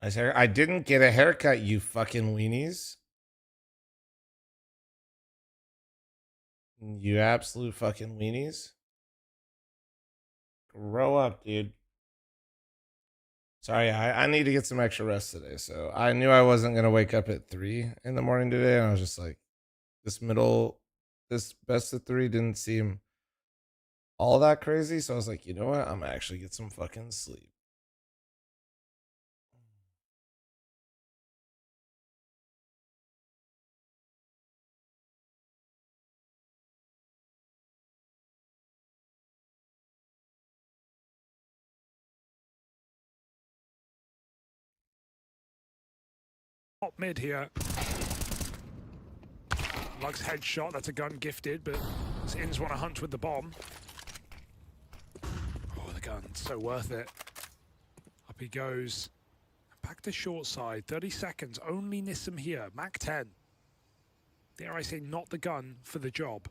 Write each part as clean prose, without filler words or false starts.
I didn't get a haircut, you fucking weenies. You absolute fucking weenies. Grow up, dude. Sorry, I need to get some extra rest today. So I knew I wasn't gonna wake up at 3 in the morning today, and I was just like, this best of 3 didn't seem all that crazy. So I was like, you know what? I'm gonna actually get some fucking sleep. Top mid here. Lux headshot, that's a gun gifted, but Ins want to hunt with the bomb. Oh, the gun, so worth it. Up he goes. Back to short side, 30 seconds, only Nissim here, Mac 10. Dare I say, not the gun for the job.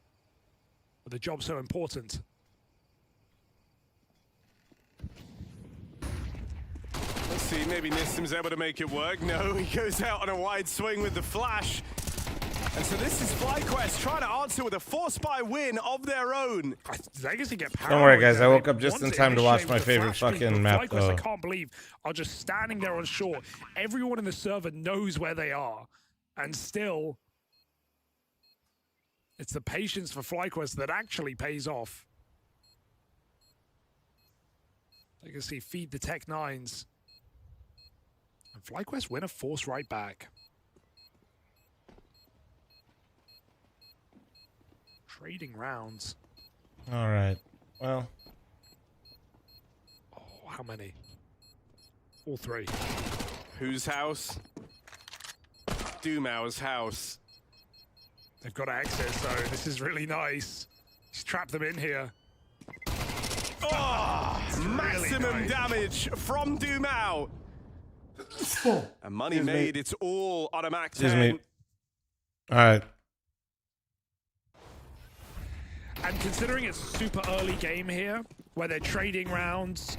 But the job's so important. Let's see, maybe Nissim's able to make it work. No, he goes out on a wide swing with the flash. And so this is FlyQuest trying to answer with a 4-spy win of their own. Legacy get Don't worry, guys. I woke up just in time to watch my favorite fucking map, though. I can't believe are just standing there on short. Everyone in the server knows where they are. And still, it's the patience for FlyQuest that actually pays off. Legacy feed the Tech 9s. And FlyQuest win a force right back. Trading rounds. All right. Well. Oh, how many? All 3. Whose house? MOUZ's house. They've got to exit, so this is really nice. He's trapped them in here. Oh, maximum really damage from MOUZ. And money made. It's all on a Mac 10. Excuse me. All right. And considering it's a super early game here, where they're trading rounds,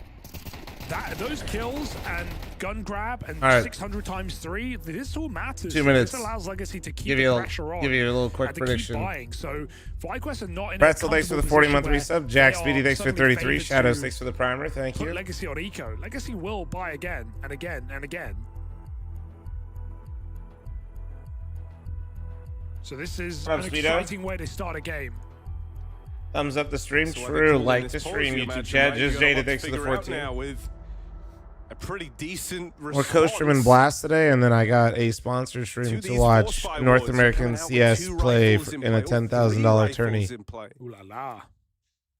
those kills and gun grab and 600 times 3, this all matters. 2 minutes. This allows Legacy to keep the pressure on. Give you a little quick and prediction. Keep buying. So FlyQuest are not in Pretzel, thanks for the 40-month resub. Jack Speedy, thanks for 33. Shadows, thanks for the primer. Thank you. Legacy on eco. Legacy will buy again and again and again. So this is an exciting way to start a game. Thumbs up the stream. True. Like the stream, YouTube chat. Just Jada, thanks for the 14. Now with a pretty decent We're co-streaming Blast today, and then I got a sponsor stream to watch North American CS play in a $10,000 tourney. Ooh la la.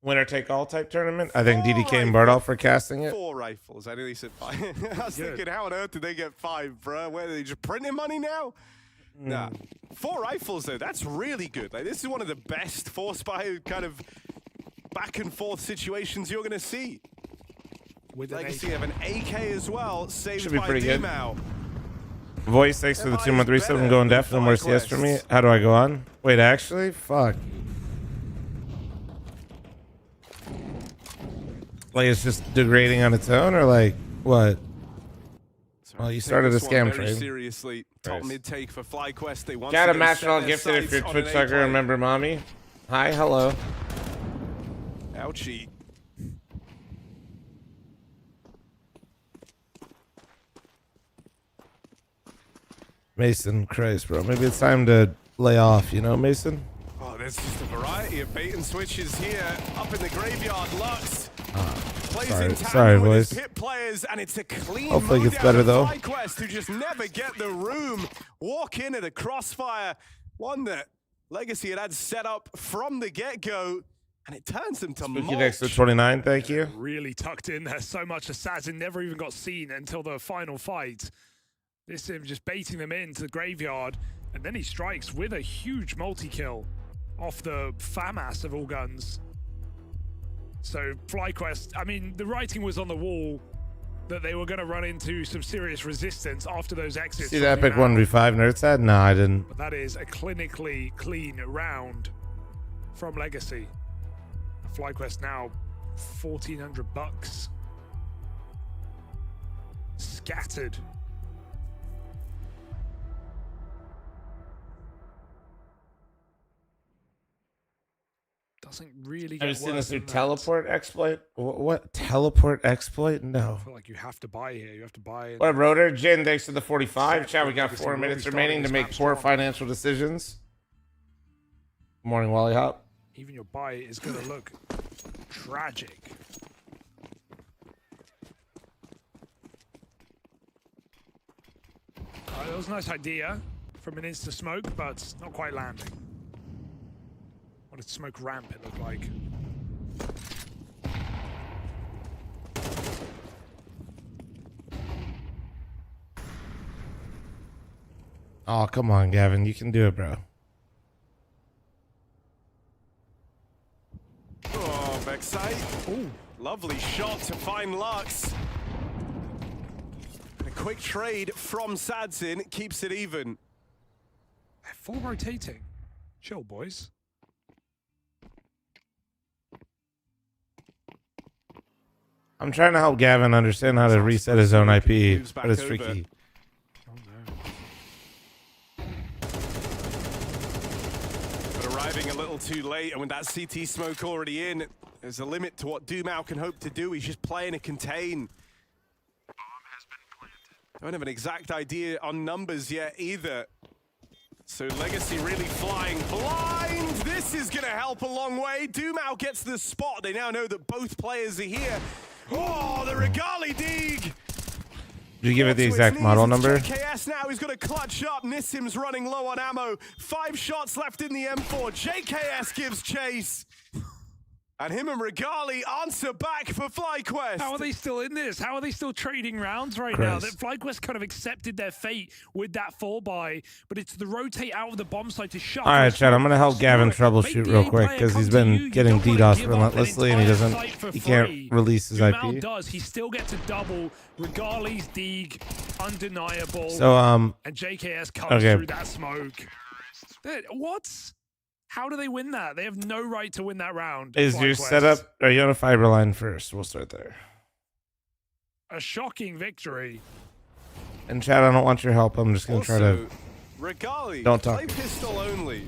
Winner take all type tournament. I think DDK and Bardolph are casting it. 4 rifles. I nearly said 5. I was thinking, how on earth did they get 5, bro? Where are they just printing money now? Nah, 4 rifles though, that's really good. Like, this is one of the best 4-spy kind of back and forth situations you're gonna see. With Legacy have an AK as well, saved Should be by pretty good. MOUZ. Voice, thanks for the 2-month resub. I'm going deaf. No more CS for me. How do I go on? Wait, actually? Fuck. Like, it's just degrading on its own, or like, what? Well, you started a scam trade. Seriously, top mid take for FlyQuest. They want Got a match all gifted if you're Twitch sucker. Remember, mommy. Hi, hello. Ouchie. Mason, Christ, bro. Maybe it's time to lay off, you know, Mason? Oh, there's just a variety of bait and switches here. Up in the graveyard, Lux. Sorry, boys. Pit players, and it's a clean Hopefully it gets better, though. FlyQuest, who just never get the room. Walk in at a crossfire. One that Legacy had set up from the get-go. And it turns them to mulch. Next to 29, thank you. Really tucked in there. So much Assassin never even got seen until the final fight. This him just baiting them into the graveyard. And then he strikes with a huge multi-kill off the FAMAS of all guns. So FlyQuest, I mean, the writing was on the wall that they were going to run into some serious resistance after those exits. See the epic 1v5 Nerd said? No, I didn't. But that is a clinically clean round from Legacy. FlyQuest now $1,400. Scattered doesn't really Have you get seen this worse new than that. teleport exploit? What teleport exploit? No. I feel like you have to buy here. You have to buy it. What up, Rotor? Jin, thanks to the 45. Set Chat, we for got Legacy 4 will minutes be remaining to starting make this 4 match strong. financial decisions. Good morning, Wally Hop. Even your buy is going to look tragic. That was a nice idea from an insta smoke, but not quite landing. What a smoke ramp it looked like. Oh, come on, Gavin. You can do it, bro. Oh, backside. Ooh. Lovely shot to find Lux. And a quick trade from Sadzin keeps it even. They're full rotating. Chill, boys. I'm trying to help Gavin understand how to reset his own IP, Moves but back it's over. tricky. Oh no. But arriving a little too late, and with that CT smoke already in, there's a limit to what Dumau can hope to do. He's just playing a contain. Don't have an exact idea on numbers yet either. So Legacy really flying blind. This is going to help a long way. Dumau gets the spot. They now know that both players are here. Oh, the Regali dig. Did you give it the To his exact knees, model it's number? JKS now, he's got to clutch up. Nissim's running low on ammo. 5 shots left in the M4. JKS gives chase. And him and Regali answer back for FlyQuest. How are they still in this? How are they still trading rounds right now? That Christ. FlyQuest kind of accepted their fate with that fall buy, but it's the rotate out of the bomb site to shut. All right, Chad, I'm going to help Gavin troubleshoot real quick because he's been getting DDoS relentlessly and he can't release his Dumau IP. does. He still gets a double. Regali's dig, undeniable. So, and JKS comes okay. through that smoke. What? How do they win that? They have no right to win that round. Is your FlyQuest. setup, are you on a fiber line first? We'll start there. A shocking victory. And Chad, I don't want your help. I'm just going to try to... Also, Regali, Don't talk. play pistol only.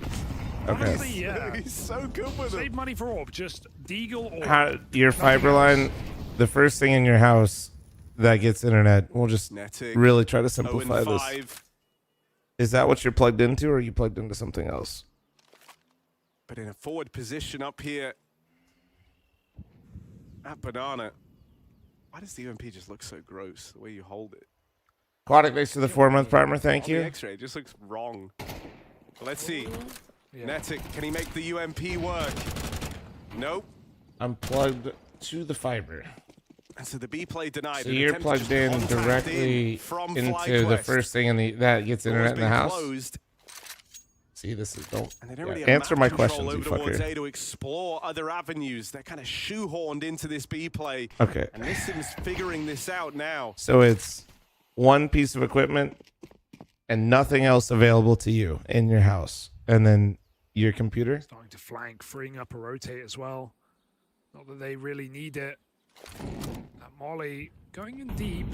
Okay. Honestly, yeah. He's so good with Save it. money for orb. Just deagle or Your fiber line, the first thing in your house that gets internet, we'll just Netic, really try to 0 and simplify this. 5. Is that what you're plugged into, or are you plugged into something else? But in a forward position up here at Banana. Why does the UMP just look so gross, the way you hold it? Aquatic, thanks for the 4-month primer. Thank On the you. X-ray, it just looks wrong. Let's see. Yeah. Netic, can he make the UMP work? Nope. I'm plugged to the fiber. And so the B play denied. So An you're attempt to plugged just in contact directly from into FlyQuest. the first thing that gets Door's internet in the been house. Closed, See, this is don't and they don't yeah, really have answer map my control questions, you over towards fucker. A to explore other avenues. They're kind of shoehorned into this B play. Okay, And Nissim's figuring this out now. so it's one piece of equipment and nothing else available to you in your house, and then your computer. Starting to flank, freeing up a rotate as well. Not that they really need it. That Molly going in deep.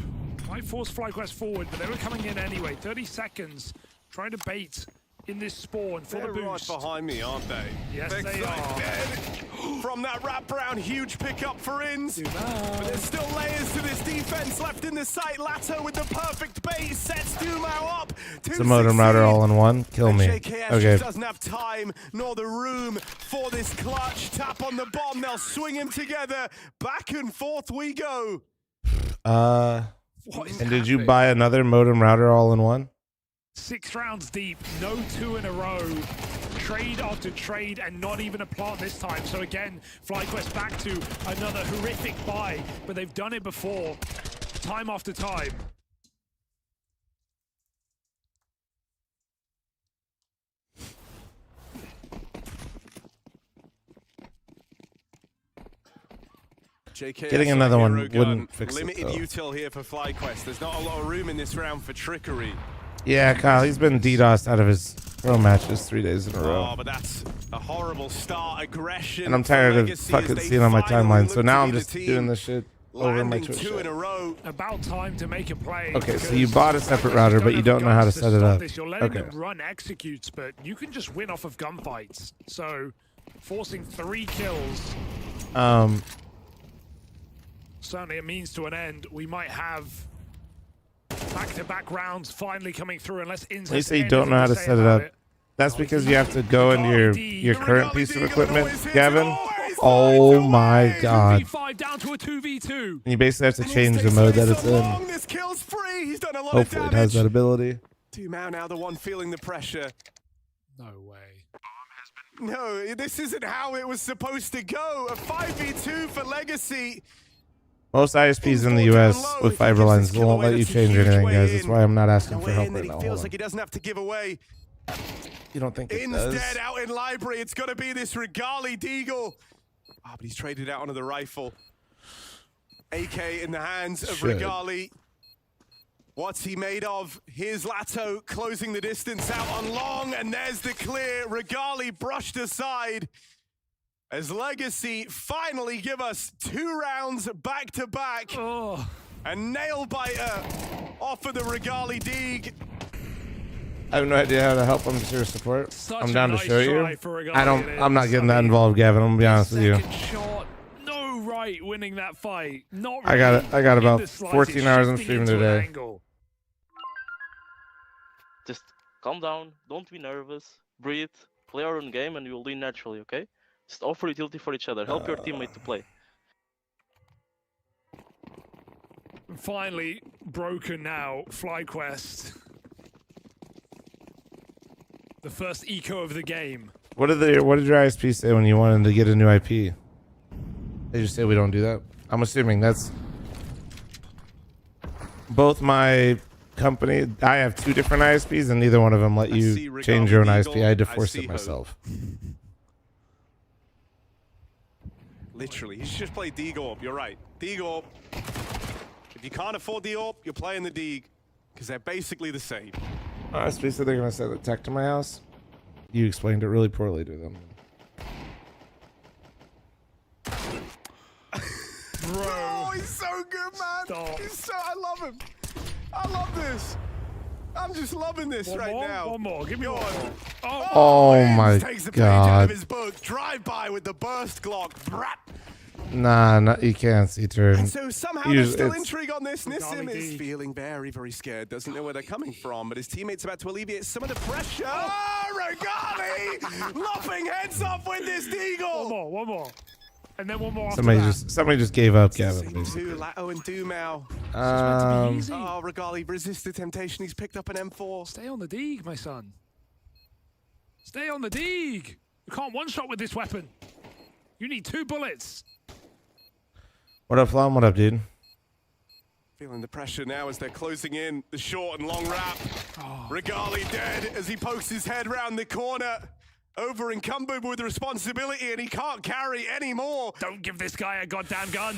Might force FlyQuest forward, but they were coming in anyway. 30 seconds. Trying to bait in this spawn for They're the right boost. behind me, aren't they? Yes, Big they side are. dead. From that wraparound, huge pickup for Inns. But Dumau. there's still layers to this defense left in the site. Lato with the perfect bait sets Dumau up. It's a modem router all in one. Kill And me. JKS Okay. just doesn't have time nor the room for this clutch. Tap on the bomb. They'll swing him together. Back and forth we go. What is And did you happening? buy another modem router all in one? 6 rounds deep, no 2 in a row. Trade after trade, and not even a plant this time. So again, FlyQuest back to another horrific buy, but they've done it before, time after time. JKS Getting another one hero gun. wouldn't fix it, Limited though. util here for FlyQuest. There's not a lot of room in this round for trickery. Yeah, Kyle, he's been DDoSed out of his pro matches 3 days in a row. Oh, but that's a horrible start. Aggression. And I'm for tired of Legacy as fucking they seeing on my finally timeline. So look now to I'm be the just team doing this shit over my landing Twitch 2 chat. in a row. About time to make a play. Okay, so because you bought a separate FlyQuest router, just but you have don't know how to guns set it stop up. this. You're letting Okay. them run executes, but you can just win off of gunfights. So Forcing 3 kills. Certainly a means to an end. We might have back-to-back rounds finally coming through unless Inz They has say you don't know how to anything set it about up. That's because you have to go into your current piece of equipment, Gavin. Oh my god. 2v5 down to a 2v2. And you basically have to change the mode that it's in. This kill's free. He's done a lot Hopefully of it has damage. that ability. 2Mau now the one feeling the pressure. No way. No, this isn't how it was supposed to go. A 5v2 for Legacy. Most ISPs in the US with fiber lines won't let you change anything, guys. That's why I'm not asking for help right now. Feels like he doesn't have to give away. You don't think it Instead, does? out in library, it's going to be this Regali Deagle. Ah, but he's traded out onto the rifle. AK in the hands of Regali. What's he made of? Here's Lato closing the distance out on long, and there's the clear. Regali brushed aside as Legacy finally give us 2 rounds back-to-back. Oh. A nail-biter off of the Regali Deag. I have no idea how to help. I'm just here to support. Such I'm a down nice to show you. try for Regali. I'm not getting that involved, Gavin. I'm gonna be honest with you. Second shot, no right winning that fight. Not I got really about in the slightest, 14 hours on shifting stream into an today. angle. Just calm down, don't be nervous, breathe, play our own game and you'll win naturally, okay? Just offer utility for each other, help your teammate to play. Finally broken now, FlyQuest. The first eco of the game. What did your ISP say when you wanted to get a new IP? They just say we don't do that. I'm assuming that's both my company. I have 2 different ISPs, and neither one of them let you change your own ISP. I had to force it myself. Literally, he should just play Deagle. You're right. Deagle. If you can't afford the AWP, you're playing the Deag, because they're basically the same. ISP said they're gonna send a tech to my house. You explained it really poorly to them. Bro. Oh, he's so good, man. Stop. I love him. I love this. I'm just loving this One right more? now. One more. Give me Go one on. more. Oh, Oh Inz my takes the page out god. of his book. Drive by with the burst Glock. Brap. Nah, you can't see turn. And so somehow Usually there's still it's- intrigue on this. Nissim Regali is Deag. feeling very, very scared. Doesn't know where they're coming from, but his teammate's about to alleviate some of the pressure. Oh, Regali! Lopping heads off with this Deagle! one more. And then one more after Somebody just gave up, Gavin. Same Basically. two, Lato and Dumau. Easy. Oh, Regali resists the temptation. He's picked up an M4. Stay on the Deag, my son. Stay on the Deag. You can't one-shot with this weapon. You need 2 bullets. What up, fl0m? What up, dude? Feeling the pressure now as they're closing in the short and long wrap. Regali dead as he pokes his head round the corner. Over encumbered with responsibility, and he can't carry anymore. Don't give this guy a goddamn gun.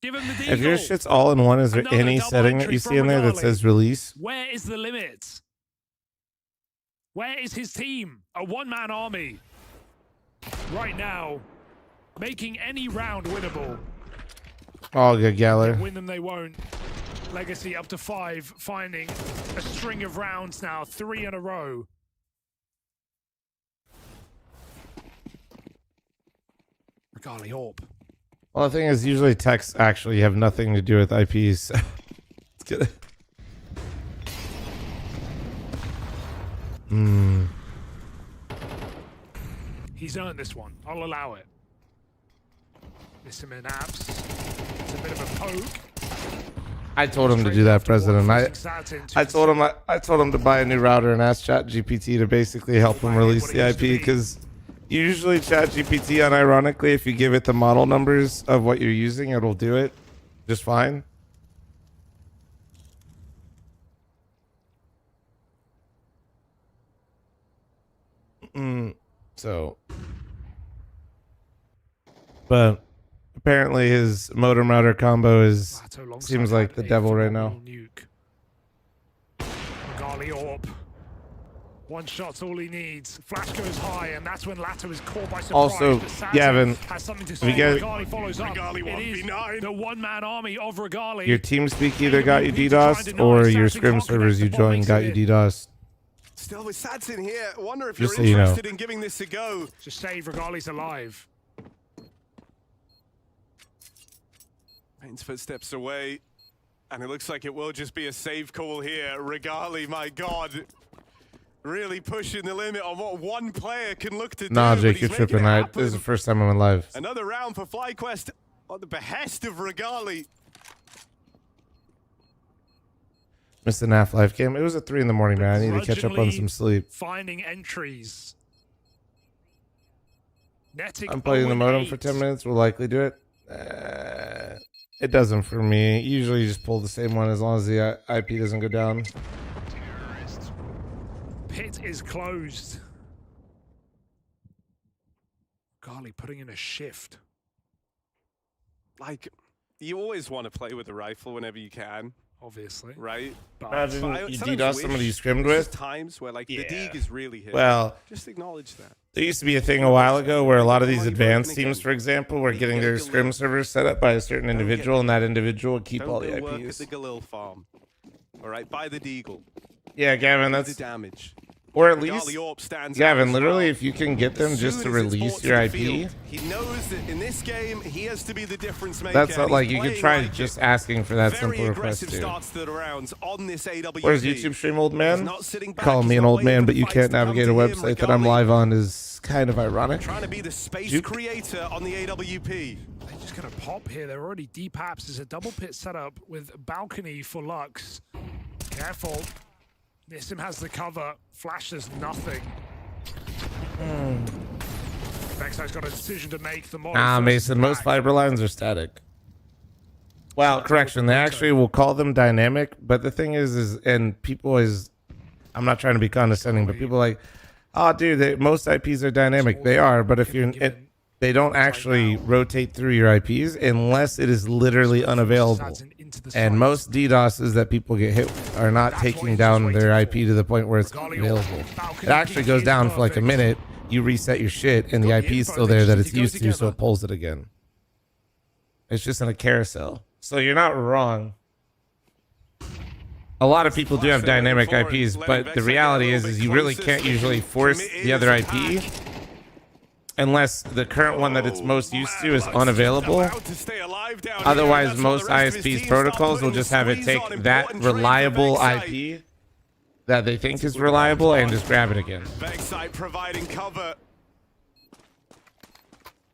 Give him the Deagle. If your shit's all in one, is there Another any double setting that entry you from see in there that Regali. says release? Where is the limit? Where is his team? A one-man army. Right now, making any round winnable. Oh, good, Galler. Win them they won't. Legacy up to 5, finding a string of rounds now, 3 in a row. Regali AWP. Well, the thing is, usually texts actually have nothing to do with IPs. It's good. He's earned this one. I'll allow it. Miss him in apps. It's a bit of a poke. I told him to do that, President. I told him to buy a new router and ask ChatGPT to basically help him release the IP, because usually ChatGPT, unironically, if you give it the model numbers of what you're using, it'll do it just fine. So, but apparently his modem router combo is seems like the devil right now. Regali AWP. One shot's all he needs. Flash goes high, and that's when Lato is caught by surprise. Also, But Santa Gavin, has something to you say. guys- Regali follows up. Regali It is 1v9. the one-man army of Regali. Your TeamSpeak either got you DDoSed or your Scrim servers you joined got you DDoSed. Still with Sads in here. I wonder if Just you're so you know. interested in giving this a go. Just save Regali's alive. Payne's footsteps away. And it looks like it will just be a save call here. Regali, my God. Really pushing the limit on what one player can look to do. Nah, but Jake, he's you're making tripping. it This happen. is the first time I'm in live. Another round for FlyQuest on the behest of Regali. Missed an Half-Life game. It was at 3 in the morning, man. I need to catch up on some sleep. Finding entries. Netting I'm playing the modem 0-8. for 10 minutes. We'll likely do it. It doesn't for me. Usually you just pull the same one as long as the IP doesn't go down. Pit is closed. Regali putting in a shift. Like, you always want to play with a rifle whenever you can, Obviously. right? But Imagine But I you sometimes DDoS wish somebody you scrimmed there's with. just times where, like, the Yeah. dig is really hit. Well, Just acknowledge that. there used to be a thing a while ago where a lot of these advanced teams, for example, were getting their scrim servers set up by a certain individual, and that individual would keep all Don't the go work at IPs. the Galil farm. All right, buy the Deagle. Yeah, Gavin, The that's... damage. Or at Regali least... Orp stands out Gavin, as literally, well. if you can get them As just to soon as it's release brought your to IP... the field, he knows that in this game, he has to be the difference maker. That's not and like he's you could playing try like just it. asking for that Very simple request aggressive too. starts to the rounds on this AWP. Where's YouTube stream, old He's man? not sitting back, Calling me he's an not old waiting man, for but the you fights can't to come navigate a to him. website that I'm Regali live on is kind of ironic. trying to be the space Juke. creator on the AWP. they're just going to pop here. They're already deep apps. There's a double pit setup with balcony for Lux. Careful. Nissim has the cover. Flash does nothing. Vexo's got a decision to make. The model Mason, most fiber lines are static. Well, correction, they actually will call them dynamic, but the thing is, and people is, I'm not trying to be condescending, but people are like, oh, dude, most IPs are dynamic. They are, but if you're, they don't actually rotate through your IPs unless it is literally unavailable. And most DDoSs that people get hit are not taking down their IP to the point where it's available. It actually goes down for like a minute. You reset your shit, and the IP is still there that it's used to, so it pulls it again. It's just in a carousel. So you're not wrong. A lot of people do have dynamic IPs, but the reality is you really can't usually force the other IP unless the current one that it's most used to is unavailable. Otherwise, most ISP's protocols will just have it take that reliable IP that they think is reliable and just grab it again. Backside providing cover.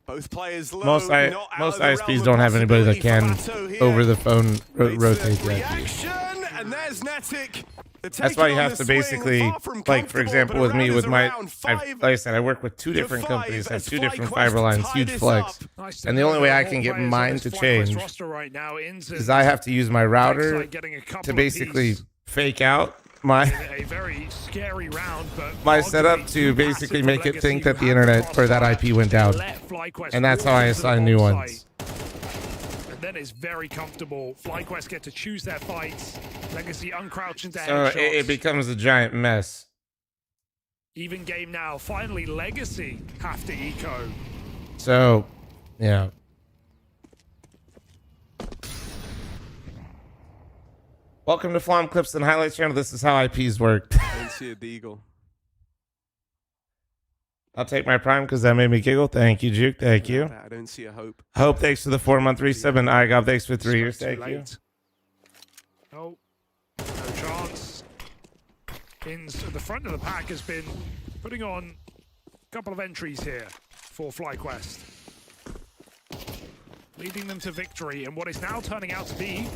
Both players low, Most not out of the realm ISPs of don't have anybody that can possibility for Bato here. over the phone Waits rotate the the IP. reaction, and there's Netic. That's why you have to basically, like for example, with me, with my, like I said, I work with two different companies, have two different fiber lines, huge flex, and the only way I can get mine to change is I have to use my router to basically fake out my my setup to basically make it think that the internet or that IP went down, and that's how I assign new ones. And then it's very comfortable. FlyQuest get to choose their fights. Legacy uncrouch into So headshots. it becomes a giant mess. Even game now. Finally, Legacy have to eco. So, yeah. Welcome to fl0m Clips and Highlights channel. This is how IPs work. I don't see a Deagle. I'll take my prime because that made me giggle. Thank you, Juke. Thank you. I don't see a hope. Hope, thanks for the 4-month resub. And I got thanks for 3 years. Too Thank you. late. Oh, no chance. Ins at the front of the pack has been putting on a couple of entries here for FlyQuest. Leading them to victory in what is now turning out to be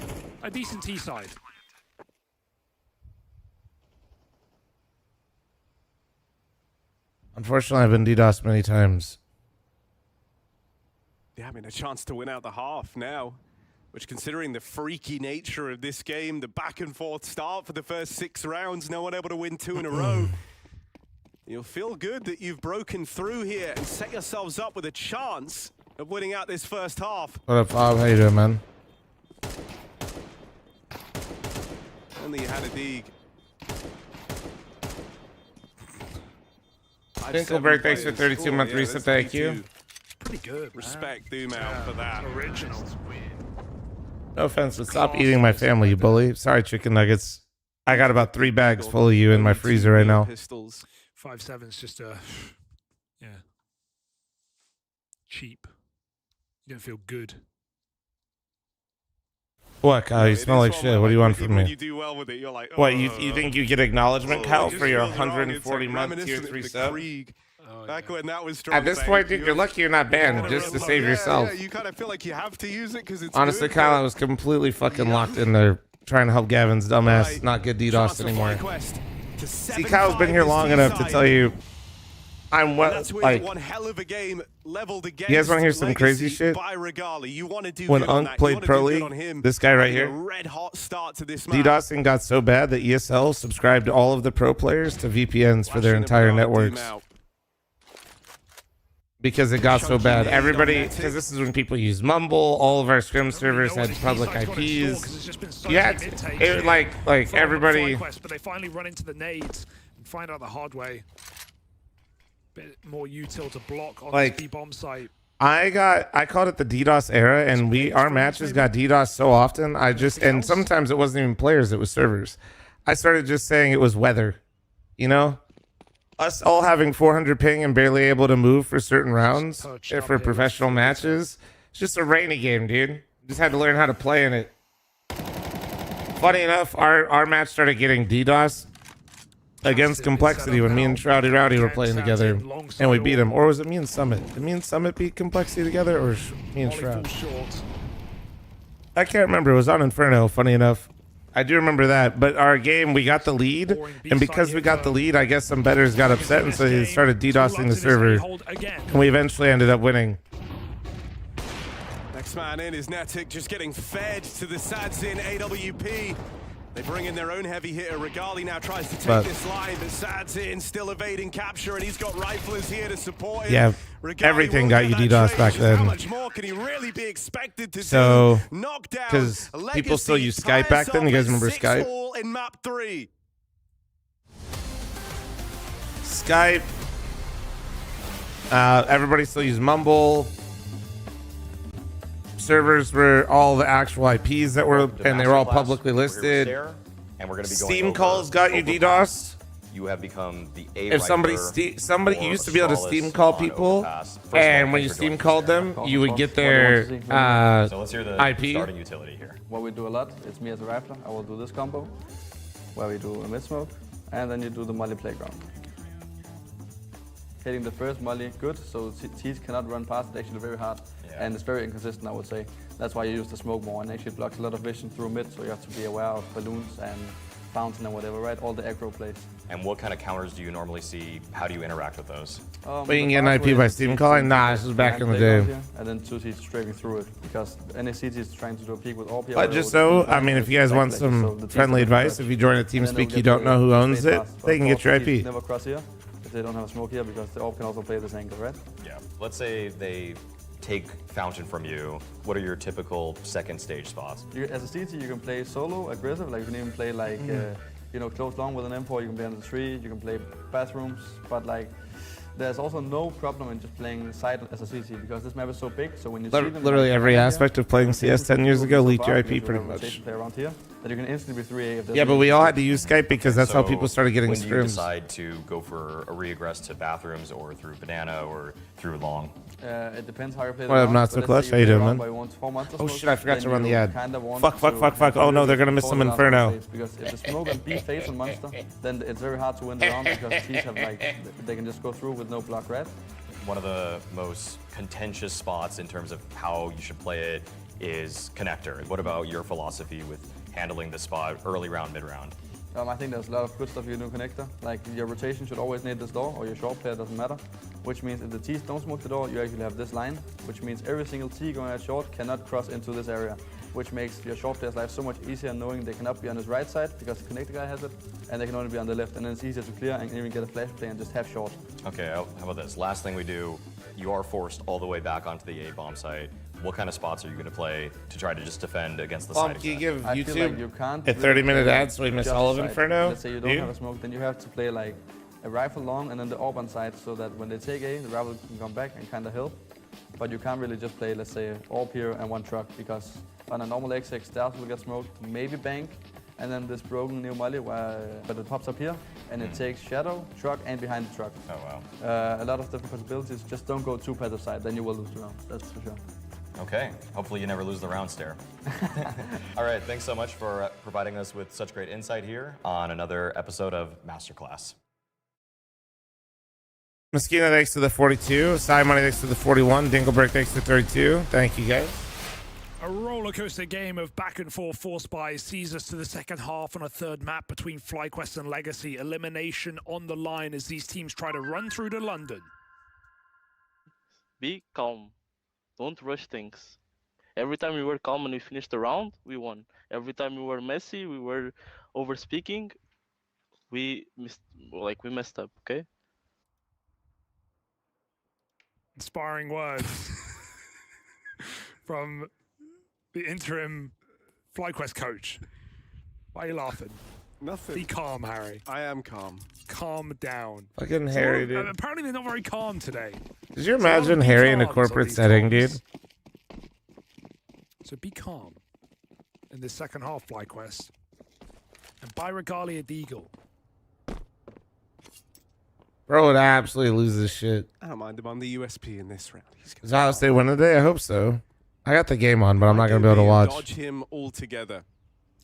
a decent T-side. Unfortunately, I've been DDoSed many times. Yeah, I mean, a chance to win out the half now. Which, considering the freaky nature of this game, the back and forth start for the first 6 rounds, no one able to win 2 in a row. You'll feel good that you've broken through here and set yourselves up with a chance of winning out this first half. What up, Bob? How you doing, man? Only you had a dig. Tinkleberg, thanks for 32-month resub. Thank you. Pretty good. Respect Doomel for that. Original. No offense, but stop eating my family, you bully. Sorry, chicken nuggets. I got about 3 bags full of you in my freezer right now. Pistols. 5.7's just yeah, cheap. You don't feel good. What, Kyle? You It smell is like one shit. where, What do you want when from When me? you do well with it, you're like, What, you think you get acknowledgement, Kyle, it for just your feels wrong. It's 140 like month tier reminiscent 3 of the sub? Krieg. Oh, Back yeah. when that was strong. At this point, dude, you're lucky you're not banned just to save yourself. Yeah, you kind of feel like you have to use it because it's Honestly, good, Kyle, I but- was completely fucking locked in there trying to help Gavin's dumbass Right. not get Chance DDoS to anymore. fly quest to See, Kyle's been 7-5 here this long enough to side. tell you I'm And well, that's with like, one hell of a game leveled against you guys want to hear some crazy Legacy shit? by Regali. You want to do When good on Unk that. You played wanna Pro do good League, on him. this guy right Having a here, red hot start to this match. DDoSing got so bad that ESL subscribed all of the pro players to VPNs for their Flashing entire Banana networks. team out. Because it got so Chunky bad. nade Everybody, on that because tip. this is when people use Mumble. All of our scrim I don't really servers know what had his public B-side's got in store, 'cause IPs. there's just been so You many had mid-takes it, like from the everybody. fly quest, but they finally run into the nades and find out the hard way. Bit more util to block on Like, this B-bomb site. I called it the DDoS era, and our matches got DDoS so often. And sometimes it wasn't even players; it was servers. I started just saying it was weather, you know, us all having 400 ping and barely able to move for certain rounds Perched for up here professional with- matches. It's just a rainy game, dude. Just had to learn how to play in it. Funny enough, our match started getting DDoS against Complexity when me and Shroudy Rowdy were playing together, and we beat him. Or was it me and Summit? Did me and Summit beat Complexity together, or me and Volley Shroud? falls short. I can't remember. It was on Inferno, funny enough. I do remember that. But our game, we got the lead, and because we got the lead, I guess some bettors got upset, and so they started DDoSing the server, and we eventually ended up winning. Next man in is Netic, just getting fed to the Sadzin AWP. They bring in their own heavy hitter. Regali now tries to take this line, but Sadzin still evading capture, and he's got riflers here to support him. Yeah, Regali everything will got get you that DDoS trade. back Just then. How much more can he really be expected to So, do? Knockdown. because people still Legacy use Skype back ties then. You up guys at remember 6 Skype? all in map 3. Skype. Everybody still use Mumble. Servers were all the actual IPs that were, and they were all publicly listed. And we're going to be going Steam over calls got you DDoS. You have become the A If somebody you used to be able to Steam call people, and when you Steam called them, you would get their so let's hear the IP. starting utility here. What we do a lot, it's me as a rifler. I will do this combo, where we do a mid smoke, and then you do the molly playground. Hitting the first molly, good, so T's cannot run past it, actually very hard, and it's very inconsistent, I would say. That's why you use the smoke more, and actually it blocks a lot of vision through mid, so you have to be aware of balloons and fountain and whatever, right? All the aggro plays. And what kind of counters do you normally see? How do you interact with those? But you can get an IP by Steam calling? Nah, this was back in the day. And then 2 T's strafing through it, because any CT is trying to do a peek with all But just so, I mean, if you guys want some friendly advice, if you join a TeamSpeak you don't know who owns it, they can get your IP. Never cross here if they don't have a smoke here, because the AWP can also play this angle, right? Yeah. Let's say they take Fountain from you. What are your typical second stage spots? As a CT, you can play solo, aggressive, like you can even play like, you know, close long with an M4, you can play under the tree, you can play bathrooms, but like, there's also no problem in just playing side as a CT, because this map is so big, so when you see them... Literally every aspect of playing CS 10 years ago leaked your IP because you pretty have a much. rotation player around here, that you can instantly be 3A if there's Yeah, but we all had to use Skype because that's how So people started getting when do you scrims. decide to go for a re-aggress to bathrooms or through banana or through long? It depends how you play the What up, round, Not but So let's Clutch? say How you play doing, around man? by 1 to 4 months or Oh so, shit, I forgot then to run the you ad. kinda want Fuck. to Oh no, they're gonna miss force some it out Inferno. phase, because if the smoke and B face on Monster, then it's very hard to win the round, because T's have like, they can just go through with no block red. One of the most contentious spots in terms of how you should play it is connector. What about your philosophy with handling the spot early round, mid round? I think there's a lot of good stuff you can do in connector. Like your rotation should always need this door, or your short player doesn't matter. Which means if the T's don't smoke the door, you actually have this line, which means every single T going at short cannot cross into this area, which makes your short player's life so much easier knowing they cannot be on his right side because the connector guy has it, and they can only be on the left, and then it's easier to clear and even get a flash play and just have short. Okay, how about this? Last thing we do, you are forced all the way back onto the A bomb site. What kind of spots are you going to play to try to just defend against the side Can you attack? give I feel like you YouTube can't a 30-minute play ad so we miss just all of side. Inferno? Let's say you don't have a smoke, then you have to play like a rifle long and then the AWP on side, so that when they take A, the rifle can come back and kind of help. But you can't really just play, let's say, AWP here and one truck, because on a normal XX, Stealth will get smoked, maybe bank, and then this broken new molly where it pops up here, and it takes shadow, truck, and behind the truck. Oh, wow. A lot of different possibilities. Just don't go too passive side, then you will lose the round. That's for sure. Okay, hopefully you never lose the round stare. All right, thanks so much for providing us with such great insight here on another episode of Masterclass. Mosquito thanks to the 42. Side Money thanks to the 41. Dingleberg thanks to 32. Thank you, guys. A roller coaster game of back and forth force buys sees us to the second half on a third map between FlyQuest and Legacy. Elimination on the line as these teams try to run through to London. Be calm. Don't rush things. Every time we were calm and we finished the round, we won. Every time we were messy, we were over speaking, we messed up, okay? Inspiring words from the interim FlyQuest coach. Why are you laughing? Nothing. Be calm, Harry. I am calm. Calm down. Fucking Harry, dude. Apparently they're not very calm today. Did you imagine Harry in a corporate setting, dude? So be calm in this second half, FlyQuest. And buy Regali a Deagle. Bro would absolutely lose this shit. I don't mind him on the USP in this round. Does Ohio State win today? I hope so. I got the game on, but I'm not going to be able to watch. Dodge him altogether.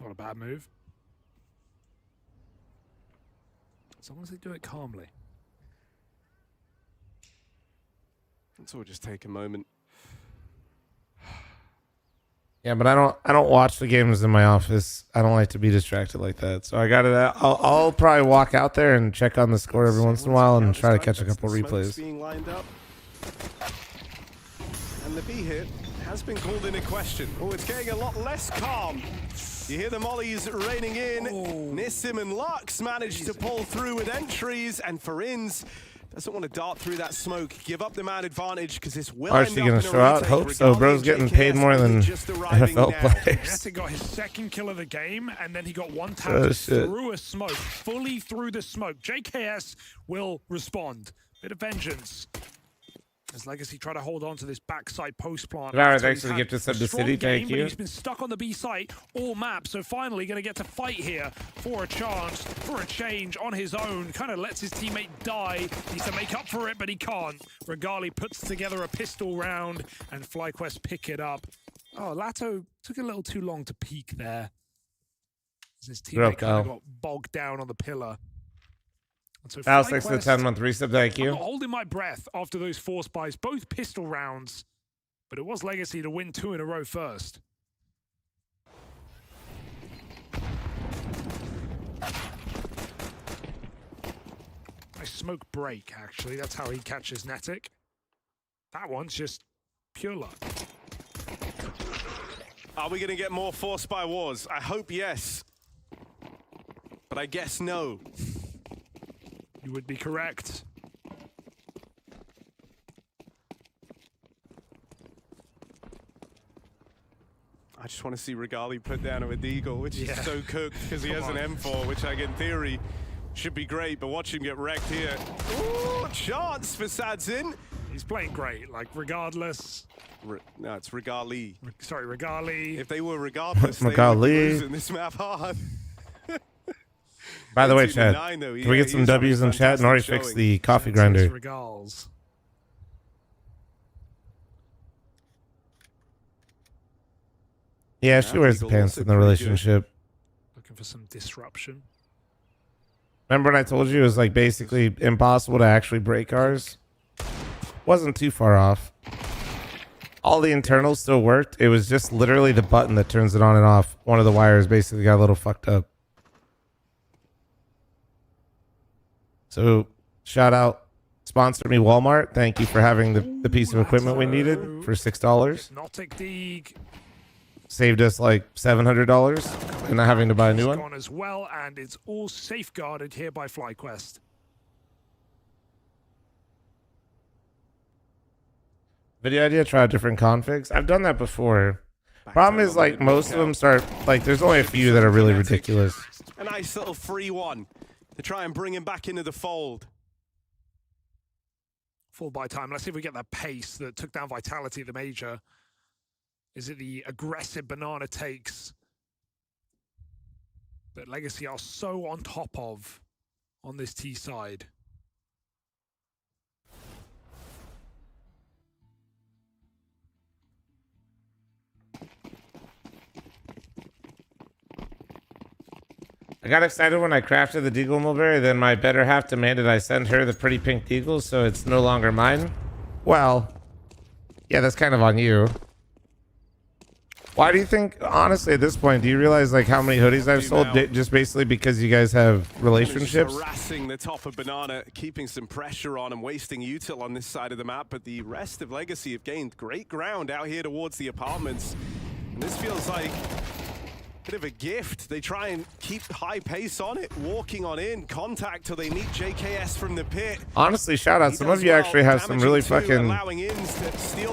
Not a bad move. As long as they do it calmly. Let's all just take a moment. Yeah, but I don't watch the games in my office. I don't like to be distracted like that. So I got it. I'll probably walk out there and check on the score every once in a while and try to catch a couple replays. Being lined up. And the B hit has been called into question. Oh, it's getting a lot less calm. You hear the mollies raining in. Nissim and Lux managed to pull through with entries, and fl0m doesn't want to dart through that smoke, give up the man advantage, because this will end up gonna in a show out? retake. Hope so. Bro's getting paid more than NFL players. Jesse got his second kill of the game, and then he got one tap through a smoke, fully through the smoke. JKS will respond. Bit of vengeance. As Legacy try to hold on to this backside post plant. Alright, thanks for the gift to sub the city. Thank you. He's been stuck on the B site all map, so finally going to get to fight here for a chance, for a change on his own. Kind of lets his teammate die. Needs to make up for it, but he can't. Regali puts together a pistol round, and FlyQuest pick it up. Oh, Lato took a little too long to peek there. As his teammate kind of got bogged down on the pillar. So Alex, thanks for the 10-month resub. Thank you. I'm not holding my breath after those force buys, both pistol rounds, but it was Legacy to win 2 in a row first. Nice smoke break, actually. That's how he catches Netic. That one's just pure luck. Are we going to get more force by wars? I hope yes. But I guess no. You would be correct. I just want to see Regali put down a Deagle, which is so cooked because he has an M4, which in theory should be great, but watch him get wrecked here. Ooh, chance for Sadzin. He's playing great, like regardless. No, it's Regali. Sorry, Regali. If they were regardless, they would be losing this map hard. By the way, chat, can we get some W's in chat? Nori fixed the coffee grinder. Regals. Yeah, she wears the pants in the relationship. Looking for some disruption. Remember when I told you it was like basically impossible to actually break ours? Wasn't too far off. All the internals still worked. It was just literally the button that turns it on and off. One of the wires basically got a little fucked up. So, shout out, sponsor me Walmart. Thank you for having the piece of equipment we needed for $6. Hypnotic Deeg. Saved us like $700 and not having to buy a new one. Gone as well, and it's all safeguarded here by FlyQuest. Video idea, try different configs. I've done that before. Problem is, like, most of them start, like, there's only a few that are really ridiculous. A nice little free one to try and bring him back into the fold. Full buy time. Let's see if we get that pace that took down Vitality, the major. Is it the aggressive banana takes? that Legacy are so on top of on this T side. I got excited when I crafted the Deagle Mulberry, then my better half demanded I send her the pretty pink Deagle, so it's no longer mine. Well, yeah, that's kind of on you. Why do you think, honestly, at this point, do you realize like how many hoodies I've sold just basically because you guys have relationships? Just harassing the top of Banana, keeping some pressure on and wasting util on this side of the map, but the rest of Legacy have gained great ground out here towards the apartments. And this feels like a bit of a gift. They try and keep high pace on it, walking on in, contact till they meet JKS from the pit. Honestly, shout out. Some of you actually have some really fucking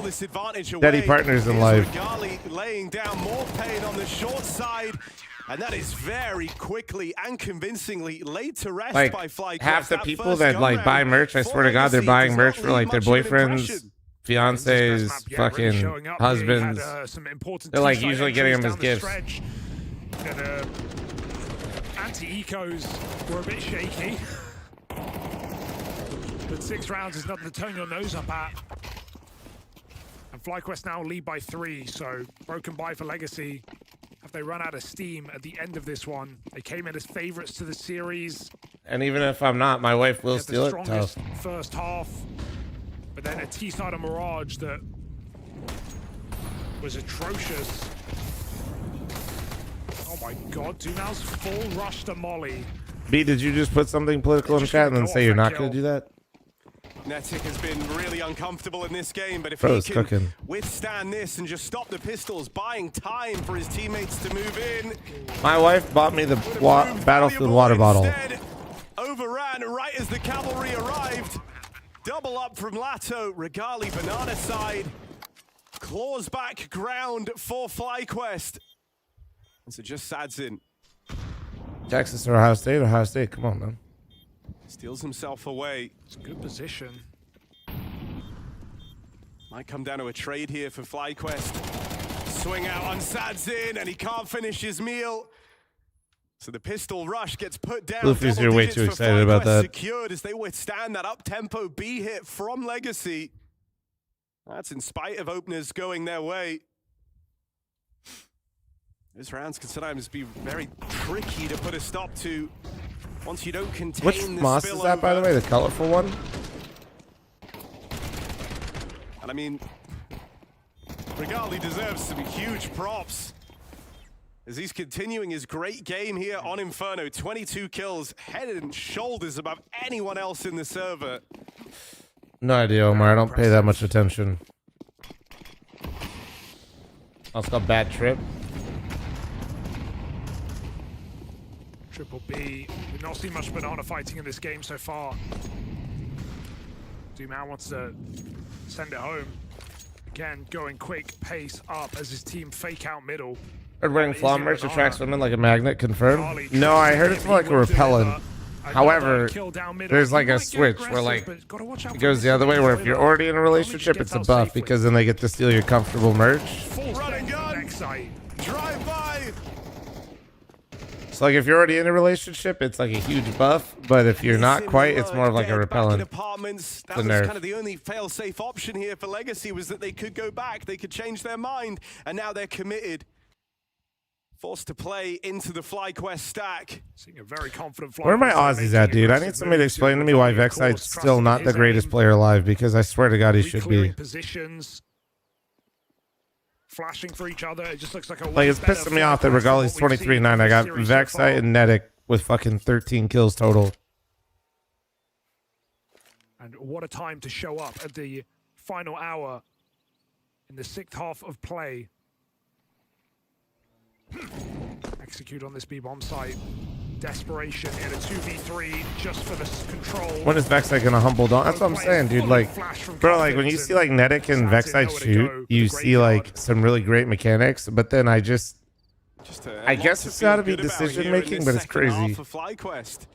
steady partners in life. Regali laying down more pain on the short side. And that is very quickly and convincingly laid to rest like, by Fl0m. Half the people that like buy merch, I swear to God, they're buying merch for like their boyfriends, fiancés, fucking husbands. They're like usually getting them as gifts. And anti-ecos were a bit shaky. But 6 rounds is nothing to turn your nose up at. And FlyQuest now lead by 3, so broken bye for Legacy. Have they run out of steam at the end of this one? They came in as favorites to the series. And even if I'm not, my wife will steal it. Tough. First half, but then a T-side of Mirage that was atrocious. Oh my God, Dunal's full rush to Molly. B, did you just put something political in chat and then say you're not going to do that? Netic has been really uncomfortable in this game, but if he can withstand this and just stop the pistols, buying time for his teammates to move in. My wife bought me the Battlefield water bottle. Overran right as the cavalry arrived. Double up from Lato, Regali, Banana side. Claws back ground for FlyQuest. And so just Sadzin. Texas or Ohio State? Ohio State, come on, man. Steals himself away. It's a good position. Might come down to a trade here for FlyQuest. Swing out on Sadzin, and he can't finish his meal. So the pistol rush gets put down. Blueface, you're way too excited about that. Secured as they withstand that up-tempo B hit from Legacy. That's in spite of openers going their way. Those rounds can sometimes be very tricky to put a stop to once you don't contain Which MOUZ is that, by the way? The colorful one? And I mean, Regali deserves some huge props as he's continuing his great game here on Inferno. 22 kills, head and shoulders above anyone else in the server. No idea, Omar. I don't pay that much attention. Also got bad trip. Triple B. We've not seen much Banana fighting in this game so far. Dumal wants to send it home. Again, going quick pace up as his team fake out middle. Heard wearing fl0m merch attracts women like a magnet. Confirmed? No, I heard it's more like a repellent. However, there's like a switch where like it goes the other way, where if you're already in a relationship, it's a buff because then they get to steal your comfortable merch. Run and gun. Drive by. So like if you're already in a relationship, it's like a huge buff, but if you're not quite, it's more of like a repellent. Apartments, that was kind of the only fail-safe option here for Legacy, was that they could go back, they could change their mind, and now they're committed. Forced to play into the FlyQuest stack. Seeing a very confident Where are my Aussies at, dude? I need somebody to explain to me why Vexite's still not the greatest player alive, because I swear to God he should be. Positions. Flashing for each other, it just looks like a like it's pissing me off that Regali's 23-9. I got Vexite and Netic with fucking 13 kills total. And what a time to show up at the final hour in the 6th half of play. Execute on this B-bomb site. Desperation in a 2v3 just for the control. When is Vexite gonna humble down? That's what I'm saying, dude. Like, bro, like when you see like Netic and Vexite shoot, you see like some really great mechanics, but then I guess it's gotta be decision making, but it's crazy. For FlyQuest.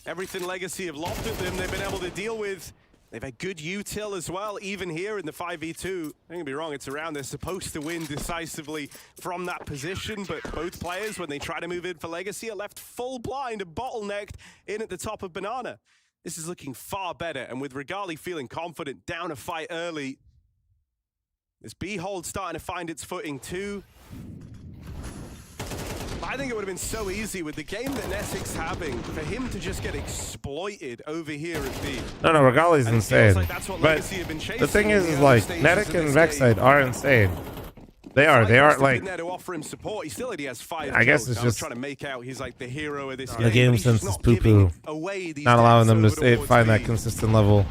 Everything Legacy have lobbed at them, they've been able to deal with. They've had good util as well, even here in the 5v2. Don't get me wrong, it's a round they're supposed to win decisively from that position, but both players, when they try to move in for Legacy, are left full blind and bottlenecked in at the top of Banana. This is looking far better, and with Regali feeling confident, down a fight early, this B-hold starting to find its footing too. I think it would have been so easy with the game that Nesic's having for him to just get exploited over here at B. No, Regali's And it insane. feels like that's what But Legacy have been chasing the thing in is the like, early stages Netic of and this Vexite game. are insane. They are. They aren't like. There to offer him support. He still only has 5 I guess kills. it's I was just trying to make out he's like the hero of this the game. game but he's sense just is not poo-poo. giving away these Not allowing them to games over towards find that B. consistent level.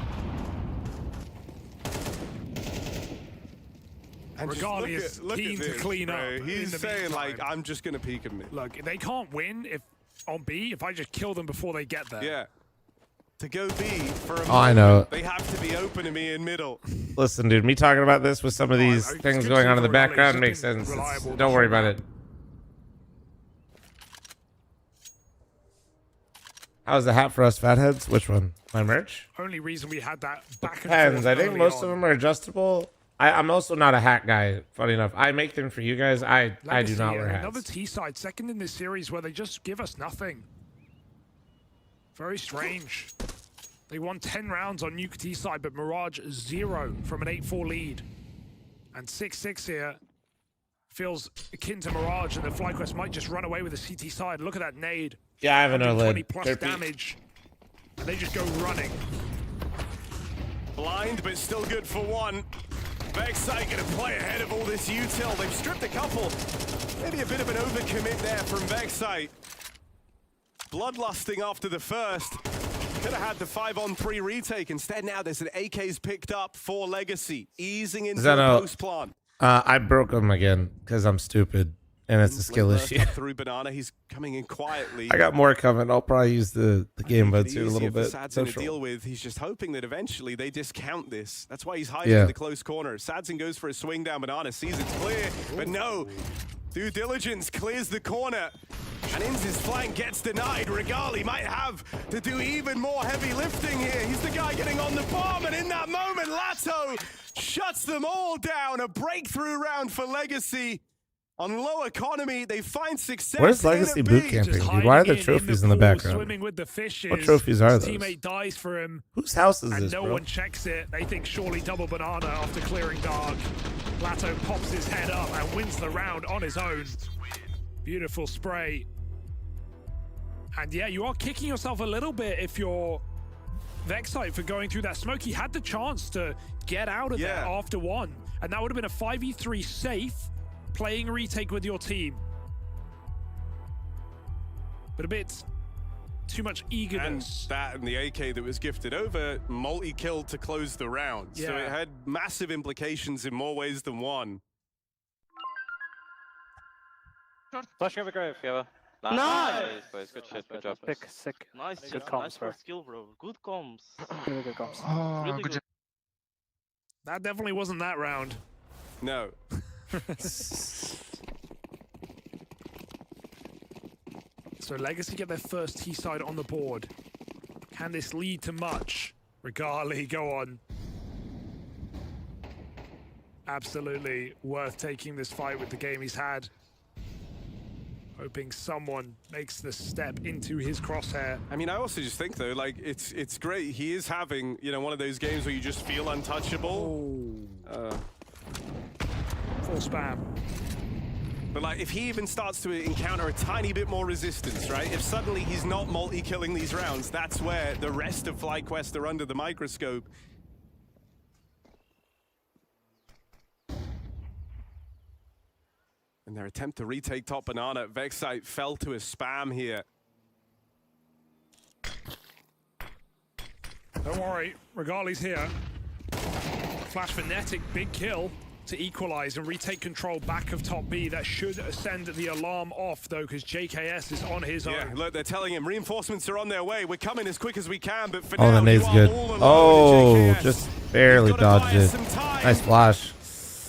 And just Regali is look keen at to this, clean bro. up in He's the saying like, meantime. I'm just gonna peek him mid. Look, they can't win if on B if I just kill them before they get there. Yeah. To go B for a moment, I know. they have to be open to me in middle. Listen, dude, me talking about this with some of these it's things good going to on in the see Regali. background He's makes been sense. reliable the Don't worry whole about it. map. How's the hat for us fatheads? Which one? My merch? Only reason we had that back and Depends. forth I think early most on. of them are adjustable. I'm also not a hat guy. Funny enough, I make them for you guys. I do Legacy, not wear Another hats. T-side, second in this series where they just give us nothing. Very strange. They won 10 rounds on Nuke T-side, but Mirage 0 from an 8-4 lead. And 6-6 here feels akin to Mirage, and the FlyQuest might just run away with the CT side. Look at that nade. Yeah, I have an 120 OLED. plus 30. damage. And they just go running. Blind, but still good for one. Vexite gonna play ahead of all this util. They've stripped a couple. Maybe a bit of an overcommit there from Vexite. Bloodlusting after the first. Could have had the 5-on-3 retake. Instead, now there's an AK's picked up for Legacy. Easing into the Zeno, post plant. I broke them again because I'm stupid and it's a skill Burst issue. up through Banana. He's coming in quietly. I got more coming. I'll probably use the game bud too a Easier little for bit. Sadson to Social. deal with. He's just hoping that eventually they discount this. That's why he's hiding Yeah. in the close corner. Sadson goes for a swing down. Banana sees it's clear, but no. Due diligence clears the corner. And Inz's flank gets denied. Regali might have to do even more heavy lifting here. He's the guy getting on the bomb, and in that moment, Lato shuts them all down. A breakthrough round for Legacy. On low economy, they find success. Where's in Legacy a boot B. camping, Just dude? Why are there hiding trophies in the pool, background? Swimming with the fishes. What trophies are His those? teammate dies for him. Whose house is And this, no bro? one checks it. They think surely double banana after clearing dark. Lato pops his head up and wins the round on his own. Beautiful spray. And yeah, you are kicking yourself a little bit if you're Vexite for going through that smoke. He had the chance to get out of there after one. And that would have been a 5v3 safe playing retake with your team. But a bit too much And eagerness. that and the AK that was gifted over, multi-kill to close the round. So Yeah. it had massive implications in more ways than one. Flashing over grave, Gava. Nice, boys. Good shit. Good job. Sick, sick. Nice, Good good comms, nice bro. first skill, bro. Good comms. Really good comms. Really good. That definitely wasn't that round. No. So Legacy get their first T-side on the board. Can this lead to much? Regali, go on. Absolutely worth taking this fight with the game he's had. Hoping someone makes the step into his crosshair. I mean, I also just think though, like it's great. He is having, you know, one of those games where you just feel untouchable. Full spam. But like, if he even starts to encounter a tiny bit more resistance, right? If suddenly he's not multi-killing these rounds, that's where the rest of FlyQuest are under the microscope. And their attempt to retake top banana, Vexite fell to a spam here. Don't worry, Regali's here. Flash Fnatic, big kill to equalize and retake control back of top B. That should send the alarm off though, because JKS is on his Yeah, own. look, they're telling him reinforcements are on their way. We're coming as quick as we can, but for Oh, now, the nade's you are good. all alone Oh, with JKS. just barely You've gotta buy dodged us it. some time. Nice flash.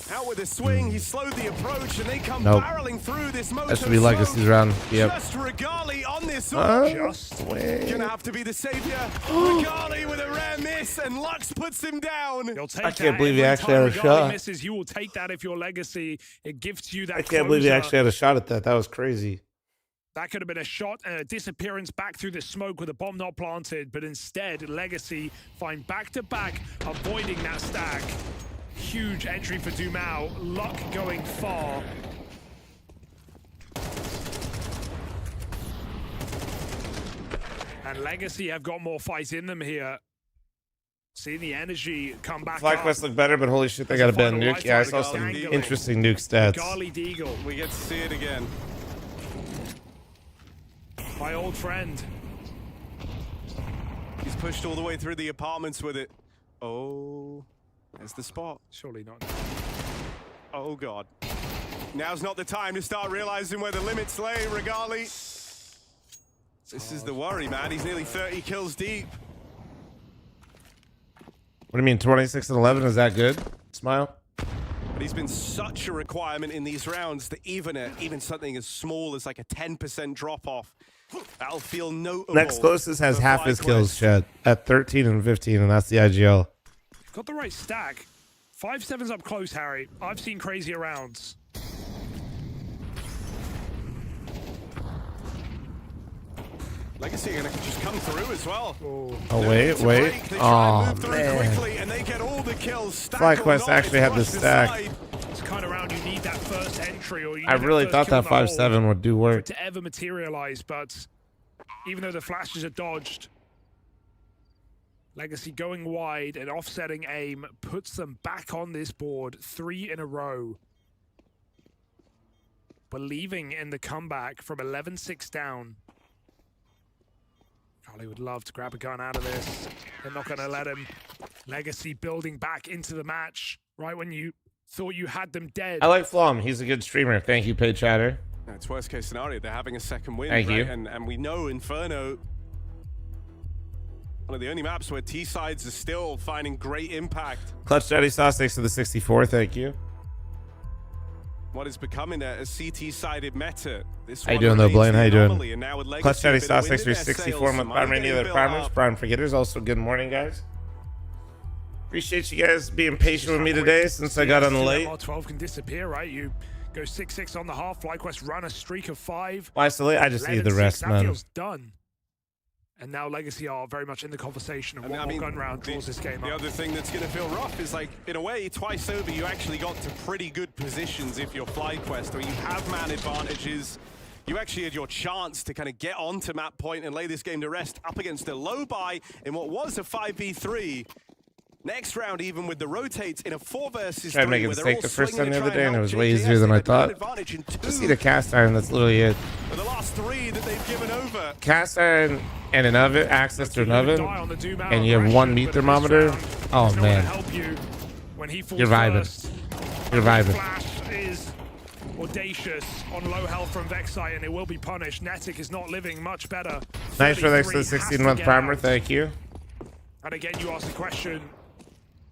How with a swing. He slowed the approach, and they come Nope. barreling through this motor. That should be Legacy's round. Yep. Just Regali on this one. Just Gonna have to be the savior. Regali with a rare miss, and Lux puts him down. You'll take I can't that believe he every actually had a time Regali shot. misses, you will take that if you're Legacy. It gifts you that. I can't believe he closer. actually had a shot at that. That was crazy. That could have been a shot and a disappearance back through the smoke with a bomb not planted, but instead, Legacy find back-to-back, avoiding that stack. Huge entry for Dumao. Luck going far. And Legacy have got more fight in them here. Seeing the energy come back up. FlyQuest looked better, but holy shit, they got a bad nuke. Yeah, I saw some interesting nuke stats. Regali Deagle, We get to see it again. my old friend. He's pushed all the way through the apartments with it. Oh, there's the spot. Surely not. Oh, God. Now's not the time to start realizing where the limits lay, Regali. This is the worry, man. He's nearly 30 kills deep. What do you mean, 26 and 11? Is that good? Smile. But he's been such a requirement in these rounds that even something as small as like a 10% drop-off, that'll feel notable. Next closest has for half his kills, FlyQuest. Chad, at 13 and 15, and that's the IGL. Got the right stack. 5-7's up close, Harry. I've seen crazier rounds. Legacy are gonna just come through as well. Oh, wait. They try and Oh, move through man. quickly, and they get all the kills. Stack or FlyQuest not, actually it's had the brushed stack. aside. It's the kind of round you need that first entry, or you I need really first thought kill that in the hole 5-7 would do for work. it to ever materialize, but even though the flashes are dodged, Legacy going wide and offsetting aim puts them back on this board 3 in a row. Believing in the comeback from 11-6 down. Charlie would love to grab a gun out of this. They're not going to let him. Legacy building back into the match right when you thought you had them dead. I like fl0m. He's a good streamer. Thank you, Paid Chatter. It's worst case scenario. They're having a second win, Thank right? you. And we know Inferno, one of the only maps where T-sides are still finding great impact. Clutch Daddy Sauce, thanks for the 64. Thank you. What is becoming a CT-sided meta. This How you one doing, though, remains Blaine? the How you doing? anomaly, and now with Legacy Clutch Daddy a bit of Sauce, wind thanks in for your their 64 sails, month some prime. money Any getting other built primers? up. Prime forgetters. Also, good morning, guys. Appreciate you guys being patient with me today since I got on late. MR12 can disappear, right? You go 6-6 on the half. FlyQuest run a streak of 5. Why so late? I just need the 11-6, rest, that man. feels done. And now Legacy are very much in the conversation, and one more gun round draws this game The up. other thing that's going to feel rough is, like, in a way, twice over, you actually got to pretty good positions if you're FlyQuest, or you have man advantages. You actually had your chance to kind of get onto map point and lay this game to rest up against a low buy in what was a 5v3. Next round, even with the rotates in a 4 versus 3, Tried to make a where they're mistake all the first swinging time the to other try day, and it help was way JKS. easier than They I had man thought. advantage in Just 2 need a cast iron. That's literally it. of the last 3 that they've given over. Cast iron and an oven, access to an Die oven, on the Dumao and you have aggression, one but meat in this thermometer. round, Oh, it's not gonna man. help you when he falls You're vibing. first. You're vibing. Flash is audacious on low health from Vexite, and it will be punished. Netic is not living much better. Nice for the 33 has to 16-month get primer. out. Thank you. And again, you asked the question,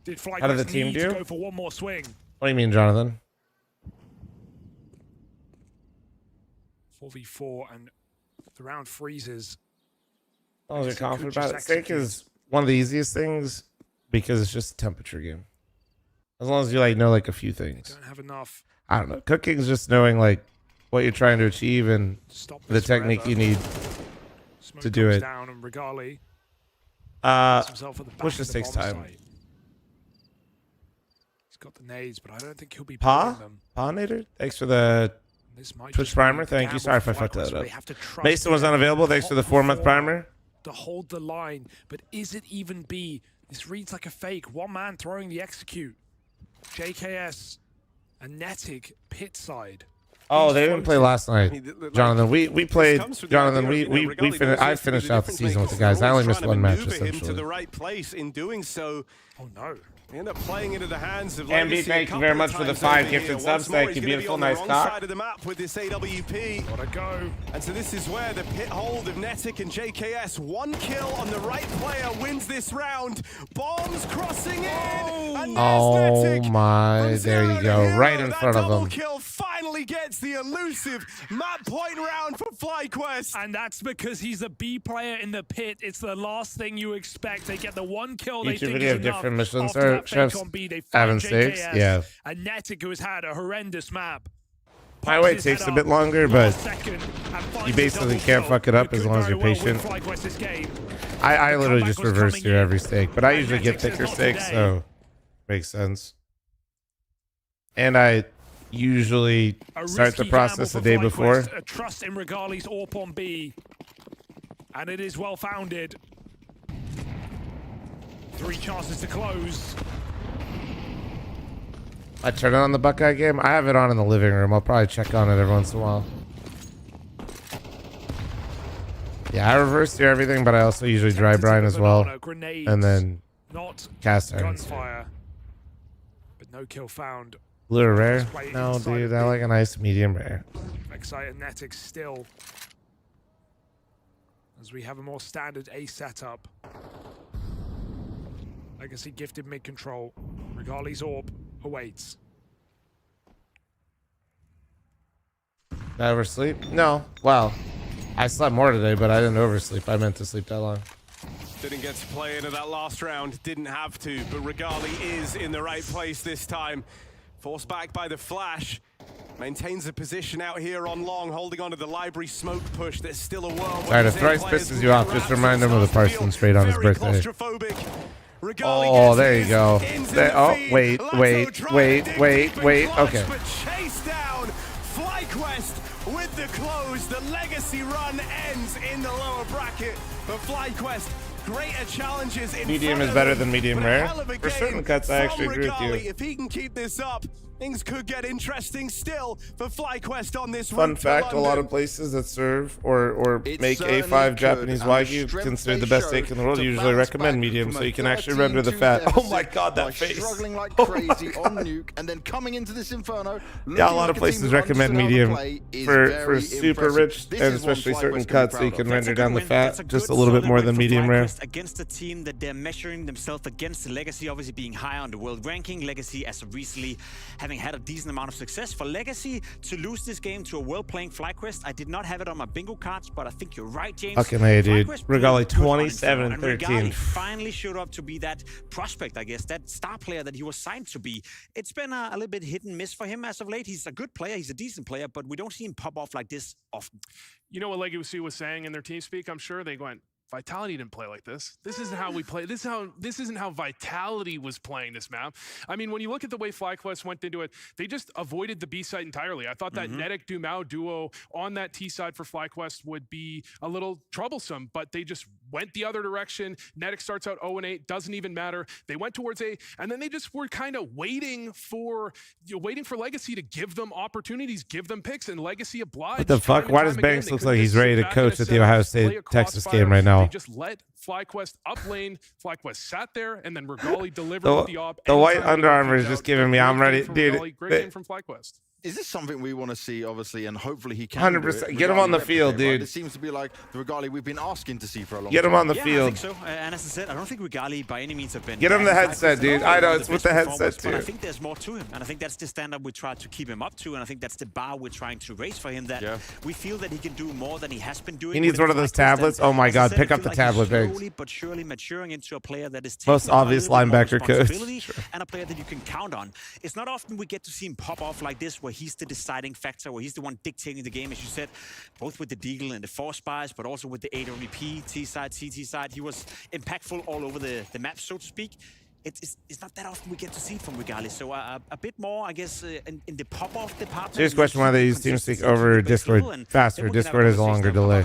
did FlyQuest How did the team need do? to go for one more swing? What do you mean, Jonathan? 4v4, and the round freezes. Oh, you're Could confident just about it? Steak execute. is one of the easiest things because it's just a temperature game. As long as you like know like a few things. Don't have enough I don't know. Cooking is just knowing like what you're trying to achieve and to stop the this technique forever. you need. Smoke to do comes it. down, and Regali Uh, puts himself at the back Push of just the takes bomb time. site. He's got the nades, but I don't think he'll be Pa? pulling them. Nader? Thanks for the This might Twitch just primer. be Thank you. gamble Sorry if for I fucked FlyQuest, that where up. they have to trust Mason was their unavailable. Thanks for the top 4-month performer primer. to hold the line, but is it even B? This reads like a fake. One man throwing the execute. JKS and Netic pit side. Oh, they didn't play last night, Jonathan. We played, comes with the Jonathan. idea, We Regali finished. also I has to be finished the out the difference season with the maker. guys. I They're only always missed trying one to match maneuver him to essentially. the right place in doing so. Oh no. End up playing into the hands of MB, Legacy thank a you very couple much of for the times 5 over gifted here. subs. Once more, Thank you, he's gonna be beautiful, on the nice wrong cock. side of the map with this AWP. Gotta go. And so this is where the pit hold of Netic and JKS, 1 kill on the right player wins this round. Bombs crossing in. And there's Oh Netic my, from there zero you to go, hero. right in That front of double him. kill finally gets the elusive map point round for FlyQuest. And that's because he's a B player in the pit. It's the last thing you expect. They get the 1 kill they YouTube think video is of enough. different Michelin After that chefs fake on B, they having find steaks, JKS. yeah. And Netic, who has had a horrendous map. My way takes a bit longer, but you basically can't fuck it up as long as you're patient. I literally just reverse through every steak, but I usually get thicker steaks, so makes sense. And I usually start the process the day before. A trust in Regali's AWP on B, and it is well founded. 3 chances to close. I turn it on the Buckeye game. I have it on in the living room. I'll probably check on it every once in a while. Yeah, I reverse through everything, but I also usually dry brine as well. And then cast irons. Gunfire, but no kill found. Blue or rare? No, dude. I like a nice medium rare. Excited Netic still, as we have a more standard A setup. Legacy gifted mid control. Regali's AWP awaits. Did I oversleep? No. Well, I slept more today, but I didn't oversleep. I meant to sleep that long. Didn't get to play into that last round. Didn't have to, but Regali is in the right place this time. Forced back by the flash. Maintains a position out here on long, holding onto the library smoke push. There's still a world. Sorry, if Thrice pisses you off, just remind him of the Parsons trade on his birthday. Oh, there you go. There, oh, wait. Okay. Chase down FlyQuest with the close. The legacy run ends in the lower bracket. But FlyQuest, greater challenges in Medium is better than medium rare. For certain cuts, I actually agree with you. If he can keep this up, things could get interesting still for FlyQuest on this Fun route to fact, a lot London. of places that serve or make A5 Japanese Wagyu considered the best steak in the world usually recommend medium, so you can actually render the fat. Oh my god, that face. Struggling like Oh crazy on nuke, and then coming into this Inferno. Yeah, a lot of places recommend medium for super rich and especially certain cuts, so you can render down the fat just a little bit more than medium rare. Against a team that they're measuring themselves against, the Legacy obviously being high on the world ranking. Legacy as of recently having had a decent amount of success. For Legacy to lose this game to a well-playing FlyQuest, I did not have it on my bingo cards, but I think you're right, James. Fucking hey, dude. Regali played good on 27 Inferno, and 13. Regali finally showed up to be that prospect, I guess, that star player that he was signed to be. It's been a little bit hit and miss for him as of late. He's a good player, he's a decent player, but we don't see him pop off like this often. You know what Legacy was saying in their team speak? I'm sure they went, Vitality didn't play like this. This isn't how we play. This isn't how Vitality was playing this map. I mean, when you look at the way FlyQuest went into it, they just avoided the B side entirely. I thought that Netic MOUZ duo on that T side for FlyQuest would be a little troublesome, but they just went the other direction. Netic starts out 0-8, doesn't even matter. They went towards A, and then they just were kind of waiting for Legacy to give them opportunities, give them picks, and Legacy obliged. What the fuck? Why does Banks look like he's ready to coach at the Ohio State Texas game right now? They just let FlyQuest up lane. FlyQuest sat there, and then Regali delivered with the op. The white Under Armour is just giving me, I'm ready. Dude, great game from FlyQuest. Is this something we want to see, obviously, and hopefully he can 100%. Get him on the field, dude. It seems to be like the Regali we've been asking to see for a long time. Get him on the Yeah, field. I think so. And as I said, I don't think Regali by any means have been... Get him the headset, dude. I know, it's with the headset, But I too. think there's more to him. And I think that's the standard we try to keep him up to. And I think that's the bar we're trying to raise for him, that we feel that he can do more than he has been doing. He needs one of those tablets. Oh my god, pick up the tablet, Banks. Slowly but surely maturing into a player that is Most taking on a obvious little bit more linebacker coach. responsibility and a player that you can count on. It's not often we get to see him pop off like this, where he's the deciding factor, where he's the one dictating the game, as you said, both with the Deagle and the Force Spies, but also with the AWP, T side, CT side. He was impactful all over the map, so to speak. It's not that often we get to see it from Regali, so a bit more, I guess, in the pop-off department. Serious question why they use TeamSpeak over Discord faster. Discord has a longer delay.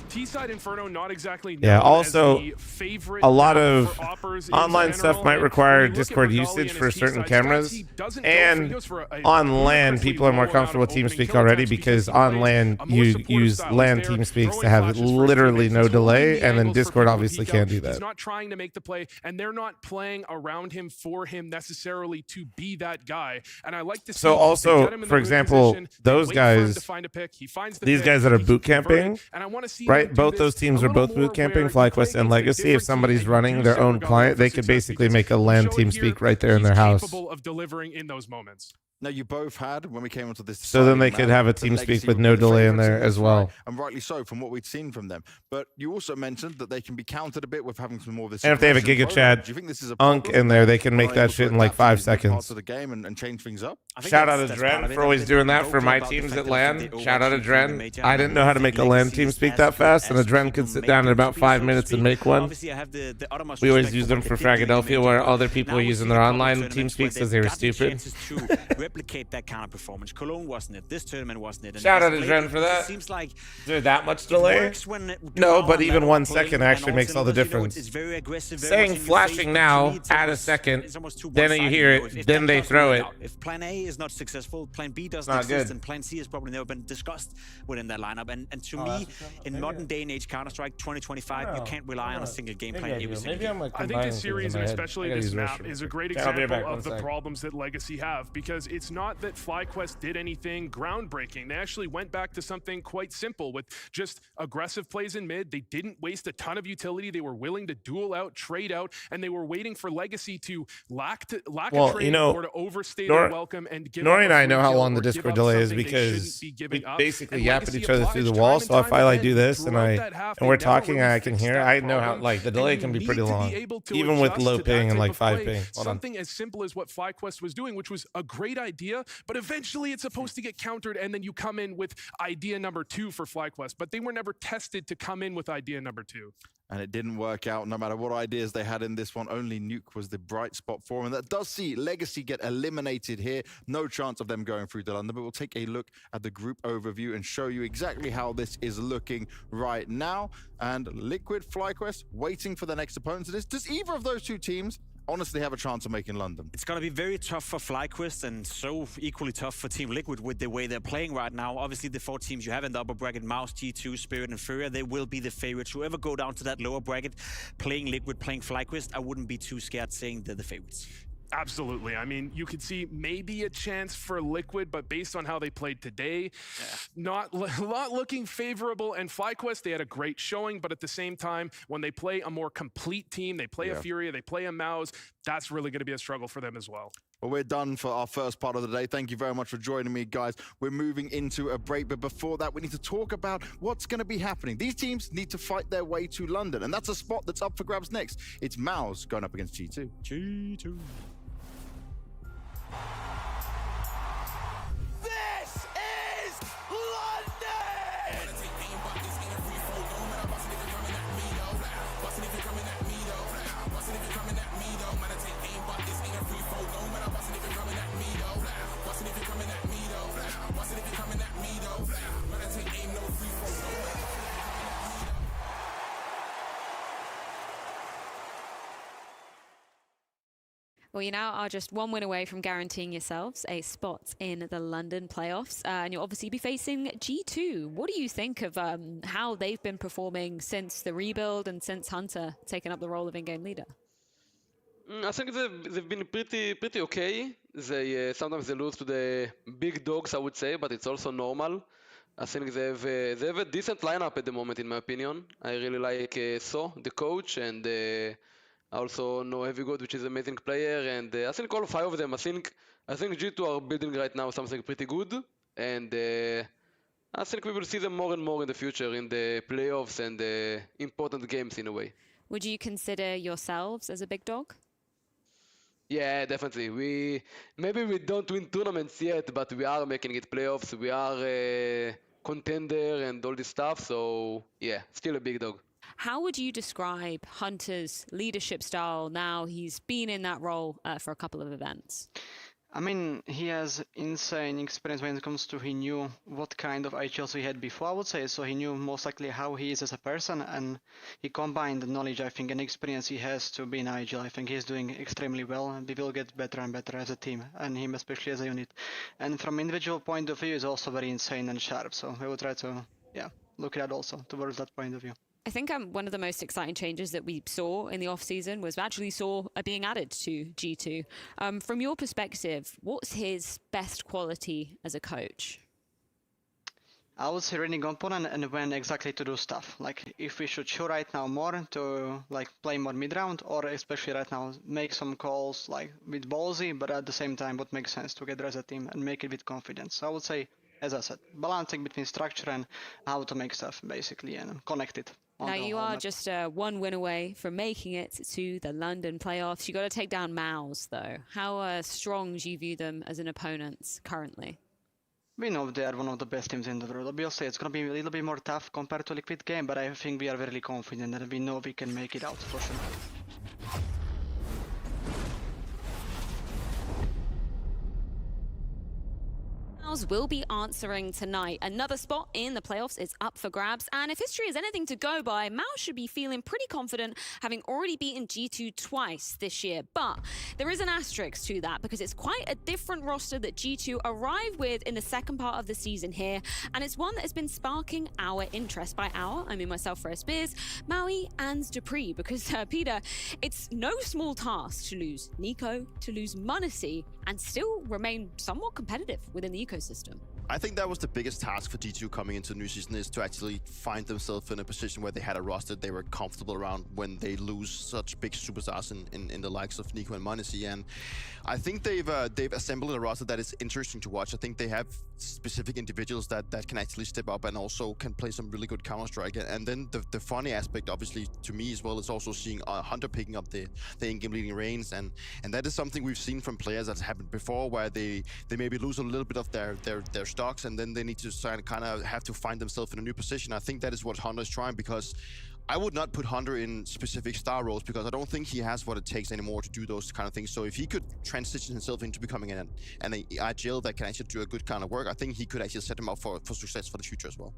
T-side Inferno, not exactly. Yeah, also, a lot of offers online general, stuff might require Discord usage for certain cameras. And on LAN, people are more comfortable with TeamSpeak already because on LAN, you use LAN TeamSpeaks to have literally no delay, and then Discord obviously can't do that. He's not trying to make the play, and they're not playing anything around him for him necessarily to be that guy. And I like to see. So also, for example, those guys, these guys that are boot camping, right? Both those teams are both boot camping, FlyQuest and Legacy. If somebody's running their own client, they could basically make a LAN team speak right there in their house. Of delivering in those moments. Now, you both had, when we came onto this... So then they could have a team speak with no delay in there as well. And rightly so, from what we'd seen from them. But you also mentioned that they can be countered a bit with having some more of this... And if they have a Giga Chad Unk in there, they can make that shit in like 5 seconds. Parts of the game and change things up. Shout out to Dren for always doing that for my teams at LAN. Shout out to Dren. I didn't know how to make a LAN team speak that fast, and a Dren could sit down in about 5 minutes and make one. We always use them for Fragadelphia, where other people are using their online team speaks because they were stupid. Replicate that kind of performance. Cologne wasn't it. This tournament wasn't it. Shout out to Dren for that. Seems like is there that much delay? No, but even 1 second actually makes all the difference. It's very aggressive. Saying flashing now, add a second, then you hear it, then they throw it. If plan A is not successful, plan B doesn't exist, and plan C has probably never been discussed within that lineup. And to me, in modern day and age Counter-Strike 2025, you can't rely on a single game plan every single game. I think this series, and especially this map, is a great example of the problems that Legacy have, because it's not that FlyQuest did anything groundbreaking. They actually went back to something quite simple with just aggressive plays in mid. They didn't waste a ton of utility. They were willing to duel out, trade out, and they were waiting for Legacy to lack a trade or to overstay their welcome and give Nori and I know how long the Discord delay is because we basically yap at each other through the wall. So if I like do this and we're talking, I can hear. I know how like the delay can be pretty long, even with low ping and like 5 ping. Something as simple as what FlyQuest was doing, which was a great idea, but eventually it's supposed to get countered, and then you come in with idea number 2 for FlyQuest, but they were never tested to come in with idea number 2. And it didn't work out no matter what ideas they had in this one. Only Nuke was the bright spot for them. And that does see Legacy get eliminated here. No chance of them going through to London, but we'll take a look at the group overview and show you exactly how this is looking right now. And Liquid, FlyQuest, waiting for the next opponent to this. Does either of those two teams honestly have a chance of making London? It's going to be very tough for FlyQuest and so equally tough for Team Liquid with the way they're playing right now. Obviously, the 4 teams you have in the upper bracket, MOUZ, G2, Spirit, and Furia, they will be the favorites. Whoever go down to that lower bracket, playing Liquid, playing FlyQuest, I wouldn't be too scared saying they're the favorites. Absolutely. I mean, you could see maybe a chance for Liquid, but based on how they played today, not looking favorable. And FlyQuest, they had a great showing, but at the same time, when they play a more complete team, they play a Furia, they play a MOUZ, that's really going to be a struggle for them as well. Well, we're done for our first part of the day. Thank you very much for joining me, guys. We're moving into a break, but before that, we need to talk about what's going to be happening. These teams need to fight their way to London, and that's a spot that's up for grabs next. It's MOUZ going up against G2. G2. This is London! Well, you now are just 1 win away from guaranteeing yourselves a spot in the London playoffs. And you'll obviously be facing G2. What do you think of how they've been performing since the rebuild and since Hunter taken up the role of in-game leader? I think they've been pretty okay. They sometimes they lose to the big dogs, I would say, but it's also normal. I think they have a decent lineup at the moment, in my opinion. I really like So, the coach, and I also know Heavy God, which is an amazing player, and I think all 5 of them. I think G2 are building right now something pretty good, and I think we will see them more and more in the future in the playoffs and important games in a way. Would you consider yourselves as a big dog? Yeah, definitely. Maybe we don't win tournaments yet, but we are making it playoffs. We are a contender and all this stuff. So yeah, still a big dog. How would you describe Hunter's leadership style now he's been in that role for a couple of events? I mean, he has insane experience when it comes to he knew what kind of IHLs he had before, I would say. So he knew most likely how he is as a person, and he combined the knowledge, I think, and experience he has to be in IHL. I think he's doing extremely well, and we will get better and better as a team, and him especially as a unit. And from individual point of view, is also very insane and sharp. So we will try to, look at that also towards that point of view. I think one of the most exciting changes that we saw in the off-season was we actually saw being added to G2. From your perspective, what's his best quality as a coach? I would say reading opponent and when exactly to do stuff. Like if we should show right now more to like play more mid-round, or especially right now make some calls like with ballsy, but at the same time what makes sense together as a team and make it with confidence. So I would say, as I said, balancing between structure and how to make stuff basically and connect it. Now you are just one win away from making it to the London playoffs. You got to take down MOUZ though. How strong do you view them as an opponent currently? We know they are one of the best teams in the world. Obviously, it's going to be a little bit more tough compared to Liquid game, but I think we are very confident that we know we can make it out for sure. MOUZ will be answering tonight. Another spot in the playoffs is up for grabs, and if history is anything to go by, MOUZ should be feeling pretty confident, having already beaten G2 twice this year. But there is an asterisk to that, because it's quite a different roster that G2 arrived with in the second part of the season here, and it's one that has been sparking our interest. By our, I mean myself, Freya Spears, Maui, and Dupree, because Peter, it's no small task to lose Nico, to lose m0NESY, and still remain somewhat competitive within the ecosystem. I think that was the biggest task for G2 coming into the new season, is to actually find themselves in a position where they had a roster they were comfortable around when they lose such big superstars in the likes of Nico and m0NESY. And I think they've assembled a roster that is interesting to watch. I think they have specific individuals that can actually step up and also can play some really good Counter-Strike. And then the funny aspect, obviously, to me as well, is also seeing Hunter picking up the in-game leading reins. And that is something we've seen from players that's happened before, where they maybe lose a little bit of their stocks, and then they need to kind of have to find themselves in a new position. I think that is what Hunter is trying, because I would not put Hunter in specific star roles, because I don't think he has what it takes anymore to do those kind of things. So if he could transition himself into becoming an IGL that can actually do a good kind of work, I think he could actually set him up for success for the future as well.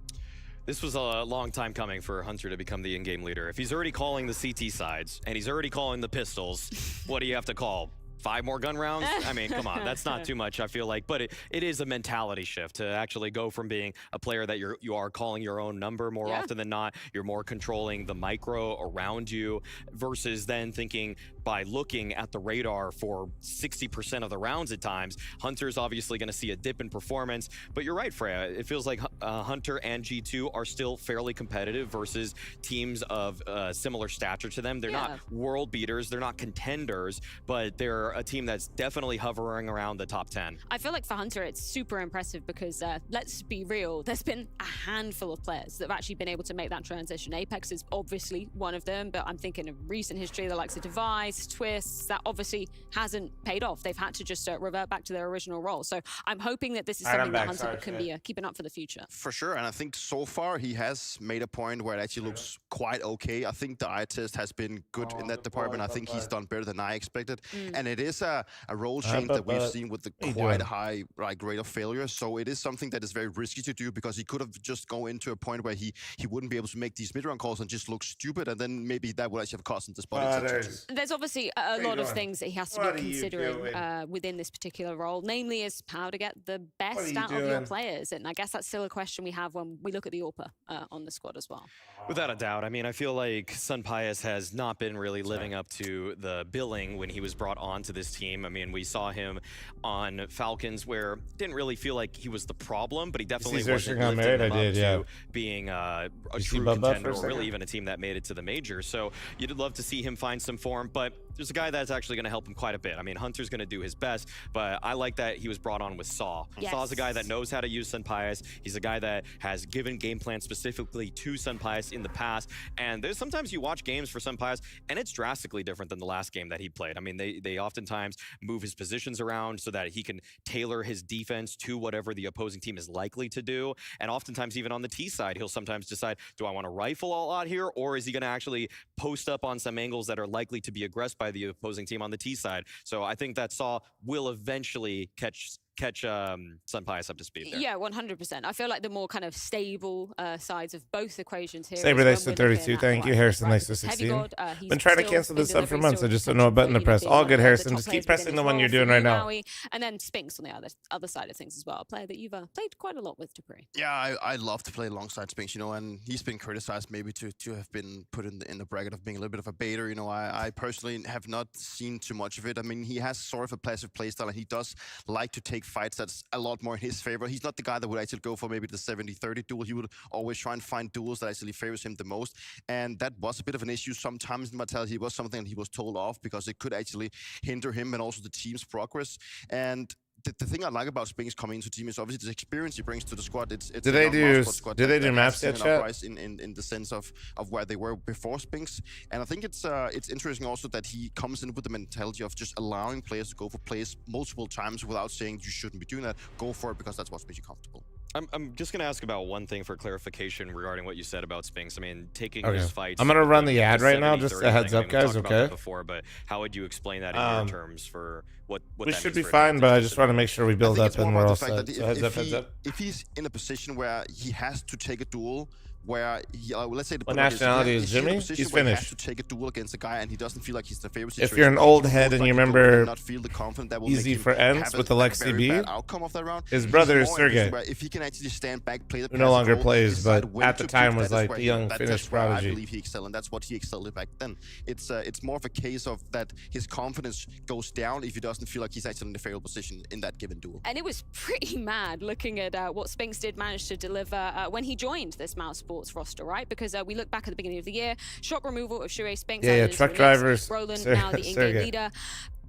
This was a long time coming for Hunter to become the in-game leader. If he's already calling the CT sides, and he's already calling the pistols, what do you have to call? 5 more gun rounds? I mean, come on, that's not too much, I feel like. But it is a mentality shift to actually go from being a player that you are calling your own number more often than not. You're more controlling the micro around you, versus then thinking by looking at the radar for 60% of the rounds at times. Hunter's obviously going to see a dip in performance. But you're right, Freya. It feels like Hunter and G2 are still fairly competitive versus teams of similar stature to them. They're not world beaters. They're not contenders, but they're a team that's definitely hovering around the top 10. I feel like for Hunter, it's super impressive because, let's be real, there's been a handful of players that have actually been able to make that transition. Apex is obviously one of them, but I'm thinking of recent history, the likes of Device, Twists, that obviously hasn't paid off. They've had to just revert back to their original role. So I'm hoping that this is something that Hunter can be keeping up for the future. For sure, and I think so far he has made a point where it actually looks quite okay. I think the eye test has been good in that department. I think he's done better than I expected. And it is a role change that we've seen with the quite high rate of failure. So it is something that is very risky to do, because he could have just gone into a point where he wouldn't be able to make these mid-round calls and just look stupid, and then maybe that would actually have cost him the spot. There's obviously a lot of things that he has to be considering within this particular role, namely is how to get the best out of your players. And I guess that's still a question we have when we look at the AWPA on the squad as well. Without a doubt. I mean, I feel like Sunpius has not been really living up to the billing when he was brought onto this team. I mean, we saw him on Falcons, where it didn't really feel like he was the problem, but he definitely wasn't lifting them up to being a true contender, or really even a team that made it to the major. So you'd love to see him find some form, but there's a guy that's actually going to help him quite a bit. I mean, Hunter's going to do his best, but I like that he was brought on with Saw. Saw's a guy that knows how to use Sunpius. He's a guy that has given game plans specifically to Sunpius in the past, and there's sometimes you watch games for Sunpius, and it's drastically different than the last game that he played. I mean, they oftentimes move his positions around so that he can tailor his defense to whatever the opposing team is likely to do, and oftentimes even on the T side, he'll sometimes decide, do I want to rifle a lot here, or is he going to actually post up on some angles that are likely to be aggressed by the opposing team on the T side? So I think that Saw will eventually catch catch Sunpius up to speed there. Yeah, 100%. I feel like the more kind of stable sides of both equations here. Saber, thanks to 32. Thank you. Harrison, thanks to 16. Been trying to cancel this sub for months. I just don't know what button to press. All good, Harrison. Just keep pressing the one you're doing right now. And then Spinks on the other side of things as well. A player that you've played quite a lot with, Dupree. Yeah, I love to play alongside Spinks, you know, and he's been criticized maybe to have been put in the bracket of being a little bit of a baiter. You know, I personally have not seen too much of it. I mean, he has sort of a passive playstyle, and he does like to take fights that's a lot more in his favor. He's not the guy that would actually go for maybe the 70-30 duel. He would always try and find duels that actually favors him the most, and that was a bit of an issue sometimes in Vitality. It was something that he was told off because it could actually hinder him and also the team's progress. And the thing I like about Spinks coming into the team is obviously the experience he brings to the squad. It's do they do maps yet, chat? In the sense of where they were before Spinks, and I think it's interesting also that he comes in with the mentality of just allowing players to go for plays multiple times without saying you shouldn't be doing that. Go for it because that's what makes you comfortable. I'm just going to ask about one thing for clarification regarding what you said about Spinks. I mean, taking his fights. I'm going to run the ad right now, just a heads up, guys, okay? Before, but how would you explain that in your terms for what we should be fine, but I just want to make sure we build up and we're all set. So heads up. If he's in a position where he has to take a duel, where he, let's say the what nationality is Jimmy? He's Finnish. He has to take a duel against a guy and he doesn't feel like he's the favorite If situation. you're an old head and you remember not feel the confidence that will Easy for Ends with Alexi B, outcome of that round, his brother is Sergey, if he can actually stand back, play the who no longer plays, but at the time was like the young Finnish prodigy. I believe he excelled, and that's what he excelled back then. It's more of a case of that his confidence goes down if he doesn't feel like he's actually in the favorable position in that given duel. And it was pretty mad looking at what Spinks did manage to deliver when he joined this MOUZ Sports roster, right? Because we look back at the beginning of the year, shock removal of Shure, Spinks, truck drivers, Roland, now the in-game leader.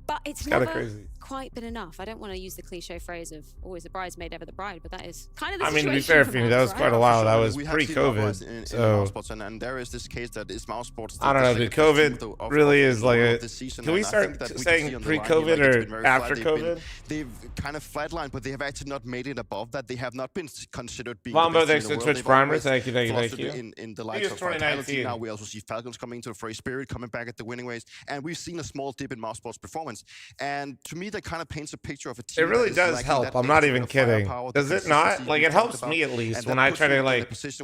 But it's never crazy. quite been enough. I don't want to use the cliche phrase of always the bridesmaid, never the bride, but that is kind of the situation. I mean, to be fair, Feeney, that was quite a while. That was pre-COVID. So, and there is this case that is MOUZ Sports. I don't know, dude. COVID really is like a... Can we start saying pre-COVID or after COVID? They've kind of flatlined, but they have actually not made it above that. They have not been considered being Wombo, thanks to Twitch Primer. Thank you. In the likes of Vitality, now we also see Falcons coming into the fray, Spirit coming back at the winning ways, and we've seen a small dip in MOUZ Sports performance. And to me, that kind of paints a picture of a team. It really does help. I'm not even kidding. Does it not? Like, it helps me at least when I try to like. It's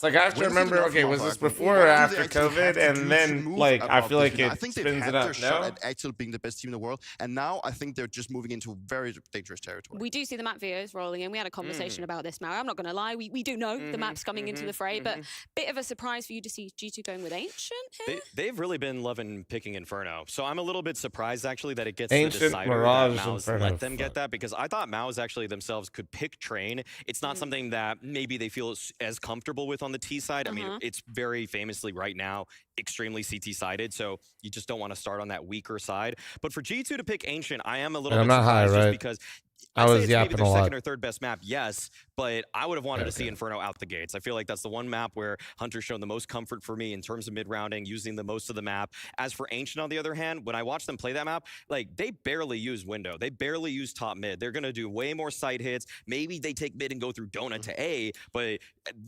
like I have to remember. Okay, was this before or after COVID? And then like I feel like it spins it up. No, actually being the best team in the world, and now I think they're just moving into very dangerous territory. We do see the map videos rolling in. We had a conversation about this, Mara. I'm not going to lie. We do know the map's coming into the fray, but bit of a surprise for you to see G2 going with Ancient here. They've really been loving picking Inferno, so I'm a little bit surprised actually that it gets Ancient, the Mirage, MOUZ Inferno. let them get that, because I thought MOUZ actually themselves could pick Train. It's not something that maybe they feel as comfortable with on the T side. I mean, it's very famously right now extremely CT sided, so you just don't want to start on that weaker side. But for G2 to pick Ancient, I am a little bit surprised just because I was yapping a lot. Second or third best map, yes, but I would have wanted to see Inferno out the gates. I feel like that's the one map where Hunter's shown the most comfort for me in terms of mid-rounding, using the most of the map. As for Ancient, on the other hand, when I watch them play that map, like, they barely use window. They barely use top mid. They're going to do way more side hits. Maybe they take mid and go through donut to A, but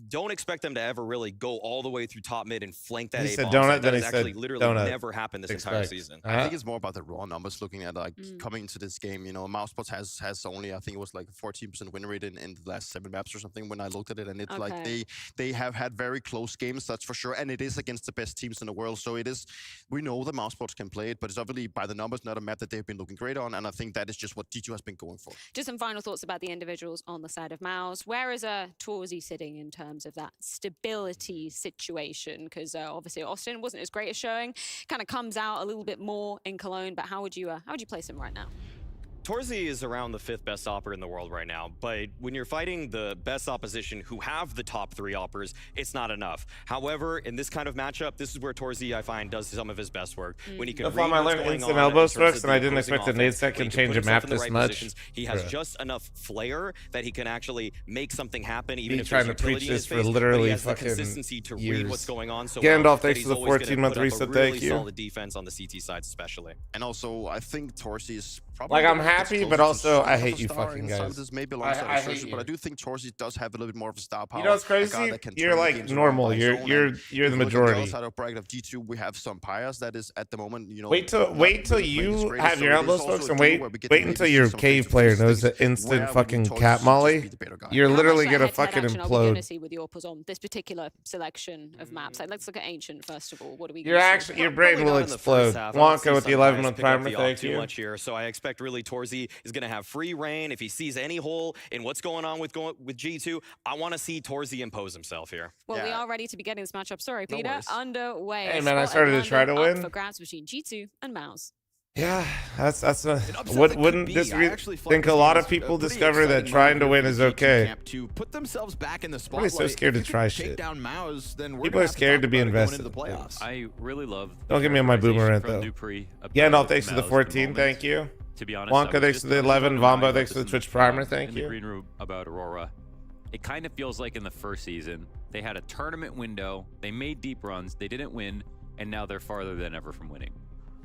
don't expect them to ever really go all the way through top mid and flank that A bomb. Donut, that has actually literally never happened this entire season. I think it's more about the raw numbers, looking at like coming into this game. You know, MOUZ Sports has only, I think it was like 14% win rate in the last 7 maps or something when I looked at it, and it's like they have had very close games, that's for sure, and it is against the best teams in the world. So it is, we know the MOUZ Sports can play it, but it's obviously by the numbers not a map that they've been looking great on, and I think that is just what G2 has been going for. Just some final thoughts about the individuals on the side of MOUZ. Where is Torzy sitting in terms of that stability situation? Because obviously Austin wasn't as great a showing, kind of comes out a little bit more in Cologne, but how would you place him right now? Torzy is around the 5th best opper in the world right now, but when you're fighting the best opposition who have the top 3 oppers, it's not enough. However, in this kind of matchup, this is where Torzy, I find, does some of his best work. When he can read I learned instant elbow strokes, and I didn't expect the nade set can change a map this much. He has just enough flair that he can actually make something happen, even if trying to preach this for literally fucking consistency to read what's going on. So Gandalf, thanks for the 14-month reset. Thank you. Solid defense on the CT side, especially. And also, I think Torzy is Probably Like, I'm the one that's happy, closer but to also some I of hate a you star, fucking and some of guys. this may belong to I hate assertion, but I you. do think Torzy does have a little bit more of a star power. You know what's A guy crazy? that can You're turn like games around normal. by You're zone, and you're if the you look at the majority. other side of bracket of G2, we have some Pias that is at the moment, you know. Wait till not really playing his you greatest, have so your it is elbows also folks a and duel wait where we get to wait maybe until see your some cave face-to-face player knows things the instant where fucking Torzy cat should just molly. be the better guy. You're How literally much, like, gonna head-to-head fucking action are we gonna implode. see with your on this particular selection of maps? Like, let's look at Ancient first of all. What are we? Your gonna see? your brain will explode. Wonka with the 11-month primer, thank you. Much here, so I expect really Torzy is going to have free reign. If he sees any hole in what's going on with G2, I want to see Torzy impose himself here. Well, we are ready to begin this matchup. Sorry, No Peter. worries. Underway. Hey A man, I spot started at to try to London up win. for grabs between G2 and MOUZ. Yeah, that's a. upset What that wouldn't could this be. I actually feel like think this a lot game of is people pretty discover that exciting trying to moment win for is the G2 okay. camp to put themselves back in the Everybody's spotlight. so scared to If you try can shit. take down MOUZ, then we're People gonna are have to scared to talk be about it going invested. into the playoffs. I really love. Don't give me on my boomer rant though. Yeah, no, thanks to the 14, moment. thank you. To be honest, I Wonka, was thanks just- to the I was 11, talking to Mike Vombo, about thanks to this the in Twitch primer, in thank the you. green room about Aurora. It kind of feels like in the first season, they had a tournament window, they made deep runs, they didn't win, and now they're farther than ever from winning.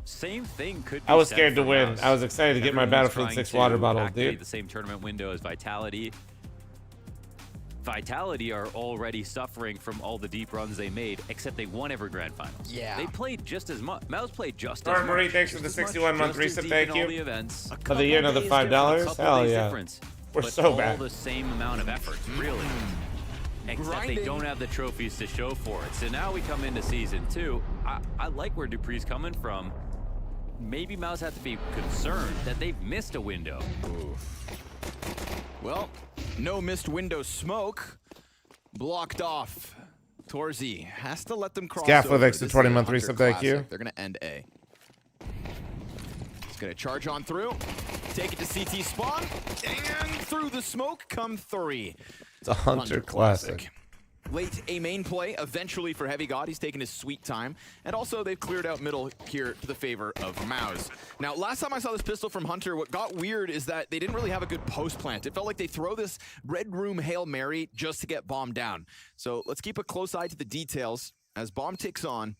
Same thing could be I was said scared to for win. MOUZ. I was excited to get my Everyone's Battlefield trying 6 to water bottle, activate dude. the same tournament window as Vitality. Vitality are already suffering from all the deep runs they made, except they won every grand finals. Yeah. They played just as much. MOUZ played just Alright, as Marie, much. thanks for just the as much, 61-month just as resub, deep thank in you. all the events. Of the year, another $5? Hell yeah. We're but so all bad. the same amount of effort, really. Except they don't have the trophies to show for it. So now we come into season 2. I like where Dupree's coming from. Maybe MOUZ have to be concerned that they've missed a window. Well, no missed window smoke. Blocked off. Torzy has to let them cross Scaffold, over. thanks to This is a 20-month Hunter resub, thank classic. you. They're going to end A. He's going to charge on through. Take it to CT spawn. And through the smoke come 3. It's a Hunter classic. Late A main play, eventually for Heavy God. He's taking his sweet time. And also, they've cleared out middle here to the favor of MOUZ. Now, last time I saw this pistol from Hunter, what got weird is that they didn't really have a good post plant. It felt like they throw this Red Room Hail Mary just to get bomb down. So let's keep a close eye to the details. As bomb ticks on,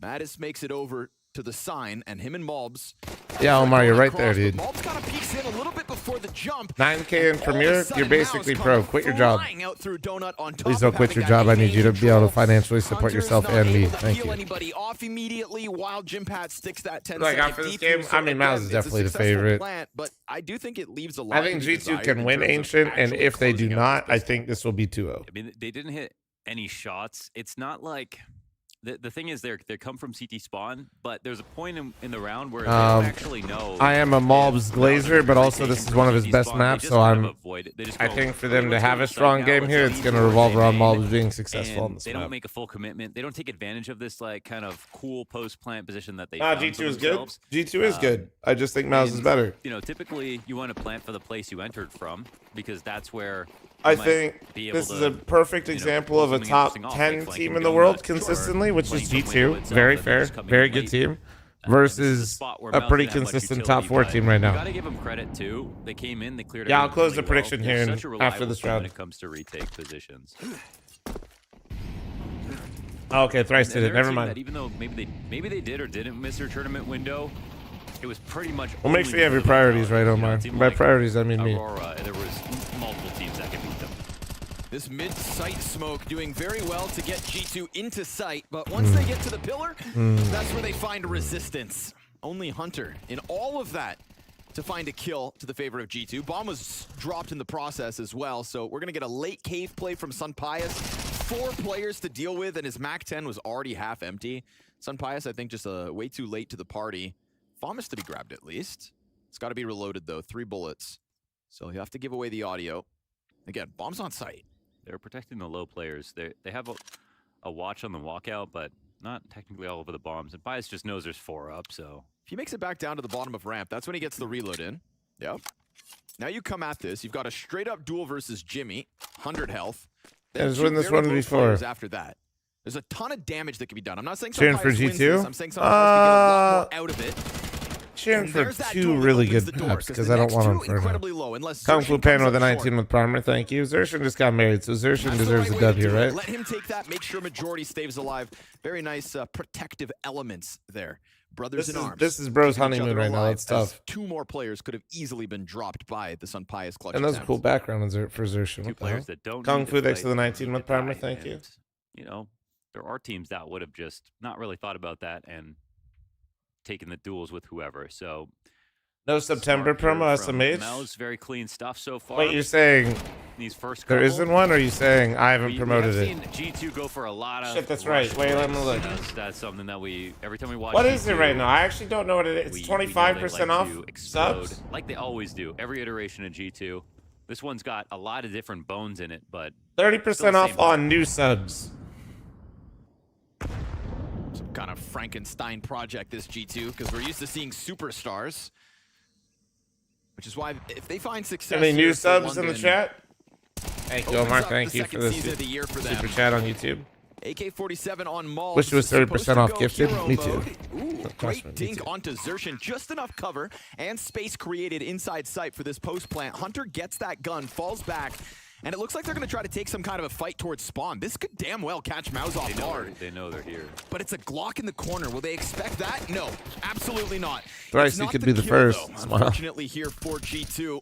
Mattis makes it over to the sign, and him and Mobs. Yeah, Omar, you're right there, dude. Mobs kind of peeks in a little bit before the jump. 9K in Premiere, you're basically pro. Quit your job. Out through Donut on top Please don't quit your job. I need you to be able to financially support yourself and me. Thank you. Anybody off immediately while Jim Pat sticks that 10 Like, second after this deep game, through. I mean, MOUZ is Again, definitely the it's a successful favorite. plant, but I do think it leaves a lot I think to be G2 desired can in win terms of Ancient, and actually if they do closing out not, this I think this will be 2-0. I mean, they didn't hit any shots. It's not like the thing is they come from CT spawn, but there's a point in the round where they don't actually know. I am a MOUZ glazer, but also this is one of his best maps, so I think for them to have a strong game here, it's going to revolve around MOUZ being successful on this They map. don't make a full commitment. They don't take advantage of this like kind of cool post plant position that they. G2 is good. G2 is good. I just think MOUZ is better. You know, typically you want to plant for the place you entered from because that's where. I think this is a perfect example of a top 10 team in the world consistently, which is G2. Very fair, very good team. Versus a pretty consistent top 4 team right now. Gotta give them credit too. They came in, they cleared. Yeah, I'll close the prediction here after this round. When it comes to retake positions. Okay, Thrice did it. Never mind. Even though maybe they did or didn't miss their tournament window, it was pretty much. Well, make sure you have your priorities right, Omar. By priorities, I mean me. Aurora, there was multiple teams that could beat them. This mid-sight smoke doing very well to get G2 into sight, but once they get to the pillar, that's where they find resistance. Only Hunter in all of that to find a kill to the favor of G2. Bomb was dropped in the process as well, so we're gonna get a late cave play from Sunpius. 4 players to deal with, and his MAC-10 was already half empty. Sunpius, I think, just way too late to the party. Bomb is to be grabbed at least. It's got to be reloaded though, 3 bullets. So you have to give away the audio. Again, Bomb's on site. They're protecting the low players. They have a watch on the walkout, but not technically all over the bombs. And Bias just knows there's 4 up, so. If he makes it back down to the bottom of ramp, that's when he gets the reload in. Yep. Now you come at this. You've got a straight up duel versus Jimmy, 100 health. Yeah, just win this one before. After that, there's a ton of damage that can be done. I'm not saying cheering for Sunpius wins G2. this. I'm saying Sunpius can get a lot more out of it. Cheering for 2 really good maps because I don't want Inferno. Kung Fu Pan with a 19 with primer, thank you. Zershin just got married, so Zershin deserves a dub here, right? Let him take that, make sure majority stays alive. Very nice protective elements there. brothers in arms. This is bro's keeping each honeymoon other right now. alive, That's tough. as 2 more players could have easily been dropped by the Sun Pius clutch. And those are attempt. cool background for Xerxes. Two players that don't Kung need Fu to thanks to the fight, 19 month need to primer. die, Thank you. and, you know, there are teams that would have just not really thought about that and taken the duels with whoever. So no September promo SMH. MOUZ, very clean stuff so far. Wait, you're saying these first there couple, isn't one, or are you saying I haven't promoted we it? have seen G2 go for a lot of Shit, that's right. Wait, let me look. That's something that we every time we watch. What G2, is it right now? I actually don't know what it is. It's 25% off subs. like they always do. Every iteration of G2. This one's got a lot of different bones in it, but 30% off on new subs. Some kind of Frankenstein project, this G2, because we're used to seeing superstars. Which is why if they find success, Any new here for subs in the London, chat? Thank you, opens Omar. up Thank the you for second the season of the year for them. super chat on YouTube. AK-47 on MOUZ. Wish it was 30% off gifted. Me too. Ooh, Trust great me, me dink too. onto Xerxes. Just enough cover and space created inside sight for this post plant. Hunter gets that gun, falls back, and it looks like they're going to try to take some kind of a fight towards spawn. This could damn well catch MOUZ off guard. They know they're here. But it's a Glock in the corner. Will they expect that? No, absolutely not. Thrice It's you not could the be the kill, first. though, Smile. unfortunately, here for G2.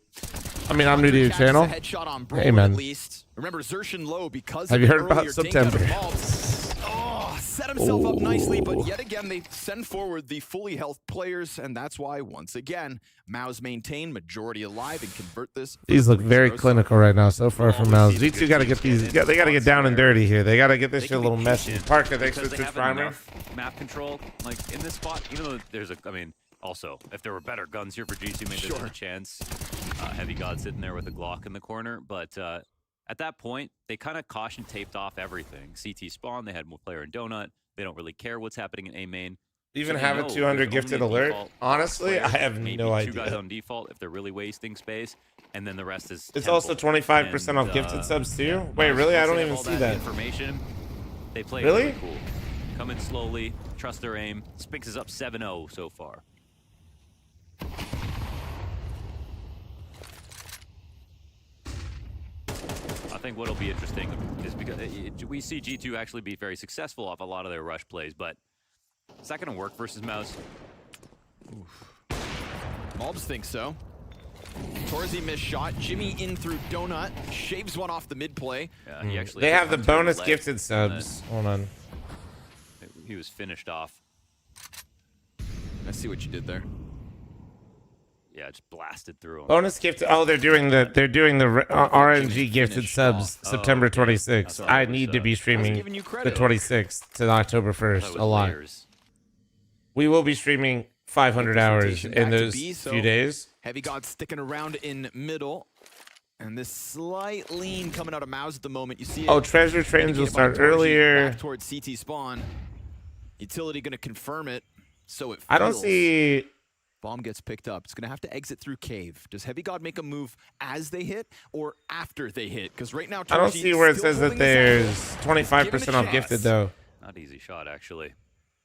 I mean, I'm new to your Catches a channel. headshot on Hey, Brawler man. at least. Remember, Xerxes low because Have of you the heard about earlier dink out of September? MOUZ. Oh, set himself up nicely, but Ooh. yet again, they send forward the fully health players, and that's why, once again, MOUZ maintain majority alive and convert this. These look very clinical right now so far from MOUZ. G2 got to get these. They got to get down and dirty here. They got to get this shit a little messy. Parker, thanks for the Because they Twitch have primer. enough map control, like in this spot. Even though there's a, I mean, also if there were better guns here for G2, maybe there's a chance. Heavy God sitting there with a Glock in the corner, but at that point, they kind of caution taped off everything. CT spawn, they had more player in Donut. They don't really care what's happening in A main. Even So they have a know 200 there's gifted only alert? default Honestly, players, I have maybe no two guys idea. on default if they're really wasting space, and then the rest is. It's tempo. also 25% And, off gifted subs too? yeah, Wait, really? I once don't they even have all see that. Information. They play Really? really cool. Come in slowly, trust their aim. Spinks is up 7-0 so far. I think what'll be interesting is because we see G2 actually be very successful off a lot of their rush plays, but is that going to work versus MOUZ? MOUZ thinks so. Torzi missed shot. Jimmy in through Donut. Shaves one off the mid play. Yeah, he actually They had have the Hunter bonus left, gifted and subs. Hold on. he was finished off. I see what you did there. Yeah, just blasted through him. Bonus gifted. Oh, they're doing the RNG gifted subs September 26th. I need to be streaming the 26th to October 1st a lot. We will be streaming 500 hours in those few days. Heavy God sticking around in middle. And this slight lean coming out of MOUZ at the moment. You see it. Oh, treasure trains will start earlier. Back towards CT spawn. Utility going to confirm it. So it feels. I don't see. Bomb gets picked up. It's going to have to exit through cave. Does Heavy God make a move as they hit or after they hit? Because right now, I don't Torzi see where it still says that holding his there's own. 25% off gifted though. Not easy shot, actually.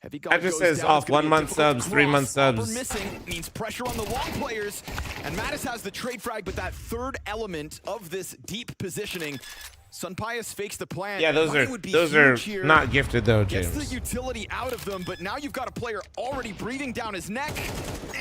Heavy That just goes says down. off It's gonna 1 be a month difficult subs, 3 month cross. Upper subs. missing means pressure on the long players, and Mattis has the trade frag, but that third element of this deep positioning, Sun Pius fakes the plan. Yeah, those Money would be are huge here. not gifted though, Gets James. the utility out of them, but now you've got a player already breathing down his neck,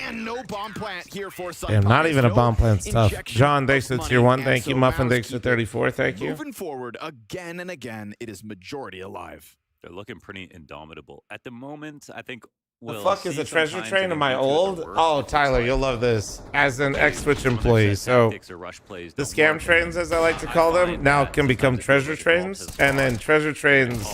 and no bomb plant here for Sun Damn, not Pius. even a No bomb plant's tough. injection John, of thanks for money, tier 1. and Thank you. so Muffin, MOUZ thanks for keep it 34. Thank you. Moving forward again and again, it is majority alive. They're looking pretty indomitable. At the moment, I think The we'll fuck is see a treasure sometimes train? in Am I G2 old? the worst Oh, if it's Tyler, like you'll love this. As an ex-Twitch some of their employee, set so tactics or rush plays the don't scam work. trains, as I like to call them, now can become treasure trains. And then treasure trains,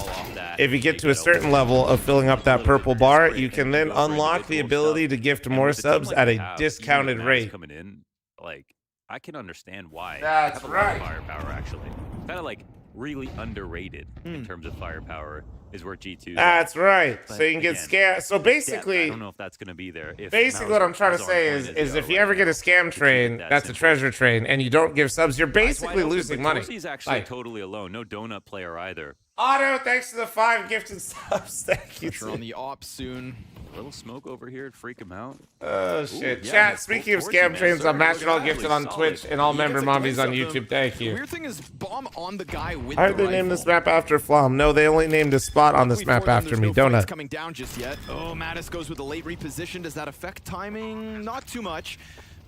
if you get to a certain level of filling up that purple bar, you can then unlock the ability to gift more subs at a discounted rate. Coming in, like I can understand why. That's they have a lot of right. Firepower, actually, kind of like really underrated in terms of firepower. Is where G2. That's right. But So you can get scam. So I basically, don't know if that's going to be there. If basically MOUZ what I'm trying to on say point is they if are you right ever get a scam train, that that's a simple. treasure train, and you don't give subs, you're Eyes basically wide open, losing but money. Torzi's actually Like, totally alone. No donut player either. Otto, thanks to the 5 gifted subs. Thank you. Pressure on the op soon. A little smoke over here to freak him out. Oh shit. yeah, Chat, he's speaking of full scam torch, trains, man. I'm matching all Solid. gifted on Twitch and all member mommies on YouTube. Thank The you. weird thing is, bomb on the guy with I heard the they named this rifle. map after fl0m. No, they only named a spot on this Luckily map for them, after there's me. no fights Donut. coming down just yet. Oh, Mattis goes with a late reposition. Does that affect timing? Not too much.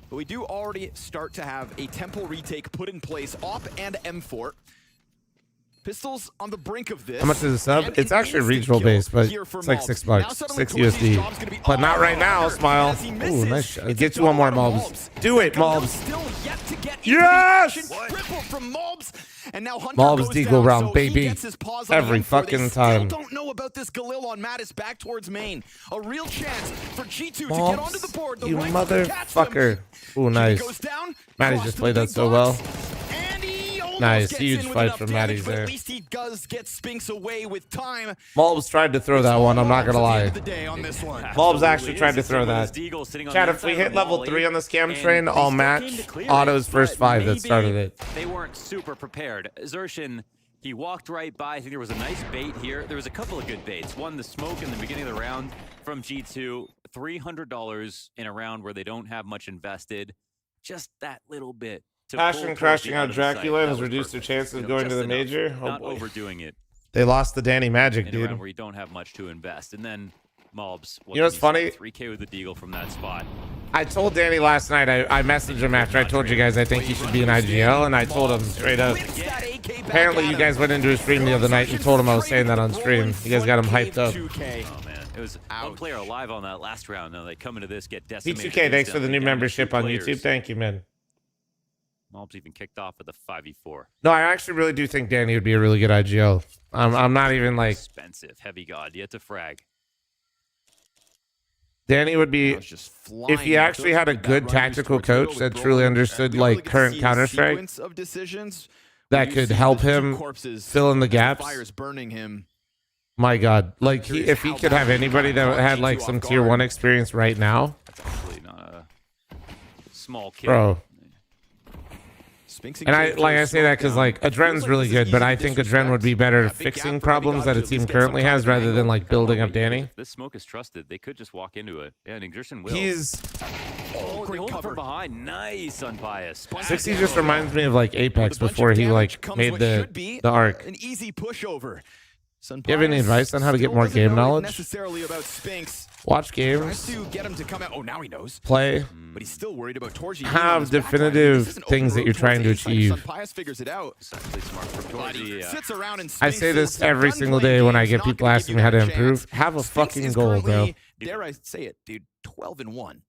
But we do already start to have a temple retake put in place. Op and M4. Pistols on the brink of this. How much is a sub? And It's an actually instant regional kill based, but here for it's like MOUZ. $6. Now suddenly 6 Torchy's USD. job's gonna be But not all right now, Hunter, Smile. as he Ooh, misses. nice shot. It's Get a you one more, double Mobs. Mobs. Do it, Galil Mobs. still yet to get Yes! into the action. Triple from Mobs. And now Hunter Mobs goes Deagle down, round, so baby. he gets his paws on Every the M4. fucking They time. still don't know about this Galil on Mattis back towards main. A real chance for G2 to get Mobs, onto the board. The you rifle to catch them. motherfucker. Ooh, nice. Goes down, Matty cross just to played the that big so box, well. and he almost Nice, gets huge in with fight enough from damage, Matty's but there. At least he does get Spinks away with time. Mobs tried to throw that one, I'm not gonna lie. Mobs actually tried to throw that. Chat, if we hit level 3 on the scam train, I'll match Otto's first 5 that started it. They weren't super prepared. Xertion, he walked right by. I think there was a nice bait here. There was a couple of good baits. One, the smoke in the beginning of the round from G2. $300 in a round where they don't have much invested. Just that little bit. to pull Passion towards crashing the out other side. Dracula That has was reduced their perfect. chances of You know, going to just the enough, major. Oh, not boy. overdoing it. They lost the Danny Magic, In a dude. round where you don't have much to invest. And then Mobs. You know what's funny? 3K with the Deagle from that spot. I told Danny last night, I messaged him after I told you guys I think he should be an IGL, and I told him straight up. Apparently, you guys went into his stream the other night and told him I was saying that on stream. You guys got him hyped up. Oh, man. It was one player alive on that last round. Now they come into this, get decimated. P2K, thanks for the new Down to membership 2 on players. YouTube. Thank you, man. Mobs even kicked off with a 5v4. No, I actually really do think Danny would be a really good IGL. I'm not even like... Expensive. Heavy God. Yet to frag. Danny would be, if he actually had a good tactical coach that truly understood like current Counter-Strike, that could help him fill in the gaps. Fires burning him. My God, like if he could have anybody that had like some tier 1 experience right now, That's actually not a small kill. bro. And I say that because like Adren's really good, but I think Adren would be better fixing problems that a team currently has rather than like building up Danny. This smoke is trusted. They could just walk into it. Yeah, and Exertion will. He's oh, they hold it from behind. Nice, unbiased. 60 just reminds me of like Apex before he like made the arc. An easy pushover. Do you have any advice on how to get more game knowledge? Necessarily about Spinks. Watch Tries games, to get him to come out. Oh, now he knows. play, But he's still worried about Torgy. have definitive things that you're trying to achieve. Pius figures it out. Actually smart from Torgy. Sits around and I say this every single day when I get people asking me how to improve. Have a fucking goal, bro. Dare I say it, dude? 12-1.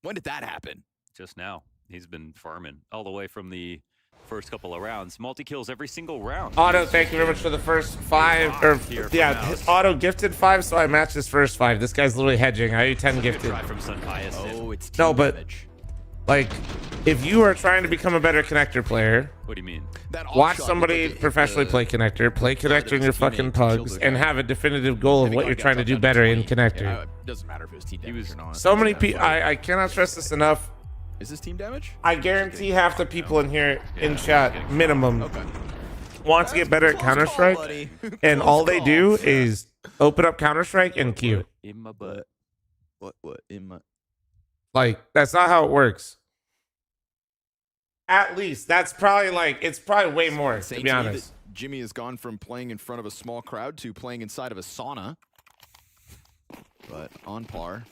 When did that happen? Just now. He's been farming all the way from the first couple of rounds. Multi-kills every single round. Otto, thank you very much for the first 5. Or yeah, Otto gifted 5, so I matched his first 5. This guy's literally hedging. I owe you 10 gifted. From Sun Pius. Oh, it's No, but like, if you are trying to become a better connector player, What do you mean? watch somebody professionally play connector in your fucking pugs, and have a definitive goal of what you're trying to do better in connector. Doesn't matter if it was team damage or not. So many people, I cannot stress this enough. Is this team damage? I guarantee half the people in here in chat, minimum, want to get better at Counter-Strike, and all they do is open up Counter-Strike and queue. In my butt. What? In my... Like, that's not how it works. At least, that's probably like, it's probably way more, to be honest. Jimmy has gone from playing in front of a small crowd to playing inside of a sauna. But on par.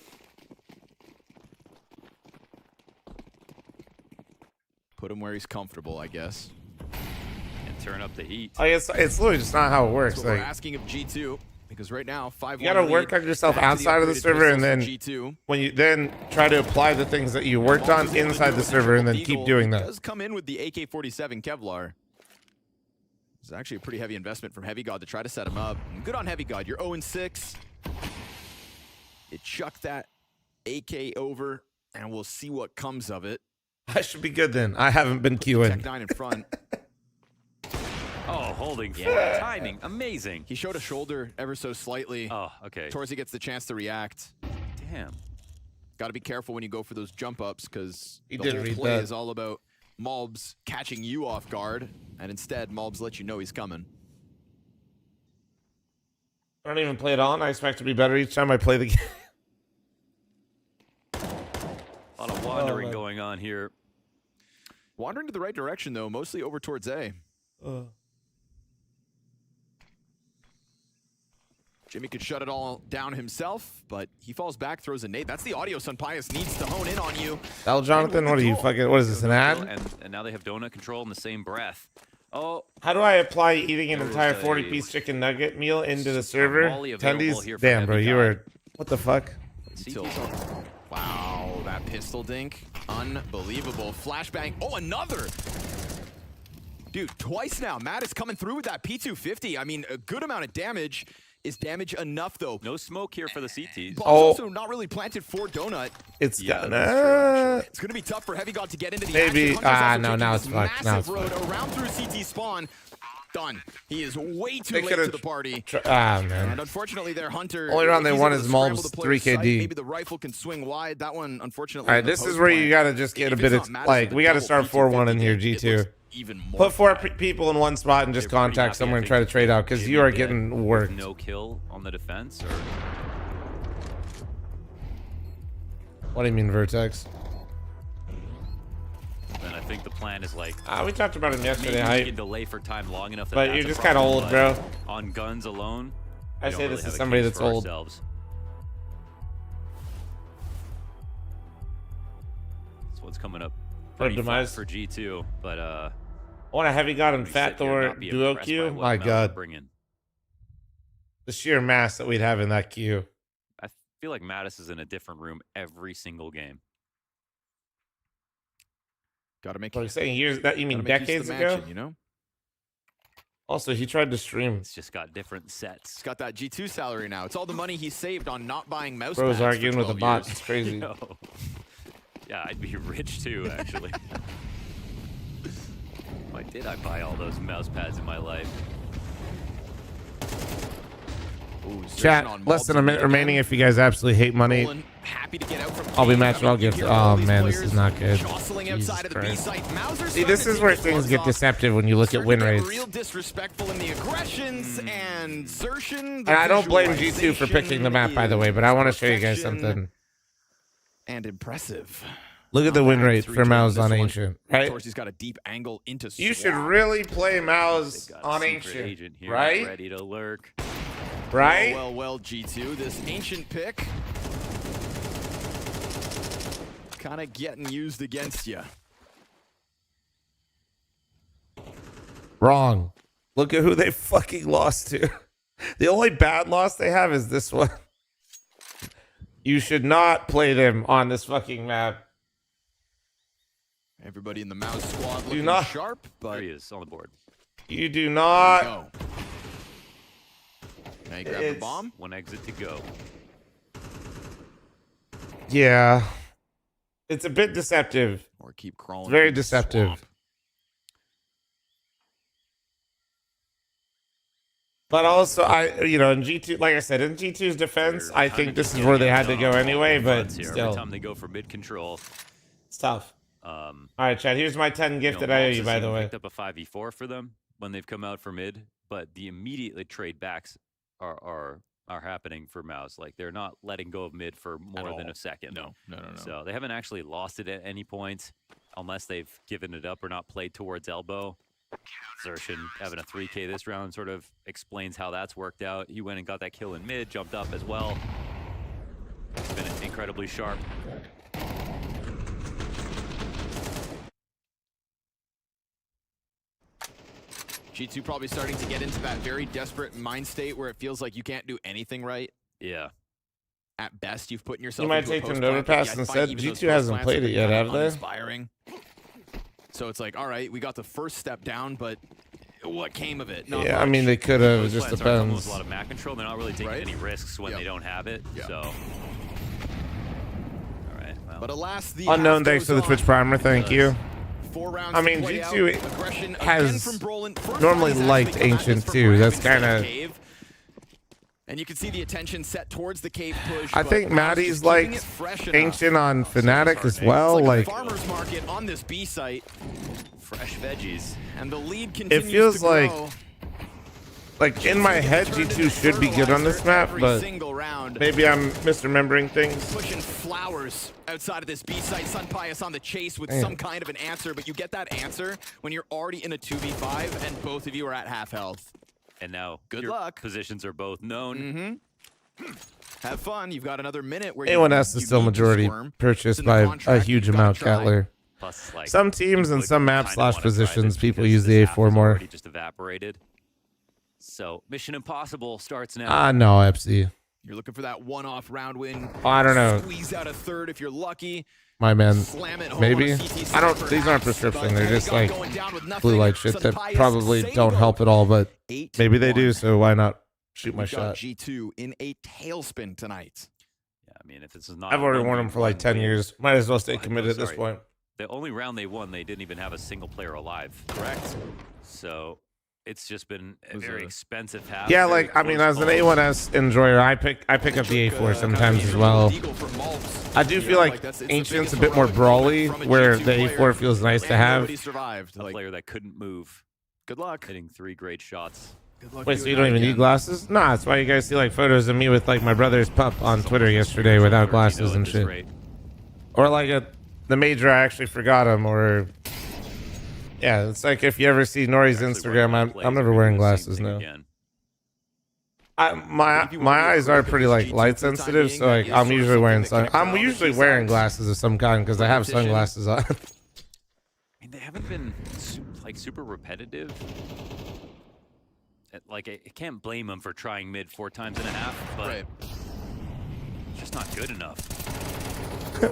Put him where he's comfortable, I guess. And turn up the heat. I guess it's literally just not how it works. That's what Like, we're asking of G2. Because right now, 5-1 you gotta work on yourself outside of the server, and then G2. when you then try to apply the things that you worked on inside the server, and then keep doing that. Does come in with the AK-47 Kevlar. It's actually a pretty heavy investment from Heavy God to try to set him up. And good on Heavy God. You're 0-6. You chuck that AK over, and we'll see what comes of it. I should be good then. I haven't been queuing. Tech 9 in front. Oh, holding. Yeah. Timing. Amazing. He showed a shoulder ever so slightly. Oh, okay. Towards he gets the chance to react. Damn. Got to be careful when you go for those jump ups, because He the did whole read play that. is all about Mobs catching you off guard, and instead Mobs lets you know he's coming. I don't even play it on. I expect to be better each time I play the game. A lot of wandering going on here. Wandering to the right direction, though, mostly over towards A. Jimmy could shut it all down himself, but he falls back, throws a nade. That's the audio Sunpius needs to hone in on you. Hell, Jonathan, what are you fucking? What is this, an ad? And now they have donut control in the same breath. Oh, how do I apply eating an entire 40-piece chicken nugget meal into the server? Attendees? Damn, bro, you were... What the fuck? Wow, that pistol dink. Unbelievable. Flashbang. Oh, another! Dude, twice now. Matt is coming through with that P250. I mean, a good amount of damage. Is damage enough, though? No smoke here for the CTs. But also not really planted for Donut. It's gonna... It's gonna be tough for Heavy God to get into the maybe. action. No, now it's fucked. Now it's road around through CT spawn. Done. He is way too late to the party. Man. And unfortunately, their Hunter... Only round they won is MOUZ 3KD. Maybe the rifle can swing wide. That one, unfortunately... All right, this is where you gotta just get a bit of... Like, we gotta start 4-1 in here, G2. Put 4 people in one spot and just contact somewhere and try to trade out, because you are getting worked. No kill on the defense, or... What do you mean, Vertex? Then I think the plan is like... we talked about him yesterday. Maybe we can delay for time long enough. But you're just kind of old, bro. On guns alone, I say this is somebody that's old. This one's coming up pretty fast for G2, but I want a Heavy God and Fat Thor duo queue. My God, the sheer mass that we'd have in that queue. I feel like Mattis is in a different room every single game. Got to make. What are you saying? Years? That you mean decades ago? You know. Also, he tried to stream. It's just got different sets. He's got that G2 salary now. It's all the money he saved on not buying mouse Bro's pads arguing with a bot. Years. It's crazy. Yeah, I'd be rich too, actually. Why did I buy all those mouse pads in my life? Ooh, chat, less than a minute remaining. If you guys absolutely hate money, I'll be matching all gifts. Oh man, this is not good. Jesus Christ. See, this is where things get deceptive when you look at win rates. Real disrespectful in the aggressions and Zertian. And I don't blame G2 for picking the map, by the way, but I want to show you guys something. And impressive. Look at the win rate for MOUZ on Ancient, right? Of course, he's got a deep angle into You should really play MOUZ on Ancient, right? Ready to lurk. Right? Well, G2. This Ancient pick kind of getting used against you. Wrong. Look at who they fucking lost to. The only bad loss they have is this one. You should not play them on this fucking map. Everybody in the MOUZ squad looking not, sharp, but there he is on the board. You do not. Go. Now you grab the bomb. One exit to go. Yeah. It's a bit deceptive. Or keep crawling. Very deceptive. Swamp. But also, in G2, like I said, in G2's defense, I think this is where they had to go anyway, but still. Every time they go for mid control. It's tough. All right, Chad, here's my 10 gift that I owe you, by the way. Picked up a 5v4 for them when they've come out for mid, but the immediately trade backs are happening for MOUZ. Like, they're not letting go of mid for more than a second. No. So they haven't actually lost it at any point unless they've given it up or not played towards elbow. Zertian having a 3K this round sort of explains how that's worked out. He went and got that kill in mid, jumped up as well. It's been incredibly sharp. G2 probably starting to get into that very desperate mind state where it feels like you can't do anything right. Yeah. At best, you've put yourself. You might take them to overpass instead. G2 hasn't played it yet, have they? So it's like, all right, we got the first step down, but what came of it? Not much. I mean, they could have. It just depends. A lot of map control. They're not really taking any risks when they don't have it. So. All right. Well. But alas, the unknown. Thanks for the Twitch primer. Thank you. I mean, G2 has normally liked Ancient too. That's kind of. And you can see the attention set towards the cave push. I think Maddie's liked Ancient on Fnatic as well. Like farmers market on this B site, fresh veggies, and the lead continues it feels to like grow. like in my head, G2 should be good on this map, but maybe I'm misremembering things. Pushing flowers outside of this B site. Sun Pius on the chase with Damn. some kind of an answer, but you get that answer when you're already in a 2v5 and both of you are at half health. And now Good your luck. positions are both known. Have fun. You've got another minute where A1S is still majority purchased by a huge amount, Catler. Plus, like, Some teams and some map kinda wanna / positions, try this people because use this the half A4 is more. already just evaporated. So Mission Impossible starts now. Ah, no, FC. You're looking for that one-off round win. I don't know. Squeeze out a third if you're lucky. My man, Slam it home maybe. on a CT I don't. side These aren't perhaps, prescription. but They're just like going down with nothing. blue light shit that Sun Pius probably don't Sable. help at all. But 8-1. maybe they do. So why not shoot my We've got shot? G2 in a tailspin tonight. Yeah, I mean, if this is not, I've already worn them for like 10 years. Might as well stay committed at this point. The only round they won, they didn't even have a single player alive. Correct. So it's just been a very expensive half. Yeah, very like I mean, close as an calls. A1S enjoyer, I pick up the A4 sometimes as well. I do feel like Ancient's a bit more brawly, where the A4 feels nice to have. Survived. A player that couldn't move. Good luck. Hitting 3 great shots. Wait, so you don't even need glasses? Nah, that's why you guys see like photos of me with like my brother's pup on Twitter yesterday without glasses and shit. Or like the major, I actually forgot him. Or yeah, it's like if you ever see Nori's Instagram, I'm never wearing glasses now. My eyes are pretty like light sensitive, so like I'm usually wearing wearing glasses of some kind because I have sunglasses on. I mean, they haven't been like super repetitive. Like I can't blame them for trying mid 4 times and a half, but it's just not good enough.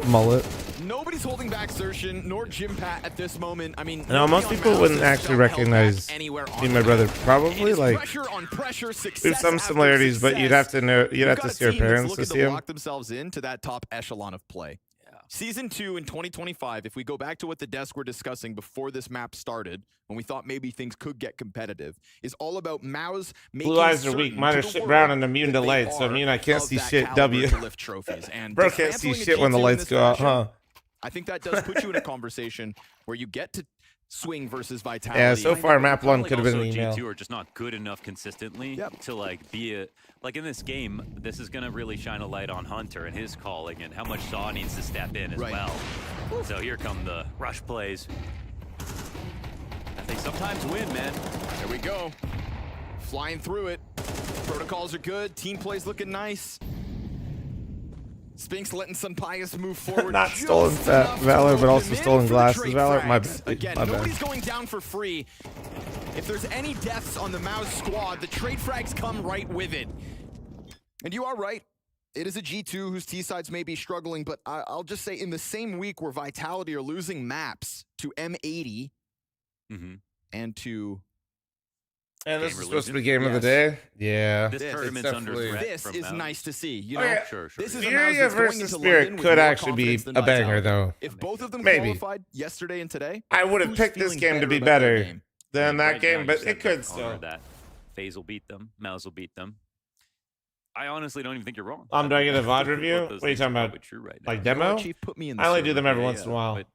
Mullet. Nobody's holding back Sershin nor Jim Pat at this moment. I mean, No, most people wouldn't actually recognize me and my brother. Probably like we have some similarities, but you'd have to know. You'd have to see our parents to see him. Lock themselves into that top echelon of play. Season 2 in 2025, if we go back to what the desk were discussing before this map started, when we thought maybe things could get competitive, is all about MOUZ making Blue eyes are weak. Mine are shit brown and immune to light, so I mean I can't see shit. W. Lift trophies. And Bro can't see shit when the lights go out, huh? I think that does put you in a conversation where you get to swing versus vitality. Yeah, so far map 1 could have been an email. G2 are just not good enough consistently to like be a like in this game. This is gonna really shine a light on Hunter and his calling and how much Saw needs to step in as well. So here come the rush plays. They sometimes win, man. There we go. Flying through it. Protocols are good. Team play's looking nice. Spinks letting Sun Pius move forward. Not stolen Valor, but also stolen glasses Valor. My bad. Again, My bad. nobody's going down for free. If there's any deaths on the MOUZ squad, the trade frags come right with it. And you are right. It is a G2 whose T-sides may be struggling, but I'll just say in the same week where Vitality are losing maps to M80 and to... And this is supposed to be game of the day? Yeah. This tournament's under threat. This is nice to see. You know, Okay. this is a MOUZ Furia that's going versus into Spirit London with could more actually be confidence than a banger, Vitality. though. If both of them Maybe. qualified yesterday and today, I would have who's picked this feeling game to be about their better game? than that Right game, now, you but said it could that still. corner that FaZe will beat them, MOUZ will beat them. I honestly don't even think you're wrong. Do I get a VOD Both review? those What are you things talking about? probably true right now. Like demo? Chief, put me in the I only do server. them every Yeah, once in a while. But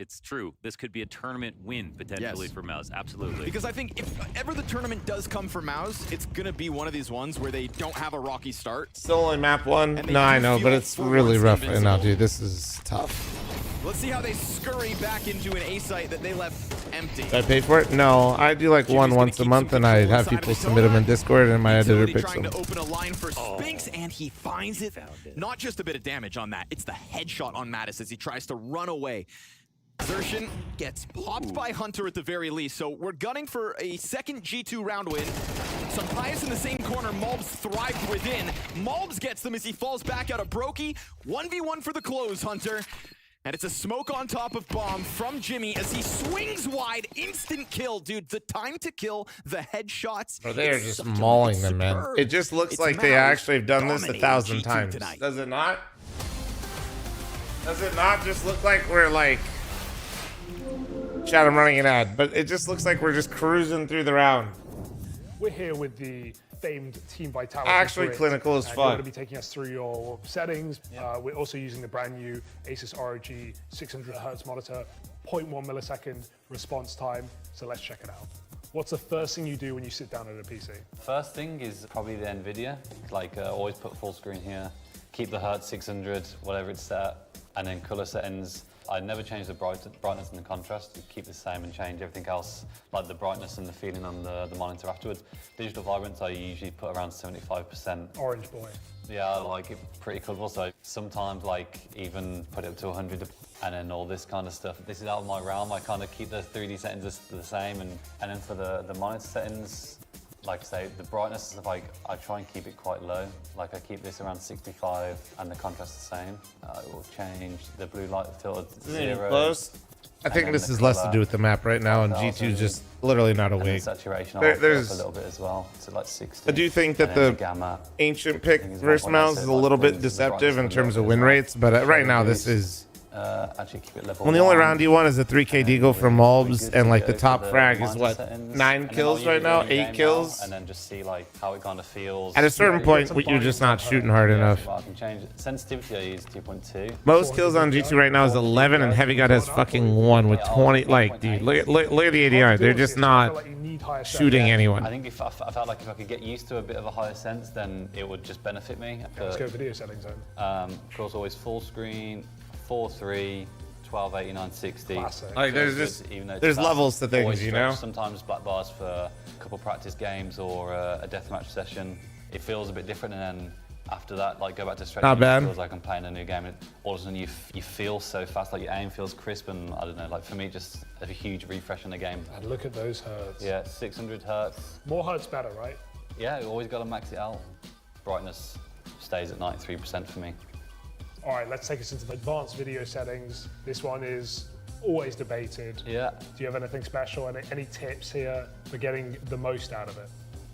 it's true. This could be a tournament win potentially for MOUZ. Absolutely. Because I think if ever the tournament does come for MOUZ, it's going to be one of these ones where they don't have a rocky start. Still only map 1? And they No, I do know, but feel it's for really once rough right now, invincible. dude. This is tough. Let's see how they scurry back into an A site that they left empty. Did I pay for it? No, I do like one once a month, and I have people submit them in Discord, and my editor picks Trying them. to open a line for Spinks, and he finds it. Not just a bit of damage on that, it's the headshot on Mattis as he tries to run away. Sershin gets popped by Hunter at the very least, so we're gunning for a second G2 round win. Sun Pius in the same corner, MOUZ thrived within. MOUZ gets them as he falls back out of Brokey. 1v1 for the close, Hunter. And it's a smoke on top of bomb from Jimmy as he swings wide. Instant kill, dude. The time to kill, the headshots. Bro, they are just mauling them, man. It just looks like they actually have done this 1,000 times. Does it not? Does it not just look like we're like... Chat, I'm running an ad, but it just looks like we're just cruising through the round. We're here with the famed Team Vitality. Actually Brit, clinical as and fuck. You're going to be taking us through your settings. We're also using the brand new Asus ROG 600 Hz monitor, 0.1 millisecond response time. So let's check it out. What's the first thing you do when you sit down at a PC? First thing is probably the NVIDIA. Like always put full screen here. Keep the hertz 600, whatever it's set, and then color settings. I never change the brightness and the contrast. Keep the same and change everything else, like the brightness and the feeling on the monitor afterwards. Digital vibrance, I usually put around 75%. Orange boy. Yeah, I like it pretty colorful, so sometimes like even put it up to 100 and then all this kind of stuff. This is out of my realm. I kind of keep the 3D settings the same, and then for the monitor settings, like I say, the brightness, like I try and keep it quite low. Like I keep this around 65 and the contrast the same. It will change the blue light filter to 0. Close. I think this is less to do with the map right now, and G2 is just literally not awake. Saturation There's a little bit as well to like 60. I do think that the gamma ancient pick versus MOUZ is a little bit deceptive in terms of win rates, but right now this is. Actually keep it level Well, the only 1. round you want is a 3K deagle from MOUZ, and like the top frag is what, 9 kills right now, 8 kills. And then just see like how it kind of feels. At a certain point, you're just not shooting hard enough. I can change it. Sensitivity I use 2.2. Most kills on G2 right now is 11, and Heavy God has fucking 1 with 20. Like, dude, look at the ADR. They're just not shooting anyone. I think if I felt like if I could get used to a bit of a higher sense, then it would just benefit me. Let's go video settings then. Of course, always full screen, 4:3. 1289 60. Like there's levels to things, you know. Sometimes black bars for a couple practice games or a deathmatch session. It feels a bit different, and then after that, like go back to stretching. Not bad. It feels like I'm playing a new game. All of a sudden, you feel so fast, like your aim feels crisp, and I don't know. Like for me, just a huge refresh in the game. And look at those hertz. Yeah, 600 hertz. More hertz better, right? Yeah, you always got to max it out. Brightness stays at 93% for me. All right, let's take us into the advanced video settings. This one is always debated. Yeah. Do you have anything special? Any tips here for getting the most out of it?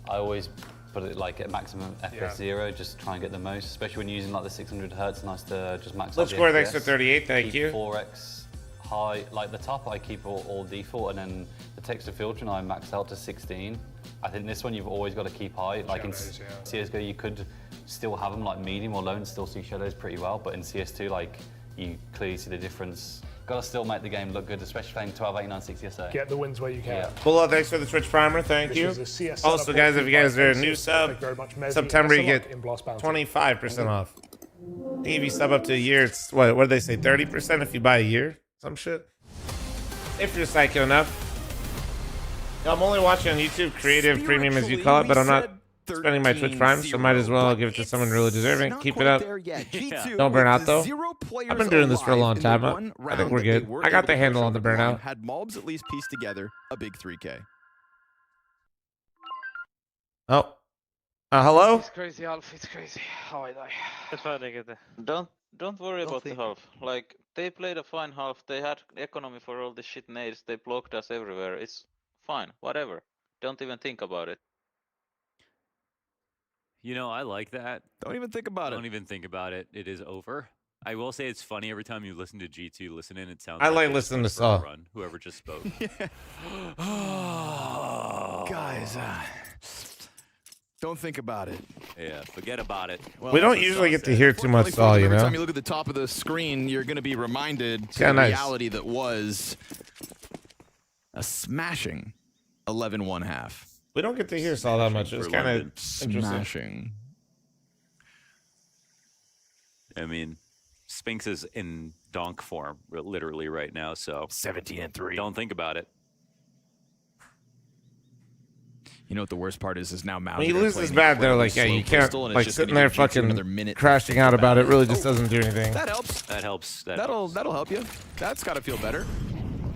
I always put it like at maximum FPS 0, just try and get the most, especially when you're using like the 600 hertz. Nice to just max out Let's the score FPS. thanks for 38, thank you. 4x high, like the top I keep all default, and then the texture filtering I max out to 16. I think this one you've always got to keep high. Like in CSGO you could still have them like medium or low and still see shadows pretty well, but in CS2 like you clearly see the difference. Gotta still make the game look good, especially playing 12, 8, 9, 60 or so. Get the wins where you can. Well, thanks for the Twitch primer, thank you. Also, guys, if you guys are a new sub, September you get 25% off. If you sub up to a year, it's what do they say, 30% if you buy a year? Some shit. If you're psycho enough. Yo, I'm only watching on YouTube, creative premium as you call it, but I'm not spending my Twitch Prime, so might as well give it to someone really deserving. Keep it up. Don't burn out, though. I've been doing this for a long time. I think we're good. I got the handle on the burnout. Had MOUZ at least pieced together a big 3K. Oh. Hello? It's crazy, Alf. It's crazy. How I die. Don't worry about the half. Like, they played a fine half. They had economy for all the shit nades. They blocked us everywhere. It's fine. Whatever. Don't even think about it. You know, I like that. Don't even think about it. Don't even think about it. It is over. I will say it's funny every time you listen to G2 listen in, it sounds I like it's listening to for a Saw. Run, whoever just spoke. Guys, don't think about it. Yeah, forget about it. We don't usually get to hear too much Saw, you Every know? time you look at the top of the screen, you're going to be reminded to Yeah, the nice. reality that was a smashing 11-1/2. We don't get to hear Saw that much. It's kind of interesting. Smashing. I mean, Spinks is in donk form literally right now, so 17-3. Don't think about it. You know what the worst part is now MOUZ. When you lose this bad, they're like, yeah, you can't, like, sitting there fucking crashing out about it really just doesn't do anything. That helps. That helps. That'll help you. That's got to feel better.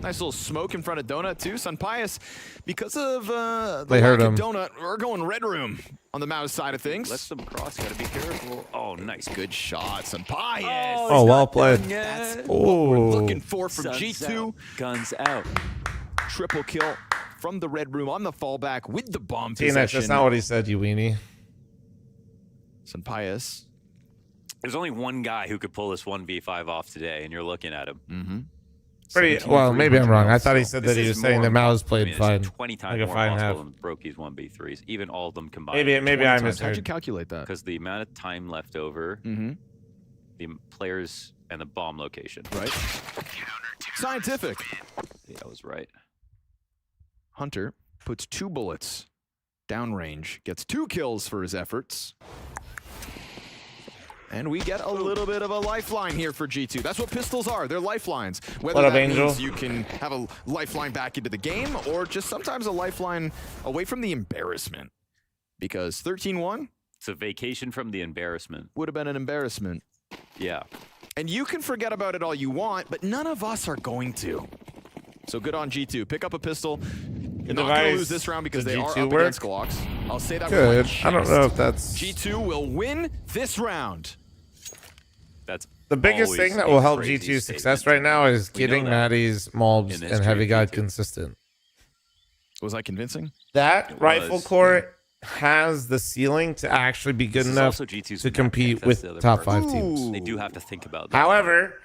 Nice little smoke in front of Donut too. Sun Pius, because of the They heard lack of him. Donut, we're going Red Room on the MOUZ side of things. Let them cross. Gotta be careful. Oh, nice. Good shot, Sun Pius. Oh, well played. That's what we're Ooh. looking for from Sun's G2. out. Guns out. Triple kill from the Red Room on the fallback with the bomb TNX, possession. that's not what he said, you weenie. Sun Pius. There's only one guy who could pull this 1v5 off today, and you're looking at him. Mm-hmm. Pretty well, maybe I'm wrong. I thought he said that he was saying that MOUZ played fine. 20 times like a more fine possible half. than Broki's 1v3s, even all of them combined. Maybe I How'd you misheard. calculate that? Because the amount of time left over, the players, and the bomb location. Right. Scientific. Yeah, I was right. Hunter puts 2 bullets downrange, gets 2 kills for his efforts. And we get a little bit of a lifeline here for G2. That's what pistols are. They're lifelines. Whether What up, that Angel? means you can have a lifeline back into the game or just sometimes a lifeline away from the embarrassment. Because 13-1 It's a vacation from the embarrassment. would have been an embarrassment. Yeah. And you can forget about it all you want, but none of us are going to. So good on G2. Pick up a pistol. You're not going to lose this round because they are up against Glocks. I'll say that Good. with my I don't chest. know if that's... G2 will win this round. That's The biggest thing that will help G2's success right now is getting Maddie's, MOUZ, and Heavy God consistent. Was I convincing? That rifle core has the ceiling to actually be good enough to compete with top 5 teams. They do have to think about that. However,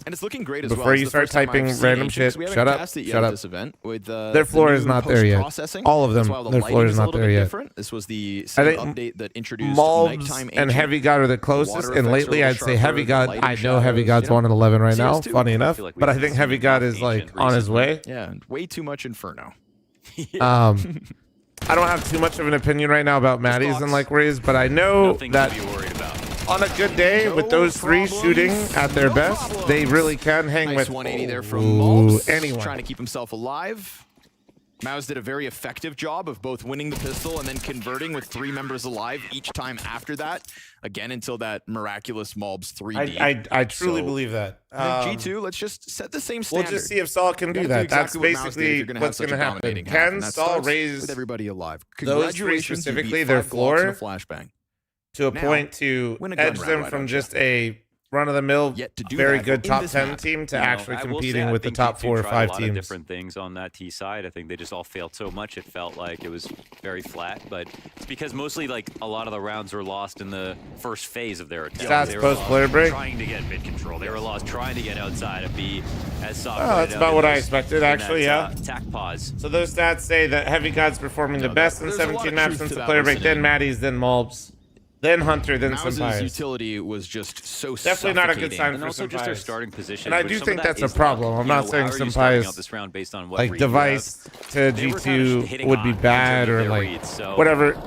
and it's looking great as before well. you It's the start first time typing I've seen random Ancients. shit, We haven't shut up, cast it yet shut at up. This event with, Their the floor is new not there yet. post-processing. All of That's them, why the their floor lighting is a not little there bit yet. different. This was the I same think update that introduced MOUZ nighttime and aging. Heavy God are the Water closest, effects and are a lately little I'd say sharper, Heavy God. lighting I know Heavy shadows, God's you know? 1-11 right now, CS2. funny I enough, feel like but I we've think seen Heavy God is like on his way. Yeah, way too much Inferno. I don't have too much of an opinion right now about Maddie's and like Rays, but I know that on a good day with those 3 shooting at their best, they really can hang Nice with 180 there from MOUZ, anyone. trying to keep himself alive. MOUZ did a very effective job of both winning the pistol and then converting with 3 members alive each time after that. Again, until that miraculous MOUZ 3D. I truly believe that. G2, let's just set the same standard. We'll just see if Saul can do that. That's basically what's going to happen. Can Saul raise with everybody alive? those 3 specifically, their floor, flashbang to a point to edge them from just a run-of-the-mill, very good top 10 team to actually competing with the top 4 or 5 a lot teams? of different things on that T side. I think they just all failed so much. It felt like it was very flat, but it's because mostly like a lot of the rounds were lost in the first phase of their attack. Stats They were post lost player break? trying to get mid control. They were lost trying to get outside of B as soft. Oh, that's about what I expected, actually, yeah. Attack pause. So those stats say that Heavy God's performing the best in there's a lot 17 of maps truth since to the that player break, listening. then Maddie's, then MOUZ, then Hunter, then MOUZ's Senpai's. utility was just so Definitely not a good suffocating. sign And for also just their Senpai's. starting position. And I which do some of think that that's a is luck. problem. I'm You not know, saying how are you starting out Senpai's this round based on what like read you device have? to They were kind of G2 hitting would be hot in bad terms of or their like reads, so- whatever.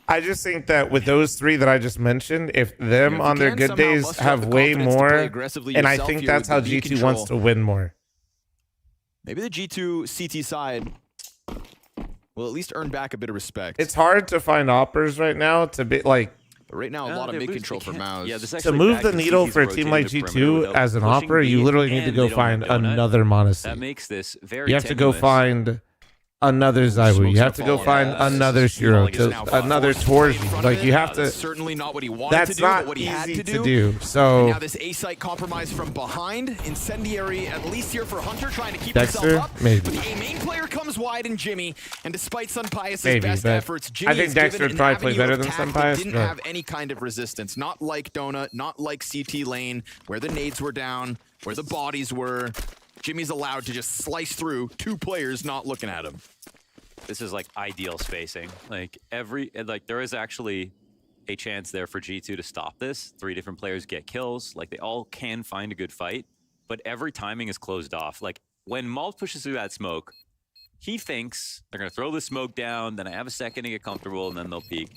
I just think that with those 3 that I just mentioned, if them if on you their can good somehow days muster up have the way confidence to play more, aggressively and I yourself think here that's with how the B G2 wants to control. win more. Maybe the G2 CT side will at least earn back a bit of respect. It's hard to find oppers right now to be like. But right now, a lot of mid control for MOUZ. Yeah, this To actually move back the to needle CT's for a team like rotating the perimeter G2 without as an pushing opera, you B, literally need to and go they don't have find Donut. another Monacy. That makes this very You have to go tenuous. find another Zaiwu. You have to go find another Shiro, another Torji. Like you have to. Certainly not what he wanted That's to do, not but what he had easy to do. So And now this A-site compromise from behind, incendiary at least here for Hunter, trying to keep Dexter, himself up. maybe. But the A-main player comes wide in Jimmy, and despite Senpai's Maybe, best but efforts, Jimmy I think is Dexter given would an probably play avenue better of than attack Senpai's, that didn't but- have any kind of resistance. Not like Donut, not like CT lane, where the nades were down, where the bodies were. Jimmy's allowed to just slice through 2 players not looking at him. This is like ideal spacing. Like there is actually a chance there for G2 to stop this. 3 different players get kills. Like they all can find a good fight, but every timing is closed off. Like when MOUZ pushes through that smoke, he thinks they're gonna throw the smoke down, then I have a second to get comfortable, and then they'll peek.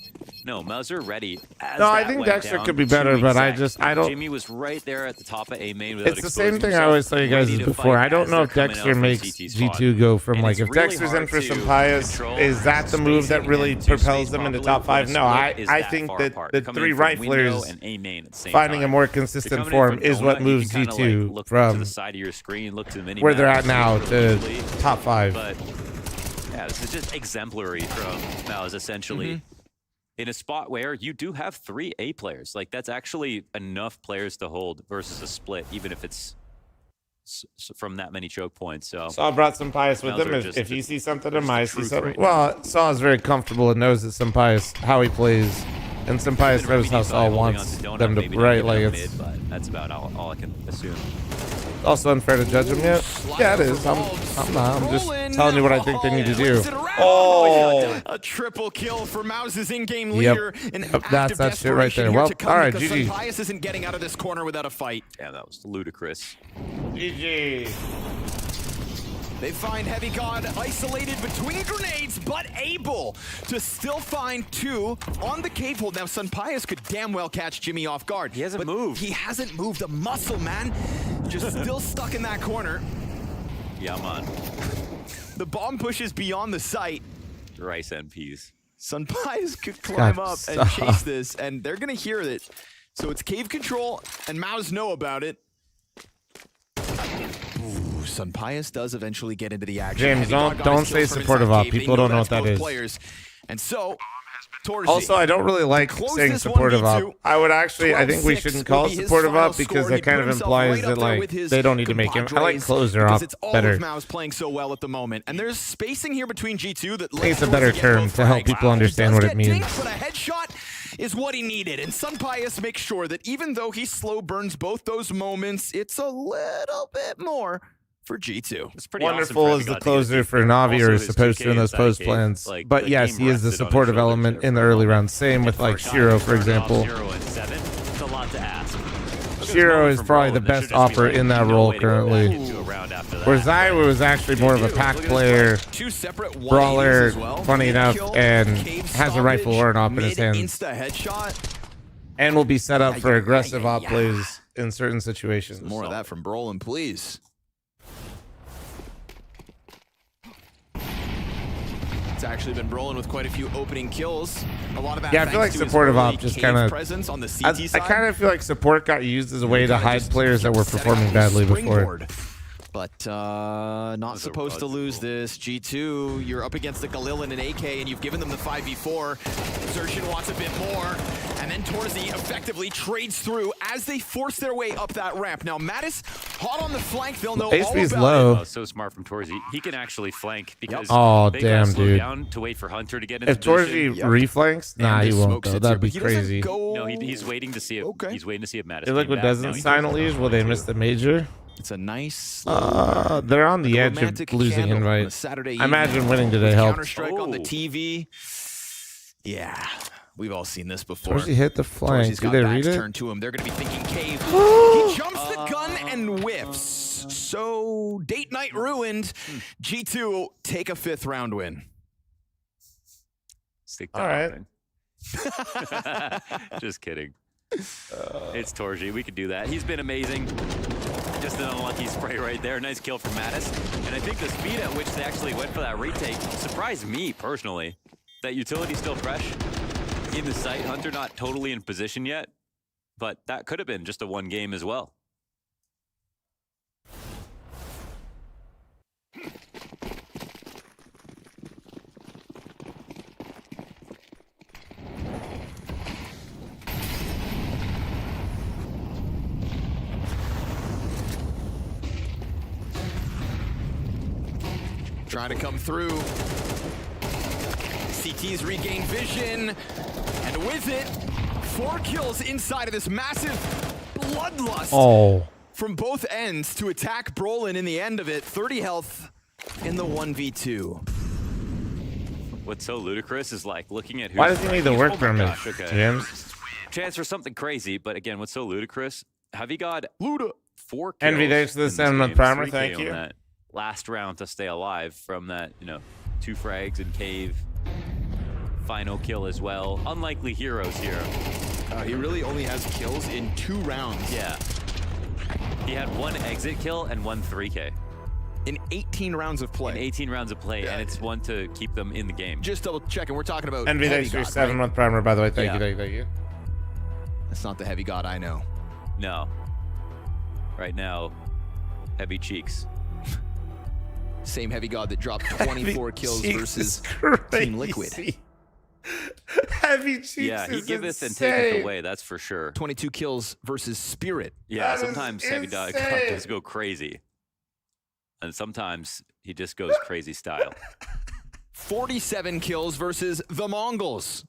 No, MOUZ are ready. No, I think Dexter could be better, but I don't. Jimmy was right there at the top of A main. It's the same thing I always tell you guys is before. I don't know if Dexter makes G2 go from like if Dexter's in for Senpai's, is that the move that really propels them into top 5? No, I think that the 3 riflers finding a more consistent form is what moves G2 from the side of your screen, look to the mini where they're at now to top 5. But yeah, this is just exemplary from MOUZ essentially. In a spot where you do have 3 A players. Like that's actually enough players to hold versus a split, even if it's from that many choke points. So Saw brought Senpai's with him. If you see something in my see something. Well, Saw is very comfortable and knows that Senpai's how he plays, and Senpai's knows how Saw wants them to right. Like it's. But that's about all I can assume. Also unfair to judge him yet. Yeah, it is. I'm not. I'm just telling you what I think they need to do. Oh, a triple kill for MOUZ's in-game Yep. leader. That's that shit right there. Well, all right, GG. Senpai's isn't getting out of this corner without a fight. Yeah, that was ludicrous. GG. They find Heavy God isolated between grenades, but able to still find 2 on the cave hold. Now, Sunpius could damn well catch Jimmy off guard. He hasn't moved. He hasn't moved a muscle, man. Just still stuck in that corner. Yeah, man. The bomb pushes beyond the site. Rice and peas. Sunpius could climb up and stop. chase this, and they're gonna hear it. So it's cave control, and MOUZ know about it. Ooh, Sunpius does eventually get into the action. James, Heavy God got don't his say kills from supportive inside op. cave. They People don't know that's what that both is. Players. And so, Torzi. Also, I don't really like Close saying this supportive 1v2. op. I would actually, I think we 12-6 shouldn't call will it be his supportive final op because score. that He kind put of himself implies right up that there like with his they don't need to make him. I like compadres closer because op it's all better. of MOUZ playing so well at the moment, and there's spacing here between G2 that I think it's a better lets Torzi get term both to help frags. people understand He what does it get means. dinked, but a headshot is what he needed, and Sunpius makes sure that even though he slow burns both those moments, it's a little bit more for G2. It's pretty Wonderful awesome as the closer for Navi, or is supposed to in those post plans. Like, but the yes, game he is the rested on his supportive shoulders element there in the for a early moment. rounds. Same with like For a guy Shiro, who for started off example. 0 and 7, it's a lot to ask. Shiro is probably the best offer in that role currently. Whereas Zywa was actually more of a pack player, brawler, funny enough, and has a rifle or an op in his hands. Insta headshot. And will be set up for aggressive op plays in certain situations. More of that from Brolin, please. It's actually been Brolin with quite a few opening kills. A lot of that. Yeah, I feel like supportive op just kind of. presence on the CT I side. kind of feel like support got used as a way to hide players that were performing badly before. But not supposed to lose this. G2, you're up against the Galil and an AK, and you've given them the 5v4. Xerxin wants a bit more, and then Torzi effectively trades through as they force their way up that ramp. Now, Mattis, hot on the flank, they'll know all HP's about low. it. Oh, so smart from Torzi. He can actually flank because Oh, they damn, gotta slow dude. down to wait for Hunter to get into If Torzi position. reflanks, nah, he won't though. That'd be crazy. No, he's waiting to see if he's waiting to see if Mattis. If Liquid doesn't sign a lead, will they miss the major? It's a nice. They're on the edge of losing invite. Saturday I imagine winning today helped. Counter-Strike on the TV. Yeah, we've all seen this before. Torzi hit the flank. Torzi's Did got they backs read it? turned to him. They're going to be thinking cave. He jumps the gun and whiffs. So date night ruined. G2 take a 5th round win. Stick All right. Just kidding. It's Torzi. We could do that. He's been amazing. Just an unlucky spray right there. Nice kill from Mattis. And I think the speed at which they actually went for that retake surprised me personally. That utility's still fresh in the site. Hunter not totally in position yet, but that could have been just a 1 game as well. Trying to come through. CT's regained vision. And with it, 4 kills inside of this massive bloodlust. Oh. From both ends to attack Brolin in the end of it. 30 health in the 1v2. What's so ludicrous is like looking at who's Why does he need the work oh my permit, gosh, okay. James? Chance for something crazy, but again, what's so ludicrous? Have you got 4 kills? Envy thanks for the in this 7-month game, primer, 3K thank on you. that last round to stay alive from that, 2 frags in cave. Final kill as well. Unlikely heroes here. He really only has kills in 2 rounds. Yeah. He had 1 exit kill and 1 3K. In 18 rounds of play. In 18 rounds of play, and it's 1 to keep them in the game. Just double checking. We're talking about Envy Heavy thanks for God, your right? 7-month primer, by the way. Thank Yeah. you, thank you. That's not the Heavy God I know. No. Right now, Heavy Cheeks. Same Heavy God that dropped 24 kills Cheeks versus is Team Liquid. crazy. Heavy Cheeks Yeah, he is giveth and insane. taketh away, that's for sure. 22 kills versus Spirit. Yeah, That sometimes is Heavy Dog insane. does go crazy. And sometimes he just goes crazy style. 47 kills versus the Mongols.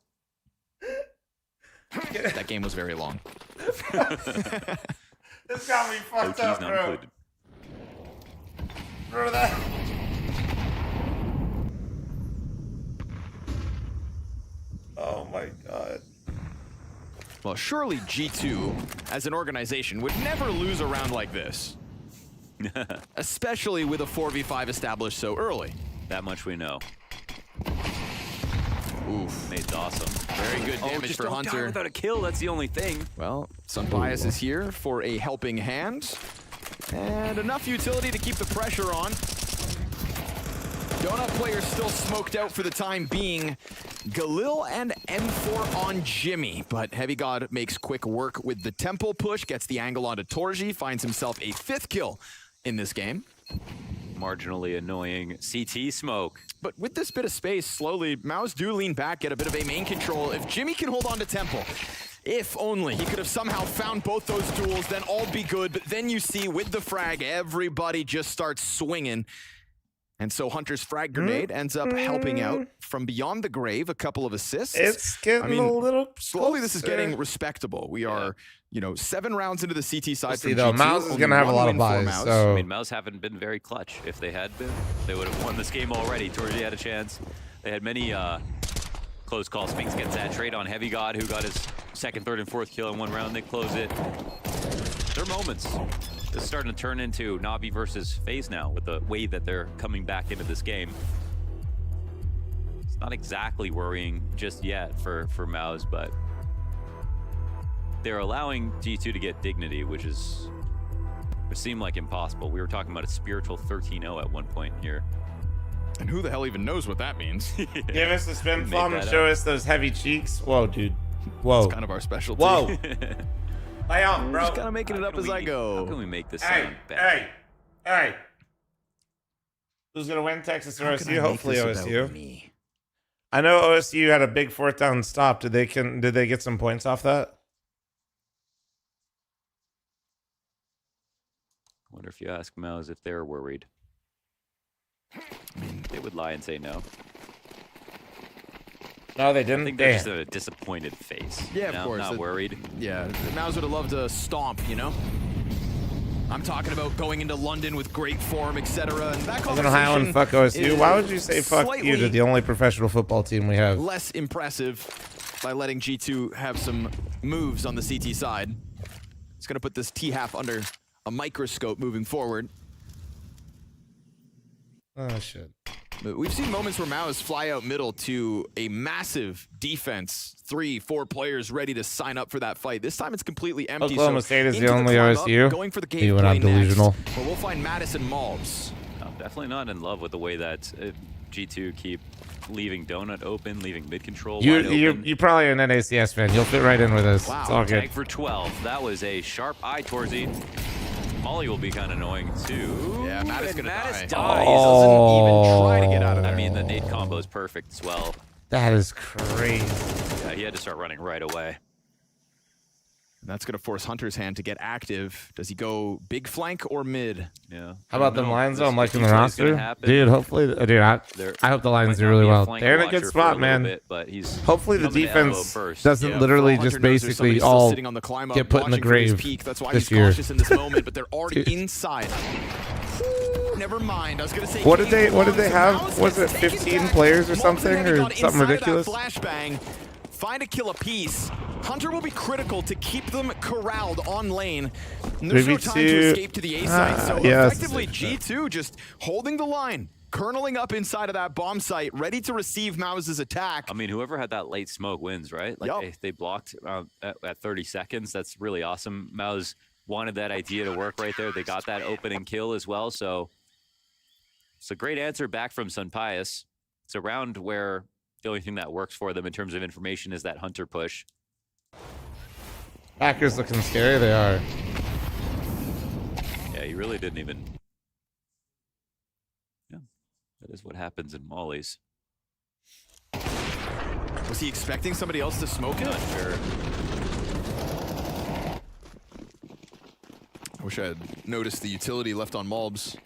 That game was very long. This got me fucked up, not bro. included. Remember that? Oh my god. Well, surely G2, as an organization, would never lose a round like this. Especially with a 4v5 established so early. That much we know. Oof. Nade's awesome. Very good damage just for don't Hunter. Die without a kill, that's the only thing. Well, Sunbias is here for a helping hand. And enough utility to keep the pressure on. Donut players still smoked out for the time being. Galil and M4 on Jimmy, but Heavy God makes quick work with the temple push, gets the angle onto Torji, finds himself a 5th kill in this game. Marginally annoying CT smoke. But with this bit of space, slowly, MOUZ do lean back, get a bit of a main control. If Jimmy can hold on to temple, if only he could have somehow found both those duels, then all be good. But then you see with the frag, everybody just starts swinging. And so Hunter's frag grenade ends up helping out from beyond the grave, a couple of assists. It's getting a little slowly. This is closer. getting respectable. We are, you know, 7 rounds into the CT side. See, though, MOUZ is going to have a lot of buys. So. I mean, MOUZ haven't been very clutch. If they had been, they would have won this game already. Torji had a chance. They had many close calls. Spinks gets that trade on Heavy God, who got his 2nd, 3rd, and 4th kill in 1 round. They close it. They're moments. This is starting to turn into Na'Vi versus FaZe now with the way that they're coming back into this game. It's not exactly worrying just yet for MOUZ, but they're allowing G2 to get dignity, which seemed like impossible. We were talking about a spiritual 13-0 at one point here. And who the hell even knows what that means? Give us the spin flom and show us those heavy cheeks. Whoa, dude. Whoa. It's kind of our specialty. Whoa. Lay on, bro. Just kind of making it up as I go. How can we make this sound bad? Hey. Who's going to win, Texas or OSU? Hopefully OSU. I know OSU had a big 4th down stop. Did they get some points off that? I wonder if you ask MOUZ if they're worried. I mean, they would lie and say no. No, they didn't. I think they're just a disappointed face. Yeah, of course. Not worried. Yeah, MOUZ would have loved to stomp, you know? I'm talking about going into London with great form, etc. And that conversation Ohio and fuck OSU. Why would you say fuck you to the only professional football team we have? Less impressive by letting G2 have some moves on the CT side. It's going to put this T-half under a microscope moving forward. Oh, shit. But we've seen moments where MOUZ fly out middle to a massive defense. 3, 4 players ready to sign up for that fight. This time it's completely empty. Oklahoma State is the only OSU. Going for the You were not delusional. But we'll find Madison MOUZ. I'm definitely not in love with the way that G2 keep leaving Donut open, leaving mid control wide open. You're probably an NACS fan. You'll fit right in with us. Wow. It's all good. Tag for 12. That was a sharp eye towards you. Molly will be kind of annoying too. Yeah, Mattis gonna die. Dies. Oh. Doesn't even try to get out of there. I mean, the nade combo is perfect as well. That is crazy. Yeah, he had to start running right away. And that's going to force Hunter's hand to get active. Does he go big flank or mid? Yeah. How about them Lions though? I'm liking the roster. Dude, hopefully, dude, I hope the Lions do really well. They're in a good spot, man. But he's hopefully the defense doesn't literally just basically all get put in the grave That's why this he's year. cautious in this moment, but they're already inside. Never mind. I was gonna say. What did they have? Was it 15 players or something, or something ridiculous? Flashbang. Find a kill apiece. Hunter will be critical to keep them corralled on lane. And there's no time to escape to the A site. So effectively, G2 just holding the line, kerneling up inside of that bomb site, ready to receive MOUZ's attack. I mean, whoever had that late smoke wins, right? Like they blocked at 30 seconds. That's really awesome. MOUZ wanted that idea to work right there. They got that opening kill as well. So it's a great answer back from Sunpius. It's a round where the only thing that works for them in terms of information is that Hunter push. Packers looking scary, they are. Yeah, he really didn't even... Yeah, that is what happens in Molly's. Was he expecting somebody else to smoke it? Not sure. I wish I had noticed the utility left on MOUZ.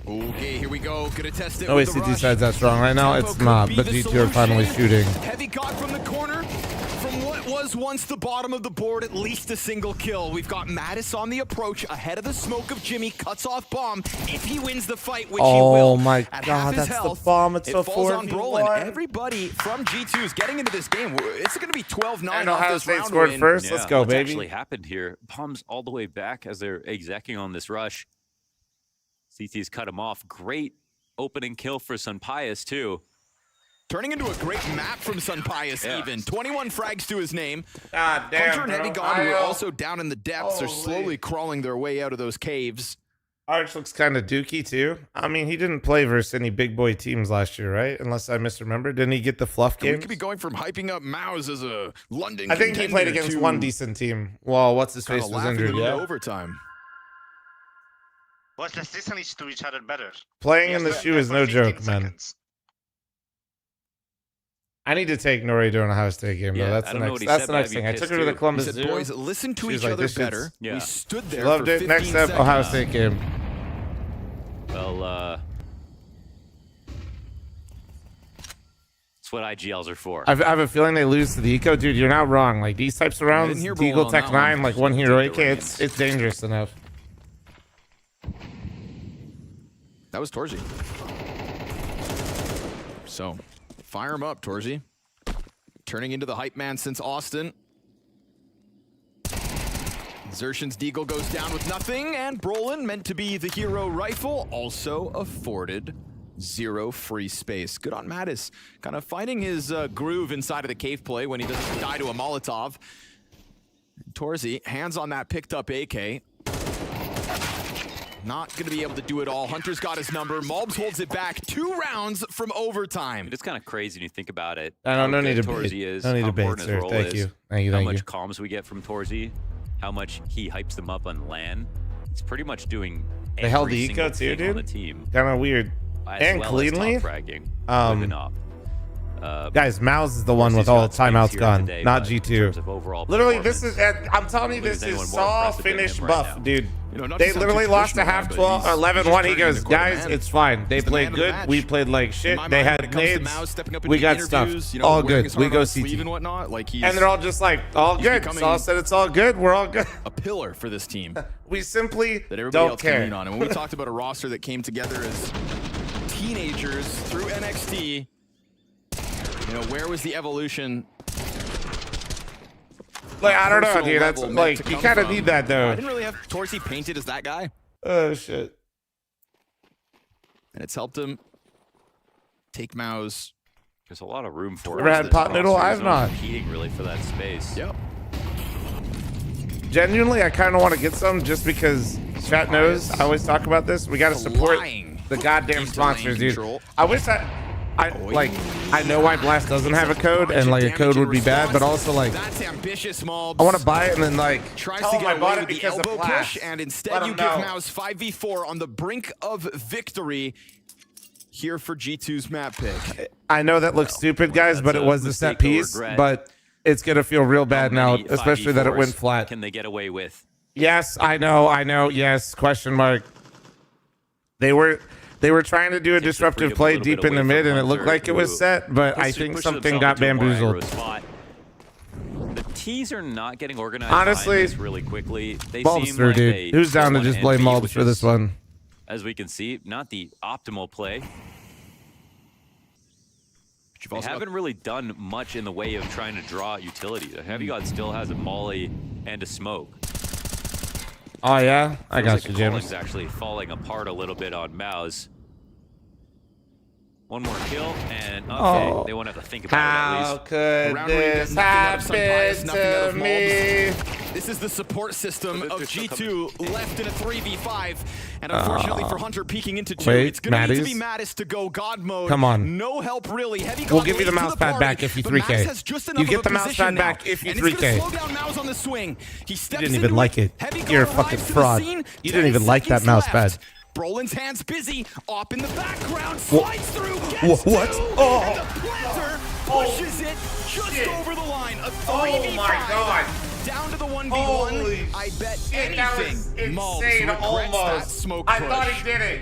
Okay, here we go. Gonna test it. No way CT side's that strong right now. It's not, but G2 are finally shooting. Heavy God from the corner. From what was was once the bottom of the board, at least a single kill. We've got Mattis on the approach, ahead of the smoke of Jimmy, cuts off bomb. If he wins the fight, which he will, Oh my at god, half his that's health, the bomb. It's it a falls on 4v1. Brolin. Everybody from G2 is getting into this game. It's going to be 12-9 And off Ohio this State round scored win. first. Let's go, what's baby. actually happened here? Bombs all the way back as they're execing on this rush. CT's cut him off. Great opening kill for Sunpius too. Turning into a great map from Sunpius even. 21 frags to his name. God damn, Hunter and Heavy bro. God, who are I, also down in the depths, are slowly crawling their way out of those caves. Arch looks kind of dookie too. I mean, he didn't play versus any big boy teams last year, right? Unless I misremember. Didn't he get the fluff And we game? could be going from hyping up MOUZ as a London I think he played contender against to one decent team. Well, what's his kinda face was laughing injured, into yeah. overtime. Well, let's listen to each other better. Playing in the shoe is no joke, man. I need to take Nori during a Ohio State game, though. Yeah, That's I the don't know next. what he That's said, the but next I'd be thing. I took her to the pissed, too. Columbus He said, Zoo. boys, listen to She was each like, other "This shit's-" better. Yeah. We stood She there loved for it. 15 Next up, seconds. Ohio State game. Well, that's what IGLs are for. I have a feeling they lose to the Eco. Dude, you're not wrong. Like, these types of rounds, didn't hear Brolin Deagle on Tech that 9, one. like one Take hero the AK, reins. it's dangerous enough. That was Torzi. So, fire him up, Torzi. Turning into the hype man since Austin. Xertion's Deagle goes down with nothing, and Brolin, meant to be the hero rifle, also afforded 0 free space. Good on Mattis, kind of finding his groove inside of the cave play when he doesn't die to a Molotov. Torzi, hands on that picked up AK. Not going to be able to do it all. Hunter's got his number. MOUZ holds it back. 2 rounds from overtime. It's kind of crazy when you think about it. I don't how need good to Torzi bait. is, No need how to bait, important his sir. role Thank is, you. Thank you. how Thank much you. comms we get from Torzi, how much he hypes them up on LAN. It's pretty much doing They held every the Eco single too, thing on the dude. team. Kind of weird. As And well cleanly. as top fragging with an op. Guys, MOUZ is the one with he's all got space timeouts here gone, today, not but in G2. terms of overall Literally, this performance, is, I'm telling you, I don't this think is there's anyone more Saw impressive than finish him right buff, now. dude. You know, not They to sound literally too lost to traditional, half but 12 or he's 11-1. just He turning goes, into quarter guys, man. it's fine. They He's the man played of the good. match. We played like shit. In my They mind, when had it comes to nades. MOUZ stepping up We into got stuff. interviews, you know, All wearing good. his We heart go on his sleeve CT. and whatnot, like he's And they're all just like, all he's good. becoming Saw said it's all good. We're all good. a pillar for this team We simply that everybody don't else care. can lean on. And when we talked about a roster that came together as teenagers through NXT, you know, where was the evolution? Like, I don't know, personal dude. That's level meant like, to you come kind of from? need that, I though. didn't really have Torzi painted as that guy, Oh, shit. and it's helped him take MOUZ. There's a lot of room for Ever it. had This pot noodle? roster I is have not. competing really for that space. Yep. Genuinely, I kind of want to get some just because chat knows. I always talk about this. We got to support Flying the goddamn into lane sponsors, dude. control. I wish I know why Blast doesn't have a code, and like a code would be bad, but also like That's ambitious, MOUZ. I want to buy it and then like Tries tell to them I get bought away it with the because of elbow Blast. push, and instead Let you 'em give know. MOUZ 5v4 on the brink of victory here for G2's map pick. I know that looks stupid, guys, but it was a set piece. But it's gonna feel real bad now, Many especially that it 5v4s went flat. Can they get away with? Yes, I know. Yes, question mark. They were trying to do a disruptive play deep in the mid, and it looked like it was set, but I think something got bamboozled. The T's are not getting organized. Honestly, behind this really quickly. They Bulbster, seem like dude. they Who's down to want just blame NP, Bulbs which for this is, one? As we can see, not the optimal play. They haven't really done much in the way of trying to draw utility. The Heavy God still has a molly and a smoke. Oh yeah, I Feels got like you, the James. calling's actually falling apart a little bit on MOUZ. One more kill, and okay, they won't have to think about it at How least. could Round where you get this nothing out of happen Sunpius, nothing out to of me? MOUZ. This is the support system of G2 left in a 3v5. And unfortunately for Hunter peeking into 2, wait, it's going to need to be Matties? Mattis to go God mode. Come on. No help really. Heavy We'll got give you the late to mouse pad party, back if you but 3K. MOUZ has just You enough get of the a mouse position pad now, back if you and it's gonna 3K. slow down MOUZ on the swing. He steps You didn't into even like it. Heavy You're a God fucking arrives to the fraud. scene. You didn't 10 even like that seconds mouse left. pad. Brolin's hands busy. Op in the background. Slides through. What? Gets What? two, Oh. and the planter pushes it just over the line. A 3v5. Oh my God. Down to the 1v1. Holy I bet shit, that was anything MOUZ insane, regrets that almost. smoke I push. thought he did it.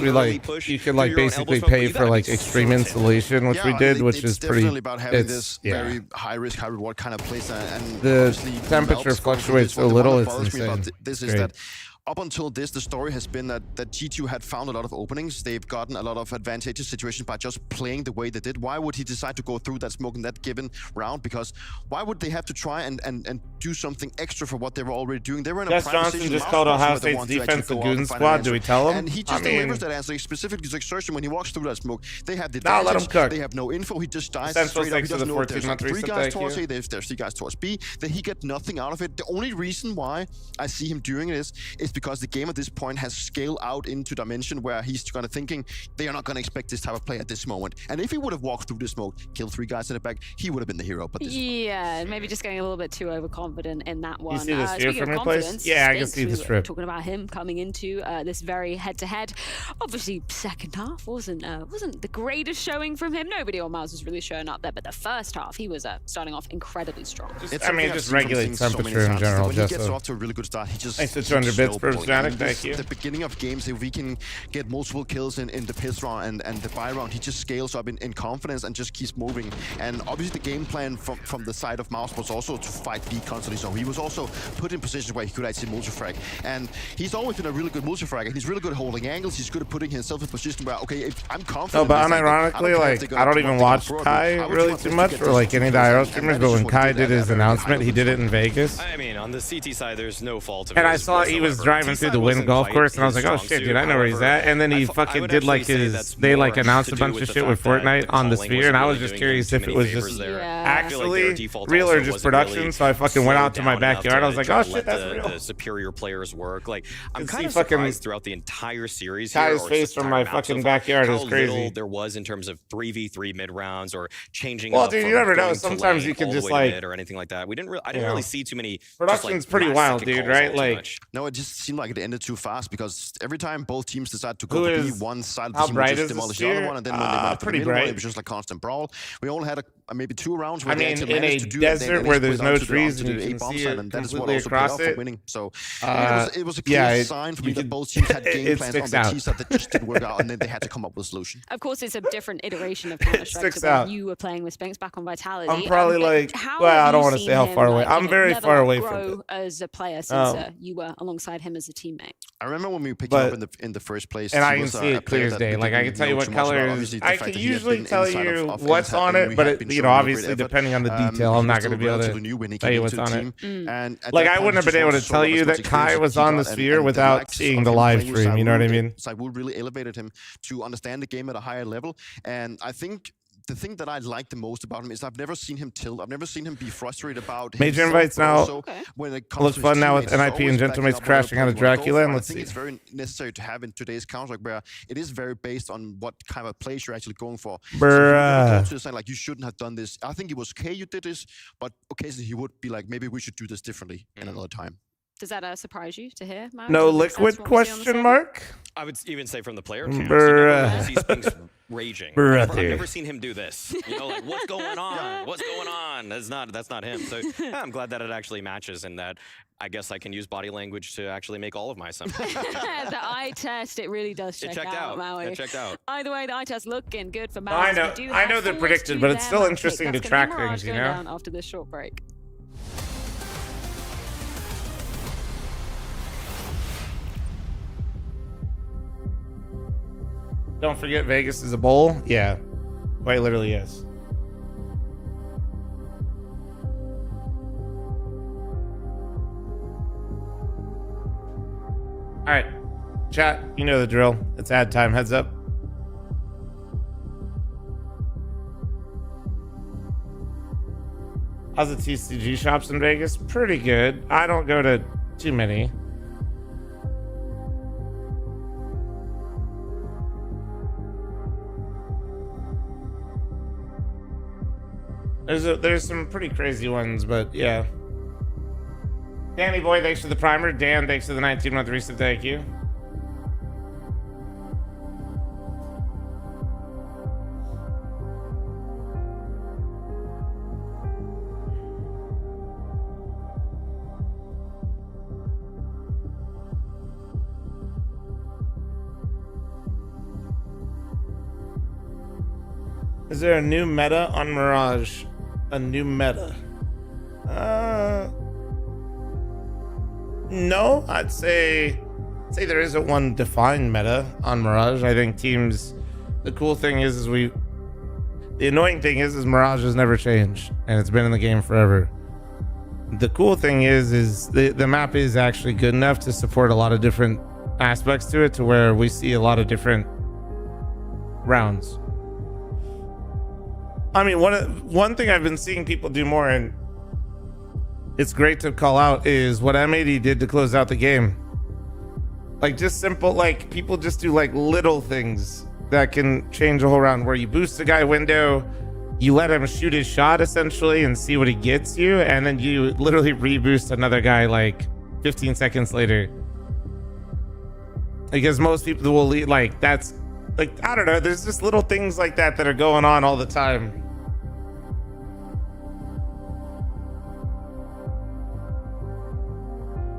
we early like push you can through like your own basically elbow smoke, pay but for you like gotta be extreme so installation, which we I did, mean, which it's is pretty. definitely about having It's this yeah. very high risk, high reward kind of place, and The obviously temperature melts going through fluctuates this so one. The little, one that it's bothers me about insane. this It's is great. that up until this, the story has been that G2 had found a lot of openings. They've gotten a lot of advantageous situations by just playing the way they did. Why would he decide to go through that smoke in that given round? Because why would they have to try and do something extra for what they were already doing? They were in a Jess prime Johnson position. just called Ohio State's defense the goon squad. Do we tell him? And he just delivers that answer. Specifically, to Exertion, when he walks through that smoke, they have the Now let him cook. They have no info. He just dies Essential straight up. He thanks to doesn't the know if there's like 14-month 3 reset, guys thank towards you. A, there's 3 guys towards B. That he get nothing out of it. The only reason why I see him doing this is because the game at this point has scaled out into dimension where he's kind of thinking they are not going to expect this type of play at this moment. And if he would have walked through the smoke, killed 3 guys in the back, he would have been the hero. But this yeah, maybe just getting a little bit too overconfident in that one. You see the sphere Speaking from of your place? confidence, Yeah, I can Spinks, see the we strip. were talking about him coming into this very head-to-head. Obviously, second half wasn't the greatest showing from him. Nobody on MOUZ was really showing up there, but the first half he was starting off incredibly strong. I mean, just regulate temperature in general. When he gets off to a really good start, he just thanks to 200 bits per static. Thank you. The beginning of games, if we can get multiple kills in the piss round and the buy round, he just scales up in confidence and just keeps moving. And obviously the game plan from the side of MOUZ was also to fight B constantly, so he was also put in positions where he could actually multi-frag. And he's always been a really good multi-fragger. He's really good at holding angles. He's good at putting himself in a position where, okay, if I'm confident. No, but unironically, like, I don't even watch Kai really too much, or like any of the IRL streamers, but when Kai did his announcement, he did it in Vegas. I mean, on the CT side, there's no fault of And I his saw he was whatsoever. driving through the Wind Golf Course, and I was like, oh shit, dude, I know where he's at. And then he fucking did like his, they like announced a bunch of shit with Fortnite on the Sphere, and I was just curious if it was just actually real or just production. So I fucking went out to my backyard. I was like, oh shit, that's real. The superior players work. Like, I'm kind of fucking surprised throughout the entire series. Kai's face from my fucking backyard is crazy. How little there was in terms of 3v3 mid rounds or changing. Well, up dude, from you never know. going to Sometimes lane you can all the just way to like mid or anything like that. We didn't. I you didn't know, really see too many. Production's just, like, pretty last wild, second dude, calls all right? too Like, much. No, it just seemed like it ended too fast because every time both teams decide to Who go to is- B, one side of how the team would bright just is the demolish the other sphere? one, and then when they went to the Pretty middle one, bright. it was just like constant brawl. We only had maybe 2 rounds where I they mean, actually in managed a to do it, and desert then where they there's split no onto the- trees onto and the you A can bomb see side, it and that is what completely also paid across off for it. winning. So it was a yeah, clear it- sign for you me that could- both teams had game it plans on sticks the out. T side that just didn't work out, and then they had to come up with a solution. Of course, it's a different iteration of Counter-Strike sticks to when out. you were playing with Spinks back on Vitality. I'm probably like, how well, have I don't you want to seen say how him, far away. like, I'm very level far up, away grow from it. as a player since Oh. you were alongside him as a teammate. I remember when we picked him But- up in the first place, And he I can was, see a it clear player as that day. we Like, I didn't can tell you know what too much about. colors. Obviously, the I fact can that he had usually been tell inside you of what's NSAT on and it, we but had it, been you know, showing obviously great effort. depending on the detail, He I'm not was going to still be able relatively to new when he tell came you what's into on the it. team. And at Like, that I point, wouldn't he have been able to just tell showed you as much that Kai experience was as he on the got, sphere and the without likes seeing of the him live playing with stream. You know what I Saeed mean? Saeed really elevated him to understand the game at a higher level. And I think the thing that I like the most about him is I've never seen him tilt. I've never seen him be frustrated about Major himself, invites but now. also when it comes Looks to his fun now with teammates, he's NIP and always Gentleman's backing up crashing out of what he wanna go Dracula. for. And I let's think see. it's very necessary to have in today's Counter-Strike where it is very based on what kind of plays you're actually going for. So if you Bruh. go to the side like you shouldn't have done this. I think it was okay you did this, but occasionally he would be like, maybe we should do this differently in another time. Does that surprise you to hear, Mario? No Does it make sense liquid from what we see on the question side? mark? I would even say from the player camp, Bruh. see Spinks raging. Bruh. I've never seen him do this. You know, like, what's going on? What's going on? That's not him. So yeah, I'm glad that it actually matches, and that I guess I can use body language to actually make all of my assumptions. The eye test, it really does check checked out. Maui. It checked out. Either way, the eye test looking good for MOUZ. I know- We do I have know they're full predicted, to but it's their still map interesting pick. to That's gonna be track Mirage things, you going know? down after this short break. Don't forget Vegas is a bowl. Yeah, quite literally is. All right, chat. You know the drill. It's ad time. Heads up. How's the TCG shops in Vegas? Pretty good. I don't go to too many. There's some pretty crazy ones, but yeah. Danny Boy, thanks for the primer. Dan, thanks for the 19-month reset. Thank you. Is there a new meta on Mirage? A new meta? No, I'd say say there isn't one defined meta on Mirage. I think teams, the cool thing is the annoying thing is Mirage has never changed and it's been in the game forever. The cool thing is the map is actually good enough to support a lot of different aspects to it, to where we see a lot of different rounds. I mean, one thing I've been seeing people do more, and it's great to call out, is what M80 did to close out the game. Like, just simple, like, people just do like little things that can change a whole round, where you boost a guy window, you let him shoot his shot essentially and see what he gets you, and then you literally reboost another guy like 15 seconds later. Because most people will lead, like, that's like, I don't know, there's just little things like that that are going on all the time.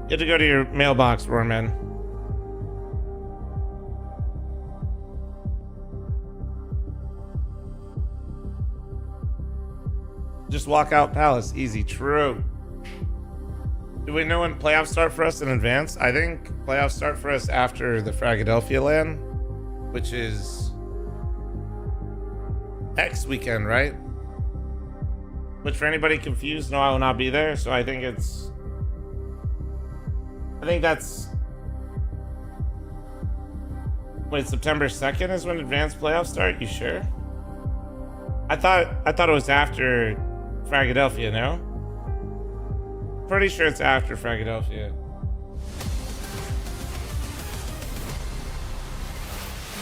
You have to go to your mailbox, Roarman. Just walk out Palace, easy, true. Do we know when playoffs start for us in advance? I think playoffs start for us after the Philadelphia LAN, which is next weekend, right? Which, for anybody confused, no, I will not be there. So I think that's, wait, September 2nd is when advanced playoffs start? You sure? I thought it was after Philadelphia, no? Pretty sure it's after Philadelphia.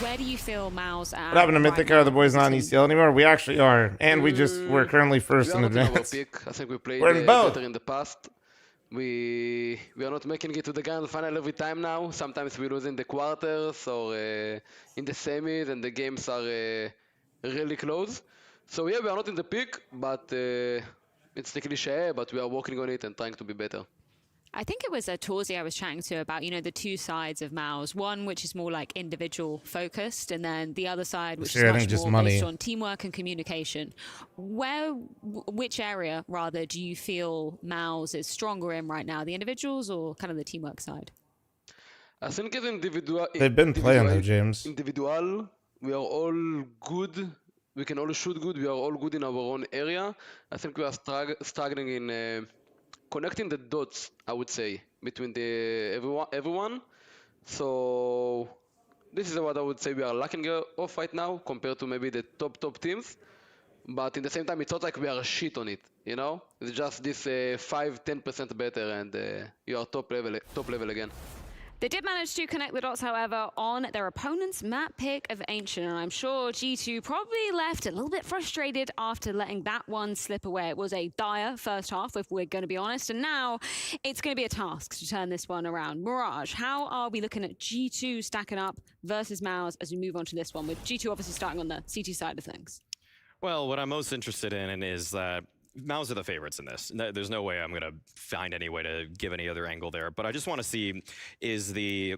Where do you feel MOUZ at? What happened to Mythic? Are the boys not in ECL anymore? We actually are, and we're currently first in advance. I think we played We're in both. better in the past. We are not making it to the grand final every time now. Sometimes we lose in the quarters or in the semis, and the games are really close. So yeah, we are not in the peak, but it's the cliche, but we are working on it and trying to be better. I think it was Torzi I was chatting to about, you know, the two sides of MOUZ. One which is more like individual focused, and then the other side which is much more based on teamwork and communication. Which area rather do you feel MOUZ is stronger in right now, the individuals or kind of the teamwork side? I think as individual. They've been playing though, James. Individual, we are all good. We can all shoot good. We are all good in our own area. I think we are struggling in connecting the dots, I would say, between everyone. So this is what I would say we are lacking of right now compared to maybe the top teams. But in the same time, it's not like we are shit on it, you know? It's just this 5-10% better, and you are top level again. They did manage to connect the dots, however, on their opponent's map pick of Ancient, and I'm sure G2 probably left a little bit frustrated after letting that one slip away. It was a dire first half, if we're going to be honest, and now it's going to be a task to turn this one around. Mirage, how are we looking at G2 stacking up versus MOUZ as we move on to this one, with G2 obviously starting on the CT side of things? Well, what I'm most interested in is that MOUZ are the favorites in this. There's no way I'm going to find any way to give any other angle there. But I just want to see, is the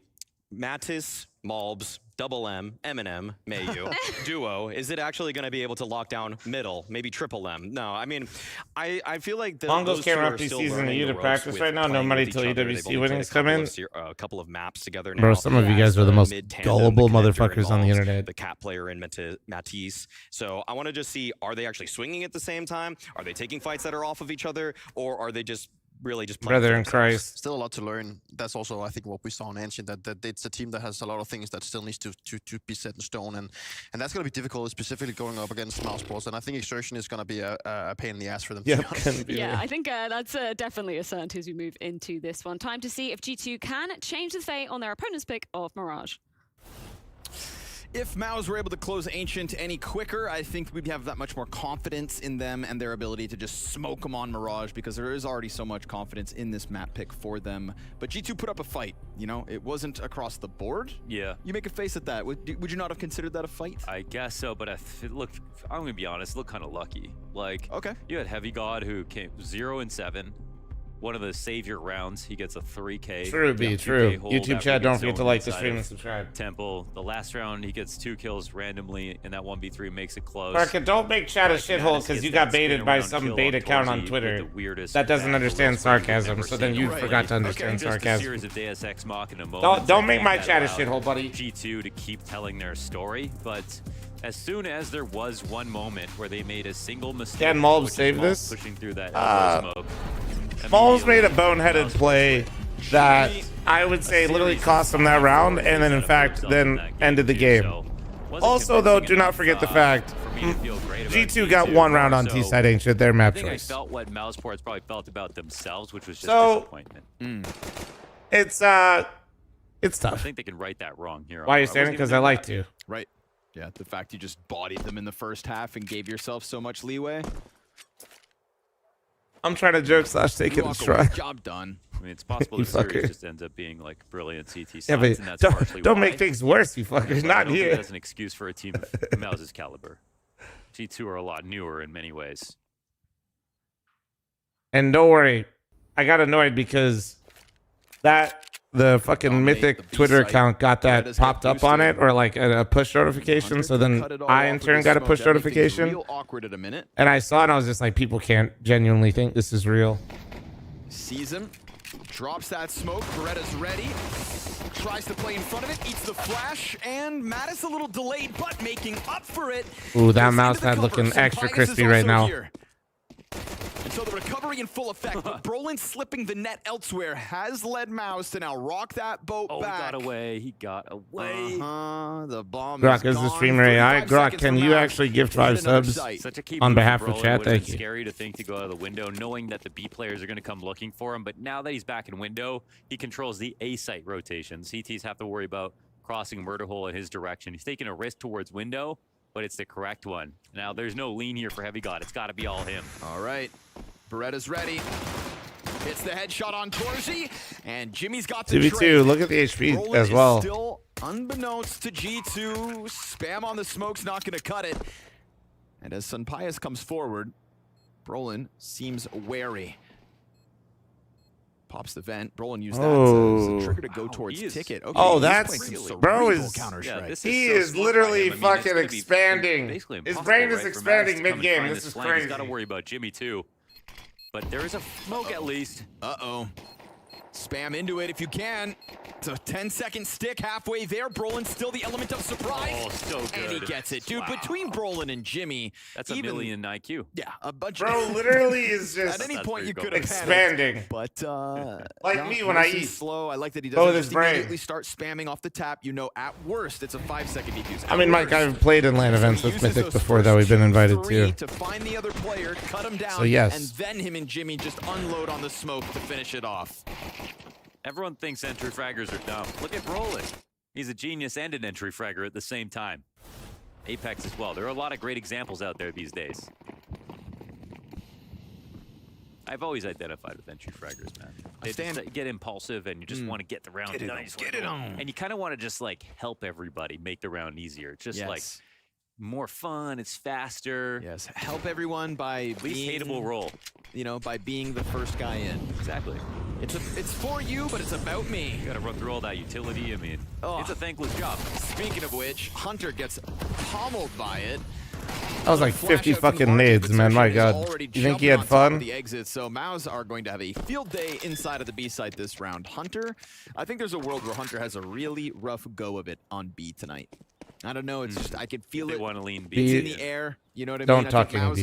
Mattis, Malbs, fl0m, Eminem, MOUZ duo, is it actually going to be able to lock down middle, maybe fl0m? No, I mean, I feel like the Mongols can't run season EU to practice right now. No money till EWC winnings come in. A couple of maps together now. Bro, some of you guys are the most gullible motherfuckers on the internet. The cat player in Matisse. So I want to just see, are they actually swinging at the same time? Are they taking fights that are off of each other? Or are they just really just playing brother in Christ? Still a lot to learn. That's also, I think, what we saw in Ancient, that it's a team that has a lot of things that still needs to be set in stone, and that's going to be difficult, specifically going up against MOUZ. And I think Exertion is going to be a pain in the ass for them. Yeah, I think that's definitely a certainty as we move into this one. Time to see if G2 can change the fate on their opponent's pick of Mirage. If MOUZ were able to close Ancient any quicker, I think we'd have that much more confidence in them and their ability to just smoke them on Mirage, because there is already so much confidence in this map pick for them. But G2 put up a fight, you know? It wasn't across the board. Yeah. You make a face at that. Would you not have considered that a fight? I guess so, but look, I'm going to be honest, look kind of lucky. Like, okay, you had Heavy God who came 0-7. one of the savior rounds. He gets a 3K. True, B, 2K true. hold YouTube after chat, he don't gets forget to zoned like the inside stream of and subscribe. Temple. The last round, he gets 2 kills randomly, and that 1v3 makes it close. Marka, don't make chat a Like, shithole Madness because gets you that got spin baited by around some kill bait on account on Torzi with Twitter the weirdest that doesn't bad understand low spread you've sarcasm, ever so then seen. you forgot to Like, understand just a sarcasm. series of Deus Ex Machina moments Don't that make my that chat a allowed shithole, buddy. G2 to keep telling their story, but as soon as there was one moment where they made a single mistake, Can MOUZ which is save MOUZ this? pushing through that elbow smoke, MOUZ made a boneheaded play that I would say literally cost them that round, and then in fact then ended the game. Also, though, do not forget the fact G2 got one round on T side. Ain't shit their map I think I choice. felt what MOUZ ports probably felt about themselves, which was just So, disappointment. It's I tough. think they can right that wrong here. Why are you standing? Because I like to. Right. Yeah, the fact you just bodied them in the first half and gave yourself so much leeway. I'm trying to joke / take it in Walk away, stride. job done. I mean, it's possible You the series fucker. just ends up being like brilliant CT sides, Yeah, but and that's partially don't why. make things worse, you fuckers. But I Not don't think here. that's an excuse for a team of MOUZ's caliber. G2 are a lot newer in many ways. And don't worry, I got annoyed because the fucking mythic Twitter account got that popped up on it, or like a push notification. So then I in turn got a push notification, Real awkward at a minute. and I saw it. And I was just like, people can't genuinely think this is real. Sees him, drops that smoke. Beretta's ready. Tries to play in front of it, eats the flash, and Mattis a little delayed, but making up for it. Ooh, that Goes mouse into the pad cover. looking extra Sampaias is crispy right also now. here. And so the recovery in full effect, but Brolin slipping the net elsewhere has led MOUZ to now rock that boat Oh, back. he got away. He got away. The bomb Grok is the gone. streamer AI. 35 Grok, seconds can for you MOUZ. actually gift Hit 5 another subs site. Such a key on move behalf for of Brolin. chat? It would've Thank been you. Scary to think to go out of the window, knowing that the B players are going to come looking for him. But now that he's back in window, he controls the A site rotation. CTs have to worry about crossing murder hole in his direction. He's taking a risk towards window, but it's the correct one. Now there's no lean here for Heavy God. It's got to be all him. All right, Beretta's ready. Hits the headshot on Torzi, and Jimmy's got the CB2, trade. look at the HP Brolin as is well. Still unbeknownst to G2, spam on the smoke's not going to cut it. And as Sampaias comes forward, Brolin seems wary. Pops the vent. Brolin used that as a trigger to go towards Ticket. Okay, Oh, he's that's playing some bro cerebral is Counter-Strike. he is literally fucking expanding. His brain is expanding mid game. This is crazy. He's got to worry about Jimmy too. But there is a smoke at least. Uh-oh. Spam into it if you can. It's a 10-second stick halfway there. Brolin still the element of surprise. Oh, so good. And he gets it. Dude, Wow. between Brolin and Jimmy. That's a million IQ. Yeah, a bunch Bro of... literally is just At any point you could have expanding. But, like no, me when I nice and eat. slow. I like that he Go doesn't with his just brain. immediately start spamming off the tap. You know, at worst, it's a 5-second defuse. I mean, Mike, I've played in LAN events with Mythic before that we've been invited to. To find the other player, cut him down, So, yes. and then him and Jimmy just unload on the smoke to finish it off. Everyone thinks entry fraggers are dumb. Look at Brolin. He's a genius and an entry fragger at the same time. Apex as well. There are a lot of great examples out there these days. I've always identified with entry fraggers, man. They just get impulsive and you just want to get the round done. Get it on. And you kind of want to just like help everybody make the round easier. It's just like more fun. It's faster. Yes, help everyone by least hateable role. You know, by being the first guy in. Exactly. It's for you, but it's about me. You gotta run through all that utility. I mean, it's a thankless job. Speaking of which, Hunter gets pommeled by it. That was like 50 fucking nades, man. My God. You think he had fun? The exit, so MOUZ are going to have a field day inside of the B site this round. Hunter, I think there's a world where Hunter has a really rough go of it on B tonight. I don't know. It's just I can feel They it. want to lean It's B. in the air. You know what I Don't mean? talk I in B.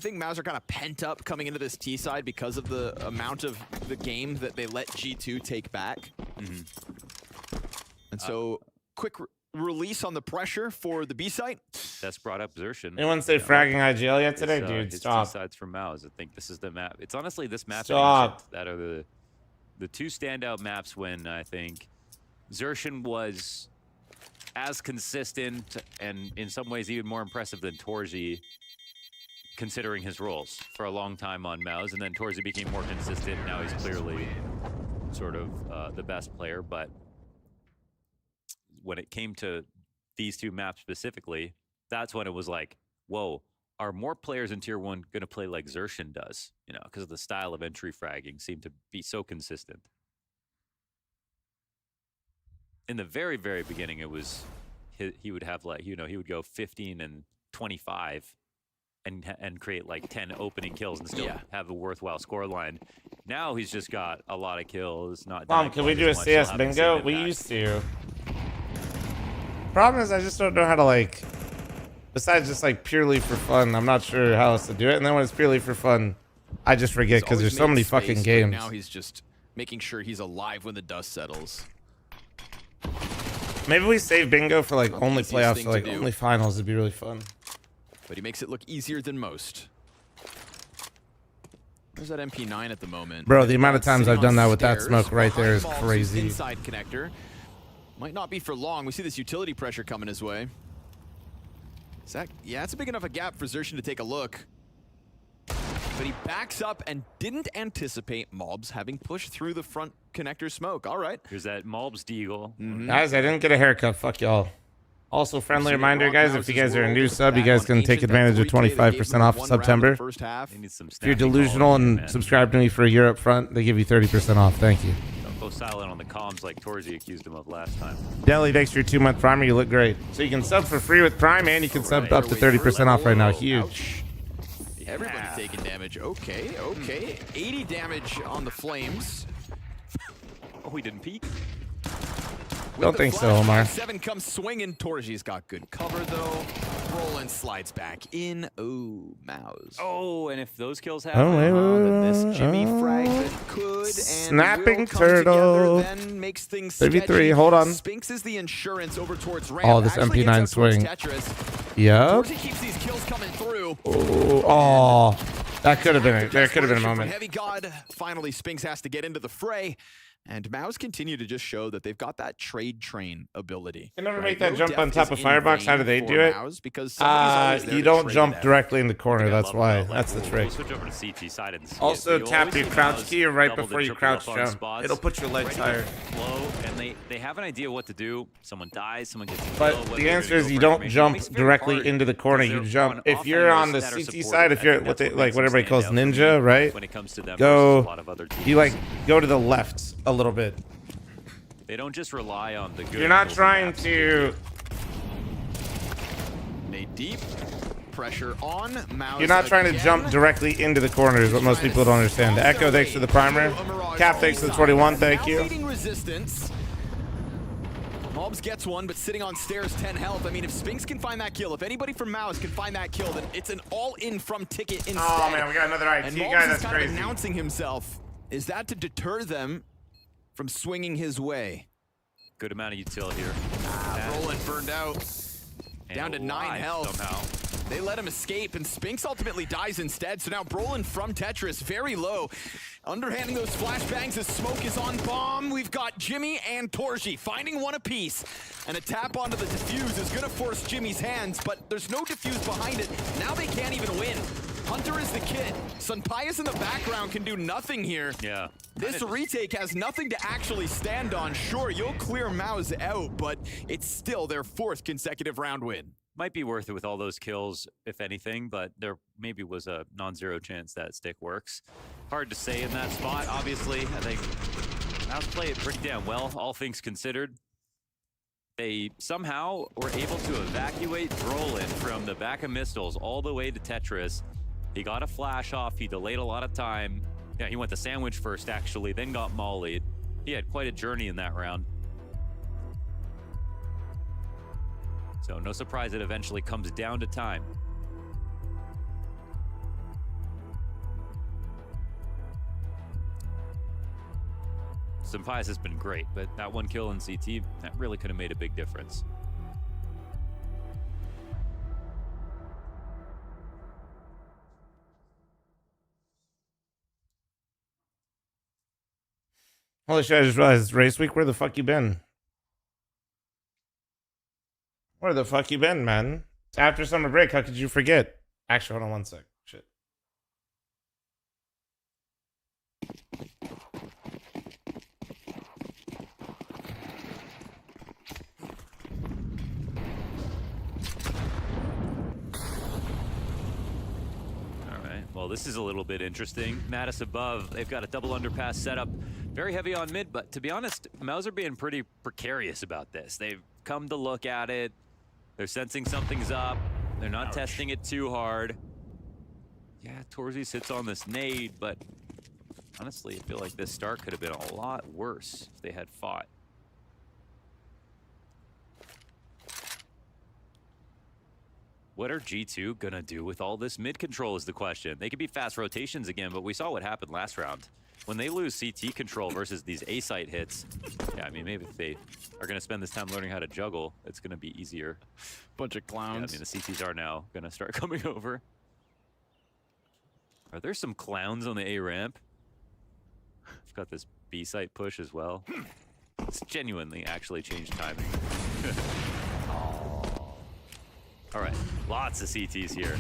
think MOUZ are kind of pent up coming into this T side because of the amount of the game that they let G2 take back. And so, quick release on the pressure for the B site. That's brought up Xertion. Anyone say fragging IGL yet today? His, Dude, his stop. Two sides from MOUZ. I think this is the map. It's honestly this map Stop. that are the two standout maps when I think Xertion was as consistent and in some ways even more impressive than Torzi, considering his roles for a long time on MOUZ, and then Torzi became more consistent. Now he's clearly sort of the best player, but when it came to these two maps specifically, that's when it was like, whoa, are more players in Tier 1 going to play like Xertion does? You know, because the style of entry fragging seemed to be so consistent. In the very, very beginning, it was he would have like, you know, he would go 15 and 25 and create like 10 opening kills and still have a worthwhile score line. Now he's just got a lot of kills. Mom, can we do a CS bingo? We used to. Problem is, I just don't know how to, like, besides just like purely for fun, I'm not sure how else to do it. And then when it's purely for fun, I just forget because there's so many fucking games. Now he's just making sure he's alive when the dust settles. Maybe we save bingo for like only playoffs, or, like only finals. It'd be really fun. But he makes it look easier than most. There's that MP9 at the moment. Bro, the amount of times I've done that with that smoke right there is crazy. Inside connector. Might not be for long. We see this utility pressure coming his way. Is that, yeah, it's a big enough a gap for Xertion to take a look. But he backs up and didn't anticipate MOUZ having pushed through the front connector smoke. All right. Here's that MOUZ deagle. Guys, I didn't get a haircut. Fuck y'all. Also, friendly reminder, guys, if you guys are a new sub, you guys can take advantage of 25% off September. If you're delusional and subscribe to me for a year up front, they give you 30% off. Thank you. Don't go silent on the comms like Torzi accused him of last time. Deli, thanks for your 2-month Primer. You look great. So you can sub for free with Prime, and you can sub up to 30% off right now. Huge. Everybody's taking damage. Okay, okay. 80 damage on the Flames. Oh, he didn't peek. Don't think so, Omar. 7 comes swinging. Torji's got good cover, though. Roland slides back in. Oh, MOUZ. Oh, and if those kills happen, this Jimmy fragment could and snapping will come turtle. together, then makes things 33. sketchy. Hold on. Spinks is the insurance over towards Ram. Oh, this MP9 swing. Yep. Torji keeps these kills coming through. Oh, that could have been it. There could have been a moment. Heavy God. Finally, Spinks has to get into the fray. And MOUZ continue to just show that they've got that trade train ability. You never make that jump on top of Firebox. How do they do it? You don't jump directly in the corner. That's why. That's the trick. Switch over to CT side and Also, tap your crouch key right before you crouch jump. It'll put your legs higher. Flow, and they have an idea what to do. Someone dies, someone gets killed. But the answer is you don't jump directly into the corner. You jump. If you're on the CT side, if you're what everybody calls ninja, right? When it comes to them, you like go to the left a little bit. They don't just rely on the good. You're not trying to. A deep pressure on MOUZ. You're not trying to jump directly into the corner is what most people don't understand. Echo, thanks for the primer. Cap, thanks for the 21. Thank you. Resistance. MOUZ gets one, but sitting on stairs, 10 health. I mean, if Spinks can find that kill, if anybody from MOUZ can find that kill, then it's an all-in from ticket instead. Oh man, we got another IT guy. That's kind crazy. Of announcing himself. Is that to deter them from swinging his way? Good amount of util here. Roland burned out. Down to 9 health. Somehow. They let him escape, and Spinks ultimately dies instead. So now Brolin from Tetris, very low. Underhanding those flashbangs as smoke is on bomb. We've got Jimmy and Torji finding one apiece. And a tap onto the defuse is going to force Jimmy's hands, but there's no defuse behind it. Now they can't even win. Hunter is the kid. Sunpius in the background can do nothing here. Yeah. This retake has nothing to actually stand on. Sure, you'll clear MOUZ out, but it's still their 4th consecutive round win. Might be worth it with all those kills, if anything, but there maybe was a non-zero chance that stick works. Hard to say in that spot, obviously. I think MOUZ played it pretty damn well, all things considered. They somehow were able to evacuate Brolin from the back of Missiles all the way to Tetris. He got a flash off, he delayed a lot of time. Yeah, he went to sandwich first, actually, then got mollied. He had quite a journey in that round. So no surprise it eventually comes down to time. Sunpius has been great, but that one kill in CT, that really could have made a big difference. Holy shit, I just realized it's race week. Where the fuck you been? Where the fuck you been, man? It's after summer break. How could you forget? Actually, hold on one sec. Shit. Well, this is a little bit interesting. Mattis above, they've got a double underpass setup. Very heavy on mid, but to be honest, MOUZ are being pretty precarious about this. They've come to look at it. They're sensing something's up. They're not testing it too hard. Yeah, Torzy sits on this nade, but honestly, I feel like this start could have been a lot worse if they had fought. What are G2 gonna do with all this mid control is the question. They could be fast rotations again, but we saw what happened last round. When they lose CT control versus these A site hits, yeah, I mean, maybe if they are gonna spend this time learning how to juggle, it's gonna be easier. Bunch of clowns. Yeah, I mean, the CTs are now gonna start coming over. Are there some clowns on the A ramp? I've got this B site push as well. It's genuinely actually changed timing. All right, lots of CTs here.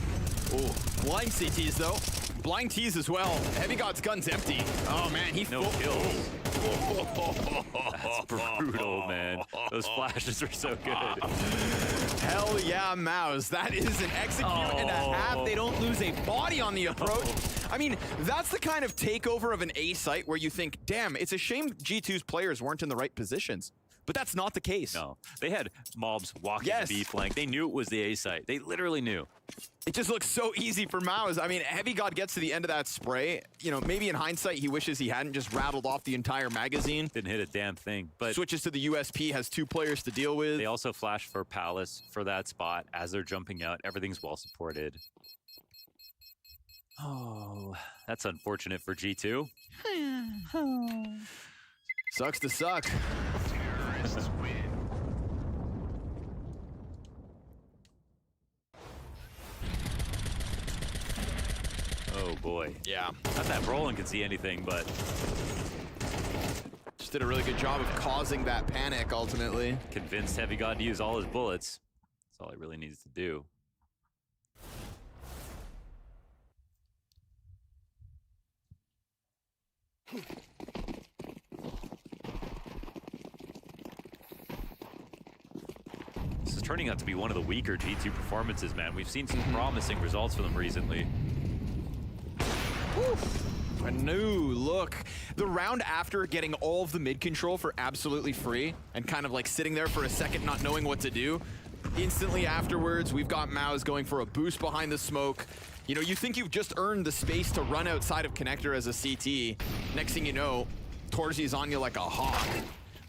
Oh, blind CTs though. Blind T's as well. Heavy God's gun's empty. Oh man, he no kills. That's brutal, man. Those flashes are so good. Hell yeah, MOUZ. That is an execute and a half. They don't lose a body on the approach. I mean, that's the kind of takeover of an A site where you think, damn, it's a shame G2's players weren't in the right positions. But that's not the case. No, they had mobs walking the B flank. They knew it was the A site. They literally knew. It just looks so easy for MOUZ. I mean, Heavy God gets to the end of that spray. You know, maybe in hindsight, he wishes he hadn't just rattled off the entire magazine. Didn't hit a damn thing. But switches to the USP, has 2 players to deal with. They also flash for Palace for that spot as they're jumping out. Everything's well supported. Oh, that's unfortunate for G2. Sucks to suck. Oh boy. Yeah. Not that Brolin can see anything, but just did a really good job of causing that panic ultimately. Convinced Heavy God to use all his bullets. That's all he really needs to do. This is turning out to be one of the weaker G2 performances, man. We've seen some promising results for them recently. A new look. The round after getting all of the mid control for absolutely free and kind of like sitting there for a second not knowing what to do. Instantly afterwards, we've got MOUZ going for a boost behind the smoke. You know, you think you've just earned the space to run outside of connector as a CT. Next thing you know, Torzy is on you like a hawk.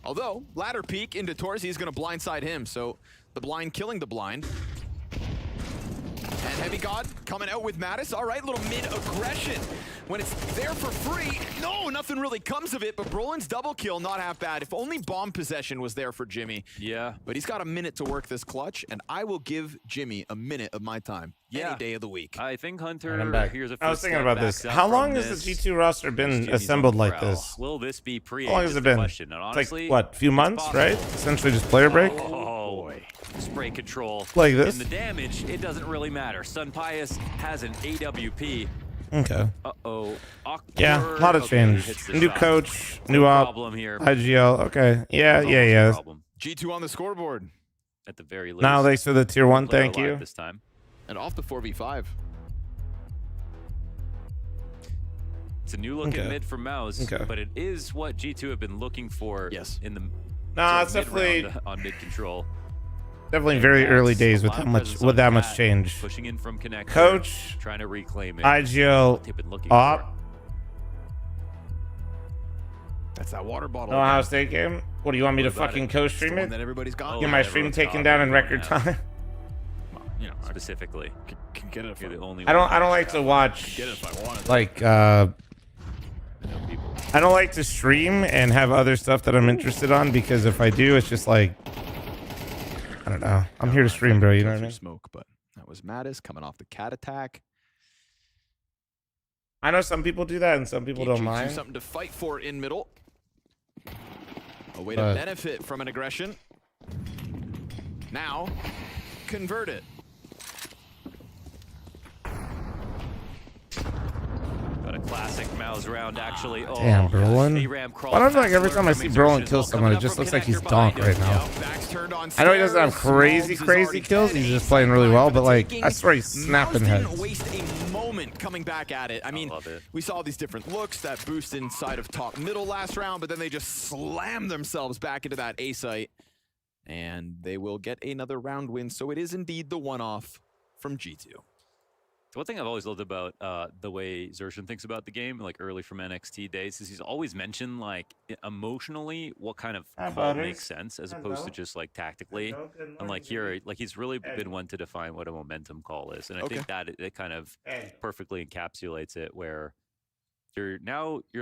Although, ladder peek into Torzy is going to blindside him, so the blind killing the blind. And Heavy God coming out with Mattis. All right, little mid-aggression. When it's there for free, no, nothing really comes of it, but Brolin's double kill, not half bad. If only bomb possession was there for Jimmy. Yeah. But he's got a minute to work this clutch, and I will give Jimmy a minute of my time any day of the week. I think Hunter, I'm back. here's a I was thinking about this. How long has the G2 roster been assembled like this? Will this be pre? How long has it been? Question. And honestly, it's like, what, few months, right? Essentially just player break? Oh, boy. Spray control. Like this? And the damage, it doesn't really matter. Sun Pius has an AWP. Okay. Uh-oh. Awkward. Yeah, a lot of change. New coach, new op, IGL. Okay. Yeah. G2 on the scoreboard. At the very least. Now thanks for the tier 1, thank you. This time. And off the 4v5. It's a new look at mid for MOUZ, but it is what G2 have been looking for in the it's definitely on mid control. Definitely very early days with that much change. Pushing in from connector, coach, trying to reclaim it. IGL, op. That's that water bottle. No Ohio State game. What do you want me to fucking co-stream it? That everybody's got. Get my stream taken down in record time. You know, specifically, can get it. You're the only. I don't like to watch. Get it if I wanted. Like I don't like to stream and have other stuff that I'm interested on, because if I do, it's just like, I don't know. I'm here to stream, bro. You know what I mean? Smoke, but that was Mattis coming off the cat attack. I know some people do that and some people don't mind. Something to fight for in middle. A way to benefit from an aggression. Now, convert it. Got a classic MOUZ round, actually. Oh, damn, Brolin. I don't feel like every time I see Brolin kill someone, it just looks like he's donk right now. I know he doesn't have crazy kills. He's just playing really well, but like, I swear he's snapping heads. Didn't waste a moment coming back at it. I mean, we saw these different looks, that boost inside of top middle last round, but then they just slam themselves back into that A site. And they will get another round win, so it is indeed the one-off from G2. One thing I've always loved about the way Xerxon thinks about the game, like early from NXT days, is he's always mentioned like emotionally what kind of call makes sense as opposed to just like tactically. And like here, like he's really been one to define what a momentum call is, and I think that it kind of perfectly encapsulates it. Where you're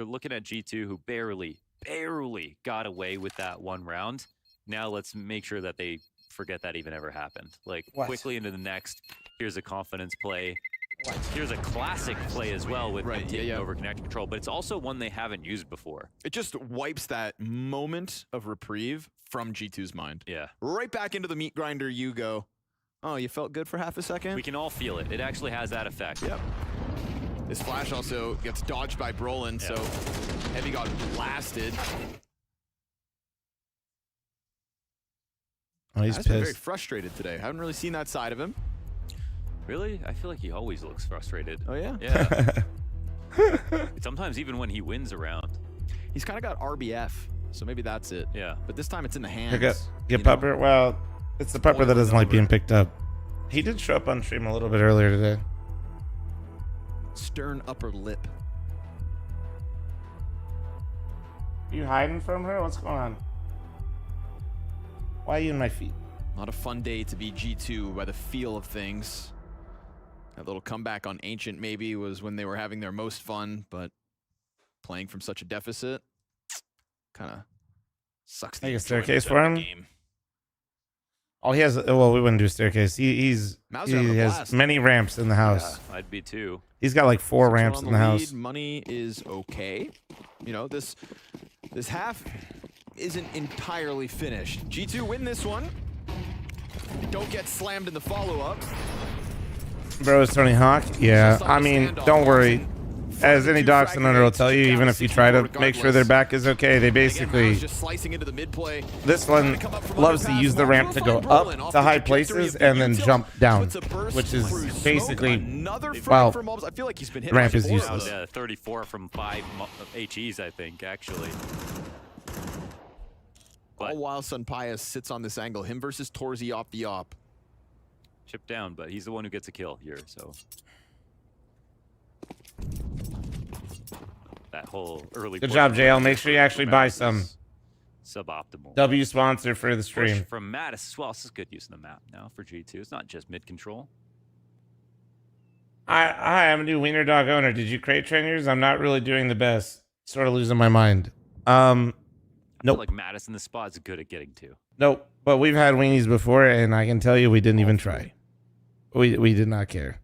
looking at G2 who barely got away with that one round. Now let's make sure that they forget that even ever happened. Like quickly into the next. Here's a confidence play. Here's a classic play as well with them taking over connect control, but it's also one they haven't used before. It just wipes that moment of reprieve from G2's mind. Yeah. Right back into the meat grinder you go. Oh, you felt good for half a second? We can all feel it. It actually has that effect. Yep. This flash also gets dodged by Brolin, so Heavy got blasted. Oh, he's been very pissed. frustrated today. I haven't really seen that side of him. Really? I feel like he always looks frustrated. Oh, yeah? Yeah. Sometimes even when he wins a round. He's kind of got RBF, so maybe that's it. Yeah. But this time it's in the hands. Get Pupper. Well, it's the Pupper that doesn't like being picked up. He did show up on stream a little bit earlier today. Stern upper lip. You hiding from her? What's going on? Why are you in my feet? Not a fun day to be G2 by the feel of things. That little comeback on Ancient maybe was when they were having their most fun, but playing from such a deficit kind of sucks. Make a staircase for him. Oh, he has. Well, we wouldn't do a staircase. He has many ramps in the house. Yeah, I'd be too. He's got like 4 ramps in the house. Money is okay. You know, this half isn't entirely finished. G2 win this one. Don't get slammed in the follow-up. Bro, it's Tony Hawk. Yeah, I mean, don't worry. As any Doxon owner will tell you, even if you try to make sure their back is okay, they basically... Just slicing into the mid play. This one loves to use the ramp to go up to high places and then jump down, which is basically... Well, I feel like he's been hit ramp is useless. Yeah, 34 from 5 HEs, I think, actually. All while Sunpaya sits on this angle. Him versus Torzy off the op. Chip down, but he's the one who gets a kill here, so. That whole early. Good job, JL. Make sure you actually buy some. Suboptimal. W sponsor for the stream. Push from Mattis as well. This is good use of the map now for G2. It's not just mid control. Hi, I'm a new Wiener Dog owner. Did you crate trainers? I'm not really doing the best. Sort of losing my mind. I feel like Mattis in the spot is good at getting to. Nope. But we've had weenies before, and I can tell you we didn't even try. We did not care.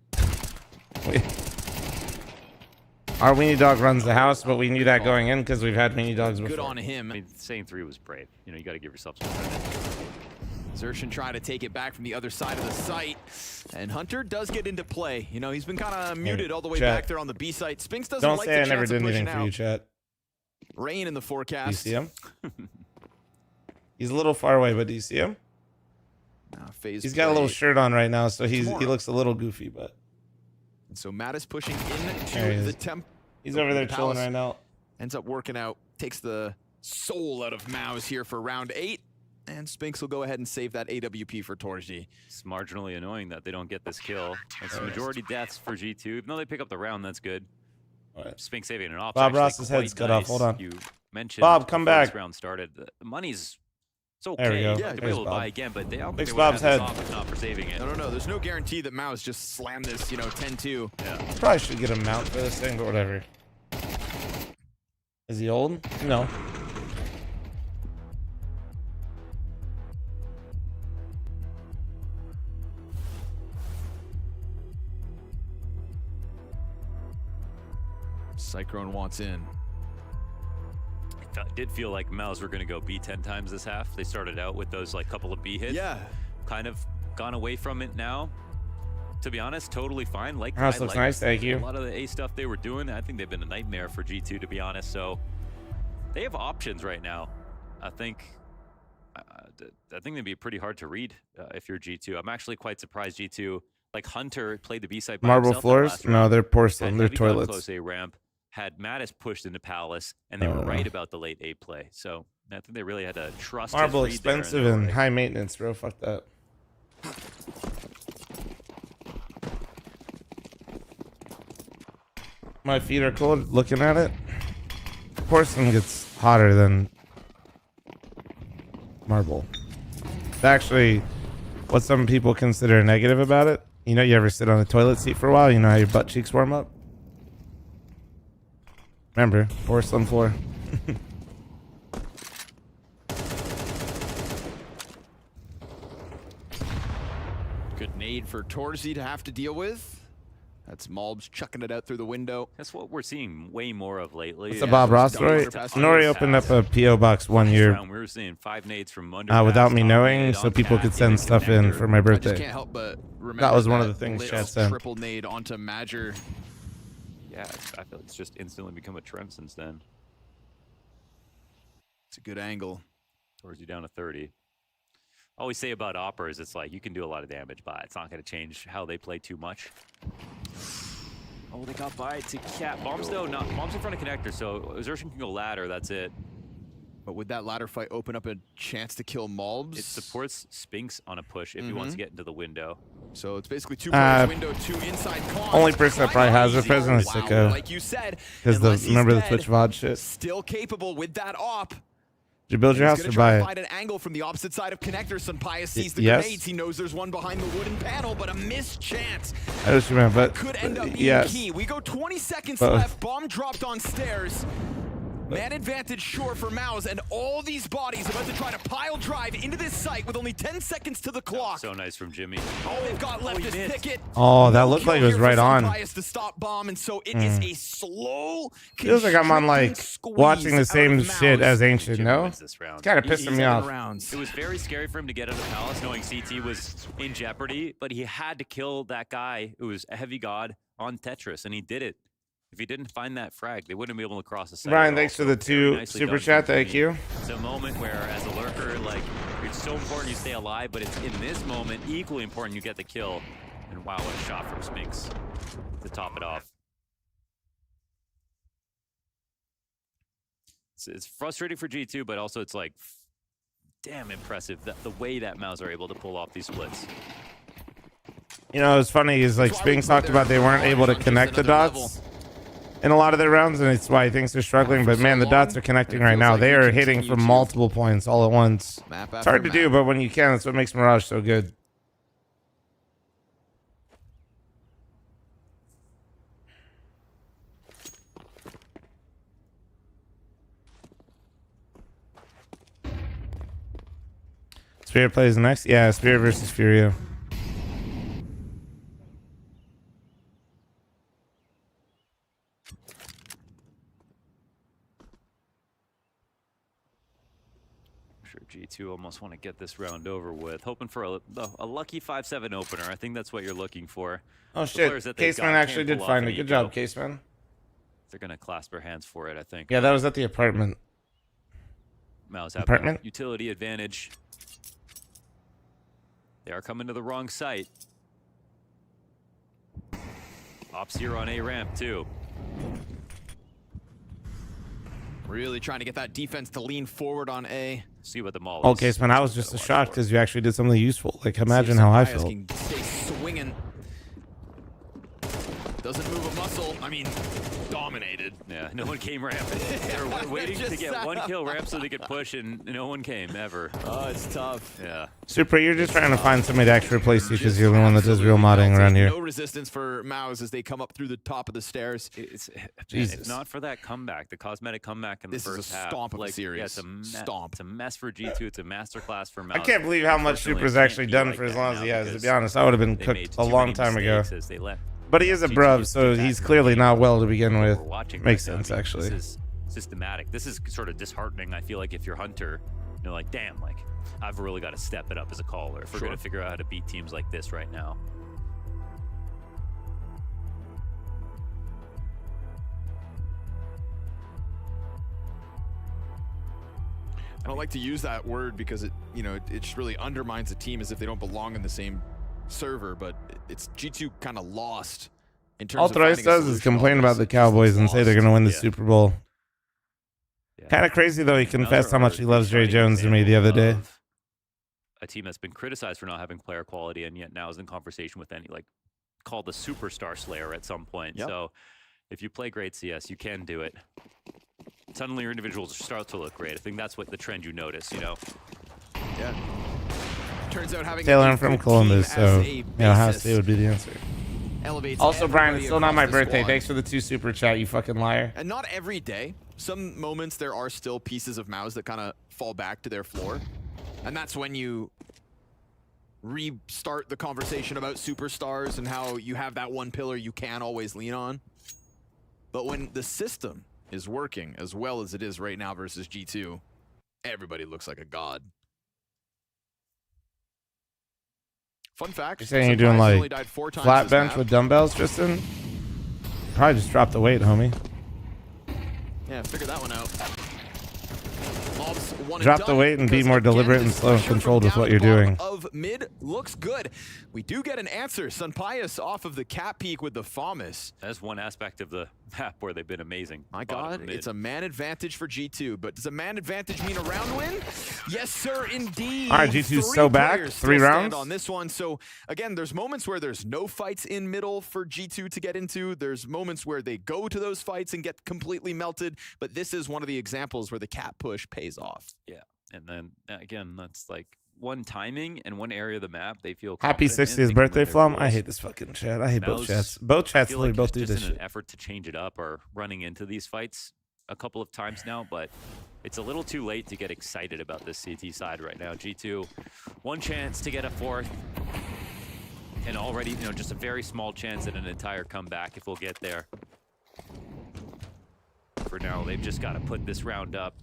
Our weenie dog runs the house, but we knew that going in because we've had weenie dogs before. Good on him. I mean, saying 3 was brave. You know, you got to give yourself some credit. Xerxon trying to take it back from the other side of the site. And Hunter does get into play. You know, he's been kind of muted all the way back there on the B site. Spinks doesn't Don't like say the I never chance did of anything pushing for you, out. chat. Rain in the forecast. Do you see him? He's a little far away, but do you see him? He's got a little shirt on right now, so he looks a little goofy, but. And so Mattis pushing into the temp. He's over there chilling right now. Ends up working out. Takes the soul out of MOUZ here for round 8. And Spinks will go ahead and save that AWP for Torzy. It's marginally annoying that they don't get this kill. It's majority deaths for G2. Even though they pick up the round, that's good. Spinks saving an off. Bob Ross's head's cut off. Hold on. You mentioned Bob, come back. This round started. The money's it's okay. There we go. Yeah, to be able to buy again, but they don't think Fix they would have Bob's this head. off if not for saving it. No. There's no guarantee that MOUZ just slammed this, 10-2. Yeah. Probably should get a mount for this thing, but whatever. Is he old? No. Cyclone wants in. It did feel like MOUZ were going to go B 10 times this half. They started out with those couple of B hits. Yeah. Kind of gone away from it now. To be honest, totally fine. House looks nice, thank you. A lot of the A stuff they were doing, I think they've been a nightmare for G2, to be honest. So they have options right now. I think they'd be pretty hard to read if you're G2. I'm actually quite surprised G2 Like Hunter played the B side by Marble himself that floors? last No, round, they're porcelain. had They're Heavy God toilets. close A ramp, had Mattis pushed into Palace, and they were right about the late A play. So I think they really had to trust Marble his read there, expensive they were and right. high maintenance, bro. Fuck that. My feet are cold looking at it. Porcelain gets hotter than marble. It's actually what some people consider a negative about it. You know, you ever sit on a toilet seat for a while? You know how your butt cheeks warm up? Remember, porcelain floor. Good nade for Torzy to have to deal with. That's MOUZ chucking it out through the window. That's what we're seeing way more of lately. It's a Bob Ross story. Nori opened up a P.O. box one year We were seeing 5 nades from under without me knowing, so people could send stuff in for my I just birthday. can't help but remember That was one of the things lit chat sent. triple nade onto Major. Yeah, I feel it's just instantly become a trend since then. It's a good angle. Towards you down to 30. I always say about Opera is it's like you can do a lot of damage, but it's not going to change how they play too much. Oh, they got by to Cat. Bombs though, not Bombs in front of connector, so Xertion can go ladder, that's it. But would that ladder fight open up a chance to kill MOUZ? It supports Spinks on a push if he wants to get into the window. So it's basically 2 players window, 2 inside cont. Only person that probably has it present is Sicko. Like you said, Because remember the Twitch VOD shit? still capable with that op. Did you build your house He's or gonna try buy to it? find an angle from the opposite side of connector. Sunpaya sees the Yes. grenades. He knows there's one behind the wooden panel, but a missed chance. I know what you meant, but Could end up being yes. key. We go 20 seconds Both. left. Bomb dropped on stairs. Man advantage sure for MOUZ, and all these bodies about to try to pile drive into this site with only 10 seconds to the clock. So nice from Jimmy. All they've got left is Picket. Oh, that looked like it was right on. To stop bomb, and so it is a slow. Feels like I'm on like watching the same shit as Ancient, Jimmy no? wins this round. It's kind of pissing me off. It was very scary for him to get out of Palace knowing CT was in jeopardy, but he had to kill that guy who was a heavy god on Tetris, and he did it. If he didn't find that frag, they wouldn't be able to cross the site. Brian, thanks for the 2 super chat. Thank you. It's a moment where, as a lurker, like, it's so important you stay alive, but it's in this moment equally important you get the kill. And wow, what a shot from Spinks to top it off. It's frustrating for G2, but also it's like, damn impressive that the way that MOUZ are able to pull off these splits. You know, it's funny is like Spinks talked about they weren't able to connect the dots in a lot of their rounds, and it's why he thinks they're struggling. But man, the dots are connecting right now. They are hitting from multiple points all at once. It's hard to do, but when you can, that's what makes Mirage so good. Spirit plays next? Yeah, Spirit versus Furia. G2 almost want to get this round over with, hoping for a lucky 5-7 opener. I think that's what you're looking for. Oh shit, Caseman actually did find it. Good job, Caseman. They're going to clasp their hands for it, I think. Yeah, that was at the apartment. MOUZ have Apartment? utility advantage. They are coming to the wrong site. Ops here on A ramp too. Really trying to get that defense to lean forward on A. See what the mall is. Okay, man, I was just shocked because you actually did something useful. Like, imagine how I felt. Can stay swinging. Doesn't move a muscle. I mean, dominated. Yeah, no one came ramping. They were waiting to get one kill ramp so they could push, and no one came ever. Oh, it's tough. Yeah. Super, you're just trying to find somebody to actually replace you because you're the one that does real modding around here. No resistance for MOUZ as they come up through the top of the stairs. Jesus. If not for that comeback, the cosmetic comeback in the first half. This is a stomp of like, a series. Yeah, it's a mess for G2. It's a masterclass for MOUZ. I can't believe how much Super's actually done for as long as he has. To be honest, I would have been cooked a long time ago. But he is a bruv, so he's clearly not well to begin with. Makes sense, actually. This is systematic. This is sort of disheartening. I feel like if you're Hunter, you're like, damn, like I've really got to step it up as a caller if we're going to figure out how to beat teams like this right now. I don't like to use that word because it, you know, it just really undermines a team as if they don't belong in the same server, but it's G2 kind of lost in terms All of Thrice finding a does is solution to all complain about this. the Cowboys and say they're going to win the Yeah. Super Bowl. Kind of crazy though. He confessed how much he loves Jerry Jones to me the other day. A team that's been criticized for not having player quality and yet now is in conversation with any, like, called the superstar slayer at some point. Yep. So if you play great CS, you can do it. Suddenly your individuals start to look great. I think that's what the trend you notice, you know? Yeah. Turns out having Taylor, a I'm from good Columbus, team so as a you know, Ohio basis State would be the answer. elevates Also, Brian, it's everybody still not my across the birthday. squad. Thanks for the 2 super chat, you fucking liar. And not every day. Some moments there are still pieces of MOUZ that kind of fall back to their floor. And that's when you restart the conversation about superstars and how you have that one pillar you can always lean on. But when the system is working as well as it is right now versus G2, everybody looks like a god. Fun fact. You're saying you're doing Sunrise only like died 4 times flat this bench map. with dumbbells, Tristan? Probably just drop the weight, homie. Yeah, figure that one out. MOUZ one and Drop the done, weight and be because more again, deliberate and this slow and pressure from controlled with down what at you're the bottom doing. Of mid looks good. We do get an answer. Sunpius off of the cap peak with the FOMIS. That's one aspect of the map where they've been amazing. My Bottom God, of mid. it's a man advantage for G2, but does a man advantage mean a round win? Yes, sir, indeed. All right, G2's 3 so back. players 3 still stand rounds? on this one. So again, there's moments where there's no fights in middle for G2 to get into. There's moments where they go to those fights and get completely melted. But this is one of the examples where the cap push pays off. Yeah, and then again, that's like one timing and one area of the map they feel Happy confident in, 60th thinking birthday, with their fl0m. I goals. hate this fucking chat. I hate both MOUZ, chats. Both I chats feel literally like both it's do just this in shit. an effort to change it up or running into these fights a couple of times now, but it's a little too late to get excited about this CT side right now. G2, one chance to get a 4th, and already, you know, just a very small chance at an entire comeback if we'll get there. For now, they've just got to put this round up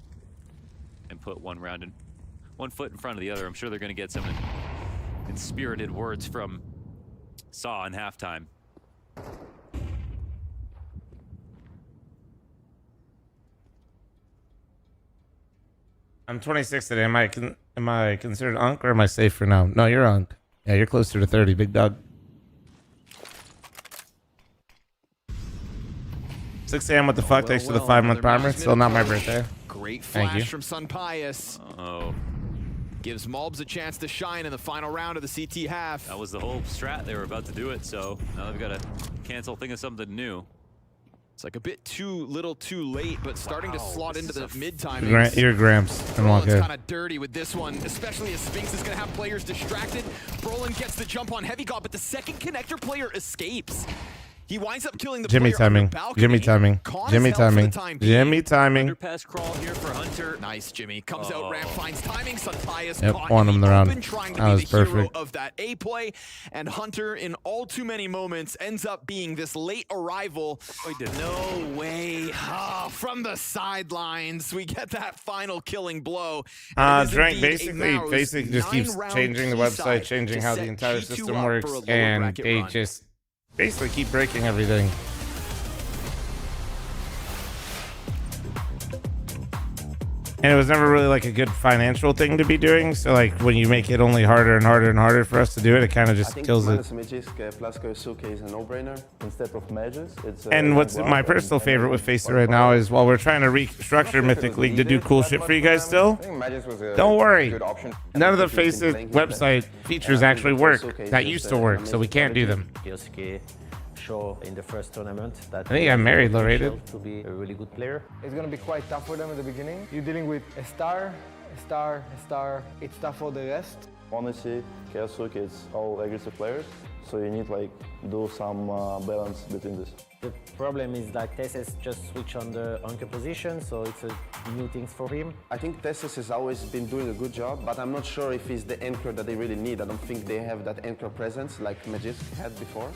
and put one foot in front of the other. I'm sure they're going to get some inspirited words from Saw in halftime. I'm 26 today. Am I considered Unk or am I safe for now? No, you're Unk. Yeah, you're closer to 30, big dog. 6 a.m. What the fuck? Thanks for the 5-month primer. Still not my birthday. Great Thank you. flash from Sunpius. Oh. Gives MOUZ a chance to shine in the final round of the CT half. That was the whole strat. They were about to do it, so now they've got to cancel, think of something new. It's like a bit too little too late, but starting to slot into the mid timing. You're Gramps. And walk Brolin's in. kind of dirty with this one, especially as Spinx is going to have players distracted. Brolin gets the jump on Heavy God, but the second connector player escapes. He winds up killing the Jimmy player on the timing. balcony. Jimmy timing. Con is Jimmy held for the timing. time being. Jimmy timing. Underpass crawl here for Hunter. Nice, Jimmy. Comes out ramp, finds timing. Sunpius Yep, caught won in him the the round. open, trying to That be was the hero perfect. of that A play. And Hunter, in all too many moments, ends up being this late arrival. Oh, he did. No way. Oh, from the sidelines, we get that final killing blow. And it is Drink indeed a basically MOUZ just keeps 9-round changing the key website, side changing to how the set entire G2 system up works, for a lower and bracket they run. just basically keep breaking everything. And it was never really like a good financial thing to be doing. So like when you make it only harder and harder and harder for us to do it, it kind of just kills it. is a no-brainer instead of measures. And what's my personal favorite with Facer right now is while we're trying to restructure Mythic League to do cool shit for you guys still, don't worry. None of the Facer website features actually work that used to work, so we can't do them. Show in the first tournament that I think I'm married, Lorated. to be a really good player. It's going to be quite tough for them at the beginning. You're dealing with a star, a star, a star. It's tough for the rest. Honestly, Kersuk is all aggressive players, so you need like do some balance between this. The problem is that Tesses just switch on the anchor position, so it's a new things for him. I think Tessis has always been doing a good job, but I'm not sure if he's the anchor that they really need. I don't think they have that anchor presence like Magisk had before.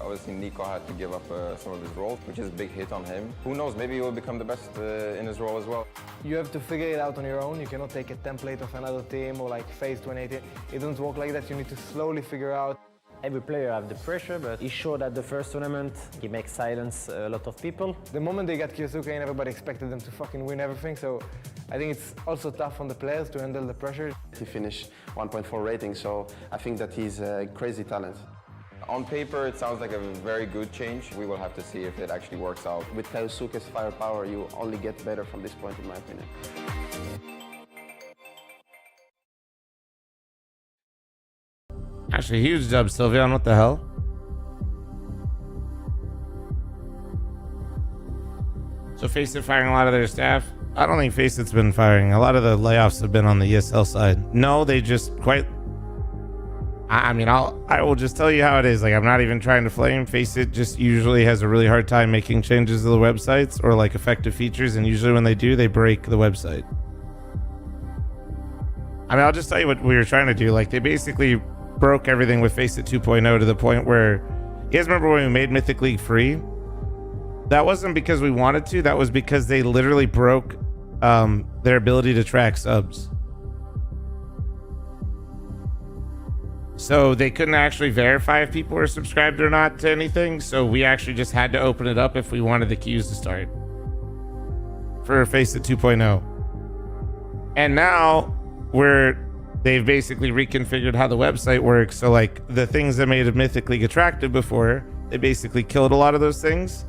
Obviously, Nico had to give up some of his roles, which is a big hit on him. Who knows, maybe he will become the best in his role as well. You have to figure it out on your own. You cannot take a template of another team or like phase 180. It doesn't work like that. You need to slowly figure out. Every player have the pressure, but he showed at the first tournament he makes silence a lot of people. The moment they got Kyosuke and everybody expected them to fucking win everything, so I think it's also tough on the players to handle the pressure. He finished 1.4 rating, so I think that he's a crazy talent. On paper, it sounds like a very good change. We will have to see if it actually works out. With Kyosuke's firepower, you only get better from this point, in my opinion. Actually, huge dub, Sylveon. What the hell? So Faceit firing a lot of their staff? I don't think Faceit's been firing. A lot of the layoffs have been on the ESL side. No, they just quite... I mean, I will just tell you how it is. Like, I'm not even trying to flame. Faceit just usually has a really hard time making changes to the websites or like effective features, and usually when they do, they break the website. I mean, I'll just tell you what we were trying to do. Like, they basically broke everything with Faceit 2.0 to the point where, you guys remember when we made Mythic League free? That wasn't because we wanted to. That was because they literally broke their ability to track subs. So they couldn't actually verify if people were subscribed or not to anything. So we actually just had to open it up if we wanted the queues to start for Faceit 2.0. And now they've basically reconfigured how the website works. So like the things that made a Mythic League attractive before, they basically killed a lot of those things.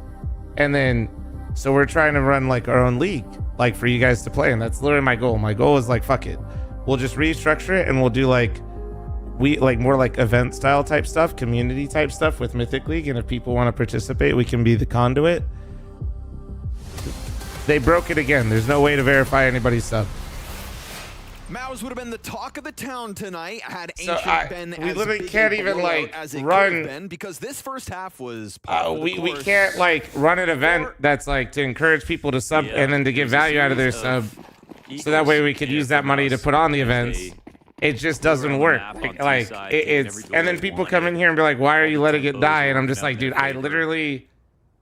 And then, so we're trying to run like our own league, like for you guys to play. And that's literally my goal. My goal is like, fuck it. We'll just restructure it and we'll do like, more like event style type stuff, community type stuff with Mythic League. And if people want to participate, we can be the conduit. They broke it again. There's no way to verify anybody's sub. MOUZ would have been the talk of the town tonight had So Ancient been we as literally big can't a even blowout like as it could run. have been, because this first half was We can't like run an event that's like to encourage people to sub and then to get value out of their sub, so that way we could use that money to put on the events. It just doesn't work. It's and then people come in here and be like, "Why are you letting it die?" And I'm just like, dude, I literally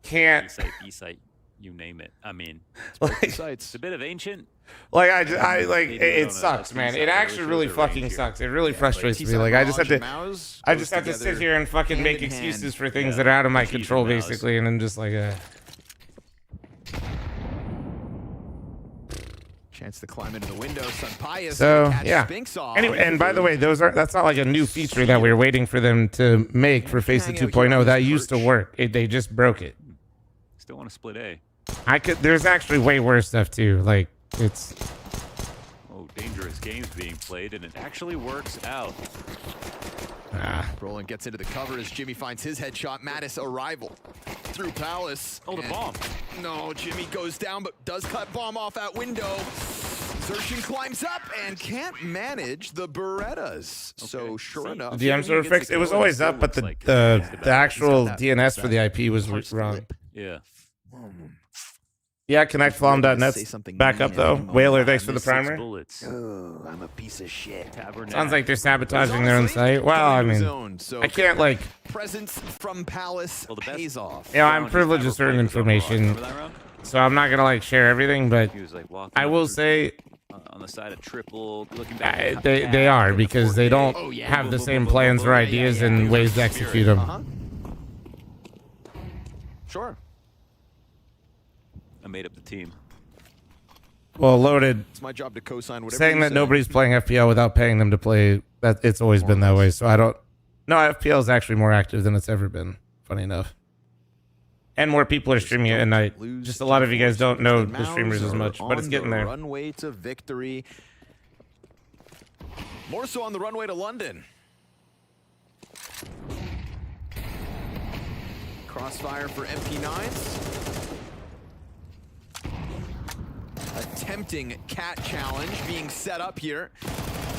can't. B-site, you name it. I mean, it's a bit of Ancient. Like it sucks, man. It actually really fucking sucks. It really frustrates me. Like I just have to sit here and fucking make excuses for things that are out of my control, basically, and I'm just like, Chance to climb into the window. Sunpius So yeah. Anyway, and by the way, that's not like a new feature that we're waiting for them to make for Faceit 2.0. That used to work. They just broke it. Still want to split A. There's actually way worse stuff too. Like it's. Oh, dangerous games being played, and it actually works out. Roland gets into the cover as Jimmy finds his headshot. Mattis arrival through Palace. Oh, the bomb. No, Jimmy goes down, but does cut bomb off that window. Zershin climbs up and can't manage the Berettas. Okay. So sure enough, DMs were fixed. It was always up, but the actual DNS for the IP was wrong. Yeah. Yeah, connect fl0m.net's back up though. Whaler, thanks for the primer. Oh, I'm a piece of shit. Sounds like they're sabotaging their own site. Well, I mean, I can't like. Presence from Palace pays off. Yeah, I'm privileged with certain information, so I'm not gonna like share everything. But I will say, on the side of triple, looking back. They are, because they don't have the same plans or ideas and ways to execute them. Sure. I made up the team. Well, Loaded. It's my job to co-sign whatever saying you that say. nobody's playing FPL without paying them to play. That it's always been that way. So I don't. No, FPL is actually more active than it's ever been. Funny enough. And more people are streaming it at night. Just a lot of you guys don't know the streamers as much, but it's getting there. Runway to victory. More so on the runway to London. Crossfire for MP9s. A tempting cat challenge being set up here.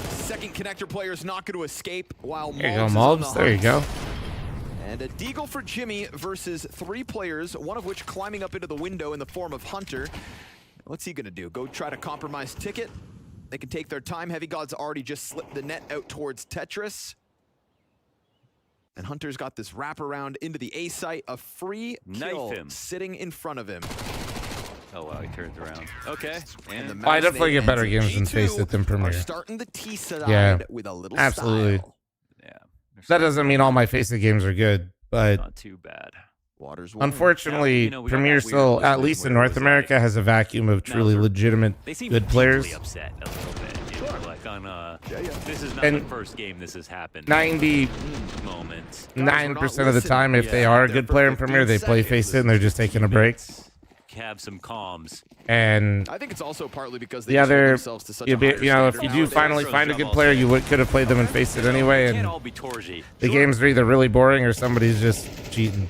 Second connector player is not going to escape while There you go, MOUZ. There you go. And a deagle for Jimmy versus 3 players, one of which climbing up into the window in the form of Hunter. What's he going to do? Go try to compromise Ticket? They can take their time. Heavy God's already just slipped the net out towards Tetris. And Hunter's got this wraparound into the A site. A free kill sitting in front of him. Oh wow, he turns around. Okay. And I definitely get better games in Faceit than Premier. Starting the T side Yeah, with a little absolutely. style. Yeah, they're That doesn't mean all my FACEIT games are good, but Not too bad. Waters. Unfortunately, You know, we got Premier that weird still, at whistling least in where it North was America, has a vacuum of truly legitimate They seem good players. deeply upset a little bit. You know, like on this is not And the first game this has happened. 99% of the time, if they are a good player in Premier, they play FACEIT and they're just taking a break. Have some calms. And I think it's also partly because they the just hold other, themselves to such a higher if you standard do nowadays. finally find a good player, you could have played them in FACEIT anyway, and all be Torgy. the games are either really boring or somebody's just cheating.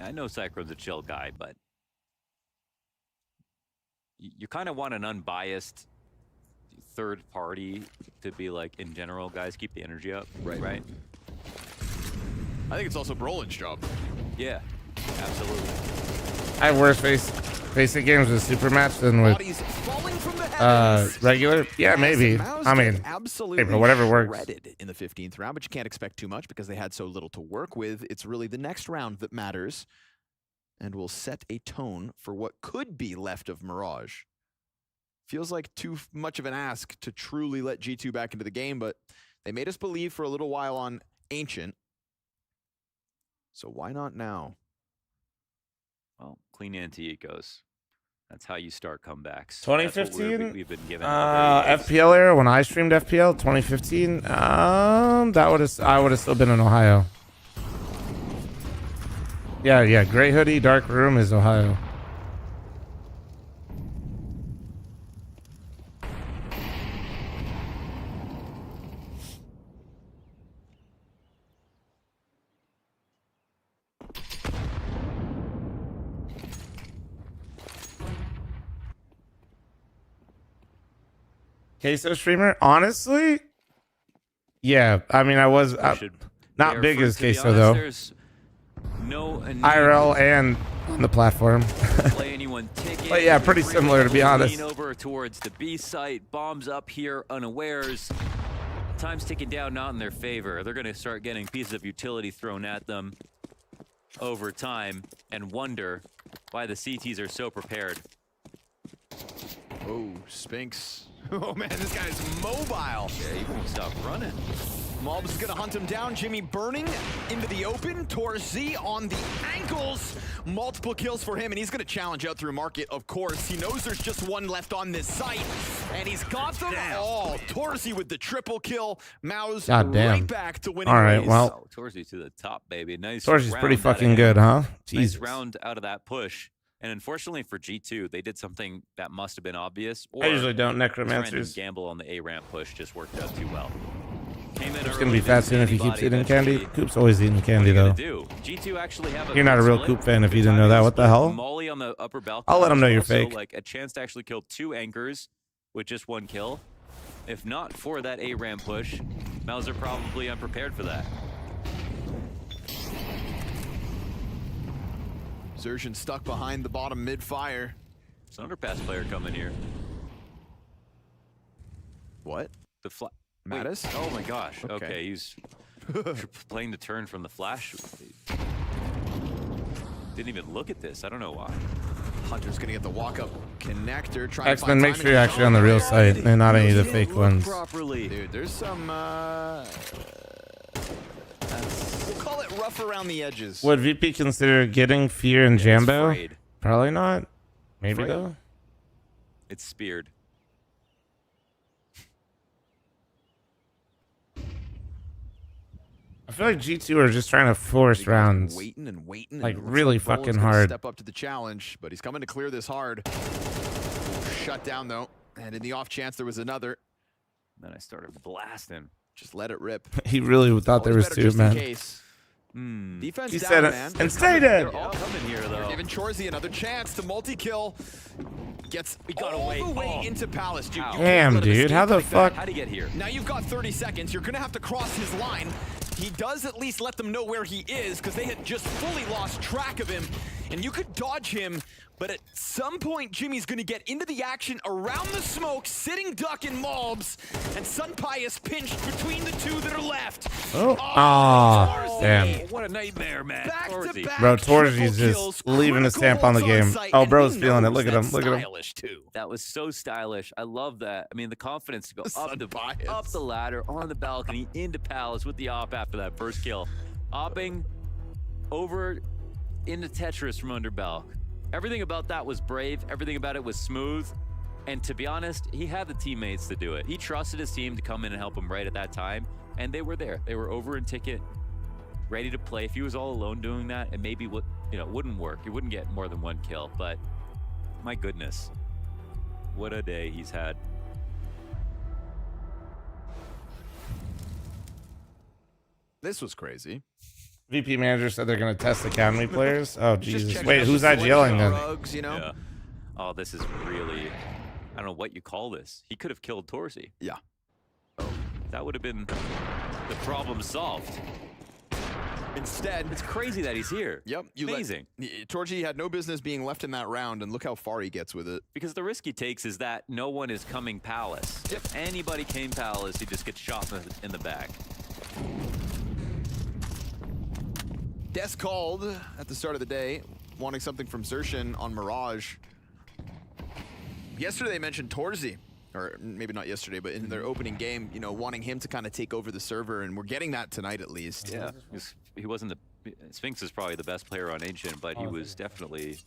I know Cyclone's a chill guy, but you kind of want an unbiased third party to be like, in general, guys, keep the energy up. Right. I think it's also Brolin's job. Yeah, absolutely. I have worse FACEIT games with super match than with regular. Yeah, maybe. I mean, absolutely hey, but whatever works. shredded in the 15th round, but you can't expect too much because they had so little to work with. It's really the next round that matters and will set a tone for what could be left of Mirage. Feels like too much of an ask to truly let G2 back into the game, but they made us believe for a little while on Ancient. So why not now? Well, clean anti-ecos. That's how you start comebacks. 2015? We've been given FPL era, when I streamed FPL, 2015, I would have still been in Ohio. Yeah, gray hoodie, dark room is Ohio. Queso streamer, honestly, yeah. I mean, I was not big as Queso though. No IRL and on the platform. play anyone ticket. But yeah, pretty similar to be honest. Lean over towards the B site, bombs up here unawares. Time's ticking down, not in their favor. They're going to start getting pieces of utility thrown at them over time and wonder why the CTs are so prepared. Oh, Spinks. Oh man, this guy's mobile. Yeah, he won't stop running. MOUZ is gonna hunt him down. Jimmy burning into the open. Torzi on the ankles. Multiple kills for him, and he's gonna challenge out through market, of course. He knows there's just one left on this site, and he's got them all. Torzi with the triple kill. MOUZ right back to winning. All right, ways. well. Torzi to the top, baby. Nice. Torzi's pretty round out of fucking him. good, huh? Nice Jesus. round out of that push. And unfortunately for G2, they did something that must have been obvious. Or I usually don't his necromancers. random gamble on the A ramp push just worked out too well. Came in It's early, gonna be didn't fat see soon if he keeps anybody, eating candy. eventually- Coop's always eating candy What are you though. gonna do? G2 actually have a You're not a real split. Coop fan if you Good didn't know that. What the timing, hell? Molly on the upper balcony. I'll let him know you're Also, fake. Like a chance to actually kill 2 anchors with just 1 kill. If not for that A ramp push, MOUZ are probably unprepared for that. Zertian stuck behind the bottom mid-fire. It's an underpass player coming here. What? The flash. Mattis? Oh my gosh. Okay. Okay, he's playing the turn from the flash. Didn't even look at this. I don't know why. Hunter's gonna get the walk-up connector. X-Men, make sure you're actually on the real site and not any of the fake ones. Properly. Dude, there's some, we'll call it rough around the edges. Would VP consider getting Fear and Jambo? Frayed. Probably not. Maybe Frayed. though. It's speared. I feel like G2 are just trying to force rounds. Waiting and waiting. Like and it looks really Bolin's fucking gonna hard. Step up to the challenge, but he's coming to clear this hard. Shut down though, and in the off chance there was another. Then I started blasting. Just let it rip. He really thought there was Always better two, just in man. case. Defense He down, said it, man. and stay dead. They're all coming here though. They're giving Chorzy another chance to multi-kill. Gets all the way into Palace, dude. You can't Damn, let him dude, escape how the like fuck? that. How'd he get here? Now you've got 30 seconds. You're gonna have to cross his line. He does at least let them know where he is because they had just fully lost track of him and you could dodge him, but at some point, Jimmy's going to get into the action around the smoke, sitting duck in mobs, and Sunpai is pinched between the two that are left. Oh, damn. What a nightmare, man. Bro, Torzi's just leaving a stamp on the game. Oh, bro's feeling it. Look at him. Look at him. Too. That was so stylish. I love that. I mean, the confidence to go up the ladder, on the balcony, into Palace with the op after that first kill. Opping over into Tetris from under Belk. Everything about that was brave. Everything about it was smooth. And to be honest, he had the teammates to do it. He trusted his team to come in and help him right at that time. And they were there. They were over in ticket, ready to play. If he was all alone doing that, it maybe would, wouldn't work. He wouldn't get more than one kill. But my goodness, what a day he's had. This was crazy. VP manager said they're going to test academy players. Oh, Jesus. Wait, who's IGLing then? Rugs, Yeah. Oh, this is really, I don't know what you call this. He could have killed Torsi. Yeah. That would have been the problem solved. Instead, it's crazy that he's here. Yep. Amazing. Torchi had no business being left in that round, and look how far he gets with it. Because the risk he takes is that no one is coming Palace. If anybody came Palace, he just gets shot in the back. Des called at the start of the day, wanting something from Zershin on Mirage. Yesterday they mentioned Torzi, or maybe not yesterday, but in their opening game, wanting him to kind of take over the server, and we're getting that tonight at least. Yeah, he wasn't Sphinx is probably the best player on Ancient, but he was definitely,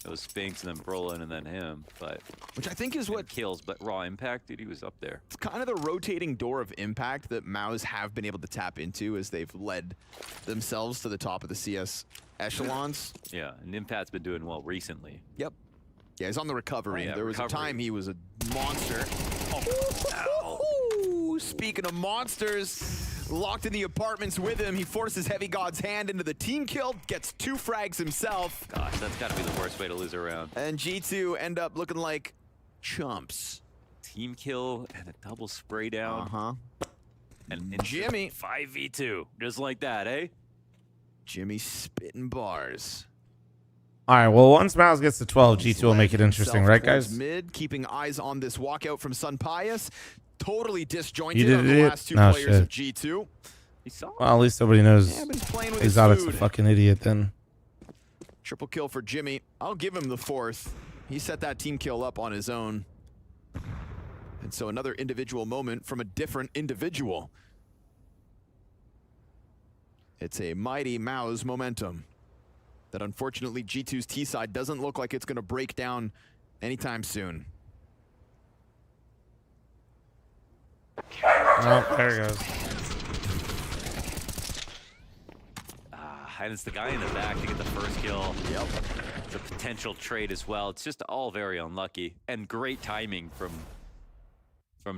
it was Sphinx and then Brolin and then him, but which I think is what kills, but raw impact, dude, he was up there. It's kind of the rotating door of impact that MOUZ have been able to tap into as they've led themselves to the top of the CS echelons. Yeah, and Impact's been doing well recently. Yep. Yeah, he's on the recovery. There was a time he was a monster. Oh, speaking of monsters, locked in the apartments with him, he forces Heavy God's hand into the team kill, gets 2 frags himself. Gosh, that's got to be the worst way to lose a round. And G2 end up looking like chumps. Team kill and a double spray down. Uh-huh. And Jimmy. 5v2, just like that, eh? Jimmy spitting bars. All right, well, once MOUZ gets to 12, G2 will make it interesting, right, guys? Mid, keeping eyes on this walkout from Sunpius. Totally disjointed You on did the it? last 2 No, players shit. of G2. Well, at least nobody knows Yeah, but he's playing with Exotic's his a food. fucking idiot then. Triple kill for Jimmy. I'll give him the 4th. He set that team kill up on his own. And so another individual moment from a different individual. It's a mighty MOUZ momentum that unfortunately G2's T side doesn't look like it's going to break down anytime soon. Oh, there it goes. And it's the guy in the back to get the first kill. Yep. It's a potential trade as well. It's just all very unlucky and great timing from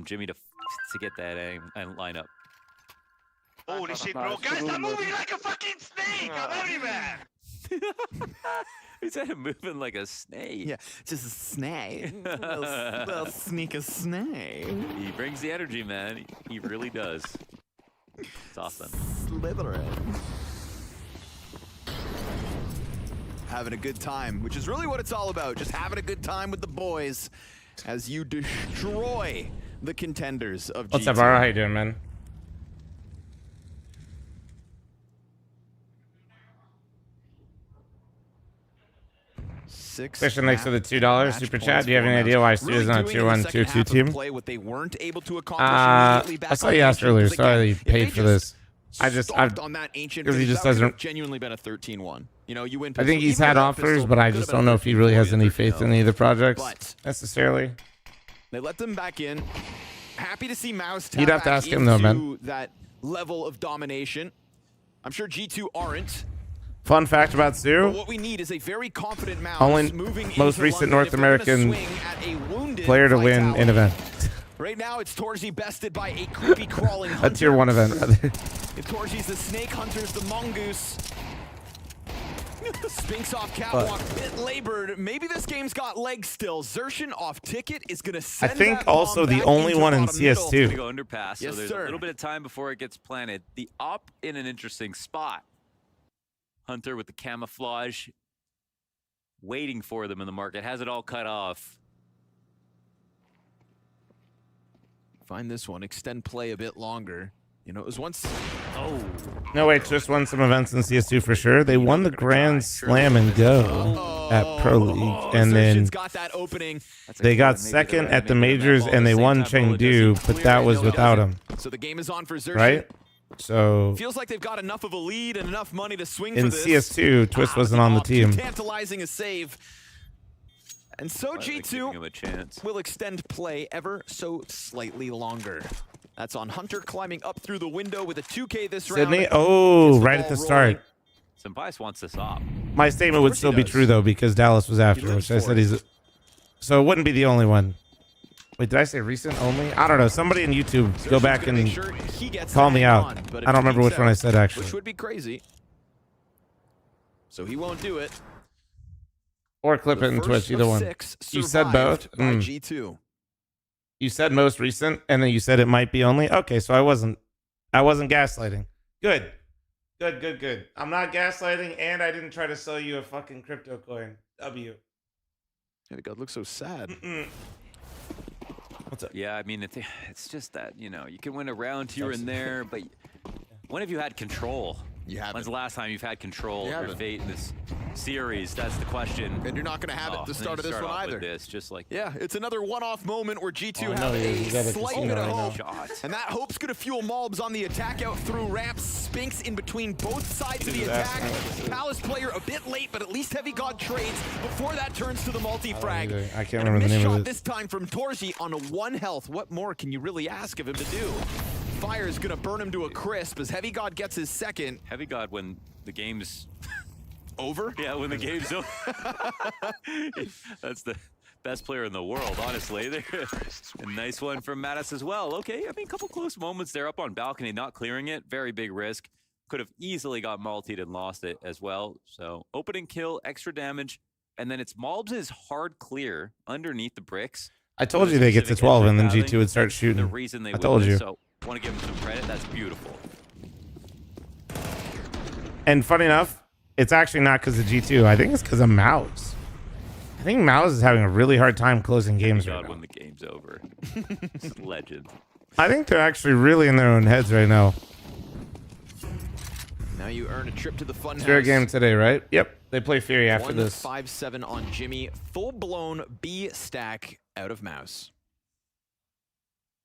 Jimmy to get that aim and line up. Holy shit, bro. Guys, I'm moving like a fucking snake. I'm everywhere. Is that moving like a snake? Yeah, just a snake. little sneak of snake. He brings the energy, man. He really does. It's awesome. Slithering. Having a good time, which is really what it's all about. Just having a good time with the boys as you destroy the contenders of G2. What's up, Ara? How you doing, man? Question next to the $2 super chat. Do you have any idea why Stu is on a tier 1, tier 2 team? What they weren't able to accomplish I saw you asked earlier. Sorry that you paid for this. I've on that ancient because he just that would have doesn't. genuinely been a 13-1. You win. I think he's had offers, but I just don't know if he really has any faith in any of the projects necessarily. They let them back in. Happy to see MOUZ tap You'd have to back ask him though, man. into that level of domination. I'm sure G2 aren't. Fun fact about But Stu. what we need is a very confident MOUZ Only moving most into recent London North if they're gonna American swing at a wounded player to win Vitality. an event. Right now, it's Torzi bested by a creepy crawling A hunter. tier 1 event, rather. If Torzi's the snake hunters, the mongoose. Spinks off catwalk, bit labored. Maybe this game's got legs still. Zershin off ticket is going to send think that also bomb the back only into one in bottom middle. CS2. We go underpass, Yes, so there's sir. a little bit of time before it gets planted. The op in an interesting spot. Hunter with the camouflage waiting for them in the market, has it all cut off. Find this one, extend play a bit longer. You know, it was once. Oh. No, wait, Twist won some events in CS2 for sure. They won the Grand Slam and Go at Pro League, and then got that opening. they got second at the majors, and they won Chengdu, but that was without him. So the game is on for Xerxes. Right? So Feels like they've got enough of a lead and enough money to swing in for this. CS2, Twist wasn't on the team. Tantalizing a save. And so G2 will extend play ever so slightly longer. That's on Hunter climbing up through the window with a 2K this Sydney, round. oh, right at the start. Senpai wants this off. My statement would still be true, though, because Dallas was after, which I said he's... So it wouldn't be the only one. Wait, did I say recent only? I don't know. Somebody in YouTube, go back and call me out. I don't remember which one I said, actually. Which would be crazy. So he won't do it. Or clip it in Twitch, either one. You said both? G2. You said most recent, and then you said it might be only? Okay, so I wasn't gaslighting. Good. Good. I'm not gaslighting, and I didn't try to sell you a fucking crypto coin. W. Hey, God looks so sad. What's up? Yeah, I mean, it's just that, you know, you can win a round here and there, but when have you had control? You haven't. When's the last time you've had control of your fate in this series? That's the question. And you're not going to have it at the start of this one either. Just like yeah, it's another one-off moment where G2 no, have a slight bit of right hope. And that hope's going to fuel MOUZ on the attack out through ramps. Spinks in between both sides of the attack. Palace player a bit late, but at least Heavy God trades before that turns to the multi-frag. I can't remember the name of it. This time from Torzi on a 1 health. What more can you really ask of him to do? Fire is going to burn him to a crisp as Heavy God gets his second. Heavy God when the game's over? Yeah, when the game's over. That's the best player in the world, honestly. A nice one from Mattis as well. Okay, I mean, a couple close moments there up on balcony, not clearing it. Very big risk. Could have easily got multied and lost it as well. So opening kill, extra damage, and then it's MOUZ' hard clear underneath the bricks. I told you they get to 12 and then G2 would start shooting. The reason they I told you. So want to give them some credit. That's beautiful. And funny enough, it's actually not because of G2. I think it's because of MOUZ. I think MOUZ is having a really hard time closing games right now. When the game's over. It's legend. I think they're actually really in their own heads right now. Now you earn a trip to the Funhouse. Fair game today, right? Yep. They play Furia after this. 1-5-7 on Jimmy. Full-blown B stack out of MOUZ.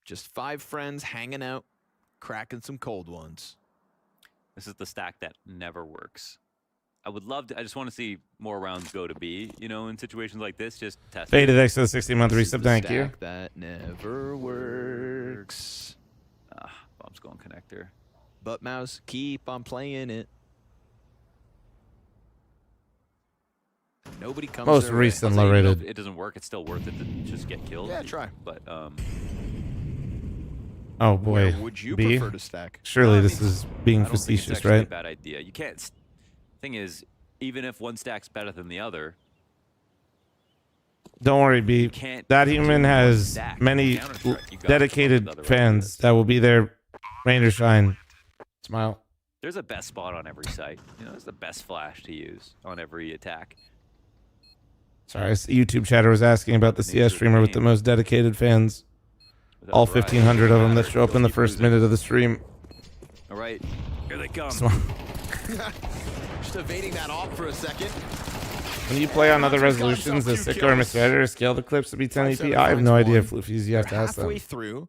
Just 5 friends hanging out, cracking some cold ones. This is the stack that never works. I would love to. I just want to see more rounds go to B, you know, in situations like this. Just test. Faded X to the 60-month resub. Thank you. That never works. Bomb's going connector. But MOUZ, keep on playing it. Nobody comes. Most recent low rated. It doesn't work. It's still worth it to just get killed. Yeah, try. But oh boy. Where would you B? prefer to stack? Surely this is being I don't think facetious, it's actually right? a bad idea. You can't. Thing is, even if one stack's better than the other, Don't worry, B. That human has many dedicated fans that will be there, rain or shine. Smile. there's a best spot on every site. You know, there's the best flash to use on every attack. Sorry, YouTube chatter was asking about the CS streamer with the most dedicated fans. All 1,500 of them that show up in the first minute of the stream. All right, here they come. Just evading that off for a second. When you play on other resolutions, does Sicko or Misguided scale the clips to be 1080p? I have no idea, Floofies. You have to ask them. Halfway through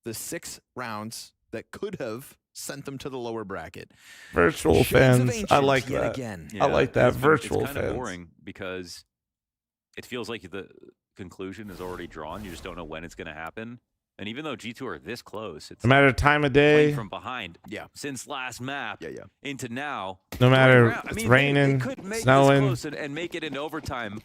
the 6 rounds that could have sent them to the lower bracket. Virtual fans. I like that. I like that. Virtual it's kind of fans. boring because it feels like the conclusion is already drawn. You just don't know when it's going to happen. And even though G2 are this close, it's No matter time of day. from behind. Yeah. Since last map. Into now. No matter I it's mean, raining, they could make snowing. this close and make it into overtime.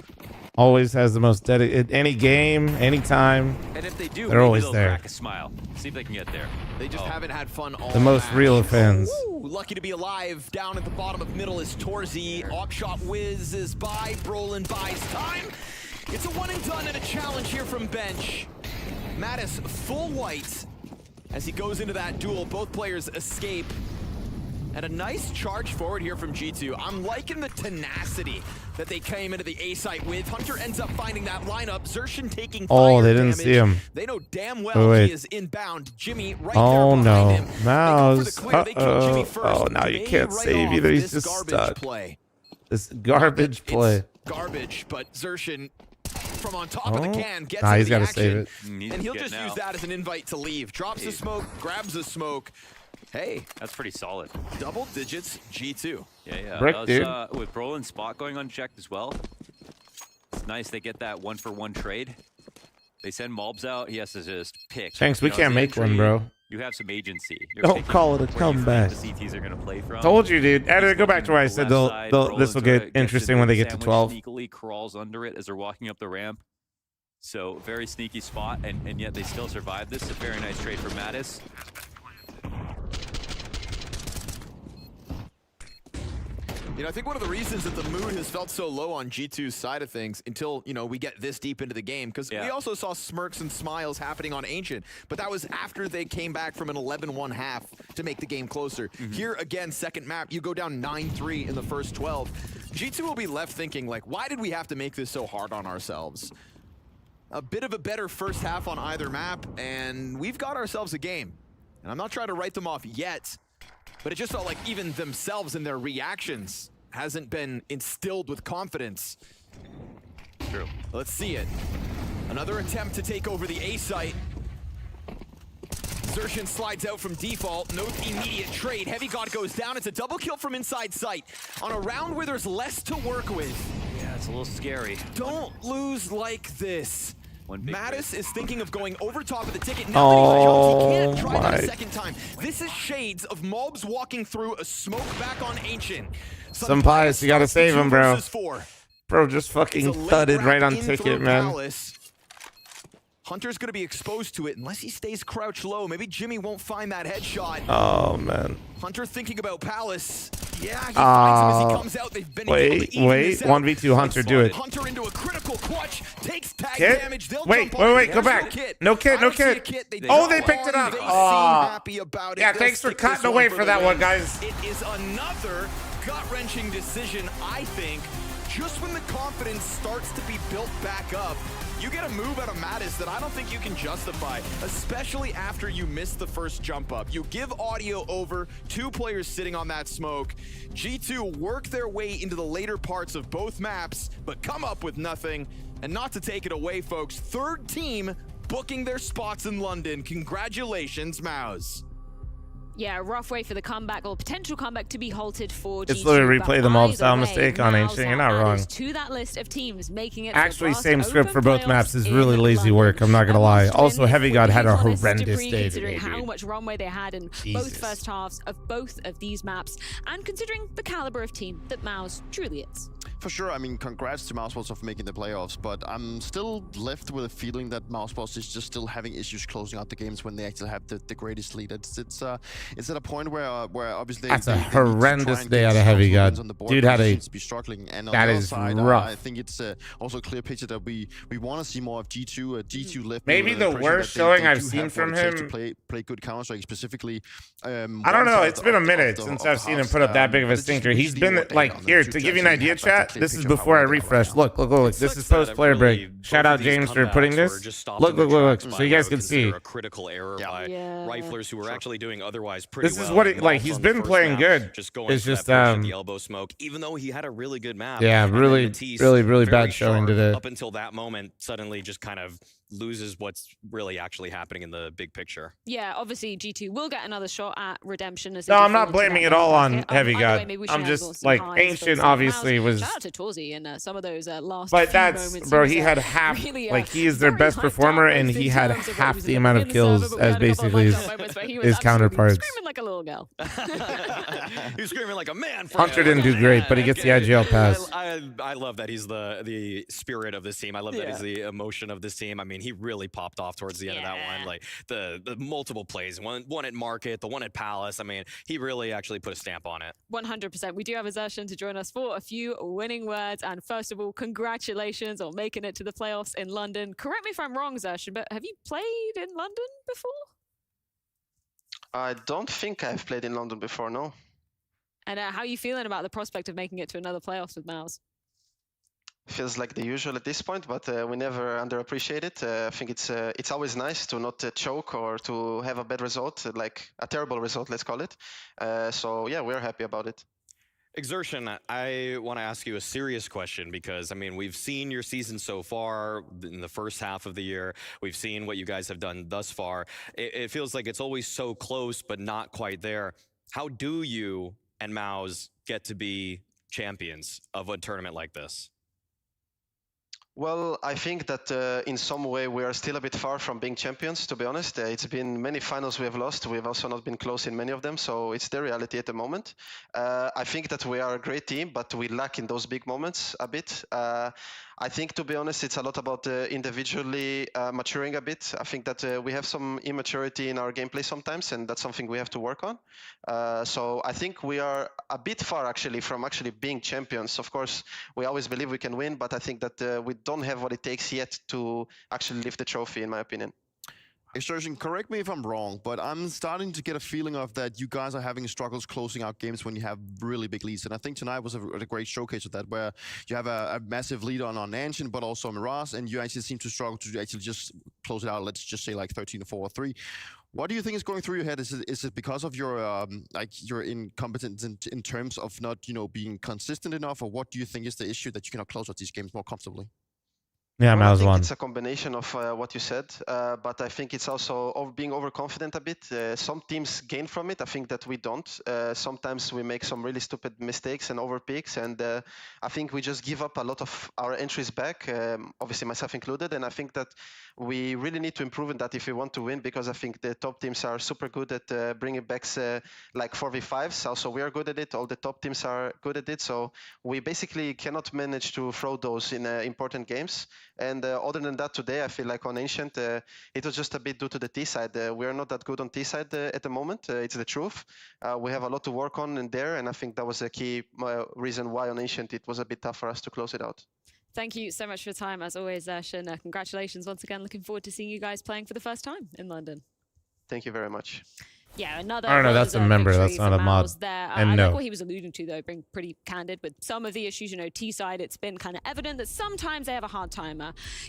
Always has the most dedicated. Any game, anytime. And if they do, they're maybe always they'll there. crack a smile. See if they can get there. They just haven't had fun all The most match. real of fans. Ooh, lucky to be alive. Down at the bottom of middle is Torzi. Opshot whizzes by. Brolin buys time. It's a one and done and a challenge here from bench. Mattis full white as he goes into that duel. Both players escape. And a nice charge forward here from G2. I'm liking the tenacity that they came into the A site with. Hunter ends up finding that lineup. Xerxin taking fire they didn't damage. see him. They know damn well he is inbound. Jimmy right oh there no, behind him. MOUZ. They kill Jimmy first. Oh, now you can't Right save off either. He's this just garbage stuck. Play. This garbage play. Garbage, but Xerxin from on top of the can gets he's got to save it. And he'll just use that as an invite to leave. Drops the smoke, grabs the smoke. Hey, that's pretty solid. Double digits, G2. Yeah. Brick, that was, with Brolin's spot going unchecked as well. It's nice they get that 1-for-1 trade. They send MOUZ out. He has to just pick. Shanks, we can't make one, bro. You have some agency. Don't call it a comeback. The CTs are going to play from. Told you, dude. Go back to where I said this will get interesting when they get to 12. Sneakily crawls under it as they're walking up the ramp. So very sneaky spot, and yet they still survive this. A very nice trade for Mattis. You know, I think one of the reasons that the mood has felt so low on G2's side of things until, you know, we get this deep into the game, because we also saw smirks and smiles happening on Ancient, but that was after they came back from an 11-1 half to make the game closer. Here again, second map, you go down 9-3 in the first 12. G2 will be left thinking, like, why did we have to make this so hard on ourselves? A bit of a better first half on either map, and we've got ourselves a game. And I'm not trying to write them off yet, but it just felt like even themselves and their reactions hasn't been instilled with confidence. True. Let's see it. Another attempt to take over the A site. Xerxin slides out from default. No immediate trade. Heavy God goes down. It's a double kill from inside sight on a round where there's less to work with. Yeah, it's a little scary. Don't lose like this. Mattis is thinking of going over top of the ticket. Now that he's jumped, he can't try that a second time. This is shades of MOUZ walking through a smoke back on Ancient. Some pies, you gotta save him, bro. Bro, just fucking thudded right on ticket, man. Palace. Hunter's gonna be exposed to it unless he stays crouched low. Maybe Jimmy won't find that headshot. Oh, man. Hunter thinking about Palace. Yeah, he finds him as he comes out. They've been able to wait. 1v2 Hunter, do it. Hunter into a critical clutch, takes tag Kit? damage. They'll wait, jump on. go back. No kit. Oh, they picked it up. Yeah, thanks for cutting away for that one, guys. It is another gut-wrenching decision, I think. Just when the confidence starts to be built back up, you get a move out of Mattis that I don't think you can justify, especially after you miss the first jump up. You give audio over, 2 players sitting on that smoke. G2 work their way into the later parts of both maps, but come up with nothing. And not to take it away, folks, 3rd team booking their spots in London. Congratulations, MOUZ. Yeah, a rough way for the comeback, or potential comeback, to be halted for G2. It's literally replay the MOUZ style way, mistake on Ancient. You're not wrong. To that list of teams making it. Actually, same script for both maps is really lazy work. I'm not gonna lie. Also, Heavy God had a horrendous day today, how much runway they had in both first halves of both of these maps, and considering the caliber of team that MOUZ truly is. For sure, I mean, congrats to MOUZ for making the playoffs, but I'm still left with a feeling that MOUZ is just still having issues closing out the games when they actually have the greatest lead. It's at a point where obviously that's a horrendous day out of Heavy God. Dude had a be struggling, and on that the other is side, rough. I think it's also a clear picture that we want to see more of G2. G2 left. Maybe the worst showing I've seen from him. To play good Counter-Strike specifically. I don't know. It's been a minute since I've seen him put up that big of a stinker. He's been like, here to give you an idea, chat. This is before I refresh. Look. This is post player break. Shout out James for putting this. Look. So you guys can see. A critical error by riflers who were actually doing otherwise pretty well. This is what it like. He's been playing good. Just going it's just the elbow smoke, even though he had a really good map. Yeah, really bad showing today. Up until that moment, suddenly just kind of loses what's really actually happening in the big picture. Yeah, obviously G2 will get another shot at redemption. As no, I'm not blaming it all on Heavy God. I'm just like Ancient obviously was. Shout out to Torzi and some of those last. But that's bro. He had half. Like he is their best performer, and he had half the amount of kills as basically his counterparts. Screaming like a little girl. He was screaming like a man. Hunter didn't do great, but he gets the IGL pass. I love that he's the spirit of this team. I love that he's the emotion of this team. I mean, he really popped off towards the end of that one. Like the multiple plays, one at Market, the one at Palace. I mean, he really actually put a stamp on it. 100%. We do have Xerxin to join us for a few winning words. And first of all, congratulations on making it to the playoffs in London. Correct me if I'm wrong, Xerxin, but have you played in London before? I don't think I've played in London before, no. And how are you feeling about the prospect of making it to another playoffs with MOUZ? Feels like the usual at this point, but we never underappreciate it. I think it's always nice to not choke or to have a bad result, like a terrible result, let's call it. So yeah, we're happy about it. Exertion, I want to ask you a serious question because, I mean, we've seen your season so far in the first half of the year. We've seen what you guys have done thus far. It feels like it's always so close, but not quite there. How do you and MOUZ get to be champions of a tournament like this? Well, I think that in some way we are still a bit far from being champions, to be honest. It's been many finals we have lost. We have also not been close in many of them, so it's the reality at the moment. I think that we are a great team, but we lack in those big moments a bit. I think, to be honest, it's a lot about individually maturing a bit. I think that we have some immaturity in our gameplay sometimes, and that's something we have to work on. So I think we are a bit far, actually, from actually being champions. Of course, we always believe we can win, but I think that we don't have what it takes yet to actually lift the trophy, in my opinion. Exertion, correct me if I'm wrong, but I'm starting to get a feeling of that you guys are having struggles closing out games when you have really big leads. And I think tonight was a great showcase of that, where you have a massive lead on Ancient, but also on MOUZ, and you actually seem to struggle to actually just close it out, let's just say like 13-4 or 3. What do you think is going through your head? Is it because of your your incompetence in terms of not, you know, being consistent enough, or what do you think is the issue that you cannot close out these games more comfortably? Yeah, well, I think MOUZ it's a combination of what you said, but I think it's also being overconfident a bit. Some teams gain from it. I think that we don't. Sometimes we make some really stupid mistakes and overpeaks, and I think we just give up a lot of our entries back, obviously myself included, and I think that we really need to improve in that if we want to win, because I think the top teams are super good at bringing back like 4v5s. Also, we are good at it. All the top teams are good at it. So we basically cannot manage to throw those in important games. And other than that, today, I feel like on Ancient, it was just a bit due to the T side. We are not that good on T side at the moment. It's the truth. We have a lot to work on in there. And I think that was a key reason why on Ancient it was a bit tough for us to close it out. Thank you so much for your time, as always, Ash, and congratulations once again. Looking forward to seeing you guys playing for the first time in London. Thank you very much. Yeah, another. I don't know, that's a member, that's not a mod. There. And I no. like what he was alluding to, though, being pretty candid with some of the issues. You know, T-side, it's been kind of evident that sometimes they have a hard time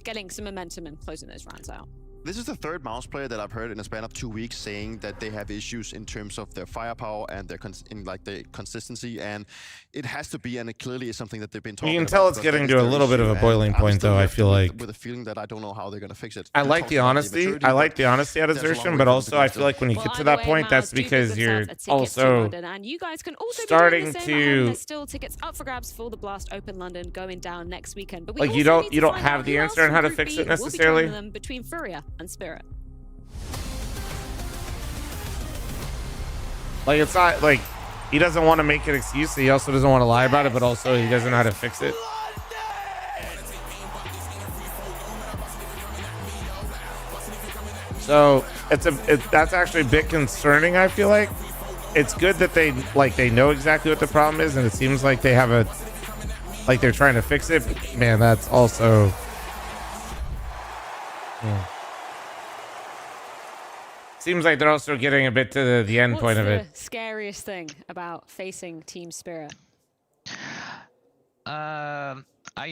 getting some momentum and closing those rounds out. This is the third MOUZ player that I've heard in a span of 2 weeks saying that they have issues in terms of their firepower and their the consistency, and it has to be, and it clearly is something that they've been talking about. You can tell it's getting to a little bit of a boiling point, though. I feel like with a feeling that I don't know how they're going to fix it. I like the honesty. I like the honesty at Exertion, but also I feel like when you get to that point, that's because you're also and you guys can also starting be to. There's still tickets up for grabs for the Blast Open London going down next weekend. But we Like you don't have the answer on how to fix it necessarily. We'll be them between Furia and Spirit. Like, it's not like he doesn't want to make an excuse. He also doesn't want to lie about it, but also he doesn't know how to fix it. So that's actually a bit concerning. I feel like it's good that they know exactly what the problem is, and it seems like they have they're trying to fix it. But man, that's also. Seems like they're also getting a bit to the end point of it. What's the scariest thing about facing Team Spirit? I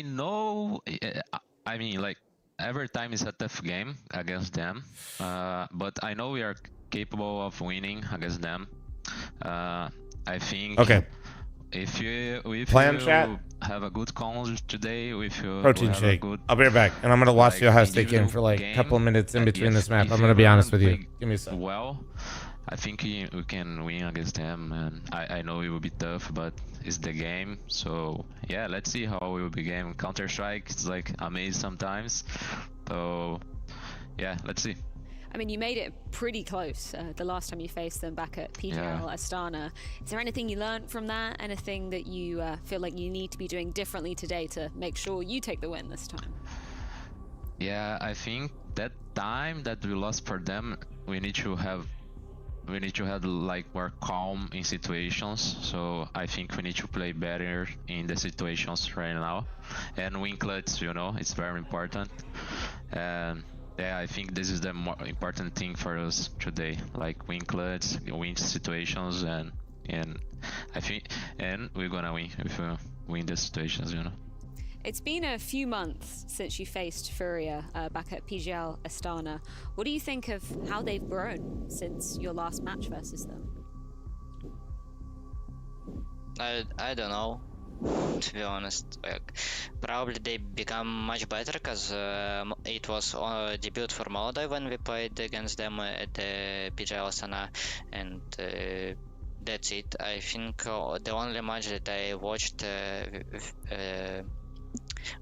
know. I mean, like every time is a tough game against them, but I know we are capable of winning against them. I think. Okay. If you chat? have a good call today, if you Protein shake. I'll be right back, and I'm gonna watch the Ohio State game for like a couple of minutes in between this map. I'm gonna be honest with you. Give me a second. Well, I think we can win against them, and I know it will be tough, but it's the game. So yeah, let's see how it will be game. Counter-Strike is like amazing sometimes. So yeah, let's see. I mean, you made it pretty close the last time you faced them back at PPL Astana. Is there anything you learned from that? Anything that you feel like you need to be doing differently today to make sure you take the win this time? Yeah, I think that time that we lost for them, we need to have like more calm in situations. So I think we need to play better in the situations right now, and win clutch. You know, it's very important. And yeah, I think this is the more important thing for us today, like win clutch, win situations, and and I think, and we're gonna win if we win the situations, you know. It's been a few months since you faced Furia back at PGL Astana. What do you think of how they've grown since your last match versus them? I don't know, to be honest. Like, probably they become much better because it was debut for Molodai when we played against them at the PGL Astana, and that's it. I think the only match that I watched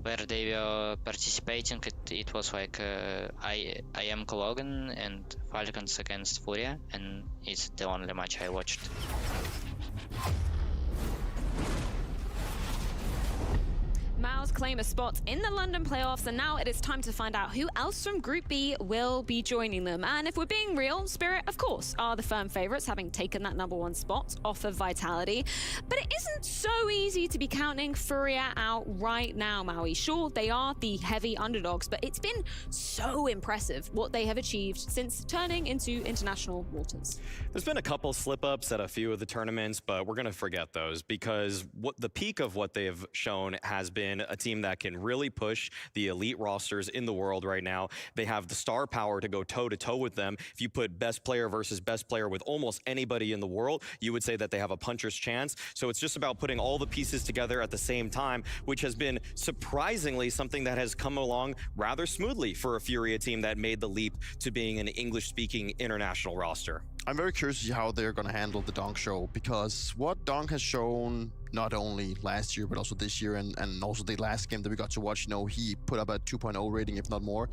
where they were participating, it was like I am Logan and Falcons against Furia, and it's the only match I watched. MOUZ claim a spot in the London playoffs, and now it is time to find out who else from Group B will be joining them. And if we're being real, Spirit, of course, are the firm favourites, having taken that #1 spot off of Vitality. But it isn't so easy to be counting Furia out right now, Maui. Sure, they are the heavy underdogs, but it's been so impressive what they have achieved since turning into international waters. There's been a couple slip-ups at a few of the tournaments, but we're going to forget those because what the peak of what they have shown has been a team that can really push the elite rosters in the world right now. They have the star power to go toe-to-toe with them. If you put best player versus best player with almost anybody in the world, you would say that they have a puncher's chance. So it's just about putting all the pieces together at the same time, which has been surprisingly something that has come along rather smoothly for a Furia team that made the leap to being an English-speaking international roster. I'm very curious to see how they're going to handle the Donk show, because what Donk has shown not only last year but also this year and also the last game that we got to watch, you know, he put up a 2.0 rating, if not more.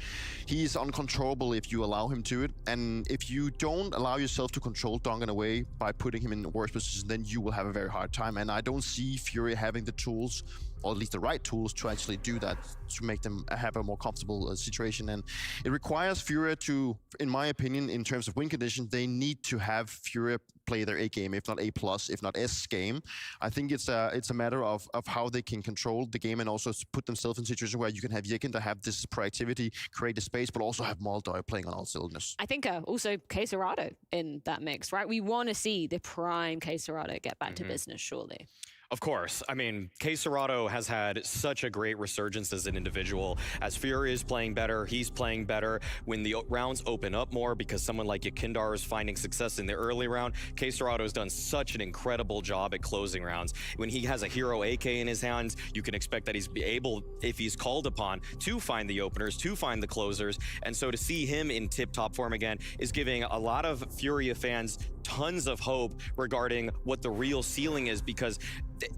He's uncontrollable if you allow him to it, and if you don't allow yourself to control Donk in a way by putting him in the worst position, then you will have a very hard time. And I don't see Furia having the tools, or at least the right tools, to actually do that, to make them have a more comfortable situation. And it requires Furia to, in my opinion, in terms of win condition, they need to have Furia play their A game, if not A+, if not S game. I think it's a matter of how they can control the game and also put themselves in a situation where you can have Yekin to have this proactivity, create the space, but also have Molodai playing on all cylinders. I think also Queserado in that mix, right? We want to see the prime Queserado get back to business, surely. Of course. I mean, Queserado has had such a great resurgence as an individual. As Furia is playing better, he's playing better. When the rounds open up more because someone like Yakindar is finding success in the early round, Queserado has done such an incredible job at closing rounds. When he has a hero AK in his hands, you can expect that he's able, if he's called upon, to find the openers, to find the closers. And so to see him in tip-top form again is giving a lot of Furia fans tons of hope regarding what the real ceiling is, because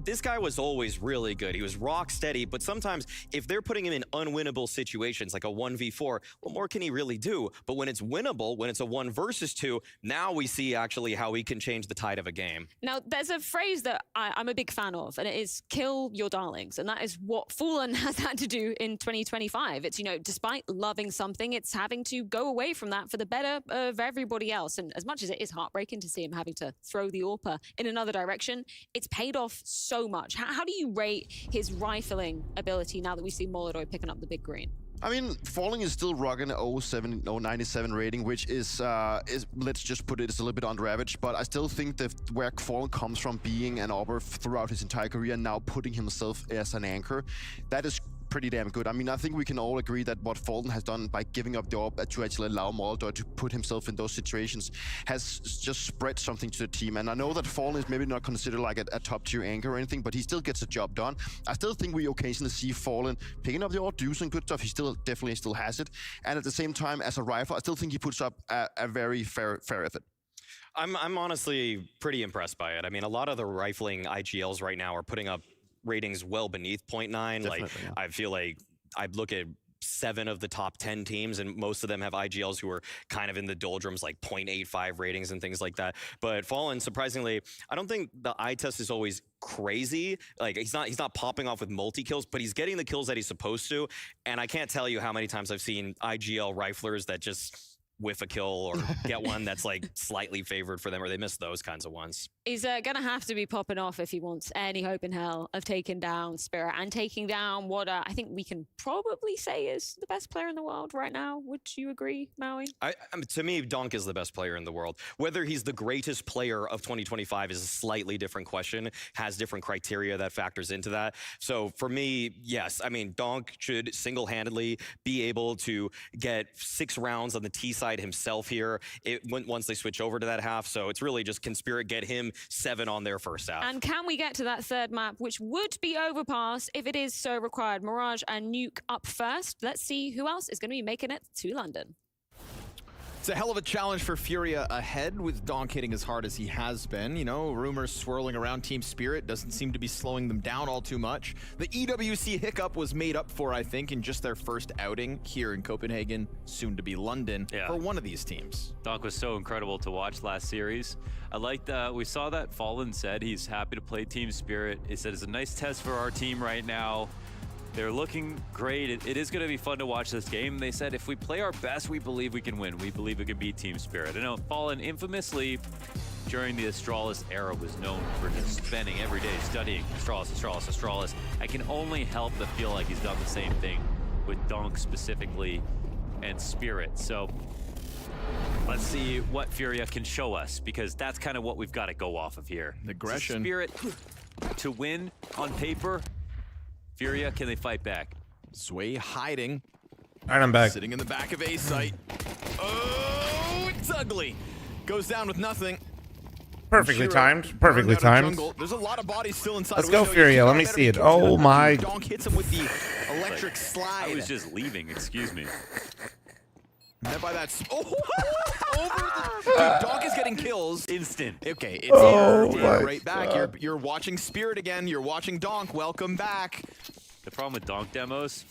this guy was always really good. He was rock steady, but sometimes if they're putting him in unwinnable situations like a 1v4, what more can he really do? But when it's winnable, when it's a 1 versus 2, now we see actually how he can change the tide of a game. Now, there's a phrase that I'm a big fan of, and it is kill your darlings. And that is what fl0m has had to do in 2025. It's, you know, despite loving something, it's having to go away from that for the better of everybody else. And as much as it is heartbreaking to see him having to throw the AWPer in another direction, it's paid off so much. How do you rate his rifling ability now that we see Molodai picking up the big green? I mean, Falling is still rocking an 097 rating, which is let's just put it, it's a little bit under average, but I still think that where Falling comes from being an AWPer throughout his entire career and now putting himself as an anchor, that is pretty damn good. I mean, I think we can all agree that what Fallen has done by giving up the AWP to actually allow Molodai to put himself in those situations has just spread something to the team. And I know that Fallen is maybe not considered like a top-tier anchor or anything, but he still gets the job done. I still think we occasionally see Fallen picking up the AWP, do some good stuff. He definitely still has it. And at the same time, as a rifle, I still think he puts up a very fair effort. I'm honestly pretty impressed by it. I mean, a lot of the rifling IGLs right now are putting up ratings well beneath 0.9. Like, yeah. I feel like I look at 7 of the top 10 teams, and most of them have IGLs who are kind of in the doldrums, like 0.85 ratings and things like that. But Fallen, surprisingly, I don't think the eye test is always crazy. Like, he's not popping off with multi-kills, but he's getting the kills that he's supposed to. And I can't tell you how many times I've seen IGL riflers that just whiff a kill or get one that's like slightly favored for them, or they miss those kinds of ones. He's gonna have to be popping off if he wants any hope in hell of taking down Spirit and taking down what I think we can probably say is the best player in the world right now. Would you agree, Maui? I mean, to me, Donk is the best player in the world. Whether he's the greatest player of 2025 is a slightly different question, has different criteria that factors into that. So for me, yes, I mean, Donk should single-handedly be able to get 6 rounds on the T side himself here once they switch over to that half. So it's really just, can Spirit get him 7 on their first half? And can we get to that third map, which would be Overpass if it is so required? Mirage and Nuke up first. Let's see who else is going to be making it to London. It's a hell of a challenge for Furia ahead, with Donk hitting as hard as he has been. You know, rumors swirling around Team Spirit doesn't seem to be slowing them down all too much. The EWC hiccup was made up for, I think, in just their first outing here in Copenhagen, soon to be London, for one of these teams. Donk was so incredible to watch last series. I liked we saw that Fallen said he's happy to play Team Spirit. He said it's a nice test for our team right now. They're looking great. It is going to be fun to watch this game. They said if we play our best, we believe we can win. We believe we can beat Team Spirit. I know Fallen infamously during the Astralis era was known for just spending every day studying Astralis. I can only help but feel like he's done the same thing with Donk specifically and Spirit. So let's see what Furia can show us, because that's kind of what we've got to go off of here. Aggression. Spirit to win on paper. Furia, can they fight back? Sway hiding. All right, I'm back. Sitting in the back of A site. Oh, it's ugly. Goes down with nothing. Perfectly timed. Perfectly timed. There's a lot of bodies still inside. Let's go, Furia. Let me see it. Oh my. Donk hits him with the electric slide. I was just leaving, excuse me. Met by that. Over the. Dude, Donk is getting kills. Instant. Okay, it's right back. You're watching Spirit again. You're watching Donk. Welcome back. The problem with Donk demos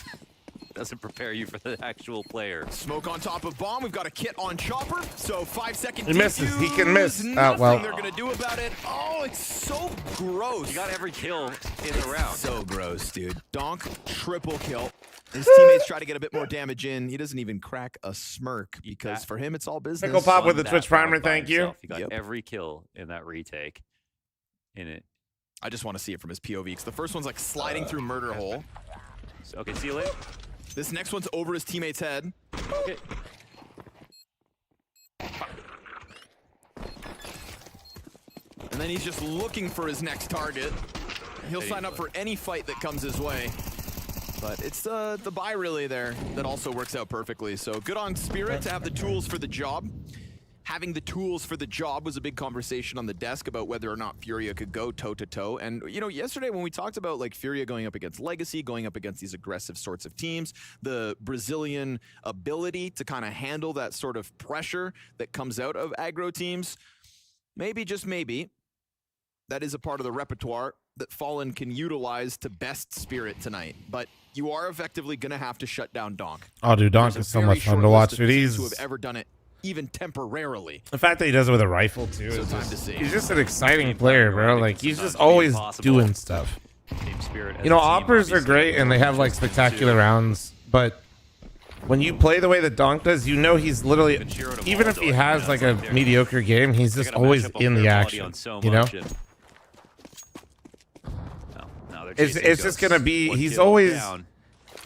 doesn't prepare you for the actual player. Smoke on top of bomb. We've got a kit on Chopper. So 5 seconds. He misses. He can miss. Nothing Well. they're gonna do about it. Oh, it's so gross. You got every kill in the round. So gross, dude. Donk triple kill. His teammates try to get a bit more damage in. He doesn't even crack a smirk, because for him it's all business. Pickle Pop with the Twitch primer, thank you. He got every kill in that retake. In it. I just want to see it from his POV, because the first one's like sliding through murder hole. Okay, see you later. This next one's over his teammate's head. Okay. And then he's just looking for his next target. He'll sign up for any fight that comes his way. But it's the buy really there that also works out perfectly. So good on Spirit to have the tools for the job. Having the tools for the job was a big conversation on the desk about whether or not Furia could go toe-to-toe. And, you know, yesterday when we talked about, like, Furia going up against Legacy, going up against these aggressive sorts of teams, the Brazilian ability to kind of handle that sort of pressure that comes out of aggro teams, maybe, just maybe, that is a part of the repertoire that Fallen can utilize to best Spirit tonight. But you are effectively going to have to shut down Donk. Oh, dude, Donk is so much fun to watch. Dude, who have ever done it, even temporarily. The fact that he does it with a rifle too is time to see. he's just an exciting player, bro. Like, he's just always doing stuff. You know, operas are great and they have like spectacular rounds, but when you play the way that Donk does, you know he's literally, even if he has like a mediocre game, he's just always in the action. You know? It's just gonna be, he's always,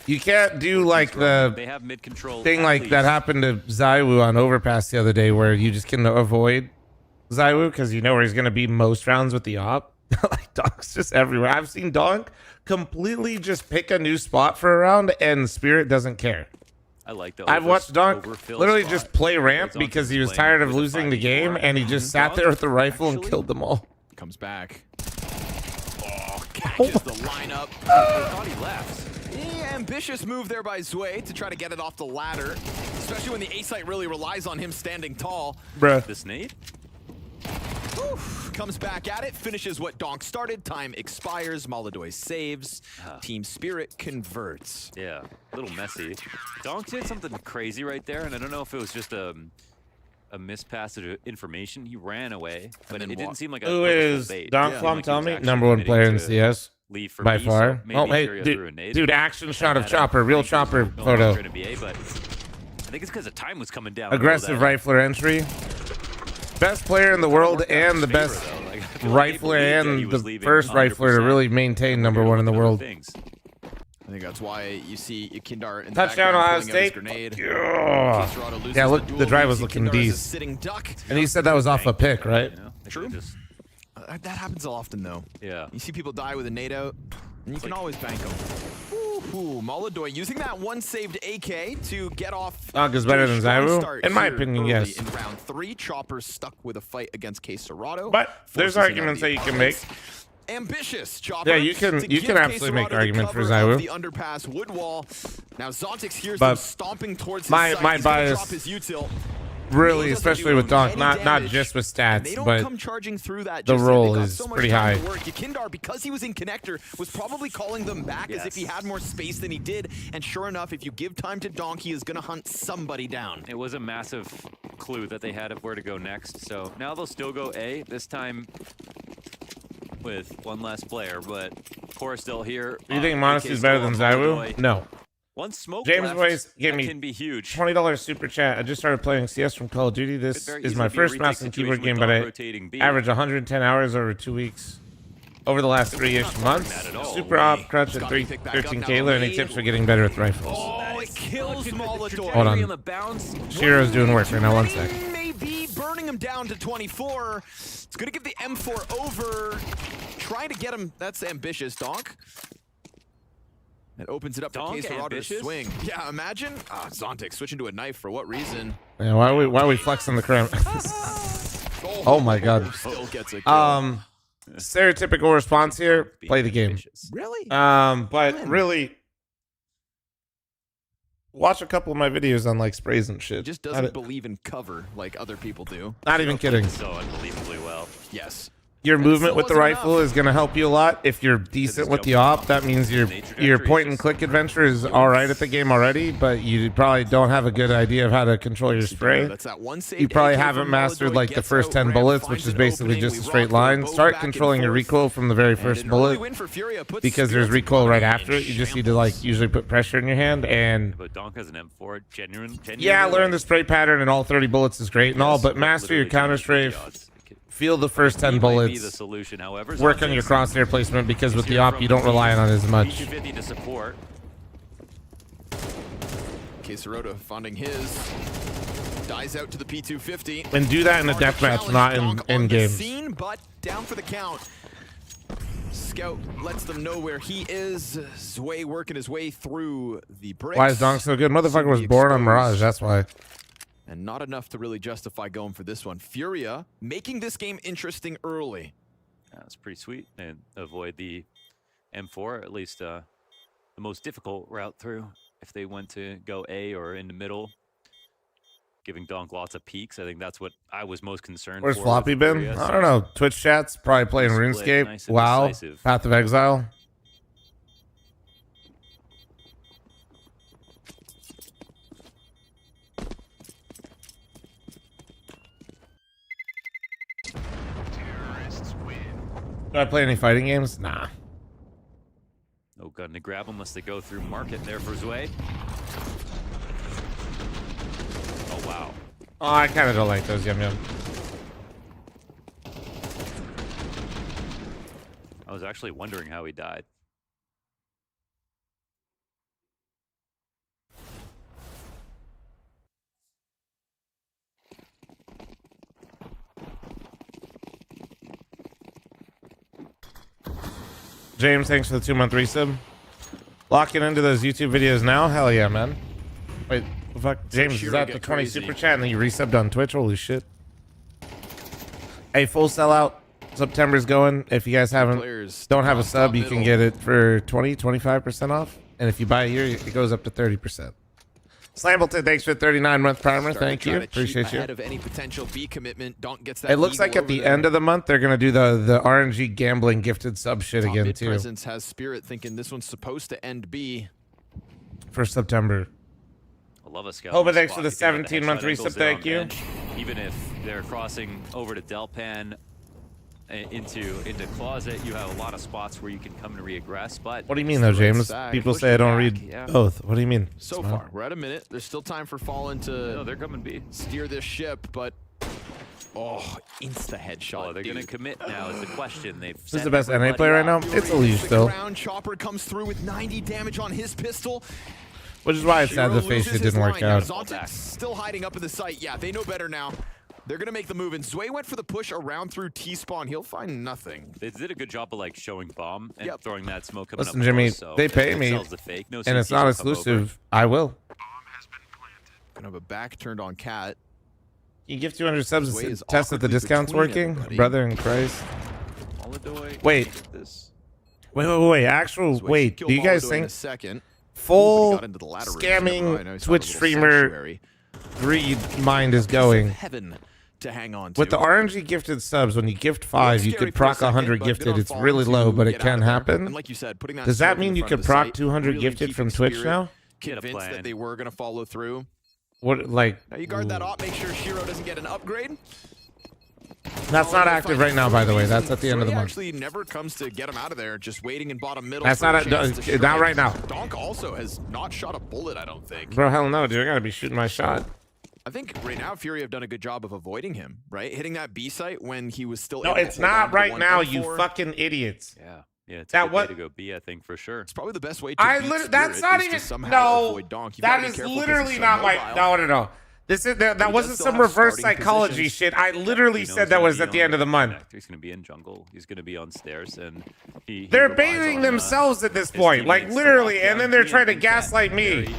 you can't do like the thing like that happened to Zaiwu on Overpass the other day, where you just can avoid Zaiwu because you know where he's gonna be most rounds with the op. Like, Donk's just everywhere. I've seen Donk completely just pick a new spot for a round and Spirit doesn't care. I like that. I've watched Donk literally just play ramp because he was tired of losing the game, and he just sat there with the rifle and killed them all. Comes back. Oh, catches the lineup. I thought he left. Ambitious move there by Zway to try to get it off the ladder, especially when the A-site really relies on him standing tall. Bruh. This nade? Oof, comes back at it, finishes what Donk started. Time expires. Maladoy saves. Team Spirit converts. Yeah, a little messy. Donk did something crazy right there, and I don't know if it was just a mispassage of information. He ran away, but it didn't seem like a Who is bait. Donk Yeah. Flom? Like Tell he me. was Number one actually player in committing to CS leave for by B, so far. maybe Oh, hey, Furia threw a nade. dude, action shot of Had a Chopper, real thinking Chopper no photo. longer in NBA, but I think it's because the time was coming down. Aggressive rifler entry. Best player in the world and the best rifler and the first rifler to really maintain #1 in the world. I think that's why you see Kindar in the Touchdown, background Ohio pulling out his State. grenade. Yeah, look, the drive was looking decent. Sitting duck. And he said that was off a pick, right? True. That happens often, though. Yeah. You see people die with a nade out, and you can always bank them. Ooh, Moladoy using that one saved AK to get off. Donk is better than Zyru? In my opinion, yes. In round 3, Chopper's stuck with a fight against K-Serrato. But there's arguments that you can make. Ambitious Chopper. Yeah, you can absolutely make arguments for Zyru. The underpass wood wall. Now Zontix hears But them stomping towards his my side. He's bias- drop his util. Really, especially with Donk, not just with They stats, don't but come charging through that the just yet. roll They've got is so much pretty time high. to work. Yakindar, because he was in connector, was probably calling them back as if he had more space than he did. And sure enough, if you give time to Donk, he is going to hunt somebody down. It was a massive clue that they had of where to go next. So now they'll still go A, this time with one less player, but Core still here. Do you think Modesty is better than Zyru? No. One smoke James left, Boyce gave that me can be huge. $20 super chat. I just started playing CS from Call of Duty. This very is my easily be a first retake mouse and keyboard situation game, with but Donk I rotating B. average 110 hours over 2 weeks. Over the last 3-ish months. Super op, crutch at 13K. Any tips for getting better with rifles? Oh, it kills Moladoy. Hold on. Shiro's doing work right now. 1 sec. Maybe burning him down to 24. It's going to give the M4 over. Trying to get him. That's ambitious, Donk. It opens it up for K-Serrato to swing. Yeah, imagine. Zontix switching to a knife for what reason? Yeah, why are we flexing the crime? Oh my god. Still gets a kill. Stereotypical response here. Play the game. Really? But really, watch a couple of my videos on like sprays and shit. He just doesn't believe in cover like other people do. Not even kidding. So unbelievably well. Yes. Your movement with the rifle is going to help you a lot. If you're decent with the op, that means your point and click adventure is all right at the game already, but you probably don't have a good idea of how to control your spray. You probably haven't mastered like the first 10 bullets, which is basically just a straight line. Start controlling your recoil from the very first bullet, because there's recoil right after it. You just need to like usually put pressure in your hand. And But Donk has an M4, genuine. yeah, learn the spray pattern and all 30 bullets is great and all, but master your counter strafe. Feel the first 10 bullets. The solution, however, work on your crosshair placement, because with the op you don't rely on it as much. P250 to support. K-Serrato finding his. Dies out to the P250. And do that in a deathmatch, not in games. Scene, but down for the count. Scout lets them know where he is. Zway working his way through the bricks. Why is Donk so good? Motherfucker was born on Mirage, that's why. And not enough to really justify going for this one. Furia making this game interesting early. That's pretty sweet. And avoid the M4, at least the most difficult route through. If they went to go A or in the middle, giving Donk lots of peeks. I think that's what I was most concerned Where's for. Floppy been? Furia, I don't know. Twitch chats, probably playing RuneScape. nice and WoW, decisive. Path of Exile. Do I play any fighting games? Nah. No gun to grab unless they go through market there for Zway. Oh, wow. Oh, I kind of don't like those, Yum Yum. I was actually wondering how he died. James, thanks for the 2-month resub. Locking into those YouTube videos now? Hell yeah, man. Wait, fuck, James, is that the 20 super chat and then you resubbed on Twitch? Holy shit. Hey, full sellout. September's going. If you guys don't have a sub, you can get it for 25% off. And if you buy a year, it goes up to 30%. Slambleton, thanks for the 39-month primer. Thank you. Appreciate you. Ahead of any potential B commitment, Donk gets that. It looks like at the end of the month, they're going to do the RNG gambling gifted sub shit again, mid too. Presence has Spirit thinking this one's supposed to end B. For September. I love a scout. Oh, but thanks for the 17-month resub. Thank you. Even if they're crossing over to Delpan, into closet. You have a lot of spots where you can come and reaggress. But What do you mean though, James? People say I don't read both. What do you mean? So far, we're at a minute. There's still time for Fallen to no, they're coming B. steer this ship, but insta headshot. Oh, they're gonna commit now is the question. They've Who's the best NA player right now? It's Elise still. Chopper comes through with 90 damage on his pistol. Which is why it's sad the face shit didn't work out. Zontic's still hiding up in the site. Yeah, they know better now. They're going to make the move, and Zwei went for the push around through T-spawn. He'll find nothing. They did a good job of like showing bomb and throwing that smoke coming Listen, up Jimmy, close, so they pay me, sells the fake. No and it's CTs not will come over. exclusive. I will. Gonna have a back turned on Cat. You give 200 subs Zwei to is test that the awkwardly discount's between working? everybody. Brother in Christ. Holiday, Wait. this. Wait. Actual, Zwei wait. should Do you kill guys Holiday in think a second. full Got into the ladder race. Never mind. I know scamming he's Twitch found a little streamer sanctuary. greed mind is going? Heaven to hang on to. With the RNG gifted subs, when you gift 5, you could proc 100 gifted. It's really low, but it can happen. And like you said, putting that Does that sword in mean you front of could the proc site, 200 really gifted from keeping Twitch Spirit now? Convinced that they were going to follow through. What, like? Now you guard that op, make sure Shiro doesn't get an upgrade. That's not active right now, by the way. That's at the end of the month. Actually never comes to get him out of there, just waiting in bottom middle. That's for not a chance to not strike. right now. Donk also has not shot a bullet, I don't think. Bro, hell no, dude. I gotta be shooting my shot. I think right now Furia have done a good job of avoiding him, right? Hitting that B site when he was still. No, able to it's hold on not to right one now, M4. you fucking idiots. Yeah, it's That a good what- way to go B, I think, for sure. It's probably the best way to beat That's Spirit not is to even. somehow No, avoid Donk. You that gotta be is careful 'cause literally he's so not my. mobile. No. This is that he does wasn't still some have reverse starting psychology positions. shit. I literally said that was at the end of the month. He's going to be in jungle. He's going to be on stairs, and he They're relies baiting on, themselves at this his point, like teammates to literally, lock and down then they're T trying to and can gaslight me.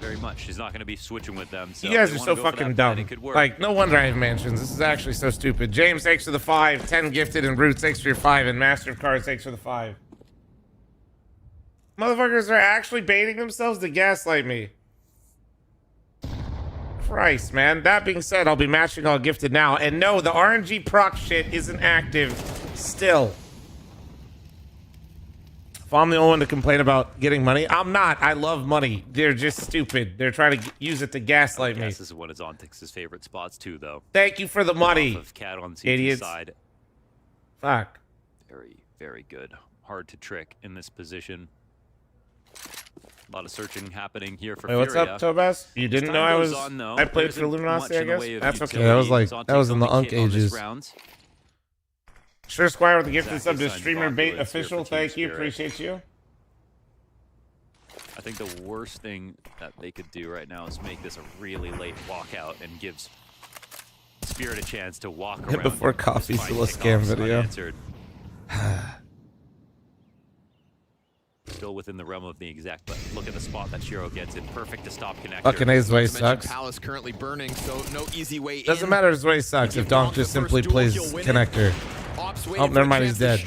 very much. He's not going to be switching with them. So You guys they are wanna so go for fucking that plan, dumb. it could work. Like, no wonder I have mansions. This is actually so stupid. James, thanks for the 5. 10 gifted, and Brute, thanks for your 5. And Master of Cards, thanks for the 5. Motherfuckers are actually baiting themselves to gaslight me. Christ, man. That being said, I'll be matching all gifted now. And no, the RNG proc shit isn't active still. If I'm the only one to complain about getting money, I'm not. I love money. They're just stupid. They're trying to use it to gaslight me. This is one of Zontix's favorite spots, too, though. Thank you for the money, Off of Cat on CT idiots. side. Fuck. Very, very good. Hard to trick in this position. A lot of searching happening here for Wait, what's Furia. up, Tobas? You As didn't time know I goes was. on, though, I played there for isn't Luminosity, much I in the guess. way of That's okay. That was utility. like that was in the Zontix Unk only kit on this ages. round. Sure, Squire with the gifted Exactly, sub to signed streamer Bob bait Lewis here official. for Team Thank you, Spirit. appreciate you. I think the worst thing that they could do right now is make this a really late walkout and gives Spirit a chance to walk around. Before and coffee, just still a find scam kickoffs video. unanswered. Still within the realm of the exact, but look at the spot that Shiro gets in. Perfect to stop connector. Fucking A's way Not to mention sucks. Palace currently burning, so no easy way Doesn't in. matter his way sucks if Donk just simply plays connector. Oh, never mind, he's dead.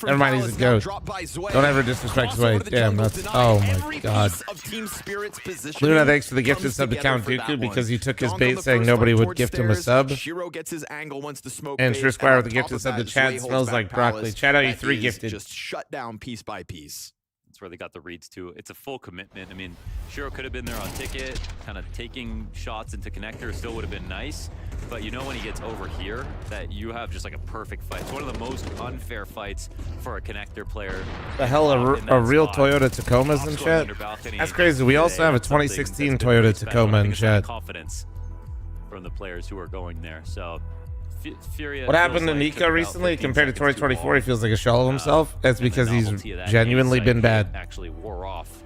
Never mind, he's a goat. Don't ever disrespect Zwei. Damn, that's. Oh my god. Luna, thanks for the gifted sub to Count Dooku because he took his bait saying nobody would gift him a sub. Shiro gets his angle once the smoke And fades, Sure Squire on with the top gifted of sub to that, Chad Zwei smells holds like back broccoli. Palace. Chad, you That 3 is gifted. Just shut down piece by piece. That's where they got the reads too. It's a full commitment. I mean, Shiro could have been there on ticket, kind of taking shots into connector, still would have been nice. But you know when he gets over here, that you have just like a perfect fight. It's one of the most unfair fights for a connector player. The hell, a real Toyota Tacoma's in chat? That's crazy. We also have a 2016 Toyota Tacoma in chat. Confidence from the players who are going there. So Furia. What happened to Nico recently compared to 2024? He feels like a shell of himself. That's because he's genuinely been bad. Actually wore off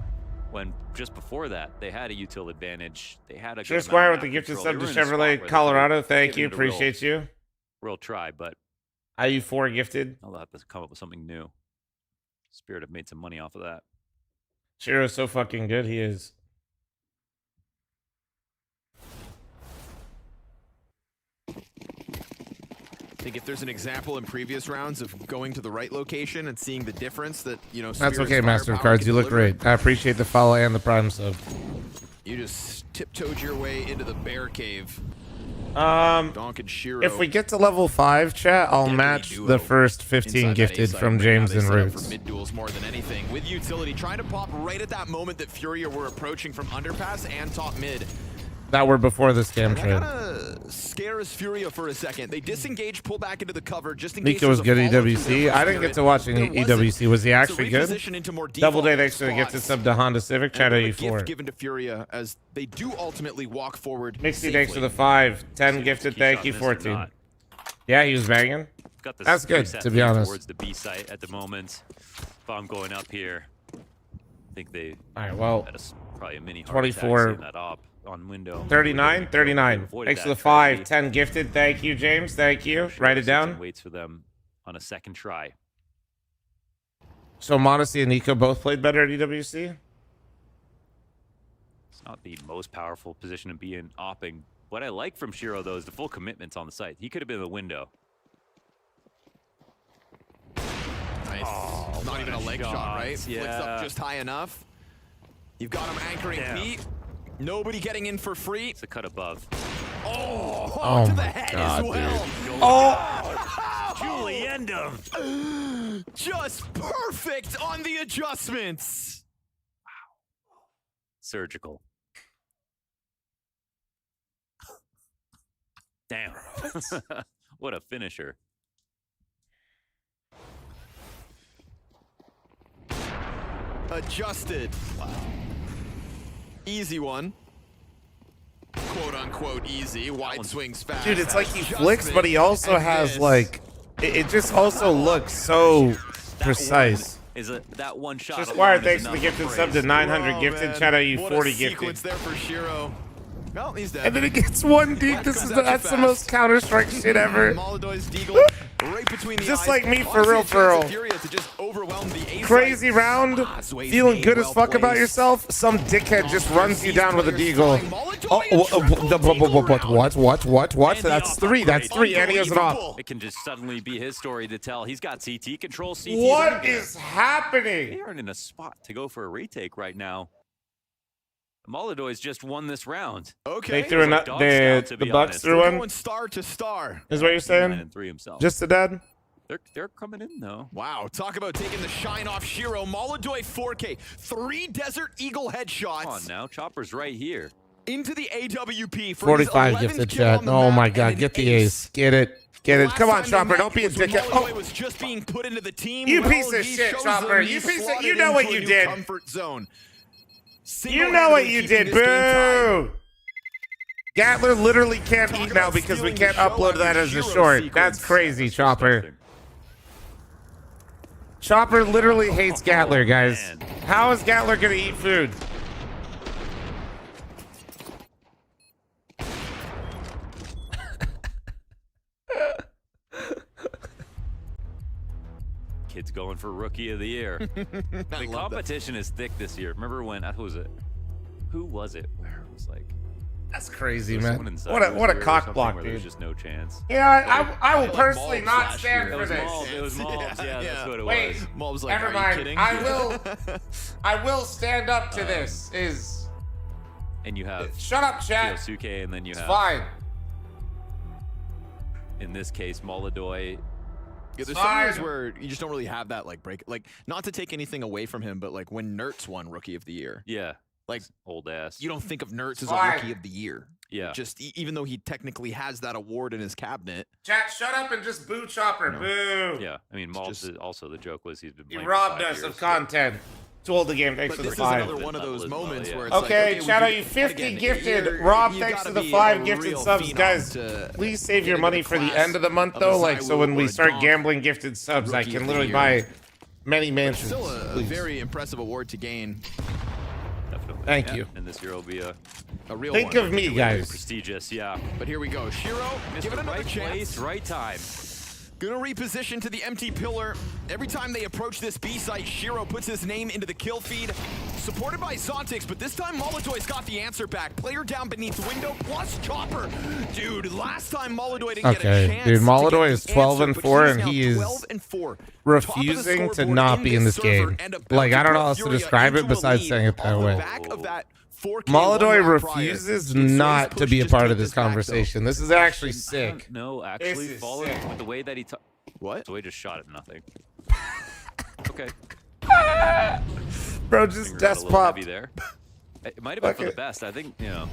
when just before that they had a util advantage. They had a Sure good Squire amount with the of gifted control. sub They to were in a spot where Chevrolet they Colorado. could Thank give you, it a real- appreciate you. Real try, but IU4 gifted. I'll have to come up with something new. Spirit have made some money off of that. Chiro's so fucking good, he is. I think if there's an example in previous rounds of going to the right location and seeing the difference that, you know, That's Spirit's okay, Master of firepower Cards. can You look deliver. great. I appreciate the follow and the Prime sub. You just tiptoed your way into the bear cave. Donk and Shiro. If we get to level 5, chat, I'll match the first 15 gifted from James and Roots. For mid duels more than anything, with utility trying to pop right at that moment that Furia were approaching from underpass and top mid. that were before the scam That trade. kinda scares Furia for a second. They disengage, pull back into the cover just in Nico case was there's good a follow-through EWC. there for I didn't get Spirit. to watch any There wasn't. EWC. Was he So actually good? reposition into more Double Day, default thanks for the gifted spots. sub to Honda Civic. And Chat a out gift U4. given to Furia as they do ultimately walk forward. Mixie, thanks for safely. the 5. 10 gifted, thank you. 14. Yeah, he was banging. Got the That's good, preset to be lead honest. towards the B site at the moment. If I'm going up here, I think they All right, well, had probably a mini heart 24, attack seeing that op on window. 39, 39. Avoided Thanks for that the 5. tragedy. 10 gifted, thank you, James. Thank you. Write it down. Waits for them on a second try. So Modesty and Nico both played better at EWC? It's not the most powerful position to be in opping. What I like from Shiro, though, is the full commitments on the site. He could have been in the window. Nice. Oh, Not even a leg shot, right? Yeah. Flicks up just high enough. You've got him anchoring Pete. Nobody getting in for free. It's a cut above. Oh to the my head God, as well. dude. Oh! Julie, end him. Just perfect on the adjustments. Surgical. Damn. What a finisher. Adjusted. Wow. Easy one. Quote unquote easy. Wide swings fast. Dude, it's like he flicks, but he also has, like, it just also looks so precise. Is that one shot? Just alone Squire, is thanks for the enough gifted praise. sub to 900 Oh, gifted. man. Shout out you What 40 a gifted. sequence there for Shiro. Well, he's dead. And then it gets one deep. That's the most Counter-Strike shit ever. Molodoy's deagle right between the Just eyes. like me, for Honestly, real, a for chance real. of Furia to just overwhelm the A Crazy site. round, Sway's feeling game good as well fuck about placed. yourself. Some dickhead just runs you down with a deagle. What? That's three. That's three. And he has it off. It can just suddenly be his story to tell. He's got CT control. CT. What is happening? They aren't in a spot to go for a retake right now. Molodoy's just won this round. Okay. They threw a nut. The Bucks threw one. Going star to star. Is what you're saying? 9-3 himself. Just a dad? They're coming in though. Wow, talk about taking the shine off Shiro. Molodoy 4K. 3 Desert Eagle headshots. Come on now, Chopper's right here. Into the AWP for 45 gifted chat. Oh my God, get the ace. Get it. Get it. Come on, Chopper. Don't be a dickhead. Molodoy Oh, was just being put into the team. you Well, piece of he shit, shows Chopper. them You he's piece of. slotted You know what into a you new did. comfort zone. You know what you did. Single-handedly keeping this game tied. Boo. Gatler literally can't eat now because we can't upload that as a short. That's crazy, Chopper. Chopper literally hates Gatler, guys. How is Gatler gonna eat food? Kid's going for Rookie of the Year. The competition is thick this year. Remember when? Who was it? Who was it? Where it was like. That's crazy, there was man. someone inside What a Root or cock something block, where dude. There's just no chance. Yeah, I will Like personally Malls not last stand year. for It was this. Malls. It was Malls. Yeah, that's what it Wait, was. Mob's like, never are you mind. kidding? I will stand up to this. And you have Shut up, chat. Yosuke, and then you It's have fine. in this case Molodoy. Yeah, there's some years where you just don't really have that like break. Like, not to take anything away from him, but like when Nertz won Rookie of the Year. Yeah. Like old ass. You don't think of Nertz as Fine. a Rookie of the Year. Yeah. Just even though he technically has that award in his cabinet. Chat, shut up and just boo Chopper. Boo. Yeah. I mean, Malls also the joke was he's been He playing robbed for 5 us years. of content. Told the game. Thanks But for the this is 5. another one of those moments where it's Okay, like, shout out we you do- 50 again, gifted. you're- Rob, you thanks gotta for the be 5 a gifted real subs. phenom Guys, to please save get your into money the for the class end of the month, of though. a Like, so Zywoo when or we a start Donk gambling gifted subs, I Rookie can of the literally Year. buy many But mansions. still a please. very impressive award to gain. Definitely. Thank Yeah, you. And this year will be a real Think one. of me, very guys. prestigious. Yeah. But here we go. Shiro, give it another right chance. place, right time. Gonna reposition to the empty pillar. Every time they approach this B site, Shiro puts his name into the kill feed. Supported by Zontix, but this time Molodoy's got the answer back. Player down beneath window plus Chopper. Dude, last time Molodoy didn't get a chance. Dude, Molodoy to get is the 12 and answer, but 4, he's and now he is 12 and 4. refusing to not be in this game. Like, I don't know how else to describe it besides saying it that way. Back of that 4K Molodoy one round prior. refuses Dude, Sway's not to push be a just part took of this back, though. conversation. This is actually sick. No, This actually, is following sick. with the way that he What? The way he just shot at nothing. Okay. Bro, just Finger got a desk little popped. heavy there. It might have been Fuck for the it. best. I think, you know.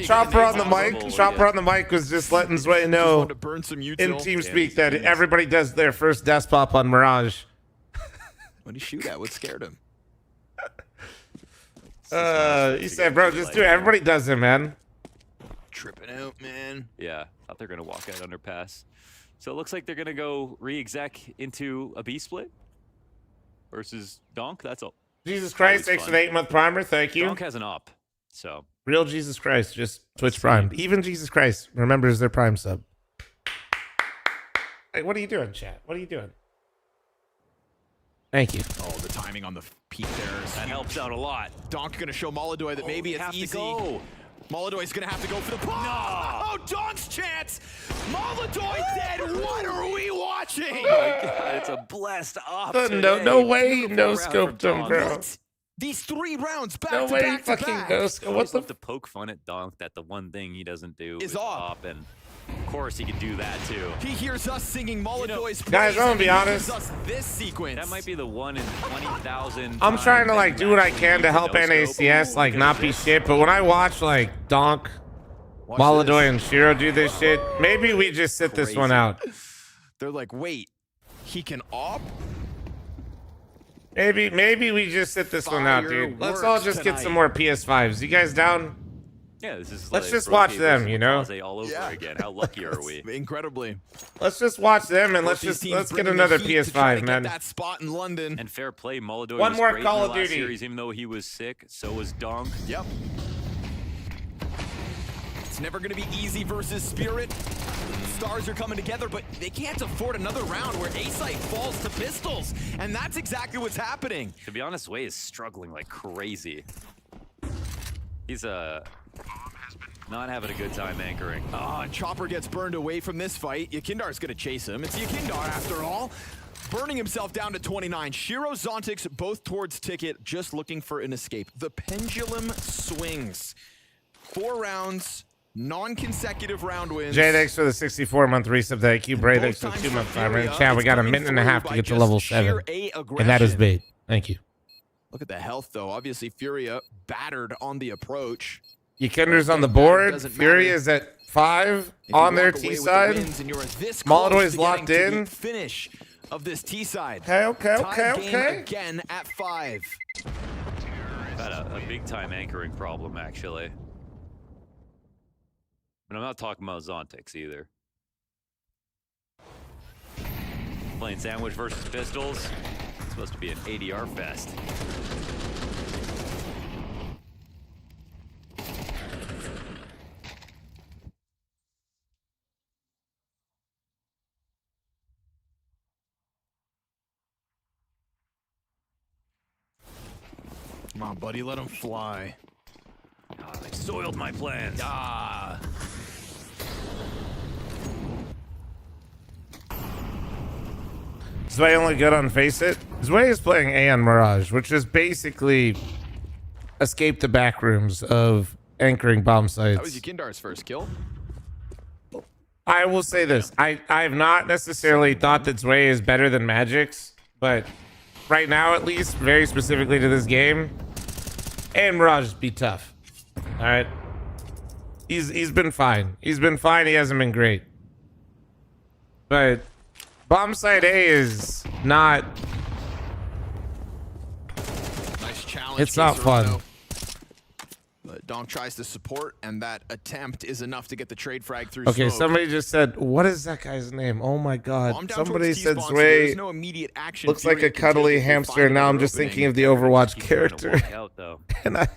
Chopper on the mic. Chopper on the mic was just letting Zway know to burn some in util. TeamSpeak that everybody does their first death pop on Mirage. What did he shoot at? What scared him? He said, bro, just do it. Everybody does it, man. Tripping out, man. Yeah, thought they're gonna walk out underpass. So it looks like they're gonna go re-exec into a B split versus Donk. That's all. Jesus Christ, thanks for the 8-month primer. Thank you. Donk has an up, so. Real Jesus Christ, just Twitch Prime. Even Jesus Christ remembers their Prime sub. Hey, what are you doing, chat? What are you doing? Thank you. Oh, the timing on the peak there. That helps out a lot. Donk gonna show Molodoy that maybe it's easy. Go. Molodoy's gonna have to go for the pop. No! Oh, Donk's chance! Molodoy dead! What are we watching? Oh my God, it's a blessed up. No way, no scoped him, bro. What? These 3 rounds back No to way, back to fucking back. no scope. What's up to poke fun at Donk that the one thing he doesn't do Is is op, and of course he can do that too. He hears us singing Molodoy's guys, I'm gonna be honest. Us this sequence. That might be the 1 in 20,000. I'm trying to like do what I can to help NACS like not be shit, but when I watch like Donk, Molodoy, and Shiro do this shit, maybe we just sit this one out. They're like, wait, he can op? Maybe we just sit this one out, dude. Let's all just get some more PS5s. You guys down? Yeah, this is. Let's like just watch them, versus you know? Kamikaze all over again. How lucky are we? Incredibly. Let's just watch them and let's get another PS5, man. That spot in London. And fair play, Molodoy One was more great Call in the of last Duty. series, even though he was sick. So was Donk. Yep. It's never going to be easy versus Spirit. Stars are coming together, but they can't afford another round where A-Site falls to pistols. And that's exactly what's happening. To be honest, Way is struggling like crazy. He's not having a good time anchoring. Oh, and Chopper gets burned away from this fight. Yakindar's going to chase him. It's Yakindar after all. Burning himself down to 29. Shiro, Zontix, both towards Ticket, just looking for an escape. The pendulum swings. 4 rounds. Non-consecutive round wins. JDX for the 64-month resub. Thank you. Bray, thanks for the 2-month timer. And chat, we got a minute and a half to get to level 7. And that is bait. Thank you. Look at the health, though. Obviously, Furia battered on the approach. Yakinder's on the board. Fury is at 5 on their T side. Molodoy's locked in. Finish of this T side. Okay. Again at 5. Had a big time anchoring problem actually. And I'm not talking about Zontix either. Playing sandwich versus pistols. It's supposed to be an ADR fest. Come on, buddy, let him fly. Oh, they soiled my plans. Ah. Zwei only good on Face It. Zwei is playing A on Mirage, which is basically escape the back rooms of anchoring bomb sites. That was Yakindar's first kill. I will say this. I have not necessarily thought that Zwei is better than Magic's, but right now, at least, very specifically to this game, and Mirage be tough. All right. He's been fine. He's been fine. He hasn't been great. But bomb site A is not. Nice challenge. It's not fun. But Donk tries to support, and that attempt is enough to get the trade frag through. Okay, smoke. somebody just said, "What is that guy's name?" Oh my God! Bomb down Somebody towards said T-spawn, so there is Zwei no immediate action. looks like Furia a cuddly continues to hamster. find Now I'm another just opening. thinking of the Overwatch Keep trying to character. walk out, though. And I.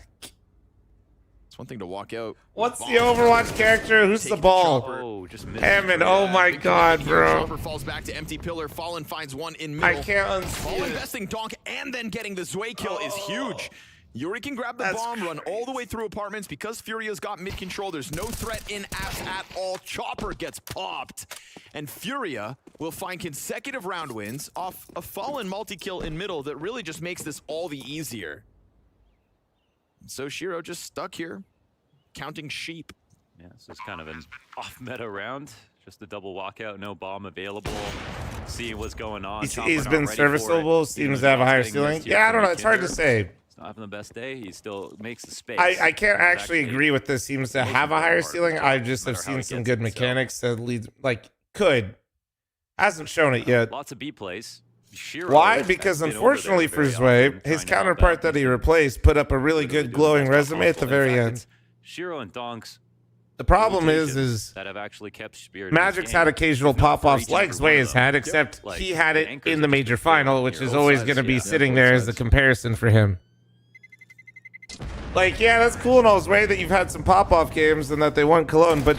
It's one thing to walk out. What's the Overwatch character? Who's the ball? Oh, just missed. Hammond. Oh my God, bro. Chopper falls back to empty pillar. Fallen finds one in middle. I can't unsee Fallen it. besting Donk and then getting the Zwei kill is huge. Yuri can grab the bomb, run all the way through apartments. Because Furia's got mid control, there's no threat in apps at all. Chopper gets popped. And Furia will find consecutive round wins off a Fallen multi-kill in middle that really just makes this all the easier. So Shiro just stuck here, counting sheep. Yeah, so it's kind of an off-meta round. Just a double walkout, no bomb available. Seeing what's going on. He's Chopper been not ready for it. serviceable. Even Seems though to have a higher getting missed ceiling. here Yeah, I from don't know. It's hard to Yakinder. say. not having the best day, he still makes the space. I can't actually agree with this. Seems to have a higher ceiling. I just have seen some good mechanics that lead, like, hasn't shown it yet. Lots of B plays. Shiro Why? Because unfortunately for Zwei, his counterpart that he replaced put up a really good glowing resume at the very end. Shiro and Donk's The problem is that have actually kept spirit. Magic's had occasional pop-offs like Zwei has had, except he had it in the major final, which is always going to be sitting there as the comparison for him. Like, yeah, that's cool and all, Zwei, that you've had some pop-off games and that they won Cologne, but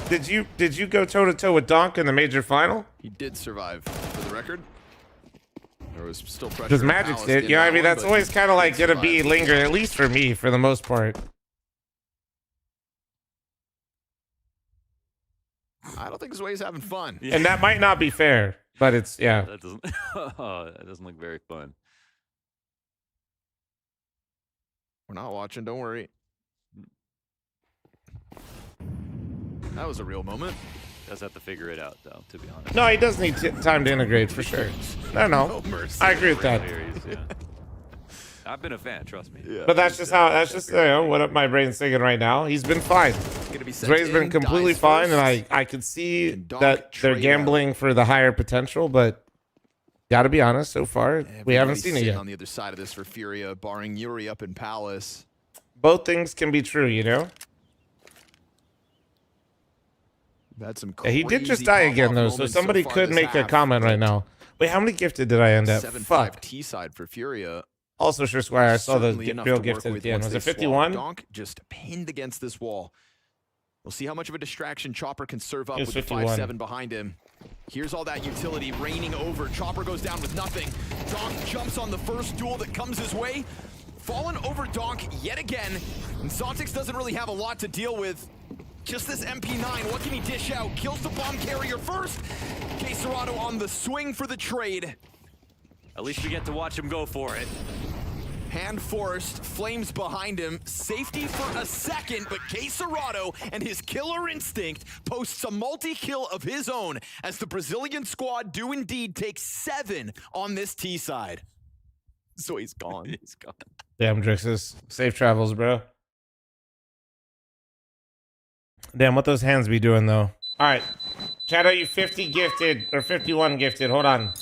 did you go toe-to-toe with Donk in the major final? He did survive, for the record. There was still pressure. Because Magic's did. Yeah, I mean, that's always kind of like going to be linger, at least for me, for the most part. I don't think Zwei's having fun. And that might not be fair, but it's, yeah. That doesn't, that doesn't look very fun. We're not watching, don't worry. That was a real moment. Does have to figure it out, though, to be honest. No, he does need time to integrate, for sure. No. I agree with that. Yeah. I've been a fan, trust me. Yeah. But that's just what my brain's thinking right now. He's been fine. Zwei's been completely fine, and I could see that they're gambling for the higher potential, but gotta be honest, so far, we haven't seen it yet. On the other side of this for Furia, barring Yuri up in Palace. Both things can be true, you know? Had some he did just die again, though, so somebody could make a comment right now. Wait, how many gifted did I end at? 7-5 T side for Furia. Also, sure, Squire, I saw the real gifted at the end. Was it 51? Donk just pinned against this wall. We'll see how much of a distraction Chopper can serve up with 51. the 5-7 behind him. Here's all that utility raining over. Chopper goes down with nothing. Donk jumps on the first duel that comes his way. Fallen over Donk yet again. And Sontix doesn't really have a lot to deal with. Just this MP9, what can he dish out? Kills the bomb carrier first. Queserato on the swing for the trade. At least we get to watch him go for it. Hand forced, flames behind him, safety for a second, but Queserato and his killer instinct posts a multi-kill of his own as the Brazilian squad do indeed take 7 on this T side. So he's gone. He's gone. Damn, Drixus. Safe travels, bro. Damn, what those hands be doing, though? All right. Chad, are you 50 gifted or 51 gifted? Hold on.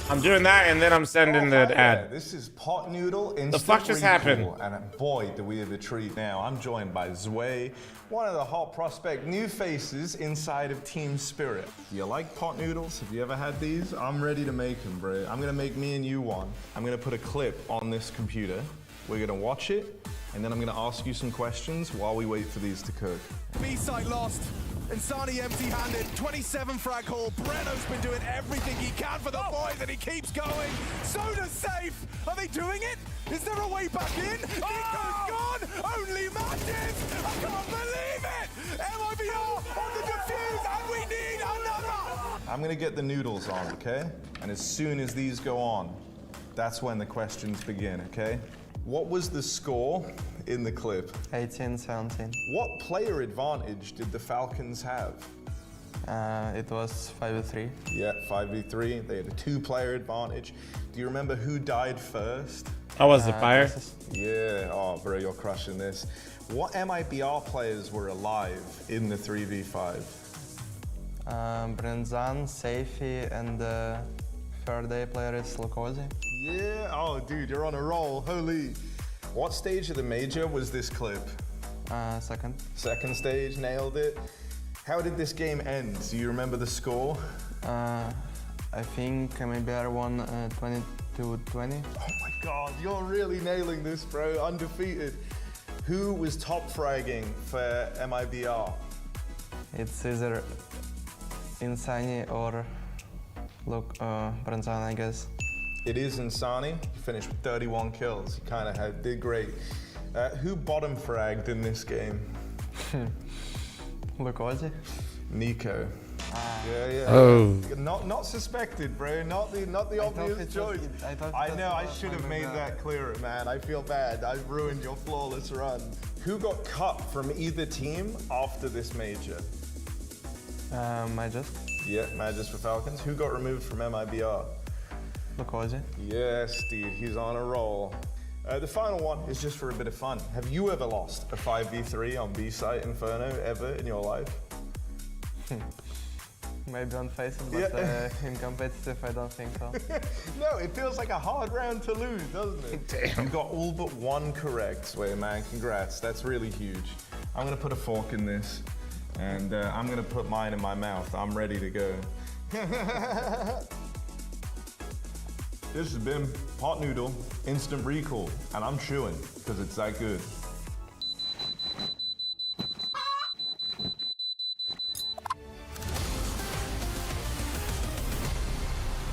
I'm doing that, and then I'm sending the ad. This is Pot Noodle. The fuck just happened? And boy, do we have a treat now. I'm joined by Zwei, one of the hot prospect new faces inside of Team Spirit. Do you like pot noodles? Have you ever had these? I'm ready to make them, bro. I'm gonna make me and you one. I'm gonna put a clip on this computer. We're gonna watch it, and then I'm gonna ask you some questions while we wait for these to cook. B-side lost. Insani empty-handed, 27 frag haul. Breno's been doing everything he can for the boys, and he keeps going. Soda's safe. Are they doing it? Is there a way back in? Nico's gone. Only matches. I can't believe it. MIBR on the defuse, and we need another. I'm gonna get the noodles on, okay? And as soon as these go on, that's when the questions begin, okay? What was the score in the clip? 18-17. What player advantage did the Falcons have? It was 5v3. Yeah, 5v3. They had a 2-player advantage. Do you remember who died first? Oh, was it Fire? Yeah, oh bro, you're crushing this. What MIBR players were alive in the 3v5? Brenzan, Seifi, and the third day player is Lukosi. Yeah, oh dude, you're on a roll, holy. What stage of the major was this clip? Second. Second stage, nailed it. How did this game end? Do you remember the score? I think MIBR won 20-20. Oh my god, you're really nailing this, bro. Undefeated. Who was top fragging for MIBR? It's either Insani or Brenzan, I guess. It is Insani. He finished with 31 kills. He kind of did great. Who bottom fragged in this game? Lukosi. Nico. Yeah. Oh. Not suspected, bro. Not the obvious choice. I know. I should have made that clearer, man. I feel bad. I've ruined your flawless run. Who got cut from either team after this major? Magus. Yeah, Magus for Falcons. Who got removed from MIBR? Lukosi. Yes, dude. He's on a roll. The final one is just for a bit of fun. Have you ever lost a 5v3 on B site Inferno ever in your life? Maybe on Facebook, but in competitive, I don't think so. No, it feels like a hard round to lose, doesn't it? Damn. You got all but one correct, Sway, man. Congrats. That's really huge. I'm gonna put a fork in this, and I'm gonna put mine in my mouth. I'm ready to go. This has been Pot Noodle Instant Recall, and I'm chewing because it's that good.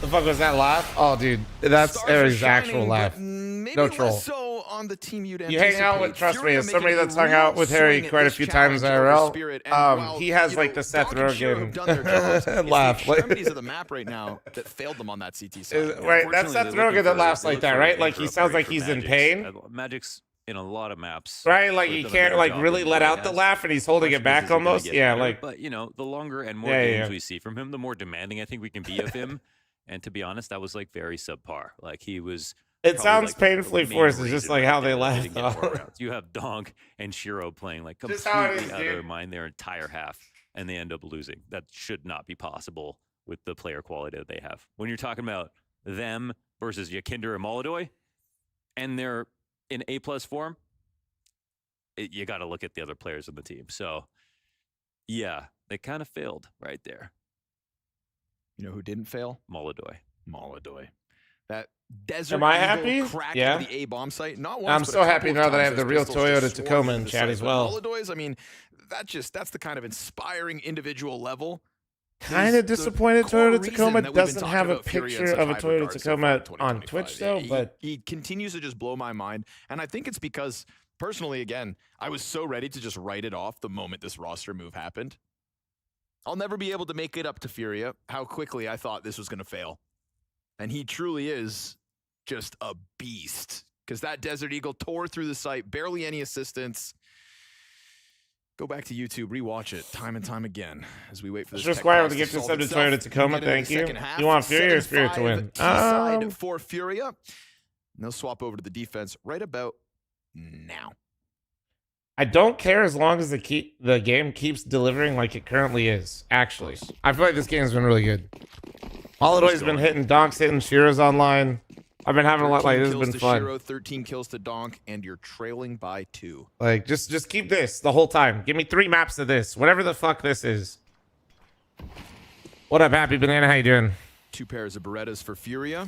The fuck was that laugh? Oh, dude, that's Eric's actual laugh. No troll. So on the team you'd You hang out with, trust me, as somebody that's hung out with Harry quite a few times IRL, he has like the Seth Rogen laugh. Extremities of the map right now that failed them on that CT side. Right, that's Seth Rogen that laughs like that, right? Like he sounds like he's in pain. Magic's in a lot of maps. Right, like he can't like really let out the laugh, and he's holding it back almost. Yeah, like. But you know, the longer and more games we see from him, the more demanding I think we can be of him. And to be honest, that was like very subpar. Like he was. It sounds painfully forced. It's just like how they laugh. You have Donk and Shiro playing like completely out of their mind their entire half, and they end up losing. That should not be possible with the player quality that they have. When you're talking about them versus Yakinder and Molodoy, and they're in A+ form, you got to look at the other players on the team. So, yeah, they kind of failed right there. You know who didn't fail? Molodoy. That Desert Am I Eagle happy? crack Yeah. into the A bomb site. Not once, I'm but so a happy couple now of that I times have the as real pistols Toyota just Tacoma swarmed in into chat site. as But well. Molodoy's, I mean, that's the kind of inspiring individual level. Kind of disappointed core Toyota reason Tacoma that we've been doesn't talking have a about Furia picture in such of a high Toyota regard so Tacoma far in on 2025. Twitch though, but he continues to just blow my mind, and I think it's because personally, again, I was so ready to just write it off the moment this roster move happened. I'll never be able to make it up to Furia how quickly I thought this was going to fail. And he truly is just a beast. Because that Desert Eagle tore through the site, barely any assistance. Go back to YouTube, rewatch it time and time again as we wait for this. Mr. Squire with the gift sub to Toyota Tacoma, thank you. You want Furia or Spirit to win? Side for Furia. And they'll swap over to the defense right about now. I don't care as long as the game keeps delivering like it currently is. Actually, I feel like this game's been really good. Molodoy's been hitting, Donk's hitting, Shiro's online. I've been having a lot like this. Has been fun. Shiro, 13 kills to Donk, and you're trailing by 2. Like just keep this the whole time. Give me 3 maps of this, whatever the fuck this is. What up, Happy Banana? How you doing? 2 pairs of Berettas for Furia.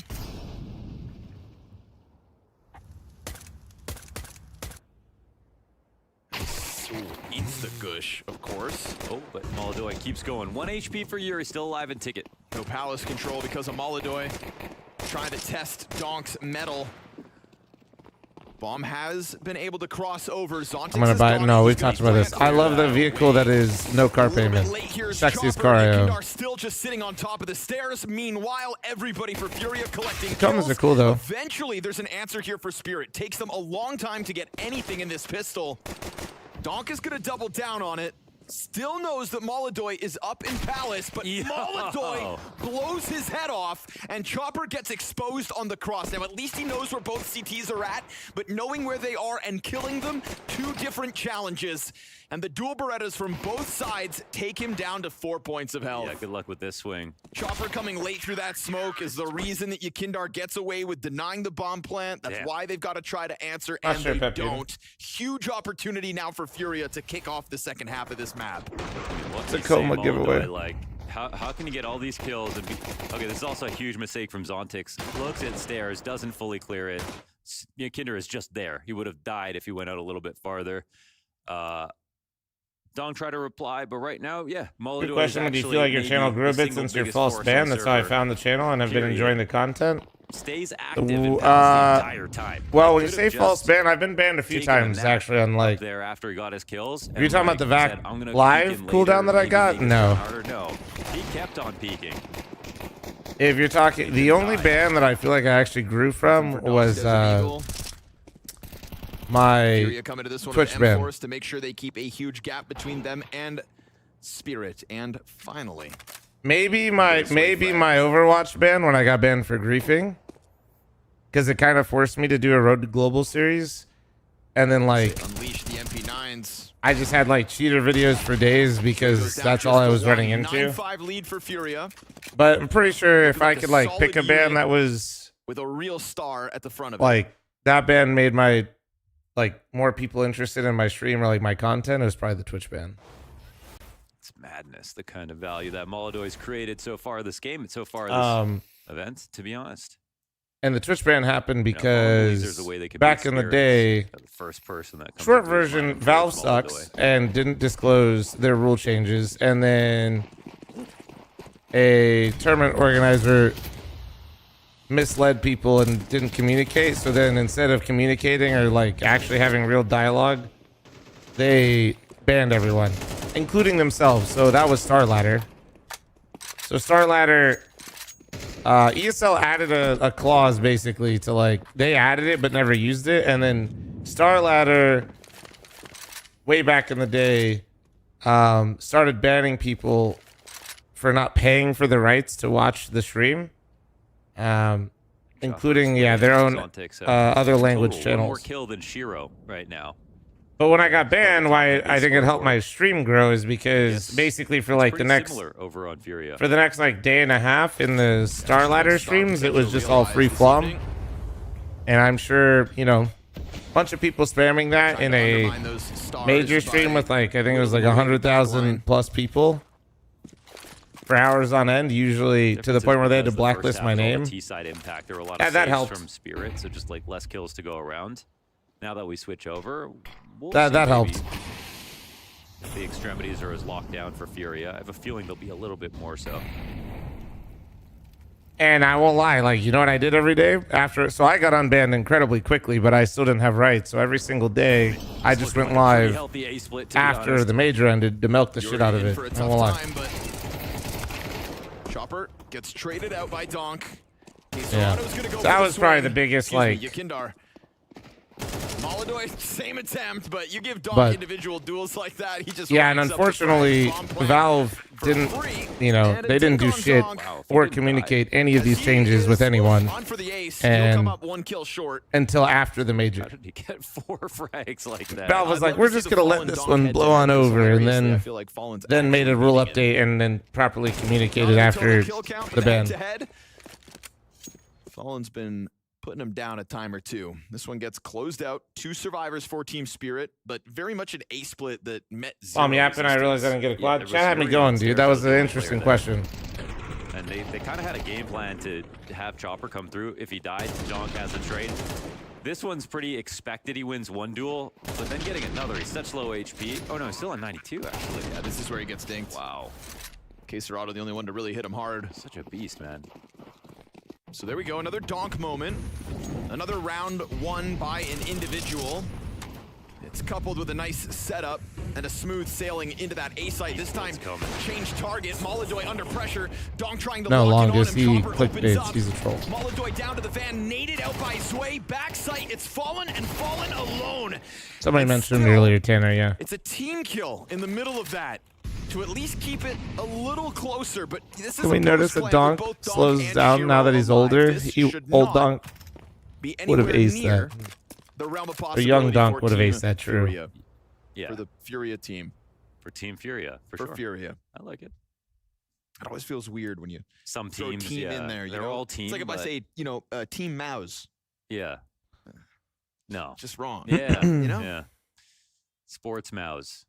Insta-gush, of course. Oh, but Molodoy keeps going. 1 HP for Yuri, still alive in ticket. No palace control because of Molodoy. Trying to test Donk's metal. Bomb has been able to cross over. Zontix I'm gonna buy it. No, we've talked about this. I love the vehicle that is no car payment. Sexiest car I own. Still just sitting on top of the stairs. Meanwhile, everybody for Furia collecting Tacomas kills. are cool though. Eventually, there's an answer here for Spirit. Takes them a long time to get anything in this pistol. Donk is gonna double down on it. Still knows that Molodoy is up in Palace, but Molodoy blows his head off, and Chopper gets exposed on the cross. Now, at least he knows where both CTs are at, but knowing where they are and killing them, 2 different challenges. And the dual Berettas from both sides take him down to 4 points of health. Yeah, good luck with this swing. Chopper coming late through that smoke is the reason that Yakindar gets away with denying the bomb plant. That's why they've got to try to answer, and they don't. Huge opportunity now for Furia to kick off the second half of this map. Tacoma giveaway. Like, how can you get all these kills and be... Okay, this is also a huge mistake from Zontix. Looks at stairs, doesn't fully clear it. Kinder is just there. He would have died if he went out a little bit farther. Donk tried to reply, but right now, yeah, Molodoy. Good question. Do you feel like your channel grew a bit since your false ban? That's how I found the channel and have been enjoying the content. Stays active in the entire time. Well, when you say false ban, I've been banned a few times actually on like. There after he got his kills. Are you talking about the VAC live cooldown that I got? No. No, he kept on peeking. If you're talking, the only ban that I feel like I actually grew from was my coming to this one Twitch ban. To make sure they keep a huge gap between them and Spirit. And finally, maybe my Overwatch ban when I got banned for griefing. because it kind of forced me to do a Road to Global series. And then like unleash the MP9s. I just had like cheater videos for days because that's all I was running into. 9-5 lead for Furia. But I'm pretty sure if I could like pick a band that was with a real star at the front of it. like that band made my like more people interested in my stream or like my content, it was probably the Twitch band. It's madness, the kind of value that Molodoy's created so far this game and so far this event, to be honest. And the Twitch ban happened because back in the day, the first person that comes short version, Valve sucks and didn't disclose their rule changes. And then a tournament organizer misled people and didn't communicate. So then instead of communicating or like actually having real dialogue, they banned everyone, including themselves. So that was Star Ladder. So Star Ladder... ESL added a clause basically to like they added it but never used it, and then Star Ladder way back in the day started banning people for not paying for the rights to watch the stream, including their own other language channels. More kill than Shiro right now. But when I got banned, why I think it helped my stream grow is because basically for like the next over on Furia. For the next like day and a half in the Star Ladder streams, it was just all free fl0m. And I'm sure, you know, a bunch of people spamming that in a major stream with like, I think it was like 100,000 plus people for hours on end, usually to the point where they had to blacklist my name. T-side impact, there were a lot of that saves helped from Spirit, so just like less kills to go around. Now that we switch over, that helped. The extremities are as locked down for Furia. I have a feeling they'll be a little bit more so. And I won't lie, like, you know what I did every day after? So I got unbanned incredibly quickly, but I still didn't have rights. So every single day, I just went live after the major ended to milk the shit out of it. I won't lie. Chopper gets traded out by Donk. Yeah. So that was probably the biggest, like... Molodoy, same attempt, but you give Donk individual duels like that, he just and unfortunately, Valve didn't, you know, they didn't do shit or communicate any of these changes with anyone. And until after the major. How did he get 4 frags like that? Valve was like, we're just going to let this one blow on over, and then made a rule update and then properly communicated after the ban. Fallen's been putting him down a time or two. This one gets closed out. 2 survivors for Team Spirit, but very much an A split that met 0. I'm yapping. I realized I didn't get a quad. Chat had me going, dude. That was an interesting question. And they kind of had a game plan to have Chopper come through. If he died, Donk has a trade. This one's pretty expected. He wins 1 duel, but then getting another. He's such low HP. Oh no, he's still on 92 actually. Yeah, this is where he gets dinked. Wow. Caserado, the only one to really hit him hard. Such a beast, man. So there we go, another Donk moment. Another round won by an individual. It's coupled with a nice setup and a smooth sailing into that A site. This time, change target. Molodoy under pressure. Donk trying to lock it on him. He Chopper clickbaits. opens He's a up. troll. Molodoy down to the van, naded out by Sway. Back site, it's Fallen and Fallen alone. Somebody mentioned earlier, Tanner, yeah. It's a team kill in the middle of that to at least keep it a little closer, but this is Can we notice that Donk slows down now that he's older? Old Donk would have aced that. The realm of A young possibility Donk for would have Team aced that, true. Furia. Yeah. For the Furia team. For Team Furia, for sure. Furia. I like it. It always feels weird when you throw teams, team in there. They're all team. It's like if I say, you know, Team MOUZ. Yeah. No. Just wrong. Yeah. You know? Yeah. Sports MOUZ.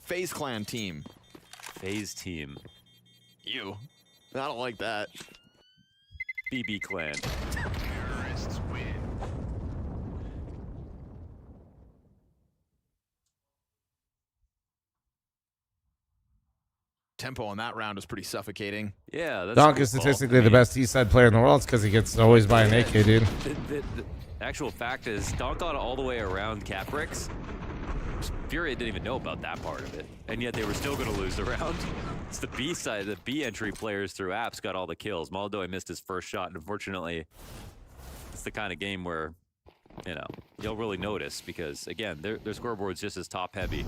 FaZe Clan team. FaZe team. You. I don't like that. BB Clan. Terrorists win. Tempo on that round was pretty suffocating. Yeah, that's Donk is statistically the best East Side player in the world. It's because he gets always by an AK, dude. The actual fact is, Donk got all the way around Caprix. Furia didn't even know about that part of it, and yet they were still going to lose the round. It's the B side, the B entry players through apps got all the kills. Molodoy missed his first shot, and unfortunately, it's the kind of game where, you know, you'll really notice because, again, their scoreboard's just as top heavy.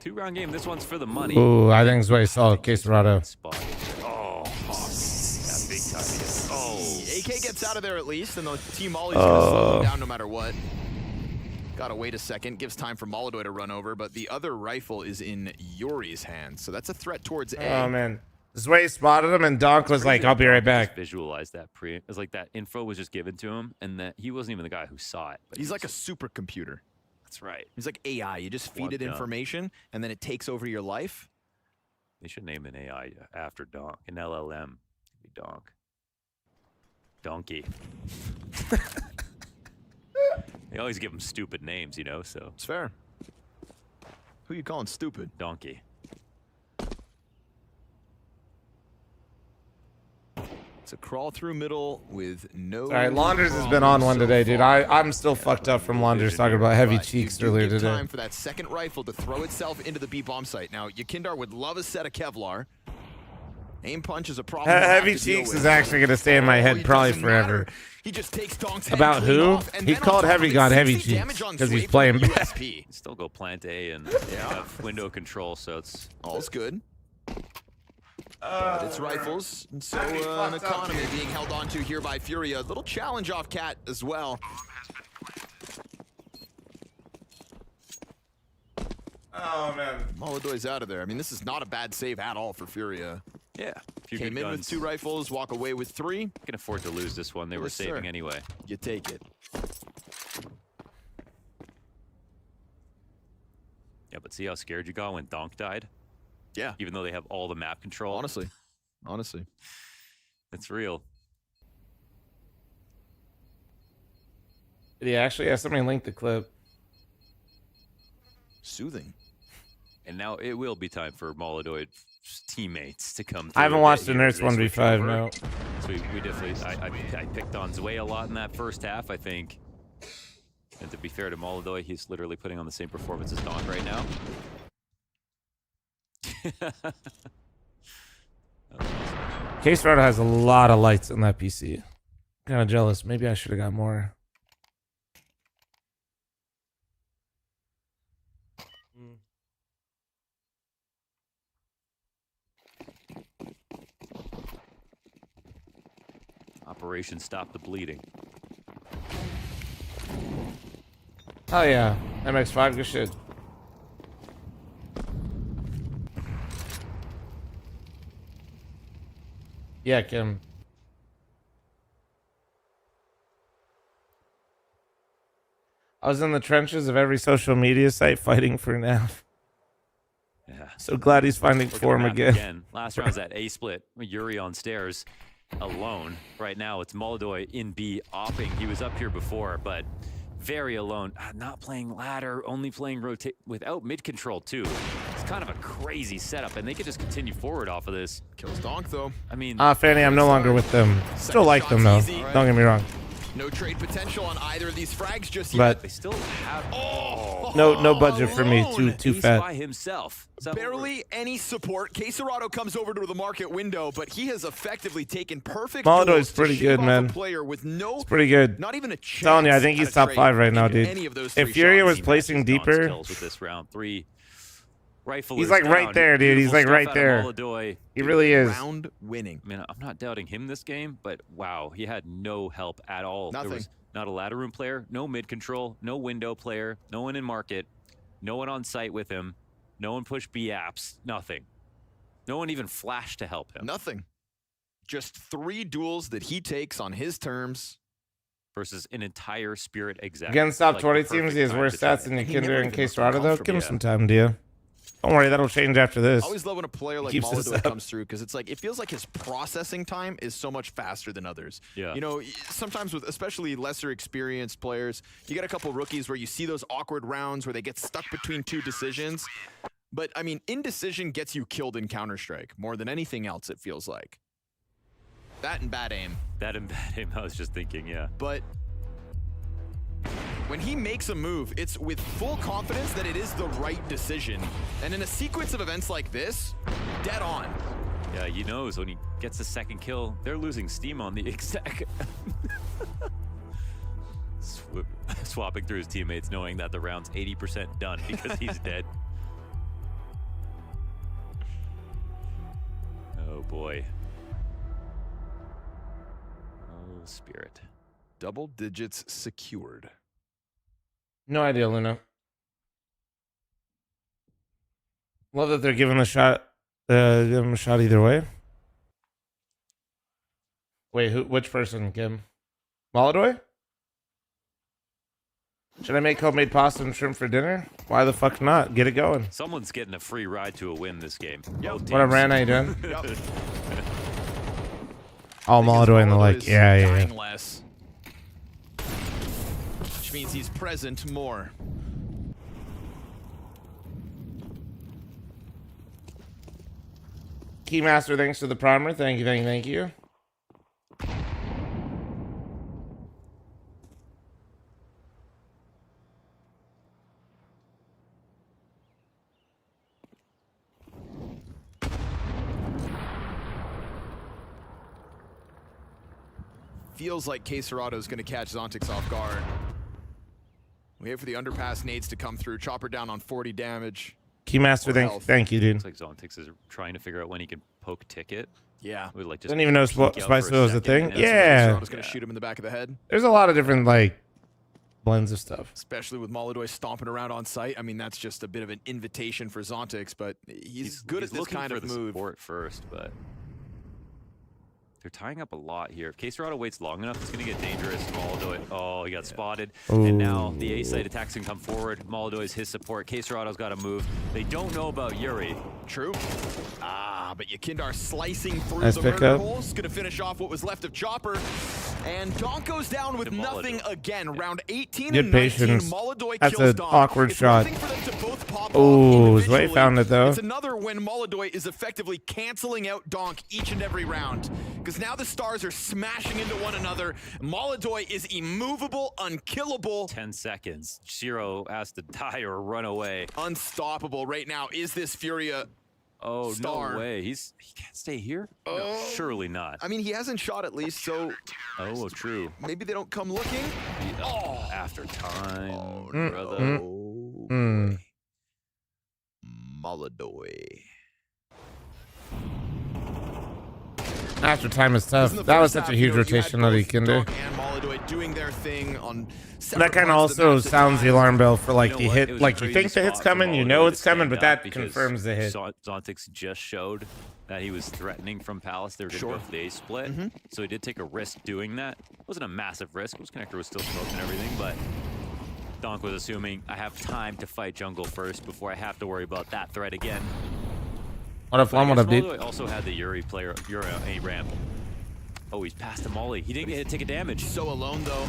2-round game. This one's for the money. Ooh, I think Zway saw Quesarado. Oh, yeah, big time. Oh, AK gets out of there at least, and the team Molly's gonna slow him down no matter what. Gotta wait a second, gives time for Molodoy to run over, but the other rifle is in Yuri's hands, so that's a threat towards A. Oh man, Zway spotted him, and Donk was like, "I'll be right back." Visualize that it was like that info was just given to him, and that he wasn't even the guy who saw it. But He's like a supercomputer. That's right. He's like AI. You just feed it Plugged up. information, and then it takes over your life. They should name an AI after Donk, an LLM. Be Donk. Donkey. They always give him stupid names, you know, so. It's fair. Who you calling stupid? Donkey. It's a crawl through middle with no. All right, Launders has been on one today, dude. I'm still fucked up from Launders talking about heavy cheeks earlier Give today. time for that second rifle to throw itself into the B bomb site. Now, Yakindar would love a set of Kevlar. Aim punch is a problem. Heavy cheeks is actually gonna stay in my head probably forever. He just takes Donk's About who? He called Heavy God Heavy Cheeks because he's playing bad. Still go plant A and have window control, so it's all's good. But it's rifles, and so an economy being held on to here by Furia. A little challenge off Cat as well. Oh man, Molodoy's out of there. I mean, this is not a bad save at all for Furia. Yeah. Came in with 2 rifles, walk away with 3. Can afford to lose this one. They were Yes, saving sir. anyway. You take it. Yeah, but see how scared you got when Donk died? Yeah. Even though they have all the map control. Honestly. It's real. Did he actually have somebody link the clip? Soothing. And now it will be time for Molodoy's teammates to come through. I haven't a watched bit the here Nerds as they switch 1v5, over. no. So we definitely, I picked on Zway a lot in that first half, I think. And to be fair to Molodoy, he's literally putting on the same performance as Donk right now. Quesarado has a lot of lights in that PC. Kind of jealous. Maybe I should have got more. Operation Stop the Bleeding. Oh yeah, MX5, good shit. Yeah, Kim. I was in the trenches of every social media site fighting for nav. Yeah. So glad he's finding Look at form the map again. Last round's at A split. Yuri on stairs alone. Right now it's Molodoy in B opping. He was up here before, but very alone. Not playing ladder, only playing rotate without mid control too. It's kind of a crazy setup, and they could just continue forward off of this. Kills Donk though. I mean, Fanny, I'm no longer with them. Still like them though. Don't get me wrong. No trade potential on either of these frags just yet. But they still have no budget for me. Too He's fat. by himself. Barely any support. Quesarado comes over to the market window, but he has effectively taken perfect. Molodoy's duels to pretty shave good, off man. A player with no, It's pretty good. Not even a chance. Telling you, I think he's at a top trade 5 right now, in dude. any of those If three Furia shots. was placing Donk's deeper, kills with this round 3. Rifle he's is like right down. there, dude. He's like Beautiful right stuff out there. of Molodoy. He really is. Round winning. I mean, I'm not doubting him this game, but wow, he had no help at all. Nothing. There was not a ladder room player, no mid control, no window player, no one in market, no one on site with him, no one pushed B apps, nothing. No one even flashed to help him. Nothing. Just 3 duels that he takes on his terms. Versus an entire Spirit exec. Against top Like 20 the teams, perfect he has time worse to try stats than it. Yakinder and Quesarado though. Give him Yeah. some time, Dia. Don't worry, that'll change after this. I always love when a player like Keeps this Molodoy up. comes through because it's like it feels like his processing time is so much faster than others. Yeah. You know, sometimes with especially lesser experienced players, you get a couple rookies where you see those awkward rounds where they get stuck between 2 decisions. But I mean, indecision gets you killed in Counter-Strike more than anything else, it feels like. That and bad aim. That and bad aim, I was just thinking, yeah. But when he makes a move, it's with full confidence that it is the right decision. And in a sequence of events like this, dead on. Yeah, he knows when he gets a second kill, they're losing steam on the exec. Swapping through his teammates, knowing that the round's 80% done because he's dead. boy. Oh, Spirit. Double digits secured. No idea, Luna. Love that they're giving a shot. Give him a shot either way. Wait, which person, Kim? Molodoy? Should I make homemade pasta and shrimp for dinner? Why the fuck not? Get it going. Someone's getting a free ride to a win this game. What up, Ran? How you doing? All Molodoy in the like. Yeah. Dying less. Which means he's present more. Keymaster, thanks for the primer. Thank you. Feels like K-Serato's going to catch Zontix off guard. Wait for the underpass nades to come through. Chopper down on 40 damage. Keymaster, thank you, dude. Looks like Zontix is trying to figure out when he can poke ticket. Yeah. Would like just Didn't even know Spiceville was a thing. Yeah. Serato's going to shoot him in the back of the head. There's a lot of different like blends of stuff. Especially with Molodoy stomping around on site. I mean, that's just a bit of an invitation for Zontix, but he's good at this kind of move. Support first, but they're tying up a lot here. If K-Serrato waits long enough, it's going to get dangerous. Molodoy, oh, he got spotted. Ooh. And now the A-side attacks can come forward. Molodoy's his support. K-Serrato's got to move. They don't know about Yuri. True. But Yakindar slicing through Nice the pickup. verticals. Going to finish off what was left of Chopper. And Donk goes down with nothing again. Round 18 Good and 19. patience. Molodoy That's kills an Donk. awkward It's shot. nothing for them to both pop Ooh, off Zway individually. found it though. It's another when Molodoy is effectively canceling out Donk each and every round. Because now the stars are smashing into one another. Molodoy is immovable, unkillable. 10 seconds. Shiro has to die or run away. Unstoppable right now. Is this Furia? Oh, Star. no way. He can't stay here? No, surely not. I mean, he hasn't shot at least, so Oh, true. maybe they don't come looking. Oh, after time, Mm, brother. Molodoy. After time is tough. That was such a huge rotation of Ikinder. And Molodoy doing their thing on That kind of also sounds the alarm bell for like the hit. Like you think the hit's coming, you know it's coming, but that confirms the hit. Zontix just showed that he was threatening from Palace. They were going to go for the A split. So he did take a risk doing that. It wasn't a massive risk. His connector was still smoked and everything, but Donk was assuming I have time to fight jungle first before I have to worry about that threat again. What up, what up, dude? Molodoy also had the Yuri player, Yuri A ramp. Oh, he's past the Molly. He didn't get to take a damage. So alone though.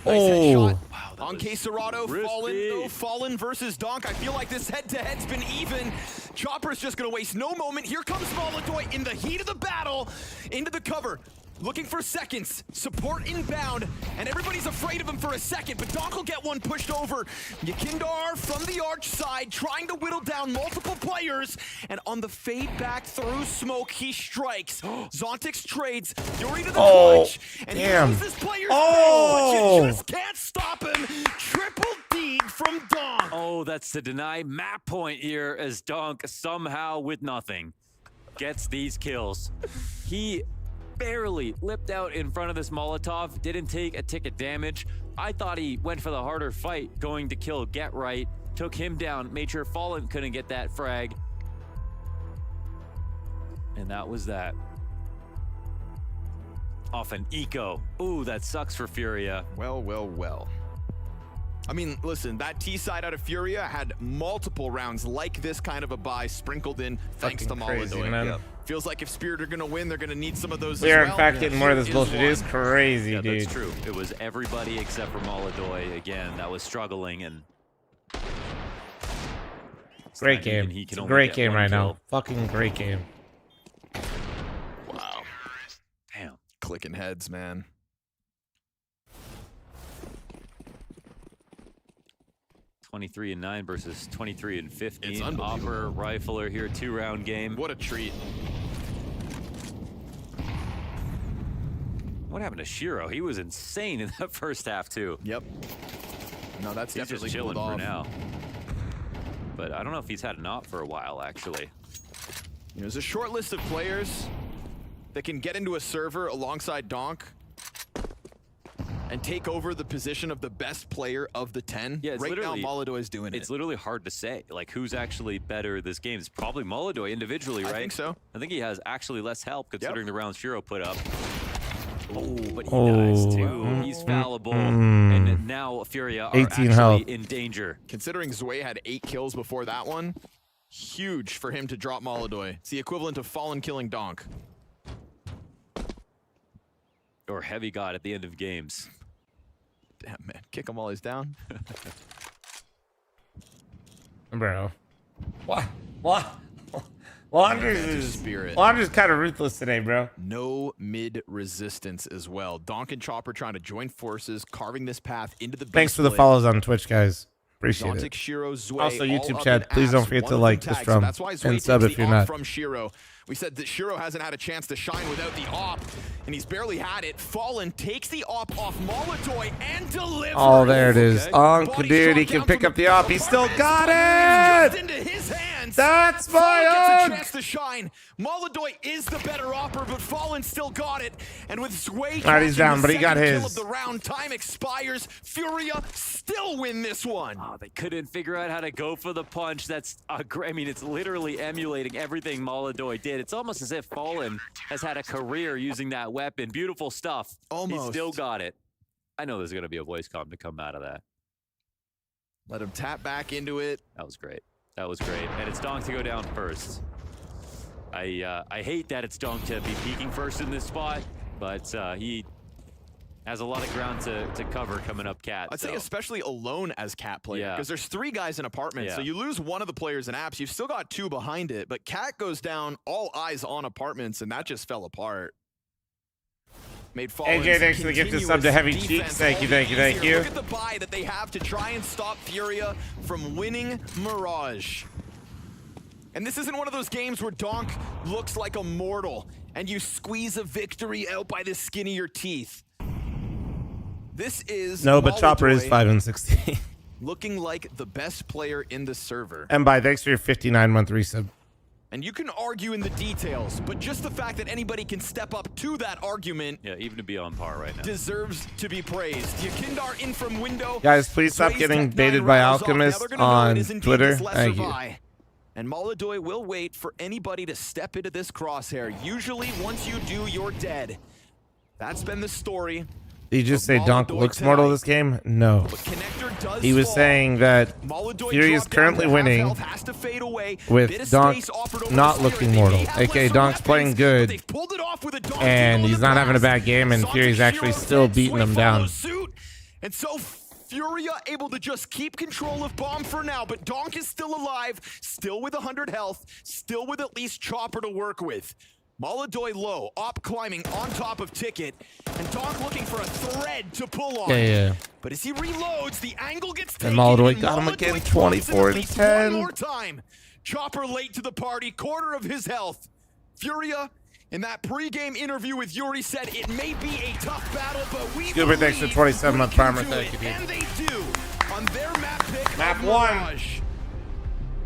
Oh. Nice headshot on K-Serrato. Fallen versus Donk. I feel like this head-to-head's been even. Chopper's just gonna waste no moment. Here comes Molodoy in the heat of the battle, into the cover. Looking for seconds, support inbound, and everybody's afraid of him for a second, but Donk will get one pushed over. Yakindar from the arch side, trying to whittle down multiple players, and on the fade back through smoke, he strikes. Zontix trades Yuri to the clutch, and he knows this player's but you just can't stop him. Triple D from Donk. Oh, that's the deny map point here as Donk somehow with nothing gets these kills. He barely lipped out in front of this Molotov, didn't take a tick of damage. I thought he went for the harder fight, going to kill Get Right, took him down, made sure Fallen couldn't get that frag. And that was that. Off an eco. Ooh, that sucks for Furia. Well. I mean, listen, that T side out of Furia had multiple rounds like this kind of a buy sprinkled in thanks to Molodoy. Feels like if Spirit are going to win, they're going to need some of those We as are well. in fact getting more of this bullshit. It is crazy, Yeah, dude. that's true. It was everybody except for Molodoy again that was struggling, and Great game. It's a great game right now. Fucking great game. Wow. Damn. Clicking heads, man. (23-9) versus 23-15. It's unbelievable. Opera Rifler here, 2-round game. What a treat. What happened to Shiro? He was insane in that first half too. Yep. No, that's He's definitely just chilling cooled for off. now. But I don't know if he's had an op for a while, actually. There's a short list of players that can get into a server alongside Donk and take over the position of the best player of the 10. Yeah, right now, Molodoy is doing it. It's literally hard to say, like, who's actually better this game. It's probably Molodoy individually, right? I think so. I think he has actually less help considering the rounds Shiro put up. Oh, but he Oh. dies too. He's fallible. And now Furia are 18 actually health. in danger. Considering Zwei had 8 kills before that one, huge for him to drop Molodoy. It's the equivalent of Fallen killing Donk. Or Heavy God at the end of games. Damn, man. Kick him while he's down. Bro. What? Wander's spirit. Wander's kind of ruthless today, bro. No mid resistance as well. Donk and Chopper trying to join forces, carving this path into the Thanks base for the plate. follows on Twitch, guys. Appreciate Zontic, it. Shiro, Zwei, Also, all YouTube up chat, in please don't apps, forget one to of like them this tagged, from so that's why Zwei and sub takes if the you're op not. from Shiro. We said that Shiro hasn't had a chance to shine without the op, and he's barely had it. Fallen takes the op off Molodoy and delivers. Oh, there it is. Body Dude, he shot can down pick from up the op. He still got Just it. into his hands. That's Fallen my gets a Unk. chance to shine. Molodoy is the better opper, but Fallen still got it. And with Zwei All right, he's catching down, the but he got second kill his. of the round, time expires. Furia still win this one. Oh, they couldn't figure out how to go for the punch. That's I mean, it's literally emulating everything Molodoy did. It's almost as if Fallen has had a career using that weapon. Beautiful stuff. Almost. He still got it. I know there's going to be a voice comm to come out of that. Let him tap back into it. That was great. That was great. And it's Donk to go down first. I hate that it's Donk to be peeking first in this spot, but he has a lot of ground to cover coming up Cat. I'd say especially alone as Cat player, because there's 3 guys in apartment, so you lose one of the players in apps, you've still got 2 behind it, but Cat goes down, all eyes on apartments, and that just fell apart. Made AJ, thanks for the gift of sub to Heavy Cheeks. Thank you. Look at the buy that they have to try and stop Furia from winning Mirage. And this isn't one of those games where Donk looks like a mortal and you squeeze a victory out by the skin of your teeth. This is No, but Chopper is Molodoy 5 and 16. looking like the best player in the server. And by thanks for your 59-month resub. And you can argue in the details, but just the fact that anybody can step up to that argument, even to be on par right now, deserves to be praised. Yakindar in from window. Guys, please stop Zwei's getting Tech 9 baited by rattles off. Now Alchemist they're gonna know on it is indeed Twitter. this lesser Thank you. buy. And Molodoy will wait for anybody to step into this crosshair. Usually, once you do, you're dead. That's been the story. Did you just say Donk looks mortal this game? No. He was saying that Fury is currently winning with Donk not looking mortal. AKA Donk's playing good, and he's not having a bad game, and Fury's actually still beating him down. And so Furia able to just keep control of Bomb for now, but Donk is still alive, still with 100 health, still with at least Chopper to work with. Molodoy low, op climbing on top of Ticket, and Donk looking for a thread to pull on. Yeah. But as he reloads, the angle gets taken. And Molodoy got him again, 24 and 10. One more time. Chopper late to the party, quarter of his health. Furia, in that pre-game interview with Yuri, said it may be a tough battle, but we Scuba, thanks for 27-month primer. Thank you, dude. and they do on their map pick. Map of 1. Mirage.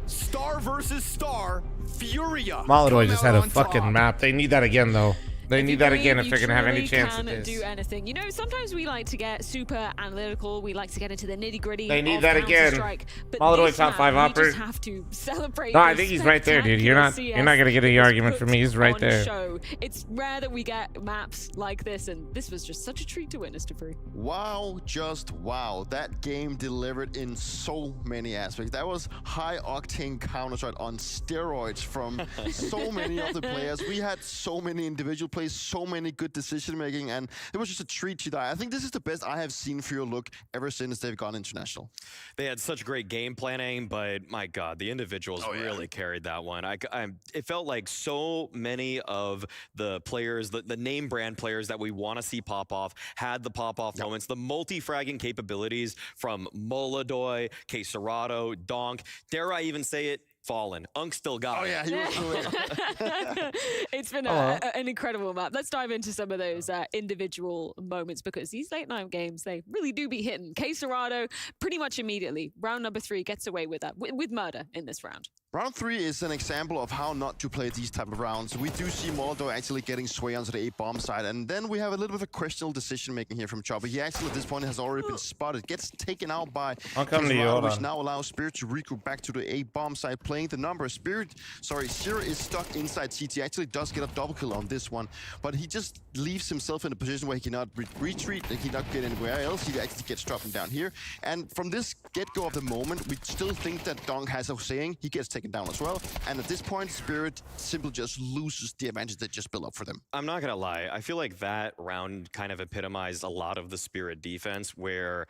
Star versus Star, Furia. Molodoy just had a on fucking top. map. They need that again, though. They need that again if they're going to have any You chance at truly this. can do anything. You know, sometimes we like to get super analytical. We like to get into the nitty-gritty. They need of that again. Counter-Strike. But Molodoy this top map, 5 we hopper. just have to celebrate. No, I the think he's right there, dude. You're not spectacular going to get any CS argument from me. He's right on there. Show. It's rare that we get maps like this, and this was just such a treat to witness to free. Wow, just wow. That game delivered in so many aspects. That was high-octane Counter-Strike on steroids from so many of the players. We had so many individual plays, so many good decision-making, and it was just a treat to die. I think this is the best I have seen Furia look ever since they've gone international. They had such great game planning, but my God, the individuals really carried that one. It felt like so many of the players, the name brand players that we want to see pop off, had the pop off moments. The multi-fragging capabilities from Molodoy, Quesarado, Donk. Dare I even say it? Fallen. Unk still got it. He was doing It's been an incredible map. Let's dive into some of those individual moments, because these late night games, they really do be hitting. Quesarado pretty much immediately, round number 3, gets away with that, with murder in this round. Round 3 is an example of how not to play these type of rounds. We do see Moldo actually getting sway onto the A-bomb side, and then we have a little bit of a questionable decision-making here from Chopper. He actually, at this point, has already been spotted. Gets taken out by Kizra, which now allows Spirit to regroup back to the A-bomb side, playing the number. Zero is stuck inside CT. Actually does get a double kill on this one, but he just leaves himself in a position where he cannot retreat, he cannot get anywhere else. He actually gets dropping down here. And from this get-go of the moment, we still think that Donk has a saying. He gets taken down as well, and at this point Spirit simply just loses the advantage that just built up for them. I'm not gonna lie, I feel like that round kind of epitomized a lot of the Spirit defense, where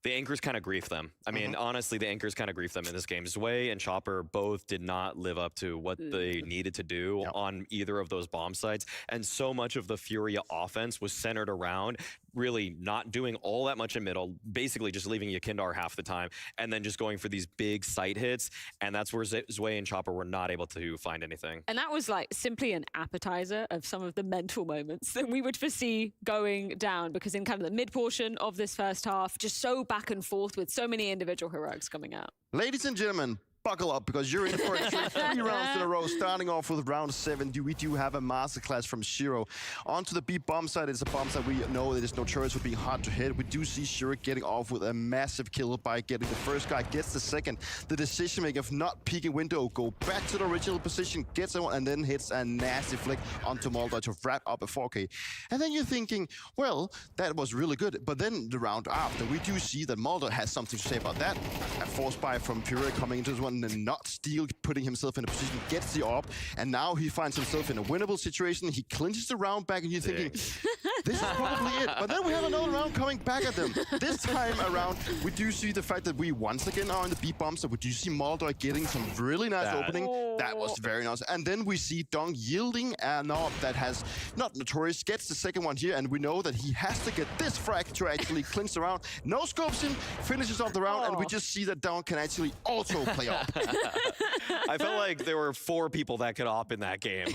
the anchors kind of grief them. I mean, honestly, the anchors kind of grief them in this game. Zwei and Chopper both did not live up to what they needed to do on either of those bomb sites, and so much of the Furia offense was centered around really not doing all that much in middle, basically just leaving Yakindar half the time, and then just going for these big site hits, and that's where Zwei and Chopper were not able to find anything. And that was like simply an appetizer of some of the mental moments that we would foresee going down, because in kind of the mid portion of this first half, just so back and forth with so many individual heroics coming out. Ladies and gentlemen, buckle up, because you're in for a treat. 3 rounds in a row, starting off with round 7. We do have a masterclass from Shiro. Onto the B bomb side. It's a bomb side we know that is notorious for being hard to hit. We do see Shiro getting off with a massive kill by getting the first guy, gets the second. The decision making of not peeking window, go back to the original position, gets someone, and then hits a nasty flick onto Moldo to wrap up a 4K. And then you're thinking, well, that was really good. But then the round after, we do see that Moldo has something to say about that. A force buy from Furia coming into this one, and not steal, putting himself in a position, gets the AWP, and now he finds himself in a winnable situation. He clinches the round back, and you're thinking, this is probably it. But then we have another round coming back at them. This time around, we do see the fact that we once again are in the B bomb, so we do see Moldo getting some really nice opening. That was very nice. And then we see Dong yielding an AWP that has not notorious, gets the second one here, and we know that he has to get this frag to actually clinch the round. No scopes in, finishes off the round, and we just see that Dong can actually also play AWP. I felt like there were 4 people that could op in that game.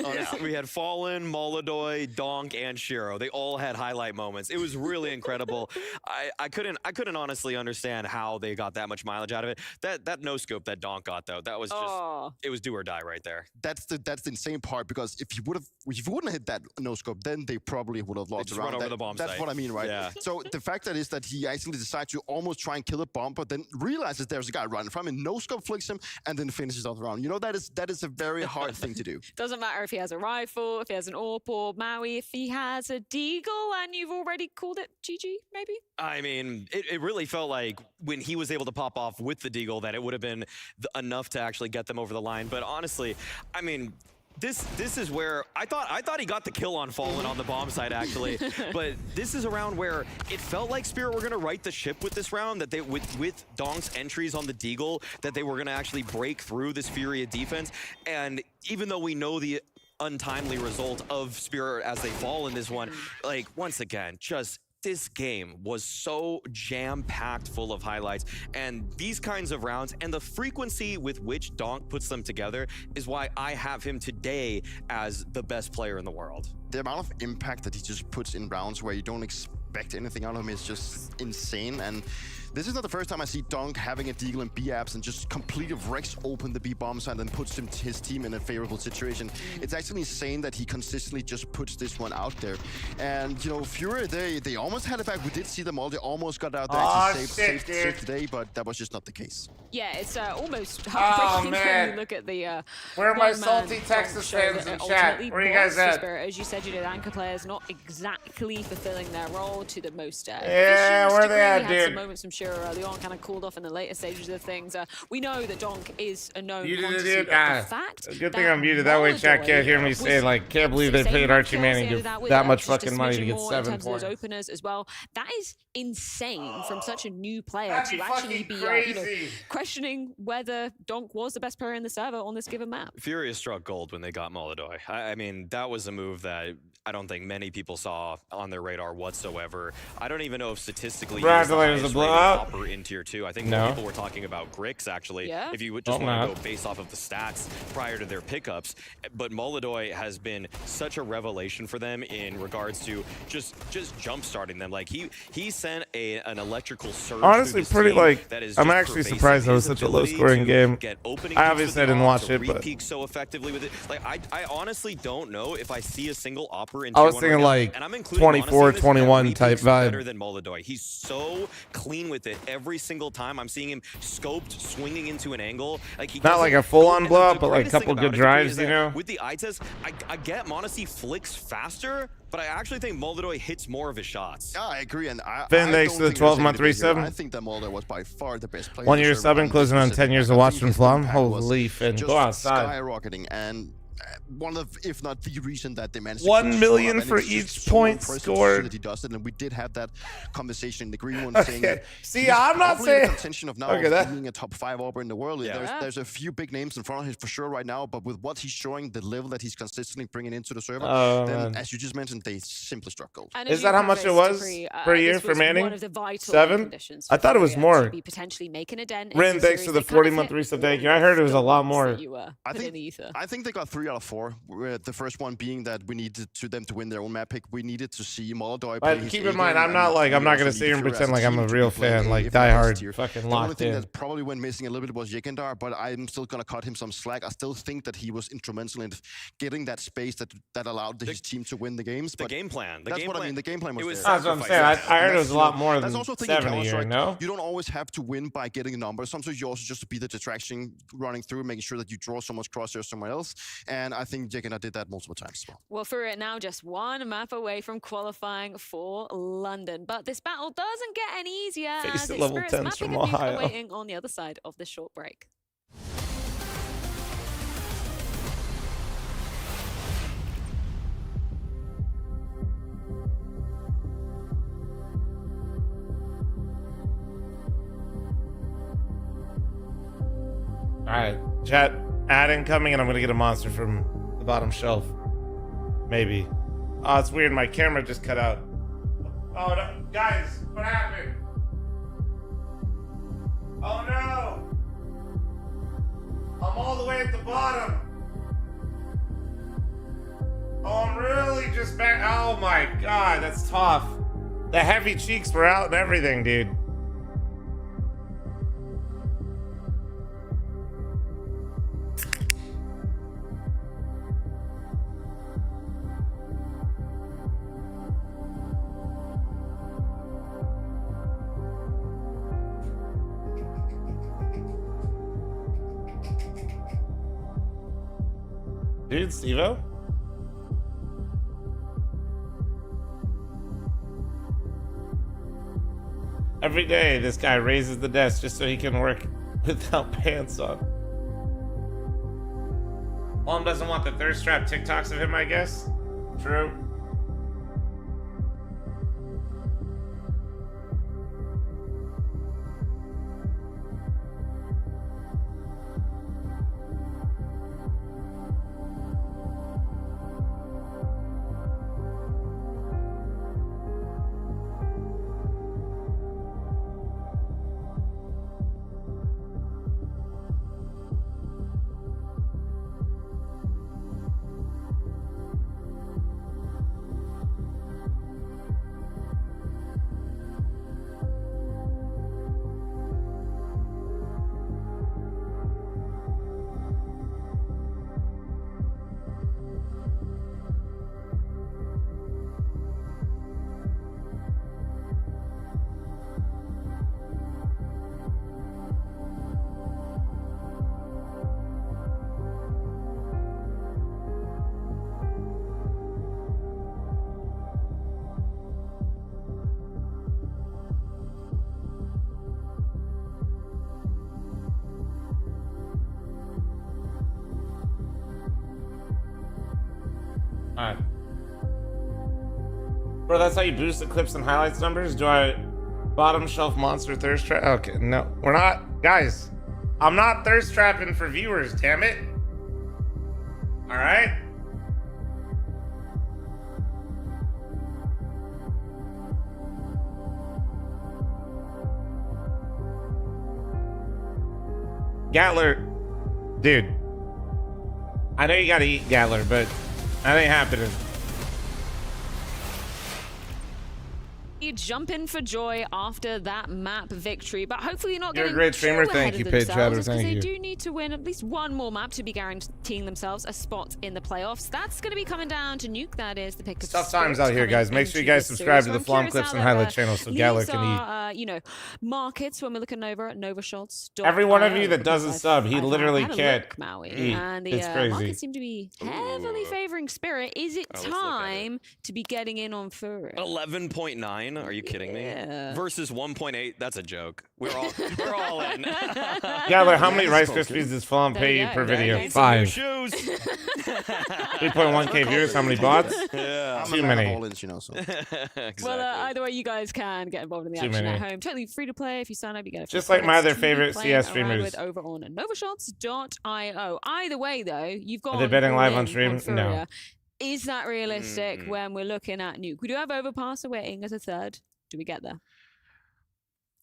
Honestly, we had Fallen, Molodoi, Donk, and Shiro. They all had highlight moments. It was really incredible. I couldn't honestly understand how they got that much mileage out of it. That no scope that Donk got though, that was just it was do or die right there. That's the insane part, because if you wouldn't hit that no scope, then they probably would have lost the round. Run over the bomb That's site. what I mean, right? Yeah. So the fact that is that he actually decides to almost try and kill a bomb, but then realizes there's a guy running from him, no scope flicks him, and then finishes off the round. You know, that is a very hard thing to do. Doesn't matter if he has a rifle, if he has an AWP, or Maui, if he has a deagle, and you've already called it GG, maybe? I mean, it really felt like when he was able to pop off with the deagle that it would have been enough to actually get them over the line. But honestly, I mean, this is where I thought he got the kill on Fallen on the bomb side actually, but this is a round where it felt like Spirit were gonna right the ship with this round, that they with Donk's entries on the deagle, that they were gonna actually break through this Furia defense. And even though we know the untimely result of Spirit as they fall in this one, like once again, just this game was so jam-packed full of highlights, and these kinds of rounds and the frequency with which Donk puts them together is why I have him today as the best player in the world. The amount of impact that he just puts in rounds where you don't expect anything out of him is just insane. And this is not the first time I see Donk having a deagle in B-apps and just completely wrecks open the B-bomb side and puts his team in a favorable situation. It's actually insane that he consistently just puts this one out there. And, you know, Furia, they almost had it back. We did see them all. They almost got out there saved today, but that was just not the case. Yeah, it's almost heartbreaking when you look at the where are my salty Texas fans in chat? Where are you guys at? Spirit. As you said, you did anchor players not exactly fulfilling their role to the most yeah, where they at, had dude? some moments from Shiro early on, kind of cooled off in the later stages of things. We know that Donk is a known quantity, but the fact good thing I'm muted. That way chat can't hear me say, like, can't believe they paid Archie Manning that much fucking money to get 7 points. Openers as well. That is insane from such a new player to actually be you know, questioning whether Donk was the best player in the server on this given map. Furia struck gold when they got Molodoi. I mean, that was a move that I don't think many people saw on their radar whatsoever. I don't even know if statistically... Congratulations, the blow. about? Upper in tier 2. I think No. more people were talking about Grix actually. Yeah? If you would just Oh, want to no. go based off of the stats prior to their pickups, but Molodoy has been such a revelation for them in regards to just jump starting them. Like he sent an electrical surge. Honestly, through this pretty team like that is I'm just actually pervasive. surprised that was His such a ability low-scoring to game. get opening I picks obviously with the didn't op, watch to it, but re-peek so effectively with it. Like I honestly don't know if I see a single opper in I was Tier 1 thinking right now, like and I'm including 24, honestly in this, 21 every type peek's better vibe. than Molodoy. He's so clean with it every single time. I'm seeing him scoped, swinging into an angle. Like he Not like a full-on blow up, but like a couple good drives, you know? With the eye test, I get m0NESY flicks faster, but I actually think Molodoy hits more of his shots. Yeah, I agree, and Finn, thanks for the 12-month resub. resub. I think that Molodoy was by far the best player. 1 on year the server subbing, on closing this on 10 specific years map. of I watching think his fl0m. impact was Holy Finn, just go outside. skyrocketing, and one of, if not the reason that they managed 1 to million and for it's just each so point impressive to see scored. that he does it, and we did have that conversation in the green one saying Okay. that See, he's I'm not probably in saying- contention of now Okay, that- being a top 5 opera in the world. Yeah. There's a few big names in front of him for sure right now, but with what he's showing, the level that he's consistently bringing into the server, Oh, then man. as you just mentioned, they simply struck gold. And Is as that you how much it prefaced, was Dupree, per year this for was Manning? one of the vital 7? conditions I for thought it was Furia more. to be potentially making a dent. Rin, into thanks series. for the They kind of 40-month hit resub. all Thank you. I heard it was a lot the more. that you, I put think in the ether. I think they got 3 out of 4. The first one being that we needed them to win their own map pick. We needed to see Molodoy play But his keep A in mind, game, I'm not and like, I'm we not also gonna need sit here and Furia as pretend like I'm team a to real be playing fan, A like if not S diehard tier. fucking The only locked thing in. that probably went missing a little bit was Jekandar, but I'm still gonna cut him some slack. I still think that he was instrumental in getting that space that allowed his team to win the games. The But game plan. that's what I mean. The game plan was there. That's what I'm saying. I heard it was a lot more That's than also thinking 70 a year, Counter-Strike, no? You don't always have to win by getting numbers. Sometimes you also just to be the distraction running through, making sure that you draw so much crosshair somewhere else. And I think Jekandar did that multiple times as well. Well, Furia now just one map away from qualifying for London. But this battle doesn't get any easier Face as at it's level Spirit's 10s mapping from and Nuke Ohio. awaiting on the other side of this short break. Alright, chat, ad incoming, and I'm gonna get a monster from the bottom shelf. Maybe. Oh, it's weird, my camera just cut out. Oh, no. Guys, what happened? Oh no! I'm all the way at the bottom. Oh, I'm really just back. Oh my god, that's tough. The heavy cheeks were out and everything, dude. Dude, Stevo? Every day, this guy raises the desk just so he can work without pants on. Mom doesn't want the thirst trap TikToks of him, I guess. True. Alright. Bro, that's how you boost the clips and highlights numbers? Do I bottom shelf monster thirst trap? Okay, no, we're not. Guys, I'm not thirst trapping for viewers, damn it. Alright? Gatler, dude. I know you gotta eat Gatler, but that ain't happening. You jump in for joy after that map victory, but hopefully you're not You're a getting great too streamer. ahead Thank of you, Paige themselves, Chatter. because Thank they you. do need to win at least one more map to be guaranteeing themselves a spot in the playoffs. That's going to be coming down to Nuke. That is the pick of Tough times Spirit out here, coming guys. Make sure you into guys this subscribe series. to the So I'm fl0m curious Clips and how that, Highlight channel so Gatler leaves can eat. our, you know, markets when we're looking over at Novashots. Every one of you that doesn't sub, he literally can't eat. And the It's crazy. markets seem to be heavily favoring Spirit. Is it time to be getting in on Furia? 11.9? Are you kidding me? Yeah. Versus 1.8? That's a joke. We're all in. Gatler, how many Rice Krispies does fl0m pay you per video? 5. 3.1k viewers. How many bots? Yeah. Too many. Exactly. Well, either way, you guys can get involved in the Too action many. at home. Totally free to play. If you sign up, you get a Just free like my credits other to favorite play CS around streamers. with over on novashots.io. Either way, though, you've got Are they betting live all on in stream? Furia. No. Is that realistic when we're looking at Nuke? We do have Overpass awaiting as a third. Do we get there?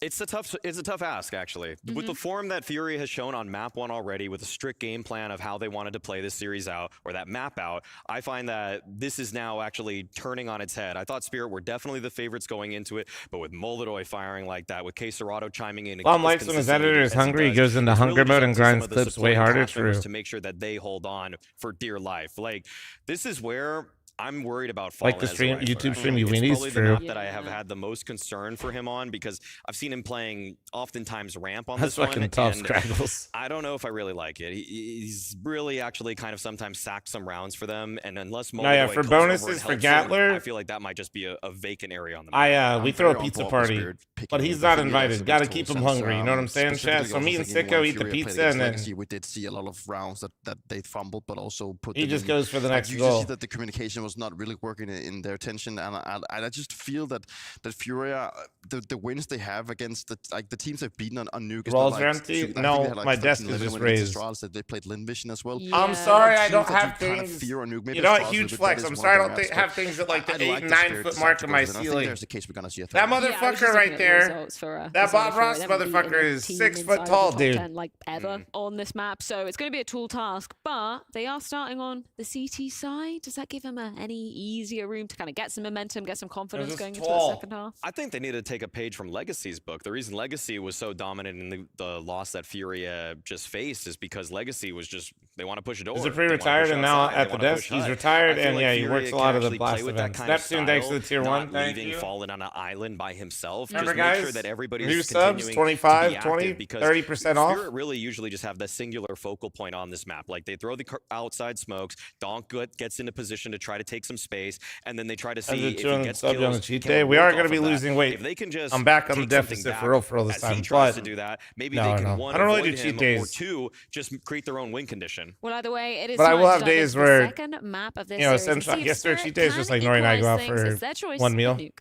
It's a tough ask, actually. With the form that Furia has shown on map 1 already, with a strict game plan of how they wanted to play this series out, or that map out, I find that this is now actually turning on its head. I thought Spirit were definitely the favorites going into it, but with Moldoy firing like that, with K-Serrato chiming in... Fl0m likes when his editor is hungry, he goes into hunger mode and grinds clips way harder. True. To make sure that they hold on for dear life. Like, this is where... I'm worried about Like the stream, YouTube stream, you weenies. It's probably True. the map that I have had the most concern for him on, because I've seen him playing oftentimes ramp on That's this fucking one. tough, and Scraggles. I don't know if I really like it. He's really actually kind of sometimes sacked some rounds for them, and unless No, yeah, Moldoy for comes over bonuses and for helps him, Gatler, I feel like that might just be a vacant area on the map. we throw a pizza party, but he's not invited. Got to keep him hungry. You know what I'm saying, chat? So me and Sicko eat the pizza, and then we did see a lot of rounds that they fumbled, but also put. He just goes for the next you goal. see that the communication was not really working in their tension, and I just feel that Furia, the wins they have against the teams they've beaten on Nuke. is Rolls not are like, empty? I think No, they had like my 13, desk is 11 just when against raised. Astralis, that they played Lynn as well. I'm sorry, I don't Teams that have you kind of things. fear on Nuke. Maybe You know what? Astralis Huge a bit, flex. that I'm is sorry, I one don't of think their have things at like the I 8, like the 9 Spirit foot side mark of my because I think ceiling. there's a case we're gonna see a That third. motherfucker right there, that Bob Ross motherfucker is 6 foot tall, dude. 10, like ever on this map, so it's going to be a tall task. But they are starting on the CT side. Does that give them any easier room to kind of get some momentum, get some confidence going into the second half? I think they need to take a page from Legacy's book. The reason Legacy was so dominant in the loss that Furia just faced is because Legacy was just, they want to push a door. He's a pre-retired and now at the desk. He's retired and yeah, he works a lot of the blast events. Neptune, thanks for the tier 1. Thank you. Fallen on an island by himself. Remember, just guys, make sure that everybody's new subs, continuing 25, to be 20, because 30% off. Spirit really usually just have that singular focal point on this map. Like they throw the outside smokes, Donk gets into position to try to take some space, and then they try to see if he gets on the kills. cheat can day. we We work are going off to be of that? losing weight. If they can just I'm back on the take something deficit back for real this as time. he tries But to do that, maybe no, they can no. one, I don't really avoid do cheat him, days. or two, just create their own win condition. Well, either way, it is. But I will have time to days dive into where, the second map of this you know, series and essentially, see I if guess their Spirit cheat days can just like Nori and I go out equalize things. It's for their choice. one meal. Nuke.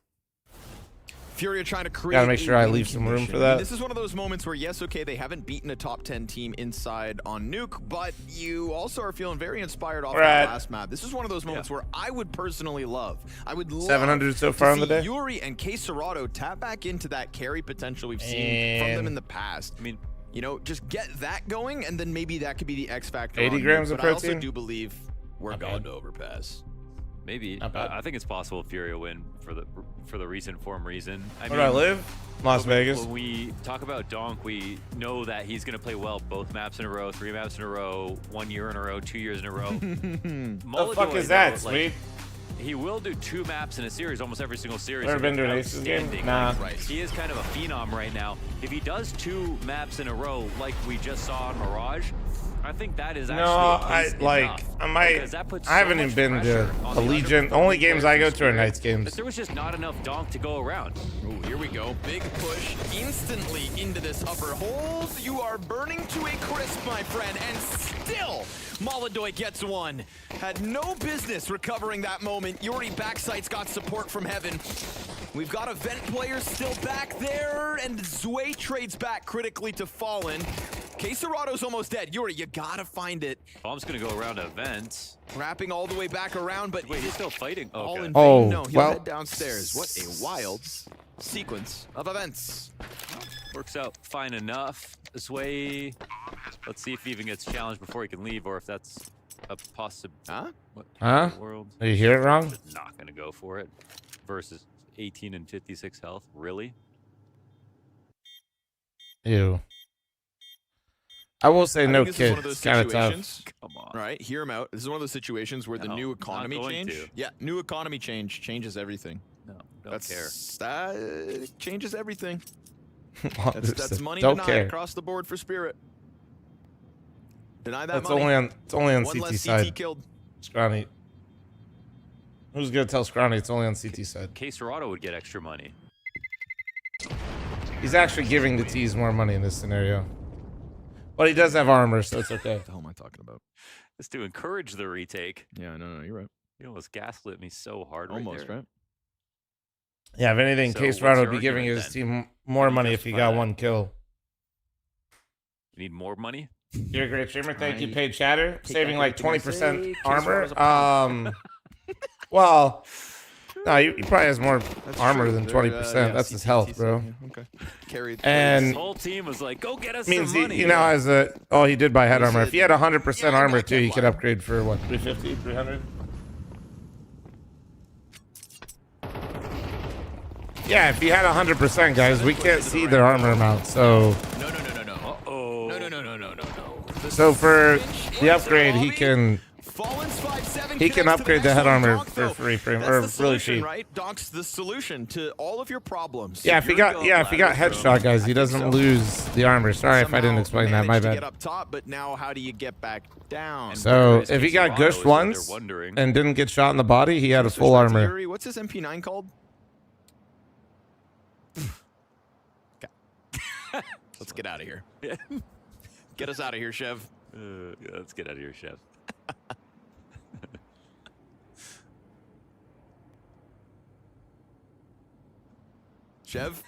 Furia trying to create. Gotta make sure I a leave some room for condition. that. This is one of those moments where, yes, okay, they haven't beaten a top 10 team inside on Nuke, but you also are feeling very inspired off that last map. This is one of those moments where I would personally love. I would love 700 so far on the day. Yuri and K-Serrato tap back into that carry potential we've seen from them in the past. I mean, you know, just get that going, and then maybe that could be the X factor. 80 on grams Nuke, of but I also protein. do believe we're going to overpass. Maybe. I think it's possible Furia win for the recent form reason. Where do I live? Las Vegas. When we talk about Donk, we know that he's going to play well both maps in a row, 3 maps in a row, 1 year in a row, 2 years in a row. The fuck is that, Sweet? He will do 2 maps in a series, almost every single series. Ever been to an Aces game? Nah. He is kind of a phenom right now. If he does 2 maps in a row, like we just saw on Mirage, I think that is actually I haven't even been to Allegiant. Only games I go to are Knights games. There was just not enough Donk to go around. Ooh, here we go. Big push instantly into this upper hold. You are burning to a crisp, my friend, and still Moldoy gets one. Had no business recovering that moment. Yuri backside's got support from heaven. We've got event players still back there, and Zwei trades back critically to Fallen. K-Serrato's almost dead. Yuri, you gotta find it. Bomb's gonna go around events. Wrapping all the way back around, but wait, he's still fighting. All Okay. in vain. Oh, No, he'll well. head downstairs. What a wild sequence of events. Works out fine enough. This way Let's see if he even gets challenged before he can leave, or if that's a possible. Huh? Huh? World. Did you hear it wrong? Not gonna go for it. Versus 18 and 56 health. Really? Ew. I will say no This is one of kids. those Kind of situations. tough. Come on. All right, hear him out. This is one of those situations where the No, new not economy going change. to. Yeah, new economy changes everything. No, don't care. That changes everything. Well, That's money don't denied care. across the board for Spirit. Deny that That's money. it's only on One CT less side. CT killed. Scrawny. Who's gonna tell Scrawny it's only on CT side? K-Serrato would get extra money. He's actually giving the T's more money in this scenario. But he does have armor, so it's okay. What the hell am I talking about? It's to encourage the retake. Yeah, no, you're right. You almost gaslit me so hard. Almost, right? right? Yeah, if anything, So Case what's Rado your would be giving argument his then? team more money if he got justify that? one kill. You need more money? You're a great streamer. Thank you, I Paid Chatter. take Saving back like everything I say. 20% Case armor. Rado's a punk. Well, no, he probably has more armor true. than They're, 20%. yeah, That's his CT, health, bro. yeah, okay. Carried. And His whole team was like, go get us means some money. he now has a. Oh, he did buy head He armor. said- If he had 100% Yeah, armor I too, he can't could lie. upgrade for what? 350, 300. Yeah, if he had 100%, guys, we can't see their armor amount. So, No. Uh-oh. No. so for the upgrade, he can Fallen's 5-7 he can connects to the upgrade the next head one. armor Donk, for though. free frame That's or the really solution, cheap. right? Donk's the solution to all of your problems. Yeah, if he got headshot, guys, he doesn't lose the armor. Sorry if I didn't explain that. My To bad. get up top, but now how do you get back down? So if he got gushed once and didn't get shot in the body, he had a full armor. Yuri, what's his MP9 called? Let's get out of here. Get us out of here, Chev. Yeah, let's get out of here, Chef. Chev,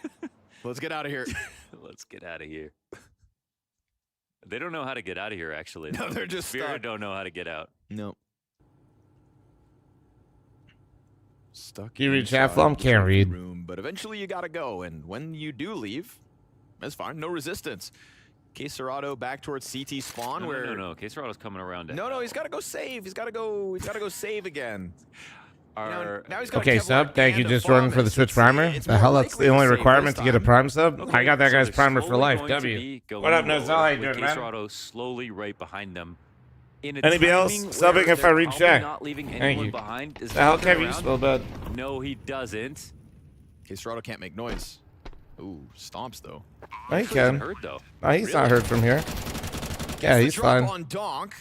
let's get out of here. Let's get out of here. They don't know how to get out of here, actually. No, though. they're just Furia stuck. don't know how to get out. No. Stuck. Can you read inside chat, fl0m? the Can't read. room, but eventually you gotta go, and when you do leave, that's fine. No resistance. K-Serrato back towards CT spawn, where No. K-Serrato's coming around. To no, he's gotta go save. He's gotta go save again. Now he's got Okay, a Kevlar sub. Thank you, and a just Jordan, for the Vomit. Twitch primer. It's The more hell, that's likely the to only save requirement this to get a time. prime sub. I got that so guy's they're primer for slowly life. going to W. be going What up, Nozal? How you with doing, man? K-Serrato slowly right behind them. In a Anybody else timing subbing where if I they're read probably chat? Not leaving Thank anyone you. behind. Is The hell, knocking Kevin, you around. spell bad. No, he doesn't. K-Serrato can't make noise. Ooh, stomps though. No, he Actually, can. heard, though. No, he's not heard from here. Yeah, The he's drop fine. on Donk,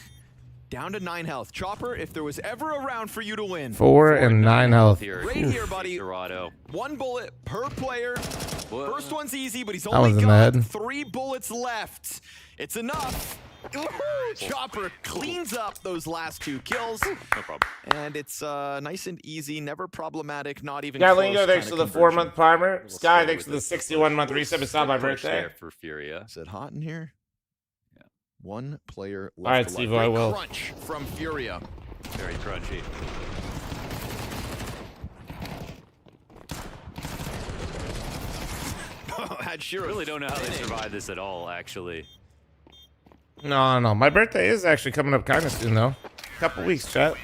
down to 9 health. Chopper, if there was ever a round for you to win. 4 and 9 health. Right here, buddy. K-Serrato. 1 bullet per player. First one's easy, but he's That only was in the got head. 3 bullets left. It's enough. Woohoo! Chopper cleans up those last 2 kills. No problem. And it's nice and easy, never problematic, not even Yeah, close Lingo, thanks kinda for the conversion. 4-month primer. We'll Sky, stay thanks for with the it. 61-month resub. It's not my Push birthday. there for Furia. Is it hot in here? Yeah. 1 player left. All right, alive. Steve, I Great will. crunch from Furia. Very crunchy. Had Shiro Really don't know how they survive this at all, actually. No. My birthday is actually coming up kind of soon, though. Couple weeks, chat.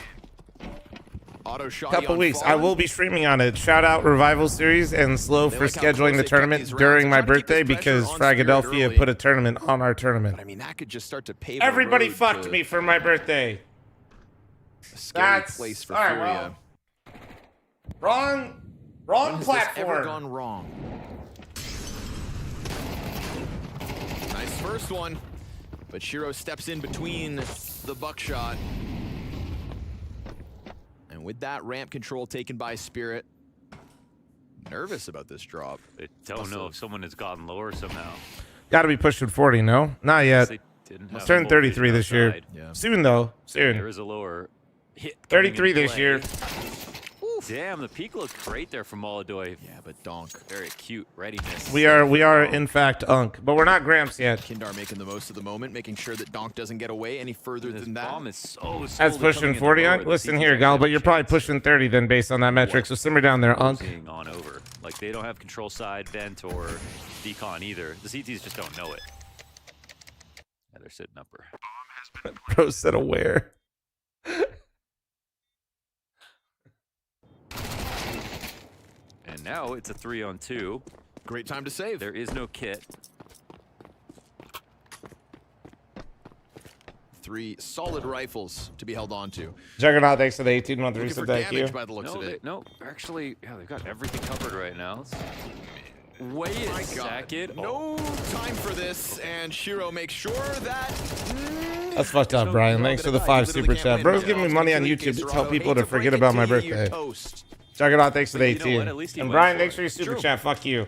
Auto shot Couple weeks. I will be streaming on it. Shout out Revival Series and Slow They for like how scheduling close the they kept tournament these rounds. during my They're trying to keep birthday this pressure because on Spirit Fragadelphia early. put a tournament on our tournament. But I mean, that could just start to pave Everybody the road fucked to me for my birthday. a scary That's place for all right, Furia. well, wrong When has this platform. ever gone wrong? Nice first one, but Shiro steps in between the buckshot. And with that ramp control taken by Spirit, nervous about this drop. I don't know if someone has gotten lower somehow. Got to be pushing 40, no? Not yet. They didn't Let's have turn full 33 vision this year. outside. Yeah. Soon, though. Soon. There is a lower hit. coming 33 into this play. year. Damn, the peak looked great there from Molodoy. Yeah, but Donk. Very cute readiness. We are in fact Unk, but we're not Gramps yet. Kindar making the most of the moment, making sure that Donk doesn't get away any further This than that. bomb is so That's slowly pushing coming into 40, lower. Unk. The Listen CTs here, actually Gal, have but a you're probably chance. pushing 30 then based on that metric, so simmer down there, Unk. Seeing on over. Like, they don't have control side, vent, or decon either. The CTs just don't know it. Yeah, they're sitting upper. Bro said aware. And now it's a 3-on-2. Great time to save. There is no kit. 3 solid rifles to be held on to. Juggernaut, thanks for the 18-month Looking reset. for Thank you. damage by the looks No, of it. no, actually, yeah, they've got everything covered right now. Wait a second. No time for this, and Shiro makes sure that... That's fucked up, Brian. Thanks for the 5 super chat. Bro's giving me money on YouTube to tell people to forget about my birthday. Juggernaut, thanks for the 18. And Brian, thanks for your super chat. Fuck you.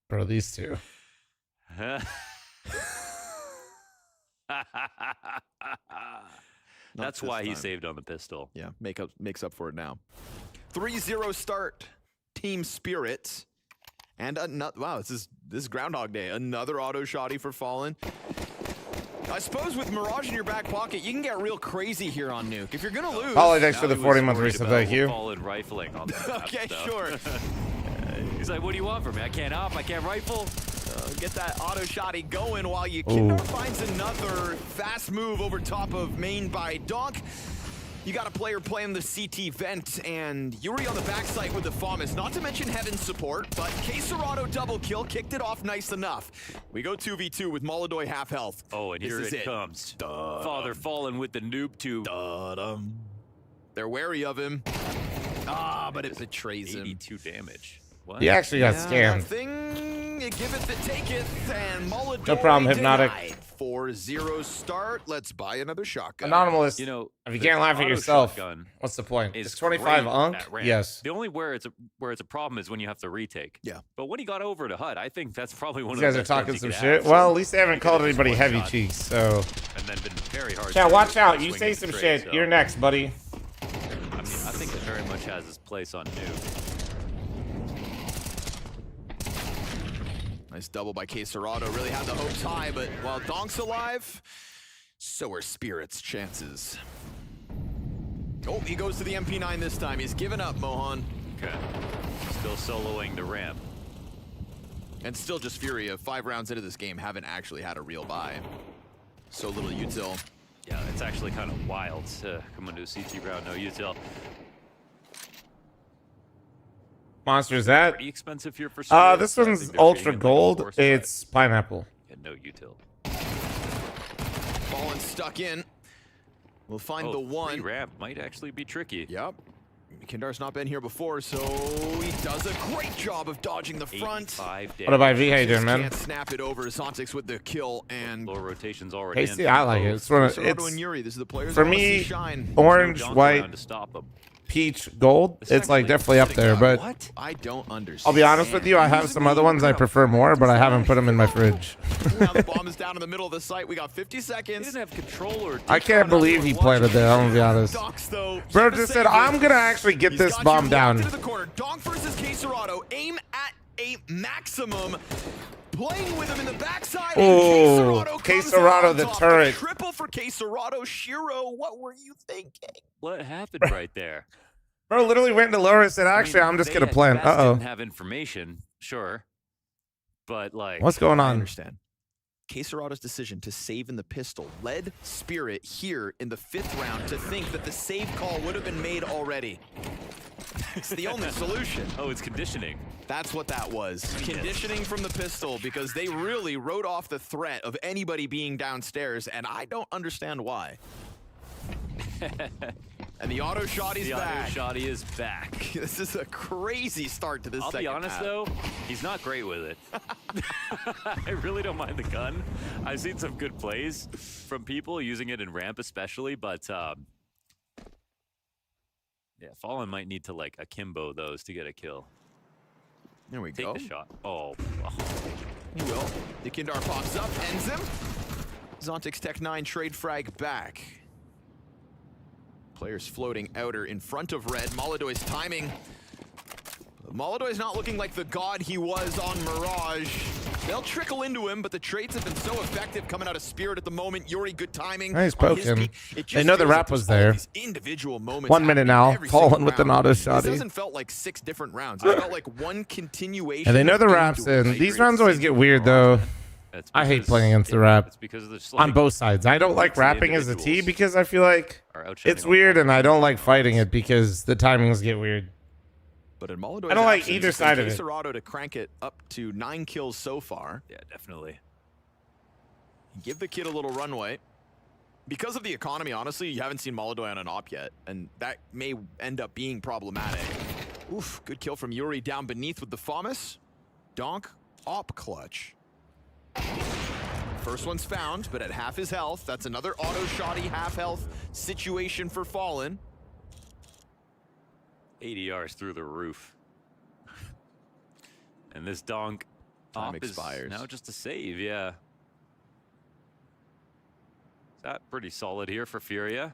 Bro, these two. That's why he saved on the pistol. Yeah, makes up for it now. 3-0 start. Team Spirit. And wow, this is Groundhog Day. Another auto shotty for Fallen. I suppose with Mirage in your back pocket, you can get real crazy here on Nuke. If you're gonna lose, Holly, thanks for the 40-month reset. Thank you. Fallen rifling on the okay, stuff. sure. He's like, what do you want from me? I can't op, I can't rifle. Get that auto shotty going while you Kindar finds another fast move over top of main by Donk. You got a player playing the CT vent, and Yuri on the backside with the FOMS. Not to mention Heaven's support, but K-Serrano double kill, kicked it off nice enough. We go 2v2 with Molodoy half health. Oh, and here it comes. Father Fallen with the noob tube. They're wary of him. Ah, but it betrays him. 82 damage. What? He actually got scammed. You give it, take it, and Molodoy No problem, Hypnotic. 4-0 start. Let's buy another shotgun. Anonymous, You know, if you can't laugh at yourself, shotgun what's the point? is It's 25 great unk? at ramp. Yes. The only where it's a problem is when you have to retake. Yeah. But when he got over to HUD, I think that's probably one These of guys the are best guns talking he some could shit. have. Well, at least they haven't called Just anybody one heavy shot. cheeks, so. And then been very hard. Chat, to watch out. You swing say it some straight, shit. so. You're next, buddy. I mean, I think it very much has its place on Nuke. Nice double by K-Serrano. Really had the hopes high, but while Donk's alive, so are Spirit's chances. Oh, he goes to the MP9 this time. He's given up, Mohan. Okay. Still soloing the ramp. And still just Furia, 5 rounds into this game, haven't actually had a real buy. So little util. Yeah, it's actually kind of wild to come into a CT round, no util. Monsters that? Pretty expensive here for Spirit. This so I one's think they're ultra treating it like a gold. horse, but It's pineapple. yeah, no util. Fallen stuck in. We'll find the one. Free ramp might actually be tricky. Yep. Kindar's not been here before, so he does a great job of dodging the front. What about V? How you doing, man? Can't snap it over. Zontix with the kill, and low rotation's already Tasty, I like it. It's one of Serrano and Yuri, this is the players for that wanna see me, shine. orange, There's no white, to stop him. peach, gold. It's like definitely up there, but What? I don't understand. I'll be honest with you, I have some other ones I prefer more, but I haven't put them in my fridge. Now the bomb is down in the middle of the site. We got 50 seconds. He didn't have control or I can't believe he planted there, I'm gonna be honest. Donks, though, Bro keep just the said, save. I'm gonna actually get He's this got bomb you down. locked into the corner. Donk versus K-Serrano. Aim at a maximum. Playing with him in the backside. Oh, and K-Serrano, the turret. Triple for K-Serrano. Shiro, what were you thinking? What happened right there? Bro literally went to lower and said, actually, I'm just gonna plan. Didn't have information, sure, but like, What's going I on? understand. K-Serrano's decision to save in the pistol led Spirit here in the 5th round to think that the save call would have been made already. It's the only solution. Oh, it's conditioning. That's what that was. Conditioning from the pistol, because they really wrote off the threat of anybody being downstairs, and I don't understand why. And the auto shotty's back. The auto shotty is back. This is a crazy start to this I'll second be honest half. though, he's not great with it. I really don't mind the gun. I've seen some good plays from people using it in ramp especially, but yeah, Fallen might need to like akimbo those to get a kill. There we Take go. the shot. Oh. He will. The Kindar pops up, ends him. Zontix Tech 9 trade frag back. Players floating outer in front of red. Molodoy's timing. Molodoy's not looking like the god he was on Mirage. They'll trickle into him, but the trades have been so effective coming out of Spirit at the moment. Yuri, good timing. Nice on his poking. peak. It They just know the feels wrap like was there's all there. these individual moments 1 minute happening now. every Fallen single with an round. auto This shotty. hasn't felt like 6 different rounds. It felt like one continuation. And they know the of wraps indoors. in. These rounds always get weird though. I hate playing against the wrap. On both sides. I don't like rapping as a T because I feel like it's weird, and I don't like fighting it because the timings get weird. But in Moloduy's I don't like absence, either it's side been of it. Serato to crank it up to 9 kills so far. Yeah, definitely. Give the kid a little runway. Because of the economy, honestly, you haven't seen Molodoy on an op yet, and that may end up being problematic. Oof, good kill from Yuri down beneath with the FOMIS. Donk, op clutch. First one's found, but at half his health. That's another auto-shotty half-health situation for Fallen. ADR's through the roof. And this donk Time op expires. is now just a save, yeah. Is that pretty solid here for Furia?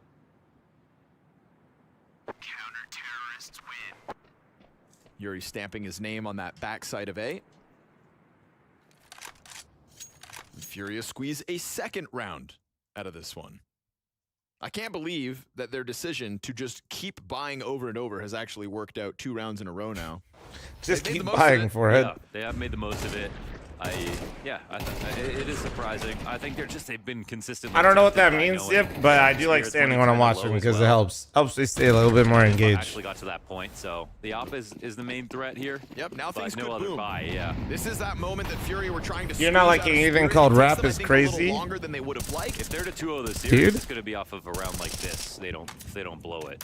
Counter-terrorists win. Yuri stamping his name on that backside of A. Furia squeeze a second round out of this one. I can't believe that their decision to just keep buying over and over has actually worked out 2 rounds in a row now. Just They've made keep the most of buying it. for it. Yeah, they have made the most of it. It is surprising. I think they've been consistently. I don't know what that tempted by means, going Yip, but I do like Spirit's standing running when I'm kinda watching low as because well. it helps me stay a little bit more engaged. Actually got to that point, so the op is the main threat here. Yep, now but things no could other boom. buy, yeah. This is that moment that Fury were trying to You're not squeeze liking out of anything Spirit. called It takes rap them, I is think, a little crazy? longer than they would have liked. If they're to 2-0 the series, Dude. it's going to be off of a round like this. They don't blow it.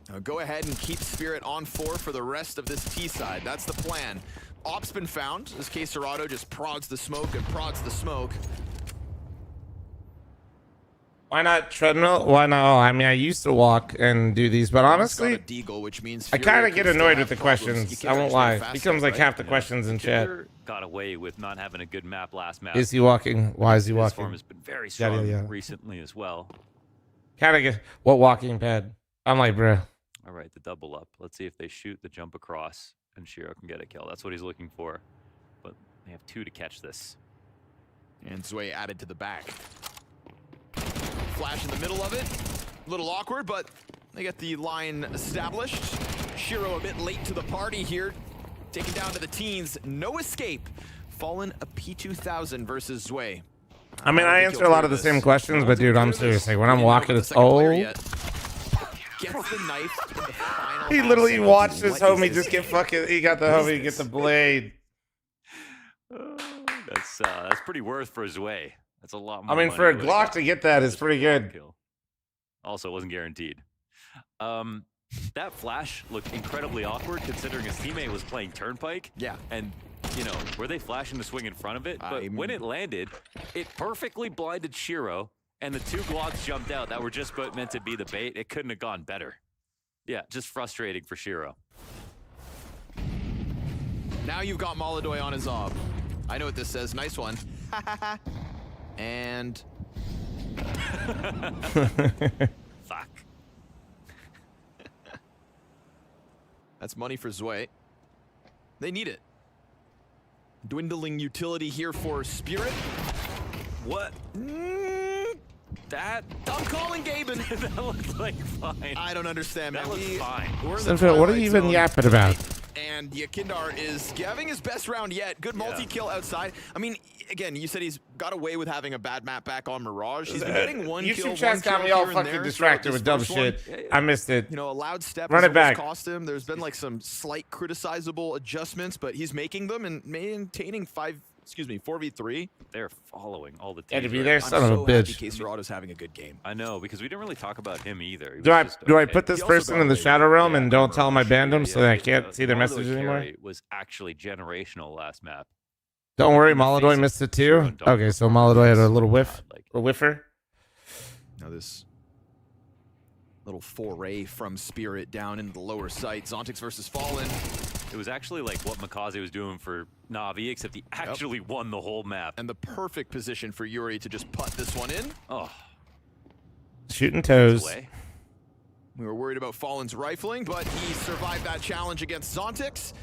Now go ahead and keep Spirit on 4 for the rest of this T side. That's the plan. Op's been found. This case Serato just prods the smoke and prods the smoke. Why not treadmill? Why not? Oh, I mean, I used to walk and do these, but honestly, Got a deagle, which means I Fury kind of could get still annoyed have with the problems. You questions. can't I won't actually lie. fast Becomes step, like half right? the questions in chat. Killer got away with not having a good map last map. Is he walking? Why is he His walking? form has been very Yeah, strong yeah. recently as well. Kind of get what walking pad? I'm like, bruh. All right, the double up. Let's see if they shoot the jump across and Shiro can get a kill. That's what he's looking for. But they have 2 to catch this. And Zway added to the back. Flash in the middle of it. A little awkward, but they get the line established. Shiro a bit late to the party here. Taken down to the teens. No escape. Fallen a P2000 versus Zway. I mean, I answer a lot of the same questions, but dude, I'm serious. Like when I'm walking, it's Gets the knife in the final He literally half watched second. his What is homie this? just get fucking. He got the homie get the blade. That's pretty worth for Zway. That's a lot I more. mean, money for a than Glock to get that is pretty good. Kill. Also, it wasn't guaranteed. That flash looked incredibly awkward considering his teammate was playing Turnpike. Yeah. And, you know, were they flashing to swing in front of it? But when it landed, it perfectly blinded Shiro, and the 2 Glocks jumped out that were just meant to be the bait. It couldn't have gone better. Yeah, just frustrating for Shiro. Now you've got Molodoy on his ob. I know what this says. Nice one. And fuck. That's money for Zway. They need it. Dwindling utility here for Spirit. What? That? I'm calling Gavin. That looked like fine. I don't understand, man. That looked fine. We're in the Sinful, what are twilight you even zone. yapping about? And Yakindar is having his best round yet. Good multi-kill outside. I mean, again, you said he's got away with having a bad map back on Mirage. He's been getting one kill, YouTube one chat's got kill me all here and fucking there distracted throughout with this dumb first shit. one. I missed it. You know, a loud step Run has it back. almost cost him. There's been like some slight criticizable adjustments, but he's making them and maintaining 4v3. They're following all the teams. Had to be right there, now. son of a so happy bitch. Caserado's having a good game. I know, because we didn't really talk about him either. He Do was I just do I okay. put this He also person got in the away shadow realm Yeah, and don't tell him I banned him Yeah, so that I yeah, can't see their Molodoy messages anymore? carry was actually generational last map. Don't worry, In the face Molodoy of missed it Shiro too. and Donk. Okay, so Molodoy had a little whiff, Like, a whiffer. Now this little foray from Spirit down into the lower site. Zontix versus Fallen. it was actually like what Makaze was doing for Na'Vi, except he actually won the whole map. And the perfect position for Yuri to just putt this one in. Oh, Shooting toes. away. We were worried about Fallen's rifling, but he survived that challenge against Zontix.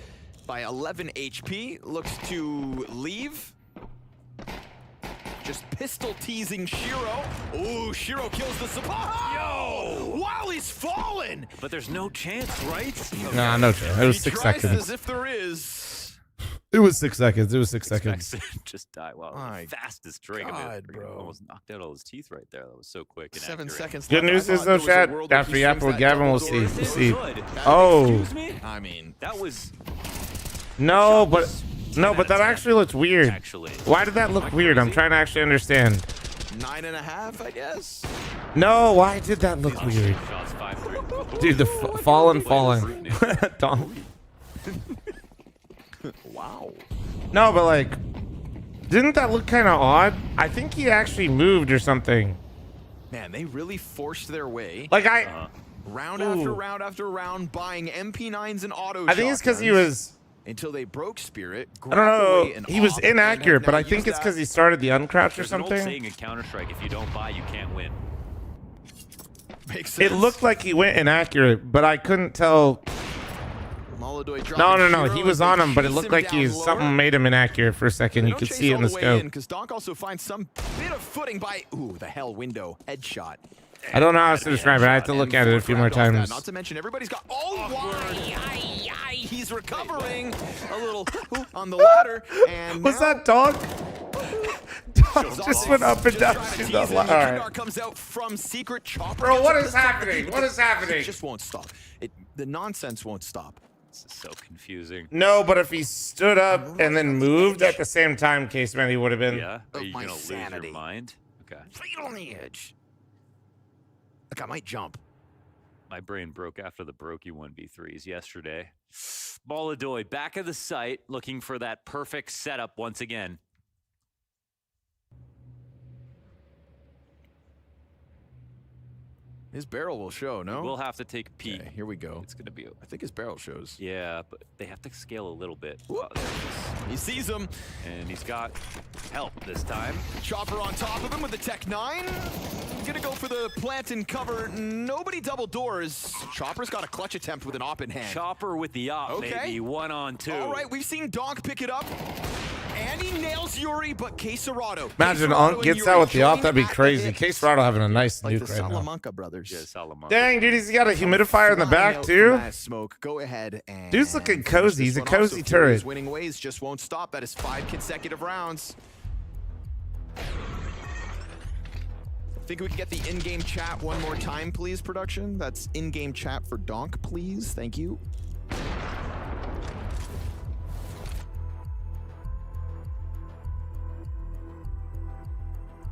by 11 HP. Looks to leave. Just pistol teasing Shiro. Ooh, Shiro kills the support. Yo! While he's fallen! But there's no chance, right? Nah, no chance. It was 6 Tries seconds. as if there is. It was 6 seconds. It was 6 seconds. Just die. Wow, My fastest drag of God, it. bro. Almost knocked out all his teeth right there. That was so quick. And 7 accurate. seconds Good left. news I is thought though, there was a chat. world where After he Yapple swings with that Gavin, we'll double see. door. We'll see. Good. Oh. Excuse me? I mean, That was... No, but that actually looks weird. Actually. Why did that look weird? I'm trying to actually understand. 9.5, I guess. No, why did that look weird? Shots 5-3. Dude, the falling. Donk. Wow. No, but like, didn't that look kind of odd? I think he actually moved or something. Man, they really forced their way. Like round after round after round, buying MP9s and auto. I think it's because he was. Until they broke Spirit. I don't know. He was inaccurate, but I think it's because he started the uncrouch or There's an old something. saying in Counter-Strike, if you don't buy, you can't win. Makes sense. It looked like he went inaccurate, but I couldn't tell. No. He was on him, but it looked like something made him inaccurate for a second. You could see it in the scope. Because Donk also finds some bit of footing by the hell window headshot. I don't know how else to describe it. I have to look at it a few more times. Not to mention everybody's got he's recovering a little on the ladder. And was that Dog? Dog just went up and down. She's not All right. comes out from secret chopper. Bro, what is happening? What is happening? It just won't stop. The nonsense won't stop. This is so confusing. No, but if he stood up and then moved at the same time, Case Man, he would have been. Yeah? Are you going to lose your mind? Okay. Right on the edge. Look, I might jump. My brain broke after the Brokey 1v3s yesterday. Baladoy back of the site, looking for that perfect setup once again. His barrel will show, no? We'll have to take a peek. Okay, here we go. It's going to be... I think his barrel shows. Yeah, but they have to scale a little bit. Oh, there it is. He sees him. And he's got help this time. Chopper on top of him with the Tech 9. Gonna go for the plant and cover. Nobody double doors. Chopper's got a clutch attempt with an op in hand. Chopper with the op, Okay. maybe 1-on-2. All right, we've seen Donk pick it up. And he nails Yuri, but Quesarado. Imagine Unk gets that with the op. That'd be crazy. Case Rado having a nice Like nuke the right now. Salamanca brothers. Yeah, Salamanca. Dang, dude, he's got a humidifier in the back Out too. from that smoke. Go ahead and Dude's looking finish cozy. this He's a one off. cozy So Furia's turret. winning ways just won't stop. That is 5 consecutive rounds. I think we can get the in-game chat one more time, please, production. That's in-game chat for Donk, please. Thank you.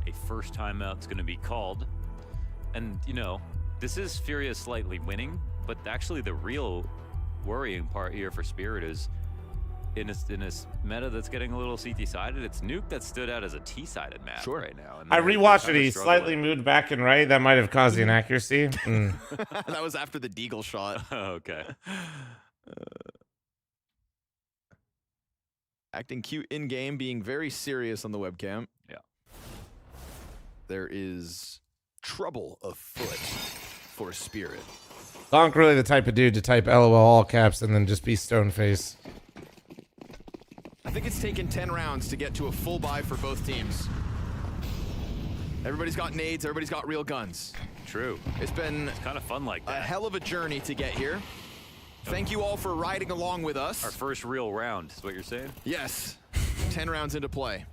A first timeout's going to be called. And, you know, this is Furia slightly winning, but actually the real worrying part here for Spirit is in this meta that's getting a little CT-sided, it's Nuke that stood out as a T-sided map right now. And I they're rewatched kinda it. He struggling. slightly moved back and right. That might have caused the inaccuracy. That was after the Deagle shot. Okay. Acting cute in-game, being very serious on the webcam. Yeah. There is trouble afoot for Spirit. Donk really the type of dude to type LOL all caps and then just be stone face. I think it's taken 10 rounds to get to a full buy for both teams. Everybody's got nades, everybody's got real guns. True. It's been kind of fun like that. A hell of a journey to get here. Thank you all for riding along with us. Our first real round is what you're saying? Yes. 10 rounds into play.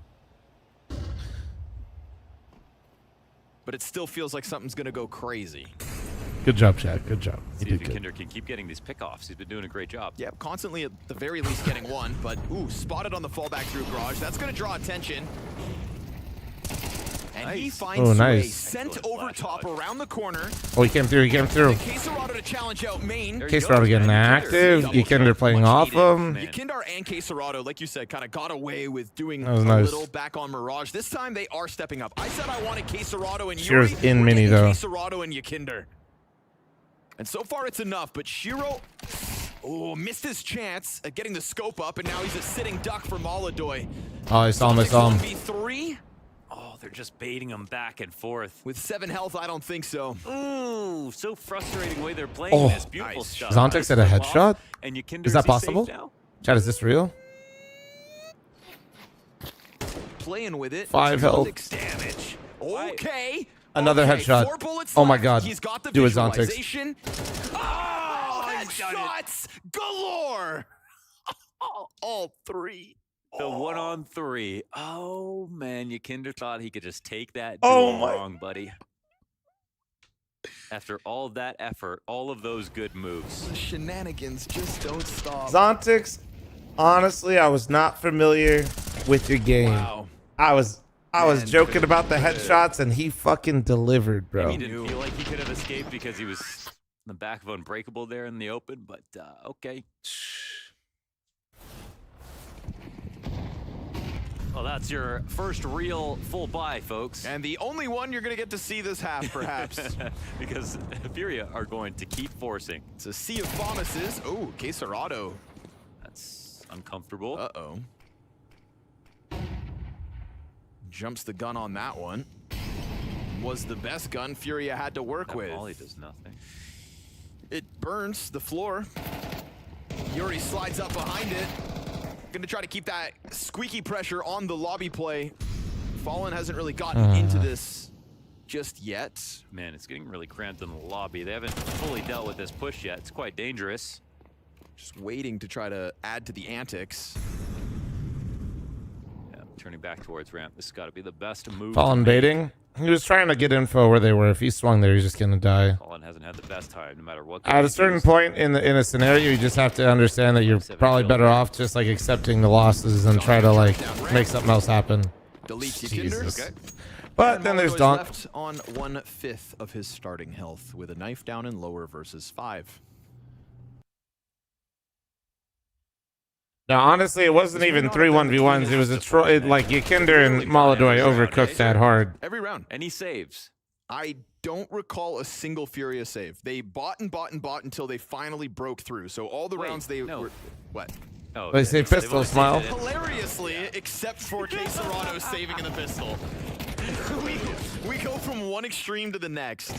But it still feels like something's gonna go crazy. Good job, Chad. Good job. You See did if good. Kinder can keep getting these pickoffs. He's been doing a great job. Yeah, constantly at the very least getting one, but spotted on the fallback through garage. That's gonna draw attention. And he finds Oh, a way nice. sent over top around the corner. Oh, he came through. He came through. Quesarado to challenge out main. Case Rado getting active. Ykinder playing off him. Ykinder and Quesarado, like you said, kind of got away with doing That was a nice. little back on Mirage. This time they are stepping up. I said I wanted Quesarado and Shiro's Yuri. in We're mini, getting though. Quesarado and Ykinder. And so far it's enough, but Shiro missed his chance at getting the scope up, and now he's a sitting duck for Maladoy. Oh, I saw him. I saw him. 1v3? Oh, they're just baiting him back and forth. With 7 health, I don't think so. Ooh, so frustrating the way they're playing Oh. this. Beautiful stuff. Zontex had a Nice headshot? And Ykinder, Is that he safe possible? now? Chat, is this real? Playing with it. 5 health. 6 damage. Okay. Another Okay, headshot. 4 bullets Oh my left. god. He's got the Do his Zontix. visualization. Oh, headshots galore. All 3. The 1-on-3. Oh man, Yakinder thought he could just take that Oh duel my- wrong, buddy. After all of that effort, all of those good moves. The shenanigans just don't stop. Zontix, honestly, I was not familiar with your game. Wow. I was joking about the headshots, and he fucking delivered, bro. He didn't feel like he could have escaped because he was in the back of Unbreakable there in the open, but okay. Well, that's your first real full buy, folks. And the only one you're going to get to see this half, perhaps. Because Furia are going to keep forcing. It's a sea of promises. Oh, Quesarado. That's uncomfortable. Uh-oh. Jumps the gun on that one. Was the best gun Furia had to work That with. Molly does nothing. It burns the floor. Yuri slides up behind it. Gonna try to keep that squeaky pressure on the lobby play. Fallen hasn't really gotten into this just yet. Man, it's getting really cramped in the lobby. They haven't fully dealt with this push yet. It's quite dangerous. Just waiting to try to add to the antics. Yeah, turning back towards ramp. This has got to be the best move. Fallen baiting. He was trying to get info where they were. If he swung there, he's just gonna die. Fallen hasn't had the best time, no matter what. At a certain point in a scenario, you just have to understand that you're probably better off just like accepting the losses and try to like make something else happen. Deletes Jesus. Yakinder. Okay. But And then there's Molotoy is Donk. left on 1/5 of his starting health with a knife down and lower versus 5. Now, honestly, it wasn't even 3 1v1s. It was a like Yakinder and Molotoy overcooked that hard. Every round. And he saves. I don't recall a single Furia save. They bought and bought and bought until they finally broke through. So all the rounds they were... What? Oh, They say pistol smile. Hilariously, except for Quesarado saving in the pistol. we go from one extreme to the next.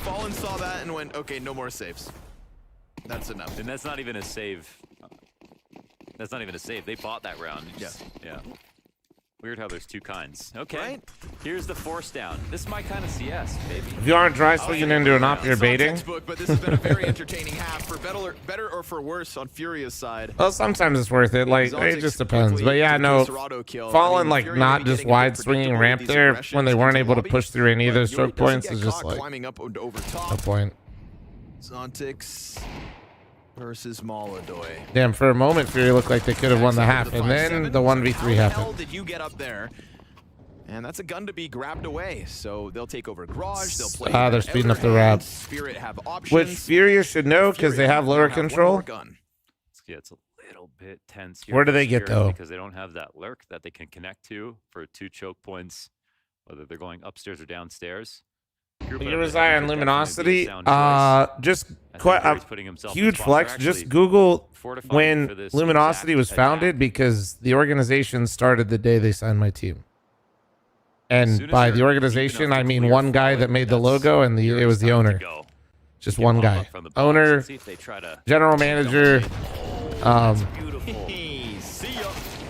Fallen saw that and went, okay, no more saves. That's enough. And that's not even a save. That's not even a save. They bought that round. Yeah. Yeah. Weird how there's two kinds. Okay. Right? Here's the force down. This is my kind of CS, baby. If you aren't dry swinging into an op, you're It's not baiting. textbook, but this has been a very entertaining half for better or for worse on Furia's side. Well, sometimes it's worth it. Like, it just depends. But yeah, no, Fallen, like, not just wide swinging ramp there when they weren't able to push through any of those choke points is just like, climbing up over top. no point. Zontix versus Molotoy. Damn, for a moment, Fury looked like they could have won the half, and then the 1v3 How the hell happened. did you get up there? And that's a gun to be grabbed away. So they'll take over Garage. They'll play. They're speeding up the route. Spirit have options. Which Furia should know because they have lower control. Yeah, it's a little bit tense here. Where do for they get, Spirit though? Because they don't have that lurk that they can connect to for 2 choke points, whether they're going upstairs or downstairs. Urizai and Luminosity, just I quite think Fury's putting himself in huge spots flex. where Just actually Google fortifying when for this Luminosity exact was founded because the organization started the day they signed my team. And by the organization, I mean one guy that made the logo, and it was the owner. Just one guy. Owner, general manager,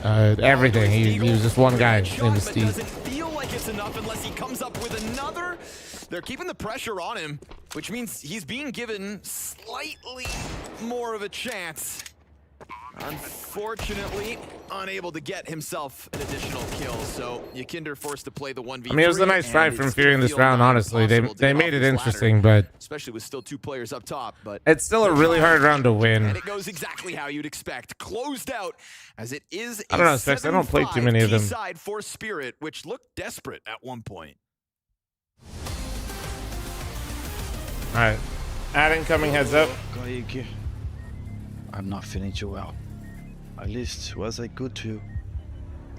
everything. He was just one guy named But Steve. doesn't feel like it's enough unless he comes up with another. They're keeping the pressure on him, which means he's being given slightly more of a chance. Unfortunately, unable to get himself an additional kill, so Yakinder forced to play the 1v3. I mean, it was a nice try from Fury in this round, honestly. They made it interesting, but especially with still 2 players up top, but it's still a really hard round to and win. it goes exactly how you'd expect. Closed out as it is I don't know, Specs. I don't play too many of them. Side for Spirit, which looked desperate at one point. All right. Ad incoming heads up. I'm not feeling too well. At least, was I good to you?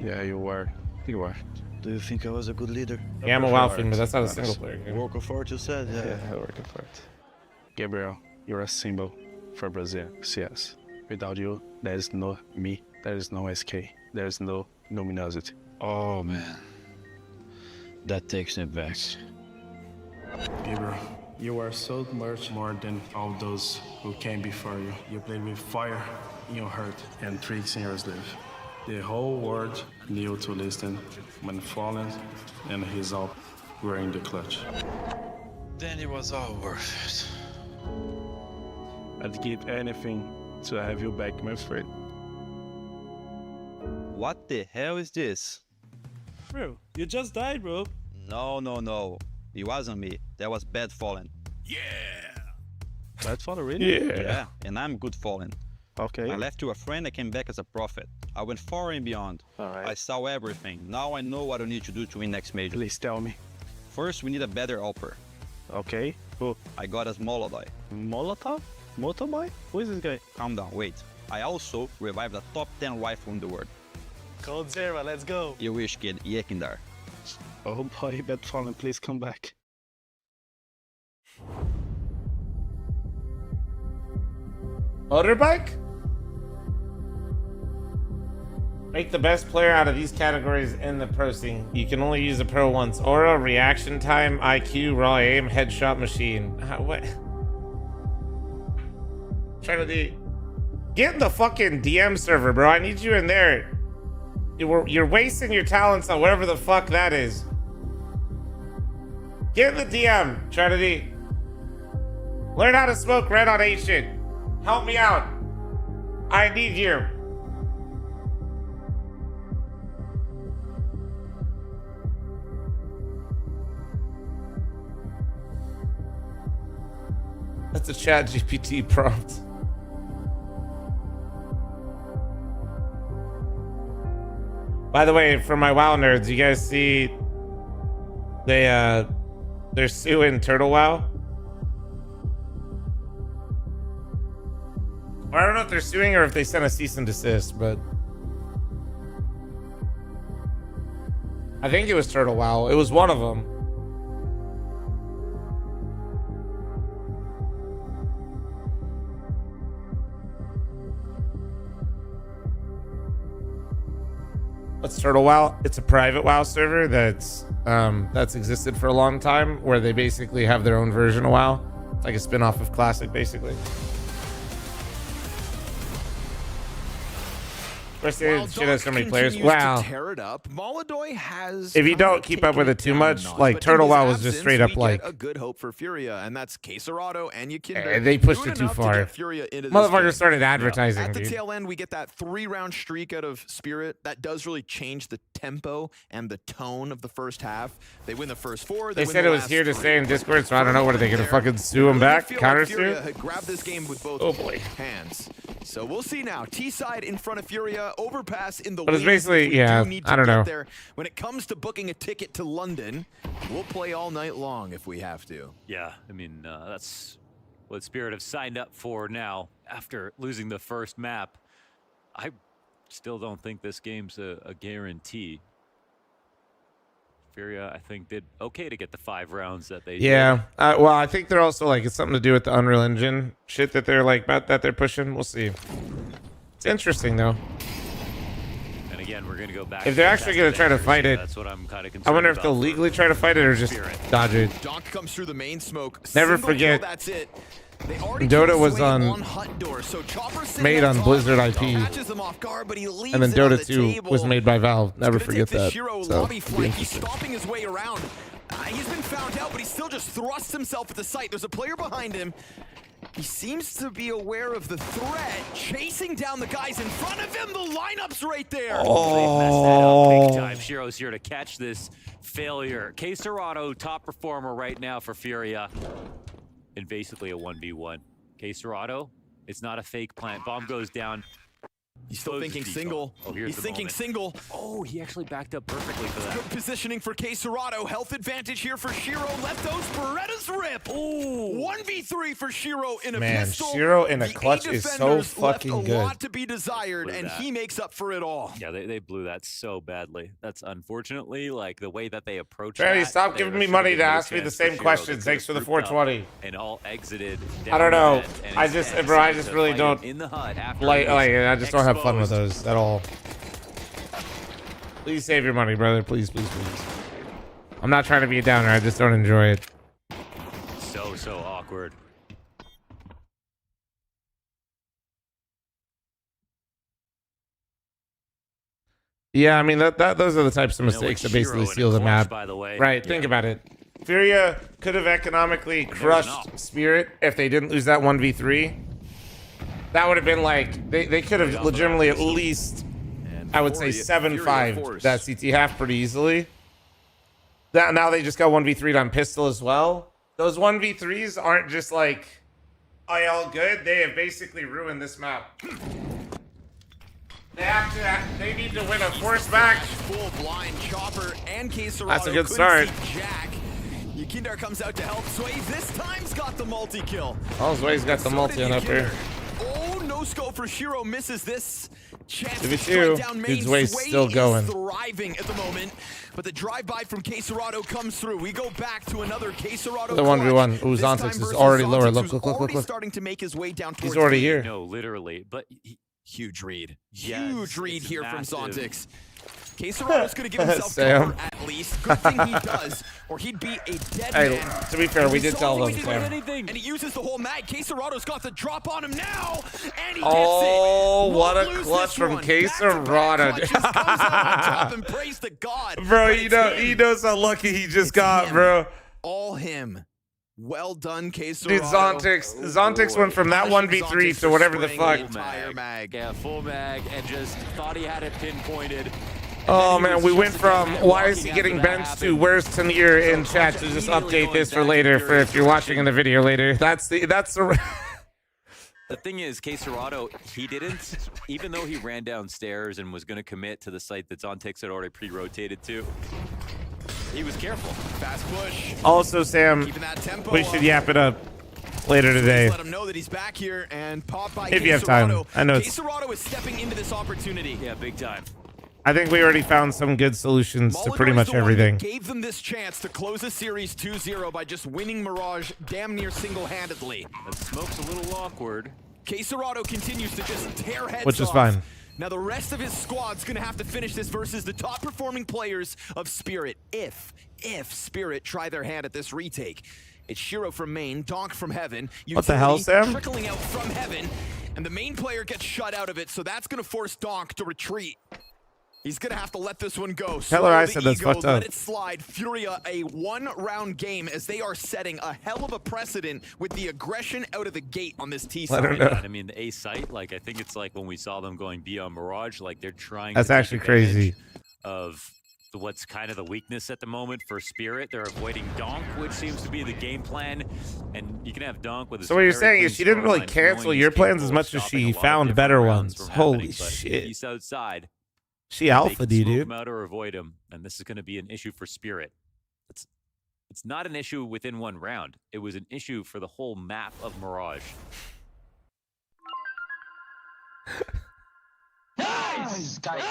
Yeah, you were. You were. Do you think I was a good leader? Yeah, I'm a WoW fan, but that's not a single player game. Working for it, you said? Yeah, working for it. Gabriel, you're a symbol for Brazil, CS. Without you, there is no me, there is no SK, there is no luminosity. Oh, man. That takes me back. Gabriel, You are so much more than all those who came before you. You played with fire in your heart and tricks in your sleeve. The whole world knew to listen when Fallen and his help were in the clutch. Then it was all worth it. I'd give anything to have you back, my friend. What the hell is this? Bro, you just died, bro. No. It wasn't me. That was Bad Fallen. Bad Fallen, really? Yeah, and I'm Good Fallen. Okay. I left you a friend, I came back as a prophet. I went far and beyond. Alright. I saw everything. Now I know what I need to do to win next major. Please tell me. First, we need a better helper. Okay. Who? I got us Molotov. Molotov? Motoboy? Who is this guy? Calm down, wait. I also revived the top 10 rifle in the world. Cold Zero, let's go. You wish, kid. Yekindar. Oh boy, Bad Fallen, please come back. Motorbike? Make the best player out of these categories in the pro scene. You can only use a pro once. Aura, reaction time, IQ, raw aim, headshot machine. What? Trying to do. Get in the fucking DM server, bro. I need you in there. You're wasting your talents on whatever the fuck that is. Get in the DM, Trinity. Learn how to smoke red on 8 shit. Help me out. I need you. That's a chat GPT prompt. By the way, for my WoW nerds, you guys see they're suing Turtle WoW? Or I don't know if they're suing or if they sent a cease and desist, but I think it was Turtle WoW. It was one of them. What's Turtle WoW? It's a private WoW server that's existed for a long time, where they basically have their own version of WoW. It's like a spin-off of Classic, basically. Shit has so many players. Wow. Tear it up. Molodoy has. If you don't keep up with it too much, like Turtle WoW was just straight up like a good hope for Furia, and that's Caserado and you they pushed it too far. Motherfuckers started advertising. At the dude. tail end, we get that 3-round streak out of Spirit. That does really change the tempo and the tone of the first half. They win the first 4. They said it was here to stay in Discord, so I don't know. What are they gonna fucking sue him back? Counter sue? Grab this game with both hands. So we'll see now. T side in front of Furia. Overpass in the But it's basically, yeah, I don't know. There. When it comes to booking a ticket to London, we'll play all night long if we have to. Yeah, I mean, that's what Spirit have signed up for now after losing the first map. I still don't think this game's a guarantee. Furia, I think, did okay to get the 5 rounds that they did. Yeah, well, I think they're also like, it's something to do with the Unreal Engine shit that they're like, that they're pushing. We'll see. It's interesting, though. And again, we're going to go back. If they're actually going to try to fight it, that's what I'm kind of concerned I wonder if about they'll legally try to fight it or just dodge it. Donk comes through the main smoke. Never Single forget, kill, that's it. They already Dota was on Door, so made on Blizzard IP, them off guard, but he leaves and then it on Dota the 2 table. was made by Valve. Never He's gonna forget take the that. Shiro So, lobby it'll be flank. He's interesting. stomping his way around. He's been found out, but he still just thrusts himself at the site. There's a player behind him. He seems to be aware of the threat, chasing down the guys in front of him. The lineup's right there. They messed that up big time. Shiro's here to catch this failure. Caserado, top performer right now for Furia. And basically a 1v1. Caserado, it's not a fake plant. Bomb goes down. He's still thinking single. Oh, here's He's the thinking moment. single. Oh, he actually backed up perfectly for that. Good positioning for Caserado. Health advantage here for Shiro. Let those Berettas rip. Ooh. 1v3 for Shiro in a Man, pistol. Shiro in a The clutch A is so defenders fucking left good. a lot to be desired, and he makes up for it all. Yeah, they blew that so badly. That's unfortunately like the way that they approached Randy, that. stop they giving were me sure money they to had no ask me the chance same for Shiro. questions. They Thanks for the grouped up 420. And all exited. I don't know. down the vent, and I just, instead bro, I decided just to really fight don't in the HUD after like. he was I just don't have fun with exposed. those at all. Please save your money, brother. Please, please, please. I'm not trying to be a downer. I just don't enjoy it. So so awkward. Yeah, I mean those are the types of mistakes that basically seal the map. By the way. Right, think about it. Furia could have economically crushed Spirit if they didn't lose that 1v3. That would have been like they could have legitimately at least, I would say, 7-5 that CT half pretty easily. That now they just got 1v3'd on pistol as well. Those 1v3s aren't just like, oh, y'all good. They have basically ruined this map. They need to win a force back. Full blind chopper and Quesarado. That's a good start. Jack. Yakindar comes out to help. Sway this time's got the multi-kill. Oh, Zway's got the multi on up here. Oh, no scope for Shiro. Misses this chance to 2v2. strike down main. Dude, Zway's still going. Thriving at the moment, but the drive-by from Quesarado comes through. We go back to another Quesarado. The 1v1. Ooh, Zontix is already lower. Look. Starting to make his way down towards He's already here. No, literally, but huge read. Yes, Huge read here massive. from Zontix. Quesarado's going to give himself Sam. cover at least. Good thing he does, or he'd be a dead man. To be fair, we did tell them, Sam. And he uses the whole mag. Quesarado's got the drop on him now, and he gets it. Oh, what Won't a lose clutch this from one. Quesarado. Back-to-back clutches comes out on top and praise to God. Bro, But you it's know, him. he knows how lucky he just got, him. bro. All him. Well done, Quesarado. Dude, Zontix went from that 1v3 to whatever the fuck. Entire mag. Yeah, full mag, and just thought he had it pinpointed. Oh man, we went from why is he getting benched to where's Tanir in chat to just update this for later for if you're watching in the video later. That's the The thing is, Quesarado, he didn't, even though he ran downstairs and was going to commit to the site that Zontix had already pre-rotated to, he was careful. Fast push. Also, Sam, Keeping that tempo we should up. yap it up later today. Let him know that he's back here and pop by If you have time. Quesarado. I know it's- Quesarado is stepping into this opportunity. Yeah, big time. I think we already found some good solutions to pretty Molitor's much the one everything. that gave them this chance to close the series 2-0 by just winning Mirage damn near single-handedly. That smoke's a little awkward. Quesarado continues to just tear heads Which is off. fine. Now the rest of his squad's gonna have to finish this versus the top performing players of Spirit if Spirit try their hand at this retake. It's Shiro from main, Donk from heaven. What the hell, Utility Sam? Trickling out from heaven, and the main player gets shut out of it, so that's gonna force Donk to retreat. He's gonna have to let this one go. Teller, I Slow said the that's ego, fucked up. Let it slide. Furia a one-round game as they are setting a hell of a precedent with the aggression out of the gate on this T Let her side. know. I mean, the A site, like, I think it's like when we saw them going B on Mirage, like they're trying That's to take actually crazy. advantage of what's kind of the weakness at the moment for Spirit. They're avoiding Donk, which seems to be the game plan, and you can have Donk with a So what you're very saying clean is she didn't really scoreline, cancel knowing your he's plans capable as of much as stopping a she lot of found different better rounds ones. from Holy happening, but shit. He's outside. She They alpha can D, smoke dude. him out or avoid him, and this is going to be an issue for Spirit. It's not an issue within one round. It was an issue for the whole map of Mirage. Nice, guys.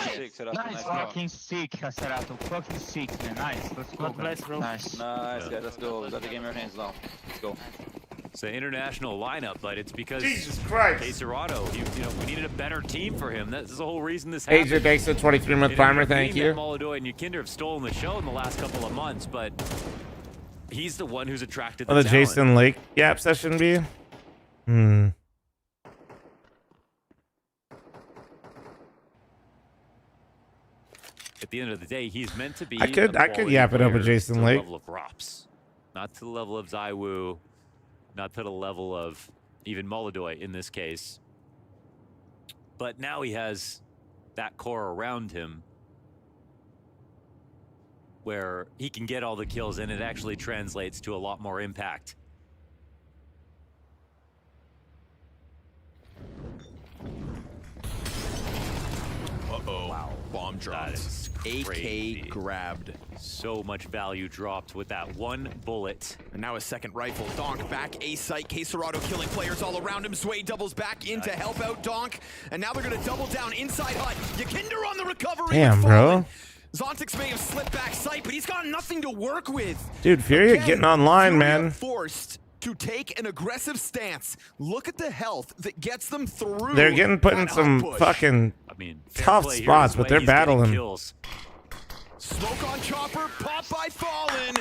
Nice, fucking sick, Caserato. Fucking sick, man. Nice. Let's go. God bless, bro. Nice. Nice, guys. Let's go. We got the game in our hands now. Let's go. It's an international lineup, but it's because Jesus Christ. Quesarado, we needed a better team for him. That's the whole reason this happened. Agent thanks for the 23-month primer. Thank you. Molitor and Yakinder have stolen the show in the last couple of months, but he's the one who's attracted the Oh, the talent. Jason Lake Yap session B. At the end of the day, he's meant to be. I could quality yap it up with player Jason to the Lake. level of Rops, not to the level of Zywoo, not to the level of even Molidoy in this case. But now he has that core around him where he can get all the kills and it actually translates to a lot more impact. Uh-oh. Wow. Bomb dropped. AK grabbed. So much value dropped with that one bullet. And now a second rifle. Donk back A site. Quesarado killing players all around him. Zway doubles back in to help out Donk. And now they're going to double down inside hut. Yakinder on the recovery. Damn, bro. Zontix may have slipped back sight, but he's got nothing to work with. Dude, Furia Again, getting online, Furia man. Forced to take an aggressive stance. Look at the health that gets them through. They're getting put in that some hot push. fucking fair tough play here spots, is but why they're he's getting battling. kills. Smoke on Chopper, pop by Fallen.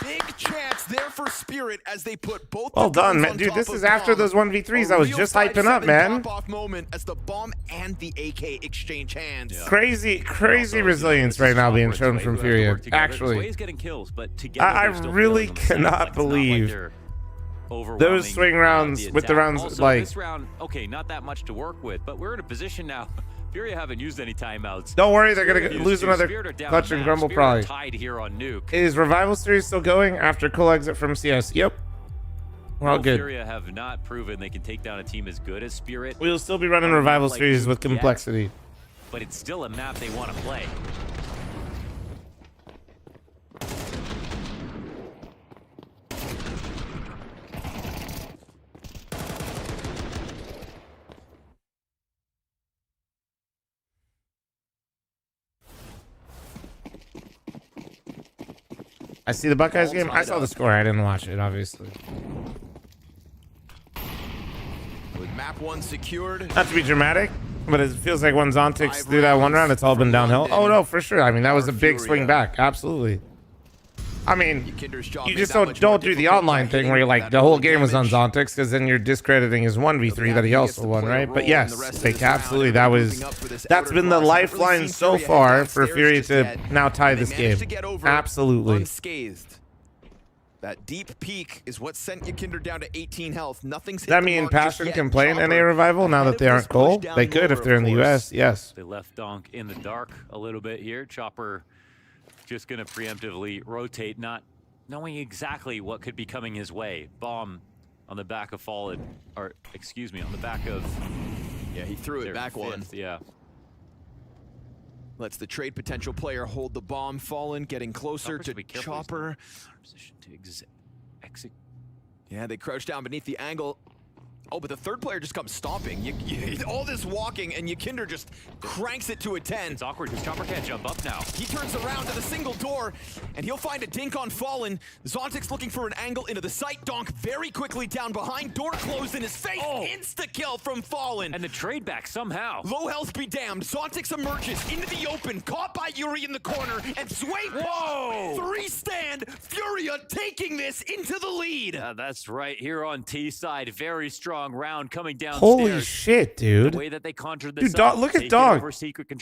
Big chance it's there for Spirit as they put both. Well done, man. Dude, this is after those 1v3s I was just hyping up, man. Drop-off moment as the bomb and the AK exchange hands. Yeah. Crazy resilience right now being shown from Furia. Actually, I really cannot believe those swing rounds with the rounds like. This round, okay, not that much to work with, but we're in a position now. Furia haven't used any timeouts. Don't worry, they're gonna lose another clutch and grumble probably. Tied here on Nuke. Is Revival Series still going after Cole exit from CS? Yep. We're all good. Furia have not proven they can take down a team as good as Spirit. We'll still be running Revival Series with complexity. But it's still a map they want to play. I see the Buckeyes game. I saw the score. I didn't watch it, obviously. With map 1 secured. Not to be dramatic, but it feels like when Zontix threw that one round, it's all been downhill. Oh, no, for sure. I mean, that was a big swing back. Absolutely. I mean, you just don't do the online thing where you're like, the whole game was on Zontix, because then you're discrediting his 1v3 that he also won, right? But yes, like, absolutely, that's been the lifeline so far for Furia to now tie this game. Absolutely. Unscathed. That deep peak is what sent Yakinder down to 18 health. Nothing's hit Does that the mean mark Passion just can yet. play in NA Revival now that they aren't Cole? They could if they're in the US, yes. They left Donk in the dark a little bit here. Chopper just going to preemptively rotate, not knowing exactly what could be coming his way. Bomb on the back of Fallen, or excuse me, on the back of... Yeah, he threw it back one. Yeah. Lets the trade potential player hold the bomb. Fallen getting closer to Chopper. Position to exit. Yeah, they crouch down beneath the angle. Oh, but the third player just comes stomping. All this walking, and Yakinder just cranks it to a 10. It's awkward because Chopper can't jump up now. He turns around to the single door, and he'll find a dink on Fallen. Zontix looking for an angle into the site. Donk very quickly down behind. Door closed in his face. Insta-kill from Fallen. And the trade back somehow. Low health be damned. Zontix emerges into the open, caught by Yuri in the corner, and Sway pop. 3-stand. Furia taking this into the lead. That's right. Here on T side, very strong round coming downstairs. Holy shit, dude. The way that they conjured this dude, look at Dog.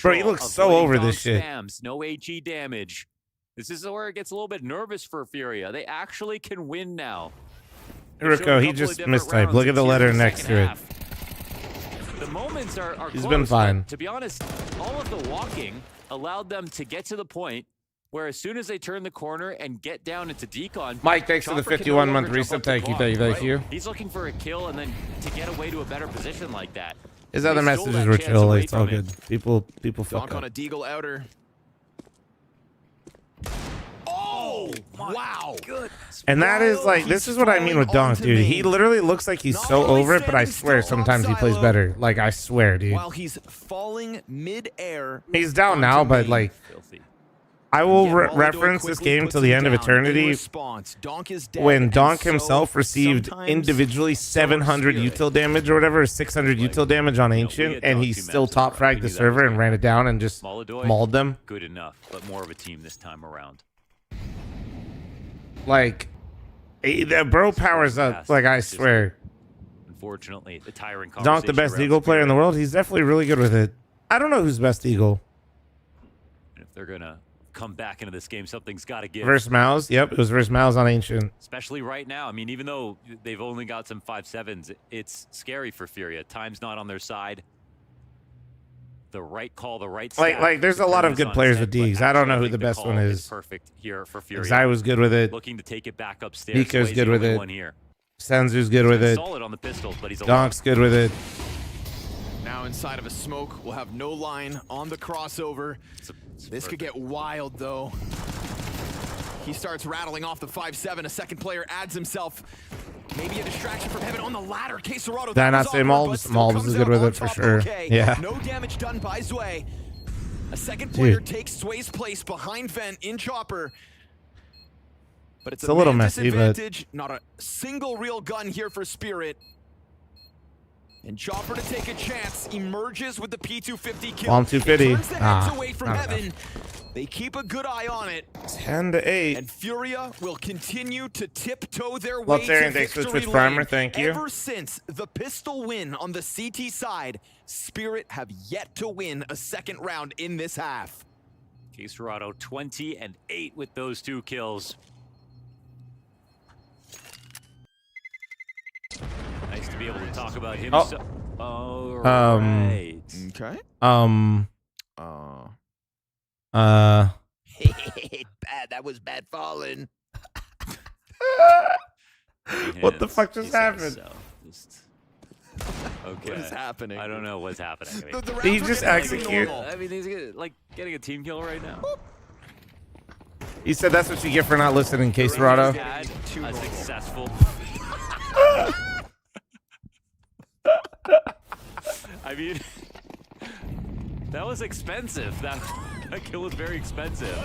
Bro, he looks so over this shit. Spams, no HE damage. This is where it gets a little bit nervous for Furia. They actually can win now. Hiroko, he just mistyped. Look at the letter next to it. The moments are He's close, been fine. To be honest, all of the walking allowed them to get to the point where as soon as they turn the corner and get down into decon, Mike, thanks for the 51-month reset. Thank you. He's looking for a kill and then to get away to a better position like that. His other messages were chill. It's all good. People fuck Donk on up. a deagle outer. Oh, wow. And that is like, this is what I mean with Donk, dude. He literally looks like he's so over it, but I swear sometimes he plays better. Like, I swear, dude. While he's falling mid-air. He's down now, but like, I will reference this game till the end of eternity when Donk himself received individually 700 util damage or whatever, 600 util damage on Ancient, and he still top fragged the server and ran it down and just mauled them. Good enough, but more of a team this time around. Like, the bro powers up, like, I swear. Unfortunately, the tiring Donk, the best Eagle player in the world, he's definitely really good with it. I don't know who's best Eagle. If they're going to come back into this game, something's got to give. Versus MOUZ? Yep, it was versus MOUZ on Ancient. Especially right now. I mean, even though they've only got some 5.7s, it's scary for Furia. Time's not on their side. The right call, the right stack. Like there's a lot of good players with Deegs. I don't know who the best one is. Perfect here for Furia. Zai was good with it. Looking to take it back upstairs. Nico's good with it. Senzu's good with it. Solid on the pistols, but he's Donk's good with it. Now inside of a smoke, we'll have no line on the crossover. This could get wild, though. He starts rattling off the 5.7. A second player adds himself. Maybe a distraction from Heaven on the ladder. Did I not say MOUZ? MOUZ is good with it for sure. Okay. Yeah. No damage done by Zwei. A second player takes Zwei's place behind Vent in Chopper. But it's a little messy, but not a single real gun here for Spirit. And Chopper to take a chance emerges with the P250 kill. Bomb 250. Turns the heads away from Heaven. They keep a good eye on it. 10-8. And Furia will continue to tiptoe their way Well, to Terry, thanks for the victory Twitch Primer. lane. Thank you. Ever since the pistol win on the CT side, Spirit have yet to win a second round in this half. Caserado 20-8 with those 2 kills. Nice to be able to talk about him. Oh. All right. Okay. Bad. That was bad falling. What the fuck just happened? Okay. What is happening? I don't know what's happening. I mean, The rounds He are just getting execute. normal. I mean, he's like getting a team kill right now. He said that's what you get for not listening, Caserado. Had a successful. I mean, that was expensive. That kill was very expensive.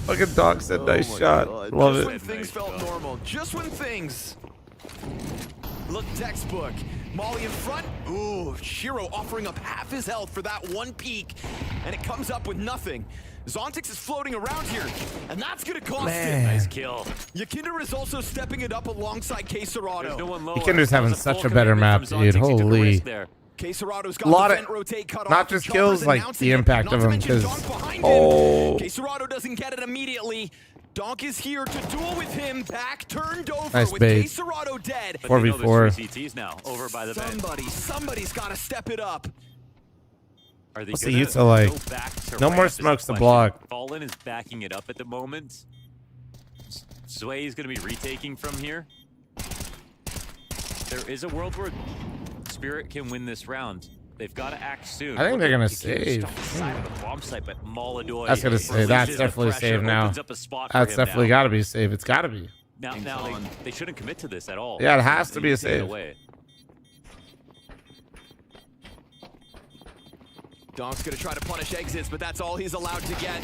Fucking dog said nice shot. God. Love Just it. when things felt normal. Just when things look textbook. Molly in front. Ooh, Shiro offering up half his health for that one peek. And it comes up with nothing. Zontix is floating around here, and that's gonna cost him. Nice kill. Yakinder is also stepping it up alongside Caserado. There's no one lower. Yakinder's having That was such full a better commitment map, from dude. Zontix. He took a Holy. risk there. Caserado's got Lot the of- vent rotate cut not off. just Chopper's kills, like announcing the it. impact Not of to him, mention 'cause- Donk behind oh. him. Caserado doesn't get it immediately. Donk is here to duel with him. Back turned over Nice with bait. Caserado dead. But they know there's 4v4. 3 CTs now over by the vent. Somebody's got to step it up. Are they What's the gonna Utah like? go back to No ramp more is the smokes to question. block. Fallen is backing it up at the moment. Sway is going to be retaking from here. There is a world where Spirit can win this round. They've got to act soon. I think they're gonna Look at Yakinder save. stuck inside of the bomb site, but Molodoy That's gonna say that's releases the definitely pressure, save now. opens up a spot for That's him definitely now. got to be save. It's got to be. Now they shouldn't commit to this at all. Yeah, it has to They be need a to get it save. away. Donk's going to try to punish exits, but that's all he's allowed to get.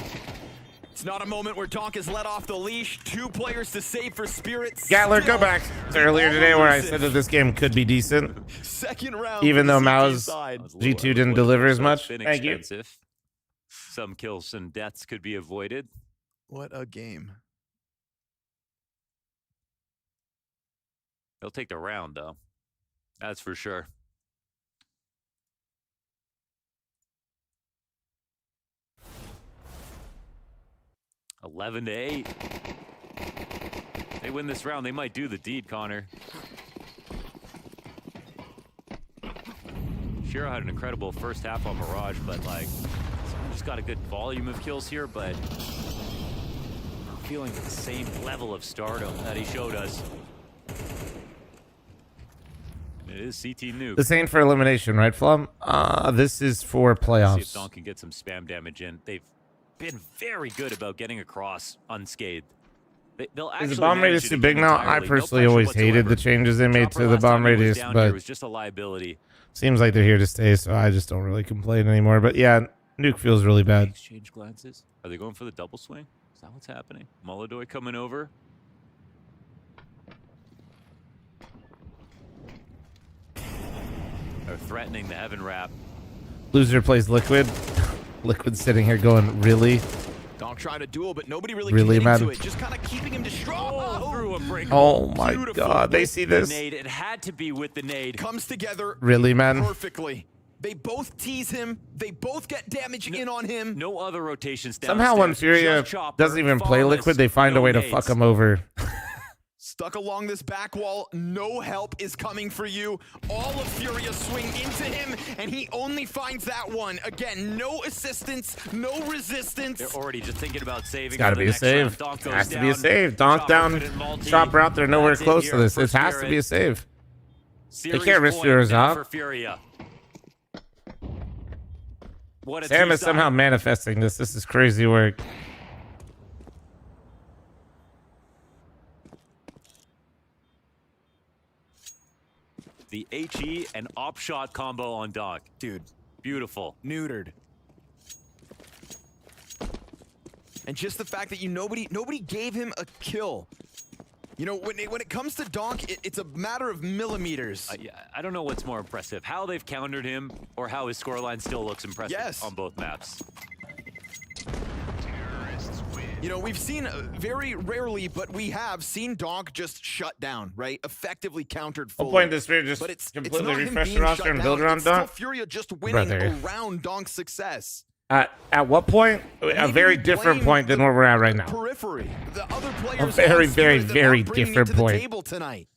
It's not a moment where Donk is let off the leash. 2 players to save for Spirit. Gatler, go Still, back to earlier today where I said that this game could be decent, second round. even though for the CT MOUZ side. G2 didn't deliver as So much. it's been Thank you. expensive. Some kills and deaths could be avoided. What a game. They'll take the round, though. That's for sure. $11-8. They win this round, they might do the deed, Connor. Shiro had an incredible first half on Mirage, but like, just got a good volume of kills here, but feeling the same level of stardom that he showed us. It is CT Nuke. This ain't for elimination, right, fl0m? This is for See if playoffs. Don can get some spam damage in. They've been very good about getting across unscathed. They'll actually Is the bomb manage radius it too again big now? I entirely. No personally pressure always hated whatsoever. the changes they made Chopper to the last time bomb he was radius, down here but was just a liability. seems like they're here to stay, so I just don't really complain anymore. But yeah, Nuke feels really bad. Exchange glances. Are they going for the double swing? Is that what's happening? Molodoy coming over. They're threatening the heaven wrap. Loser plays Liquid. Liquid sitting here going, really? Donk trying to duel, but nobody really Really, committing man? to it. Just kind of keeping him distraught. Through a break. Oh my Beautiful. god, they see this? Nade. It had to be with the nade. Comes together Really, man? perfectly. They both tease him. They both get damage in on him. No other rotations down. Somehow when Furia doesn't even play Liquid, they find a way to fuck him over. Stuck along this back wall, no help is coming for you. All of Furia swing into him, and he only finds that one. Again, no assistance, no resistance. They're already just thinking about saving. It's got to for the be a next round. save. Donk It goes has to be a down. save. Donk Chopper down. couldn't multi. Chopper out there, nowhere That's it close to here this. for It has to be a Spirit. save. They Series can't risk point yours now off. for Furia. What a Sam is two-side. somehow manifesting this. This is crazy work. The HE and op shot combo on Donk. Dude, beautiful. Neutered. And just the fact that nobody gave him a kill. You know, when it comes to Donk, it's a matter of millimeters. I don't know what's more impressive, how they've countered him or how his scoreline still looks impressive Yes. on both maps. You know, we've seen very rarely, but we have seen Donk just shut down, right? Effectively countered fully. What point does Spirit just But it's completely not him refresh the being roster shut and build down, around it's still Donk? Furia just winning Brother. around Donk's success. At what point? A very different point than where we're at right now. Periphery. The other A players very, on very, Spirit that very aren't bringing it different to the point. table tonight.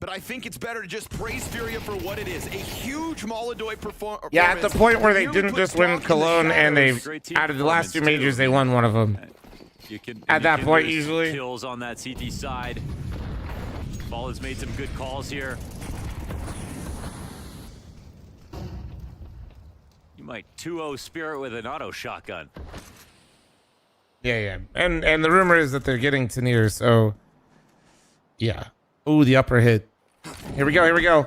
But I think it's better to just praise Furia for what it is. A huge Molodoy performance. Yeah, at the point where they Nearly didn't put just win Donk in the Cologne and they, shadows. out of the last two majors, they won one of them. At that point, usually. Kills on that CT side. Ball has made some good calls here. You might 2-0 Spirit with an auto shotgun. Yeah. And the rumor is that they're getting Tanier, so yeah. Ooh, the upper hit. Here we go.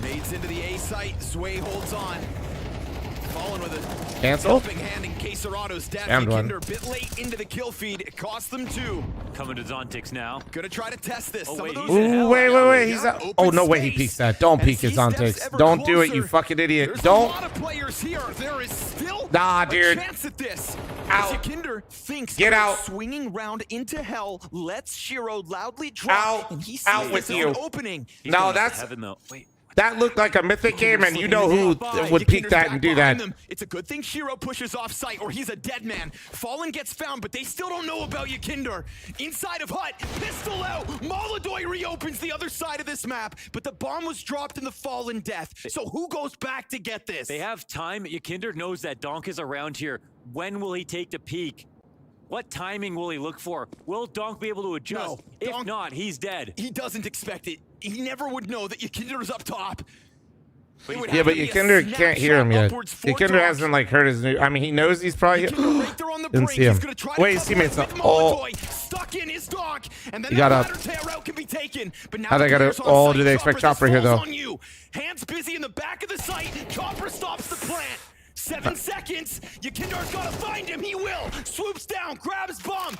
Nades into the A site. Sway holds on. Fallen with a Cancel? helping hand in case Serrato's death. Downed one. Kinder a bit late into the kill feed. It cost them 2. Coming to Zontix now. Gonna try to test this. Oh, Some wait, of he's those in hell. Wait. He's out. Open Oh, no way he space. peeks that. Don't peek his Zontix. Don't do it, you fucking idiot. There's Don't. a lot of players here. There is still Nah, dude. a chance at this. Out. Kinder thinks Get out. swinging round into hell lets Shiro loudly drop. Out. And he sees Out with this as you. an opening. No, that's Heaven, though. Wait. that looked like a mythic game, and you know who would peek that and do that. It's a good thing Shiro pushes off site or he's a dead man. Fallen gets found, but they still don't know about Yakinder. Inside of Hut, pistol out. Molodoy reopens the other side of this map, but the bomb was dropped in the Fallen death. So who goes back to get this? They have time. Yakinder knows that Donk is around here. When will he take the peek? What timing will he look for? Will Donk be able to adjust? No, if Donk- not, he's dead. He doesn't expect it. He never would know that Yakinder is up top. Yeah, but Yakinder can't hear him yet. Yakinder hasn't like heard his new. I mean, he knows he's probably. Didn't see him. Wait, his teammates. Oh, Stuck in his Donk, and then he got up. route can be taken. But now How they got it? Oh, do they expect Chopper here though? Hands busy in the back of the site. Chopper stops the plant. 7 seconds. Yakinder's gotta find him. He will. Swoops down, grabs bomb.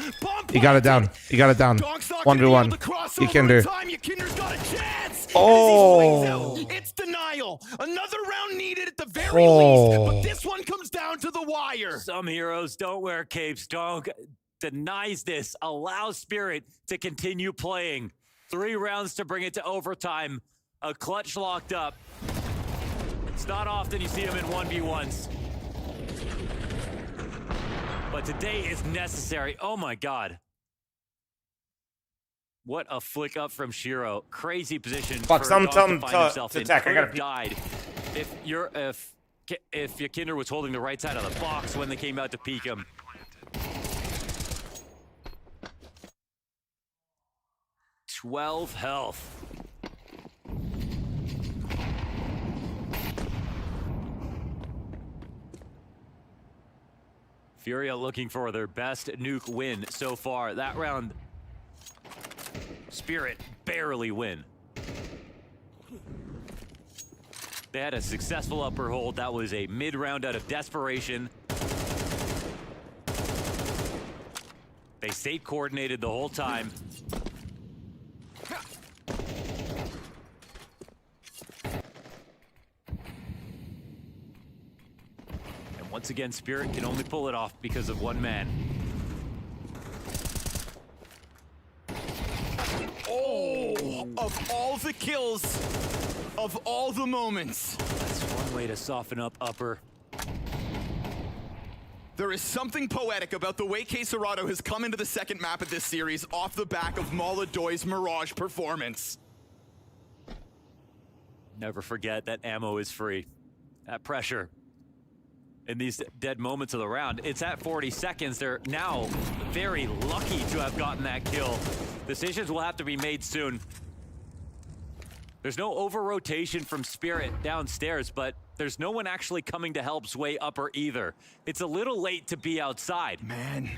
He got it down. 1v1. Yakinder. Yakinder's got a chance. Oh. It's denial. Another round needed at the very least. But this one comes down to the wire. Some heroes don't wear capes. Donk denies this, allows Spirit to continue playing. 3 rounds to bring it to overtime. A clutch locked up. It's not often you see him in 1v1s. But today is necessary. Oh my god. What a flick up from Shiro. Crazy position. Fuck, for tell Donk him find to himself in. attack. I Could gotta have died if Yakinder was holding the right side of the box when they came out to peek him. $12 health. Furia looking for their best nuke win so far. That round, Spirit barely win. They had a successful upper hold. That was a mid-round out of desperation. They stayed coordinated the whole time. And once again, Spirit can only pull it off because of one man. Oh, of all the kills, of all the moments. That's one way to soften up upper. There is something poetic about the way Serrato has come into the second map of this series off the back of Molodoy's Mirage performance. Never forget that ammo is free. That pressure in these dead moments of the round. It's at 40 seconds. They're now very lucky to have gotten that kill. Decisions will have to be made soon. There's no over-rotation from Spirit downstairs, but there's no one actually coming to help Sway upper either. It's a little late to be outside. Man.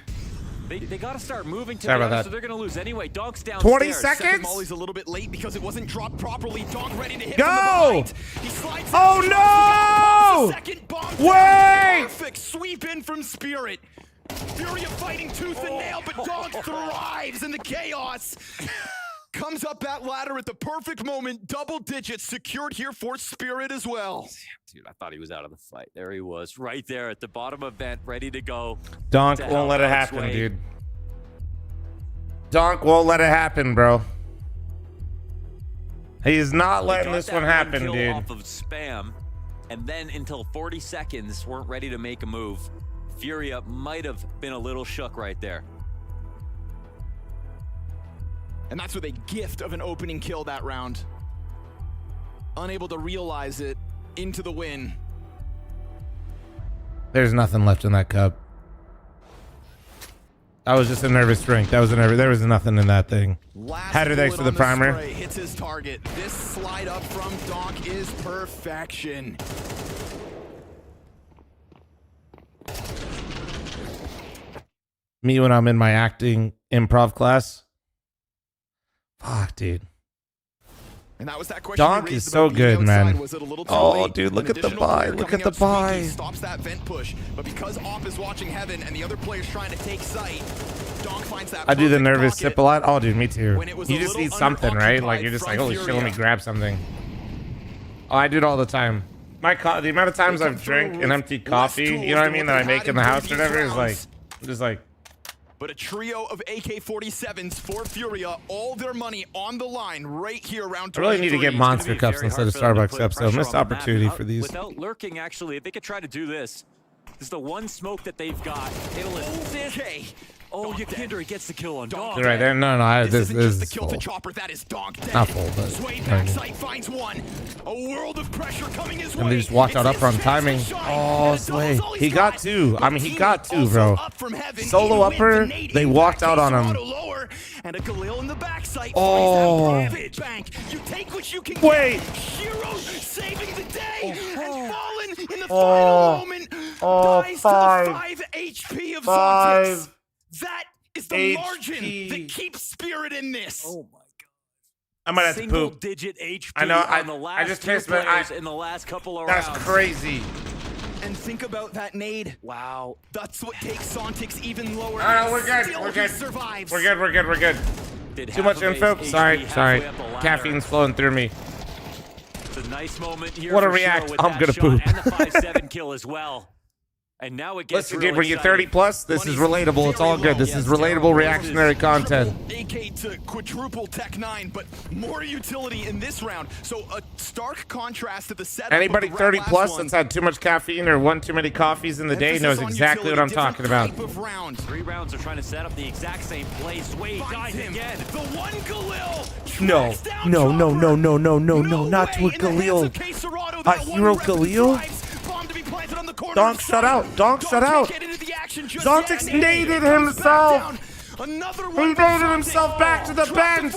They got to start moving to Sorry the about other, that. so they're going to lose anyway. Donk's downstairs. 20 seconds? Second Molly's a little bit late because it wasn't dropped properly. Donk ready to hit Go! from the behind. He slides Oh no! second bomb. Wait! Perfect sweep in from Spirit. Furia fighting tooth and nail, but Donk thrives in the chaos. comes up that ladder at the perfect moment. Double digits secured here for Spirit as well. Dude, I thought he was out of the fight. There he was, right there at the bottom of vent, ready to go. Donk won't let it happen, dude. Donk won't let it happen, bro. He's not letting this one happen, dude. Off of spam, and then until 40 seconds, weren't ready to make a move. Furia might have been a little shook right there. And that's with a gift of an opening kill that round. Unable to realize it into the win. There's nothing left in that cup. That was just a nervous drink. That was there was nothing in that thing. Hatter thanks for the primer. Hits his target. This slide up from Donk is perfection. Me when I'm in my acting improv class. Fuck, dude. And that was that question. Donk is so good, man. Oh, dude, look at the buy. Look at the buy. Stops that vent push, but because Op is watching Heaven and the other player's trying to take sight, Donk finds that. I do the nervous sip a lot. Oh, dude, me too. You just need something, right? Like you're just like, holy shit, let me grab something. Oh, I do it all the time. The amount of times I've drank an empty coffee, you know what I mean, that I make in the house or whatever, is like, I'm just like. But a trio of AK-47s for Furia, all their money on the line right here around 23. I really need to get monster cups instead of Starbucks cups, so missed opportunity for these. Without lurking, actually, if they could try to do this. This is the one smoke that they've got. It'll assist. Okay. Oh, Yakinder gets the kill on Donk. You're right there. No, this is the kill full. to Chopper. That is Donk dead. Not full, but Sway backside finds one. A world of pressure coming his way. And they just watch out up front timing. Oh, Sway. He got two. I mean, he got two, bro. Solo upper. They walked out on him. And a Galil in the backside. Oh. Bank. You take what you can Wait. get. Hero saving the day. And Fallen in the final moment. Dies five. to the 5 HP of Five. Zontics. That is the margin that keeps Spirit in this. Oh my god. I might have to Single poop. digit HP I know. on the last I just two missed, but players in the last couple of that's rounds. crazy. And think about that nade. Wow. That's what takes Zontics even lower. We're good. Still We're he good. survives. We're good. Too much info. Sorry. Caffeine's flowing through me. It's a nice moment here. What a for react. Shiro with I'm that gonna shot poop. And the 5-7 kill as well. And now it gets Listen, real dude, when you're exciting. 30 plus, this is relatable. It's all good. This is relatable reactionary content. AK to quadruple Tech 9, but more utility in this round. So a stark contrast to the setup. Anybody 30 plus that's had too much caffeine or one too many coffees in the day knows exactly what I'm talking about. 3 rounds are trying to set up the exact same play. Sway dies again. The one Galil. No, not to a Galil. A hero Galil? Donk shut out. Zontics naded himself. He naded himself back to the bench.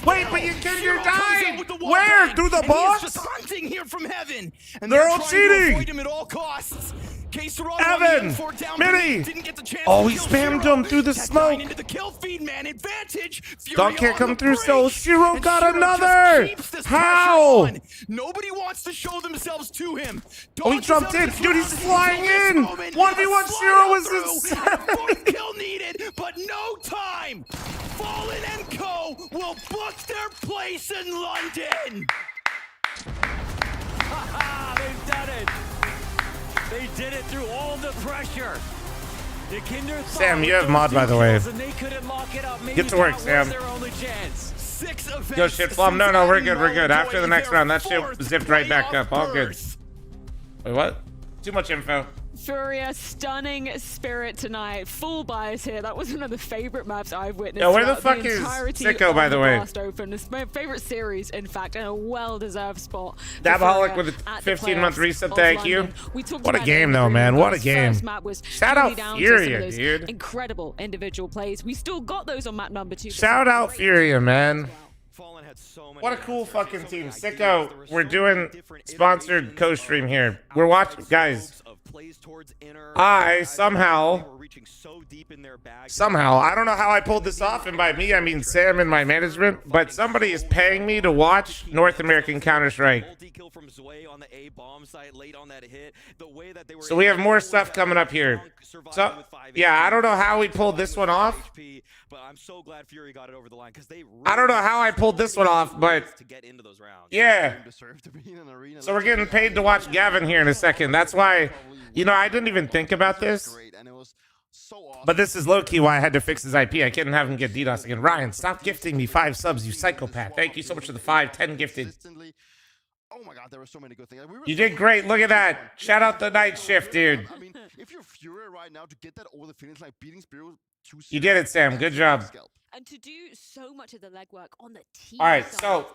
Wait, but Yakinder died. Where? Through the box? Just hunting here from Heaven. And They're all trying to cheating. avoid him at all costs. Evan, Mini. Oh, he spammed him through the smoke. Into the kill feed, man. Advantage. Donk can't come through, so Shiro got another. How? Nobody wants to show themselves to him. Oh, he jumped in. Dude, he's flying in. 1v1 Shiro was insane. Kill needed, but no time. Fallen and Co. will book their place in London. They've done it. They did it through all the pressure. Sam, you have mod, by the way. Get to work, Sam. Yo, shit, Flom. No, we're good. After the next round, that shit zipped right back up. All good. Wait, what? Too much info. Furia, stunning Spirit tonight. Full bias here. That was one of the favorite maps I've witnessed. Yo, where the fuck is Sicko, by the way? Blast Open. It's my favorite series, in fact, and a well-deserved spot. Dabaholic with a 15-month reset, thank you. What a game, though, man. What a game. Shout out Furia, dude. Incredible individual plays. We still got those on map number 2. Shout out Furia, man. What a cool fucking team. Sicko, we're doing sponsored co-stream here. We're watching, guys. plays towards inner. I somehow, they were reaching so deep in their bag. I don't know how I pulled this off, and by me, I mean Sam and my management, but somebody is paying me to watch North American Counter-Strike. Multi-kill from Zwei on the A bomb site late on that hit. The way that they were So we have more stuff coming up here. So, yeah, I don't know how we pulled this one off. But I'm so glad Fury got it over the line because they I don't know how I pulled this one off, but to get into those rounds. yeah. So we're getting paid to watch Gavin here in a second. That's why, you know, I didn't even think about this. But this is low-key why I had to fix his IP. I couldn't have him get DDoS again. Ryan, stop gifting me 5 subs, you psychopath. Thank you so much for the 5, 10 gifted. Oh my god, there were so many good things. You did great. Look at that. Shout out the night shift, dude. I mean, if you're Furia right now to get that over the finish line, beating Spirit 2. You did it, Sam. Good job. And to do so much of the legwork on the team. All right, so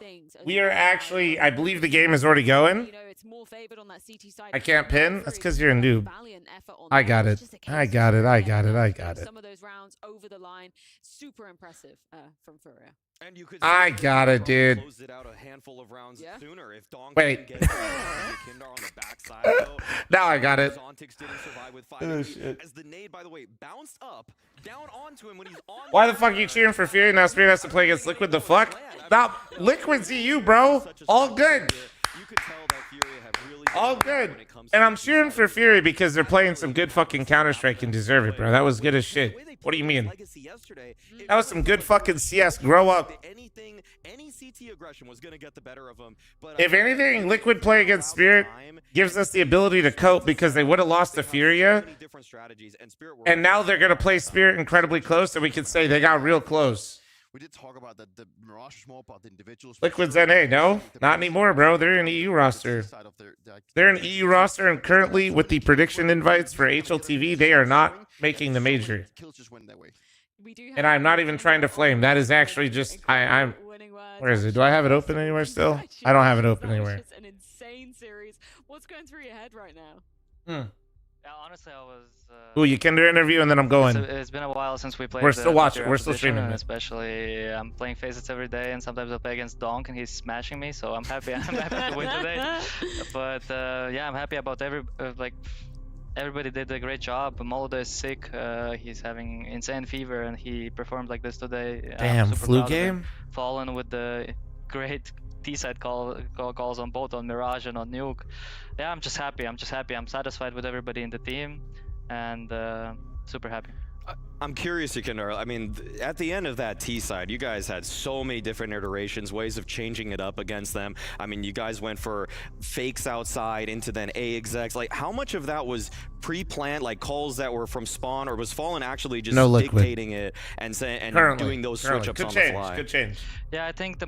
we are actually, I believe the game is already going. You know, it's more favored on that CT side. I can't pin. That's because you're a noob. I got it. I got it. I got it. I got it. Some of those rounds over the line, super impressive from Furia. And you could I got it, dude. close it out a handful of rounds sooner if Dong Wait. didn't get Kindar on the backside, though. Now I got it. Zontix didn't survive with 5 Oh, HP, shit. as the nade, by the way, bounced up down onto him when he's on. Why the fuck are you cheering for Fury? Now Spirit has to play against Liquid. The fuck? Now, Liquid's EU, bro. All good. You could tell that Fury have really All good. And I'm cheering for Fury because they're playing some good fucking Counter-Strike and deserve it, bro. That was good as shit. What do you mean? That was some good fucking CS. Grow up. Any CT aggression was gonna get the better of them. But If anything, Liquid play against Spirit gives us the ability to cope because they would have lost to Furia. And now they're going to play Spirit incredibly close, and we can say they got real close. We did talk about that. The Mirage is more about the individuals. Liquid's NA, no? Not anymore, bro. They're an EU roster. They're an EU roster, and currently, with the prediction invites for HLTV, they are not making the major. And I'm not even trying to flame. That is actually just, I'm... Where is it? Do I have it open anywhere still? I don't have it open anywhere. It's an insane series. What's going through your head right now? Yeah, honestly, I was. Ooh, you can do an interview and then I'm going. It's been a while since we played. We're still watching. We're still streaming. And especially, I'm playing Facets every day, and sometimes I play against Donk, and he's smashing me. So I'm happy. I'm happy to win today. But yeah, I'm happy about everybody did a great job. Molodor is sick. He's having insane fever, and he performed like this today. Damn, flu game. Fallen with the great T-side calls on both on Mirage and on Nuke. Yeah, I'm just happy. I'm satisfied with everybody in the team, and super happy. I'm curious, Yukindar. I mean, at the end of that T side, you guys had so many different iterations, ways of changing it up against them. I mean, you guys went for fakes outside into then A execs. Like, how much of that was pre-planned, like calls that were from spawn, or was Fallen actually just dictating it and saying and doing those switch ups on the fly? Good change. Yeah, I think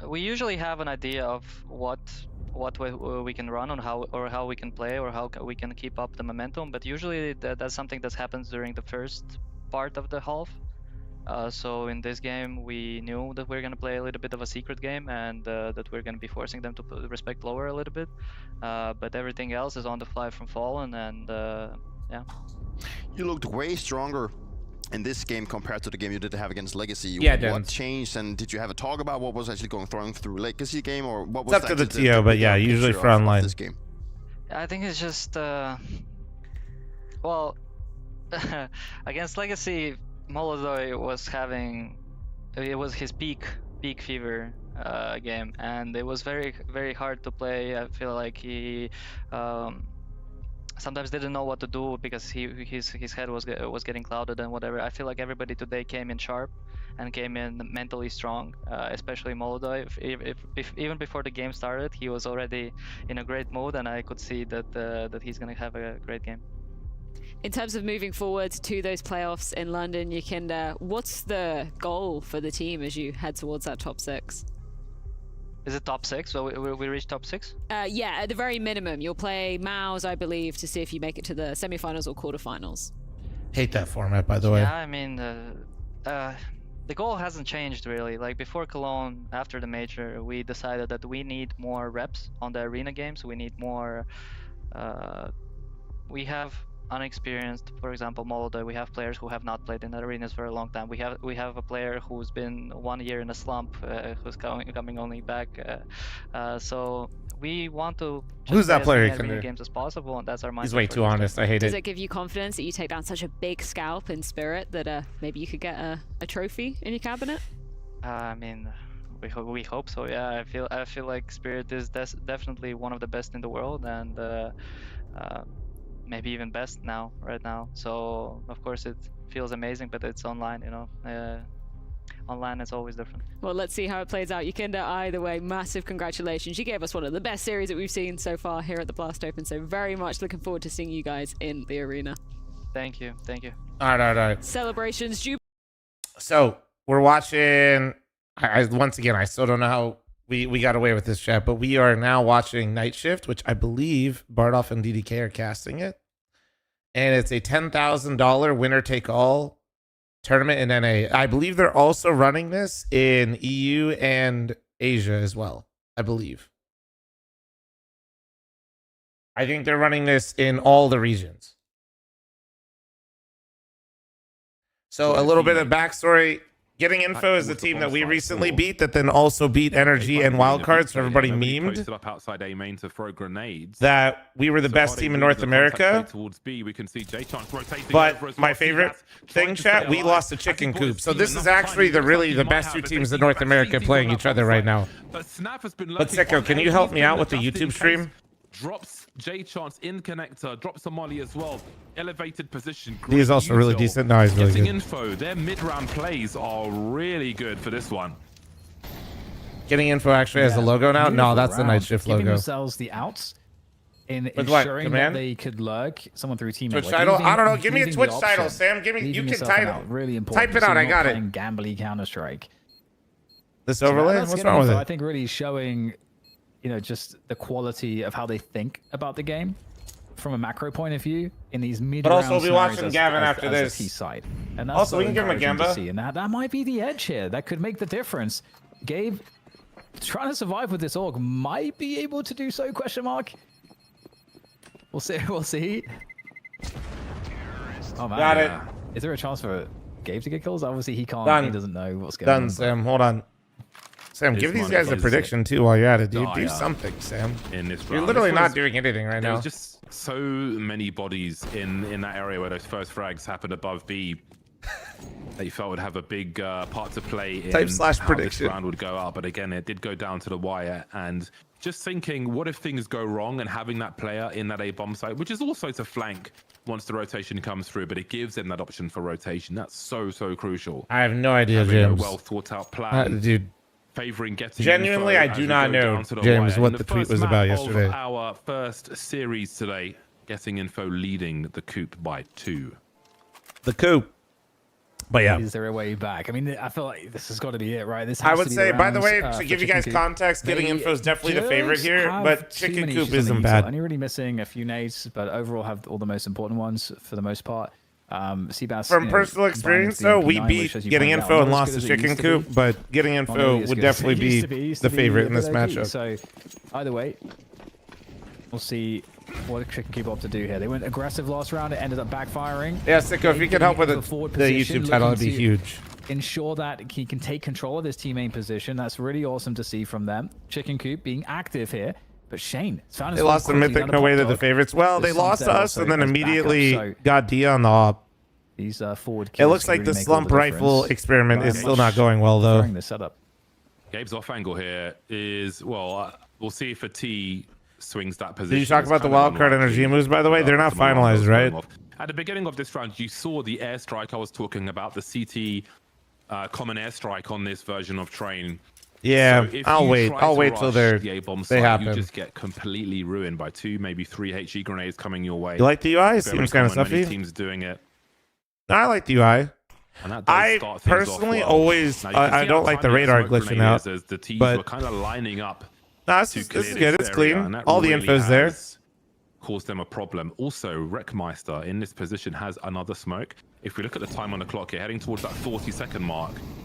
we usually have an idea of what we can run on how we can play or how we can keep up the momentum, but usually that's something that happens during the first part of the half. So in this game we knew that we're gonna play a little bit of a secret game, and that we're gonna be forcing them to respect lower a little bit, but everything else is on the fly from Fallen, and yeah. You looked way stronger in this game compared to the game you did have against Legacy. Yeah, what changed, and did you have a talk about what was actually going through Legacy game, or what was it's up to the TO, but yeah, usually for online. This game? I think it's just well, against Legacy, Molodor was having, it was his peak fever game, and it was very hard to play. I feel like he sometimes didn't know what to do because his head was getting clouded and whatever. I feel like everybody today came in sharp and came in mentally strong, especially Molodor. If even before the game started, he was already in a great mood, and I could see that he's gonna have a great game. In terms of moving forward to those playoffs in London, Yukindar, what's the goal for the team as you head towards that top 6? Is it top 6? So we reach top 6? Yeah, at the very minimum. You'll play MOUZ, I believe, to see if you make it to the semifinals or quarterfinals. Hate that format, by the way. Yeah, I mean, the goal hasn't changed really. Like before Cologne, after the major, we decided that we need more reps on the arena games. We need more. We have unexperienced, for example, Molodoi, we have players who have not played in the arenas for a long time. We have a player who's been 1 year in a slump, who's coming only back. So we want to Who's that player? as many games as possible, and that's our mindset. He's way too honest. I hate Does it. it give you confidence that you take down such a big scalp in Spirit that maybe you could get a trophy in your cabinet? I mean, we hope so. Yeah, I feel like Spirit is definitely one of the best in the world, and maybe even best right now. So of course it feels amazing, but it's online, you know. Online is always different. Well, let's see how it plays out. Yukinda, either way, massive congratulations. You gave us one of the best series that we've seen so far here at the Blast Open, so very much looking forward to seeing you guys in the arena. Thank you. All right. Celebrations. So we're watching. Once again, I still don't know how we got away with this, chat, but we are now watching Night Shift, which I believe Bardoff and DDK are casting it, and it's a $10,000 winner take all tournament in NA. I believe they're also running this in EU and Asia as well. I believe. I think they're running this in all the regions. So a little bit of backstory. Getting Info is the team that we recently beat that then also beat Energy and Wildcards. So everybody memed up outside A main to throw grenades. that we were the best team in North America. Towards B, we can see J-Chance rotating But my favorite thing, chat, we lost to Chicken Coop. So this is actually the best two teams in North America playing each other right now. But Snap has been But Sicko, can you help me out with the YouTube stream? Drops J-Chance in connector, drops a molly as well. Elevated position. He is also really decent. No, he's really Getting good. Info, their mid-round plays are really good for this one. Getting Info actually has a logo now? No, that's the Night Shift Giving logo. themselves the outs in With what, ensuring that command? they could lurk someone through teammate. Twitch title? I don't know. Give me a Twitch title, Sam. Give me. You can type. Really important. Type it out. I got it. Gambly Counter-Strike. This overlay? That's What's Getting wrong with Info, it? I think really showing, just the quality of how they think about the game from a macro point of view in these mid. But also, we'll be watching Gavin after this. Side. And that's Also, so we can give him a encouraging to Gamba. see, and that might be the edge here. That could make the difference. Gabe, trying to survive with this org, might be able to do so? Question mark. We'll see. We'll see. Oh man. Got it. Is there a chance for Gabe to get kills? Obviously, he can't. Done. He doesn't know what's going on. Done, Sam. Hold on. Sam, give these guys a prediction too while you're at it, dude. Do something, Sam. In this You're round. literally This not was- doing anything right There now. was just so many bodies in that area where those first frags happened above B. That you felt would have a big part to play in Type / how prediction. this round would go out. But again, it did go down to the wire. And just thinking, what if things go wrong, and having that player in that A bomb site, which is also to flank once the rotation comes through, but it gives them that option for rotation. That's so crucial. I have no idea, Having a James. well thought out plan. Dude. Favoring getting Genuinely, info I as do we not go know, down to the James, wire. what In the tweet first was map about of yesterday. Our first series today, Getting Info leading the Coop by 2. The Coop. But yeah. Is there a way back? I mean, I feel like this has got to be it, right? This I has would to be say, by the rounds, way, for to give you Chicken guys Coop. context, Getting They Info is definitely the favorite just here, have but too Chicken many Coop issues on isn't the bad. util. Only really missing a few nades, but overall have all the most important ones for the most part. Seabass, From personal experience, though, we beat Getting Info and lost to Chicken Coop, but Getting Info would definitely be the favorite in this matchup. So, either way, we'll see what Chicken Coop opt to do here. They went aggressive last round. It ended up backfiring. Yeah, Sicko, if you could help with the YouTube title, it'd be huge. Ensure that he can take control of his team main position. That's really awesome to see from them. Chicken Coop being active here. But Shane found his They lost to Mythic, no way they're the favorites. Well, they lost to us and then immediately got D on the op. These forward It looks like the slump rifle experiment is still not going well, though. The setup. Gabe's off angle here is, well, we'll see if a T swings that position. Did you talk about the wildcard energy moves, by the way? They're not finalized, right? At the beginning of this round, you saw the airstrike I was talking about, the CT common airstrike on this version of Train. Yeah, So if I'll you wait. try I'll to wait till rush the A-bomb they site, happen. You just get completely ruined by 2, maybe 3 HE grenades coming your way. You like the UI? It Very seems kind of common, many stuffy. teams doing it. I like the UI. And that does I start things off personally well. always, Now, you can I see don't how like the timely that radar smoke glitching grenade out, is as the teams but were kind of lining up. no, this to is clear good. this It's area, clean. and that All the really info's there. has caused them a problem. Also, Wreckmeister in this position has another smoke. If we look at the time on the clock here, heading towards that 40-second mark,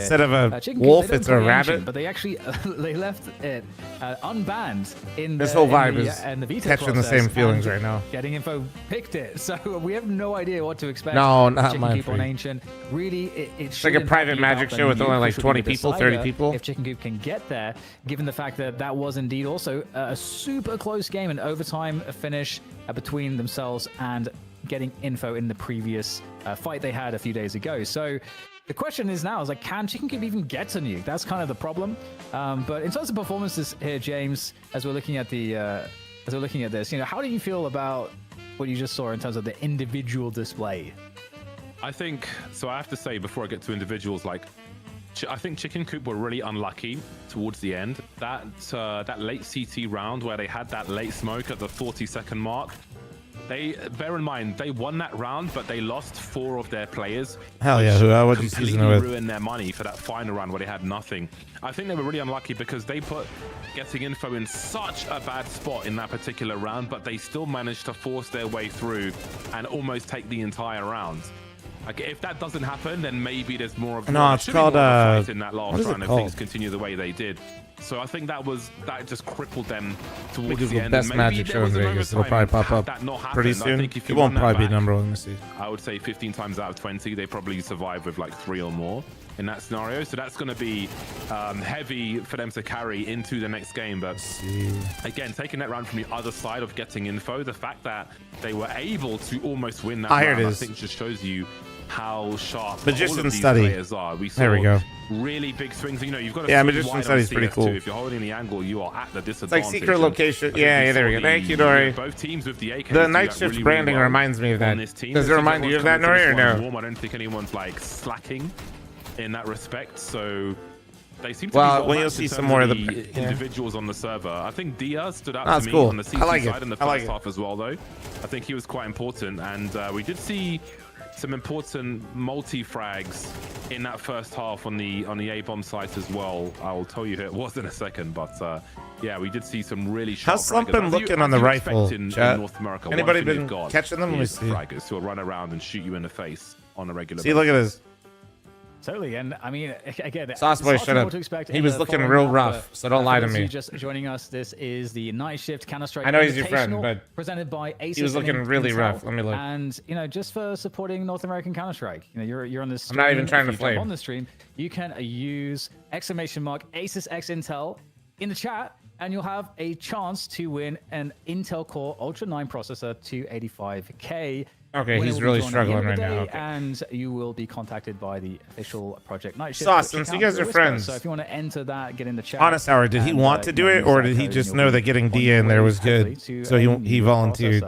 instead of a Chicken Coop, wolf, they don't it's a play rabbit. Ancient, but they actually they left it unbanned in This the, whole vibe in the, is in the veto catching the process, same feelings and right now. Getting Info picked it, so we have no idea what to expect. No, not Chicken mine Coop on free. Ancient. Really, It's like a private magic show with only like 20 people, 30 people. If Chicken Coop can get there, given the fact that that was indeed also a super close game, an overtime finish between themselves and getting info in the previous fight they had a few days ago. So the question is now, like, can Chicken Coop even get to nuke? That's kind of the problem. But in terms of performances here, James, as we're looking at this, how do you feel about what you just saw in terms of the individual display? I think so. I have to say before I get to individuals, like, I think Chicken Coop were really unlucky towards the end. That late CT round where they had that late smoke at the 40-second mark. Bear in mind, they won that round, but they lost 4 of their players. Hell yeah, what you season with? Ruined their money for that final round where they had nothing. I think they were really unlucky because they put getting info in such a bad spot in that particular round, but they still managed to force their way through and almost take the entire round. Like, if that doesn't happen, then maybe there's more of no. It's called in that last what is round it if called? things continue the way they did. So I think that just crippled them towards Google the end. best magic show in Vegas. It'll probably pop up pretty soon. It won't probably be number 1. Let me see. I would say 15 times out of 20, they probably survive with like 3 or more in that scenario. So that's going to be heavy for them to carry into the next game. But again, taking that round from the other side of getting info, the fact that they were able to almost win that round, I think just shows you how sharp Magician all of these Study. players are. There we go. Really big swings. You've got to yeah, see Magician wide Study on is pretty CS2. cool. If you're holding the angle, you are at the It's disadvantage. like secret location. Yeah, there we go. Thank you, Nori. Both teams with the AK. The night shift branding reminds me of that. Does it remind you of that, Nori, or no? I don't think anyone's like slacking in that respect. So they seem to well, be when you'll see some more of the individuals on the server. I think Dia stood out That's to me cool. on the CT side in the first half as well, though. I think he was quite important, and we did see some important multi-frags in that first half on the A-bomb site as well. I'll tell you who it was in a second, but yeah, we did see some really sharp How's Slump fraggers. been looking on the rifle, in chat? North America, Anybody one thing been they've got catching them? Let me is see. fraggers who will run around and shoot you in the face on a regular See, look at this. Totally, and I mean, again, Sauceboy, shut up. He was looking real rough, so don't lie to me. Just joining us, this is the Night Shift Counter-Strike. I know he's your friend, but presented by Asus. He was looking really rough. Let me look. And just for supporting North American Counter-Strike, you're on this stream. I'm not even trying to flame. On the stream, you can use !Asus X Intel in the chat, and you'll have a chance to win an Intel Core Ultra 9 processor 285K. Okay, he's really struggling right now. Okay. And you will be contacted by the official Project Night Shift. Sauce, since you guys are friends. So if you want to enter that, get in the chat. Honest Hour, did he want to do it, or did he just know that getting Dia in there was good, so he volunteered?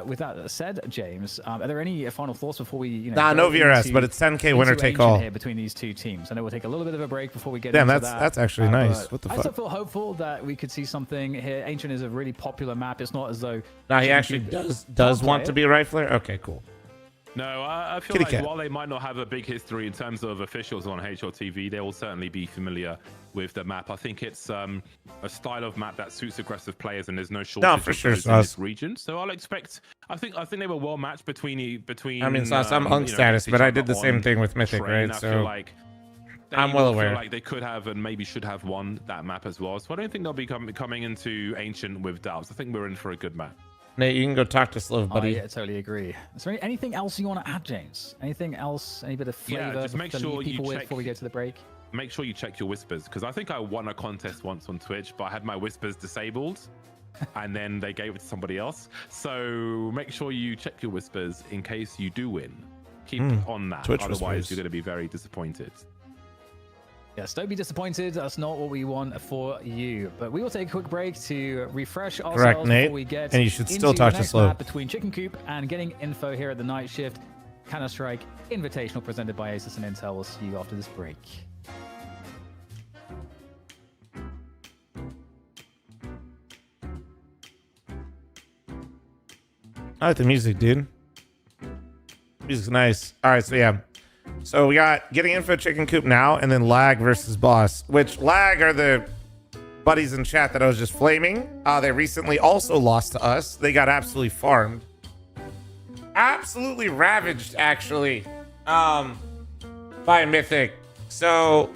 With that said, James, are there any final thoughts before we, Nah, no VRS, but it's 10K winner take all here between these two teams. I know we'll take a little bit of a break before we get Damn, into that's actually nice. What the fuck? I still feel hopeful that we could see something here. Ancient is a really popular map. It's not as though. Nah, he actually does want to be a rifler. Okay, cool. No, I feel like while they might not have a big history in terms of officials on HLTV, they will certainly be familiar with the map. I think it's a style of map that suits aggressive players, and there's no shortage of those in this region. So I'll expect. I think they were well matched between. I mean, I'm Unk status, but I did the same thing with Mythic, right? I so feel like I'm well aware. Like they could have and maybe should have won that map as well. So I don't think they'll be coming into Ancient with doubts. I think we're in for a good map. Nate, you can go talk to Slove, buddy. Yeah, totally agree. Is there anything else you want to add, James? Anything else? Any bit of flavor? Yeah, just make sure you check before we get to the break. Make sure you check your whispers, because I think I won a contest once on Twitch, but I had my whispers disabled, and then they gave it to somebody else. So make sure you check your whispers in case you do win. Keep on that. Twitch Otherwise, whispers. you're going to be very disappointed. Yes, don't be disappointed. That's not what we want for you. But we will take a quick break to refresh ourselves. Correct, Nate. Before we get And you should still into talk the to next Slow. map between Chicken Coop and getting info here at the Night Shift Counter-Strike Invitational presented by Asus and Intel. We'll see you after this break. I like the music, dude. Music's nice. All right, so yeah. So we got getting info Chicken Coop now, and then Lag versus Boss, which Lag are the buddies in chat that I was just flaming. They recently also lost to us. They got absolutely farmed. Absolutely ravaged, actually, by Mythic. So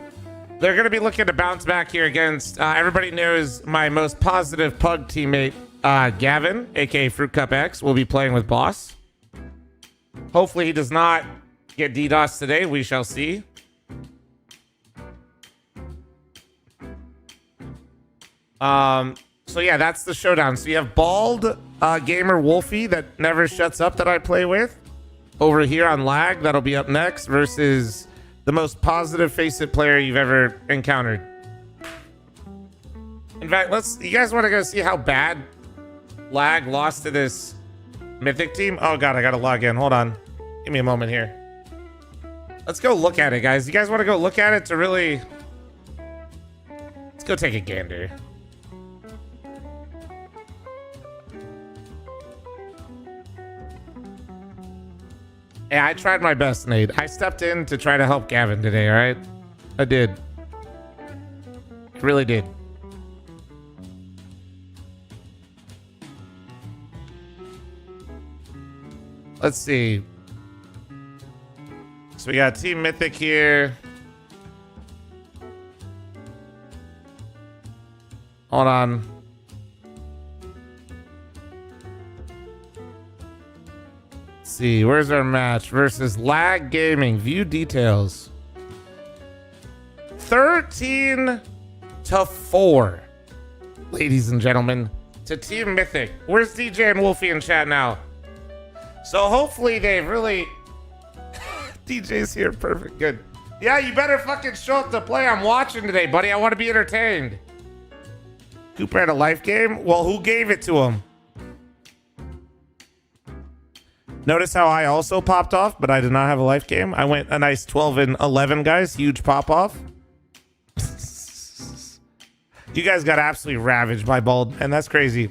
they're going to be looking to bounce back here against, everybody knows my most positive Pug teammate, Gavin, aka Fruit Cup X, will be playing with Boss. Hopefully he does not get DDoS today. We shall see. So yeah, that's the showdown. So you have bald gamer Wolfie that never shuts up that I play with over here on lag. That'll be up next versus the most positive face-it player you've ever encountered. In fact, you guys want to go see how bad lag lost to this Mythic team? Oh god, I gotta log in. Hold on. Give me a moment here. Let's go look at it, guys. You guys want to go look at it to really... Let's go take a gander. Yeah, I tried my best, Nate. I stepped in to try to help Gavin today, all right? I did. I really did. Let's see. So we got Team Mythic here. Hold on. Let's see, where's our match? Versus Lag Gaming. View details. 13-4. Ladies and gentlemen, to Team Mythic. Where's DJ and Wolfie in chat now? So hopefully they've really... DJ's here, perfect, good. Yeah, you better fucking show up to play. I'm watching today, buddy. I want to be entertained. Cooper had a life game? Well, who gave it to him? Notice how I also popped off, but I did not have a life game. I went a nice 12-11, guys. Huge pop off. You guys got absolutely ravaged by Bald, and that's crazy.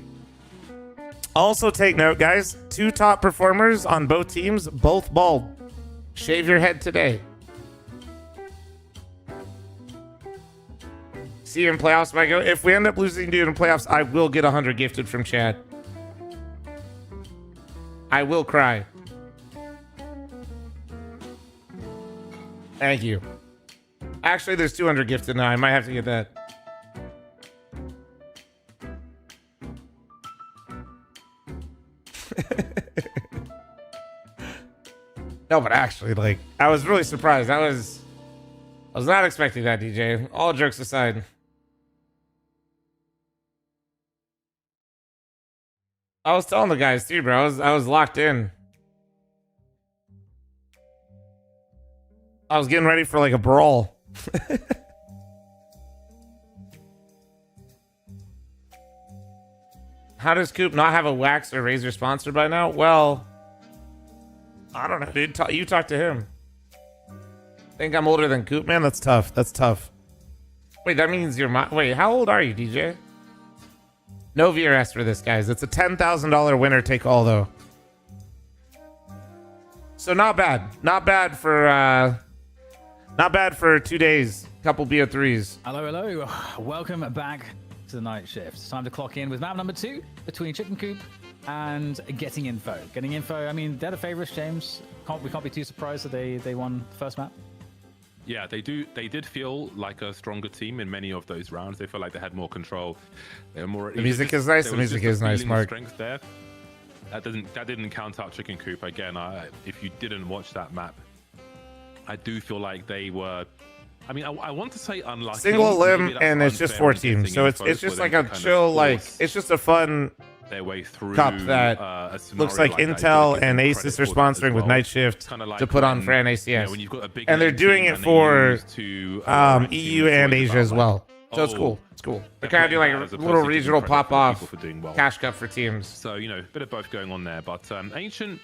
Also take note, guys. 2 top performers on both teams, both bald. Shave your head today. See you in playoffs, Michael. If we end up losing dude in playoffs, I will get 100 gifted from Chad. I will cry. Thank you. Actually, there's 200 gifted now. I might have to get that. No, but actually, like, I was really surprised. I was not expecting that, DJ. All jokes aside. I was telling the guys too, bro. I was locked in. I was getting ready for like a brawl. How does Coop not have a wax or razor sponsor by now? Well, I don't know, dude. You talk to him. Think I'm older than Coop, man? That's tough. That's tough. Wait, that means you're wait, how old are you, DJ? No VRS for this, guys. It's a $10,000 winner take all, though. So not bad. Not bad for 2 days. Couple BO3s. Hello, hello. Welcome back to the night shift. It's time to clock in with map number 2 between Chicken Coop and Getting Info. Getting Info, I mean, they're the favorites, James. We can't be too surprised that they won the first map. Yeah, they did feel like a stronger team in many of those rounds. They felt like they had more control. They were more. The music is nice. The music is nice, Mark. Strength there. That didn't count out Chicken Coop again. If you didn't watch that map, I do feel like they were. I mean, I want to say unlucky. Single limb, and it's just 4 teams, so it's just like a chill, like it's just a fun their way through cup that looks like Intel and Asus are sponsoring with Night Shift to put on for NACS, and they're doing it for EU and Asia as well. So it's cool. It's cool. They're kind of doing like a little regional pop off cash cup for teams. So a bit of both going on there. But Ancient,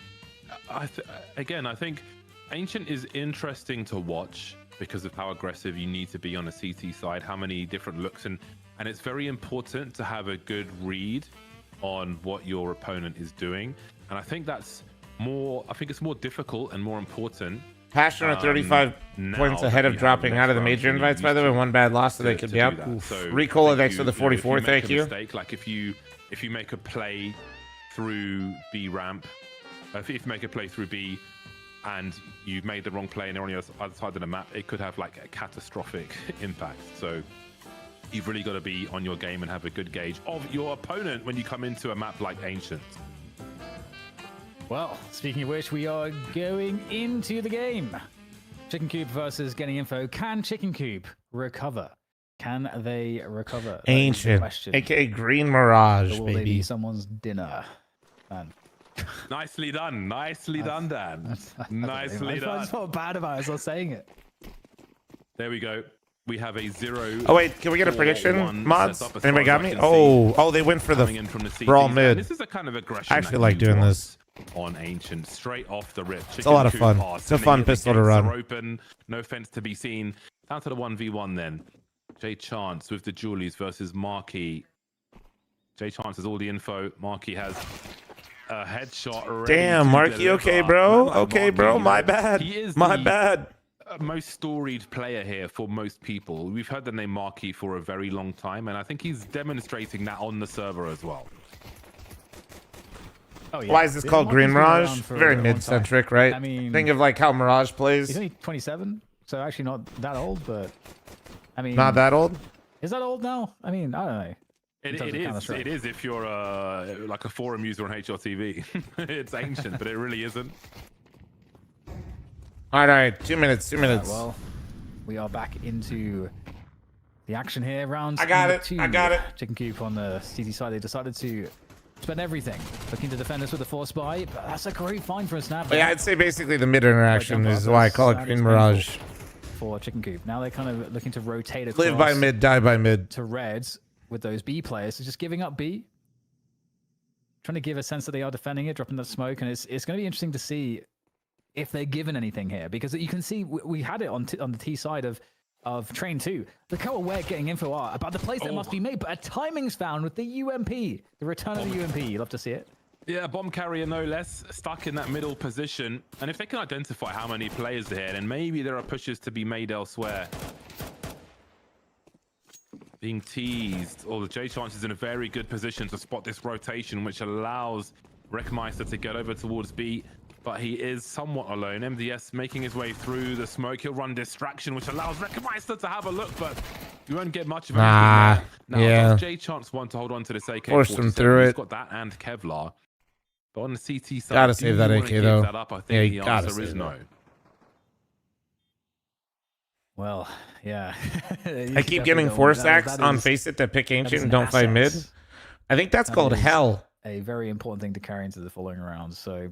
I think Ancient is interesting to watch because of how aggressive you need to be on the CT side, how many different looks, and it's very important to have a good read on what your opponent is doing. And I think it's more difficult and more important. Passion are 35 points ahead of dropping out of the major invites, by the way. One bad loss, so they could be out. So Recola, thanks for the 44, thank you. Like if you make a play through B ramp, if you make a play through B, and you've made the wrong play and they're on the other side of the map, it could have like a catastrophic impact. So you've really got to be on your game and have a good gauge of your opponent when you come into a map like Ancient. Well, speaking of which, we are going into the game. Chicken Coop versus Getting Info. Can Chicken Coop recover Can they recover? That is the Ancient, question. aka Green Mirage, Or will they be baby. someone's dinner? Man. Nicely done. Nicely done, Dan. Nicely I done. just felt bad about it as I was saying it. There we go. We have a 0. Oh wait, can we get a prediction, MOUZ? Anybody got me? They went for Coming in from the for all CTs. mid. This is a kind of aggression. I actually that like you doing want this. On Ancient, straight off the rip. It's a lot of fun. It's a fun pistol to run. Open, no fence to be seen. Down to the 1v1 then. Jay Chance with the Julies versus Marky. Jay Chance has all the info. Marky has a headshot already. Damn, Marky, okay, bro. Okay, bro. My bad. My bad. Most storied player here for most people. We've heard the name Marky for a very long time, and I think he's demonstrating that on the server as well. Oh, yeah. Why is this called Green Mirage? Very mid-centric, right? I mean, think of like how Mirage plays. He's only 27, so actually not that old, but I mean, Not that old? Is that old now? I mean, I don't know. It is if you're like a forum user on HLTV. It's ancient, but it really isn't. All right, 2 minutes. 2 minutes. Well, we are back into the action here. Round I got number it. 2. I got it. Chicken Coop on the CT side. They decided to spend everything looking to defend us with a force buy, but that's a great find for a snap. But yeah, I'd say basically the mid interaction is why I call it Green Mirage. For Chicken Coop. Now they're kind of looking to rotate across. Live by mid, die by mid. To Reds with those B players. So just giving up B. Trying to give a sense that they are defending it, dropping that smoke. And it's going to be interesting to see if they're given anything here. Because you can see we had it on the T side of Train 2. Look how aware getting info are about the plays that must be made. But a timing's found with the UMP. The return of the UMP. You love to see it. Yeah, bomb carrier no less, stuck in that middle position. And if they can identify how many players are here, then maybe there are pushes to be made elsewhere. Being teased. The J Chance is in a very good position to spot this rotation, which allows Wreckmeister to get over towards B. But he is somewhat alone. MDS making his way through the smoke. He'll run distraction, which allows Wreckmeister to have a look, but you won't get much of anything there. Now, yeah. does J Chance want to hold on to this AK? Force him through He's it. got that and Kevlar. But on the CT side, Gotta save that AK though. That up? I think Yeah, the you gotta answer is save no. it. Well, yeah. I keep getting force axe on Face It to pick Ancient and don't fight mid. I think that's called hell. A very important thing to carry into the following rounds. So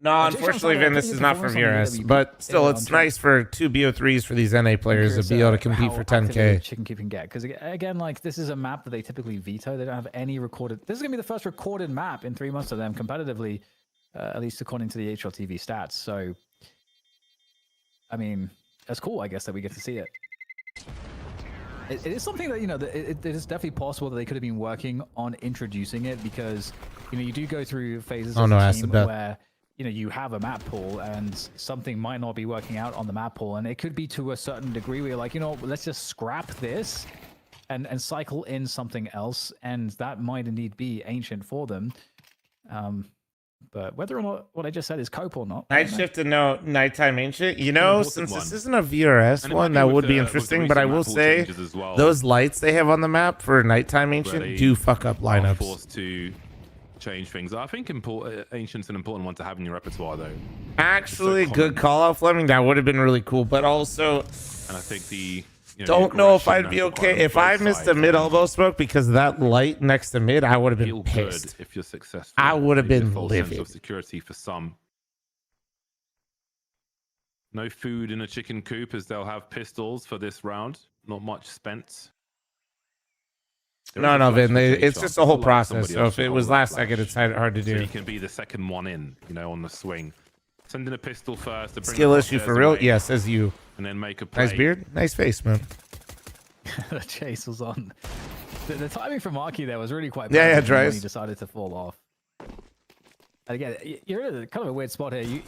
No, unfortunately, Vin, this is not for VRS, but still, it's nice for 2 BO3s for these NA players to be able to compete for 10K. Chicken Coop can get, because again, like this is a map that they typically veto. They don't have any recorded. This is gonna be the first recorded map in 3 months of them competitively, at least according to the HLTV stats. So, I mean, that's cool. I guess that we get to see it. It is something that, you know, it is definitely possible that they could have been working on introducing it, because, you know, you do go through phases of the team where, you know, you have a map pool and something might not be working out on the map pool, and it could be to a certain degree where you're like, you know, let's just scrap this and cycle in something else, and that might indeed be Ancient for them. But whether or not what I just said is cope or not. Night shift and no nighttime Ancient. You know, since this isn't a VRS one, that would be interesting, but I will say those lights they have on the map for nighttime Ancient do fuck up lineups. Forced to change things. I think Ancient's an important one to have in your repertoire, though. Actually, good call out, Fleming. That would have been really cool, but also, and I think the don't know if I'd be okay if I missed a mid elbow smoke because of that light next to mid. I would have been pissed. If you're successful, I would have been sense livid. of security for some. No food in a chicken coop, as they'll have pistols for this round. Not much spent. No, Vin. It's just a whole process. So if it was last second, it's hard to do. So you can be the second one in, you know, on the swing. Sending a pistol first. To bring Skill issue for real? Yes, as you. And then make a play. Nice beard. Nice face, man. The chase was on. The timing from Marky there was really quite bad. Yeah, when Dries. he decided to fall off. And again, you're in kind of a weird spot here.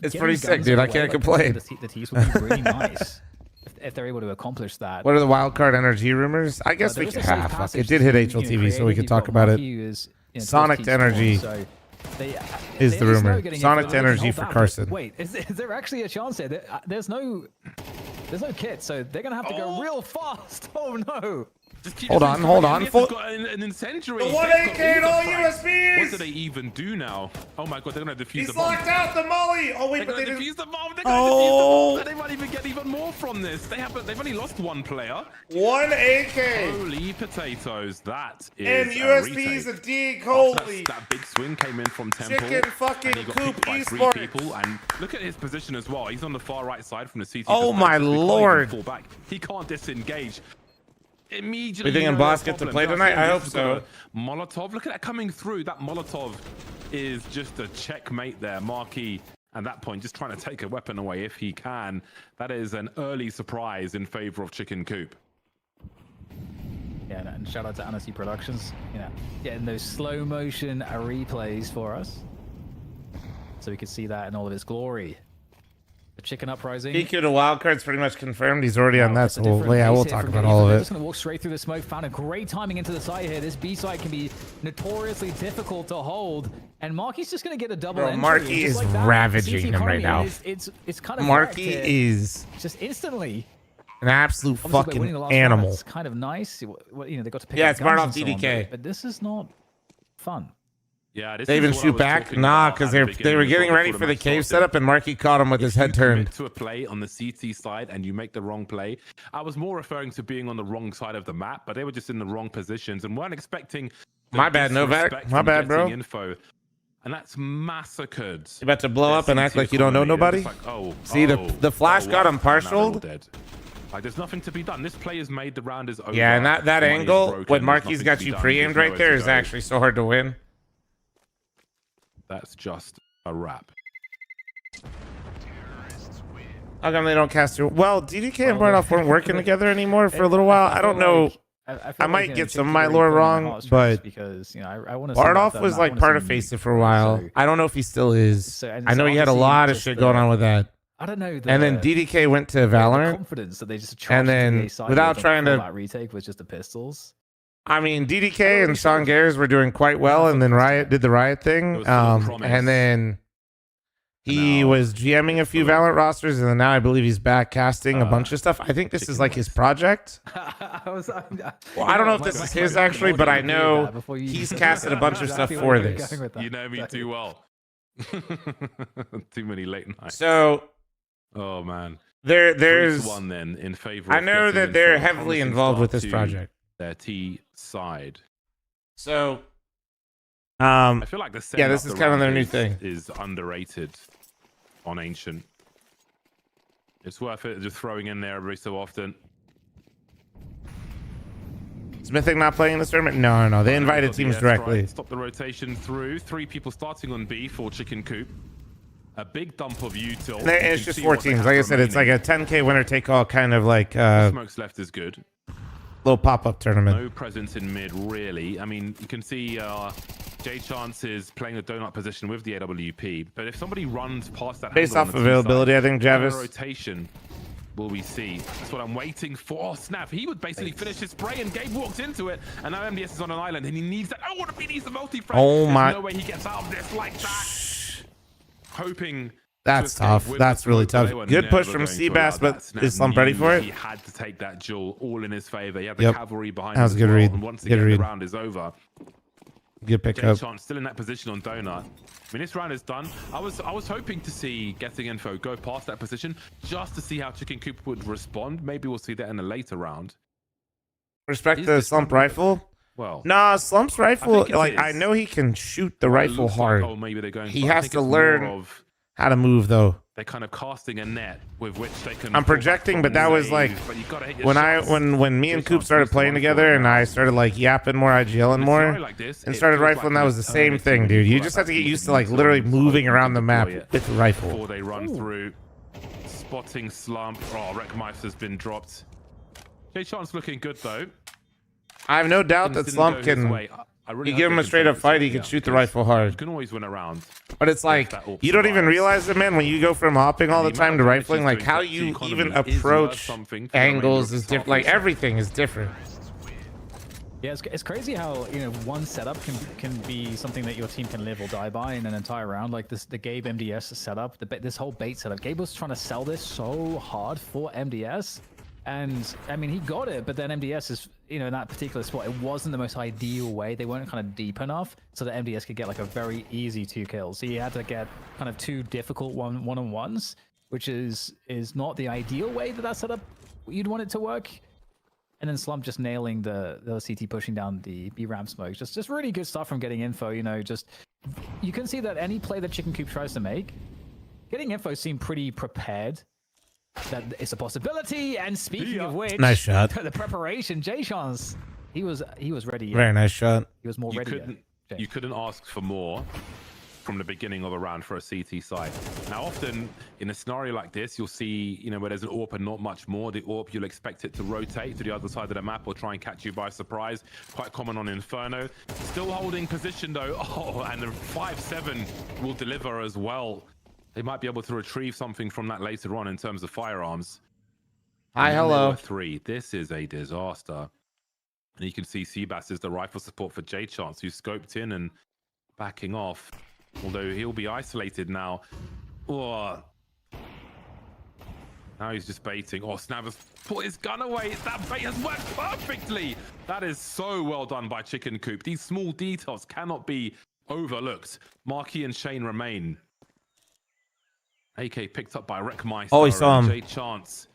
It's pretty sick, dude. I can't complain. The tease would be really nice if they're able to accomplish that. What are the wildcard energy rumors? I guess we could have. Fuck, it did hit HLTV, so we could talk about it. Sonic Energy is the rumor. Sonic Energy for Carson. Wait, is there actually a chance here? There's no kit, so they're gonna have to go real fast. Oh no! Hold on, hold on. Got an incendiary. The 1 AK and all USBs. What do they even do now? Oh my god, they're gonna defuse the He's bomb. locked out the molly. Oh wait, They're but they gonna didn't. defuse the bomb. They're gonna defuse the bomb. And they might even get even more from this. They've only lost one player. 1 AK. Holy potatoes, that is And USB's a dig. Holy. That big swing came in from Temple. Chicken fucking and he got Coop picked by 3 esports. people. And look at his position as well. He's on the far right side from the CT. Oh my lord. Fall back. He can't disengage. Immediately. We thinking Boss get to play tonight? I hope so. Molotov, look at that coming through. That Molotov is just a checkmate there. Marquis at that point just trying to take a weapon away if he can. That is an early surprise in favor of Chicken Coop. Yeah, and shout out to Annecy Productions, getting those slow motion replays for us, so we could see that in all of its glory. The Chicken Uprising. PQ to wildcard's pretty much confirmed. He's already on that, It's a so different yeah, we'll pace here talk from about Gavin. all of They're it. just going to walk straight through the smoke. Found a great timing into the site here. This B site can be notoriously difficult to hold, and Marky's just going to get a double entry. Marky Just is like that, ravaging CT him right economy, now. It's kind of Marky wrecked here. is just instantly an absolute Obviously, by winning the fucking last animal. round, it's kind of nice. They got to pick Yeah, up it's smart guns off and so on, DDK. but this is not fun. Yeah, this They even is what I shoot was back? talking Nah, about because at the they beginning were as getting well ready before for the the match cave started. setup, and Marky caught him with his head If you commit turned. to a play on the CT side and you make the wrong play, I was more referring to being on the wrong side of the map, but they were just in the wrong positions and weren't expecting. the My bad, Novak. disrespect My from bad, bro. getting Info. And that's massacred. You about to blow up and act like you don't know economy. They're nobody? just like, See, the flash got him wow, now they're all partialed. dead. Like, there's nothing to be done. This play is made. The round is over. Yeah, and that Money is angle, broken, when there's Marky's nothing got to be you done, pre-aimed there's right there, nowhere is to go. actually so hard to win. That's just a wrap. How come they don't cast you? Well, DDK and Bardoff weren't working together anymore for a little while. I don't know. I might get some of my lore wrong, but because I want to. Bardoff was like part of Faceit for a while. I don't know if he still is. I know he had a lot of shit going on with that. I don't know. And then DDK went to The Valorant. confidence that they just And then, without trying to- that retake was just the pistols. I mean, DDK and Sean Gares were doing quite well, and then Riot did the Riot thing. And then he was GMing a few Valorant rosters, and then now I believe he's back casting a bunch of stuff. I think this is like his project. Well, I don't know if this is his actually, but I know he's casted a bunch of stuff for this. You know me too well. Too many late nights. So, oh man, there's 3-1 then in favor. I of know getting that they're Info. heavily Promising involved with start this to project. Their T side. So, I feel like the yeah, this is kind of their new thing. Is underrated on Ancient. It's worth it just throwing in there every so often. Smithing not playing in this tournament? No. They invited Got the teams airstrike, directly. Stop the rotation through. 3 people starting on B for Chicken Coop. A big dump of util. And it's just 4 teams. Like I said, it's like a 10K winner take all kind of like Smokes left is good. little pop-up tournament. No presence in mid, really. I mean, you can see J Chance is playing a donut position with the AWP, but if somebody runs past that Based handle off on the availability, T-side, I think, what kind of Javis. rotation will we see? That's what I'm waiting for. Oh, snap. He would basically finish his spray, and Gabe walks into it, and now MDS is on an island, and he needs that. Oh, what if he needs the multi-frag? Oh, my. There's no way he gets out of this like that. Hoping. That's to escape tough. with That's the really smoke, but tough. they were Good push never from going to allow Seabass, but that. Snap is Slump ready knew for it? He had to take that duel all in his favor. He had the Yep. cavalry behind That was him a good as well, read. and once Good again, read. the round is over. Good pickup. Chance still in that position on Donut. I mean, this round is done. I was hoping to see Getting Info go past that position just to see how Chicken Coop would respond. Maybe we'll see that in a later round. Respect the Slump rifle? Well, nah, Slump's rifle, it like, is. I know he can shoot the Well, it rifle looks like, hard. oh, maybe they're going He for- I has think to it's learn more of- how to move, though. They're kind of casting a net with which they can. I'm projecting, but that was like but you gotta hit your when shots. when me and Coop started playing together, and I started like yapping more, IGLing more, and started rifling. That was the same thing, dude. You just have to get used to like literally moving around the map with the rifle. Before they run through, spotting Slump. Oh, Wreckmeister's been dropped. J Chance looking good though. I have no doubt that Things didn't Slump go his can. way. I really You hope give him they a can straight up focus fight, it, he can yeah, shoot the because rifle hard. You can always win a round. But it's like you don't even realize it, man. When you go from hopping all the time to rifling, like how you even approach angles is different. Like everything is different. Yeah, it's crazy how one setup can be something that your team can live or die by in an entire round. Like the Gabe MDS setup, this whole bait setup. Gabe was trying to sell this so hard for MDS, And I mean, he got it, but then MDS is, you know, in that particular spot, it wasn't the most ideal way. They weren't kind of deep enough so that MDS could get like a very easy 2 kills. So he had to get kind of 2 difficult one-on-ones, which is not the ideal way that setup you'd want it to work. And then Slump just nailing the CT, pushing down the B ramp smoke. Just really good stuff from getting info. You know, just you can see that any play that Chicken Coop tries to make, getting info seemed pretty prepared. That it's a possibility. And speaking of which, nice shot. The preparation, J-Chance, he was ready. Very nice shot. He was more ready. You couldn't ask for more from the beginning of a round for a CT side. Now, often in a scenario like this, you'll see, you know, where there's an AWP and not much more. The AWP, you'll expect it to rotate to the other side of the map or try and catch you by surprise. Quite common on Inferno. Still holding position though. Oh, and the 5-7 will deliver as well. They might be able to retrieve something from that later on in terms of firearms. Hi, hello. 3. This is a disaster. And you can see Seabass is the rifle support for J-Chance, who's scoped in and backing off. Although he'll be isolated now. Oh. Now he's just baiting. Oh, Snav has put his gun away. That bait has worked perfectly. That is so well done by Chicken Coop. These small details cannot be overlooked. Marky and Shane remain. AK picked up by Wreckmeister. Oh, he saw him. J-Chance.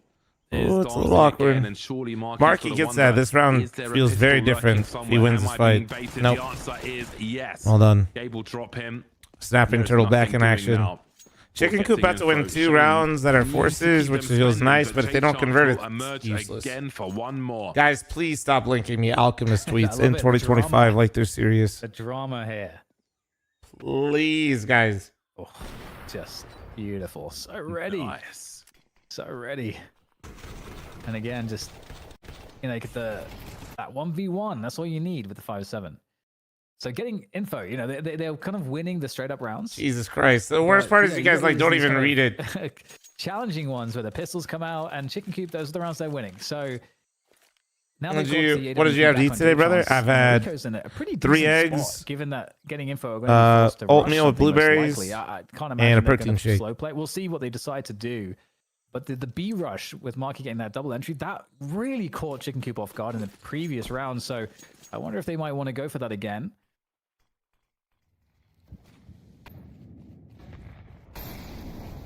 Oh, it's a little awkward. And surely Marky gets that. This round feels very different if he wins this fight. Nope. The answer is yes. Well done. Gable drop him. Snapping turtle back in action. Chicken Coop about to win 2 rounds that are forces, which feels nice, but if they don't convert it, it's useless. Again for one more. Guys, please stop linking me Alchemist tweets in 2025 like they're serious. The drama here. Please, guys. Oh, just beautiful. So ready. Nice. So ready. And again, just, you know, get that 1v1. That's all you need with the 5-7. So getting info, you know, they're kind of winning the straight up rounds. Jesus Christ. The worst part is you guys like don't even read it. Challenging ones where the pistols come out and Chicken Coop, those are the rounds they're winning. So now what did you have to eat today, brother? I've had 3 eggs, spot, given that getting info, oatmeal with blueberries, I can't imagine and a protein shake. Slow play. We'll see what they decide to do. But the B rush with Marky getting that double entry, that really caught Chicken Coop off guard in the previous round. So I wonder if they might want to go for that again.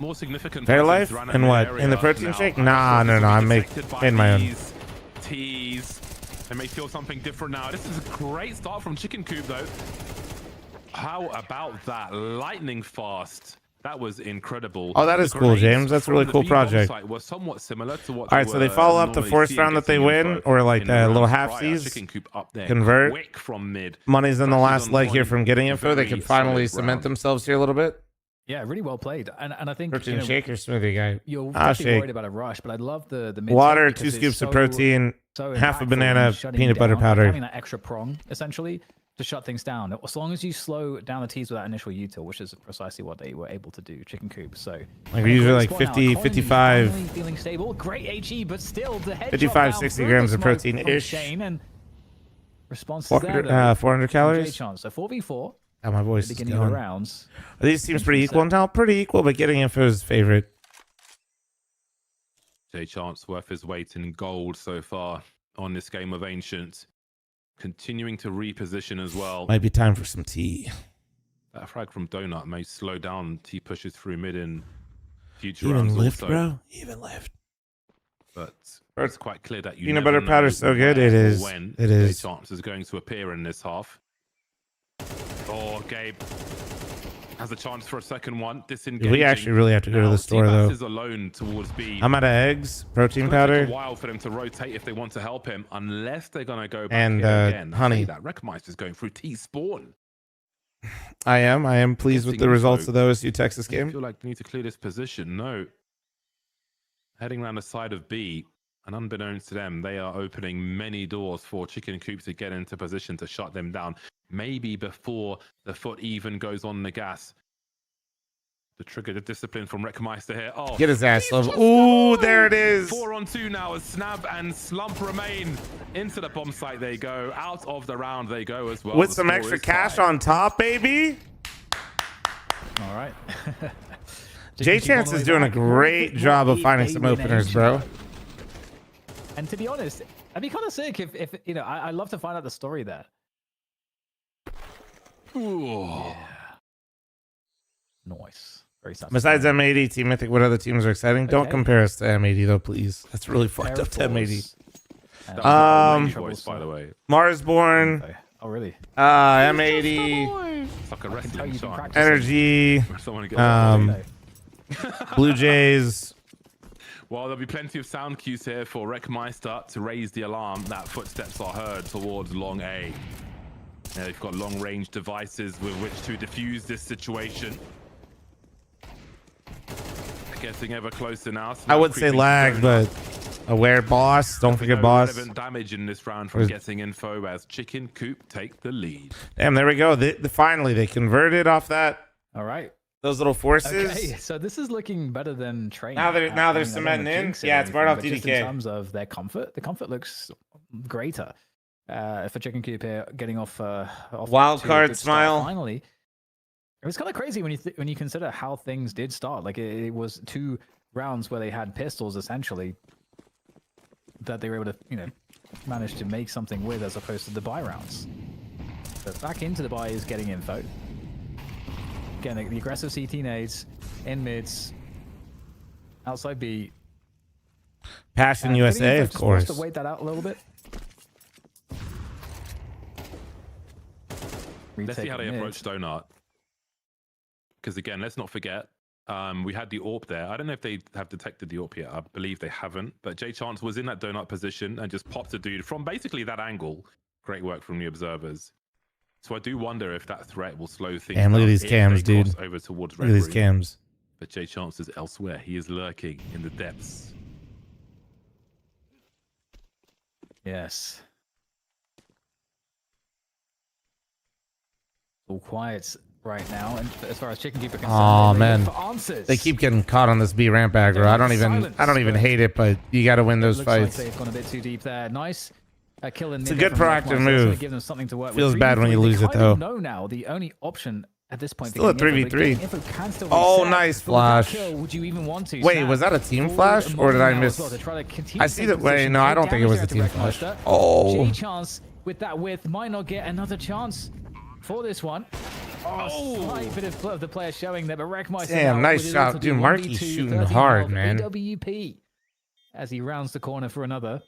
More significant. Fairlife and what? In the protein shake? Nah, no. I'm making my own. Teas. They may feel something different now. This is a great start from Chicken Coop, though. How about that? Lightning fast. That was incredible. Oh, that is cool, James. That's a really cool project. Were somewhat similar to what all right, so they follow up the first round that they win, or like the little halfsies, convert. From mid. Money's in the last leg here from getting info. They can finally cement themselves here a little bit. Yeah, really well played. And I think protein shake or smoothie guy. You're worried about a rush, but I love the mid water, 2 scoops of protein, half a banana, peanut butter powder. Having that extra prong essentially to shut things down. As long as you slow down the T's with that initial util, which is precisely what they were able to do, Chicken Coop. So like usually like 50, 55. Feeling stable, great HE, but still the head 55, 60 grams of protein ish. And response 400 calories. So 4v4. Oh, my voice is going. Rounds. These teams pretty equal now, pretty equal, but getting info is favorite. J-Chance worth his weight in gold so far on this game of Ancient. Continuing to reposition as well. Might be time for some tea. That frag from Donut may slow down. T pushes through mid in future even rounds lift, also. bro. Even lift. But it's quite clear that you peanut butter powder's so good. It is. When it is. J-Chance is going to appear in this half. Oh, Gabe has a chance for a second one. Disengaging. We actually really have to go to the store, though. Is alone towards B. I'm out of eggs, protein powder. Take a while for them to rotate if they want to help him, unless they're going to go back and again. honey. That Wreckmeister's going through T spawn. I am pleased with the results of the OSU Texas game. I feel like they need to clear this position. No. Heading around the side of B, and unbeknownst to them, they are opening many doors for Chicken Coop to get into position to shut them down. Maybe before the foot even goes on the gas. The trigger, the discipline from Wreckmeister here. Oh, get his ass love. Ooh, there it is. 4-on-2 now as Snab and Slump remain. Into the bomb site they go. Out of the round they go as well. With some extra cash on top, baby. All right. J-Chance is doing a great job of finding some openers, bro. And to be honest, I'd be kind of sick if you know, I'd love to find out the story there. Ooh. Yeah. Nice. Very satisfying. Besides M80, Team Mythic, what other teams are exciting? Don't Okay. compare us to M80 though, please. That's really fucked up to M80. By the way. Marsborn. Oh really? M80. It's like a wrestling chant. Energy. Someone get Blue Jays. Well, there'll be plenty of sound cues here for Wreckmeister to raise the alarm that footsteps are heard towards long A. Yeah, they've got long-range devices with which to defuse this situation. Getting ever closer now. I would say lag, but aware boss. Don't forget boss. Relevant damage in this round from getting info as Chicken Coop take the lead. Damn, there we go. Finally, they converted off that. All right. Those little forces. Okay, so this is looking better than train. Now they're cementing in. Yeah, it's right off DDK. Just in terms of their comfort, the comfort looks greater for Chicken Coop here, getting off wild to a card good start smile. finally. It was kind of crazy when you consider how things did start. Like it was 2 rounds where they had pistols essentially that they were able to, you know, manage to make something with, as opposed to the buy rounds. But back into the buy is getting info. Again, the aggressive CT nades in mids, outside B. Passion USA, of course. To wait that out a little bit. Let's see how they approach Donut. Because again, let's not forget, we had the AWP there. I don't know if they have detected the AWP yet. I believe they haven't. But J Chance was in that donut position and just popped a dude from basically that angle. Great work from the observers. So I do wonder if that threat will slow things down. Damn, look at these cams, dude. Over towards look at these cams. But J Chance is elsewhere. He is lurking in the depths. Yes. All quiet right now, and as far as Chicken Coop are concerned, Oh man, for answers. they keep getting caught on this B ramp aggro. I don't even hate it, but you got to win those Looks fights. like they've gone a bit too deep there. Nice kill in It's a mid good from proactive Wreckmeister. move. It's give them something to work Feels with. bad when you lose it though. No, now the only option at this point. Still a 3v3. Oh, nice flash. Kill, would you even want to? Wait, was that a team flash or did I miss? I see that. Wait, no, I don't think it was a team flash. Oh. Chance with that width might not get another chance for this one. Oh, slight bit of the player showing there, but Wreckmeister. Damn, nice shot, dude. Marky's shooting hard, man. AWP as he rounds the corner for another.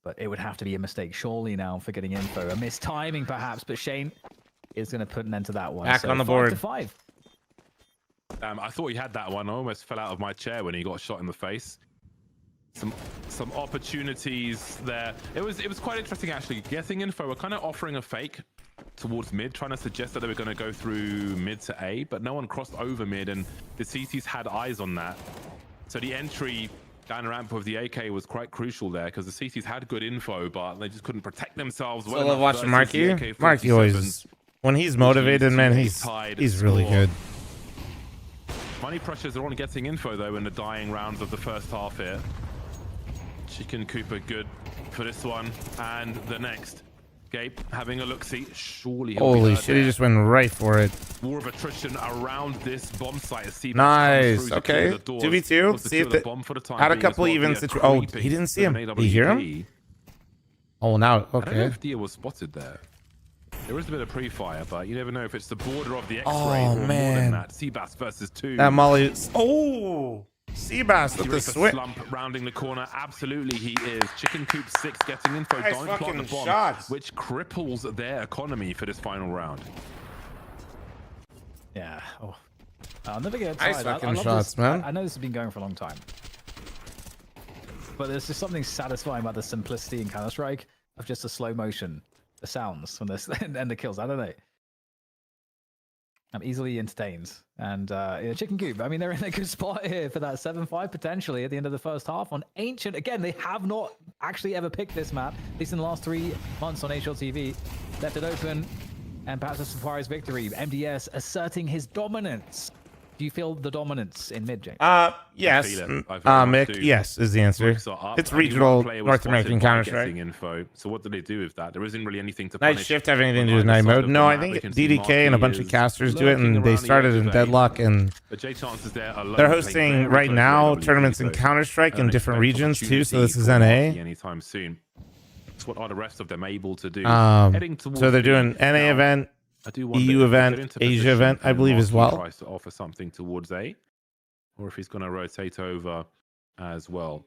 But it would have to be a mistake, surely, now for getting info. A missed timing, perhaps, but Shane is going to put an end to that one. Back on the board. 5-5. I thought he had that one. I almost fell out of my chair when he got shot in the face. Some opportunities there. It was quite interesting actually. Getting info, we're kind of offering a fake towards mid, trying to suggest that they were going to go through mid to A, but no one crossed over mid, and the CTs had eyes on that. So the entry down ramp of the AK was quite crucial there because the CTs had good info, but they just couldn't protect themselves. I love watching Marky. Marky always, when he's motivated, man, he's really good. Money pressures are on getting info though in the dying rounds of the first half here. Chicken Cooper good for this one and the next. Gabe having a look-see. Surely he'll Holy shit, he just went right for it. War of attrition around this bomb site. Nice. Okay. 2v2. See if they had a couple even situations. Oh, he didn't see him. Did you hear him? Oh, now. I don't know Okay. if Dia was spotted there. There is a bit of pre-fire, but you never know if it's the border of the X-ray Oh, or more man. than that. Seabass versus 2. That Molly. Oh, Seabass with the switch. Slump rounding the corner. Absolutely, he is. Chicken Coop 6 getting info. Nice Don't plant fucking the bomb, shots. which cripples their economy for this final round. Yeah. Oh, I'll never get Nice tired. fucking I love shots, this. man. I know this has been going for a long time, but there's just something satisfying about the simplicity in Counter-Strike of just the slow motion, the sounds from this and the kills. I don't know. I'm easily entertained. And yeah, Chicken Coop, I mean, they're in a good spot here for that 7-5 potentially at the end of the first half on Ancient. Again, they have not actually ever picked this map, at least in the last 3 months on HL TV. Left it open, and perhaps a surprise victory. MDS asserting his dominance Do you feel the dominance in mid, James? Yes. Mick, yes is the answer. It's regional North American Counter-Strike. Info. So what do they do with that? There isn't really anything to Night punish Shift have anything to do with on night either mode? side of No, the I map. think We can see DDK and a bunch of Marky casters is do it, and lurking they around the started edge in of A. Deadlock, and But J Chance is there alone, they're playing hosting very right close now to tournaments in AWP, so Counter-Strike in don't different expect regions too, so this is opportunity NA. for Marky anytime soon. So what are the rest of them able to do? So towards they're the doing NA now, event, I do wonder EU if they get event, into Asia position event, I and believe as Marky well. tries to offer something towards A, or if he's going to rotate over as well.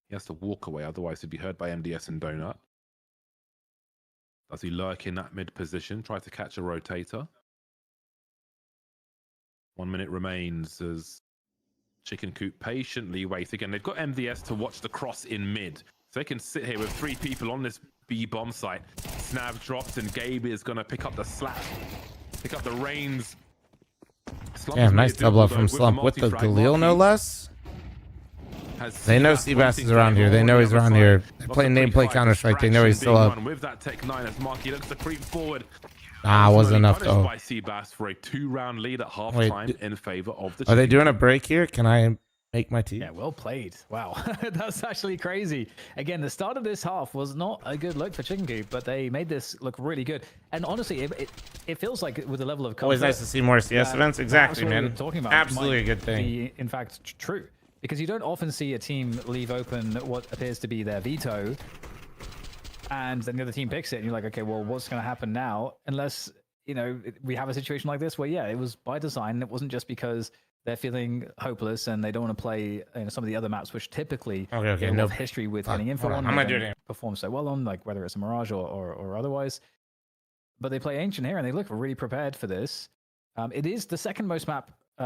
He has to walk away, otherwise he'd be heard by MDS and Donut. Does he lurk in that mid position, try to catch a rotator? 1 minute remains as Chicken Coop patiently wait. Again, they've got MDS to watch the cross in mid. So they can sit here with 3 people on this B bomb site. Snap drops and Gabe is going to pick up the slap. Pick up the reins. Damn, nice double up from Slump with the Galil, no less. They know Seabass is around here. They know he's around here. They play nameplate Counter-Strike. They know he's still up. With that Tech 9 as Marky looks to creep forward. Wasn't enough though. By Seabass for a 2-round lead at halftime in favor of the. Are they doing a break here? Can I make my tea? Yeah, well played. Wow, that's actually crazy. Again, the start of this half was not a good look for Chicken Coop, but they made this look really good. And honestly, it feels like with the level of always nice to see more CS events. Exactly, man. Talking about absolutely a good thing. Be, in fact, true, because you don't often see a team leave open what appears to be their veto, and then the other team picks it, and you're like, okay, well, what's going to happen now? Unless, you know, we have a situation like this where, yeah, it was by design. It wasn't just because they're feeling hopeless and they don't want to play some of the other maps, which typically have history with getting info on. I'm not doing it. Perform so well on, like whether it's a Mirage or otherwise. But they play Ancient here and they look really prepared for this. It is the second most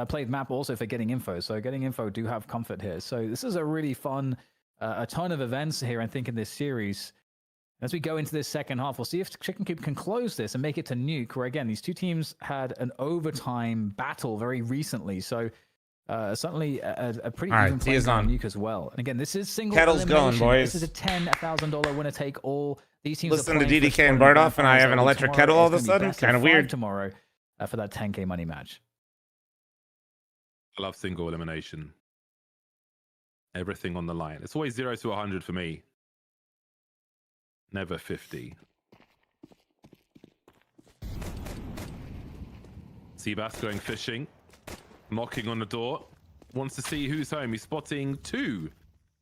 played map also for getting info. So getting info do have comfort here. So this is a really fun, a ton of events here, I think, in this series. As we go into this second half, we'll see if Chicken Coop can close this and make it to Nuke, where again, these two teams had an overtime battle very recently. So certainly a pretty even play on Nuke as well. And again, this is single Kettle's going, boys. This is a $10,000 winner take all. These teams listen to DDK and Bardoff, and I have an electric kettle all of a sudden. Kind of weird. Tomorrow for that 10K money match. I love single elimination. Everything on the line. It's always 0 to 100 for me. Never 50. Seabass going fishing. Knocking on the door. Wants to see who's home. He's spotting 2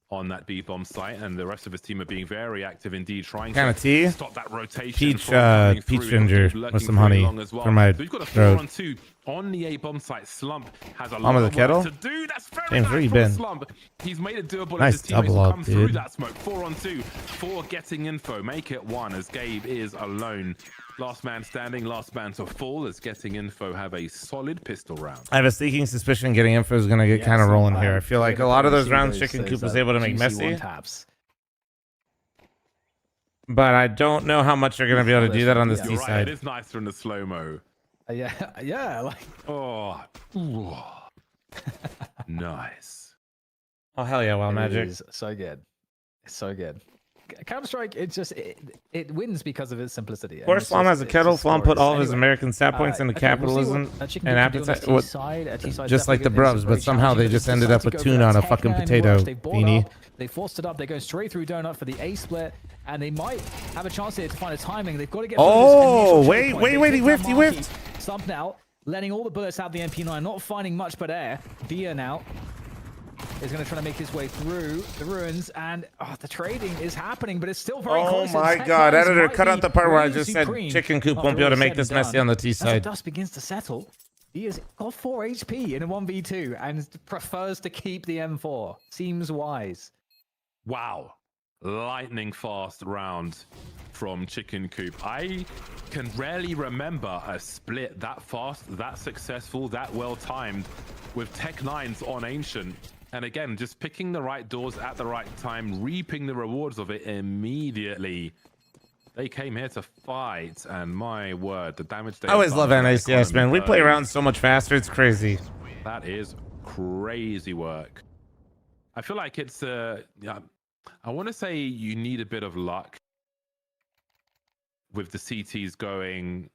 on that B-bomb site, and the rest of his team are being very active indeed, trying to stop that rotation. Peach ginger with some honey for my so we've got a throat. 4-on-2 on the A-bomb site. Slump has a Of lot the of work kettle? to do. That's very James, where nice you from been? Slump. He's made it doable Nice as his teammates double up, come through dude. that smoke. 4-on-2 for getting info. Make it 1 as Gabe is alone. Last man standing, last man to fall as getting info have a solid pistol round. I have a sneaking suspicion getting info is going to get kind of rolling here. I feel like a lot of those rounds Chicken Coop was able to make messy. But I don't know how much they're going to be able to do that on this T Right, side. it is nicer in the slow-mo. Yeah, like... Oh. Ooh. Nice. Oh, hell yeah, Wild Magic. It is so good. It's so good. Counter-Strike, it's just, it wins because of its simplicity. Of course, fl0m has a kettle. fl0m put all of his American stat points into capitalism and appetite. Just like the Brubs, but somehow they just ended up with tuna on a fucking potato beanie. They forced it up. They're going straight through Donut for the A split, and they might have a chance here to find a timing. They've got to get. Oh, wait, he whiffed. Slump now, letting all the bullets out the MP9, not finding much but air. Bia now is going to try to make his way through the ruins, and the trading is happening, but it's still very close. Oh my god, editor, cut out the part where I just said Chicken Coop won't be able to make this messy on the T As the side. dust begins to settle, he has got 4 HP in a 1v2 and prefers to keep the M4. Seems wise. Wow. Lightning fast round from Chicken Coop. I can rarely remember a split that fast, that successful, that well timed with Tech 9s on Ancient. And again, just picking the right doors at the right time, reaping the rewards of it immediately. They came here to fight, and my word, the damage they I always love NACS, man. We play around so much faster, it's crazy. That is crazy work. I feel like it's I want to say you need a bit of luck with the CTs going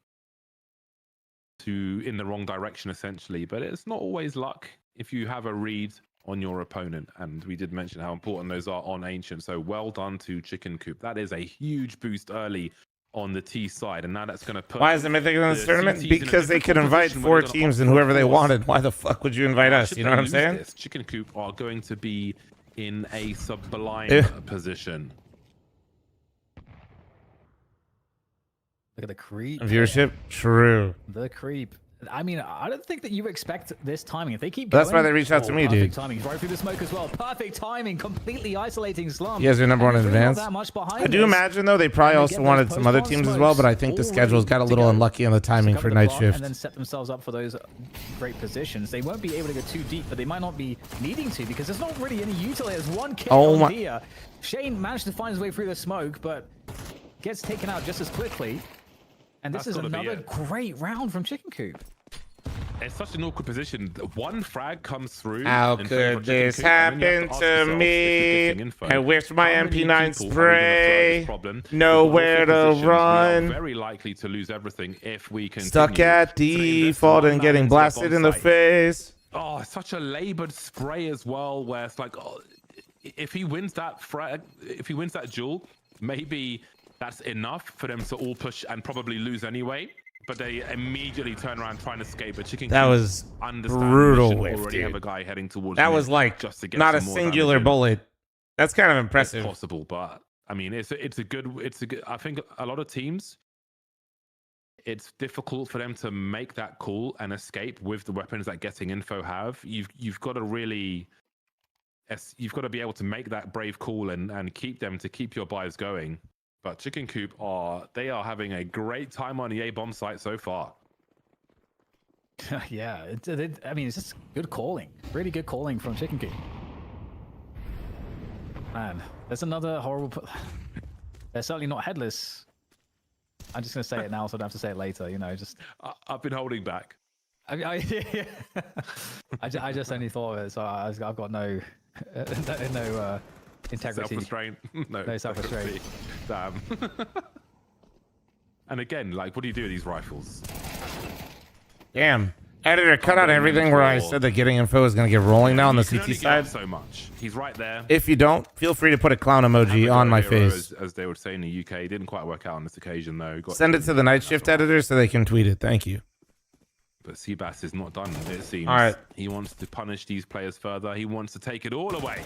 in the wrong direction essentially. But it's not always luck if you have a read on your opponent, and we did mention how important those are on Ancient. So well done to Chicken Coop. That is a huge boost early on the T side, and now that's going to put. Why is it Mythic in this tournament? Because they could invite 4 teams and whoever they wanted. Why the fuck would you invite us? You know what I'm saying? Chicken Coop are going to be in a sublime position. Look at the creep. Viewership? True. The creep. I mean, I don't think that you expect this timing. If they keep That's going, why they reached out to me, dude. Perfect timing. Right through the smoke as well. Perfect timing. Completely isolating Slum. You guys are number 1 in advance. I do this. imagine, though, they probably also wanted some other teams as well, but I think the schedules got a little unlucky on the timing for night shift. And then set themselves up for those great positions. They won't be able to go too deep, but they might not be needing to because there's not really any utility. There's one kill on Dia. Shane managed to find his way through the smoke, but gets taken out just as quickly. And this is another great round from Chicken Coop. It's such an awkward position. One frag comes through. How could this happen to me? I wish my MP9 spray. Nowhere to run. Very likely to lose everything if we continue. Stuck at default and getting blasted in the face. Oh, it's such a labored spray as well, where it's like, oh, if he wins that frag, if he wins that duel, maybe that's enough for them to all push and probably lose anyway. But they immediately turn around, try and escape. But Chicken that was brutal whiff, already dude. Have a guy heading towards that was like just to get not a some more singular damage. bullet. That's kind of impressive. It's possible, but I mean, it's a good. I think a lot of teams, it's difficult for them to make that call and escape with the weapons that Getting Info have. You've got to really, you've got to be able to make that brave call and keep them to keep your buys going. But Chicken Coop are having a great time on the A bomb site so far. Yeah, I mean, it's just good calling. Really good calling from Chicken Coop. Man, there's another horrible... They're certainly not headless. I'm just going to say it now so I don't have to say it later, you know, just... I've been holding back. I just only thought of it, so I've got no integrity. Self-restraint. No self-restraint. Damn. And again, like, what do you do with these rifles? Damn. Editor, cut out everything where I said that Getting Info is going to get rolling now on the CT side. So much. He's right there. If you don't, feel free to put a clown emoji on my face. As they would say in the UK. It didn't quite work out on this occasion, though. Send it to the night shift editor so they can tweet it. Thank you. But Seabass is not done, it seems. All right. He wants to punish these players further. He wants to take it all away.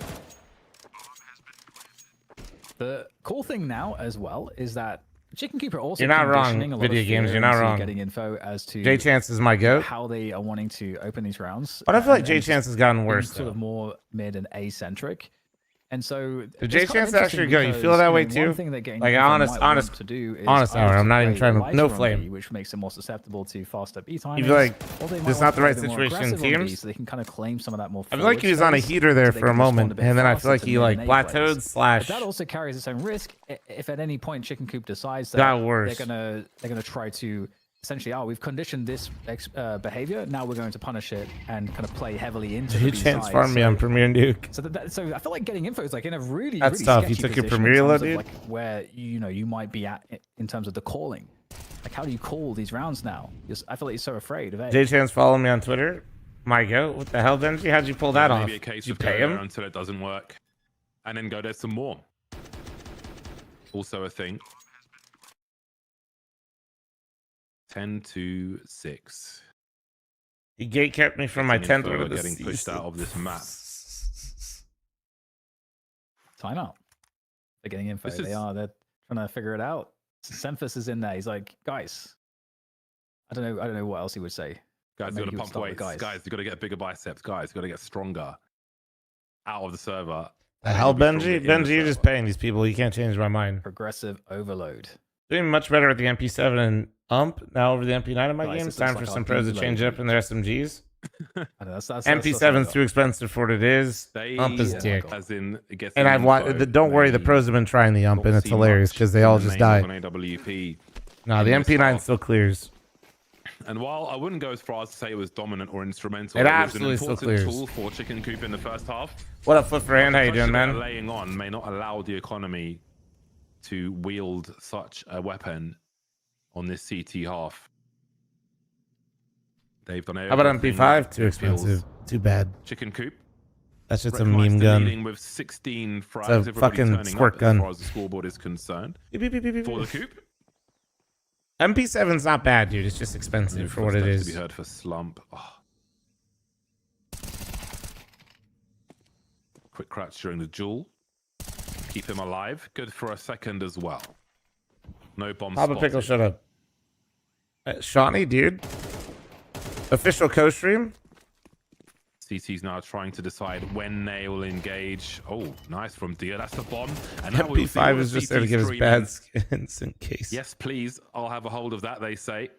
The cool thing now as well is that Chicken Coop are also You're not conditioning wrong, a lot video of games. fear You're not into wrong. Getting info as to J-Chance is my goat. how they are wanting to open these rounds. But I feel like and J-Chance has gotten being worse, Sort though. of more mid and A-centric. And so Did it's kind of J-Chance actually interesting go? You feel because, that way one too? thing that Getting Like Info honest might want hour. to do is I'm not even play trying to. No lighter on flame. B, which makes them more susceptible to faster B timings. You feel like or they might this is want not to the play right a bit more situation in aggressive on B, teams? so they can kind of claim some of that more. I feel like he was on a space, heater there so they for a can respond moment, bit and then I faster feel like to he mid like and A players. plateaued slash. But that also carries its own risk if at any point Chicken Coop decides that Got worse. they're gonna try to essentially, we've conditioned this behavior. Now we're going to punish it and kind of play heavily into the B J-Chance side. farmed me on Premier Nuke. So I feel like Getting Info is like in a really That's really tough. You sketchy took your position Premier in load, terms of, dude? like where you might be at in terms of the calling. Like how do you call these rounds now? I feel like you're so afraid of it. J-Chance follow me on Twitter. My goat. What the hell, Benji? How'd you pull that off? Maybe a case You of pay go there him? until it doesn't work, and then go there some more. Also a thing. 10-6. He gate kept me from my 10th win of the getting pushed season. out of this map. Timeout. They're getting info. This is- They're trying to figure it out. Semphis is in there. He's like, guys. I don't know what else he would say. Guys, Maybe you he got would to pump start with weights. Guys, you got to get bigger biceps. Guys, you got to get stronger. Out of the server. The hell, Benji? Benji, you're just paying these people. You can't change my mind. Progressive overload. Doing much better with the MP7 and UMP now over the MP9 in my Nice, game. it It's time looks for like some our pros to game's change loaded. up in their SMGs. That's MP7's too expensive for what it is. UMP is dick. As in, it gets And I've watched. Don't worry, the pros have been trying the UMP, and it's hilarious because they all just die. AWP. No, the MP9 still clears. And while I wouldn't go as far as to say it was dominant or instrumental, It was absolutely an still important clears. tool for Chicken Coop in the first half. What up, Foot for Hand? How you The doing, pressure man? they're laying on may not allow the economy to wield such a weapon on this CT half. They've done How about everything MP5? Too it expensive. feels. Too bad. Chicken coop. That's just a Wreckmeister meme gun. leading with 16 frags. It's a Everybody fucking turning squirt up gun. as far as the scoreboard is concerned. Beep, beep, beep, beep, beep, For the beep. coop. MP7's not bad, dude. It's just expensive No for what it footsteps is. To be heard for Slump. Oh. Quick crouch during the duel. Keep him alive. Good for a second as well. No bomb Papa spotted. Pickle, shut up. Shawnee, dude. Official co-stream. CT's now trying to decide when they will engage. Oh, nice from Dia. That's the bomb. And now we'll see MP5 what is just CT there to give us streaming. bad skins in case. Yes, please. I'll have a hold of that, they say.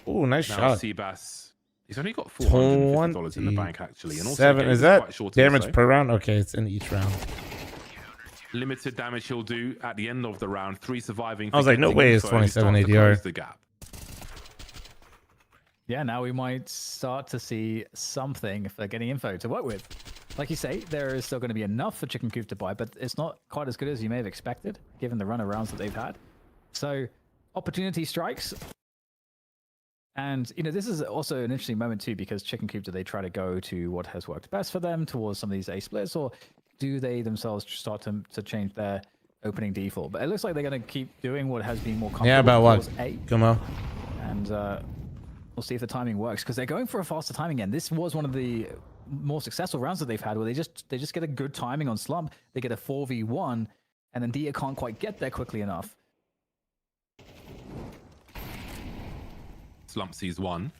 Oh, nice now shot. Seabass. He's only got $450 in the bank, actually. And also, 7. game Is quite that short to damage say. per round? Okay, it's in each round. Limited damage he'll do at the end of the round. 3 surviving. I was like, no way is 27 ADR. The gap. Yeah, now we might start to see something if they're getting info to work with. Like you say, there is still going to be enough for Chicken Coop to buy, but it's not quite as good as you may have expected, given the run of rounds that they've had. So, opportunity strikes. And, you know, this is also an interesting moment too, because Chicken Coop, do they try to go to what has worked best for them towards some of these A splits, or do they themselves start to change their opening default? But it looks like they're going to keep doing what has been more comfortable. Yeah, about what? towards A. Kumo. And we'll see if the timing works, because they're going for a faster timing again. This was one of the more successful rounds that they've had, where they just get a good timing on Slump. They get a 4v1, and then Dia can't quite get there quickly enough. Slump sees 1.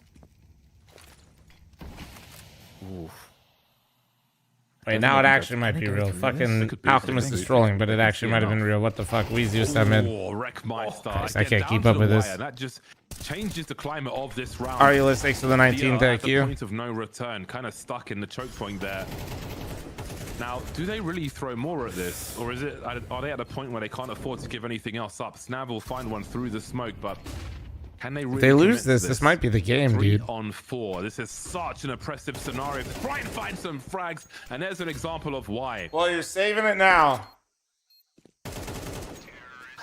Oof. Wait, now it actually might be real. Fucking Alchemist is trolling, but it actually might have been real. What the fuck? Weezy just that mid. Oh, Wreckmeister. Christ, I can't keep up with this. That just changes the climate of this round. Arielist, thanks for the 19, thank you. Point of no return, kind of stuck in the choke point there. Now, do they really throw more at this? Or is it? Are they at a point where they can't afford to give anything else up? Snav will find one through the smoke, but can they really If they lose commit to this might be the game, 3 dude. on 4. This is such an oppressive scenario. Try and find some frags, and there's an example of why. Well, you're saving it now.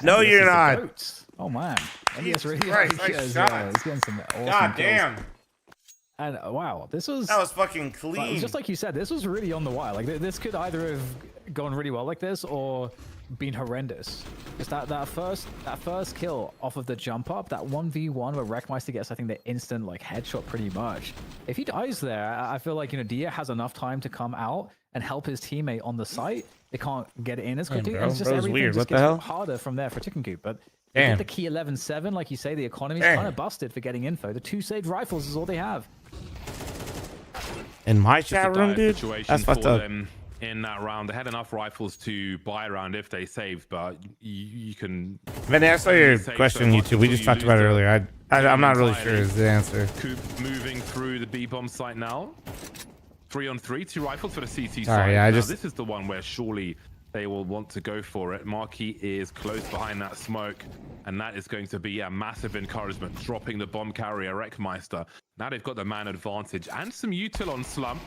No, you're not. Oh man, Jesus really Christ, like, nice he's shots. getting some awesome God kills. damn. And wow, that was fucking clean. Just like you said, this was really on the wire. Like this could either have gone really well like this or been horrendous. Just that first kill off of the jump up, that 1v1 where Wreckmeister gets, I think, the instant like headshot pretty much. If he dies there, I feel like, you know, Dia has enough time to come out and help his teammate on the site. They can't get in as quickly. Damn, and bro. it's just Bro's everything weird. just What the gets hell? harder from there for Chicken Coop. But they Damn. get the key 11-7, like you say, the economy's Damn. kind of busted for getting info. The 2 saved rifles is all they have. In my Just a chat room, dire dude? situation That's fucked for up. them in that round. They had enough rifles to buy a round if they saved, but you can... Vinny, I saw your save question so on much YouTube. We until just you talked lose about it the earlier. I'm not really entirely. sure is the answer. Coop moving through the B-bomb site now. 3 on 3, 2 rifles for the CT Sorry, side. yeah, Now, just- this is the one where surely they will want to go for it. Marquis is close behind that smoke, and that is going to be a massive encouragement, dropping the bomb carrier Wreckmeister. Now they've got the man advantage and some util on Slump.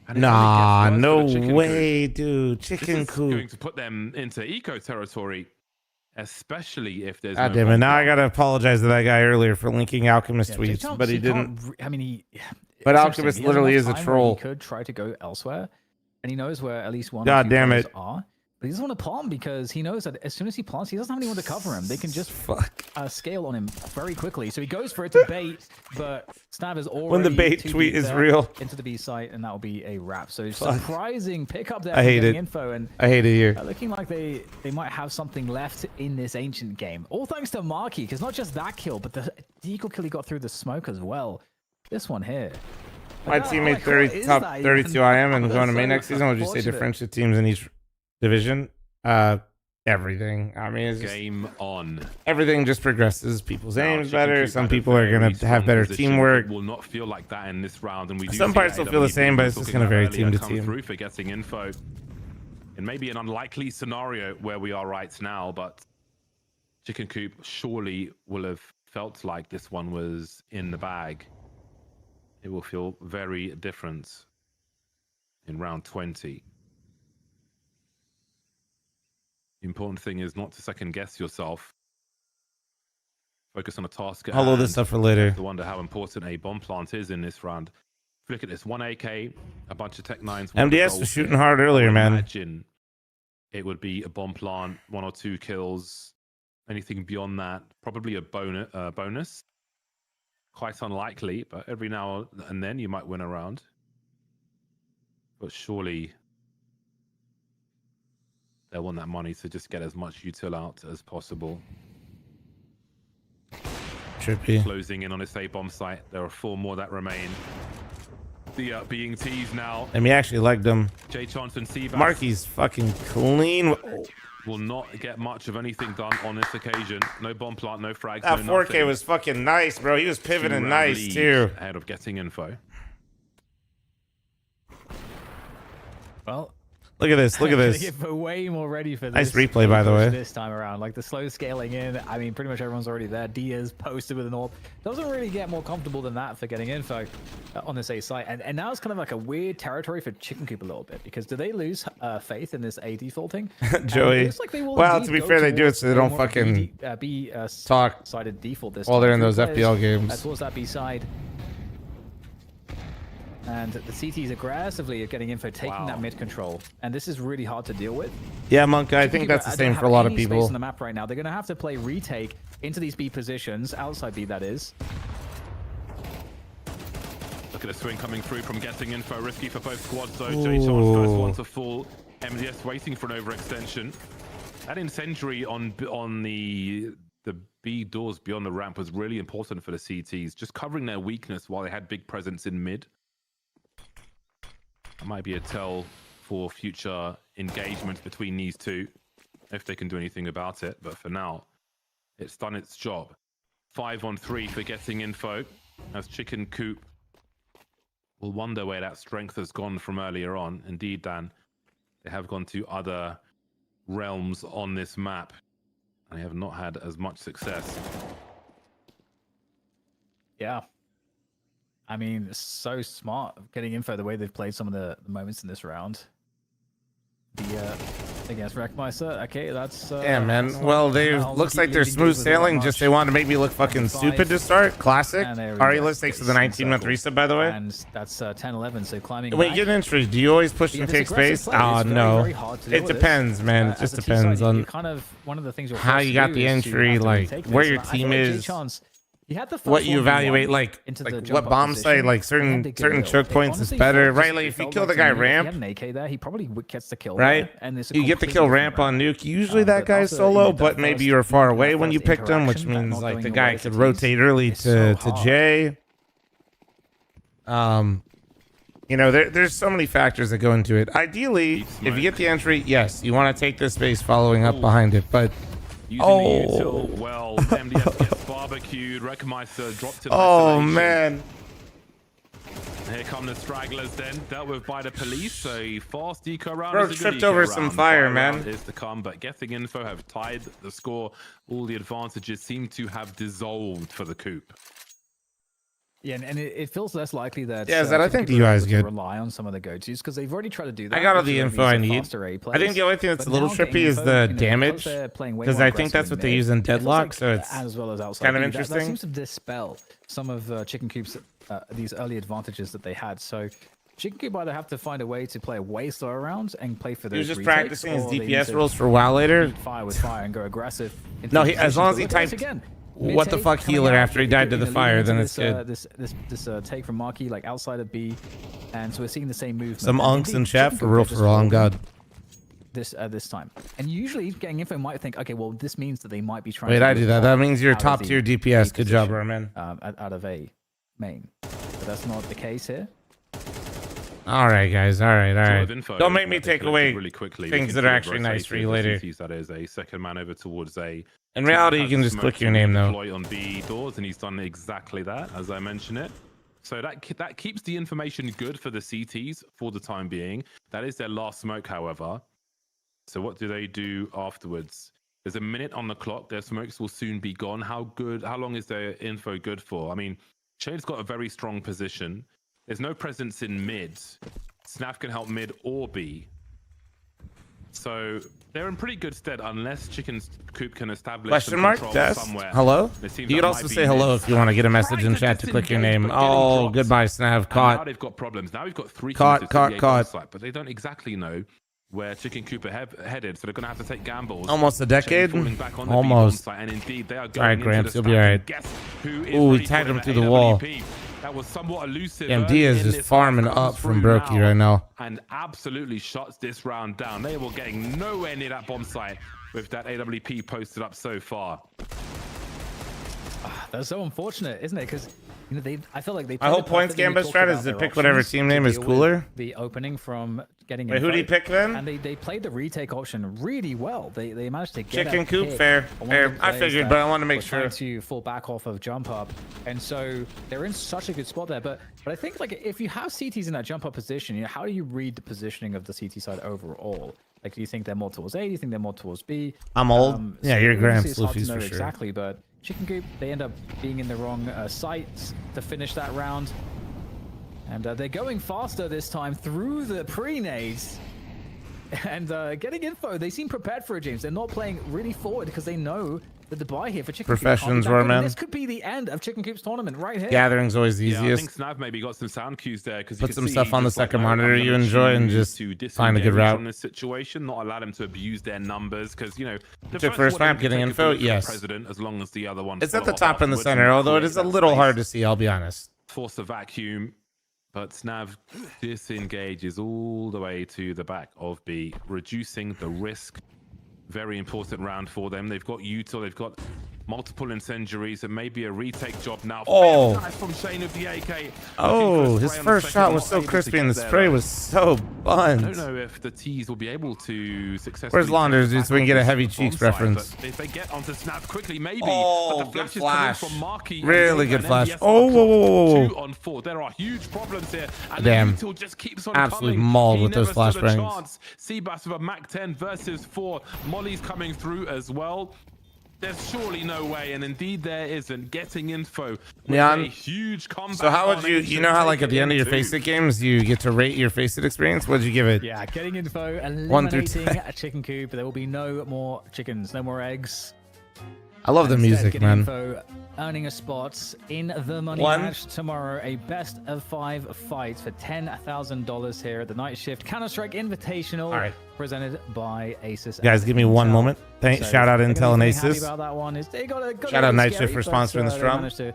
And it only Nah, gets worse no for the Chicken way, Coop. dude. This Chicken is Coop. going to put them into eco territory, especially if there's God no damn it. bomb Now I drop. gotta apologize to that guy earlier for linking Alchemist tweets, Jake but he Thompson didn't. can't I mean, he. But it's Alchemist interesting. He has literally enough is a time where troll. He could try to go elsewhere, and he knows where at least one. God or two damn players it. Are. But he doesn't want to plant because he knows that as soon as he plants, he doesn't have anyone to cover him. They can just scale on him very quickly. So he goes for it to bait, but Snav is already When the bait too tweet deep is there real. into the B site, and that will be a wrap. So Fuck. surprising pickup there. I for hate getting it. Info, and I hate it here. looking like they might have something left in this ancient game. All thanks to Marquis, because not just that kill, but the equal kill he got through the smoke as well. This one here. My teammate 30 top 32 I am and going to main next season. Would you say differentiate teams in each division? Everything. I mean, it's just, Game on. everything just progresses. People's Now, aim's Chicken better. Coop Some had a people are very gonna have strong better position. teamwork. It will not feel like that in this round, and we do Some see parts will feel the AWB same, but it's talking just gonna about vary earlier team to come team. through for getting info. It may be an unlikely scenario where we are right now, but Chicken Coop surely will have felt like this one was in the bag. It will feel very different in round 20. The important thing is not to second guess yourself. focus on a task at I'll load hand. this up for later. I have to wonder how important a bomb plant is in this round. Look at this, 1 AK, a bunch of Tech 9s. MDS was shooting hard earlier, man. Imagine it would be a bomb plant, 1 or 2 kills. Anything beyond that, probably a bonus. Quite unlikely, but every now and then you might win a round. But surely they'll want that money to just get as much util out as possible. Trippy. Closing in on this A-bomb site. There are 4 more that remain. The being teased now. And we actually legged him. Jay Johnson, Seabass. Marky's fucking clean. Will not get much of anything done on this occasion. No bomb plant, no frags. That no 4K nothing. was fucking nice, bro. He was pivoting 2-round nice lead too. Ahead of getting info. Well, look at this. Look at this. We're way more ready for Nice this. replay, by the way. This time around, like the slow scaling in. I mean, pretty much everyone's already there. Diaz posted with an AWP. Doesn't really get more comfortable than that for getting info on this A site. And now it's kind of like a weird territory for Chicken Coop a little bit, because do they lose faith in this A defaulting? Joey. Like they will Well, to be fair, they do it so they don't fucking talk sided default this while they're in time. those FPL games. Towards that B side. And the CTs aggressively are getting info, taking that mid control, and this is really hard to deal with. Yeah, Monk, I think that's the same for a lot of people. On the map right now, they're going to have to play retake into these B positions, outside B that is. Look at the swing coming through from getting info. Risky for both squads though. Jay Chance first one to fall. MDS waiting for an overextension. That incendiary on the B doors beyond the ramp was really important for the CTs, just covering their weakness while they had big presence in mid. That might be a tell for future engagements between these two, if they can do anything about it. But for now, it's done its job. 5-on-3 for getting info, as Chicken Coop will wonder where that strength has gone from earlier on. Indeed, Dan, they have gone to other realms on this map, and they have not had as much success. Yeah. I mean, so smart getting info the way they've played some of the moments in this round. The against Wreckmeister, okay, that's yeah, man. Well, they looks like they're smooth sailing. Just they want to make me look fucking stupid to start. Classic. Arilis thanks for the 19-month reset, by the way. And that's 10-11. So climbing. When you get entries, do you always push and take space? Oh no, it depends, man. It just depends on kind of one of the things how you got the entry, like where your team is. What you evaluate, like what bomb site, like certain choke points is better, right? Like if you kill the guy ramp, he probably gets the kill, right? You get the kill ramp on nuke. Usually that guy's solo, but maybe you're far away when you picked him, which means like the guy could rotate early to J. You know, there's so many factors that go into it. Ideally, if you get the entry, yes, you want to take this space following up behind it, but. Well, MDS gets barbecued. Wreckmeister dropped in isolation. Man. Here come the stragglers then, dealt with by the police. So fast deco round. Bro, tripped over some fire, man. Is to come, but getting info have tied the score. All the advantages seem to have dissolved for the Coop. Yeah, and it feels less likely that. Yeah, I think the UI is good. Rely on some of the go-tos because they've already tried to do that. I got all the info I need. I think the only thing that's a little trippy is the damage, because I think that's what they use in Deadlock, so it's as well as outside kind of interesting. That seems to dispel some of Chicken Coop's these early advantages that they had. So Chicken Coop either have to find a way to play a way slower rounds and play for those. He was just retakes, practicing his or they DPS need rules for a while later. Fire with fire and go aggressive. No, as long as he typed what the fuck healer after he died to the fire, then it's good. This take from Marky, like outside of B, and so we're seeing the same movement. Some unks in chat for real, on God. This time, and usually getting info might think, okay, well, this means that they might be trying. Wait, to I do that. That means you're top tier DPS. Good job, Roman. Out of A main, but that's not the case here. All right, guys. All right. Info, Don't make me take away really quickly. things that are actually nice for you later. That is a second man over towards A. In reality, you can just click your name though. Deploy on B doors, and he's done exactly that, as I mentioned it. So that keeps the information good for the CTs for the time being. That is their last smoke, however. So what do they do afterwards? There's a minute on the clock. Their smokes will soon be gone. How long is their info good for? I mean, Shade's got a very strong position. There's no presence in mid. Snaf can help mid or B. So they're in pretty good stead unless Chicken Coop can establish Question some mark? control Test? somewhere. Hello? It seems You could that also might say be hello missed. if you want to get a message in chat to click your name. Oh, goodbye, Snav. And now Caught. they've got problems. Now we've got 3 Caught, pieces to the caught. site, but they don't exactly know where Chicken Coop are headed, so they're going to have to take gambles. Almost a decade? Falling back on the Almost. B-bomb site, and indeed, they are All going right, into Gramps, the you'll be stack. all And right. guess who is Ooh, he ready tagged for him the through the wall. AWP? That was somewhat elusive. Damn, early Diaz in just this farming round, up comes from through Brokey right now. and absolutely shuts this round down. They were getting nowhere near that bomb site with that AWP posted up so far. That's so unfortunate, isn't it? Because you know, I feel like they. My whole points gambit strat is to pick whatever team name is cooler. The opening from getting. Wait, who did he pick then? And they played the retake option really well. They managed to get Chicken Coop, fair. I figured, but I wanted to make sure. To fall back off of jump up, and so they're in such a good spot there. But I think like if you have CTs in that jump up position, you know, how do you read the positioning of the CT side overall? Like, do you think they're more towards A? Do you think they're more towards B? I'm old. Yeah, you're Gramps, Luffy's for sure. Exactly, but Chicken Coop, they end up being in the wrong sites to finish that round. And they're going faster this time through the pre-nades. And getting info, they seem prepared for it, James. They're not playing really forward because they know that the buy here for Chicken Professions Coop were, man. This could be the end of Chicken Coop's tournament right here. Gathering's always the Yeah, I easiest. think Snav maybe got some sound cues there because Put some stuff on the second monitor you enjoy and just find a good route. From this situation, not allow them to abuse their numbers because you know the Took first one map, can getting take a info, bullet for the yes. president as long as the other one. It's at the follow up top in the afterwards center, and although it is a create little that hard space. to see, I'll be honest. Force a vacuum, but Snav disengages all the way to the back of B, reducing the risk. Very important round for them. They've got Util, they've got multiple incendiaries, and maybe a retake job now. Oh. Nice from Shane of the AK. Oh, his first shot was so crispy and the spray was so I don't buns. know if the T's will be able to successfully. Where's Launders, dude, so we can get a heavy bomb cheeks site, reference? but if they get onto Snap quickly, maybe. Oh, but the good flash is flash. coming from Marky. Really good and flash. MBS Oh, are whoa, whoa, whoa, whoa. 2 on 4. There are huge problems here. And Damn. Util just keeps on Absolutely coming. mauled He with those never stood a flashbangs. chance. Seabass with a Mac 10 versus 4. Molly's coming through as well. There's surely no way, and indeed there isn't. Getting info with Neon, a huge comeback. So how would on you Ancient, know how like take at the it end of your into- Faceit games you get to rate your Faceit experience? What'd you give it? Yeah, getting info, 1 through eliminating 10. a chicken coop. There will be no more chickens, no more eggs. I love the Instead, music, getting man. Info, earning a spot in the money 1. match tomorrow. A best of 5 fight for $10,000 here at the Night Shift Counter-Strike Invitational. All right. Presented by Asus. Guys, give me one Intel. moment. Shout out Intel and the thing happy Asus. about that one is they got a Shout out Night scary, Shift for but, sponsoring the they strum. managed to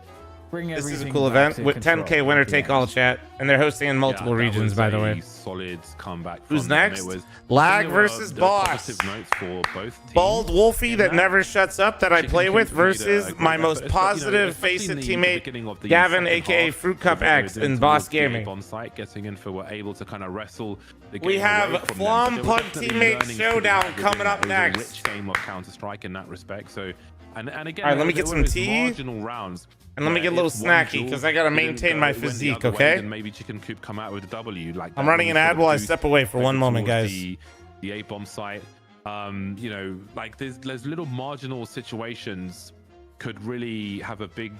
bring This is a everything cool back event to with control 10K winner at the take end. all chat, and they're hosting in multiple that regions, was by the a way. solid comeback. Who's from them. next? It was- Lag there were versus the Boss. positive notes for both teams. Bald Wolfie in that never shuts up that I Chicken play Coop with played a versus great my effort, most especially, positive especially Faceit in the teammate, beginning of the Gavin, second aka half, Fruit Cup when they were X doing in Boss towards the A Gaming. bomb site, getting info, were able to kind of wrestle the game We have away from them. fl0m But they were Pug definitely teammate learning through showdown that coming within up a next. rich game of Counter-Strike in that respect. So, and again, All right, let me there get were some those tea, marginal rounds. and let me get a where little if one snacky, duel 'cause I gotta didn't maintain go, my it went the physique, other way, okay? then maybe Chicken Coop come out with a W. Like I'm that running really an sort ad of while I boost step away for one towards moment, guys. The A bomb site. You know, like there's little marginal situations could really have a big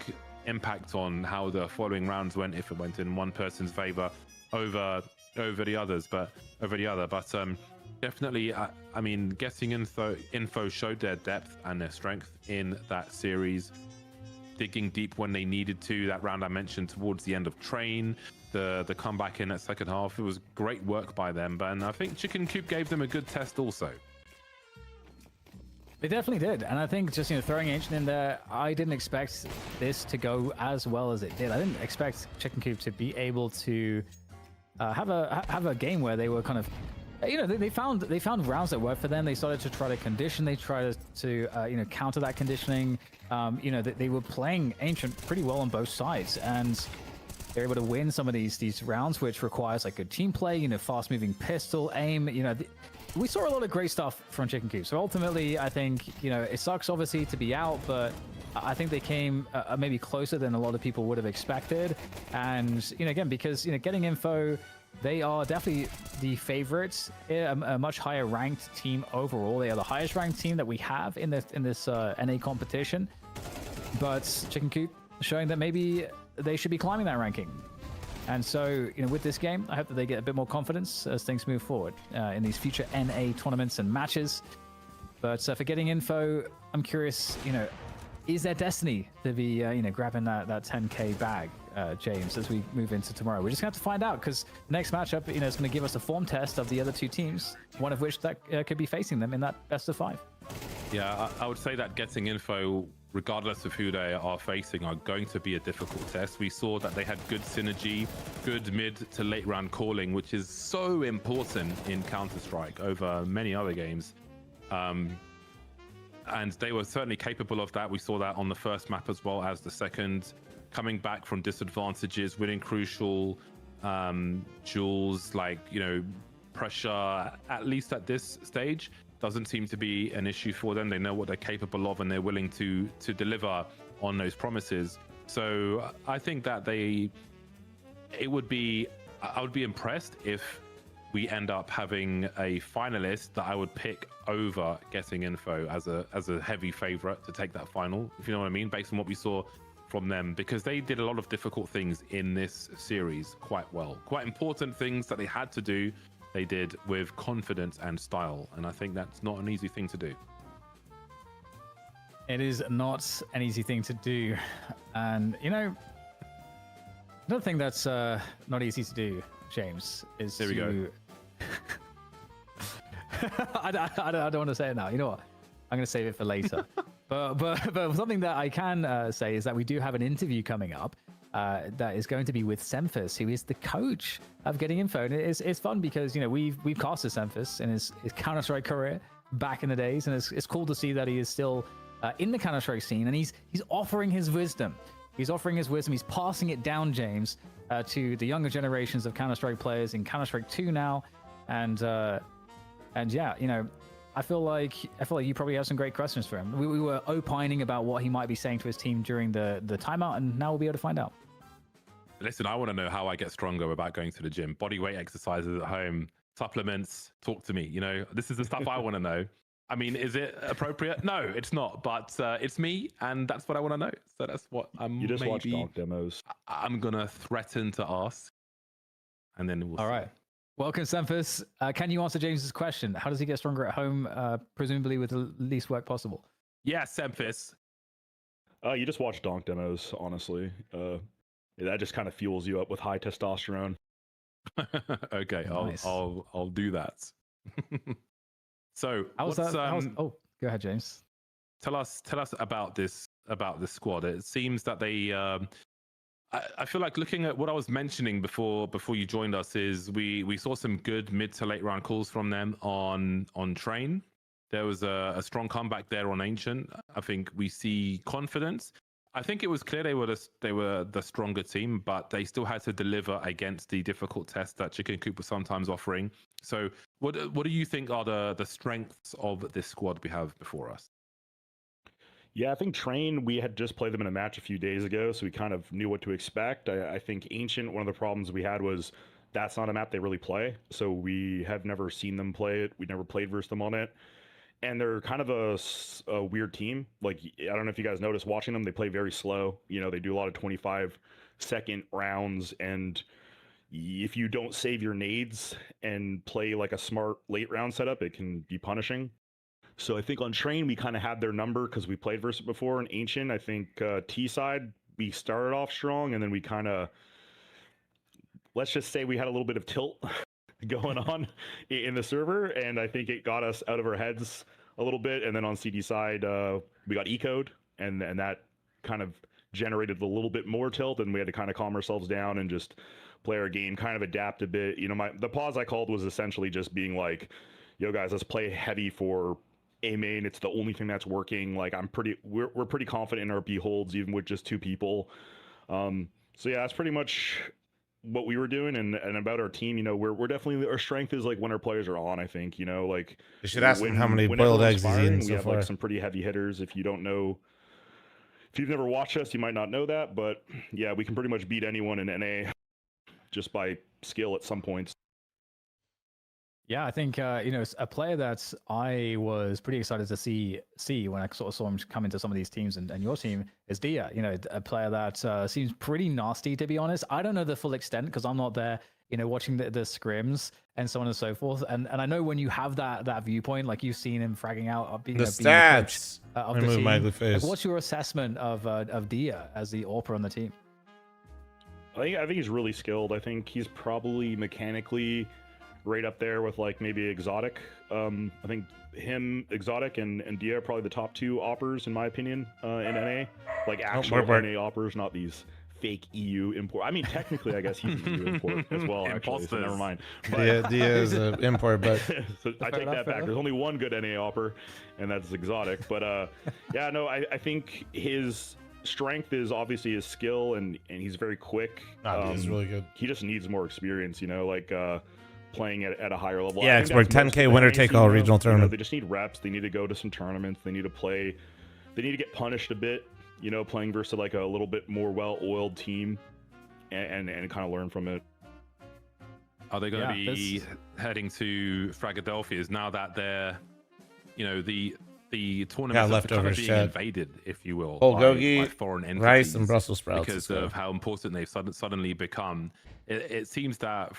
impact on how the following rounds went if it went in one person's favor over the others, but definitely, I mean, getting info showed their depth and their strength in that series. Digging deep when they needed to. That round I mentioned towards the end of Train, the comeback in that second half, it was great work by them. But and I think Chicken Coop gave them a good test also. They definitely did, and I think just throwing Ancient in there, I didn't expect this to go as well as it did. I didn't expect Chicken Coop to be able to have a game where they were kind of, they found rounds that worked for them. They started to try to condition. They tried to counter that conditioning. They were playing Ancient pretty well on both sides, and they're able to win some of these rounds, which requires like good team play, fast moving pistol aim. We saw a lot of great stuff from Chicken Coop. So ultimately, I think it sucks obviously to be out, but I think they came maybe closer than a lot of people would have expected. And again, because getting info, they are definitely the favorites, a much higher ranked team overall. They are the highest ranked team that we have in this NA competition. But Chicken Coop showing that maybe they should be climbing that ranking. And so, with this game, I hope that they get a bit more confidence as things move forward in these future NA tournaments and matches. But for getting info, I'm curious, is there destiny to be, grabbing that 10K bag, James, as we move into tomorrow? We're just going to have to find out, because the next matchup, is going to give us a form test of the other two teams, one of which that could be facing them in that best of 5. Yeah, I would say that getting info, regardless of who they are facing, are going to be a difficult test. We saw that they had good synergy, good mid to late round calling, which is so important in Counter-Strike over many other games. And they were certainly capable of that. We saw that on the first map as well as the second, coming back from disadvantages, winning crucial duels, pressure, at least at this stage, doesn't seem to be an issue for them. They know what they're capable of and they're willing to deliver on those promises. So I think that I would be impressed if we end up having a finalist that I would pick over getting info as a heavy favorite to take that final, if you know what I mean, based on what we saw from them, because they did a lot of difficult things in this series quite well. Quite important things that they had to do, they did with confidence and style, and I think that's not an easy thing to do. It is not an easy thing to do. And, another thing that's not easy to do, James, is there we go. I don't want to say it now. You know what? I'm going to save it for later. but something that I can say is that we do have an interview coming up that is going to be with Semphis, who is the coach of Getting Info. And it's fun because, we've casted Semphis in his Counter-Strike career back in the days. And it's cool to see that he is still in the Counter-Strike scene, and he's offering his wisdom. He's passing it down, James, to the younger generations of Counter-Strike players in Counter-Strike 2 now. And yeah, I feel like you probably have some great questions for him. We were opining about what he might be saying to his team during the timeout, and now we'll be able to find out. Listen, I want to know how I get stronger without going to the gym. Body weight exercises at home, supplements, talk to me. This is the stuff I want to know. I mean, is it appropriate? No, it's not, but it's me, and that's what I want to know. So that's what I'm You just watch donk demos. I'm going to threaten to ask, and then we'll All see. right. Welcome, Semphis. Can you answer James's question? How does he get stronger at home, presumably with the least work possible? Yeah, Semphis. You just watch donk demos, honestly. That just kind of fuels you up with high testosterone. Okay, Nice. I'll do that. So, oh, go ahead, James. Tell us about this squad. It seems that they I feel like looking at what I was mentioning before you joined us is we saw some good mid to late round calls from them on Train. There was a strong comeback there on Ancient. I think we see confidence. I think it was clear they were the stronger team, but they still had to deliver against the difficult test that Chicken Coop was sometimes offering. So what do you think are the strengths of this squad we have before us? Yeah, I think Train, we had just played them in a match a few days ago, so we kind of knew what to expect. I think Ancient, one of the problems we had was that's not a map they really play, so we have never seen them play it. We never played versus them on it. And they're kind of a weird team. Like, I don't know if you guys noticed watching them, they play very slow. They do a lot of 25-second rounds, and if you don't save your nades and play like a smart late round setup, it can be punishing. So I think on Train, we kind of had their number because we played versus it before. And Ancient, I think T side, we started off strong, and then we kind of, let's just say we had a little bit of tilt going on in the server, and I think it got us out of our heads a little bit. And then on CD side, we got ecoed, and that kind of generated a little bit more tilt, and we had to kind of calm ourselves down and just play our game, kind of adapt a bit. The pause I called was essentially just being like, yo guys, let's play heavy for A main. It's the only thing that's working. Like, we're pretty confident in our B holds, even with just 2 people. So yeah, that's pretty much what we were doing. And about our team, we're definitely, our strength is like when our players are on. I think like you should ask him how many boiled eggs he's eaten so we have far. Like some pretty heavy hitters. If you've never watched us, you might not know that, but yeah, we can pretty much beat anyone in NA just by skill at some points. Yeah, I think a player that I was pretty excited to see when I sort of saw him come into some of these teams and your team is Dia. A player that seems pretty nasty, to be honest. I don't know the full extent because I'm not there, watching the scrims and so on and so forth. And I know when you have that viewpoint, like you've seen him fragging out, being the stats. Of the team. Like, what's your assessment of Dia as the AWPer on the team? I think he's really skilled. I think he's probably mechanically right up there with like maybe Exotic. I think him, Exotic, and Dia are probably the top 2 AWPers in my opinion in NA. Like actual NA AWPers, not these fake EU import. I mean, technically, I guess he's an EU import as well. Actually, so never mind. Dia is an import, but so I take that back. There's only one good NA AWPer, and that's Exotic. But yeah, no, I think his strength is obviously his skill, and he's very quick. He's really good. He just needs more experience, like playing at a higher level. Yeah, export 10K winner take all regional tournament. They just need reps. They need to go to some tournaments. They need to play. They need to get punished a bit, playing versus like a little bit more well-oiled team, and kind of learn from it. Are they going to be heading to Fragadelphia's now that they're, the tournament left over being invaded, if you will, Bulgogi, by foreign entities, rice, and Brussels sprouts because of how important they've suddenly become. It seems that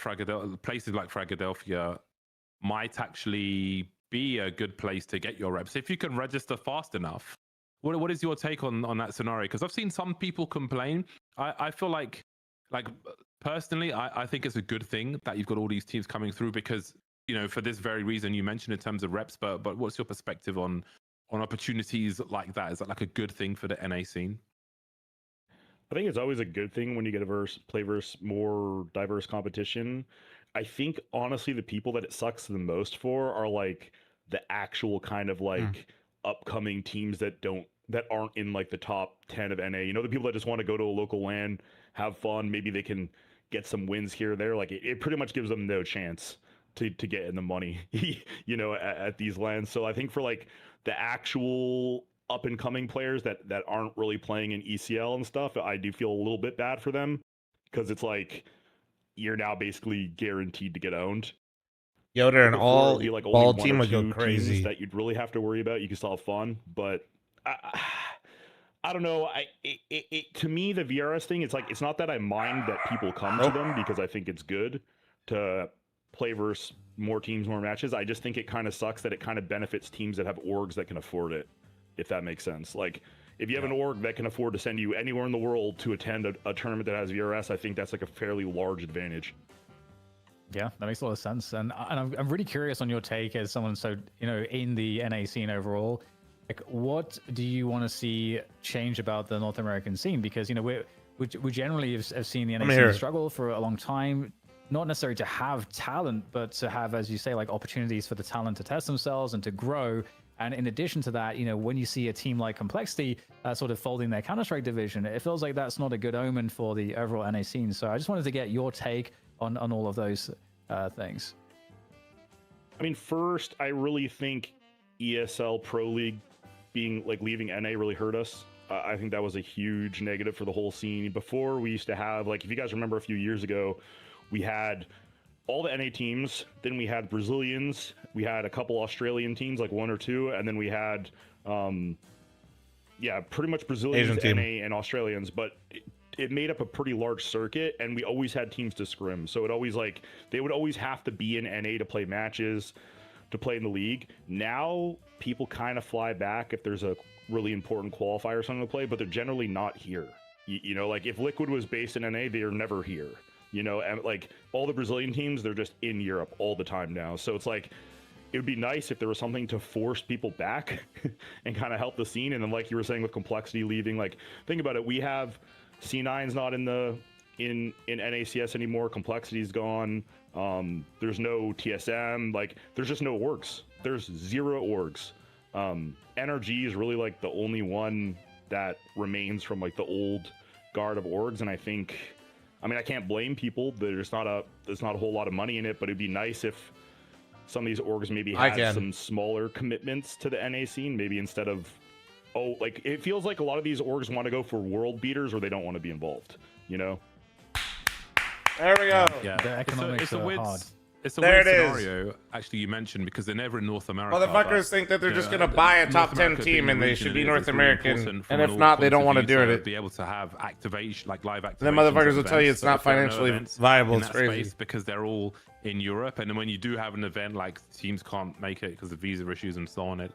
places like Fragadelphia might actually be a good place to get your reps if you can register fast enough. What is your take on that scenario? Because I've seen some people complain. I feel like personally, I think it's a good thing that you've got all these teams coming through because, for this very reason you mentioned in terms of reps, but what's your perspective on opportunities like that? Is that like a good thing for the NA scene? I think it's always a good thing when you get play versus more diverse competition. I think honestly the people that it sucks the most for are like the actual kind of like upcoming teams that aren't in like the top 10 of NA. The people that just want to go to a local LAN, have fun, maybe they can get some wins here or there. Like it pretty much gives them no chance to get in the money, at these LANs. So I think for like the actual up and coming players that aren't really playing in ECL and stuff, I do feel a little bit bad for them because it's like you're now basically guaranteed to get owned. Yoder and all like ball team would go crazy. That you'd really have to worry about. You can still have fun, but I don't know. To me, the VRS thing, it's like it's not that I mind that people come to them because I think it's good to play versus more teams, more matches. I just think it kind of sucks that it kind of benefits teams that have orgs that can afford it. If that makes sense. Like, if you have an org that can afford to send you anywhere in the world to attend a tournament that has VRS, I think that's like a fairly large advantage. Yeah, that makes a lot of sense. And I'm really curious on your take as someone in the NA scene overall. Like, what do you want to see change about the North American scene? Because we generally have seen the NA scene struggle for a long time. Not necessarily to have talent, but to have, as you say, like opportunities for the talent to test themselves and to grow. And in addition to that, when you see a team like Complexity sort of folding their Counter-Strike division, it feels like that's not a good omen for the overall NA scene. So I just wanted to get your take on all of those things. I mean, first, I really think ESL Pro League leaving NA really hurt us. I think that was a huge negative for the whole scene. Before, we used to have, if you guys remember a few years ago, we had all the NA teams, then we had Brazilians, we had a couple Australian teams, like 1 or 2, and then we had, pretty much Brazilians, NA, and Australians, but it made up a pretty large circuit, and we always had teams to scrim, so it always, they would always have to be in NA to play matches, to play in the league. Now, people kind of fly back if there's a really important qualifier or something to play, but they're generally not here. If Liquid was based in NA, they are never here. And all the Brazilian teams, they're just in Europe all the time now. So it's like, it would be nice if there was something to force people back and kind of help the scene. And then, like you were saying with Complexity leaving, think about it. We have C9's not in NACS anymore. Complexity's gone. There's no TSM. There's just no orgs. There's 0 orgs. NRG is really the only one that remains from the old guard of orgs. And I can't blame people. There's not a whole lot of money in it, but it'd be nice if some of these orgs maybe had some smaller commitments to the NA scene. Maybe instead of, it feels like a lot of these orgs want to go for world beaters or they don't want to be involved, There we go. Yeah. The economics it's a are weird, hard. it's a There weird it is. scenario, actually, you mentioned, because they're never in North America. Motherfuckers think that they're just going to buy a top 10 team and they should be North American. And if not, they don't want to do it. Be able to have activation, like live activation. Then motherfuckers will tell you it's not financially viable. It's crazy. Because they're all in Europe. And then when you do have an event, like teams can't make it because of visa issues and so on, it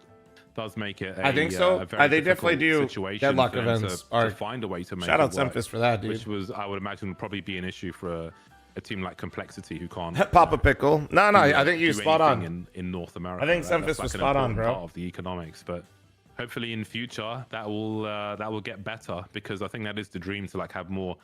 does make it I think so. A very they definitely do situation deadlock for them events. to find a way to make shout it out work, Memphis for that, dude. Which was, I would imagine, would probably be an issue for a team like Complexity who can't pop a pickle. No, I think you're spot on. In North America. I think Memphis was spot on, bro. Part of the economics, but hopefully in future that will get better, because I think that is the dream, to like have more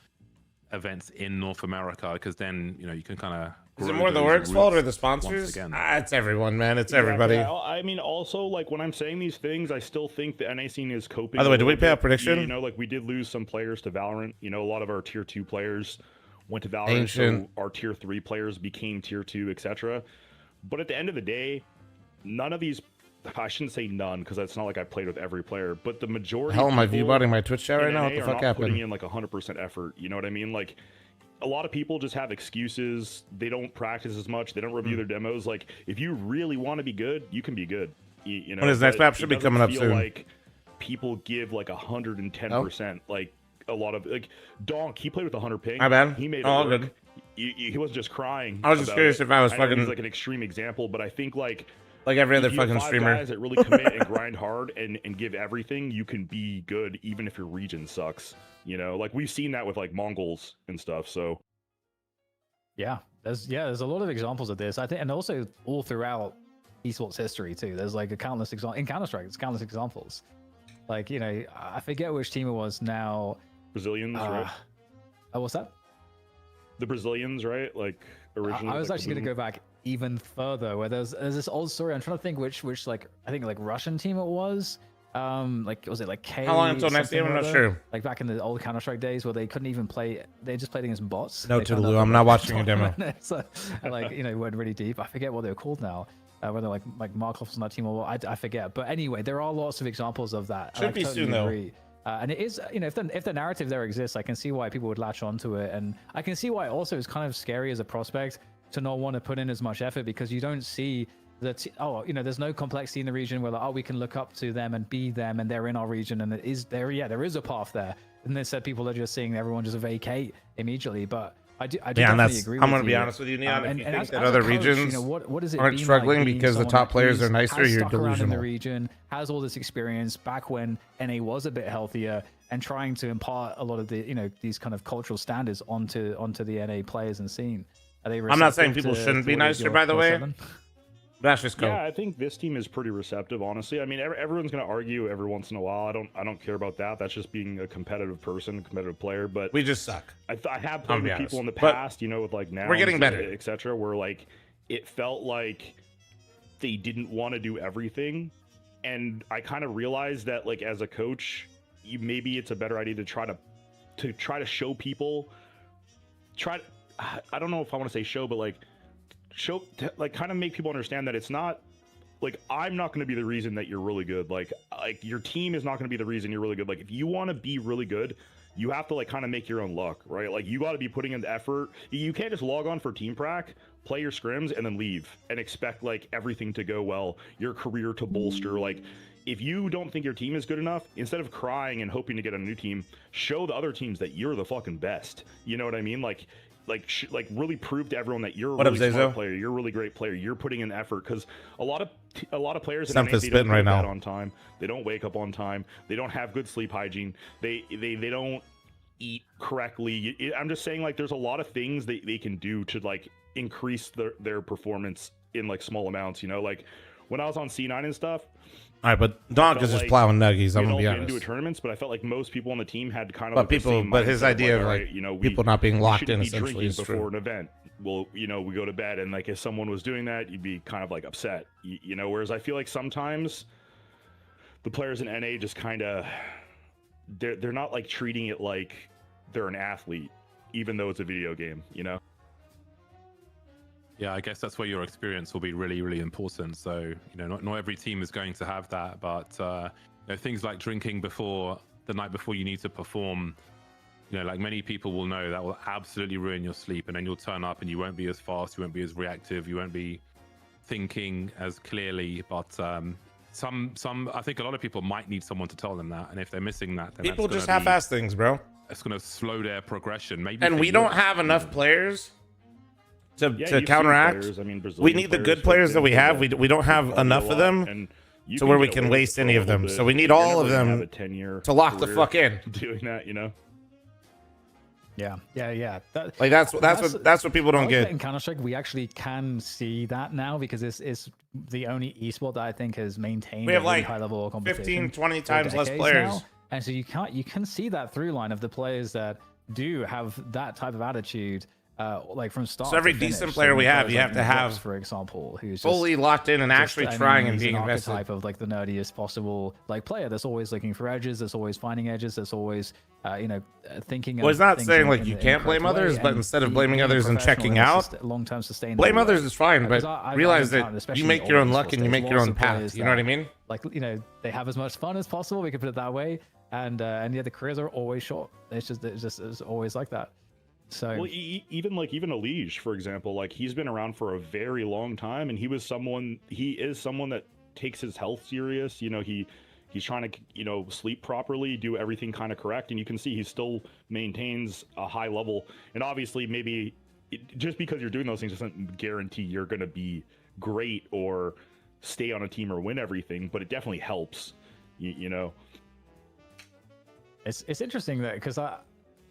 events in North America, because then you can kind of. Is it more the works fault or the sponsors? It's everyone, man. It's everybody. Yeah, I mean, also, like, when I'm saying these things, I still think the NA scene is coping. By the way, did we pay a prediction? Like, we did lose some players to Valorant. A lot of our tier 2 players went to Valorant, Ancient. so our tier 3 players became tier 2, etc. But at the end of the day, none of these, I shouldn't say none, because it's not like I played with every player, but the majority. Hell, am I view-botting my Twitch chat right now? What the fuck happened? Putting in like 100% effort. You know what I mean? Like, a lot of people just have excuses. They don't practice as much. They don't review their demos. Like, if you really want to be good, you can be good. You know. When his next map should be coming up soon. Like, people give like 110%. Like, a lot of Donk. He played with 100 ping. My bad. He made it all work. good. He wasn't just crying. I was just curious if I was know fucking he's like an extreme example, but I think like every other if you have fucking five streamer. guys that really commit and grind hard and give everything, you can be good even if your region sucks. Like we've seen that with like Mongols and stuff. So. Yeah, there's a lot of examples of this. I think, and also all throughout esports history too. There's like a countless example in Counter-Strike. It's countless examples. Like I forget which team it was now. Brazilians, right? Oh, what's that? The Brazilians, right? Like originally. I was actually going to go back even further, where there's this old story. I'm trying to think which like I think like Russian team it was. Like was it like K? How long until next game? I'm not sure. Like back in the old Counter-Strike days, where they couldn't even play. They just played against bots. No, Toodaloo. I'm not watching your demo. So, like went really deep. I forget what they were called now. Whether like Markov's on that team or I forget. But anyway, there are lots of examples of that. Should be totally soon agree. And it is, if the narrative there exists, I can see why people would latch onto it, and I can see why also it's kind of scary as a prospect to not want to put in as much effort, because you don't see that there's no complexity in the region where like, we can look up to them and be them, and they're in our region, and it is there. Yeah, there is a path there. And instead, people are just seeing everyone just vacate immediately. But I do definitely agree. I'm going to be honest with you, Neon. If you think that other regions what is it aren't struggling because the top players are nicer, you're delusional. In the region, has all this experience back when NA was a bit healthier, and trying to impart a lot of the these kind of cultural standards onto the NA players and scene. Are they? I'm not saying people shouldn't be nicer, by the way. That's just cool. Yeah, I think this team is pretty receptive, honestly. I mean, everyone's going to argue every once in a while. I don't care about that. That's just being a competitive person, a competitive player. But we just suck. I have played with people in the past, with like now we're getting better, etc. Where like it felt like they didn't want to do everything, and I kind of realized that like as a coach, maybe it's a better idea to try to show people. I don't know if I want to say show, but like. Kind of make people understand that it's not like I'm not going to be the reason that you're really good. Like your team is not going to be the reason you're really good. Like if you want to be really good, you have to like kind of make your own luck, right? Like you got to be putting in the effort. You can't just log on for team prac, play your scrims, and then leave and expect like everything to go well, your career to bolster. Like if you don't think your team is good enough, instead of crying and hoping to get a new team, show the other teams that you're the fucking best. You know what I mean? Like really prove to everyone that you're a really smart player, you're a really great player, you're putting in effort, because a lot of players in NA, they don't go to bed on time, they don't wake up on time, they don't have good sleep hygiene, they don't eat correctly. I'm just saying like there's a lot of things they can do to like increase their performance in like small amounts. Like when I was on C9 and stuff. All right, but Donk is just plowing nuggies. I'm gonna be honest. Into tournaments, but I felt like most people on the team had kind of. But his idea of like people not being locked in essentially is before true. An event. Well, we go to bed, and like if someone was doing that, you'd be kind of like upset. Whereas I feel like sometimes the players in NA just kind of they're not like treating it like they're an athlete, even though it's a video game. Yeah, I guess that's where your experience will be really, really important. So, not every team is going to have that, but things like drinking the night before you need to perform, You know, like many people will know, that will absolutely ruin your sleep, and then you'll turn up and you won't be as fast, you won't be as reactive, you won't be thinking as clearly. But some I think a lot of people might need someone to tell them that, and if they're missing that, then People that's just gonna half-ass things, bro. It's going to slow their progression. Maybe, and we don't have enough players to counteract. Players, I mean, we need the good players that we have. We don't have enough of them to where we can waste any of them. So we need all of them to lock the fuck in. Doing that, you know. Yeah. That's what people don't get. In Counter-Strike, we actually can see that now because it's the only esport that I think has maintained We have a really like high level of competition 15, 20 times less decades players. now. And so you can see that through line of the players that do have that type of attitude, like from start. So every to finish. decent player we have, you have to have for example, who's fully locked in and actually trying and being invested. Type of like the nerdiest possible like player that's always looking for edges, that's always finding edges, that's always thinking. Well, it's not saying like you can't blame others, but instead of blaming others and checking out, long-term sustainable. blame others is fine, but realize that you make your own luck and you make your own path. players You know what I mean? Like they have as much fun as possible. We could put it that way, and yet the careers are always short. It's always like that. So well, even Elige, for example, like he's been around for a very long time, and he is someone that takes his health serious. You know, he's trying to sleep properly, do everything kind of correct, and you can see he still maintains a high level. And obviously, maybe just because you're doing those things doesn't guarantee you're going to be great or stay on a team or win everything, but it definitely helps. You know, it's interesting that because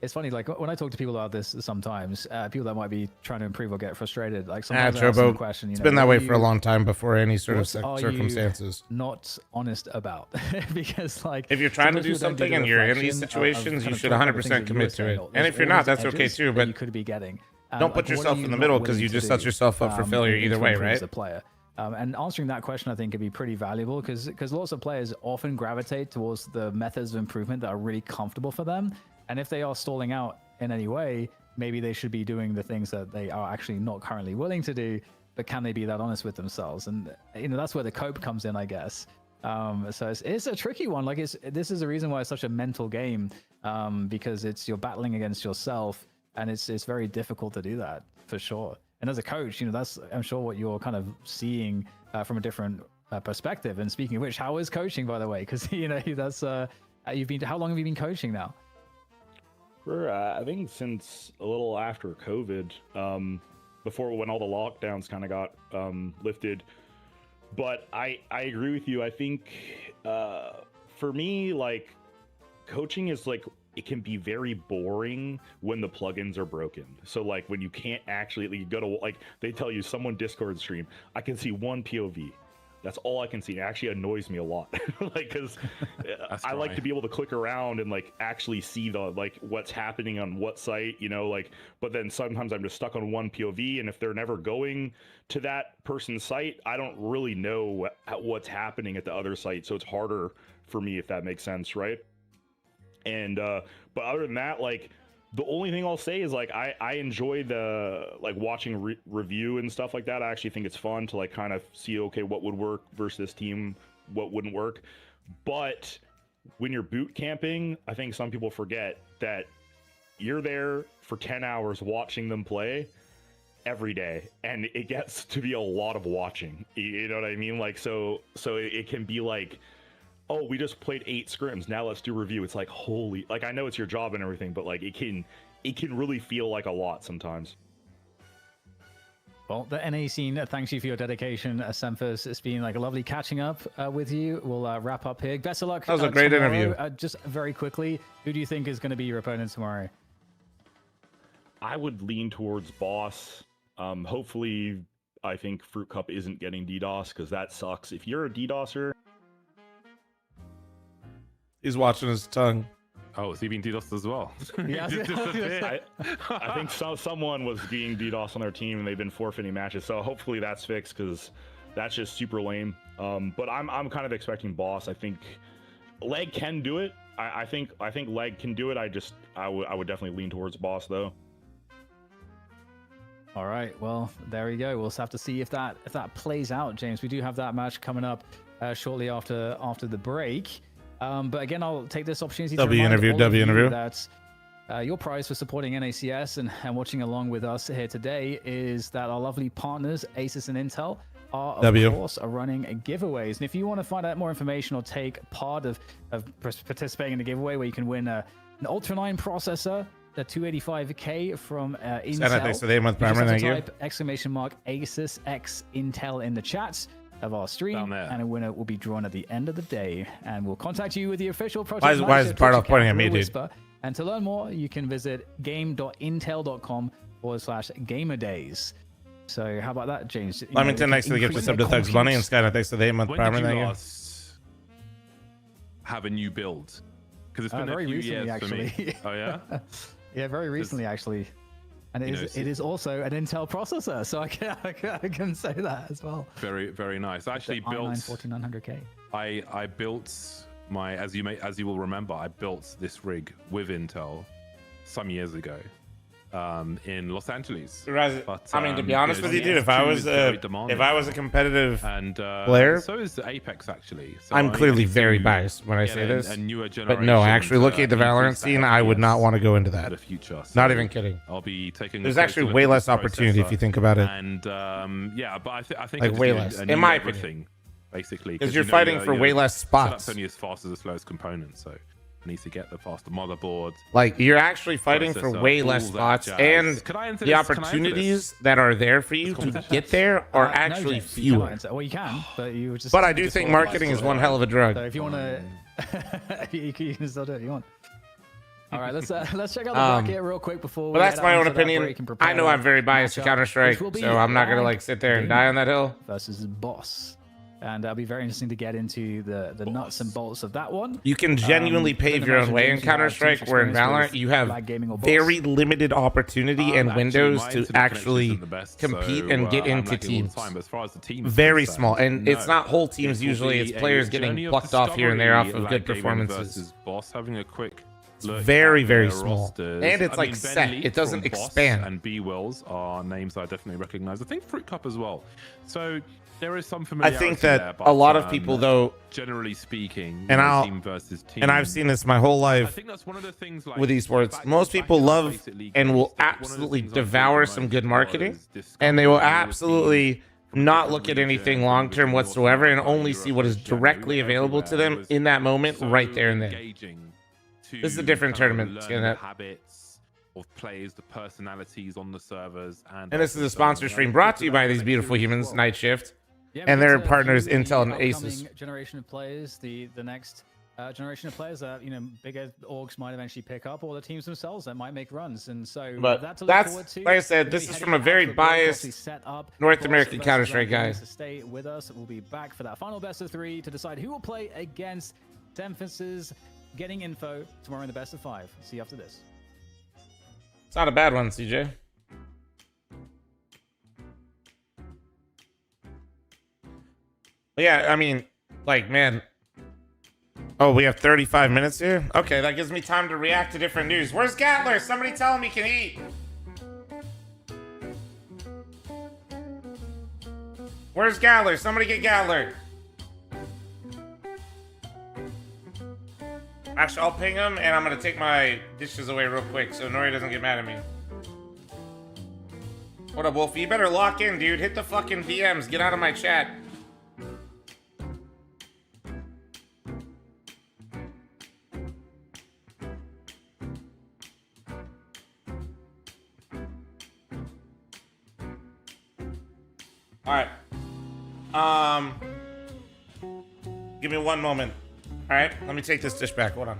it's funny, like when I talk to people about this, sometimes people that might be trying to improve or get frustrated, like sometimes I ask them the question. It's been that way for a long time before any sort of circumstances. Not honest about because like if you're trying to do something and you're in these situations, you should 100% commit to it. And if you're not, that's okay too. But you could be getting. Don't put yourself in the middle because you just set yourself up for failure either way, right? As a player. And answering that question, I think, could be pretty valuable because lots of players often gravitate towards the methods of improvement that are really comfortable for them. And if they are stalling out in any way, maybe they should be doing the things that they are actually not currently willing to do, but can they be that honest with themselves? And, that's where the cope comes in, I guess. So it's a tricky one. Like this is the reason why it's such a mental game, because you're battling against yourself, and it's very difficult to do that for sure. And as a coach, that's, I'm sure, what you're kind of seeing from a different perspective. And speaking of which, how is coaching, by the way? Because, that's, how long have you been coaching now? I think since a little after COVID, before when all the lockdowns kind of got lifted. But I agree with you. I think for me, like coaching is like, it can be very boring when the plugins are broken. So like when you can't actually, you go to like, they tell you someone Discord stream, I can see one POV. That's all I can see. It actually annoys me a lot. Like, cause I like to be able to click around and like actually see the, like what's happening on what site, like, but then sometimes I'm just stuck on one POV. And if they're never going to that person's site, I don't really know what's happening at the other site. So it's harder for me, if that makes sense. Right. And, but other than that, like, the only thing I'll say is like I enjoy the like watching review and stuff like that. I actually think it's fun to like kind of see, okay, what would work versus this team, what wouldn't work. But when you're boot camping, I think some people forget that you're there for 10 hours watching them play every day, and it gets to be a lot of watching. You know what I mean? Like so it can be like, oh, we just played 8 scrims, now let's do review. It's like, holy, like I know it's your job and everything, but like it can really feel like a lot sometimes. Well, the NA scene thanks you for your dedication, Semphis. It's been like a lovely catching up with you. We'll wrap up here. Best of luck. That was a great interview. Just very quickly, who do you think is going to be your opponent tomorrow? I would lean towards Boss. Hopefully, I think Fruit Cup isn't getting DDoS because that sucks. If you're a DDoSer, he's watching his tongue. Oh, is he being DDoSed as well? Yeah, I think someone was being DDoS on their team and they've been forfeiting matches. So hopefully that's fixed because that's just super lame. But I'm kind of expecting Boss. I think Leg can do it. I think Leg can do it. I would definitely lean towards Boss though. All right. Well, there we go. We'll have to see if that plays out, James. We do have that match coming up shortly after the break. But again, I'll take this opportunity to remind all of you that Your prize for supporting NACS and watching along with us here today is that our lovely partners, Asus and Intel, are of course running giveaways. And if you want to find out more information or take part of participating in the giveaway, where you can win an Ultra 9 processor, the 285K from Intel, Thanks for the month primer. Thank you. Type !Asus X Intel in the chats of our stream, and a winner will be drawn at the end of the day. And we'll contact you with the official project. Why is Bardoff pointing at me, dude? And to learn more, you can visit game.intel.com/gamerdays. So how about that, James? Lemington, thanks for the gift of sub to Thugs Bunny, and Skynet, thanks for the 8-month primer. When did you last have a new build? Because it's been very a few recently, years actually. For me. Oh yeah. Yeah, very recently actually. And it is also an Intel processor, so I can say that as well. Very, very nice. I actually built i9-14900K. I built my, as you will remember, I built this rig with Intel some years ago in Los Angeles. But, I mean, to be honest with you, dude, if I was a competitive player, so is Apex actually. So I'm clearly very biased when I say this. But no, actually, looking at the Valorant scene, I would not want to go into that. Not even kidding. I'll be taking. There's actually way less opportunity if you think about it. And yeah, but I think like way less, in my opinion. Basically, because you're fighting for way less spots. That's only as fast as the slowest component, so I need to get the faster motherboard. Like you're actually fighting for way less spots, and the opportunities that are there for you to get there are actually fewer. Well, you can, but you just. But I do think marketing is one hell of a drug. So if you want to, you can still do it if you want. All right, let's check out the bracket real quick before. But that's my own opinion. I know I'm very biased to Counter-Strike, so I'm not gonna like sit there and die on that hill. Versus Boss. And it'll be very interesting to get into the nuts and bolts of that one. You can genuinely pave your own way in Counter-Strike, where in Valorant you have very limited opportunity and windows to actually compete and get into teams. Very small. And it's not whole teams usually, it's players getting plucked off here and there off of good performances. Boss having a quick look, very, very small. And it's like set. It doesn't expand. And B-Wills are names I definitely recognize. I think Fruit Cup as well. So there is some familiarity. I think that a lot of people, though, generally speaking, and team versus team, and I've seen this my whole life. I think that's one of the things, like, with esports. Most people love and will absolutely devour some good marketing, and they will absolutely not look at anything long term whatsoever, and only see what is directly available to them in that moment, right there and then. This is a different tournament. Habits of players, the personalities on the servers, and this is a sponsor stream brought to you by these beautiful humans, Night Shift. And their partners, Intel and Asus. Generation of players, the next generation of players that bigger orgs might eventually pick up, or the teams themselves that might make runs. And so but that's like I said, this is from a very biased North American Counter-Strike guy. Stay with us. We'll be back for that final best of 3 to decide who will play against Temphasis. Getting info tomorrow in the best of 5. See you after this. It's not a bad one, CJ. Yeah, I mean, like, man. Oh, we have 35 minutes here? Okay, that gives me time to react to different news. Where's Gatler? Somebody tell him he can eat. Where's Gatler? Somebody get Gatler. Actually, I'll ping him, and I'm going to take my dishes away real quick so Nori doesn't get mad at me. What up, Wolf? You better lock in, dude. Hit the fucking DMs. Get out of my chat. Alright. Give me one moment. Alright, let me take this dish back. Hold on.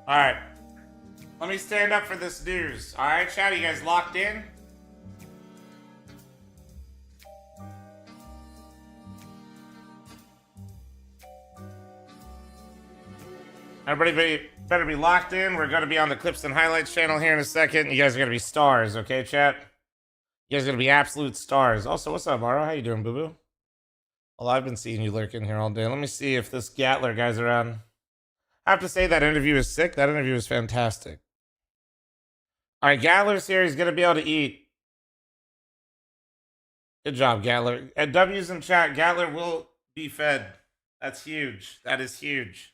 Alright. Let me stand up for this news. Alright, chat, you guys locked in? Everybody better be locked in. We're going to be on the Clips and Highlights channel here in a second. You guys are going to be stars, okay, chat? You guys are going to be absolute stars. Also, what's up, Maro? How you doing, boo-boo? Well, I've been seeing you lurking here all day. Let me see if this Gatler guy's around. I have to say that interview is sick. That interview is fantastic. All right, Gatler's here. He's going to be able to eat. Good job, Gatler. At W's in chat, Gatler will be fed. That's huge. That is huge.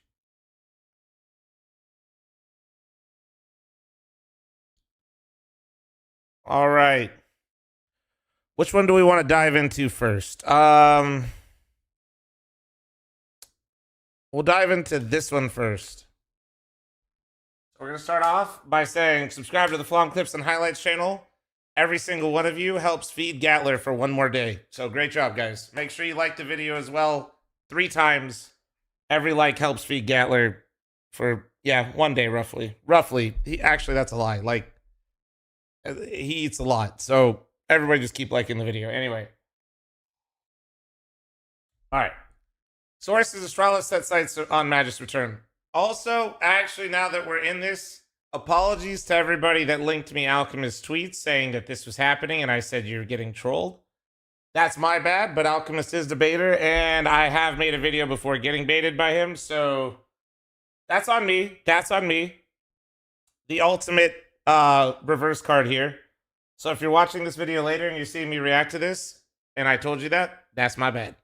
All right. Which one do we want to dive into first? We'll dive into this one first. We're going to start off by saying subscribe to the fl0m Clips and Highlights channel. Every single one of you helps feed Gatler for one more day. So great job, guys. Make sure you like the video as well 3 times. Every like helps feed Gatler for, 1 day roughly. Roughly. Actually, that's a lie. Like, he eats a lot. So everybody just keep liking the video. Anyway. All right. Sources, Astralis set sights on Magic's return. Also, actually, now that we're in this, apologies to everybody that linked me Alchemist tweets saying that this was happening and I said you're getting trolled. That's my bad, but Alchemist is the baiter and I have made a video before getting baited by him, so that's on me. That's on me. The ultimate reverse card here. So if you're watching this video later and you're seeing me react to this and I told you that, that's my bad.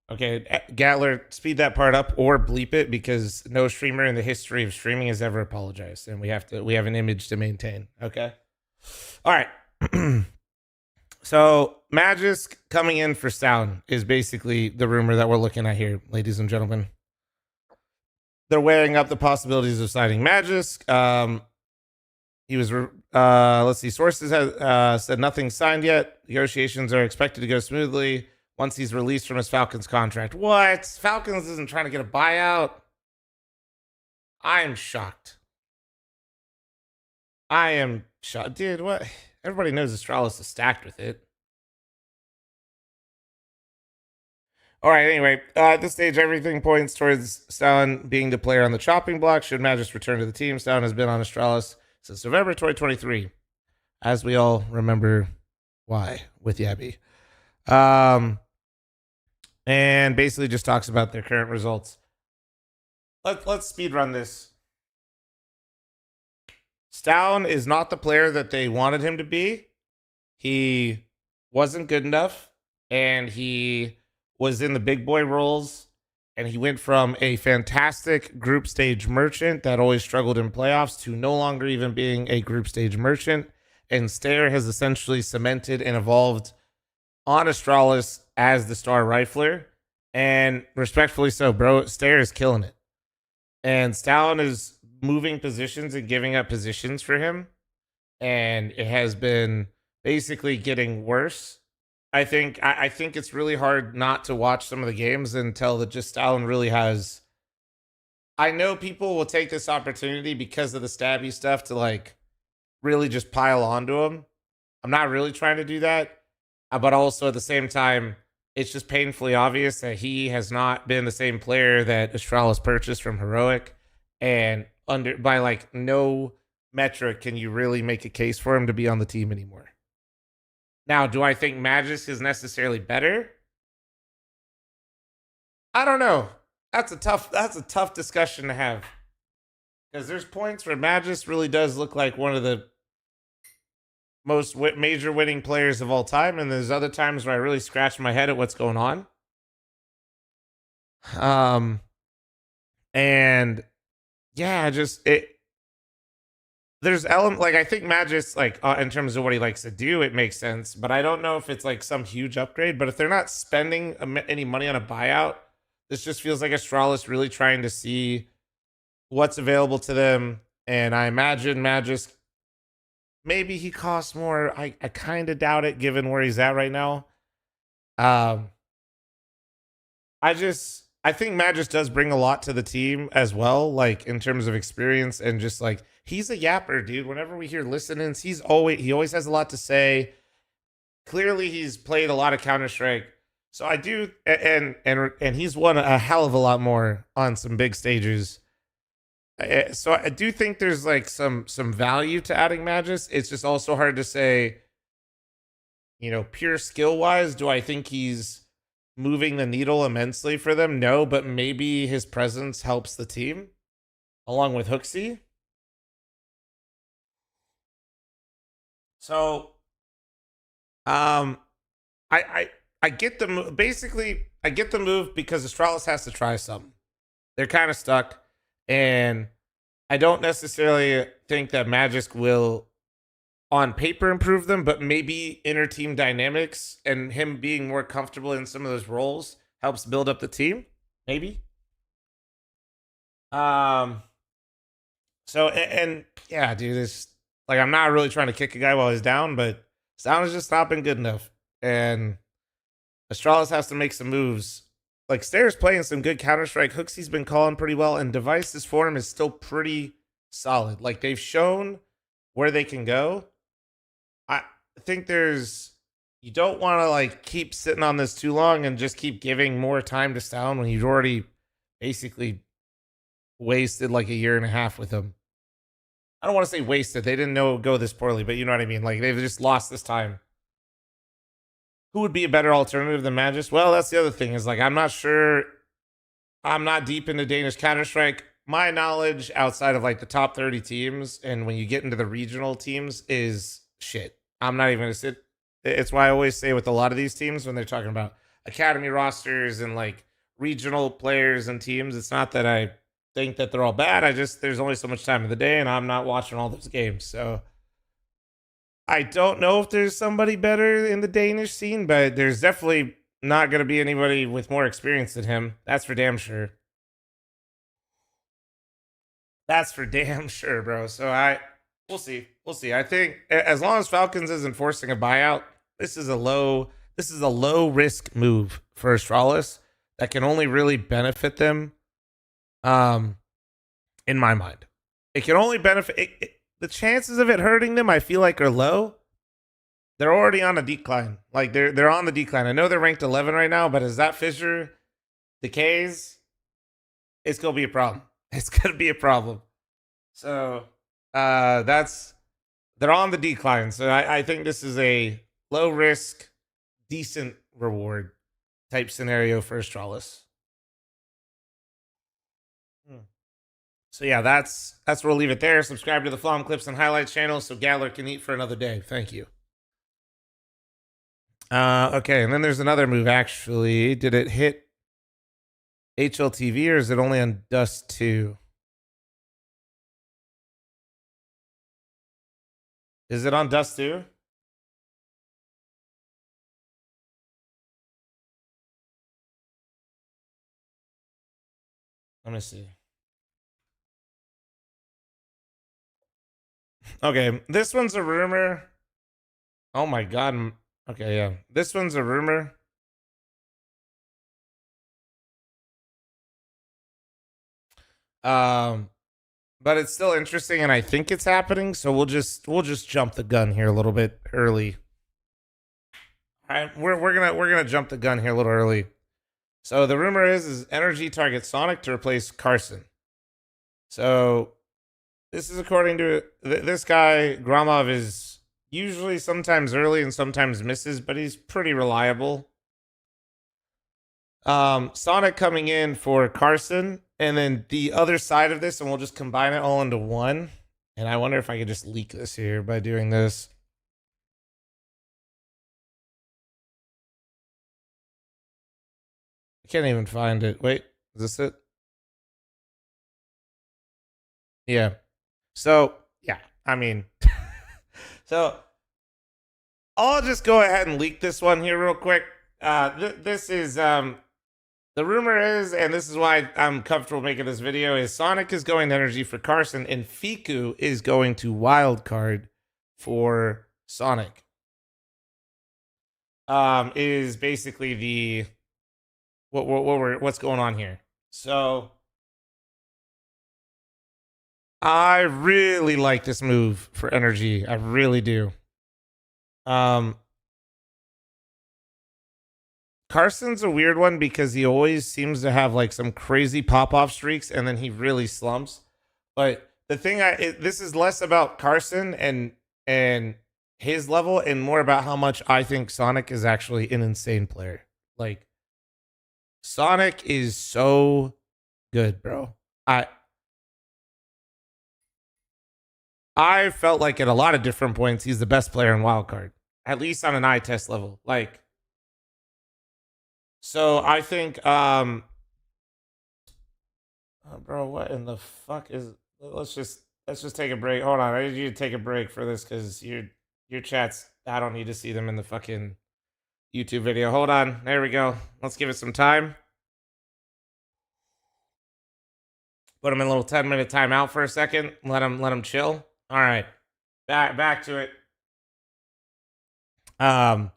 Okay, Gatler, speed that part up or bleep it because no streamer in the history of streaming has ever apologized, and we have an image to maintain. Okay, all right. So Magisk coming in for Sound is basically the rumor that we're looking at here, ladies and gentlemen. They're weighing up the possibilities of signing Magisk. He was, let's see, sources have said nothing signed yet. Negotiations are expected to go smoothly once he's released from his Falcons contract. What? Falcons isn't trying to get a buyout? I am shocked. I am shocked. Dude, what? Everybody knows Astralis is stacked with it. All right, anyway, at this stage, everything points towards Stalin being the player on the chopping block. Should Magis return to the team? Stalin has been on Astralis since November 2023. As we all remember why with Yabby. And basically just talks about their current results. Let's speed run this. Stalin is not the player that they wanted him to be. He wasn't good enough, and he was in the big boy roles, and he went from a fantastic group stage merchant that always struggled in playoffs to no longer even being a group stage merchant. And Stair has essentially cemented and evolved on Astralis as the star rifler, and respectfully so, bro. Stair is killing it, and Stalin is moving positions and giving up positions for him, and it has been basically getting worse. I think it's really hard not to watch some of the games and tell that just Stalin really has. I know people will take this opportunity because of the stabby stuff to like really just pile onto him. I'm not really trying to do that. But also at the same time, it's just painfully obvious that he has not been the same player that Astralis purchased from Heroic. And by like no metric can you really make a case for him to be on the team anymore. Now, do I think Magis is necessarily better? I don't know. That's a tough discussion to have. Because there's points where Magis really does look like one of the most major winning players of all time, and there's other times where I really scratch my head at what's going on. And yeah, there's element like I think Magis like in terms of what he likes to do, it makes sense, but I don't know if it's like some huge upgrade. But if they're not spending any money on a buyout, this just feels like Astralis really trying to see what's available to them. And I imagine Magis, maybe he costs more. I kind of doubt it given where he's at right now. I think Magis does bring a lot to the team as well, like in terms of experience and just like he's a yapper, dude. Whenever we hear listenings, he always has a lot to say. Clearly he's played a lot of Counter-Strike. So I do, and he's won a hell of a lot more on some big stages. So I do think there's like some value to adding Magus. It's just also hard to say, you know, pure skill wise, do I think he's moving the needle immensely for them? No, but maybe his presence helps the team along with Hooksy. So, I get the move. Basically, I get the move because Astralis has to try something. They're kind of stuck, and I don't necessarily think that Magisk will, on paper, improve them, but maybe inner team dynamics and him being more comfortable in some of those roles helps build up the team. Maybe. So and yeah, dude, it's like I'm not really trying to kick a guy while he's down, but sound has just not been good enough, and Astralis has to make some moves. Like, Stairs playing some good Counter-Strike. Hooksy's been calling pretty well, and Device's form is still pretty solid. Like, they've shown where they can go. I think you don't want to, like, keep sitting on this too long and just keep giving more time to Sound when you've already basically wasted, like, a year and a half with him. I don't want to say wasted. They didn't know it would go this poorly, but you know what I mean? Like, they've just lost this time. Who would be a better alternative than Magus? Well, that's the other thing is, like, I'm not sure. I'm not deep into Danish Counter-Strike. My knowledge outside of, like, the top 30 teams and when you get into the regional teams is shit. I'm not even going to sit. It's why I always say with a lot of these teams when they're talking about academy rosters and, like, regional players and teams, it's not that I think that they're all bad. There's only so much time in the day, and I'm not watching all those games. So I don't know if there's somebody better in the Danish scene, but there's definitely not going to be anybody with more experience than him. That's for damn sure. That's for damn sure, bro. So we'll see. We'll see. I think as long as Falcons isn't forcing a buyout, this is a low risk move for Astralis that can only really benefit them. In my mind, it can only benefit. The chances of it hurting them, I feel like, are low. They're already on a decline. Like, they're on the decline. I know they're ranked 11 right now, but as that fissure decays, it's gonna be a problem. It's gonna be a problem. So they're on the decline. So I think this is a low risk, decent reward type scenario for Astralis. So yeah, that's where we'll leave it there. Subscribe to the fl0m Clips and Highlights channel so Galler can eat for another day. Thank you. Okay, and then there's another move, actually. Did it hit HLTV or is it only on Dust 2? Is it on Dust 2? Let me see. Okay, this one's a rumor. Oh my god. Okay, yeah. This one's a rumor. But it's still interesting and I think it's happening, so we'll just jump the gun here a little bit early. All right, we're gonna jump the gun here a little early. So the rumor is Energy targets Sonic to replace Carson. So this is according to this guy. Gromov is usually sometimes early and sometimes misses, but he's pretty reliable. Sonic coming in for Carson, and then the other side of this, and we'll just combine it all into one. And I wonder if I could just leak this here by doing this. I can't even find it. Wait, is this it? Yeah. So, yeah, I mean, so I'll just go ahead and leak this one here real quick. This is, the rumor is, and this is why I'm comfortable making this video, is Sonic is going to Energy for Carson, and Fiku is going to Wildcard for Sonic. Is basically the, what's going on here. So I really like this move for Energy. I really do. Carson's a weird one because he always seems to have like some crazy pop-off streaks and then he really slumps. But the thing this is less about Carson and his level and more about how much I think Sonic is actually an insane player. Like Sonic is so good, bro. I felt like at a lot of different points he's the best player in Wildcard, at least on an eye test level. Like, so I think, oh, bro, what in the fuck is? Let's just take a break. Hold on, I need you to take a break for this because your chats. I don't need to see them in the fucking YouTube video. Hold on, there we go. Let's give it some time. Put him in a little 10-minute timeout for a second. Let him chill. All right, back to it. I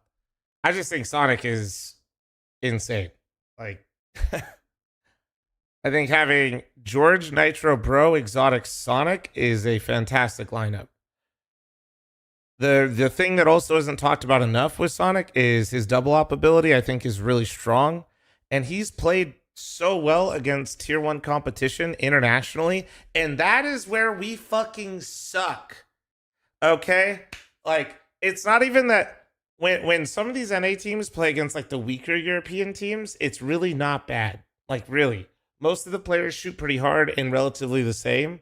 just think Sonic is insane. Like, I think having George, Nitro, Bro, Exotic, Sonic is a fantastic lineup. The thing that also isn't talked about enough with Sonic is his double op ability. I think is really strong, and he's played so well against tier 1 competition internationally, and that is where we fucking suck. Okay? Like, it's not even that when some of these NA teams play against like the weaker European teams, it's really not bad. Like, really. Most of the players shoot pretty hard and relatively the same.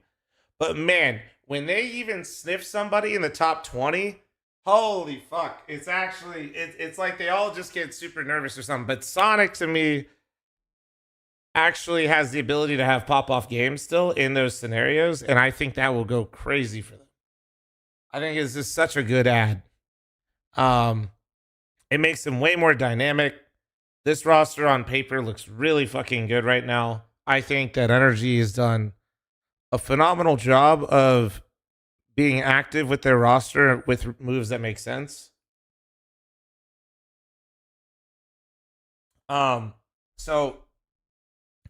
But man, when they even sniff somebody in the top 20, holy fuck. It's actually, it's like they all just get super nervous or something. But Sonic, to me, actually has the ability to have pop-off games still in those scenarios, and I think that will go crazy for them. I think it's just such a good ad. It makes him way more dynamic. This roster on paper looks really fucking good right now. I think that Energy has done a phenomenal job of being active with their roster with moves that make sense. So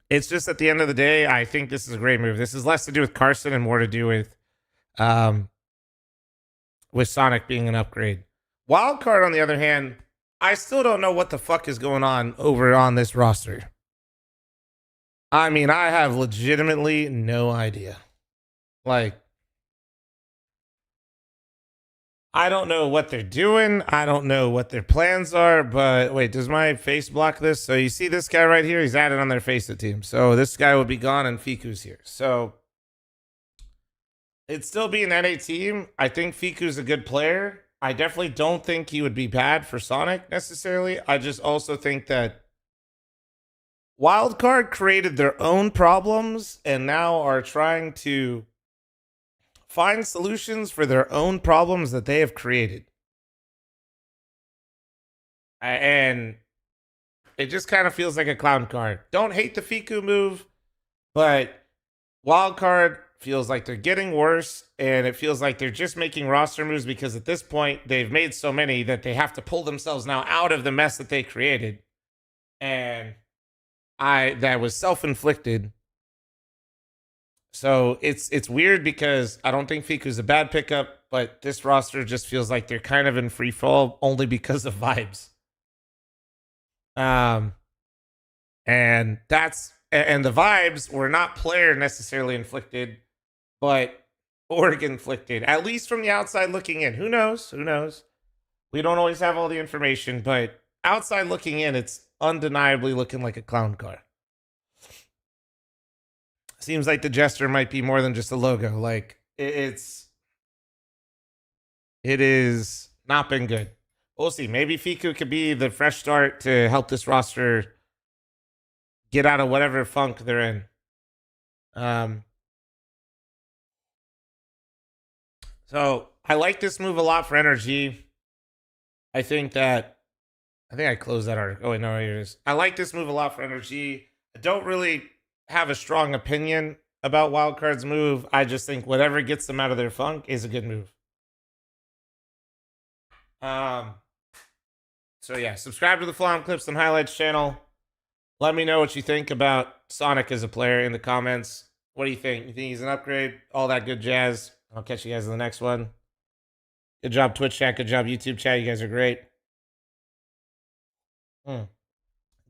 it's just at the end of the day, I think this is a great move. This is less to do with Carson and more to do with Sonic being an upgrade. Wildcard, on the other hand, I still don't know what the fuck is going on over on this roster. I mean, I have legitimately no idea. Like, I don't know what they're doing. I don't know what their plans are, but wait, does my face block this? So you see this guy right here? He's added on their FACEIT team. So this guy will be gone and Fiku's here. So it'd still be an NA team. I think Fiku's a good player. I definitely don't think he would be bad for Sonic necessarily. I just also think that Wildcard created their own problems and now are trying to find solutions for their own problems that they have created. And it just kind of feels like a clown card. Don't hate the Fiku move, but Wildcard feels like they're getting worse, and it feels like they're just making roster moves because at this point they've made so many that they have to pull themselves now out of the mess that they created. And that was self-inflicted. So it's weird because I don't think Fiku's a bad pickup, but this roster just feels like they're kind of in free fall only because of vibes. And the vibes were not player necessarily inflicted, but org inflicted, at least from the outside looking in. Who knows? Who knows? We don't always have all the information, but outside looking in, it's undeniably looking like a clown car. Seems like the Jester might be more than just a logo. Like, it is not been good. We'll see. Maybe Fiku could be the fresh start to help this roster get out of whatever funk they're in. So I like this move a lot for Energy. I think I closed that article. Oh, wait, no, here it is. I like this move a lot for Energy. I don't really have a strong opinion about Wildcard's move. I just think whatever gets them out of their funk is a good move. So yeah, subscribe to the fl0m Clips and Highlights channel. Let me know what you think about Sonic as a player in the comments. What do you think? You think he's an upgrade? All that good jazz. I'll catch you guys in the next one. Good job, Twitch chat. Good job, YouTube chat. You guys are great.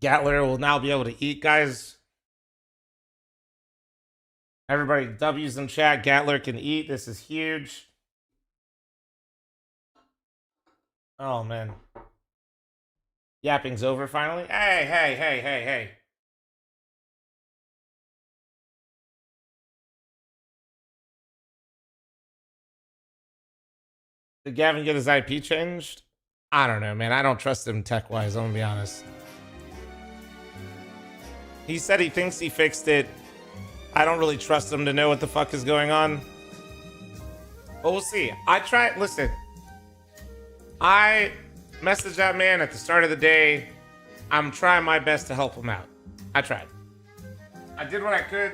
Gatler will now be able to eat, guys. Everybody, W's in chat. Gatler can eat. This is huge. Oh, man. Yapping's over finally. Hey. Did Gavin get his IP changed? I don't know, man. I don't trust him tech-wise, I'm gonna be honest. He said he thinks he fixed it. I don't really trust him to know what the fuck is going on. But we'll see. Listen. I messaged that man at the start of the day. I'm trying my best to help him out. I tried. I did what I could.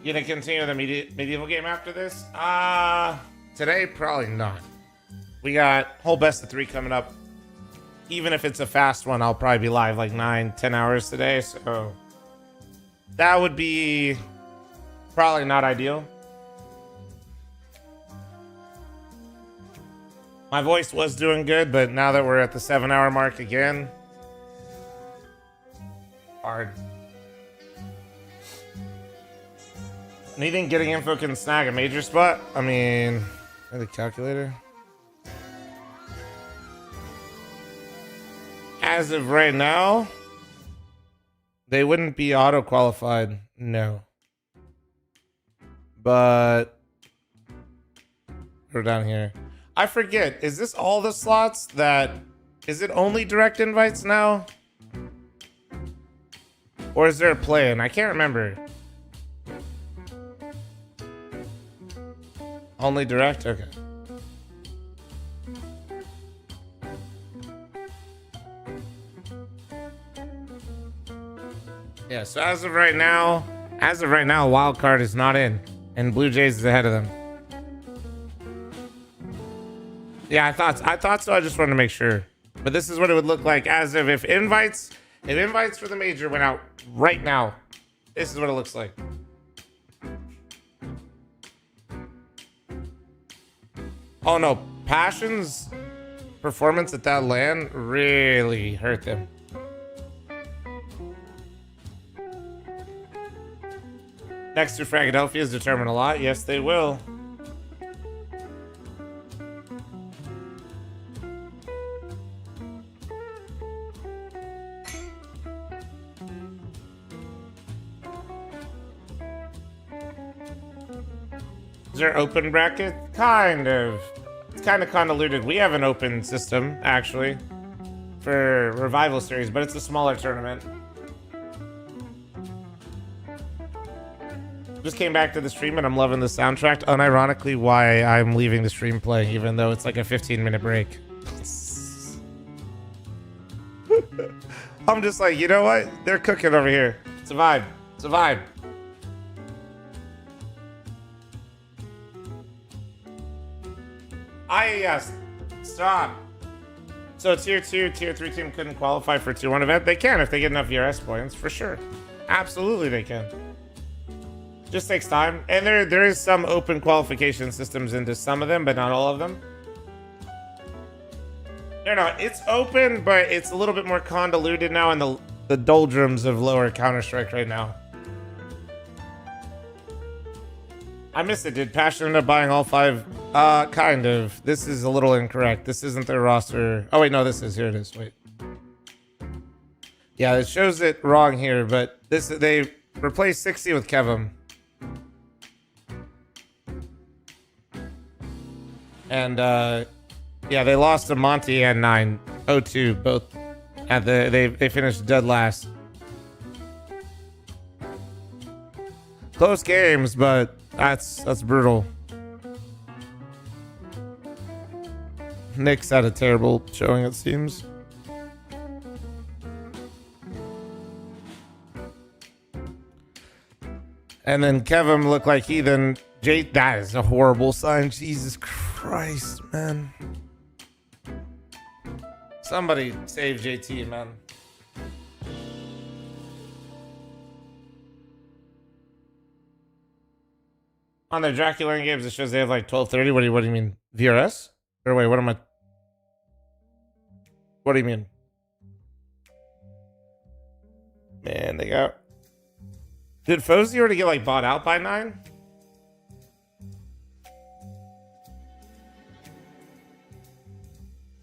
You gonna continue the medieval game after this? Today, probably not. We got whole best of 3 coming up. Even if it's a fast one, I'll probably be live like 9-10 hours today, so that would be probably not ideal. My voice was doing good, but now that we're at the 7-hour mark again, hard. Anything getting info can snag a major spot? I mean, the calculator. As of right now, they wouldn't be auto-qualified, no. But we're down here. I forget, is this all the slots that... Is it only direct invites now? Or is there a play-in? I can't remember. Only direct? Okay. Yeah, so as of right now, wild card is not in, and Blue Jays is ahead of them. Yeah, I thought so. I just wanted to make sure. But this is what it would look like as of if invites for the major went out right now. This is what it looks like. Oh no, Passion's performance at that LAN really hurt them. Next to Philadelphia's determine a lot. Yes, they will. Is there open bracket? Kind of. It's kind of convoluted. We have an open system, actually, for Revival Series, but it's a smaller tournament. Just came back to the stream and I'm loving the soundtrack. Unironically, why I'm leaving the stream playing, even though it's like a 15-minute break. I'm just like, you know what? They're cooking over here. It's a vibe. It's a vibe. Yes. Stop. So tier 2, tier 3 team couldn't qualify for tier 1 event. They can if they get enough ERS points, for sure. Absolutely they can. Just takes time. And there is some open qualification systems into some of them, but not all of them. No, it's open, but it's a little bit more convoluted now in the doldrums of lower Counter-Strike right now. I missed it. Did Passion end up buying all 5? Kind of. This is a little incorrect. This isn't their roster. Oh, wait, no, this is. Here it is. Wait. Yeah, it shows it wrong here, but they replaced 60 with Kevin. And, yeah, they lost to Monty and 9-0-2, both. At they finished dead last. Close games, but that's brutal. Nick's had a terrible showing, it seems. And then Kevin looked like heathen. That is a horrible sign. Jesus Christ, man. Somebody save JT, man. On their Dracula games, it shows they have like 1230. What do you mean? VRS? Or wait, what am I? What do you mean? Man, they got... Did Fozy already get like bought out by 9?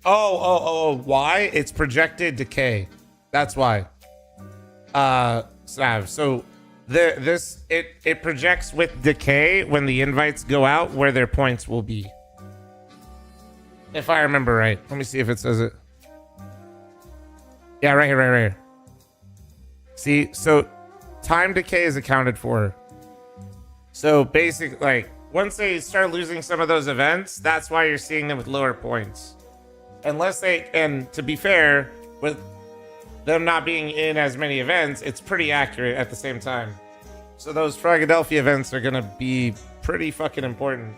Oh, why? It's projected decay. That's why. Sav, so it projects with decay when the invites go out where their points will be. If I remember right. Let me see if it says it. Yeah, right here. See, so time decay is accounted for. So basically, like, once they start losing some of those events, that's why you're seeing them with lower points. Unless they, and to be fair, with them not being in as many events, it's pretty accurate at the same time. So those Fragadelphia events are gonna be pretty fucking important.